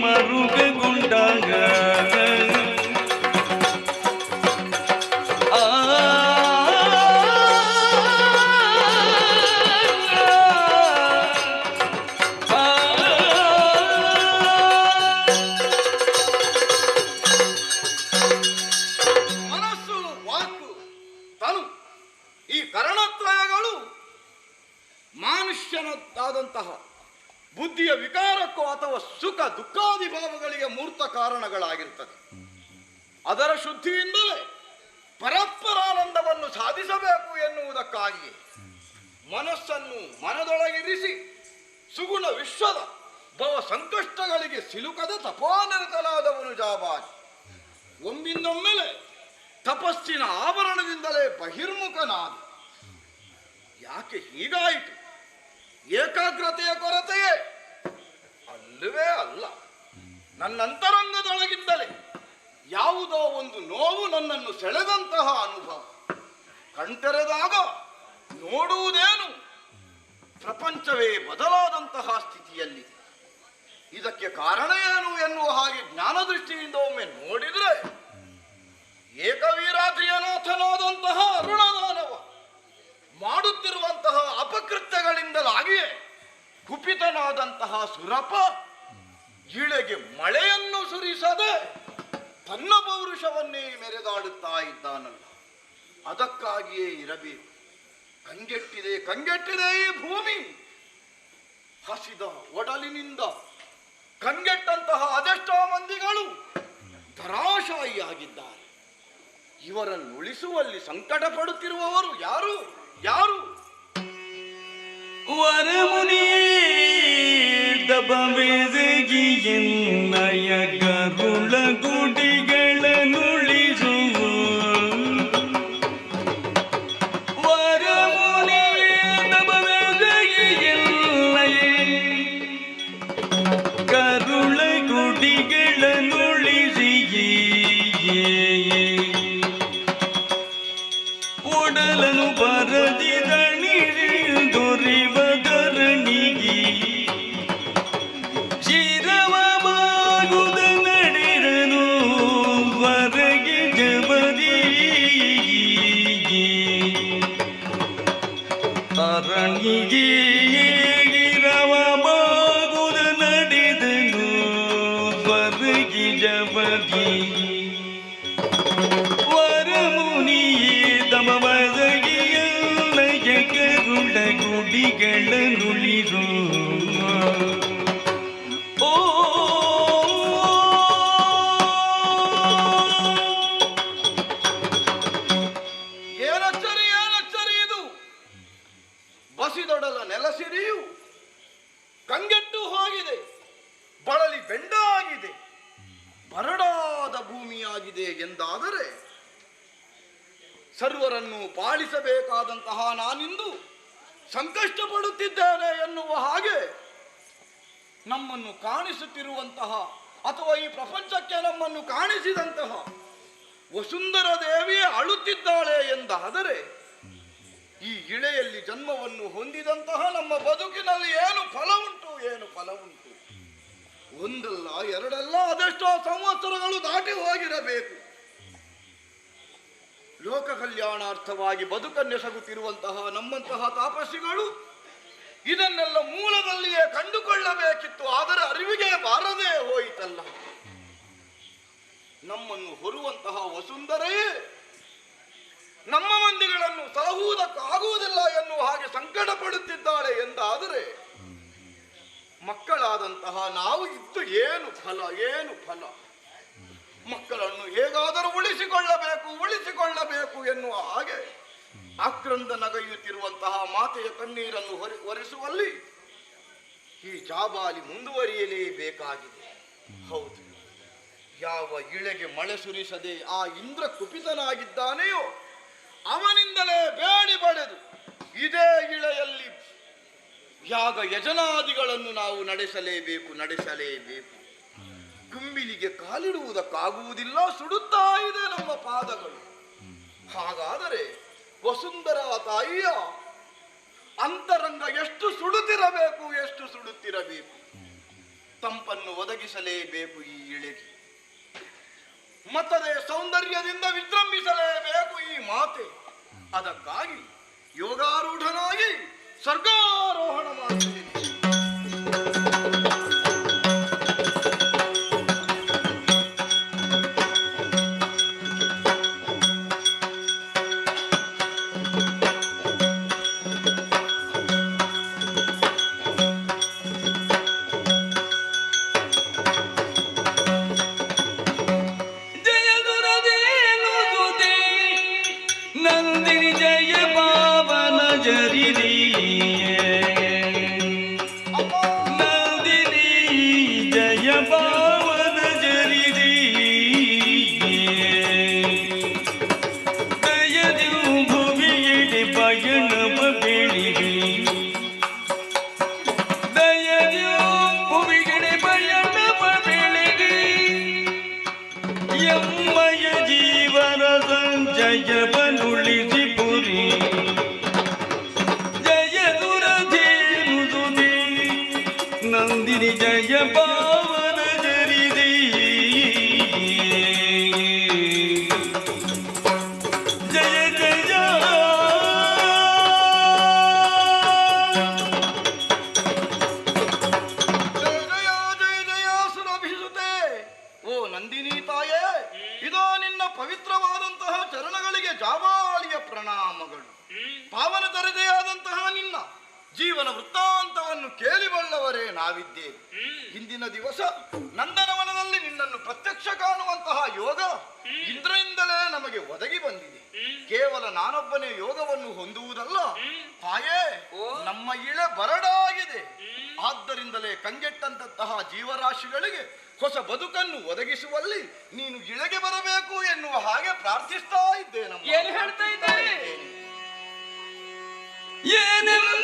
ಮರುಗಗೊಂಡಾಗ ಮನಸ್ಸು, ವಾಕು, ತನು ಈ ಕರಣತ್ರಯಗಳು ಮನುಷ್ಯನದ್ದಾದಂತಹ ಬುದ್ಧಿಯ ವಿಕಾರಕ್ಕೋ ಅಥವಾ ಸುಖ ದುಃಖಾದಿ ಭಾವಗಳಿಗೆ ಮೂರ್ತ ಕಾರಣಗಳಾಗಿರ್ತದೆ. ಅದರ ಶುದ್ಧಿಯಿಂದಲೇ ಪರಸ್ಪರಾನಂದವನ್ನು ಸಾಧಿಸಬೇಕು ಎನ್ನುವುದಕ್ಕಾಗಿಯೇ ಮನಸ್ಸನ್ನು ಮನದೊಳಗಿರಿಸಿ ಸುಗುಣ ವಿಶ್ವದ ಭವ ಸಂಕಷ್ಟಗಳಿಗೆ ಸಿಲುಕದ ತಪೋನಿರತನಾದವನು ಜಾಬಾಲಿ. ಒಮ್ಮಿಂದೊಮ್ಮೆಲೆ ತಪಸ್ಸಿನ ಆವರಣದಿಂದಲೇ ಬಹಿರ್ಮುಖನಾದ. ಯಾಕೆ ಹೀಗಾಯಿತು? ಏಕಾಗ್ರತೆಯ ಕೊರತೆಯೇ? ಅಲ್ಲವೇ ಅಲ್ಲ. ನನ್ನ ಅಂತರಂಗದೊಳಗಿಂದಲೇ ಯಾವುದೋ ಒಂದು ನೋವು ನನ್ನನ್ನು ಸೆಳೆದಂತಹ ಅನುಭವ. ಕಣ್ತೆರೆದಾಗ ನೋಡುವುದೇನು? ಪ್ರಪಂಚವೇ ಬದಲಾದಂತಹ ಸ್ಥಿತಿಯಲ್ಲಿ. ಇದಕ್ಕೆ ಕಾರಣ ಏನು ಎನ್ನುವ ಹಾಗೆ ಜ್ಞಾನದೃಷ್ಟಿಯಿಂದ ಒಮ್ಮೆ ನೋಡಿದರೆ ಏಕವೀರಾದ್ರಿಯನಾಥನಾದಂತಹ ಅರುಣದಾನವ ಮಾಡುತ್ತಿರುವಂತಹ ಅಪಕೃತ್ಯಗಳಿಂದಲಾಗಿಯೇ ಕುಪಿತನಾದಂತಹ ಸುರಪ ಇಳೆಗೆ ಮಳೆಯನ್ನು ಸುರಿಸದೆ ತನ್ನ ಪೌರುಷವನ್ನೇ ಮೆರೆದಾಡುತ್ತಾ ಇದ್ದಾನಲ್ಲ. ಅದಕ್ಕಾಗಿಯೇ ಇರಬೇಕು. ಕಂಗೆಟ್ಟಿದೆ ಈ ಭೂಮಿ. ಹಸಿದ ಒಡಲಿನಿಂದ ಕಂಗೆಟ್ಟಂತಹ ಅದೆಷ್ಟೋ ಮಂದಿಗಳು ಧರಾಶಾಯಿಯಾಗಿದ್ದಾರೆ. ಇವರನ್ನು ಉಳಿಸುವಲ್ಲಿ ಸಂಕಟ ಪಡುತ್ತಿರುವವರು ಯಾರು? ವರಮುನಿಯೇ ದಬವೆದಗಿಯನ್ನಯ ಗರುಳ ಗುಡಿಗಳ ನುಳಿಸುವ ವರಮುನಿಯೇ ದಬವೆದಗಿಯನ್ನಯ ಗರುಳ ಗುಡಿಗಳ ನುಳಿಸಿಯೇ ಒಡಲನು ಬರದಿದಣಿರಿ ದೊರೆವದರಣಿಗಿ ಶಿರವ ಬಾಗುದ ನಡೆರನು ಹೊರಗೆ ಜಬದಿ ಅರಣಿಗೆ ಗಿರವ ಬಾಗುದ ನಡೆದನು ಹೊರಗೆ ಜಬದಿ ವರಮುನಿಯೇ ತಮವದಗಿಯಲ್ಲಯ ಕರುಳ ಗುಡಿಗಳ ನುಳಿರು ಓ ಏನಚ್ಚರಿ ಇದು? ಬಸಿದೊಡಲ ನೆಲಸಿರಿಯು ಕಂಗೆಟ್ಟು ಹೋಗಿದೆ, ಬಳಲಿ ಬೆಂಡ ಆಗಿದೆ, ಬರಡಾದ ಭೂಮಿಯಾಗಿದೆ ಎಂದಾದರೆ ಸರ್ವರನ್ನು ಪಾಲಿಸಬೇಕಾದಂತಹ ನಾನಿಂದು ಸಂಕಷ್ಟ ಪಡುತ್ತಿದ್ದೇನೆ ಎನ್ನುವ ಹಾಗೆ ನಮ್ಮನ್ನು ಕಾಣಿಸುತ್ತಿರುವಂತಹ ಅಥವಾ ಈ ಪ್ರಪಂಚಕ್ಕೆ ನಮ್ಮನ್ನು ಕಾಣಿಸಿದಂತಹ ವಸುಂಧರ ದೇವಿಯೇ ಅಳುತ್ತಿದ್ದಾಳೆ ಎಂದಾದರೆ ಈ ಇಳೆಯಲ್ಲಿ ಜನ್ಮವನ್ನು ಹೊಂದಿದಂತಹ ನಮ್ಮ ಬದುಕಿನಲ್ಲಿ ಏನು ಫಲ ಉಂಟು? ಒಂದಲ್ಲ ಎರಡಲ್ಲ ಅದೆಷ್ಟೋ ಸಂವತ್ಸರಗಳು ದಾಟಿ ಹೋಗಿರಬೇಕು. ಲೋಕ ಕಲ್ಯಾಣಾರ್ಥವಾಗಿ ಬದುಕನ್ನೆಸಗುತ್ತಿರುವಂತಹ ನಮ್ಮಂತಹ ತಾಪಸ್ಸಿಗಳು ಇದನ್ನೆಲ್ಲ ಮೂಲದಲ್ಲಿಯೇ ಕಂಡುಕೊಳ್ಳಬೇಕಿತ್ತು. ಆದರೆ ಅರಿವಿಗೆ ಬಾರದೇ ಹೋಯಿತಲ್ಲ. ನಮ್ಮನ್ನು ಹೊರುವಂತಹ ವಸುಂಧರೆಯೇ ನಮ್ಮ ಮಂದಿಗಳನ್ನು ಸಲಹುವುದಕ್ಕಾಗುವುದಿಲ್ಲ ಎನ್ನುವ ಹಾಗೆ ಸಂಕಟ ಪಡುತ್ತಿದ್ದಾಳೆ ಎಂದಾದರೆ ಮಕ್ಕಳಾದಂತಹ ನಾವು ಇದ್ದು ಏನು ಫಲ? ಮಕ್ಕಳನ್ನು ಹೇಗಾದರೂ ಉಳಿಸಿಕೊಳ್ಳಬೇಕು ಎನ್ನುವ ಹಾಗೆ ಆಕ್ರಂದ ನಗೆಯುತ್ತಿರುವಂತಹ ಮಾತೆಯ ಕಣ್ಣೀರನ್ನು ಒರೆಸುವಲ್ಲಿ ಈ ಜಾಬಾಲಿ ಮುಂದುವರಿಯಲೇಬೇಕಾಗಿದೆ. ಹೌದು, ಯಾವ ಇಳೆಗೆ ಮಳೆ ಸುರಿಸದೆ ಆ ಇಂದ್ರ ಕುಪಿತನಾಗಿದ್ದಾನೆಯೋ ಅವನಿಂದಲೇ ಬೇಡಿ ಬಡೆದು ಇದೇ ಇಳೆಯಲ್ಲಿ ಯಾಗ ಯಜನಾದಿಗಳನ್ನು ನಾವು ನಡೆಸಲೇಬೇಕು. ಕುಂಬಿಲಿಗೆ ಕಾಲಿಡುವುದಕ್ಕಾಗುವುದಿಲ್ಲ, ಸುಡುತ್ತಾ ಇದೆ ನಮ್ಮ ಪಾದಗಳು. ಹಾಗಾದರೆ ವಸುಂಧರಾ ತಾಯಿಯ ಅಂತರಂಗ ಎಷ್ಟು ಸುಡುತ್ತಿರಬೇಕು, ಎಷ್ಟು ಸುಡುತ್ತಿರಬೇಕು. ತಂಪನ್ನು ಒದಗಿಸಲೇಬೇಕು ಈ ಇಳೆಗೆ. ಮತ್ತದೇ ಸೌಂದರ್ಯದಿಂದ ವಿಜೃಂಭಿಸಲೇಬೇಕು ಈ ಮಾತೆ. ಅದಕ್ಕಾಗಿ ಯೋಗಾರೂಢನಾಗಿ ಸ್ವರ್ಗಾರೋಹಣ ಮಾಡುತ್ತೇನೆ. ನಂದಿನಿ ಜಯ ಪಾವನ ಜರಿರಿ ನಂದಿನಿ ಜಯ ಪಾವನ ಜರಿರಿ ದಯದಿ ಭುವಿಯಡೆ ಪಯಣವ ಬೆಳಿರಿ ದಯದಿ ಭುವಿಯಡೆ ಪಯಣವ ಬೆಳಿರಿ ಎಮ್ಮಯ ಜೀವನ ಸಂಜಯವನುಳಿಸಿ ಪುರಿ ಜಯ ದುರಧೇನುದುನಿ ನಂದಿನಿ ಜಯ ಪಾವನ ಜರಿದಿ ಜಯ ಜಯ ಸುರಭಿಸುತ್ತೆ. ಓ ನಂದಿನಿ ತಾಯೇ, ಇದೋ ನಿನ್ನ ಪವಿತ್ರವಾದಂತಹ ಚರಣಗಳಿಗೆ ಜಾವಾಳಿಯ ಪ್ರಣಾಮಗಳು. ಪಾವನ ತರದೆಯಾದಂತಹ ನಿನ್ನ ಜೀವನ ವೃತ್ತಾಂತವನ್ನು ಕೇಳಿಬಲ್ಲವರೇ ನಾವಿದ್ದೇವೆ. ಇಂದಿನ ದಿವಸ ನಂದನವನದಲ್ಲಿ ನಿನ್ನನ್ನು ಪ್ರತ್ಯಕ್ಷ ಕಾಣುವಂತಹ ಯೋಗ ಇಂದ್ರನಿಂದಲೇ ನಮಗೆ ಒದಗಿ ಬಂದಿದೆ. ಕೇವಲ ನಾನೊಬ್ಬನೇ ಯೋಗವನ್ನು ಹೊಂದುವುದಲ್ಲ ತಾಯೇ, ನಮ್ಮ ಇಳೆ ಬರಡಾಗಿದೆ. ಆದ್ದರಿಂದಲೇ ಕಂಗೆಟ್ಟಂತಹ ಜೀವರಾಶಿಗಳಿಗೆ ಹೊಸ ಬದುಕನ್ನು ಒದಗಿಸುವಲ್ಲಿ ನೀನು ಇಳೆಗೆ ಬರಬೇಕು ಎನ್ನುವ ಹಾಗೆ ಪ್ರಾರ್ಥಿಸ್ತಾ ಇದ್ದೇನೆ. ಏನು ಹೇಳ್ತಾ ಇದ್ದಾರೆ? ಏನೆಂಬೇಜಾಬಾರಿ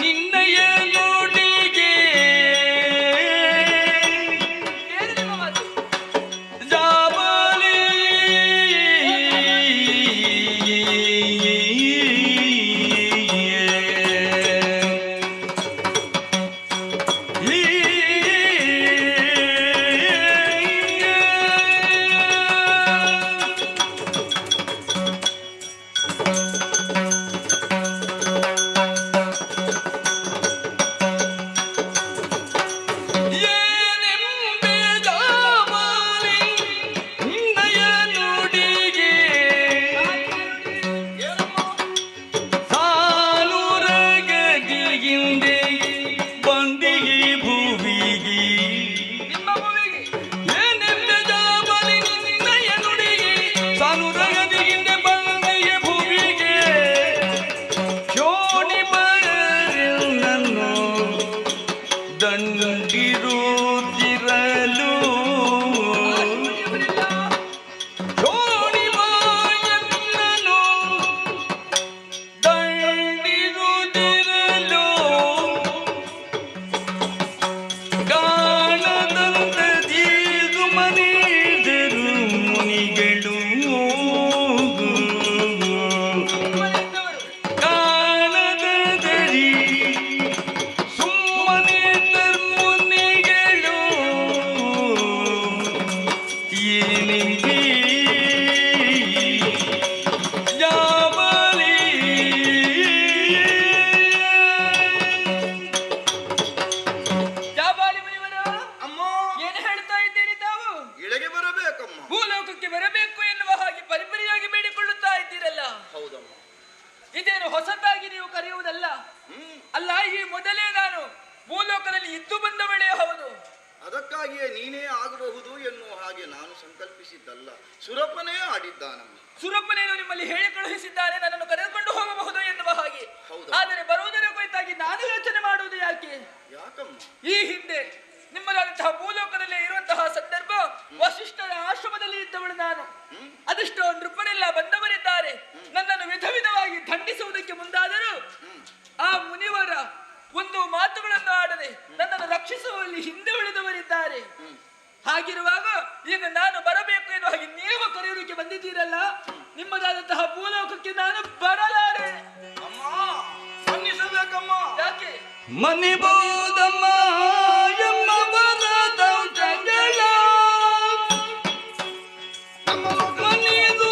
ನಿನ್ನಯ ನುಡಿಗೆ ಜಾಬಾಲಿ ಭೂಲೋಕಕ್ಕೆ ಬರಬೇಕು ಎನ್ನುವ ಹಾಗೆ ಪರಿಪರಿಯಾಗಿ ಬೇಡಿಕೊಳ್ಳುತ್ತಾ ಇದ್ದೀರಲ್ಲ. ಹೌದಮ್ಮ. ಇದೇನು ಹೊಸತಾಗಿ ನೀವು ಕರೆಯುವುದಲ್ಲ. ಅಲ್ಲ, ಈ ಮೊದಲೇ ನಾನು ಭೂಲೋಕದಲ್ಲಿ ಇದ್ದು ಬಂದವಳೇ ಹೌದು. ಅದಕ್ಕಾಗಿಯೇ ನೀನೇ ಆಗಬಹುದು ಎನ್ನುವ ಹಾಗೆ ನಾನು ಸಂಕಲ್ಪಿಸಿದ್ದಲ್ಲ, ಸುರಪನೇ ಆಡಿದ್ದಾನಮ್ಮ. ಸುರಪ್ಪನೇನು ನಿಮ್ಮಲ್ಲಿ ಹೇಳಿ ಕಳುಹಿಸಿದ್ದಾನೆ ನನ್ನನ್ನು ಕರೆದುಕೊಂಡು ಹೋಗಬಹುದು ಎನ್ನುವ ಹಾಗೆ. ಆದರೆ ಬರುವುದರ ಕುರಿತಾಗಿ ನಾನು ಯೋಚನೆ ಮಾಡುವುದು ಯಾಕೆ? ಯಾಕಮ್ಮ? ಈ ಹಿಂದೆ ನಿಮ್ಮದಾದಂತಹ ಭೂಲೋಕದಲ್ಲೇ ಇರುವಂತಹ ಸಂದರ್ಭ ವಸಿಷ್ಠರ ಆಶ್ರಮದಲ್ಲಿ ಇದ್ದವಳು ನಾನು. ಅದೆಷ್ಟೋ ನೃಪರೆಲ್ಲ ಬಂದವರಿದ್ದಾರೆ. ನನ್ನನ್ನು ವಿಧ ವಿಧವಾಗಿ ದಂಡಿಸುವುದಕ್ಕೆ ಮುಂದಾದರೂ ಆ ಮುನಿವರ ಒಂದು ಮಾತುಗಳನ್ನು ಆಡದೆ ನನ್ನನ್ನು ರಕ್ಷಿಸುವಲ್ಲಿ ಹಿಂದೆ ಉಳಿದವರಿದ್ದಾರೆ. ಹಾಗಿರುವಾಗ ಈಗ ನಾನು ಬರಬೇಕು ಎನ್ನುವ ಹಾಗೆ ನೀವು ಕರೆಯುವುದಕ್ಕೆ ಬಂದಿದ್ದೀರಲ್ಲ, ನಿಮ್ಮದಾದಂತಹ ಭೂಲೋಕಕ್ಕೆ ನಾನು ಮನಿಬೋದಮ್ಮ ಎಮ್ಮವರ ದೌಟಗಳ ಮನಿದು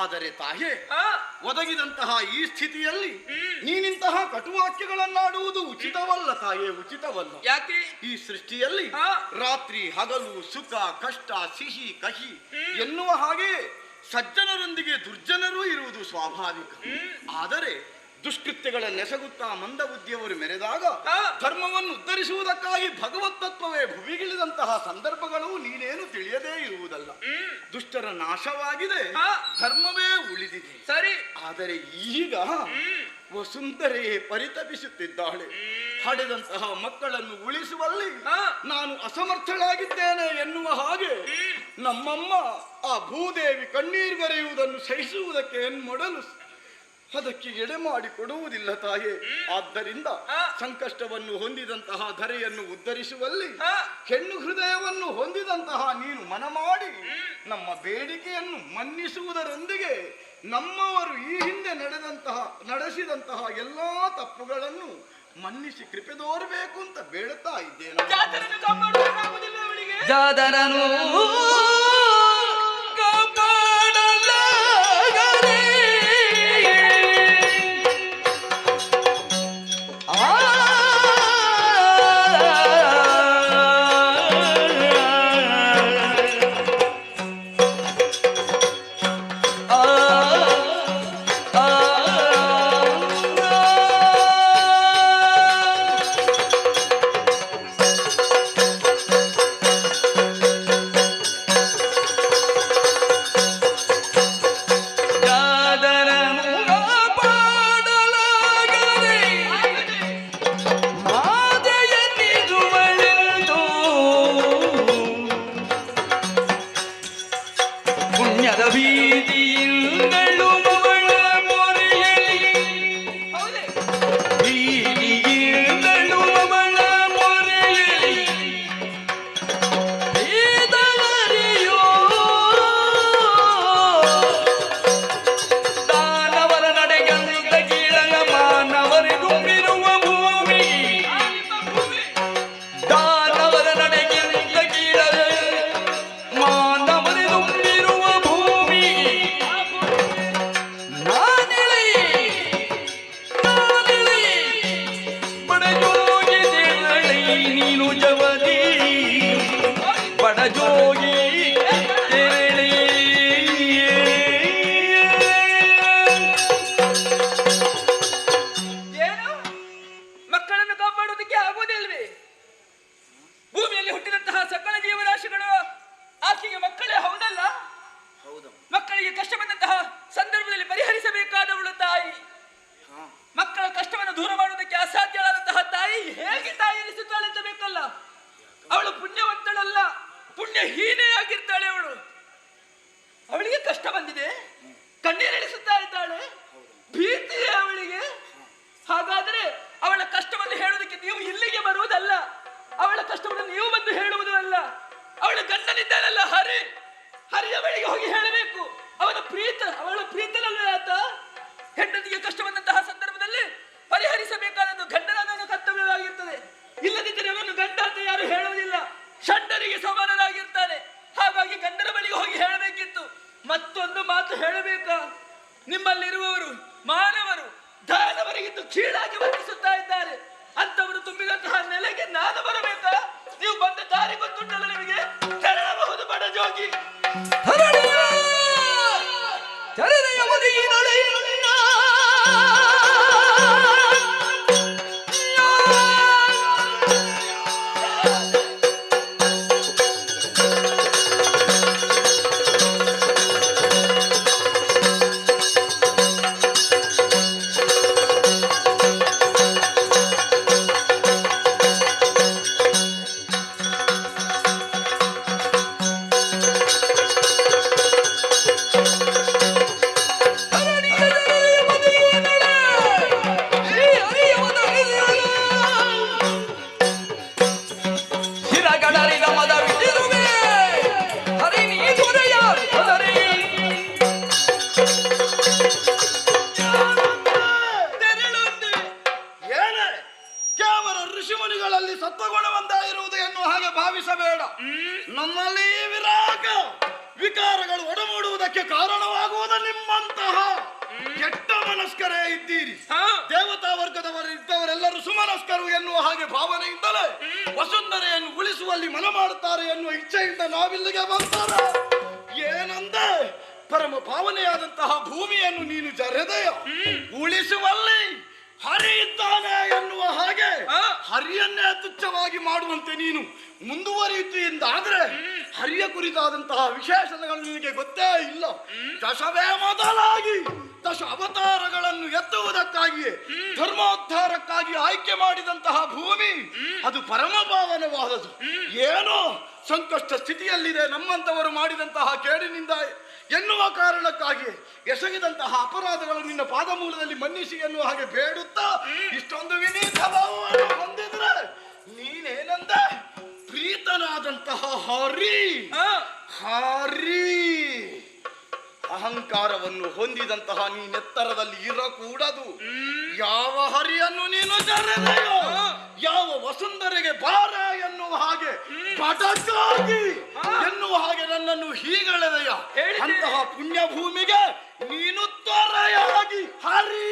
ಆದರೆ ತಾಯೇ, ಒದಗಿದಂತಹ ಈ ಸ್ಥಿತಿಯಲ್ಲಿ ನೀನಿಂತಹ ಕಟುವಾಕ್ಯಗಳನ್ನಾಡುವುದು ಉಚಿತವಲ್ಲ ತಾಯೇ, ಉಚಿತವಲ್ಲ. ಯಾಕೆ? ಈ ಸೃಷ್ಟಿಯಲ್ಲಿ ರಾತ್ರಿ ಹಗಲು, ಸುಖ ಕಷ್ಟ, ಸಿಹಿ ಕಹಿ ಎನ್ನುವ ಹಾಗೆ ಸಜ್ಜನರೊಂದಿಗೆ ದುರ್ಜನರೂ ಇರುವುದು ಸ್ವಾಭಾವಿಕ. ಆದರೆ ದುಷ್ಕೃತ್ಯಗಳನ್ನೆಸಗುತ್ತಾ ಮಂದಬುದ್ಧಿಯವರು ಮೆರೆದಾಗ ಧರ್ಮವನ್ನು ಉದ್ಧರಿಸುವುದಕ್ಕಾಗಿ ಭಗವತ್ ತತ್ವವೇ ಭುವಿಗಿಳಿದಂತಹ ಸಂದರ್ಭಗಳು ನೀನೇನು ತಿಳಿಯದೇ ಇರುವುದಲ್ಲ. ದುಷ್ಟರ ನಾಶವಾಗಿದೆ, ಧರ್ಮವೇ ಉಳಿದಿದೆ. ಸರಿ. ಆದರೆ ಈಗ ವಸುಂಧರೆಯೇ ಪರಿತಪಿಸುತ್ತಿದ್ದಾಳೆ. ಹಡೆದಂತಹ ಮಕ್ಕಳನ್ನು ಉಳಿಸುವಲ್ಲಿ ನಾನು ಅಸಮರ್ಥಳಾಗಿದ್ದೇನೆ ಎನ್ನುವ ಹಾಗೆ ನಮ್ಮಮ್ಮ ಆ ಭೂದೇವಿ ಕಣ್ಣೀರ್ಗರೆಯುವುದನ್ನು ಸಹಿಸುವುದಕ್ಕೆ ಮೊಡಲು ಅದಕ್ಕೆ ಎಡೆ ಮಾಡಿ ಕೊಡುವುದಿಲ್ಲ ತಾಯೇ. ಆದ್ದರಿಂದ ಸಂಕಷ್ಟವನ್ನು ಹೊಂದಿದಂತಹ ಧರೆಯನ್ನು ಉದ್ಧರಿಸುವಲ್ಲಿ ಹೆಣ್ಣು ಹೃದಯವನ್ನು ಹೊಂದಿದಂತಹ ನೀನು ಮನ ಮಾಡಿ ನಮ್ಮ ಬೇಡಿಕೆಯನ್ನು ಮನ್ನಿಸುವುದರೊಂದಿಗೆ ನಮ್ಮವರು ಈ ಹಿಂದೆ ನಡೆಸಿದಂತಹ ಎಲ್ಲಾ ತಪ್ಪುಗಳನ್ನು ಮನ್ನಿಸಿ ಕೃಪೆ ತೋರಬೇಕು ಅಂತ ಬೇಡುತ್ತಾ ಇದ್ದೇನೆ. ಜಾದರನು ಅವಳಿಗೆ ಕಷ್ಟ ಬಂದಿದೆ, ಕಣ್ಣೀರಿಳಿಸುತ್ತಾ ಇದ್ದಾಳೆ, ಭೀತಿಯೇ ಅವಳಿಗೆ. ಹಾಗಾದರೆ ಅವಳ ಕಷ್ಟವನ್ನು ಹೇಳುವುದಕ್ಕೆ ನೀವು ಇಲ್ಲಿಗೆ ಬರುವುದಲ್ಲ, ಅವಳ ಕಷ್ಟವನ್ನು ನೀವು ಬಂದು ಹೇಳುವುದು ಅಲ್ಲ. ಅವಳ ಗಂಡನಿದ್ದಾನಲ್ಲ ಹರಿಯ ಬಳಿಗೆ ಹೋಗಿ ಹೇಳಬೇಕು. ಅವಳ ಪ್ರೀತನಲ್ಲ ಆತ. ಹೆಂಡತಿಗೆ ಕಷ್ಟ ಬಂದಂತಹ ಸಂದರ್ಭದಲ್ಲಿ ಪರಿಹರಿಸಬೇಕಾದದ್ದು ಗಂಡನ ಕರ್ತವ್ಯವಾಗಿರ್ತದೆ. ಇಲ್ಲದಿದ್ದರೆ ಅವನು ಗಂಡ ಅಂತ ಯಾರು ಹೇಳುವುದಿಲ್ಲ, ಷಂಡರಿಗೆ ಸಮಾನರಾಗಿರ್ತಾನೆ. ಹಾಗಾಗಿ ಗಂಡನ ಬಳಿಗೆ ಹೋಗಿ ಹೇಳಬೇಕಿತ್ತು. ಮತ್ತೊಂದು ಮಾತು ಹೇಳಬೇಕಾ? ನಿಮ್ಮಲ್ಲಿರುವವರು ಮಾನವರು ದಾನವರಿಗಿಂತ ಕೀಳಾಗಿ ವರ್ತಿಸುತ್ತಾ ಇದ್ದಾರೆ. ಅಂತವರು ತುಂಬಿದಂತಹ ನೆಲೆಗೆ ನಾನು ಬರಬೇಕಾ? ನೀವು ಬಂದ ದಾರಿ ಗೊತ್ತುಂಟಲ್ಲ ನಿಮಗೆ, ತೆರಳಬಹುದು ಬಡ ಜೋಗಿ. ವಿಕಾರಗಳು ಒಡಮೂಡುವುದಕ್ಕೆ ಕಾರಣವಾಗುವುದು ನಿಮ್ಮಂತಹ ಕೆಟ್ಟ ಮನಸ್ಕರೇ ಇದ್ದೀರಿ. ದೇವತಾ ವರ್ಗದವರು ಇದ್ದವರೆಲ್ಲರೂ ಸುಮನಸ್ಕರು ಎನ್ನುವ ಹಾಗೆ ಭಾವನೆಯಿಂದಲೇ ವಸುಂಧರೆಯನ್ನು ಉಳಿಸುವಲ್ಲಿ ಮನ ಮಾಡುತ್ತಾರೆ ಎನ್ನುವ ಇಚ್ಛೆಯಿಂದ ನಾವಿಲ್ಲಿಗೆ ಬರ್ತಾರೆ. ಏನಂದೆ, ಪರಮ ಭಾವನೆಯಾದಂತಹ ಭೂಮಿಯನ್ನು ನೀನು ಜರೆದೆಯ ಉಳಿಸುವಲ್ಲಿ ಹರಿ ಇದ್ದಾನೆ ಎನ್ನುವ ಹಾಗೆ ಹರಿಯನ್ನೇ ತುಚ್ಛವಾಗಿ ಮಾಡುವಂತೆ ನೀನು ಮುಂದುವರಿಯುತ್ತೀಂದಾದ್ರೆ ಹರಿಯ ಕುರಿತಾದಂತಹ ವಿಶೇಷಣಗಳು ನಿನಗೆ ಗೊತ್ತೇ ಇಲ್ಲ. ದಶವೇ ಮೊದಲಾಗಿ ದಶ ಅವತಾರಗಳನ್ನು ಎತ್ತುವುದಕ್ಕಾಗಿಯೇ ಧರ್ಮೋದ್ಧಾರಕ್ಕಾಗಿ ಆಯ್ಕೆ ಮಾಡಿದಂತಹ ಭೂಮಿ ಅದು ಪರಮ ಪಾವನವಾದದು. ಏನೋ ಸಂಕಷ್ಟ ಸ್ಥಿತಿಯಲ್ಲಿದೆ ನಮ್ಮಂತವರು ಮಾಡಿದಂತಹ ಕೇಡಿನಿಂದ ಎನ್ನುವ ಕಾರಣಕ್ಕಾಗಿ ಎಸಗಿದಂತಹ ಅಪರಾಧಗಳು ನಿನ್ನ ಪಾದಮೂಲದಲ್ಲಿ ಮನ್ನಿಸಿ ಎನ್ನುವ ಹಾಗೆ ಬೇಡುತ್ತಾ ಇಷ್ಟೊಂದು ವಿನೀತ ಭಾವವನ್ನು ಹೊಂದಿದ್ರೆ ನೀನೇನಂದ ಪ್ರೀತನಾದಂತಹ ಹರಿ ಅಹಂಕಾರವನ್ನು ಹೊಂದಿದಂತಹ ನೀನೆತ್ತರದಲ್ಲಿ ಇರಕೂಡದು. ಯಾವ ಹರಿಯನ್ನು ನೀನು ಜರೆದೆಯೋ, ಯಾವ ವಸುಂಧರೆಗೆ ಬಾರ ಎನ್ನುವ ಹಾಗೆ ಪಟಕಾಗಿ ಎನ್ನುವ ಹಾಗೆ ನನ್ನನ್ನು ಹೀಗಳೆದೆಯ ಅಂತಹ ಪುಣ್ಯ ಭೂಮಿಗೆ ನೀನು ತೊರೆಯಾಗಿ ಹರಿ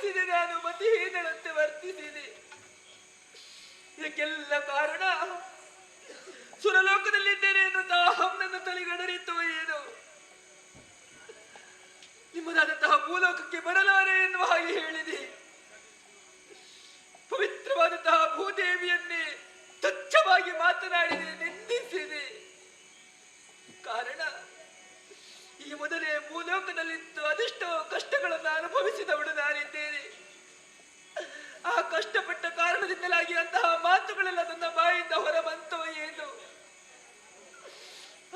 ಭಾವಿಸಿದೆ ನಾನು ಮತಿಹೀನಳಂತೆ ವರ್ತಿಸಿದೆ. ಇದಕ್ಕೆಲ್ಲ ಕಾರಣ ಸುರಲೋಕದಲ್ಲಿದ್ದೇನೆ ಎನ್ನುವಂತಹ ಹಮ್ಮನ್ನು ತಲೆಗಡರಿತ್ತೋ ಏನು. ನಿಮ್ಮದಾದಂತಹ ಭೂಲೋಕಕ್ಕೆ ಬರಲಾರೆ ಎನ್ನುವ ಹಾಗೆ ಹೇಳಿದೆ. ಪವಿತ್ರವಾದಂತಹ ಭೂದೇವಿಯನ್ನೇ ತುಚ್ಛವಾಗಿ ಮಾತನಾಡಿದೆ, ನಿಂದಿಸಿದೆ. ಕಾರಣ ಈ ಮೊದಲೇ ಭೂಲೋಕದಲ್ಲಿದ್ದು ಅದೆಷ್ಟೋ ಕಷ್ಟಗಳನ್ನು ಅನುಭವಿಸಿದವಳು ನಾನಿದ್ದೇನೆ. ಆ ಕಷ್ಟಪಟ್ಟ ಕಾರಣದಿಂದಲಾಗಿ ಅಂತಹ ಮಾತುಗಳೆಲ್ಲ ನನ್ನ ಬಾಯಿಂದ ಹೊರಬಂತೋ ಏನು.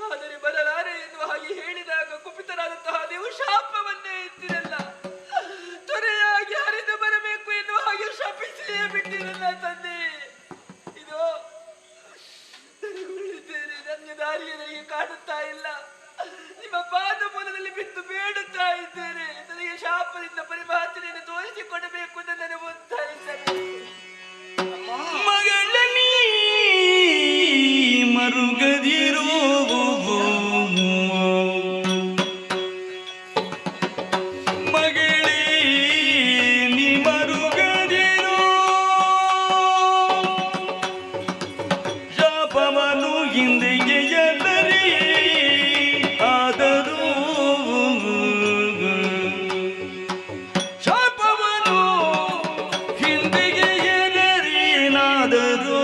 ಆದರೆ ಬರಲಾರೆ ಎನ್ನುವ ಹಾಗೆ ಹೇಳಿದಾಗ ಕುಪಿತರಾದಂತಹ ನೀವು ಶಾಪವನ್ನೇ ಎತ್ತಿರಲ್ಲ, ತ್ವರೆಯಾಗಿ ಹರಿದು ಬರಬೇಕು ಎನ್ನುವ ಹಾಗೆ ಶಪಿಸಿಯೇ ಬಿಟ್ಟಿರಲ್ಲ ತಂದೆ. ಇದು ನನಗುಳಿದ್ದೇನೆ, ನನ್ನ ದಾರಿಯ ನನಗೆ ಕಾಣುತ್ತಾ ಇಲ್ಲ. ನಿಮ್ಮ ಪಾದ ಮೂಲದಲ್ಲಿ ಬಿದ್ದು ಬೇಡುತ್ತಾ ಇದ್ದೇನೆ. ನನಗೆ ಶಾಪದಿಂದ ಪರಿಮಾತಿನಿಂದ ತೋರಿಸಿಕೊಡಬೇಕು, ನನ್ನನ್ನು ಉದ್ಧರಿಸಬೇಕು. ಮಗಳನಿ ಮರುಗದಿರೋ ಮಗಳೇ ನೀ ಮರುಗದಿರೋ ಶಾಪವನು ಹಿಂದೆಗೆ ಎಲ್ಲರಿ ಆದರೂ ಶಾಪವನು ಹಿಂದೆಗೆ ಎಲ್ಲರೇನಾದರೂ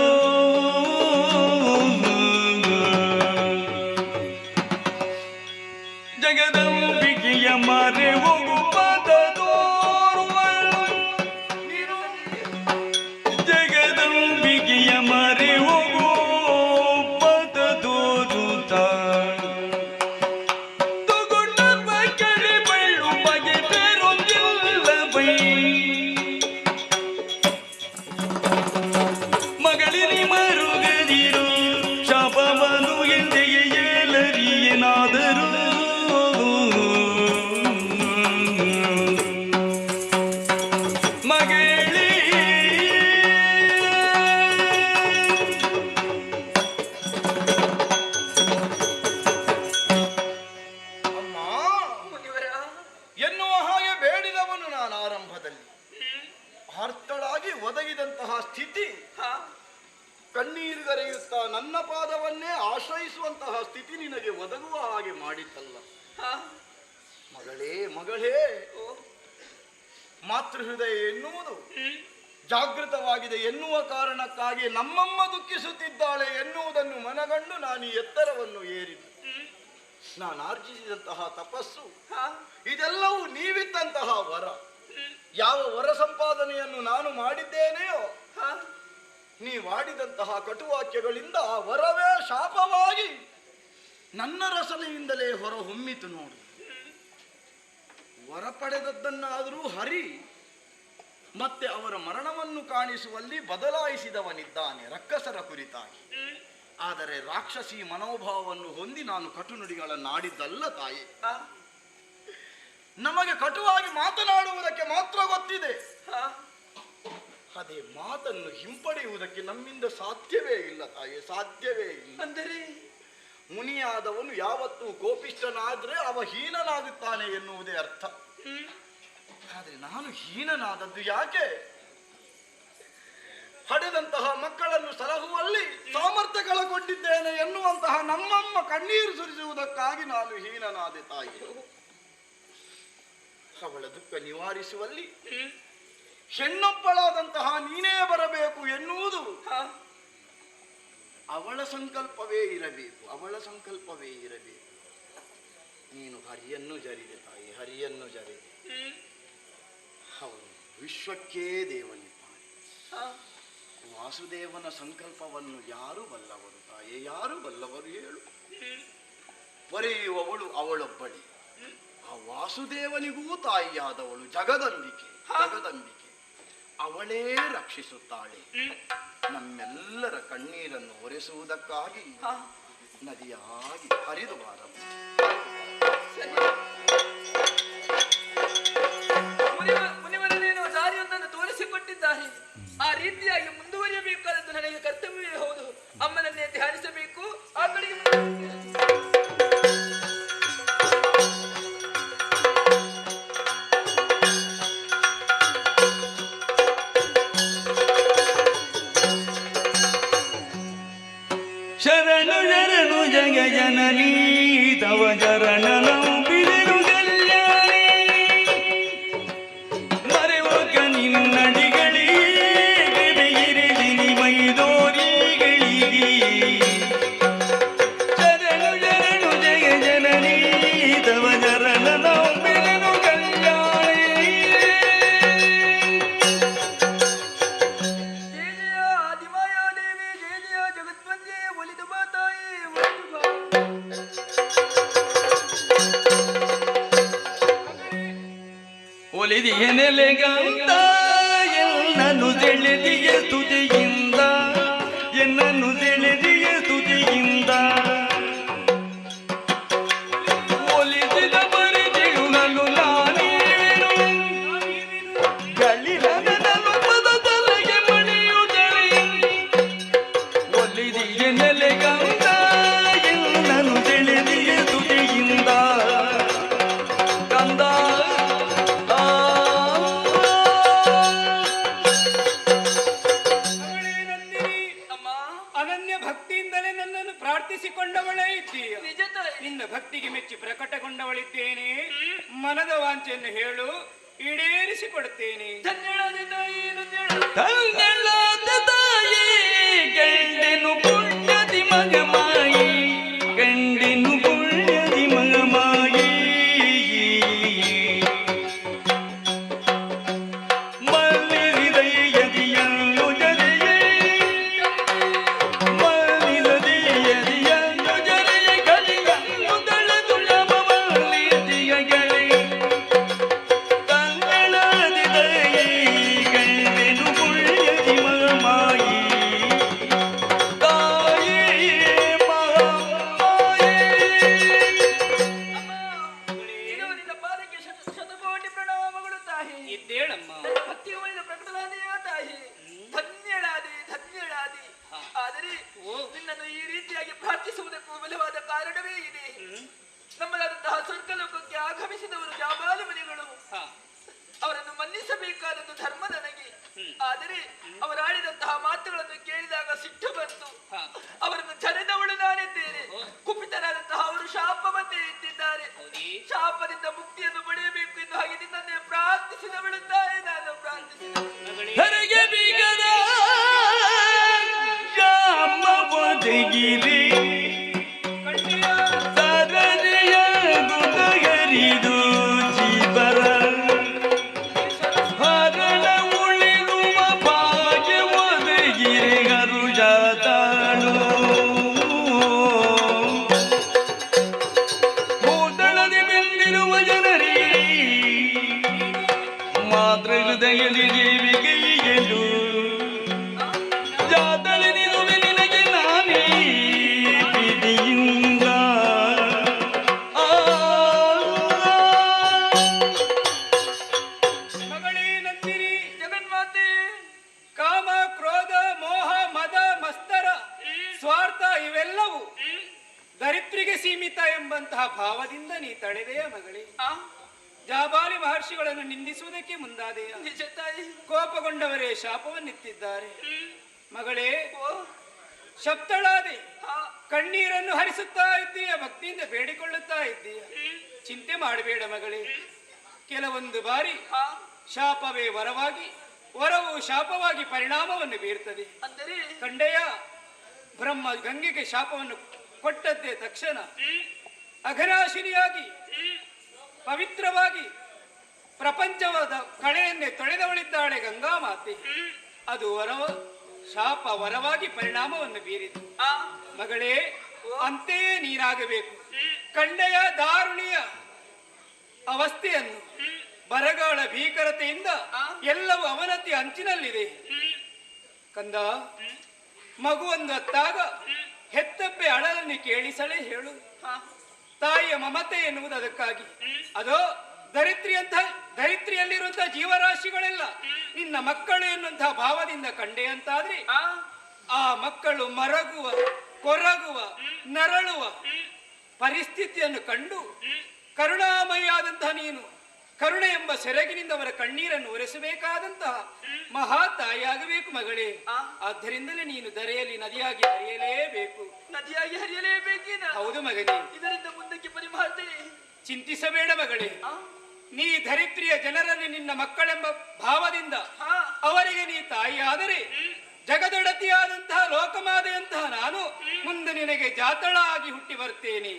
ಜಗದಂಬಿಕೆಯ ಮಾರೆ ಹೋಗು ಪದದೋರುವ ಜಗದಂಬಿಕೆಯ ಮಾರೆ ಹೋಗು ಪದದೋರುತ್ತ ತಗೊಂಡ ಬಗೆಳೆ ಬಳ್ಳು ಬಗೆ ಬೇರೊಂದಿಲ್ಲ ಬೈ ಮಗಳಿನಿ ಮರುಗದಿರು ಶಾಪವನು ಎಂದೆಯೇ ಏಲರಿಯೇನಾದರೂ ಮಗಳೇ ಎನ್ನುವ ಹಾಗೆ ಬೇಡಿದವನು ನಾನು ಆರಂಭದಲ್ಲಿ. ಹರ್ತಳಾಗಿ ಒದಗಿದಂತಹ ಸ್ಥಿತಿ, ಕಣ್ಣೀರುಗರೆಯುತ್ತಾ ನನ್ನ ಪಾದವನ್ನೇ ಆಶ್ರಯಿಸುವಂತಹ ಸ್ಥಿತಿ ನಿನಗೆ ಒದಗುವ ಹಾಗೆ ಮಾಡಿತ್ತಲ್ಲ. ಮಗಳೇ ಮಗಳೇ, ಮಾತೃಹೃದಯ ಎನ್ನುವುದು ಜಾಗೃತವಾಗಿದೆ ಎನ್ನುವ ಕಾರಣಕ್ಕಾಗಿ ನಮ್ಮಮ್ಮ ದುಃಖಿಸುತ್ತಿದ್ದಾಳೆ ಎನ್ನುವುದನ್ನು ಮನಗಂಡು ನಾನು ಈ ಎತ್ತರವನ್ನು ಏರಿದೆ. ನಾನು ಆರ್ಜಿಸಿದಂತಹ ತಪಸ್ಸು ಇದೆಲ್ಲವೂ ನೀವಿತ್ತಂತಹ ವರ. ಯಾವ ವರ ಸಂಪಾದನೆಯನ್ನು ನಾನು ಮಾಡಿದ್ದೇನೆಯೋ ನೀವಾಡಿದಂತಹ ಕಟುವಾಕ್ಯಗಳಿಂದ ಆ ವರವೇ ಶಾಪವಾಗಿ ನನ್ನ ರಸನೆಯಿಂದಲೇ ಹೊರಹೊಮ್ಮಿತು ನೋಡು. ವರ ಪಡೆದದ್ದನ್ನಾದರೂ ಹರಿ ಮತ್ತೆ ಅವರ ಮರಣವನ್ನು ಕಾಣಿಸುವಲ್ಲಿ ಬದಲಾಯಿಸಿದವನಿದ್ದಾನೆ ರಕ್ಕಸರ ಕುರಿತಾಗಿ. ಆದರೆ ರಾಕ್ಷಸಿ ಮನೋಭಾವವನ್ನು ಹೊಂದಿ ನಾನು ಕಟುನುಡಿಗಳನ್ನಾಡಿದ್ದಲ್ಲ ತಾಯಿ. ನಮಗೆ ಕಟುವಾಗಿ ಮಾತನಾಡುವುದಕ್ಕೆ ಮಾತ್ರ ಗೊತ್ತಿದೆ. ಅದೇ ಮಾತನ್ನು ಹಿಂಪಡೆಯುವುದಕ್ಕೆ ನಮ್ಮಿಂದ ಸಾಧ್ಯವೇ ಇಲ್ಲ ತಾಯಿ, ಸಾಧ್ಯವೇ ಇಲ್ಲ. ಅಂದರೆ ಮುನಿಯಾದವನು ಯಾವತ್ತೂ ಕೋಪಿಷ್ಠನಾದ್ರೆ ಅವ ಹೀನನಾಗುತ್ತಾನೆ ಎನ್ನುವುದೇ ಅರ್ಥ. ಆದ್ರೆ ನಾನು ಹೀನನಾದದ್ದು ಯಾಕೆ? ಹಡೆದಂತಹ ಮಕ್ಕಳನ್ನು ಸಲಹುವಲ್ಲಿ ಸಾಮರ್ಥ್ಯ ಕಳಕೊಂಡಿದ್ದೇನೆ ಎನ್ನುವಂತಹ ನಮ್ಮಮ್ಮ ಕಣ್ಣೀರು ಸುರಿಸುವುದಕ್ಕಾಗಿ ನಾನು ಹೀನನಾದೆ ತಾಯಿ. ಅವಳ ದುಃಖ ನಿವಾರಿಸುವಲ್ಲಿ ಹೆಣ್ಣೊಬ್ಬಳಾದಂತಹ ನೀನೇ ಬರಬೇಕು ಎನ್ನುವುದು ಅವಳ ಸಂಕಲ್ಪವೇ ಇರಬೇಕು, ಅವಳ ಸಂಕಲ್ಪವೇ ಇರಬೇಕು. ನೀನು ಹರಿಯನ್ನು ಜರಿದೆ ತಾಯಿ, ಹರಿಯನ್ನು ಜರಿದೆ. ಅವನು ವಿಶ್ವಕ್ಕೇ ದೇವನಿದ್ದಾನೆ. ವಾಸುದೇವನ ಸಂಕಲ್ಪವನ್ನು ಯಾರು ಬಲ್ಲವರು ತಾಯಿ, ಯಾರು ಬಲ್ಲವರು ಹೇಳು? ಬರೆಯುವವಳು ಅವಳೊಬ್ಬಳೆ. ಆ ವಾಸುದೇವನಿಗೂ ತಾಯಿಯಾದವಳು ಜಗದಂಬಿಕೆ. ಜಗದಂಬಿಕೆ ಅವಳೇ ರಕ್ಷಿಸುತ್ತಾಳೆ. ನಮ್ಮೆಲ್ಲರ ಕಣ್ಣೀರನ್ನು ಒರೆಸುವುದಕ್ಕಾಗಿ ನದಿಯಾಗಿ ಹರಿದು ಬಾರದು. ಮುನಿವರನೇನು ದಾರಿಯೊಂದನ್ನು ತೋರಿಸಿಕೊಟ್ಟಿದ್ದಾರೆ. ಆ ರೀತಿಯಾಗಿ ಮುಂದುವರಿಯಬೇಕಾದದ್ದು ನನಗೆ ಕರ್ತವ್ಯವೇ ಹೌದು. ಅಮ್ಮನನ್ನೇ ಧ್ಯಾನಿಸಬೇಕು. ಆ ಕಡೆಗೆ ಒಲಿದಿಯ ನೆಲೆಗಂತ ಎನ್ನನು ಸೆಳೆದಿಯ ಸ್ತುತಿಯಿಂದ ಎನ್ನನು ಸೆಳೆದಿಯ ಸ್ತುತಿಯಿಂದ ಒಲಿಸಿದ ಪರಿಚೆಯುಗಲು ನಾನೇನು ಗಳಿಲಗನಲು ಪದ ತಲೆಗೆ ಮಣಿಯುತ್ತಲೇ ಒಲಿದಿಯ ನೆಲೆಗಂತ ಎನ್ನನು ಸೆಳೆದಿಯ ಸ್ತುತಿಯಿಂದ ಕಂದ ಅನನ್ಯ ಭಕ್ತಿಯಿಂದಲೇ ನನ್ನನ್ನು ಪ್ರಾರ್ಥಿಸಿಕೊಂಡವಳೇ ಇದ್ದೀಯ. ನಿನ್ನ ಭಕ್ತಿಗೆ ಮೆಚ್ಚಿ ಪ್ರಕಟಗೊಂಡವಳಿದ್ದೇನೆ. ಮನದ ವಾಂಚೆಯನ್ನು ಹೇಳು, ಈಡೇರಿಸಿಕೊಡುತ್ತೇನೆ. ಧನ್ಯಳಾದ ತಾಯಿ ಗಂಡೆನು ಪುಣ್ಯದಿ ಮಗಮಾಯಿ ಗಂಡೆನು ಪುಣ್ಯದಿ ಮಗಮಾಯಿ ಮಲ್ಲಿದೆಯದಿಯನ್ನು ಜರೆಯೇ ಮಲ್ಲಿದೆಯದಿಯನ್ನು ಜರೆಯೇ ಗಲಿಯನ್ನು ದಳದುಳಮಲ್ಲಿದಿಯ ಗೆಳೆ ತನ್ನಳದಿದೆಯೇ ಗಂಡೆನು ಪುಣ್ಯದಿ ಮಗಮಾಯಿ ಶತಕೋಟಿ ಪ್ರಣಾಮಗಳು ತಾಯಿ. ಇದ್ದೇಳಮ್ಮ. ಭಕ್ತಿಯುಳ್ಳ ಪ್ರಕಟನಾದೆಯ ತಾಯಿ. ಧನ್ಯಳಾದೆ ಧನ್ಯಳಾದೆ. ಆದರೆ ನಿನ್ನನ್ನು ಈ ರೀತಿಯಾಗಿ ಪ್ರಾರ್ಥಿಸುವುದಕ್ಕೂ ಬಲವಾದ ಕಾರಣವೇ ಇದೆ. ನಮ್ಮದಾದಂತಹ ಸ್ವರ್ಗಲೋಕಕ್ಕೆ ಆಗಮಿಸಿದವರು ಜಾಬಾಲಿ ಮುನಿಗಳು. ಅವರನ್ನು ಮನ್ನಿಸಬೇಕಾದದ್ದು ಧರ್ಮ ನನಗೆ. ಆದರೆ ಅವರಾಡಿದಂತಹ ಮಾತುಗಳನ್ನು ಕೇಳಿದಾಗ ಸಿಟ್ಟು ಬಂತು. ಅವರನ್ನು ಜರೆದವಳು ನಾನಿದ್ದೇನೆ. ಕುಪಿತರಾದಂತಹ ಅವರು ಶಾಪವನ್ನೇ ಎತ್ತಿದ್ದಾರೆ. ಶಾಪದಿಂದ ಮುಕ್ತಿಯನ್ನು ಪಡೆಯಬೇಕು ಎಂದು ಹಾಗೆ ನಿನ್ನನ್ನೇ ಪ್ರಾರ್ಥಿಸಿದವಳು ತಾಯಿ. ನಾನು ಹರಗೆ ಬೀಗದ ಶಾಮ ಒದಗಿರಿ ಸರದಿಯ ಗುದಗರಿದು ಜೀವರ ಹರಳ ಉಳಿದುವ ಭಾಗ್ಯ ಒದಗಿರಿ ಹರುಜಾತಾಳು ಭೂತಳದಿ ಬೆಂದಿರುವ ಜನರೇ ಮಾತ್ರ ಹೃದಯದಿ ಜೀವಿಗೆಯಲು ಜಾತಳಿ ನಿಲುವೆ ನಿನಗೆ ನಾನೇ ಬಿದಿಯಿಂದ ಮಗಳೇ ನಂದಿನಿ, ಜಗನ್ಮಾತೆ, ಕಾಮ ಕ್ರೋಧ ಮೋಹ ಮದ ಮಸ್ತರ ಸ್ವಾರ್ಥ ಇವೆಲ್ಲವೂ ದರಿದ್ರಿಗೆ ಸೀಮಿತ ಎಂಬಂತಹ ಭಾವದಿಂದ ನೀ ತಡೆದೆಯ ಮಗಳೇ. ಜಾಬಾಲಿ ಮಹರ್ಷಿಗಳನ್ನು ನಿಂದಿಸುವುದಕ್ಕೆ ಮುಂದಾದೆಯ. ಕೋಪಗೊಂಡವರೇ ಶಾಪವನ್ನಿತ್ತಿದ್ದಾರೆ. ಮಗಳೇ ಶಬ್ದಳಾದೆ, ಕಣ್ಣೀರನ್ನು ಹರಿಸುತ್ತಾ ಇದ್ದೀಯ, ಭಕ್ತಿಯಿಂದ ಬೇಡಿಕೊಳ್ಳುತ್ತಾ ಇದ್ದೀಯ. ಚಿಂತೆ ಮಾಡಬೇಡ ಮಗಳೇ. ಕೆಲವೊಂದು ಬಾರಿ ಶಾಪವೇ ವರವಾಗಿ, ವರವು ಶಾಪವಾಗಿ ಪರಿಣಾಮವನ್ನು ಬೀರ್ತದೆ. ಕಂಡೆಯ ಬ್ರಹ್ಮ ಗಂಗೆಗೆ ಶಾಪವನ್ನು ಕೊಟ್ಟದ್ದೇ ತಕ್ಷಣ ಅಘನಾಶಿನಿಯಾಗಿ ಪವಿತ್ರವಾಗಿ ಪ್ರಪಂಚವಾದ ಕಳೆಯನ್ನೇ ತೊಳೆದವಳಿದ್ದಾಳೆ ಗಂಗಾ ಮಾತೆ. ಅದು ಶಾಪ ವರವಾಗಿ ಪರಿಣಾಮವನ್ನು ಬೀರಿತು. ಮಗಳೇ ಅಂತೆಯೇ ನೀನಾಗಬೇಕು. ಕಂಡೆಯ ದಾರುಣಿಯ ಅವಸ್ಥೆಯನ್ನು, ಬರಗಾಲ ಭೀಕರತೆಯಿಂದ ಎಲ್ಲವೂ ಅವನತಿ ಅಂಚಿನಲ್ಲಿದೆ. ಕಂದ, ಮಗುವೊಂದು ಅತ್ತಾಗ ಹೆತ್ತಪ್ಪೆ ಅಳಲನ್ನು ಕೇಳಿಸಲೇ ಹೇಳು. ತಾಯಿಯ ಮಮತೆ ಎನ್ನುವುದು ಅದಕ್ಕಾಗಿ. ಅದೋ ದರಿದ್ರಿಯಲ್ಲಿರುವಂತಹ ಜೀವರಾಶಿಗಳೆಲ್ಲ ನಿನ್ನ ಮಕ್ಕಳು ಎನ್ನುವಂತಹ ಭಾವದಿಂದ ಕಂಡೆ ಅಂತಾದ್ರೆ ಆ ಮಕ್ಕಳು ಮರಗುವ, ಕೊರಗುವ, ನರಳುವ ಪರಿಸ್ಥಿತಿಯನ್ನು ಕಂಡು ಕರುಣಾಮಯಿಯಾದಂತಹ ನೀನು ಕರುಣೆ ಎಂಬ ಸೆರಗಿನಿಂದ ಅವರ ಕಣ್ಣೀರನ್ನು ಒರೆಸಬೇಕಾದಂತಹ ಮಹಾ ತಾಯಿಯಾಗಬೇಕು ಮಗಳೇ. ಆದ್ದರಿಂದಲೇ ನೀನು ಧರೆಯಲ್ಲಿ ನದಿಯಾಗಿ ಹರಿಯಲೇಬೇಕು. ನದಿಯಾಗಿ ಹರಿಯಲೇಬೇಕೇನ? ಹೌದು ಮಗನೇ. ಇದರಿಂದ ಮುಂದಕ್ಕೆ ಪರಿಮಾರ್ತೆ ಚಿಂತಿಸಬೇಡ ಮಗಳೇ. ನೀ ದರಿದ್ರಿಯ ಜನರಲ್ಲಿ ನಿನ್ನ ಮಕ್ಕಳೆಂಬ ಭಾವದಿಂದ ಅವರಿಗೆ ನೀ ತಾಯಿಯಾದರೆ ಜಗದೊಡತಿಯಾದಂತಹ ಲೋಕಮಾದೆಯಂತಹ ನಾನು ಮುಂದೆ ನಿನಗೆ ಜಾತಳ ಆಗಿ ಹುಟ್ಟಿ ಬರ್ತೇನೆ.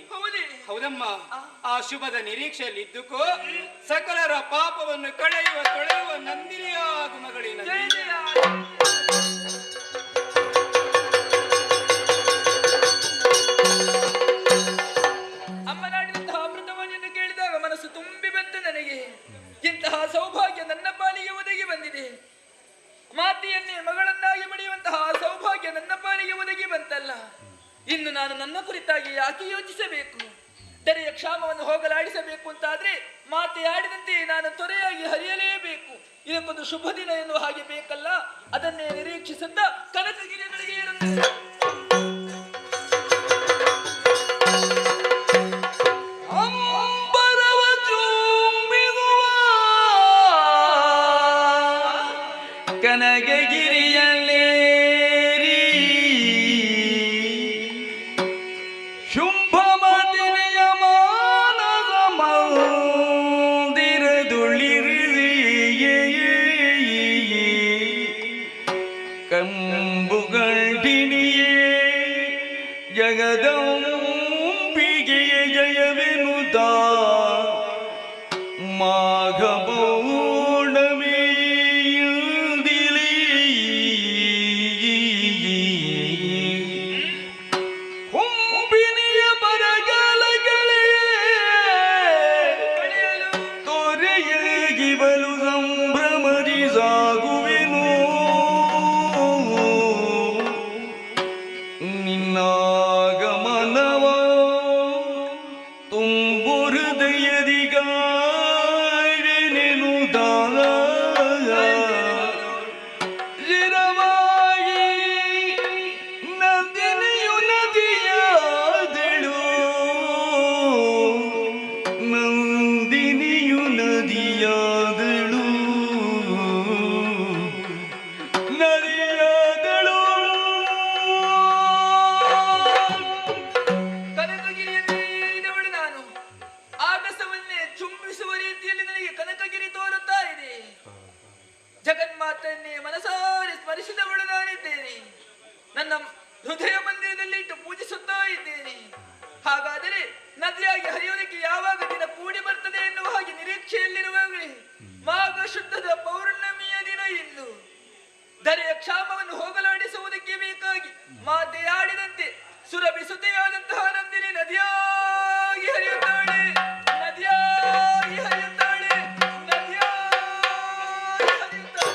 ಹೌದಮ್ಮ. ಆ ಶುಭದ ನಿರೀಕ್ಷೆಯಲ್ಲಿ ಇದ್ದುಕೋ. ಸಕಲರ ಪಾಪವನ್ನು ತೊಳೆಯುವ ನಂದಿನಿಯಾಗು ಮಗಳಿನ. ಅಮ್ಮನಾಡಿದಂತಹ ಅಮೃತವಾಣಿಯನ್ನು ಕೇಳಿದಾಗ ಮನಸ್ಸು ತುಂಬಿ ಬಂತು ನನಗೆ. ಇಂತಹ ಸೌಭಾಗ್ಯ ನನ್ನ ಪಾಲಿಗೆ ಒದಗಿ ಬಂದಿದೆ. ಮಾತೆಯನ್ನೇ ಮಗಳನ್ನಾಗಿ ಪಡೆಯುವಂತಹ ಸೌಭಾಗ್ಯ ನನ್ನ ಪಾಲಿಗೆ ಒದಗಿ ಬಂತಲ್ಲ. ಇನ್ನು ನಾನು ನನ್ನ ಕುರಿತಾಗಿ ಯಾಕೆ ಯೋಚಿಸಬೇಕು? ತೆರೆಯ ಕ್ಷಾಮವನ್ನು ಹೋಗಲಾಡಿಸಬೇಕು ಅಂತಾದ್ರೆ ಮಾತೆ ಆಡಿದಂತೆ ನಾನು ತೊರೆಯಾಗಿ ಹರಿಯಲೇಬೇಕು. ಇದಕ್ಕೊಂದು ಶುಭ ದಿನ ಎನ್ನುವ ಹಾಗೆ ಬೇಕಲ್ಲ, ಅದನ್ನೇ ನಿರೀಕ್ಷಿಸುತ್ತಾ ಕನಕಗಿರಿಗಳಿಗೆ ಏರುತ್ತೇನೆ. ಕನಕಗಿರಿಯಲ್ಲೇರಿ ಶುಂಭಮದಿನೆಯ ಮಾನದ ಮಂದಿರದುಳಿರಿಯೇ ಕಂಬುಗಂಟಿನಿಯೇ ಜಗದಂಬಿಗೆಯ ಜಯವೆನುತ ಮಾಘಪೌರ್ಣಮಿ ಜಗನ್ಮಾತನ್ನೇ ಮನಸಾರೆ ಸ್ಮರಿಸಿದವಳು ನಾನಿದ್ದೇನೆ. ನನ್ನ ಹೃದಯ ಮಂದಿರದಲ್ಲಿ ಇಟ್ಟು ಪೂಜಿಸುತ್ತಾ ಇದ್ದೇನೆ. ಹಾಗಾದರೆ ನದಿಯಾಗಿ ಹರಿಯೋದಕ್ಕೆ ಯಾವಾಗ ದಿನ ಕೂಡಿ ಬರ್ತದೆ ಎನ್ನುವ ಹಾಗೆ ನಿರೀಕ್ಷೆಯಲ್ಲಿರುವಾಗಲೇ ಮಾಘ ಶುದ್ಧದ ಪೌರ್ಣಮಿಯ ದಿನ ಇಂದು ಧರೆಯ ಕ್ಷಾಮವನ್ನು ಹೋಗಲಾಡಿಸುವುದಕ್ಕೆ ಬೇಕಾಗಿ ಮಾತೆ ಆಡಿದಂತೆ ಸುರಭಿಸುತೆಯಾದಂತಹ ನಂದಿನಿ ನದಿಯಾಗಿ ಹರಿಯುತ್ತಾಳೆ, ನದಿಯಾಗಿ ಹರಿಯುತ್ತಾಳೆ, ನದಿಯಾಗಿ ಹರಿಯುತ್ತಾಳೆ.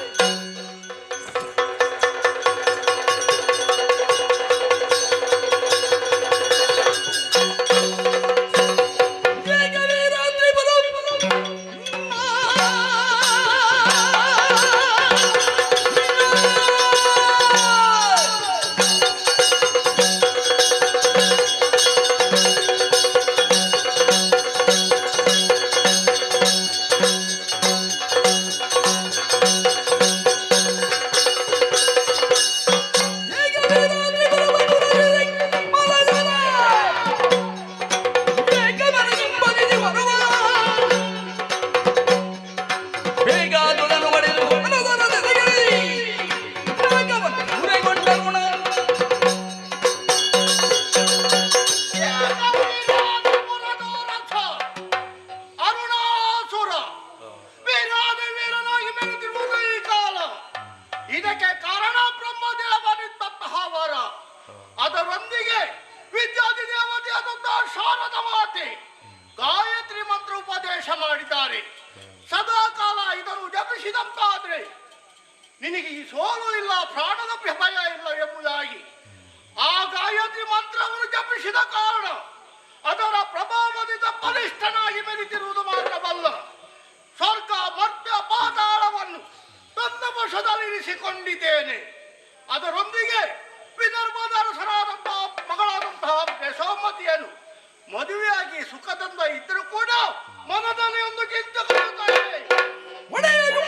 ಇದಕ್ಕೆ ಕಾರಣ ಬ್ರಹ್ಮದೇವನಿದ್ದಂತಹ ವರ, ಅದರೊಂದಿಗೆ ವಿದ್ಯಾದಿ ದೇವತೆಯಾದಂತಹ ಶಾರದ ಮಾತೆ ಗಾಯತ್ರಿ ಮಂತ್ರ ಉಪದೇಶ ಮಾಡಿದ್ದಾರೆ. ಸದಾ ಕಾಲ ಇದನ್ನು ಜಪಿಸಿದಂತಾದ್ರೆ ನಿನಗೆ ಈ ಸೋಲು ಇಲ್ಲ, ಪ್ರಾಣದ ಭಯ ಇಲ್ಲ ಎಂಬುದಾಗಿ ಆ ಗಾಯತ್ರಿ ಮಂತ್ರವನ್ನು ಜಪಿಸಿದ ಕಾರಣ ಅದರ ಪ್ರಭಾವದಿಂದ ಬಲಿಷ್ಠನಾಗಿ ಬೆರೆತಿರುವುದು ಮಾತ್ರವಲ್ಲ, ಸ್ವರ್ಗ ಮರ್ತ್ಯ ಪಾತಾಳವನ್ನು ತನ್ನ ವಶದಲ್ಲಿರಿಸಿಕೊಂಡಿದ್ದೇನೆ. ಅದರೊಂದಿಗೆ ವಿದರ್ಭದ ಅರಸರಾದಂತಹ ಮಗಳಾದಂತಹ ಯಶೋಮತಿಯನ್ನು ಮದುವೆಯಾಗಿ ಸುಖದಿಂದ ಇದ್ದರೂ ಕೂಡ ಮನದಲ್ಲಿ ಒಂದು ಚಿಂತೆ ಕೊಡುತ್ತಾರೆ. ಒಡೆಯಲು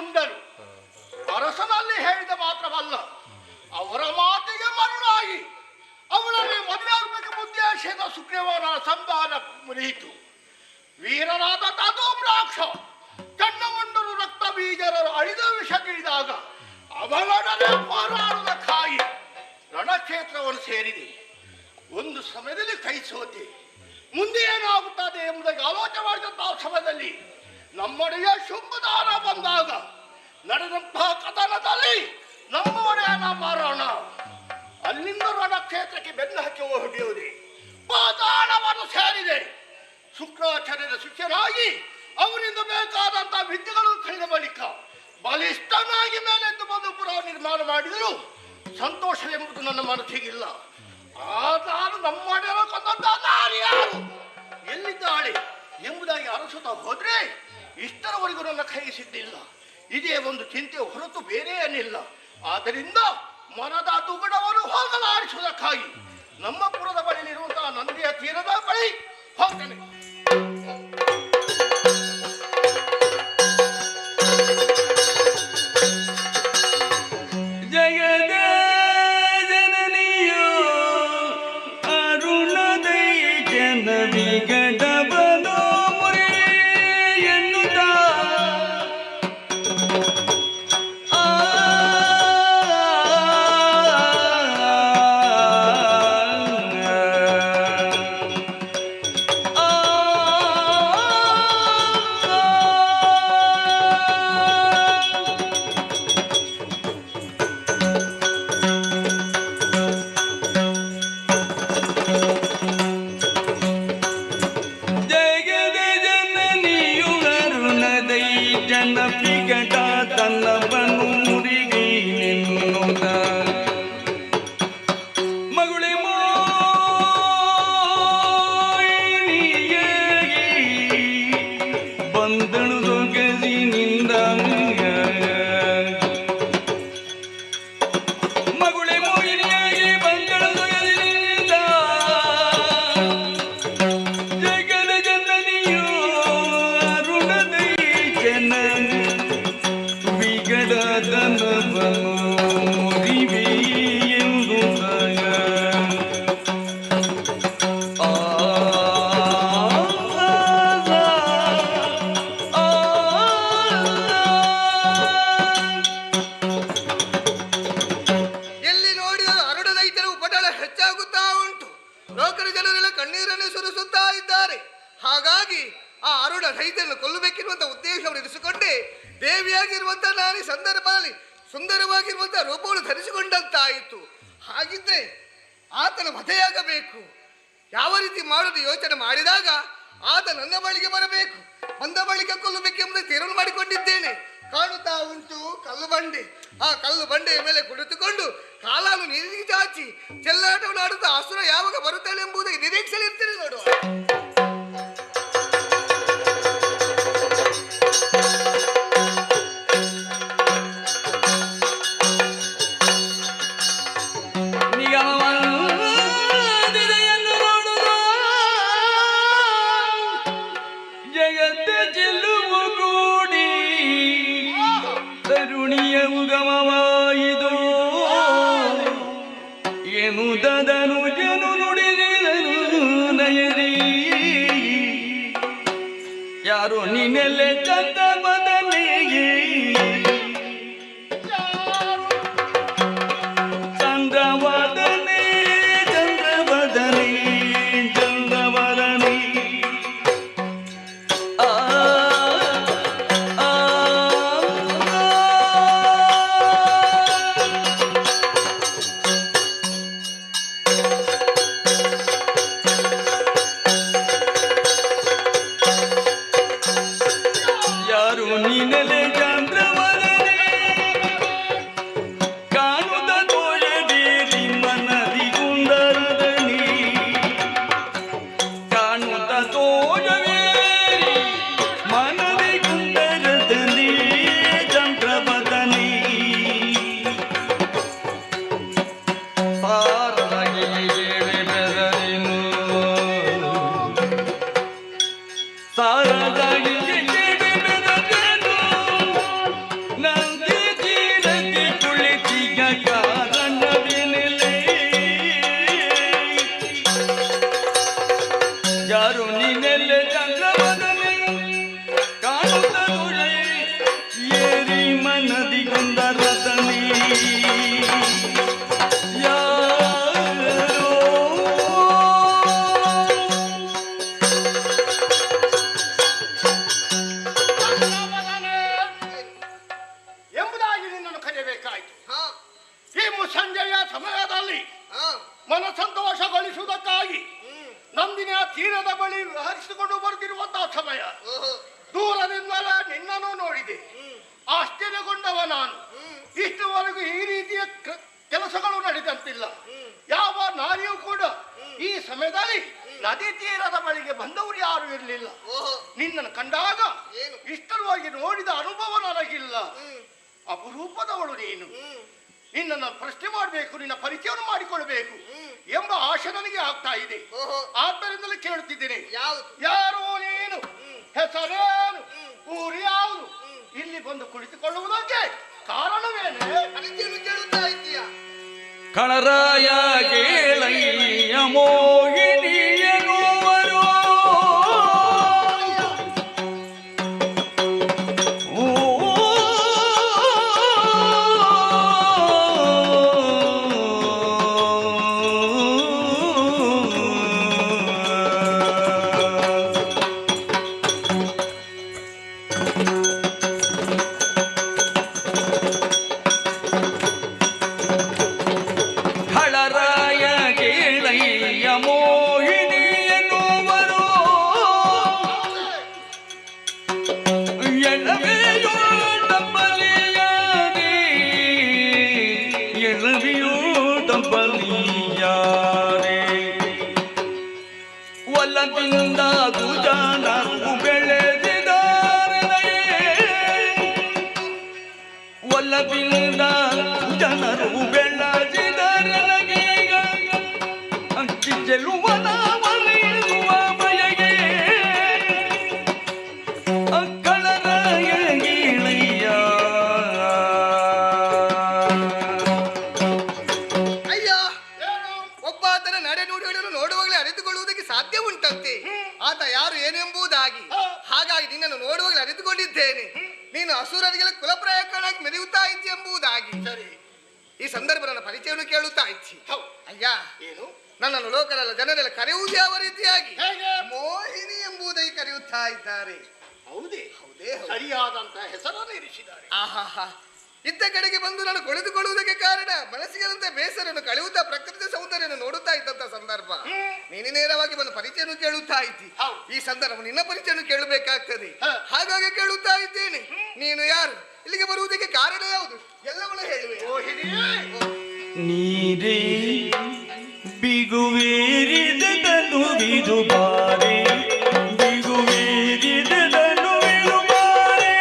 ಚನ್ನಮುಂಡರು ಅರಸನಲ್ಲಿ ಹೇಳಿದ ಮಾತ್ರವಲ್ಲ, ಅವರ ಮಾತಿಗೆ ಮರುಳಾಗಿ ಅವಳಲ್ಲಿ ಮದುವೆ ಆಗಬೇಕು ಉದ್ದೇಶದ ಸುಗ್ರೀವನ ಸಂಧಾನ ಮುರಿಯಿತು. ವೀರರಾದ ತದೋಮ್ರಾಕ್ಷ ಚನ್ನಮುಂಡರು ರಕ್ತ ಬೀಜರರು ಅಳಿದ ವಿಷಗಿಳಿದಾಗ ಅವಳೊಡನೆ ಹೋರಾಡುವ ಕಾಯಿ ರಣಕ್ಷೇತ್ರವನ್ನು ಸೇರಿದೆ. ಒಂದು ಸಮಯದಲ್ಲಿ ಕೈ ಸೋತೆ, ಮುಂದೆ ಏನಾಗುತ್ತದೆ ಎಂಬುದಾಗಿ ಆಲೋಚನೆ ಮಾಡಿದಂತಹ ಸಮಯದಲ್ಲಿ ನಮ್ಮೊಡೆಯ ಶುಂಭದಾನ ಬಂದಾಗ ನಡೆದಂತಹ ಕಥನದಲ್ಲಿ ನಮ್ಮ ಒಡೆಯನ ಮಾರೋಣ, ಅಲ್ಲಿಂದ ರಣಕ್ಷೇತ್ರಕ್ಕೆ ಬೆನ್ನು ಹಾಕಿ ಹೊಡೆಯುವುದೇ ಪಾತಾಳವನ್ನು ಸೇರಿದೆ. ಶುಕ್ರಾಚಾರ್ಯರ ಶಿಷ್ಯರಾಗಿ ಅವರಿಂದ ಬೇಕಾದಂತಹ ವಿದ್ಯೆಗಳು ಕಳೆದ ಬಳಿಕ ಬಲಿಷ್ಠನಾಗಿ ಮೇಲೆದ್ದು ಬಂದು ಪುರ ನಿರ್ಮಾಣ ಮಾಡಿದರು. ಸಂತೋಷವೆಂಬುದು ನನ್ನ ಮನಸ್ಸಿಗಿಲ್ಲ. ಆದರೂ ನಮ್ಮೊಡೆಯರು ಕೊಂದಂತಹ ನಾರಿ ಯಾರು, ಎಲ್ಲಿದ್ದಾಳೆ ಎಂಬುದಾಗಿ ಅರಸುತ್ತಾ ಹೋದ್ರೆ ಇಷ್ಟರವರೆಗೂ ನನ್ನ ಕೈಸಿದ್ದಿಲ್ಲ. ಇದೇ ಒಂದು ಚಿಂತೆ ಹೊರತು ಬೇರೆ ಏನಿಲ್ಲ. ಆದ್ದರಿಂದ ಮನದ ದುಗುಡವನ್ನು ಹೋಗಲಾಡಿಸುವುದಕ್ಕಾಗಿ ನಮ್ಮ ಪುರದ ಬಳಿಯಲ್ಲಿರುವಂತಹ ನಂದಿಯ ತೀರದ ಬಳಿ ಹೋಗ್ತೇನೆ. ಜಗದ ಜನನಿಯೋ ಅರುಣದೈ ಜನ ವಿಗಡಬನೋ ಮುರಿ ಎನ್ನುತ್ತ ಸುಂದರವಾಗಿರುವಂತಹ ರೂಪವನ್ನು ಧರಿಸಿಕೊಂಡಂತಾಯಿತು. ಹಾಗಿದ್ರೆ ಆತನ ವಧೆಯಾಗಬೇಕು. ಯಾವ ರೀತಿ ಮಾಡೋದು ಯೋಚನೆ ಮಾಡಿದಾಗ ಆತ ನನ್ನ ಬಳಿಗೆ ಬರಬೇಕು, ಬಂದ ಬಳಿಕ ಕೊಲ್ಲಬೇಕೆಂಬುದು ತೀರ್ಮಾನ ಮಾಡಿಕೊಂಡಿದ್ದೇನೆ. ಕಾಣುತ್ತಾ ಉಂಟು ಕಲ್ಲು ಬಂಡೆ. ಆ ಕಲ್ಲು ಬಂಡೆಯ ಮೇಲೆ ಕುಳಿತುಕೊಂಡು ಕಾಲನ್ನು ನೀರಿಗೆ ಚಾಚಿ ಚೆಲ್ಲಾಟವನ್ನು ಆಡುತ್ತಾ ಅಸುರ ಯಾವಾಗ ಬರುತ್ತಾಳೆ ಎಂಬುದಕ್ಕೆ ನಿರೀಕ್ಷೆಯಲ್ಲಿರ್ತೇನೆ ನೋಡುವ. ಯಾರೋ ನೀನೆಲ್ಲೆ ಚಂದ ಬದನೆಯೇ ಚಂದ್ರವದನೆ ಚಂದ್ರವದನೆ ಚಂದ್ರವದನೆ ನದಿಗೊಂದರದಲ್ಲಿ ಎಂಬುದಾಗಿ ನಿನ್ನನ್ನು ಕರೆಯಬೇಕಾಯಿತು. ಈ ಮುಸ್ಸಂಜೆಯ ಸಮಯದಲ್ಲಿ ಮನಸಂತೋಷಗೊಳಿಸುವುದಕ್ಕಾಗಿ ನಂದಿನಿಯ ತೀರದ ಬಳಿ ವಿಹರಿಸಿಕೊಂಡು ಬರುತ್ತಿರುವಂತಹ ಸಮಯ. ದೂರದಿಂದಲೇ ನಿನ್ನನ್ನು ನೋಡಿದೆ, ಆಶ್ಚರ್ಯಗೊಂಡವ ನಾನು. ಇಷ್ಟುವರೆಗೂ ಈ ರೀತಿಯ ಕೆಲಸಗಳು ನಡೆದಂತಿಲ್ಲ. ಯಾವ ನಾರಿಯೂ ಕೂಡ ಈ ಸಮಯದಲ್ಲಿ ನದಿ ತೀರದ ಬಳಿಗೆ ಬಂದವರು ಯಾರು ಇರಲಿಲ್ಲ. ನಿನ್ನನ್ನು ಕಂಡಾಗ ಇಷ್ಟರವಾಗಿ ನೋಡಿದ ಅನುಭವ ನನಗಿಲ್ಲ. ಅಪರೂಪದವಳು ನೀನು. ನಿನ್ನನ್ನು ಪ್ರಶ್ನೆ ಮಾಡಬೇಕು, ನಿನ್ನ ಪರಿಚಯವನ್ನು ಮಾಡಿಕೊಳ್ಬೇಕು ಎಂಬ ಆಶೆ ನನಗೆ ಆಗ್ತಾ ಇದೆ. ಆದ್ದರಿಂದಲೇ ಕೇಳುತ್ತಿದ್ದೇನೆ, ಯಾರು ನೀನು, ಹೆಸರೇನು, ಊರು ಯಾವುದು, ಇಲ್ಲಿ ಬಂದು ಕುಳಿತುಕೊಳ್ಳುವುದಕ್ಕೆ ಕಾರಣವೇನು? ಕೇಳುತ್ತಾ ಇದ್ದೀಯಾ? ಕಳರಾಯ ಕೇಳಯ್ಯ ಮೋಹಿನಿಯನುವರು ಒಲದಿಂದ ದುಜನರು ಬೆಳೆದಿದ್ದಾರೆ, ಒಲದಿಂದ ಜನರು ಬೆಳೆದಿದ್ದಾರೆ. ಅಂಕಿ ಚೆಲ್ಲುವನ ಒಲಿಯುವ ಬಯಗೆ ಅಕ್ಕಳರಾಯ ಗೀಳಯ್ಯ. ಅಯ್ಯ, ಒಬ್ಬ ಆತನ ನಡೆ ನುಡಿಗಳನ್ನು ನೋಡುವಾಗಲೇ ಅರಿತುಕೊಳ್ಳುವುದಕ್ಕೆ ಸಾಧ್ಯ ಉಂಟಂತೆ. ಆತ ಯಾರು ಏನೆಂಬುದಾಗಿ. ಹಾಗಾಗಿ ನಿನ್ನನ್ನು ನೋಡುವಾಗಲೇ ಅರಿತುಕೊಂಡಿದ್ದೇನೆ. ನೀನು ಅಸುರರಿಗೆಲ್ಲ ಕುಲಪ್ರಾಯಕನಾಗಿ ಮೆರೆಯುತ್ತಾ ಇದ್ದಿ ಎಂಬುದಾಗಿ. ಈ ಸಂದರ್ಭ ನನ್ನ ಪರಿಚಯವನ್ನು ಕೇಳುತ್ತಾ ಇದ್ದಿ. ಅಯ್ಯ, ಏನು ನನ್ನನ್ನು ಲೋಕರೆಲ್ಲ ಜನರೆಲ್ಲ ಕರೆಯುವುದು ಯಾವ ರೀತಿಯಾಗಿ? ಮೋಹಿನಿ ಎಂಬುದಾಗಿ ಕರೆಯುತ್ತಾ ಇದ್ದಾರೆ. ಹೌದೇ? ಹೌದೇ, ಸರಿಯಾದಂತಹ ಹೆಸರನ್ನು ಇರಿಸಿದ್ದಾರೆ. ಆಹಾ, ಇದ್ದ ಕಡೆಗೆ ಬಂದು ನಾನು ಕುಳಿತುಕೊಳ್ಳುವುದಕ್ಕೆ ಕಾರಣ ಮನಸ್ಸಿಗೆ ಬೇಸರನ್ನು ಕಳೆಯುತ್ತಾ ಪ್ರಕೃತಿ ಸೌಂದರ್ಯವನ್ನು ನೋಡುತ್ತಾ ಇದ್ದಂತ ಸಂದರ್ಭ. ನೀನು ನೇರವಾಗಿ ಬಂದು ಪರಿಚಯವನ್ನು ಕೇಳುತ್ತಾ ಇದ್ದಿ. ಈ ಸಂದರ್ಭ ನಿನ್ನ ಪರಿಚಯವನ್ನು ಕೇಳಬೇಕಾಗ್ತದೆ. ಹಾಗಾಗಿ ಕೇಳುತ್ತಾ ಇದ್ದೇನೆ, ನೀನು ಯಾರು, ಇಲ್ಲಿಗೆ ಬರುವುದಕ್ಕೆ ಕಾರಣ ಯಾವುದು, ಎಲ್ಲವನ್ನೂ ಹೇಳುವೆ. ನೀರೇ ಬಿಗುವೇರಿದನು ಬಿದು ಬಾರೆ, ಬಿಗುವೇರಿದನು ಬಿದು ಬಾರೆ.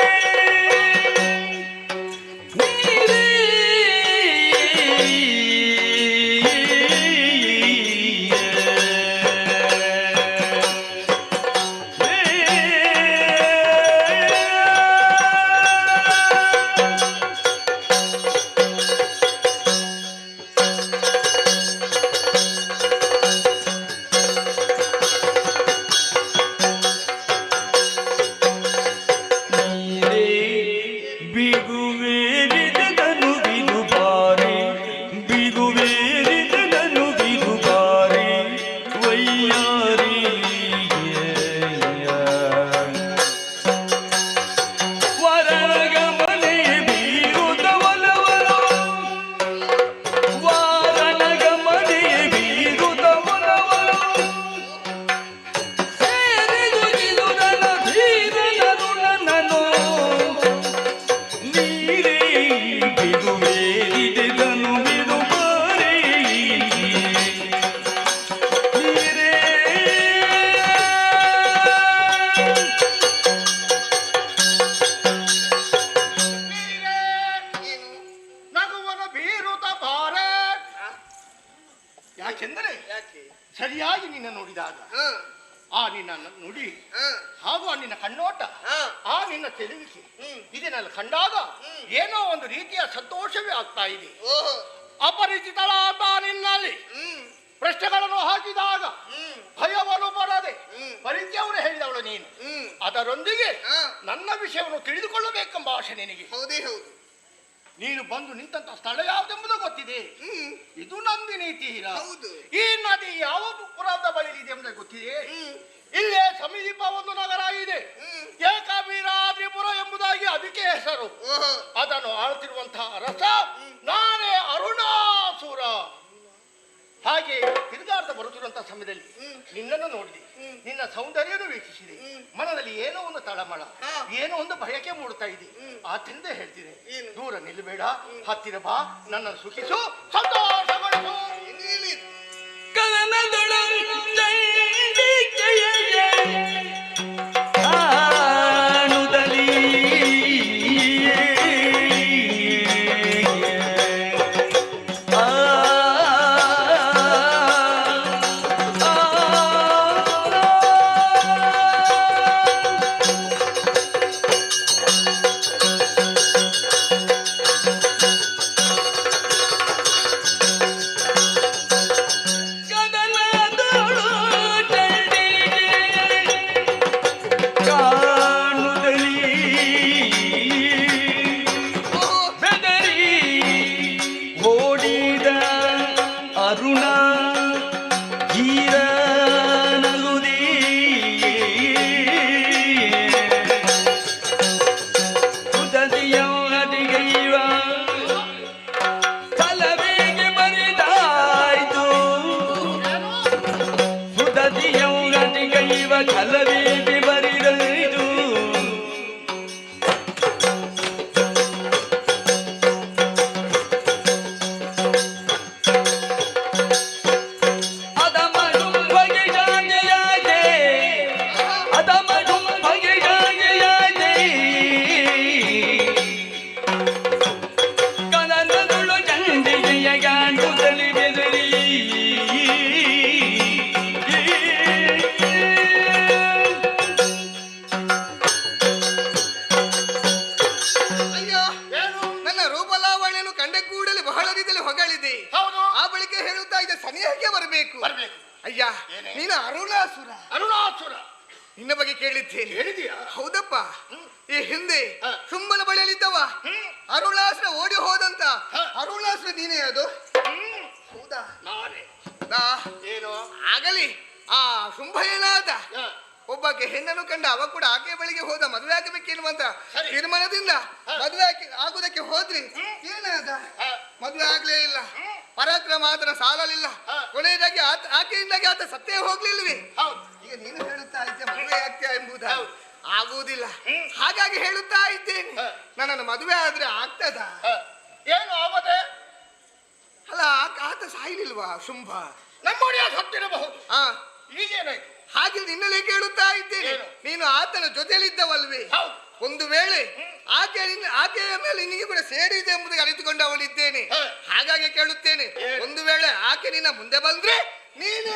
ನೀರೇ ಬಿಗುವೇರಿದನು ಬಿದು ಬಾರೆ, ಬಿಗುವೇರಿದನು ಬಿದು ಬಾರೆ. ವಯ್ಯಾರಿಯ ವರಗ ಮನೆಯ ಬೀರುದ ಒಲವಲು, ವಾರನಗ ಮನೆಯ ಬೀರುದ ಒಲವಲು. ಸೇರಿದು ನನ್ನ ಧೀರನರು ನನ್ನನು, ನೀರೇ ಬಿಗುವೇರಿದನು ಬಿದು ಬಾರೆ. ನೀರೇ ನಗುವನ ಬೀರುತ ಬಾರೆ. ಯಾಕೆಂದರೆ ಸರಿಯಾಗಿ ನಿನ್ನ ನೋಡಿದಾಗ ಆ ನಿನ್ನ ನುಡಿ ಹಾಗೂ ಆ ನಿನ್ನ ಕಣ್ಣೋಟ, ಆ ನಿನ್ನ ತೆಲುವಿಕೆ, ಇದನ್ನೆಲ್ಲ ಕಂಡಾಗ ಏನೋ ಒಂದು ರೀತಿಯ ಸಂತೋಷವೇ ಆಗ್ತಾ ಇದೆ. ಅಪರಿಚಿತಳಾದ ನಿನ್ನಲ್ಲಿ ಪ್ರಶ್ನೆಗಳನ್ನು ಹಾಕಿದಾಗ ಭಯವನ್ನು ಪಡದೆ ಪರಿಚಯವನ್ನು ಹೇಳಿದವಳು ನೀನು. ಅದರೊಂದಿಗೆ ನನ್ನ ವಿಷಯವನ್ನು ತಿಳಿದುಕೊಳ್ಳಬೇಕೆಂಬ ಆಶೆ ನಿನಗೆ. ಹೌದೇ ಹೌದು. ನೀನು ಬಂದು ನಿಂತಹ ಸ್ಥಳ ಯಾವುದೆಂಬುದು ಗೊತ್ತಿದೆ. ಇದು ನಂದಿನಿ ತೀರ. ಈ ನದಿ ಯಾವ ಪುರದ ಬಳಿ ಇದೆ ಎಂಬುದು ಗೊತ್ತಿದೆ. ಇಲ್ಲೇ ಸಮೀಪ ಒಂದು ನಗರ ಇದೆ, ಏಕವೀರಾದ್ರಿಪುರ ಎಂಬುದಾಗಿ ಅದಕ್ಕೆ ಹೆಸರು. ಅದನ್ನು ಆಳ್ತಿರುವಂತಹ ಅರಸ ನಾನೇ ಅರುಣಾಸುರ. ಹಾಗೆ ತಿರುಗಾಡ್ತಾ ಬರುತ್ತಿರುವಂತಹ ಸಮಯದಲ್ಲಿ ನಿನ್ನನ್ನು ನೋಡಿದೆ, ನಿನ್ನ ಸೌಂದರ್ಯನು ವೀಕ್ಷಿಸಿದೆ. ಮನದಲ್ಲಿ ಏನೋ ಒಂದು ತಳಮಳ, ಏನೋ ಒಂದು ಭಯಕ್ಕೆ ಮೂಡ್ತಾ ಇದೆ. ಆದ್ರಿಂದ ಹೇಳ್ತೀನಿ, ದೂರ ನಿಲ್ಲಬೇಡ, ಹತ್ತಿರ ಬಾ, ನನ್ನನ್ನು ಸುಖಿಸು, ಸಂತೋಷಗೊಳಿಸು. ಅಯ್ಯ, ನೀನು ಅರುಣಾಸುರ. ಅರುಣಾಸುರ ನಿನ್ನ ಬಗ್ಗೆ ಕೇಳಿದ್ದೇನೆ. ಹೇಳಿದೀಯಾ? ಹೌದಪ್ಪ. ಈ ಹಿಂದೆ ಶುಂಭನ ಬಳಿಯಲ್ಲಿದ್ದವ ಅರುಣಾಸುರ ಓಡಿ ಹೋದಂತ ಅರುಣಾಸುರ ನೀನೇ ಅದು? ಹೌದಾ? ನಾನೇ. ಏನು ಆಗಲಿ ಆ ಶುಂಭ ಏನಾದ? ಒಬ್ಬಕ್ಕೆ ಹೆಣ್ಣನ್ನು ಕಂಡ ಅವ ಕೂಡ ಆಕೆಯ ಬಳಿಗೆ ಹೋದ, ಮದುವೆ ಆಗಬೇಕೆನ್ನುವಂತ ತೀರ್ಮಾನದಿಂದ ಮದುವೆ ಆಗುವುದಕ್ಕೆ ಹೋದ್ರಿ. ಏನಾದ? ಮದುವೆ ಆಗ್ಲೇ ಇಲ್ಲ. ಪರಾಕ್ರಮ ಆತನ ಸಾಲಲಿಲ್ಲ. ಕೊನೆಯದಾಗಿ ಆಕೆಯಿಂದಾಗಿ ಆತ ಸತ್ತೇ ಹೋಗ್ಲಿಲ್ವೇ? ಈಗ ನೀನು ಹೇಳುತ್ತಾ ಇದ್ದೆ ಮದುವೆ ಆಗ್ತೀಯ ಎಂಬುದ ಆಗುವುದಿಲ್ಲ. ಹಾಗಾಗಿ ಹೇಳುತ್ತಾ ಇದ್ದೇನೆ, ನನ್ನನ್ನು ಮದುವೆ ಆದ್ರೆ ಆಗ್ತದ? ಏನು ಆಗೋದೆ? ಅಲ್ಲ, ಆತ ಸಾಯ್ಲಿಲ್ವಾ ಶುಂಭ? ನಮ್ಮೊಡೆಯ ಸತ್ತಿರಬಹುದು. ಈಗೇನಾಯ್ತು? ಹಾಗೆ ನಿನ್ನಲೇ ಕೇಳುತ್ತಾ ಇದ್ದೇನೆ, ನೀನು ಆತನ ಜೊತೆಯಲ್ಲಿದ್ದವಲ್ವೇ? ಒಂದು ವೇಳೆ ಆಕೆಯ ಮೇಲೆ ನಿನಗೆ ಕೂಡ ಸೇರಿದೆ ಎಂಬುದಾಗಿ ಅರಿತುಕೊಂಡವಳಿದ್ದೇನೆ. ಹಾಗಾಗಿ ಕೇಳುತ್ತೇನೆ, ಒಂದು ವೇಳೆ ಆಕೆ ನಿನ್ನ ಮುಂದೆ ಬಂದ್ರೆ ನೀನು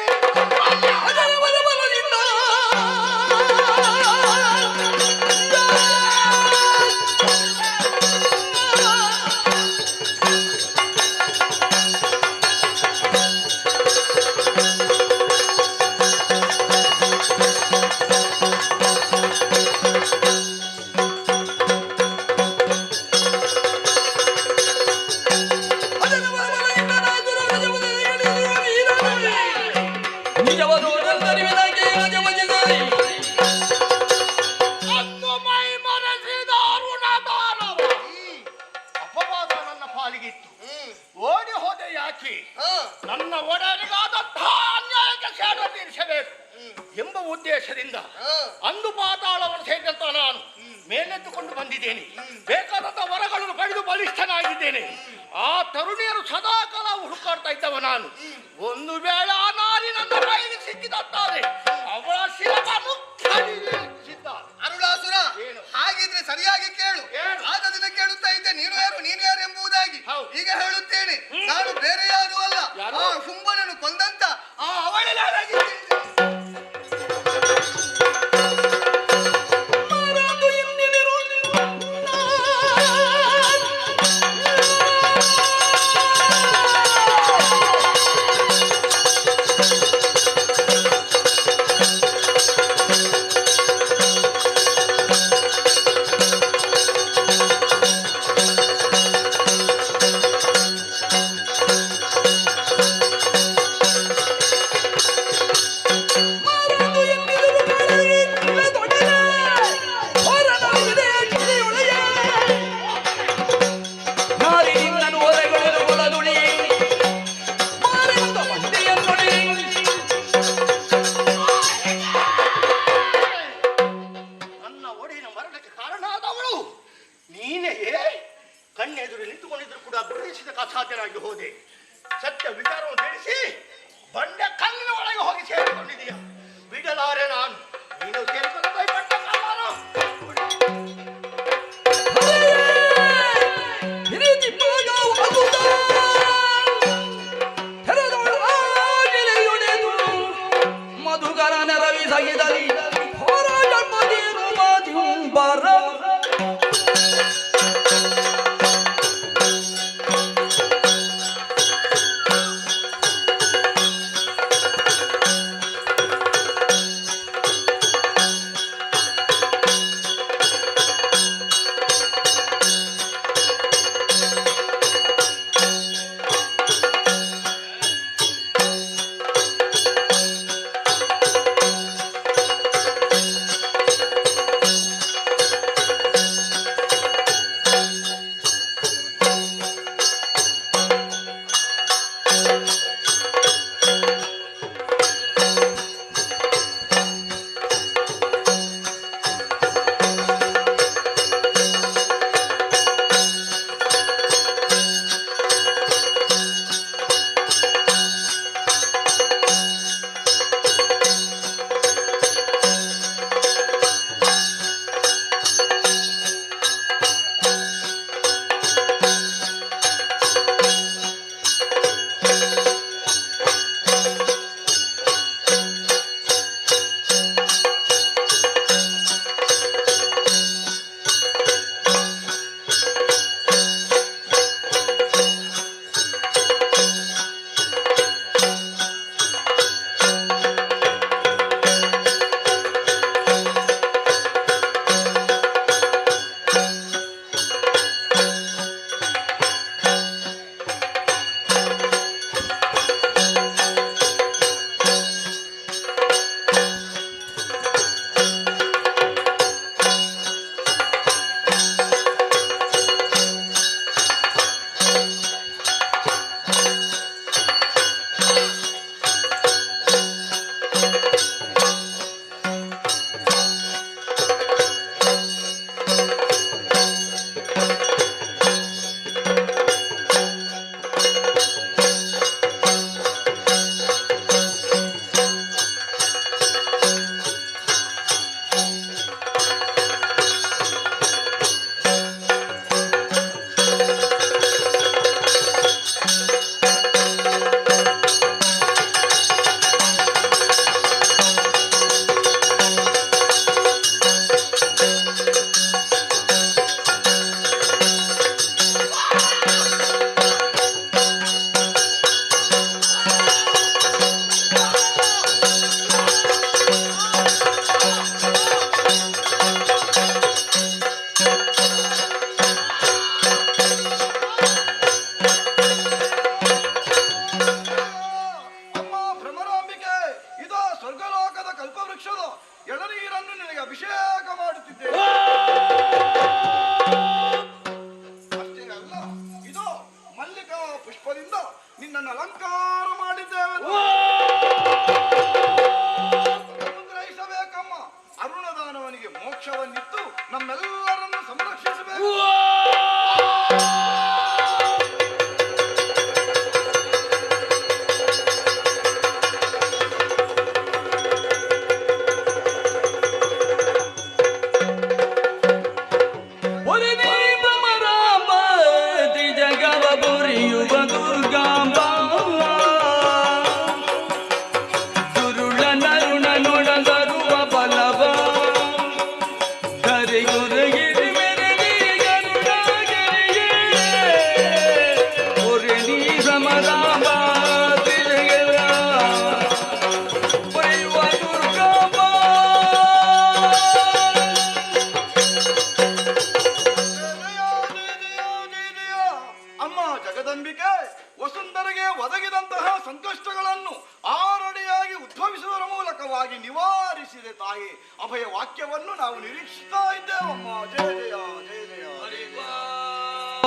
ಓಡಿ ಹೋದೆ ಯಾಕೆ? ನನ್ನ ಒಡೆಯನಿಗಾದಂತಹ ಅನ್ಯಾಯಕ್ಕೆ ಸೇಡು ತೀರಿಸಬೇಕು ಎಂಬ ಉದ್ದೇಶದಿಂದ ಅಂದು ಪಾತಾಳವನ್ನು ಸೇರಿದಂತ ನಾನು ಮೇಲೆತ್ತುಕೊಂಡು ಬಂದಿದ್ದೇನೆ. ಬೇಕಾದಂತ ವರಗಳನ್ನು ಪಡೆದು ಬಲಿಷ್ಠನಾಗಿದ್ದೇನೆ. ಆ ತರುಣಿಯರು ಸದಾಕಾಲ ಹುಡುಕಾಡ್ತಾ ಇದ್ದವ ನಾನು. ಒಂದು ವೇಳೆ ಆ ನಾರಿ ನನ್ನ ಕೈಗೆ ಸಿಕ್ಕಿದಂತಾದ್ರೆ ಅವಳ ಶಿರವನ್ನು ಖಂಡಿಸಿದ್ದ. ಅರುಣಾಸುರ, ಹಾಗಿದ್ರೆ ಸರಿಯಾಗಿ ಕೇಳು. ಆದ ದಿನ ಕೇಳುತ್ತಾ ಇದ್ದೆ ನೀನು ಯಾರು ಎಂಬುದಾಗಿ. ಈಗ ಹೇಳುತ್ತೇನೆ, ನಾನು ಬೇರೆ ಯಾರು ಅಲ್ಲ, ಆ ಶುಂಭನನ್ನು ಕೊಂದಂತ ಆ ಅವಳೇನಾಗಿದ್ದೇನೆ. ಗುರುತಿಸಿದ ಅಸಾಧ್ಯನಾಗಿ ಹೋದೆ. ಸತ್ಯ ವಿಚಾರವನ್ನು ತಿಳಿಸಿ ಬಂಡೆ ಕಲ್ಲಿನ ಒಳಗೆ ಹೋಗಿ ಸೇರಿಕೊಂಡಿದೀಯ. ಬಿಡಲಾರೆ ನಾನು. ನೀನು ಸೇರಿಕೊಂಡು ಭಯಪಟ್ಟ ಕಾಲ ಮಧುಕರ ನೆರವಿ ಸಹಿತಲಿ ಹೋರಾಟ ಬರ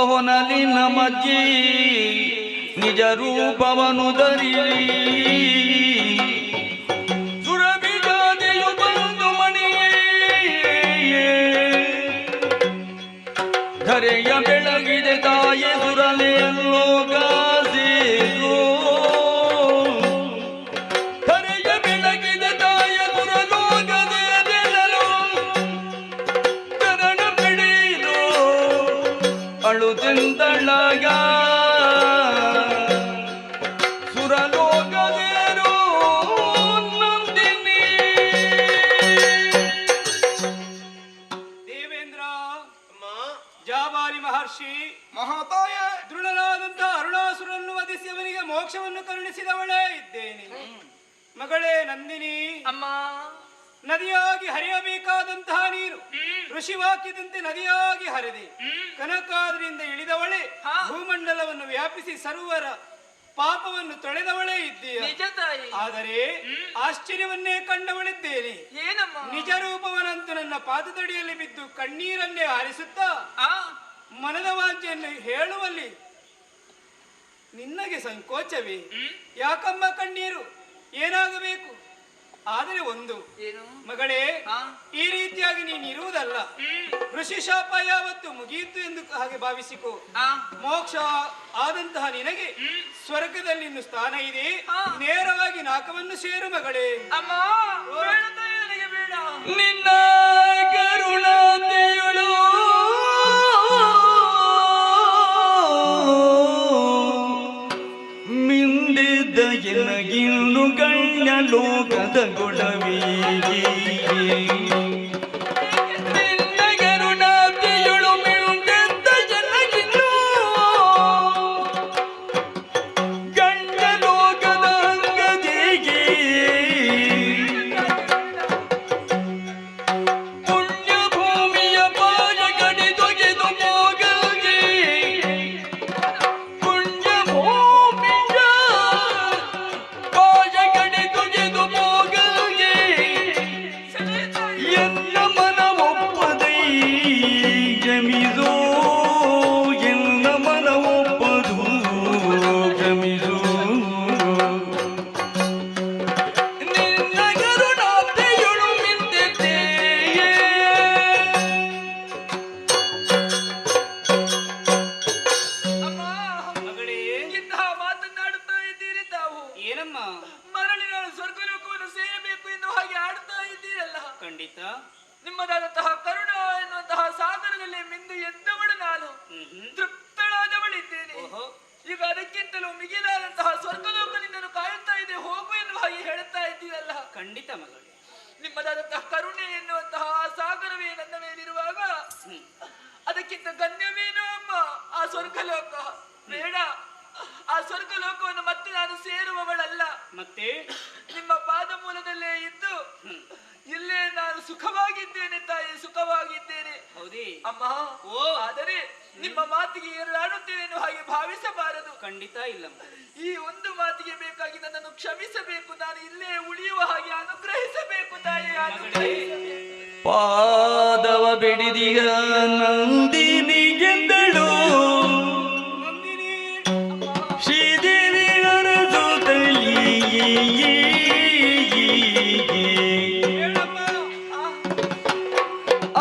ಹೊನಲಿನ ಮಜ್ಜಿ ನಿಜ ರೂಪವನು ಧರಿರಿ ಸುರಬಿಜಾದೆಯು ಬಂದು ಮಣಿಯೇ ಧರೆಯ ಬೆಳಗಿದೆ ತಾಯಿ ಸುರಲೆಯ ಬಂದಳಗ ಸುರಲೋಕದೇರೋ ನಂದಿನಿ. ದೇವೇಂದ್ರ ಜಾಬಾಲಿ ಮಹರ್ಷಿ ಮಹಾತಾಯ ದೃಢನಾದಂತಹ ಅರುಣಾಸುರನ್ನು ವಧಿಸಿ ಅವನಿಗೆ ಮೋಕ್ಷವನ್ನು ಕರುಣಿಸಿದವಳೇ ಇದ್ದೇನೆ. ಮಗಳೇ ನಂದಿನಿ, ಅಮ್ಮ ನದಿಯಾಗಿ ಹರಿಯಬೇಕಾದಂತಹ ನೀರು ಋಷಿವಾಕ್ಯದಂತೆ ನದಿಯಾಗಿ ಹರಿದೆ ಕನಕಾದ್ರಿಂದ ಇಳಿದವಳೆ ಭೂಮಂಡಲವನ್ನು ವ್ಯಾಪಿಸಿ ಸರ್ವರ ಪಾಪವನ್ನು ತೊಳೆದವಳೇ ಇದ್ದೀಯ. ನಿಜ ತಾಯಿ. ಆದರೆ ಆಶ್ಚರ್ಯವನ್ನೇ ಕಂಡವಳಿದ್ದೇನೆ. ಏನಮ್ಮ? ನಿಜ ರೂಪವನಂತೂ ನನ್ನ ಪಾದದಡಿಯಲ್ಲಿ ಬಿದ್ದು ಕಣ್ಣೀರನ್ನೇ ಹಾರಿಸುತ್ತಾ ಮನದ ವಾಂಚೆಯನ್ನು ಹೇಳುವಲ್ಲಿ ನಿನ್ನಗೆ ಸಂಕೋಚವೇ? ಯಾಕಮ್ಮ ಕಣ್ಣೀರು? ಏನಾಗಬೇಕು? ಆದರೆ ಒಂದು ಮಗಳೇ, ಈ ರೀತಿಯಾಗಿ ನೀನು ಇರುವುದಲ್ಲ. ಋಷಿ ಶಾಪ ಯಾವತ್ತು ಮುಗಿಯಿತು ಎಂದು ಹಾಗೆ ಭಾವಿಸಿಕೋ. ಮೋಕ್ಷ ಆದಂತಹ ನಿನಗೆ ಸ್ವರ್ಗದಲ್ಲಿ ಇನ್ನು ಸ್ಥಾನ ಇದೆ. ನೇರವಾಗಿ ನಾಕವನ್ನು ಸೇರು ಮಗಳೇ. ಅಮ್ಮ ನನಗೆ ಬೇಡ. ನಿನ್ನ ಕರುಣಾತೆಯಳು ಮಿಂದಿದ್ದ ಎನಗಿನ್ನು ಗಣ್ಯ ಲೋಕದ ಗೊಡವಿಗೆ. ನಿನ್ನ ಕರುಣಾತೆಯಳು ಮಿಂದಿದ್ದ ಎನಗಿನ್ನು ಗಣ್ಯ ಲೋಕದ ಅಂಗದಿಗೆ. ಪುಣ್ಯ ಭೂಮಿಯ ಪಾಯ ಕಡಿದೊಗೆದು ಹೋಗಲ್ಗೆ. ಪುಣ್ಯ ಭೂಮಿಯ ಪಾಯ ಕಡಿದೊಗೆದು ಹೋಗಲ್ಗೆ. ಎನ್ನ ಮನ ಒಪ್ಪದೈ ಗಮಿಸೋ, ಎನ್ನ ಮನ ಒಪ್ಪದು ಗಮಿಸೋ. ನಿನ್ನ ಕರುಣಾತೆಯಳು ಮಿಂದಿದ್ದೆಯೇ. ಮಗಳೇ, ಇಂತಹ ಮಾತನ್ನಾಡುತ್ತಾ ಇದ್ದೀರಿ ತಾವು. ಏನಮ್ಮ? ಮರಳಿ ನಾನು ಸ್ವರ್ಗಲೋಕವನ್ನು ಸೇರಬೇಕು ಎಂದು ಹಾಗೆ ಆಡುತ್ತಾ ಇದ್ದೀರಲ್ಲ. ಖಂಡಿತ ನಿಮ್ಮದಾದಂತಹ ಕರುಣ ಎನ್ನುವಂತಹ ಸಾಗರದಲ್ಲಿ ಮಿಂದು ಎದ್ದವಳು ನಾನು. ತೃಪ್ತಳಾದವಳಿದ್ದೇನೆ. ಈಗ ಅದಕ್ಕಿಂತಲೂ ಮಿಗಿಲಾದಂತಹ ಸ್ವರ್ಗಲೋಕ ನಿನ್ನನ್ನು ಕಾಯುತ್ತಾ ಇದೆ, ಹೋಗು ಎಂದು ಹಾಗೆ ಹೇಳುತ್ತಾ ಇದ್ದೀರಲ್ಲ. ಖಂಡಿತ ಮಗಳೇ. ನಿಮ್ಮದಾದಂತಹ ಕರುಣೆ ಎನ್ನುವಂತಹ ಸಾಗರವೇ ನನ್ನ ಮೇಲಿರುವಾಗ ಅದಕ್ಕಿಂತ ಗಣ್ಯವೇನು ಅಮ್ಮ ಆ ಸ್ವರ್ಗಲೋಕ? ಬೇಡ, ಆ ಸ್ವರ್ಗಲೋಕವನ್ನು ಮತ್ತೆ ನಾನು ಸೇರುವವಳಲ್ಲ. ಮತ್ತೆ ನಿಮ್ಮ ಪಾದ ಮೂಲದಲ್ಲೇ ಇದ್ದು ಇಲ್ಲೇ ನಾನು ಸುಖವಾಗಿದ್ದೇನೆ ತಾಯಿ, ಸುಖವಾಗಿದ್ದೇನೆ. ಹೌದೇ ಅಮ್ಮ? ಆದರೆ ನಿಮ್ಮ ಮಾತಿಗೆ ಎರಡಾಡುತ್ತೇನೆ ಎಂದು ಹಾಗೆ ಭಾವಿಸಬಾರದು. ಖಂಡಿತ ಇಲ್ಲ. ಈ ಒಂದು ಮಾತಿಗೆ ಬೇಕಾಗಿ ನನ್ನನ್ನು ಕ್ಷಮಿಸಬೇಕು. ನಾನು ಇಲ್ಲೇ ಉಳಿಯುವ ಹಾಗೆ ಅನುಗ್ರಹಿಸಬೇಕು ತಾಯಿ, ಅನುಗ್ರಹಿಸಬೇಕು. ಪಾದವ ಬಿಡಿದಿಯ ನಂದಿನಿ ಗೆದ್ದಳು ಶ್ರೀದೇವಿ ಅರಸುತ್ತಲಿ.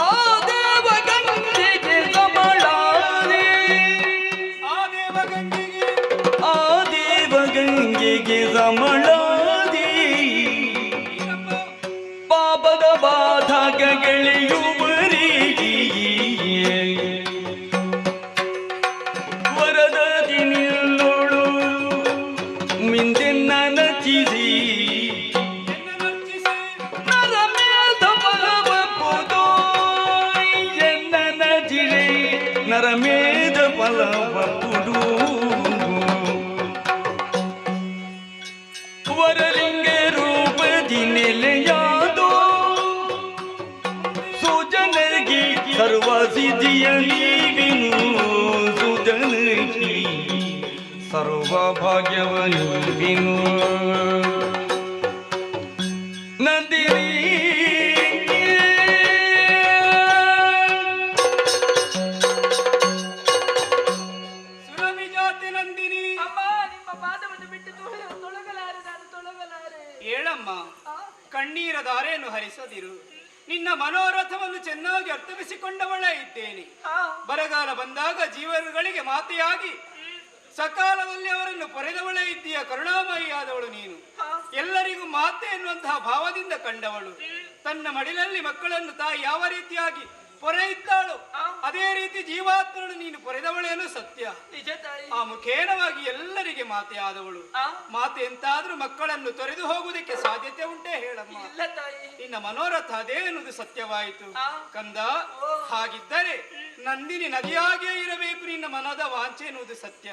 ಆ ದೇವ ಗಂಗೆಗೆ ಸಮಳಾದೆ, ಆ ದೇವ ಗಂಗೆಗೆ ಸಮಳಾದೆ. ಪಾಪದ ಬಾಧಕ ಗೆಳೆಯುವರಿಗೆ ವರದದಿ ನಿಲ್ಲೋಳು ಮಿಂದೆನ್ನ ನಚಿಸಿ. ನರಮೇಧ ಫಲವಪ್ಪುದು ಎನ್ನ ನಚಿಸಿ, ನರಮೇಧ ಫಲವಪ್ಪುದು. ವರಲಿಂಗ ರೂಪದಿ ನೆಲೆಯಾದೋ ಸುಜನರಿಗೆ ಸರ್ವ ಸಿದ್ಧಿಯ ನೀವಿನು. ಸುಜನರಿಗೆ ಸರ್ವ ಭಾಗ್ಯವ ನೀವಿನು. ನಂದಿನಿ ಸುರಭಿ ಜಾತಿ ನಂದಿನಿ. ಅಮ್ಮ, ನಿಮ್ಮ ಪಾದವನ್ನು ಬಿಟ್ಟು ತೊಳಗಲಾರೆ, ನಾನು ತೊಳಗಲಾರೆ. ಹೇಳಮ್ಮ, ಕಣ್ಣೀರ ಧಾರೆಯನ್ನು ಹರಿಸದಿರು. ನಿನ್ನ ಮನೋರಥವನ್ನು ಚೆನ್ನಾಗಿ ಅರ್ಥವಿಸಿಕೊಂಡವಳೇ ಇದ್ದೇನೆ. ಬರಗಾಲ ಬಂದಾಗ ಜೀವಗಳಿಗೆ ಮಾತೆಯಾಗಿ ಸಕಾಲದಲ್ಲಿ ಅವರನ್ನು ಪೊರೆದವಳೇ ಇದ್ದೀಯ. ಕರುಣಾಮಯಿಯಾದವಳು ನೀನು. ಎಲ್ಲರಿಗೂ ಮಾತೆ ಎನ್ನುವಂತಹ ಭಾವದಿಂದ ಕಂಡವಳು. ತನ್ನ ಮಡಿಲಲ್ಲಿ ಮಕ್ಕಳನ್ನು ತಾಯಿ ಯಾವ ರೀತಿಯಾಗಿ ಪೊರೆ ಇದ್ದಾಳು, ಅದೇ ರೀತಿ ಜೀವಾತ್ಮನು ನೀನು ಪೊರೆದವಳೇನು ಸತ್ಯ. ನಿಜ ತಾಯಿ. ಆ ಮುಖೇನವಾಗಿ ಎಲ್ಲರಿಗೆ ಮಾತೆ ಆದವಳು. ಮಾತೆ ಎಂತಾದ್ರೂ ಮಕ್ಕಳನ್ನು ತೊರೆದು ಹೋಗುವುದಕ್ಕೆ ಸಾಧ್ಯತೆ ಉಂಟೇ ಹೇಳಮ್ಮ? ಇಲ್ಲ ತಾಯಿ. ನಿನ್ನ ಮನೋರಥ ಅದೇ ಎನ್ನುವುದು ಸತ್ಯವಾಯಿತು ಕಂದ. ಹಾಗಿದ್ದರೆ ನಂದಿನಿ ನದಿಯಾಗಿಯೇ ಇರಬೇಕು ನಿನ್ನ ಮನದ ವಾಂಛೆ ಎನ್ನುವುದು ಸತ್ಯ.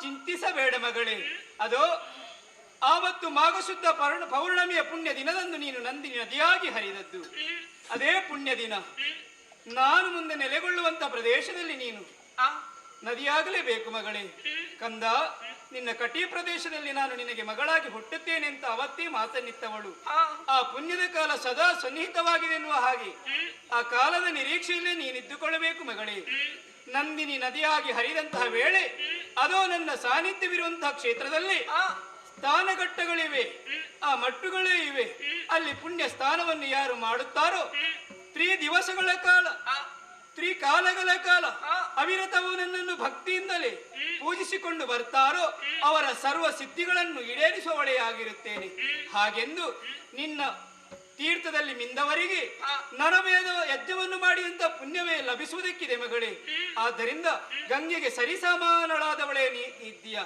ಚಿಂತಿಸಬೇಡ ಮಗಳೇ. ಅದು ಆವತ್ತು ಮಾಘಶುದ್ಧ ಪೌರ್ಣಮಿಯ ಪುಣ್ಯ ದಿನದಂದು ನೀನು ನಂದಿನಿ ನದಿಯಾಗಿ ಹರಿದದ್ದು. ಅದೇ ಪುಣ್ಯ ದಿನ ನಾನು ಮುಂದೆ ನೆಲೆಗೊಳ್ಳುವಂತ ಪ್ರದೇಶದಲ್ಲಿ ನೀನು ನದಿಯಾಗಲೇಬೇಕು ಮಗಳೇ. ಕಂದ, ನಿನ್ನ ಕಟಿ ಪ್ರದೇಶದಲ್ಲಿ ನಾನು ನಿನಗೆ ಮಗಳಾಗಿ ಹುಟ್ಟುತ್ತೇನೆ ಅಂತ ಅವತ್ತೇ ಮಾತನ್ನಿತ್ತವಳು. ಆ ಪುಣ್ಯದ ಕಾಲ ಸದಾ ಸನ್ನಿಹಿತವಾಗಿದೆ ಎನ್ನುವ ಹಾಗೆ ಆ ಕಾಲದ ನಿರೀಕ್ಷೆಯಲ್ಲೇ ನೀನಿದ್ದುಕೊಳ್ಳಬೇಕು ಮಗಳೇ. ನಂದಿನಿ ನದಿಯಾಗಿ ಹರಿದಂತಹ ವೇಳೆ ಅದೋ ನನ್ನ ಸಾನ್ನಿಧ್ಯವಿರುವಂತಹ ಕ್ಷೇತ್ರದಲ್ಲಿ ಸ್ಥಾನಘಟ್ಟಗಳಿವೆ, ಆ ಮಟ್ಟುಗಳೇ ಇವೆ. ಅಲ್ಲಿ ಪುಣ್ಯ ಸ್ಥಾನವನ್ನು ಯಾರು ಮಾಡುತ್ತಾರೋ 3 ದಿವಸಗಳ ಕಾಲ, 3 ಕಾಲಗಳ ಕಾಲ ಅವಿರತವು ನನ್ನನ್ನು ಭಕ್ತಿಯಿಂದಲೇ ಪೂಜಿಸಿಕೊಂಡು ಬರ್ತಾರೋ ಅವರ ಸರ್ವ ಸಿದ್ಧಿಗಳನ್ನು ಈಡೇರಿಸುವವಳೇ ಆಗಿರುತ್ತೇನೆ. ಹಾಗೆಂದು ನಿನ್ನ ತೀರ್ಥದಲ್ಲಿ ಮಿಂದವರಿಗೆ ನರಮೇಧ ಯಜ್ಞವನ್ನು ಮಾಡಿದಂತ ಪುಣ್ಯವೇ ಲಭಿಸುವುದಕ್ಕಿದೆ ಮಗಳೇ. ಆದ್ದರಿಂದ ಗಂಗೆಗೆ ಸರಿಸಮಾನಳಾದವಳೇ ನೀ ಇದ್ದೀಯ.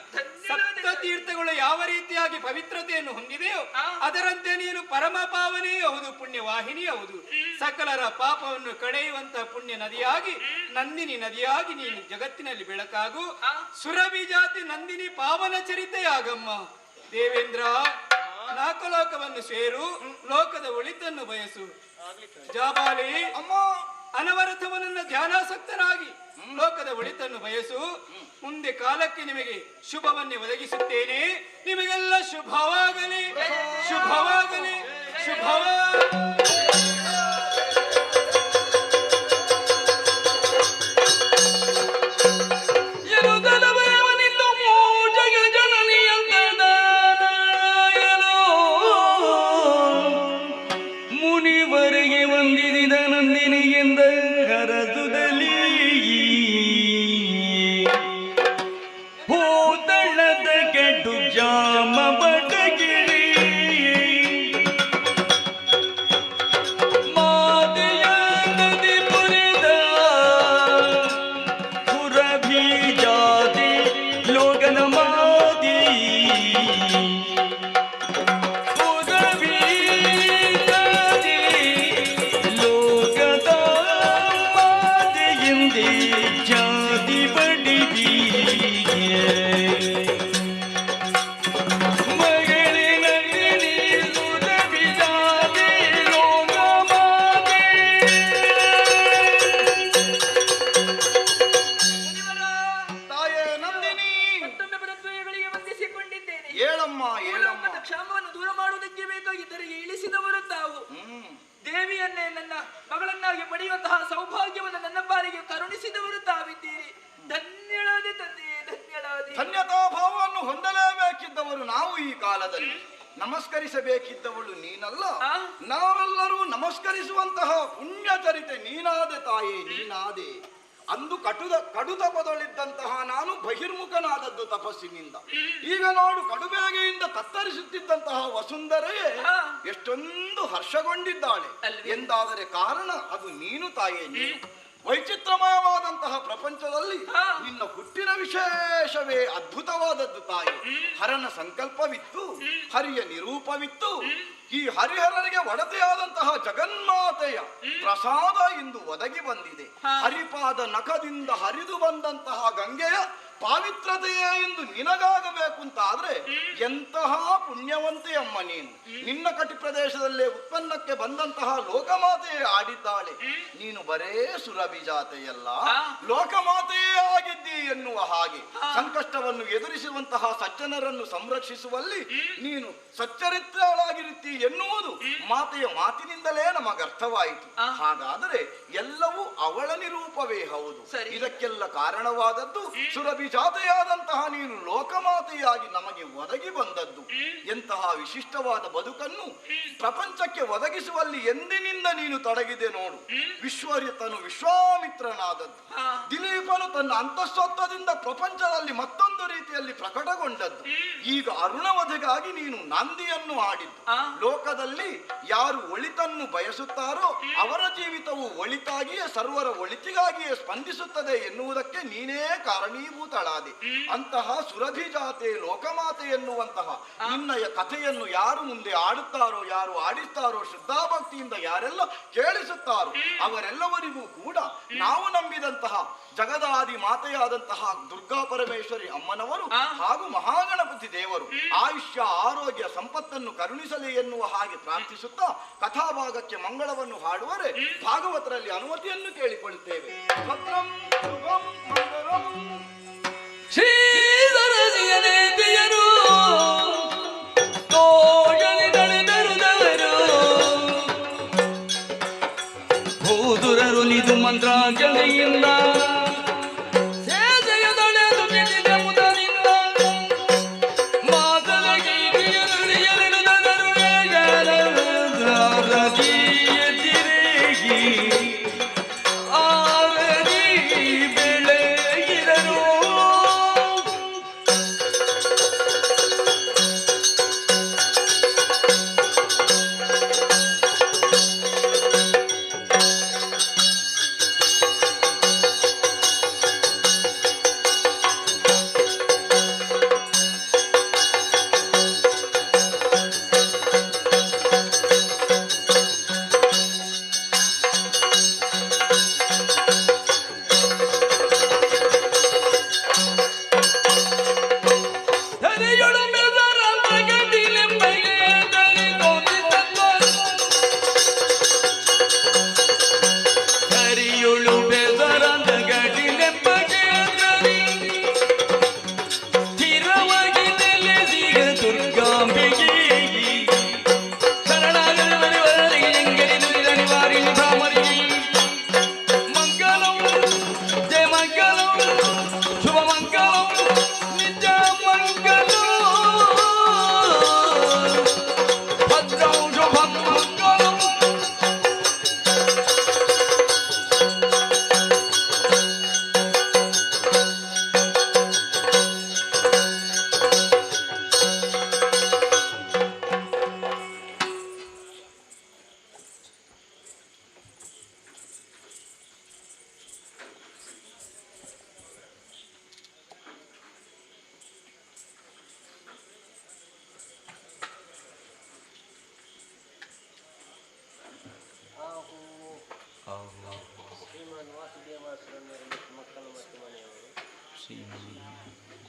ಸಪ್ತ ತೀರ್ಥಗಳು ಯಾವ ರೀತಿಯಾಗಿ ಪವಿತ್ರತೆಯನ್ನು ಹೊಂದಿದೆಯೋ ಅದರಂತೆ ನೀನು ಪರಮ ಪಾವನೇ ಹೌದು, ಪುಣ್ಯವಾಹಿನಿ ಹೌದು. ಸಕಲರ ಪಾಪವನ್ನು ಕಳೆಯುವಂತ ಪುಣ್ಯ ನದಿಯಾಗಿ ನಂದಿನಿ ನದಿಯಾಗಿ ನೀನು ಜಗತ್ತಿನಲ್ಲಿ ಬೆಳಕಾಗು. ಸುರಭಿ ಜಾತಿ ನಂದಿನಿ ಪಾವನ ಚರಿತೆಯಾಗಮ್ಮ. ದೇವೇಂದ್ರ, 4 ಲೋಕವನ್ನು ಸೇರು, ಲೋಕದ ಒಳಿತನ್ನು ಬಯಸು. ಜಾಬಾಲಿ ಅಮ್ಮ, ಅನವರತವನನ್ನ ಧ್ಯಾನಾಸಕ್ತರಾಗಿ ಲೋಕದ ಒಳಿತನ್ನು ಬಯಸು. ಮುಂದೆ ಕಾಲಕ್ಕೆ ನಿಮಗೆ ಶುಭವನ್ನೇ ಒದಗಿಸುತ್ತೇನೆ. ನಿಮಗೆಲ್ಲ ಶುಭವಾಗಲಿ, ಶುಭವಾಗಲಿ, ಶುಭವಾಗಲಿ. ಮುನಿವರೆಗೆ ವಂದಿಸಿದ ನಂದಿನಿಯಿಂದ ಹರಸುದಲ್ಲಿ ಭೂತಳದ ಕೆಟ್ಟು ಜಾಮ ಬಟಗಿರಿ ಮಾತೆಯ ನದಿ ಪುರಿದ ಸುರಭಿ ಜಾತಿ ಲೋಕದ ಮಾತಿ ಕ್ಷಾಮವನ್ನು ದೂರ ಮಾಡುವುದಕ್ಕೆ ಬೇಕಾಗಿದ್ದರೆ ಇಳಿಸಿದವರು ತಾವು. ದೇವಿಯನ್ನೇ ನನ್ನ ಮಗಳನ್ನಾಗಿ ಪಡೆಯುವಂತಹ ಸೌಭಾಗ್ಯವನ್ನು ನನ್ನ ಪಾಲಿಗೆ ಕರುಣಿಸಿದವರು ತಾವಿದ್ದೀರಿ. ಧನ್ಯಳಾದೆ ತಂದೆಯೇ, ಧನ್ಯಳಾದೆ. ಧನ್ಯತಾ ಭಾವವನ್ನು ಹೊಂದಲೇಬೇಕಿದ್ದವರು ನಾವು ಈ ಕಾಲದಲ್ಲಿ. ನಮಸ್ಕರಿಸಬೇಕಿದ್ದವಳು ನೀನಲ್ಲ, ನಾವೆಲ್ಲರೂ ನಮಸ್ಕರಿಸುವಂತಹ ಪುಣ್ಯಚರಿತೆ ನೀನಾದೆ ತಾಯೇ, ನೀನಾದೆ. ಅಂದು ಕಡುತಪದೊಳಿದ್ದಂತಹ ನಾನು ಬಹಿರ್ಮುಖನಾದದ್ದು ತಪಸ್ಸಿನಿಂದ. ಈಗ ನೋಡು, ಕಡುಬೇಗೆಯಿಂದ ತತ್ತರಿಸುತ್ತಿದ್ದಂತಹ ವಸುಂಧರೆಯೇ ಎಷ್ಟೊಂದು ಹರ್ಷಗೊಂಡಿದ್ದಾಳೆ ಎಂದಾದರೆ ಕಾರಣ ಅದು ನೀನು ತಾಯೇ, ನೀನು. ವೈಚಿತ್ರಮಯವಾದಂತಹ ಪ್ರಪಂಚದಲ್ಲಿ ನಿನ್ನ ಹುಟ್ಟಿನ ವಿಶೇಷವೇ ಅದ್ಭುತವಾದದ್ದು ತಾಯಿ. ಹರನ ಸಂಕಲ್ಪವಿತ್ತು, ಹರಿಯ ನಿರೂಪವಿತ್ತು. ಈ ಹರಿಹರರಿಗೆ ಒಡತೆಯಾದಂತಹ ಜಗನ್ಮಾತೆಯ ಪ್ರಸಾದ ಇಂದು ಒದಗಿ ಬಂದಿದೆ. ಹರಿಪಾದ ನಖದಿಂದ ಹರಿದು ಬಂದಂತಹ ಗಂಗೆಯ ಪಾವಿತ್ರತೆಯೇ ಎಂದು ನಿನಗಾಗಬೇಕು ಅಂತ ಆದ್ರೆ ಎಂತಹ ಪುಣ್ಯವಂತೆಯಮ್ಮ ನೀನು. ನಿನ್ನ ಕಟಿ ಪ್ರದೇಶದಲ್ಲೇ ಉತ್ಪನ್ನಕ್ಕೆ ಬಂದಂತಹ ಲೋಕಮಾತೆಯೇ ಆಡಿದ್ದಾಳೆ. ನೀನು ಬರೇ ಸುರಭಿಜಾತೆಯಲ್ಲ, ಲೋಕಮಾತೆಯೇ ಆಗಿದ್ದಿ ಎನ್ನುವ ಹಾಗೆ ಸಂಕಷ್ಟವನ್ನು ಎದುರಿಸುವಂತಹ ಸಜ್ಜನರನ್ನು ಸಂರಕ್ಷಿಸುವಲ್ಲಿ ನೀನು ಸಚ್ಚರಿತ್ರಳಾಗಿರುತ್ತಿ ಎನ್ನುವುದು ಮಾತೆಯ ಮಾತಿನಿಂದಲೇ ನಮಗರ್ಥವಾಯಿತು. ಹಾಗಾದರೆ ಎಲ್ಲವೂ ಅವಳ ನಿರೂಪವೇ ಹೌದು. ಇದಕ್ಕೆಲ್ಲ ಕಾರಣವಾದದ್ದು ಸುರಭಿಜಾತೆಯಾದಂತಹ ನೀನು ಲೋಕಮಾತೆಯಾಗಿ ನಮಗೆ ಒದಗಿ ಬಂದದ್ದು. ಎಂತಹ ವಿಶಿಷ್ಟವಾದ ಬದುಕನ್ನು ಪ್ರಪಂಚಕ್ಕೆ ಒದಗಿಸುವಲ್ಲಿ ಎಂದಿನಿಂದ ನೀನು ತೊಡಗಿದೆ ನೋಡು. ವಿಶ್ವರಿತನು ವಿಶ್ವಾಮಿತ್ರನಾದದ್ದು, ದಿಲೀಪನು ತನ್ನ ಅಂತಃಸತ್ವದಿಂದ ಒಂದರಿಂದ ಪ್ರಪಂಚದಲ್ಲಿ ಮತ್ತೊಂದು ರೀತಿಯಲ್ಲಿ ಪ್ರಕಟಗೊಂಡದ್ದು. ಈಗ ಅರುಣವಧೆಗಾಗಿ ನೀನು ನಂದಿಯನ್ನು ಆಡಿದ್ದು. ಲೋಕದಲ್ಲಿ ಯಾರು ಒಳಿತನ್ನು ಬಯಸುತ್ತಾರೋ ಅವರ ಜೀವಿತವು ಒಳಿತಾಗಿಯೇ ಸರ್ವರ ಒಳಿತಿಗಾಗಿಯೇ ಸ್ಪಂದಿಸುತ್ತದೆ ಎನ್ನುವುದಕ್ಕೆ ನೀನೇ ಕಾರಣೀಭೂತಳಾದೆ. ಅಂತಹ ಸುರಭಿ ಜಾತೆ ಲೋಕಮಾತೆ ಎನ್ನುವಂತಹ ನಿನ್ನಯ ಕಥೆಯನ್ನು ಯಾರು ಮುಂದೆ ಆಡುತ್ತಾರೋ, ಯಾರು ಆಡಿಸ್ತಾರೋ, ಶ್ರದ್ಧಾಭಕ್ತಿಯಿಂದ ಯಾರೆಲ್ಲ ಕೇಳಿಸುತ್ತಾರೋ ಅವರೆಲ್ಲವರಿಗೂ ಕೂಡ ನಾವು ನಂಬಿದಂತಹ ಜಗದಾದಿ ಮಾತೆಯಾದಂತಹ ದುರ್ಗಾ ಪರಮೇಶ್ವರಿ ಅಮ್ಮನವರು ಹಾಗೂ ಮಹಾಗಣಪತಿ ದೇವರು ಆಯುಷ್ಯ ಆರೋಗ್ಯ ಸಂಪತ್ತನ್ನು ಕರುಣಿಸಲಿ ಎನ್ನುವ ಹಾಗೆ ಪ್ರಾರ್ಥಿಸುತ್ತಾ ಕಥಾಭಾಗಕ್ಕೆ ಮಂಗಳವನ್ನು ಹಾಡುವರೆ ಭಾಗವತರಲ್ಲಿ ಅನುಮತಿಯನ್ನು ಕೇಳಿಕೊಳ್ಳುತ್ತೇವೆ. ಭದ್ರಂ ಶುಭಂ ಮಂಗಲಂ. ಶ್ರೀಧರಸಿಯನೇತಿಯರು ತೋಳಲಿ ನಡೆದರುದವರು ಭೂದುರರು ನಿದು ಮಂತ್ರಾಂಜಲಿಯಿಂದ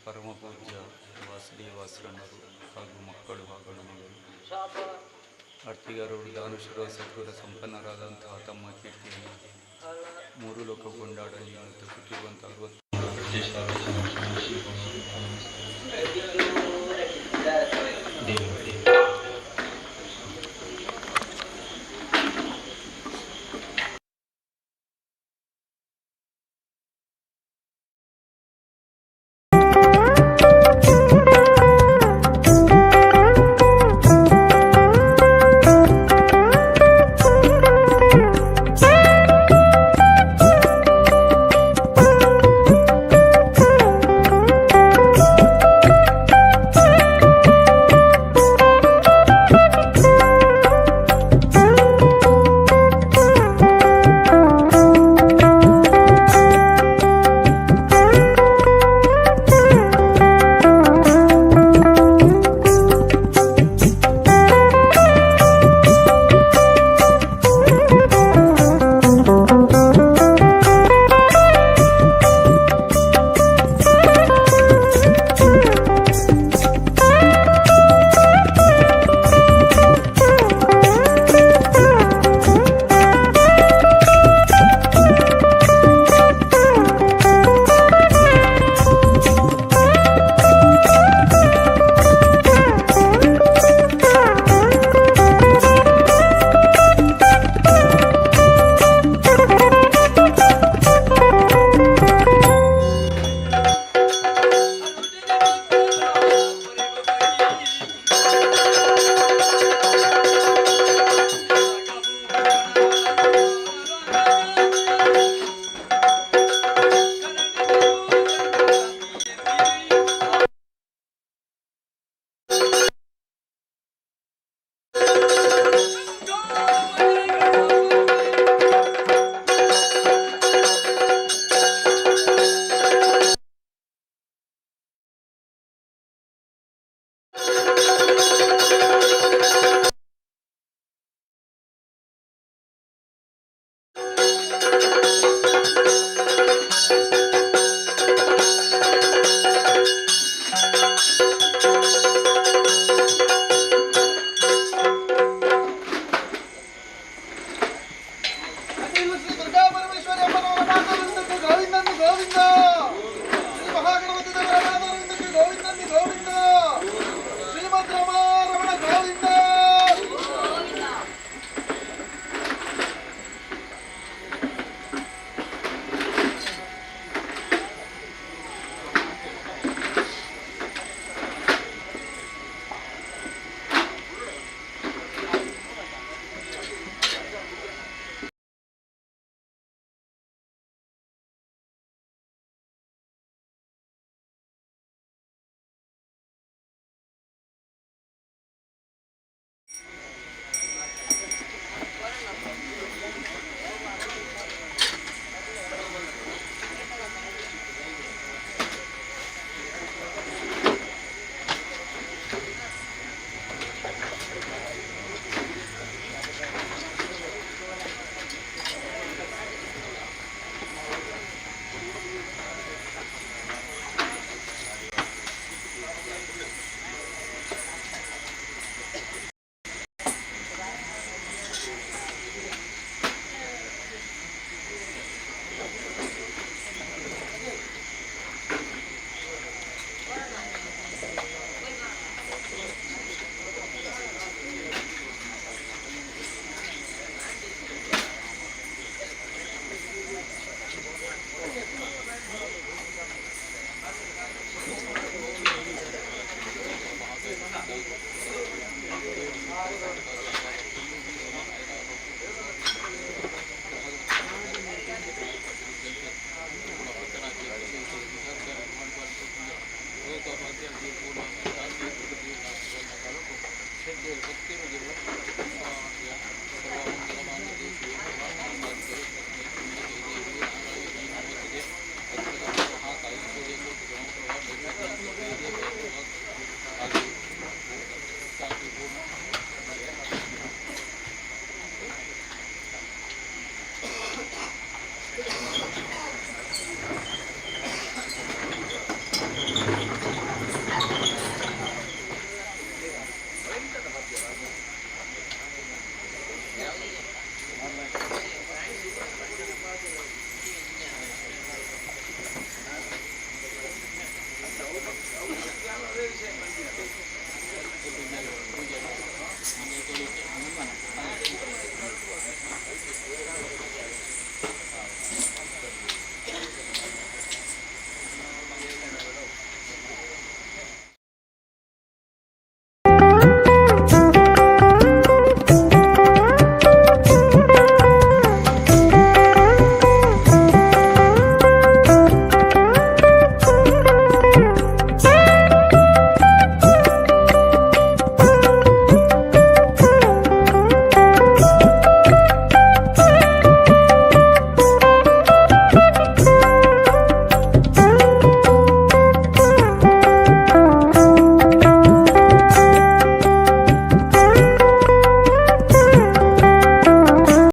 ಪರಮ ಪೂಜ್ಯ ವಾಸುದೇವಾಶ್ರಮರು ಹಾಗೂ ಮಕ್ಕಳು ಹಾಗೂ ಮಗಳು ಅರ್ತಿಗರು ದಾನುಶ್ರ ಸದ್ಗುರ ಸಂಪನ್ನರಾದಂತಹ ತಮ್ಮ ಕೀರ್ತಿಯನ್ನು ಮೂರು ಲೋಕ ಕೊಂಡಾಡಲಿ ಮತ್ತು ಹುಟ್ಟಿರುವಂಥ 63 ಶ್ರೀ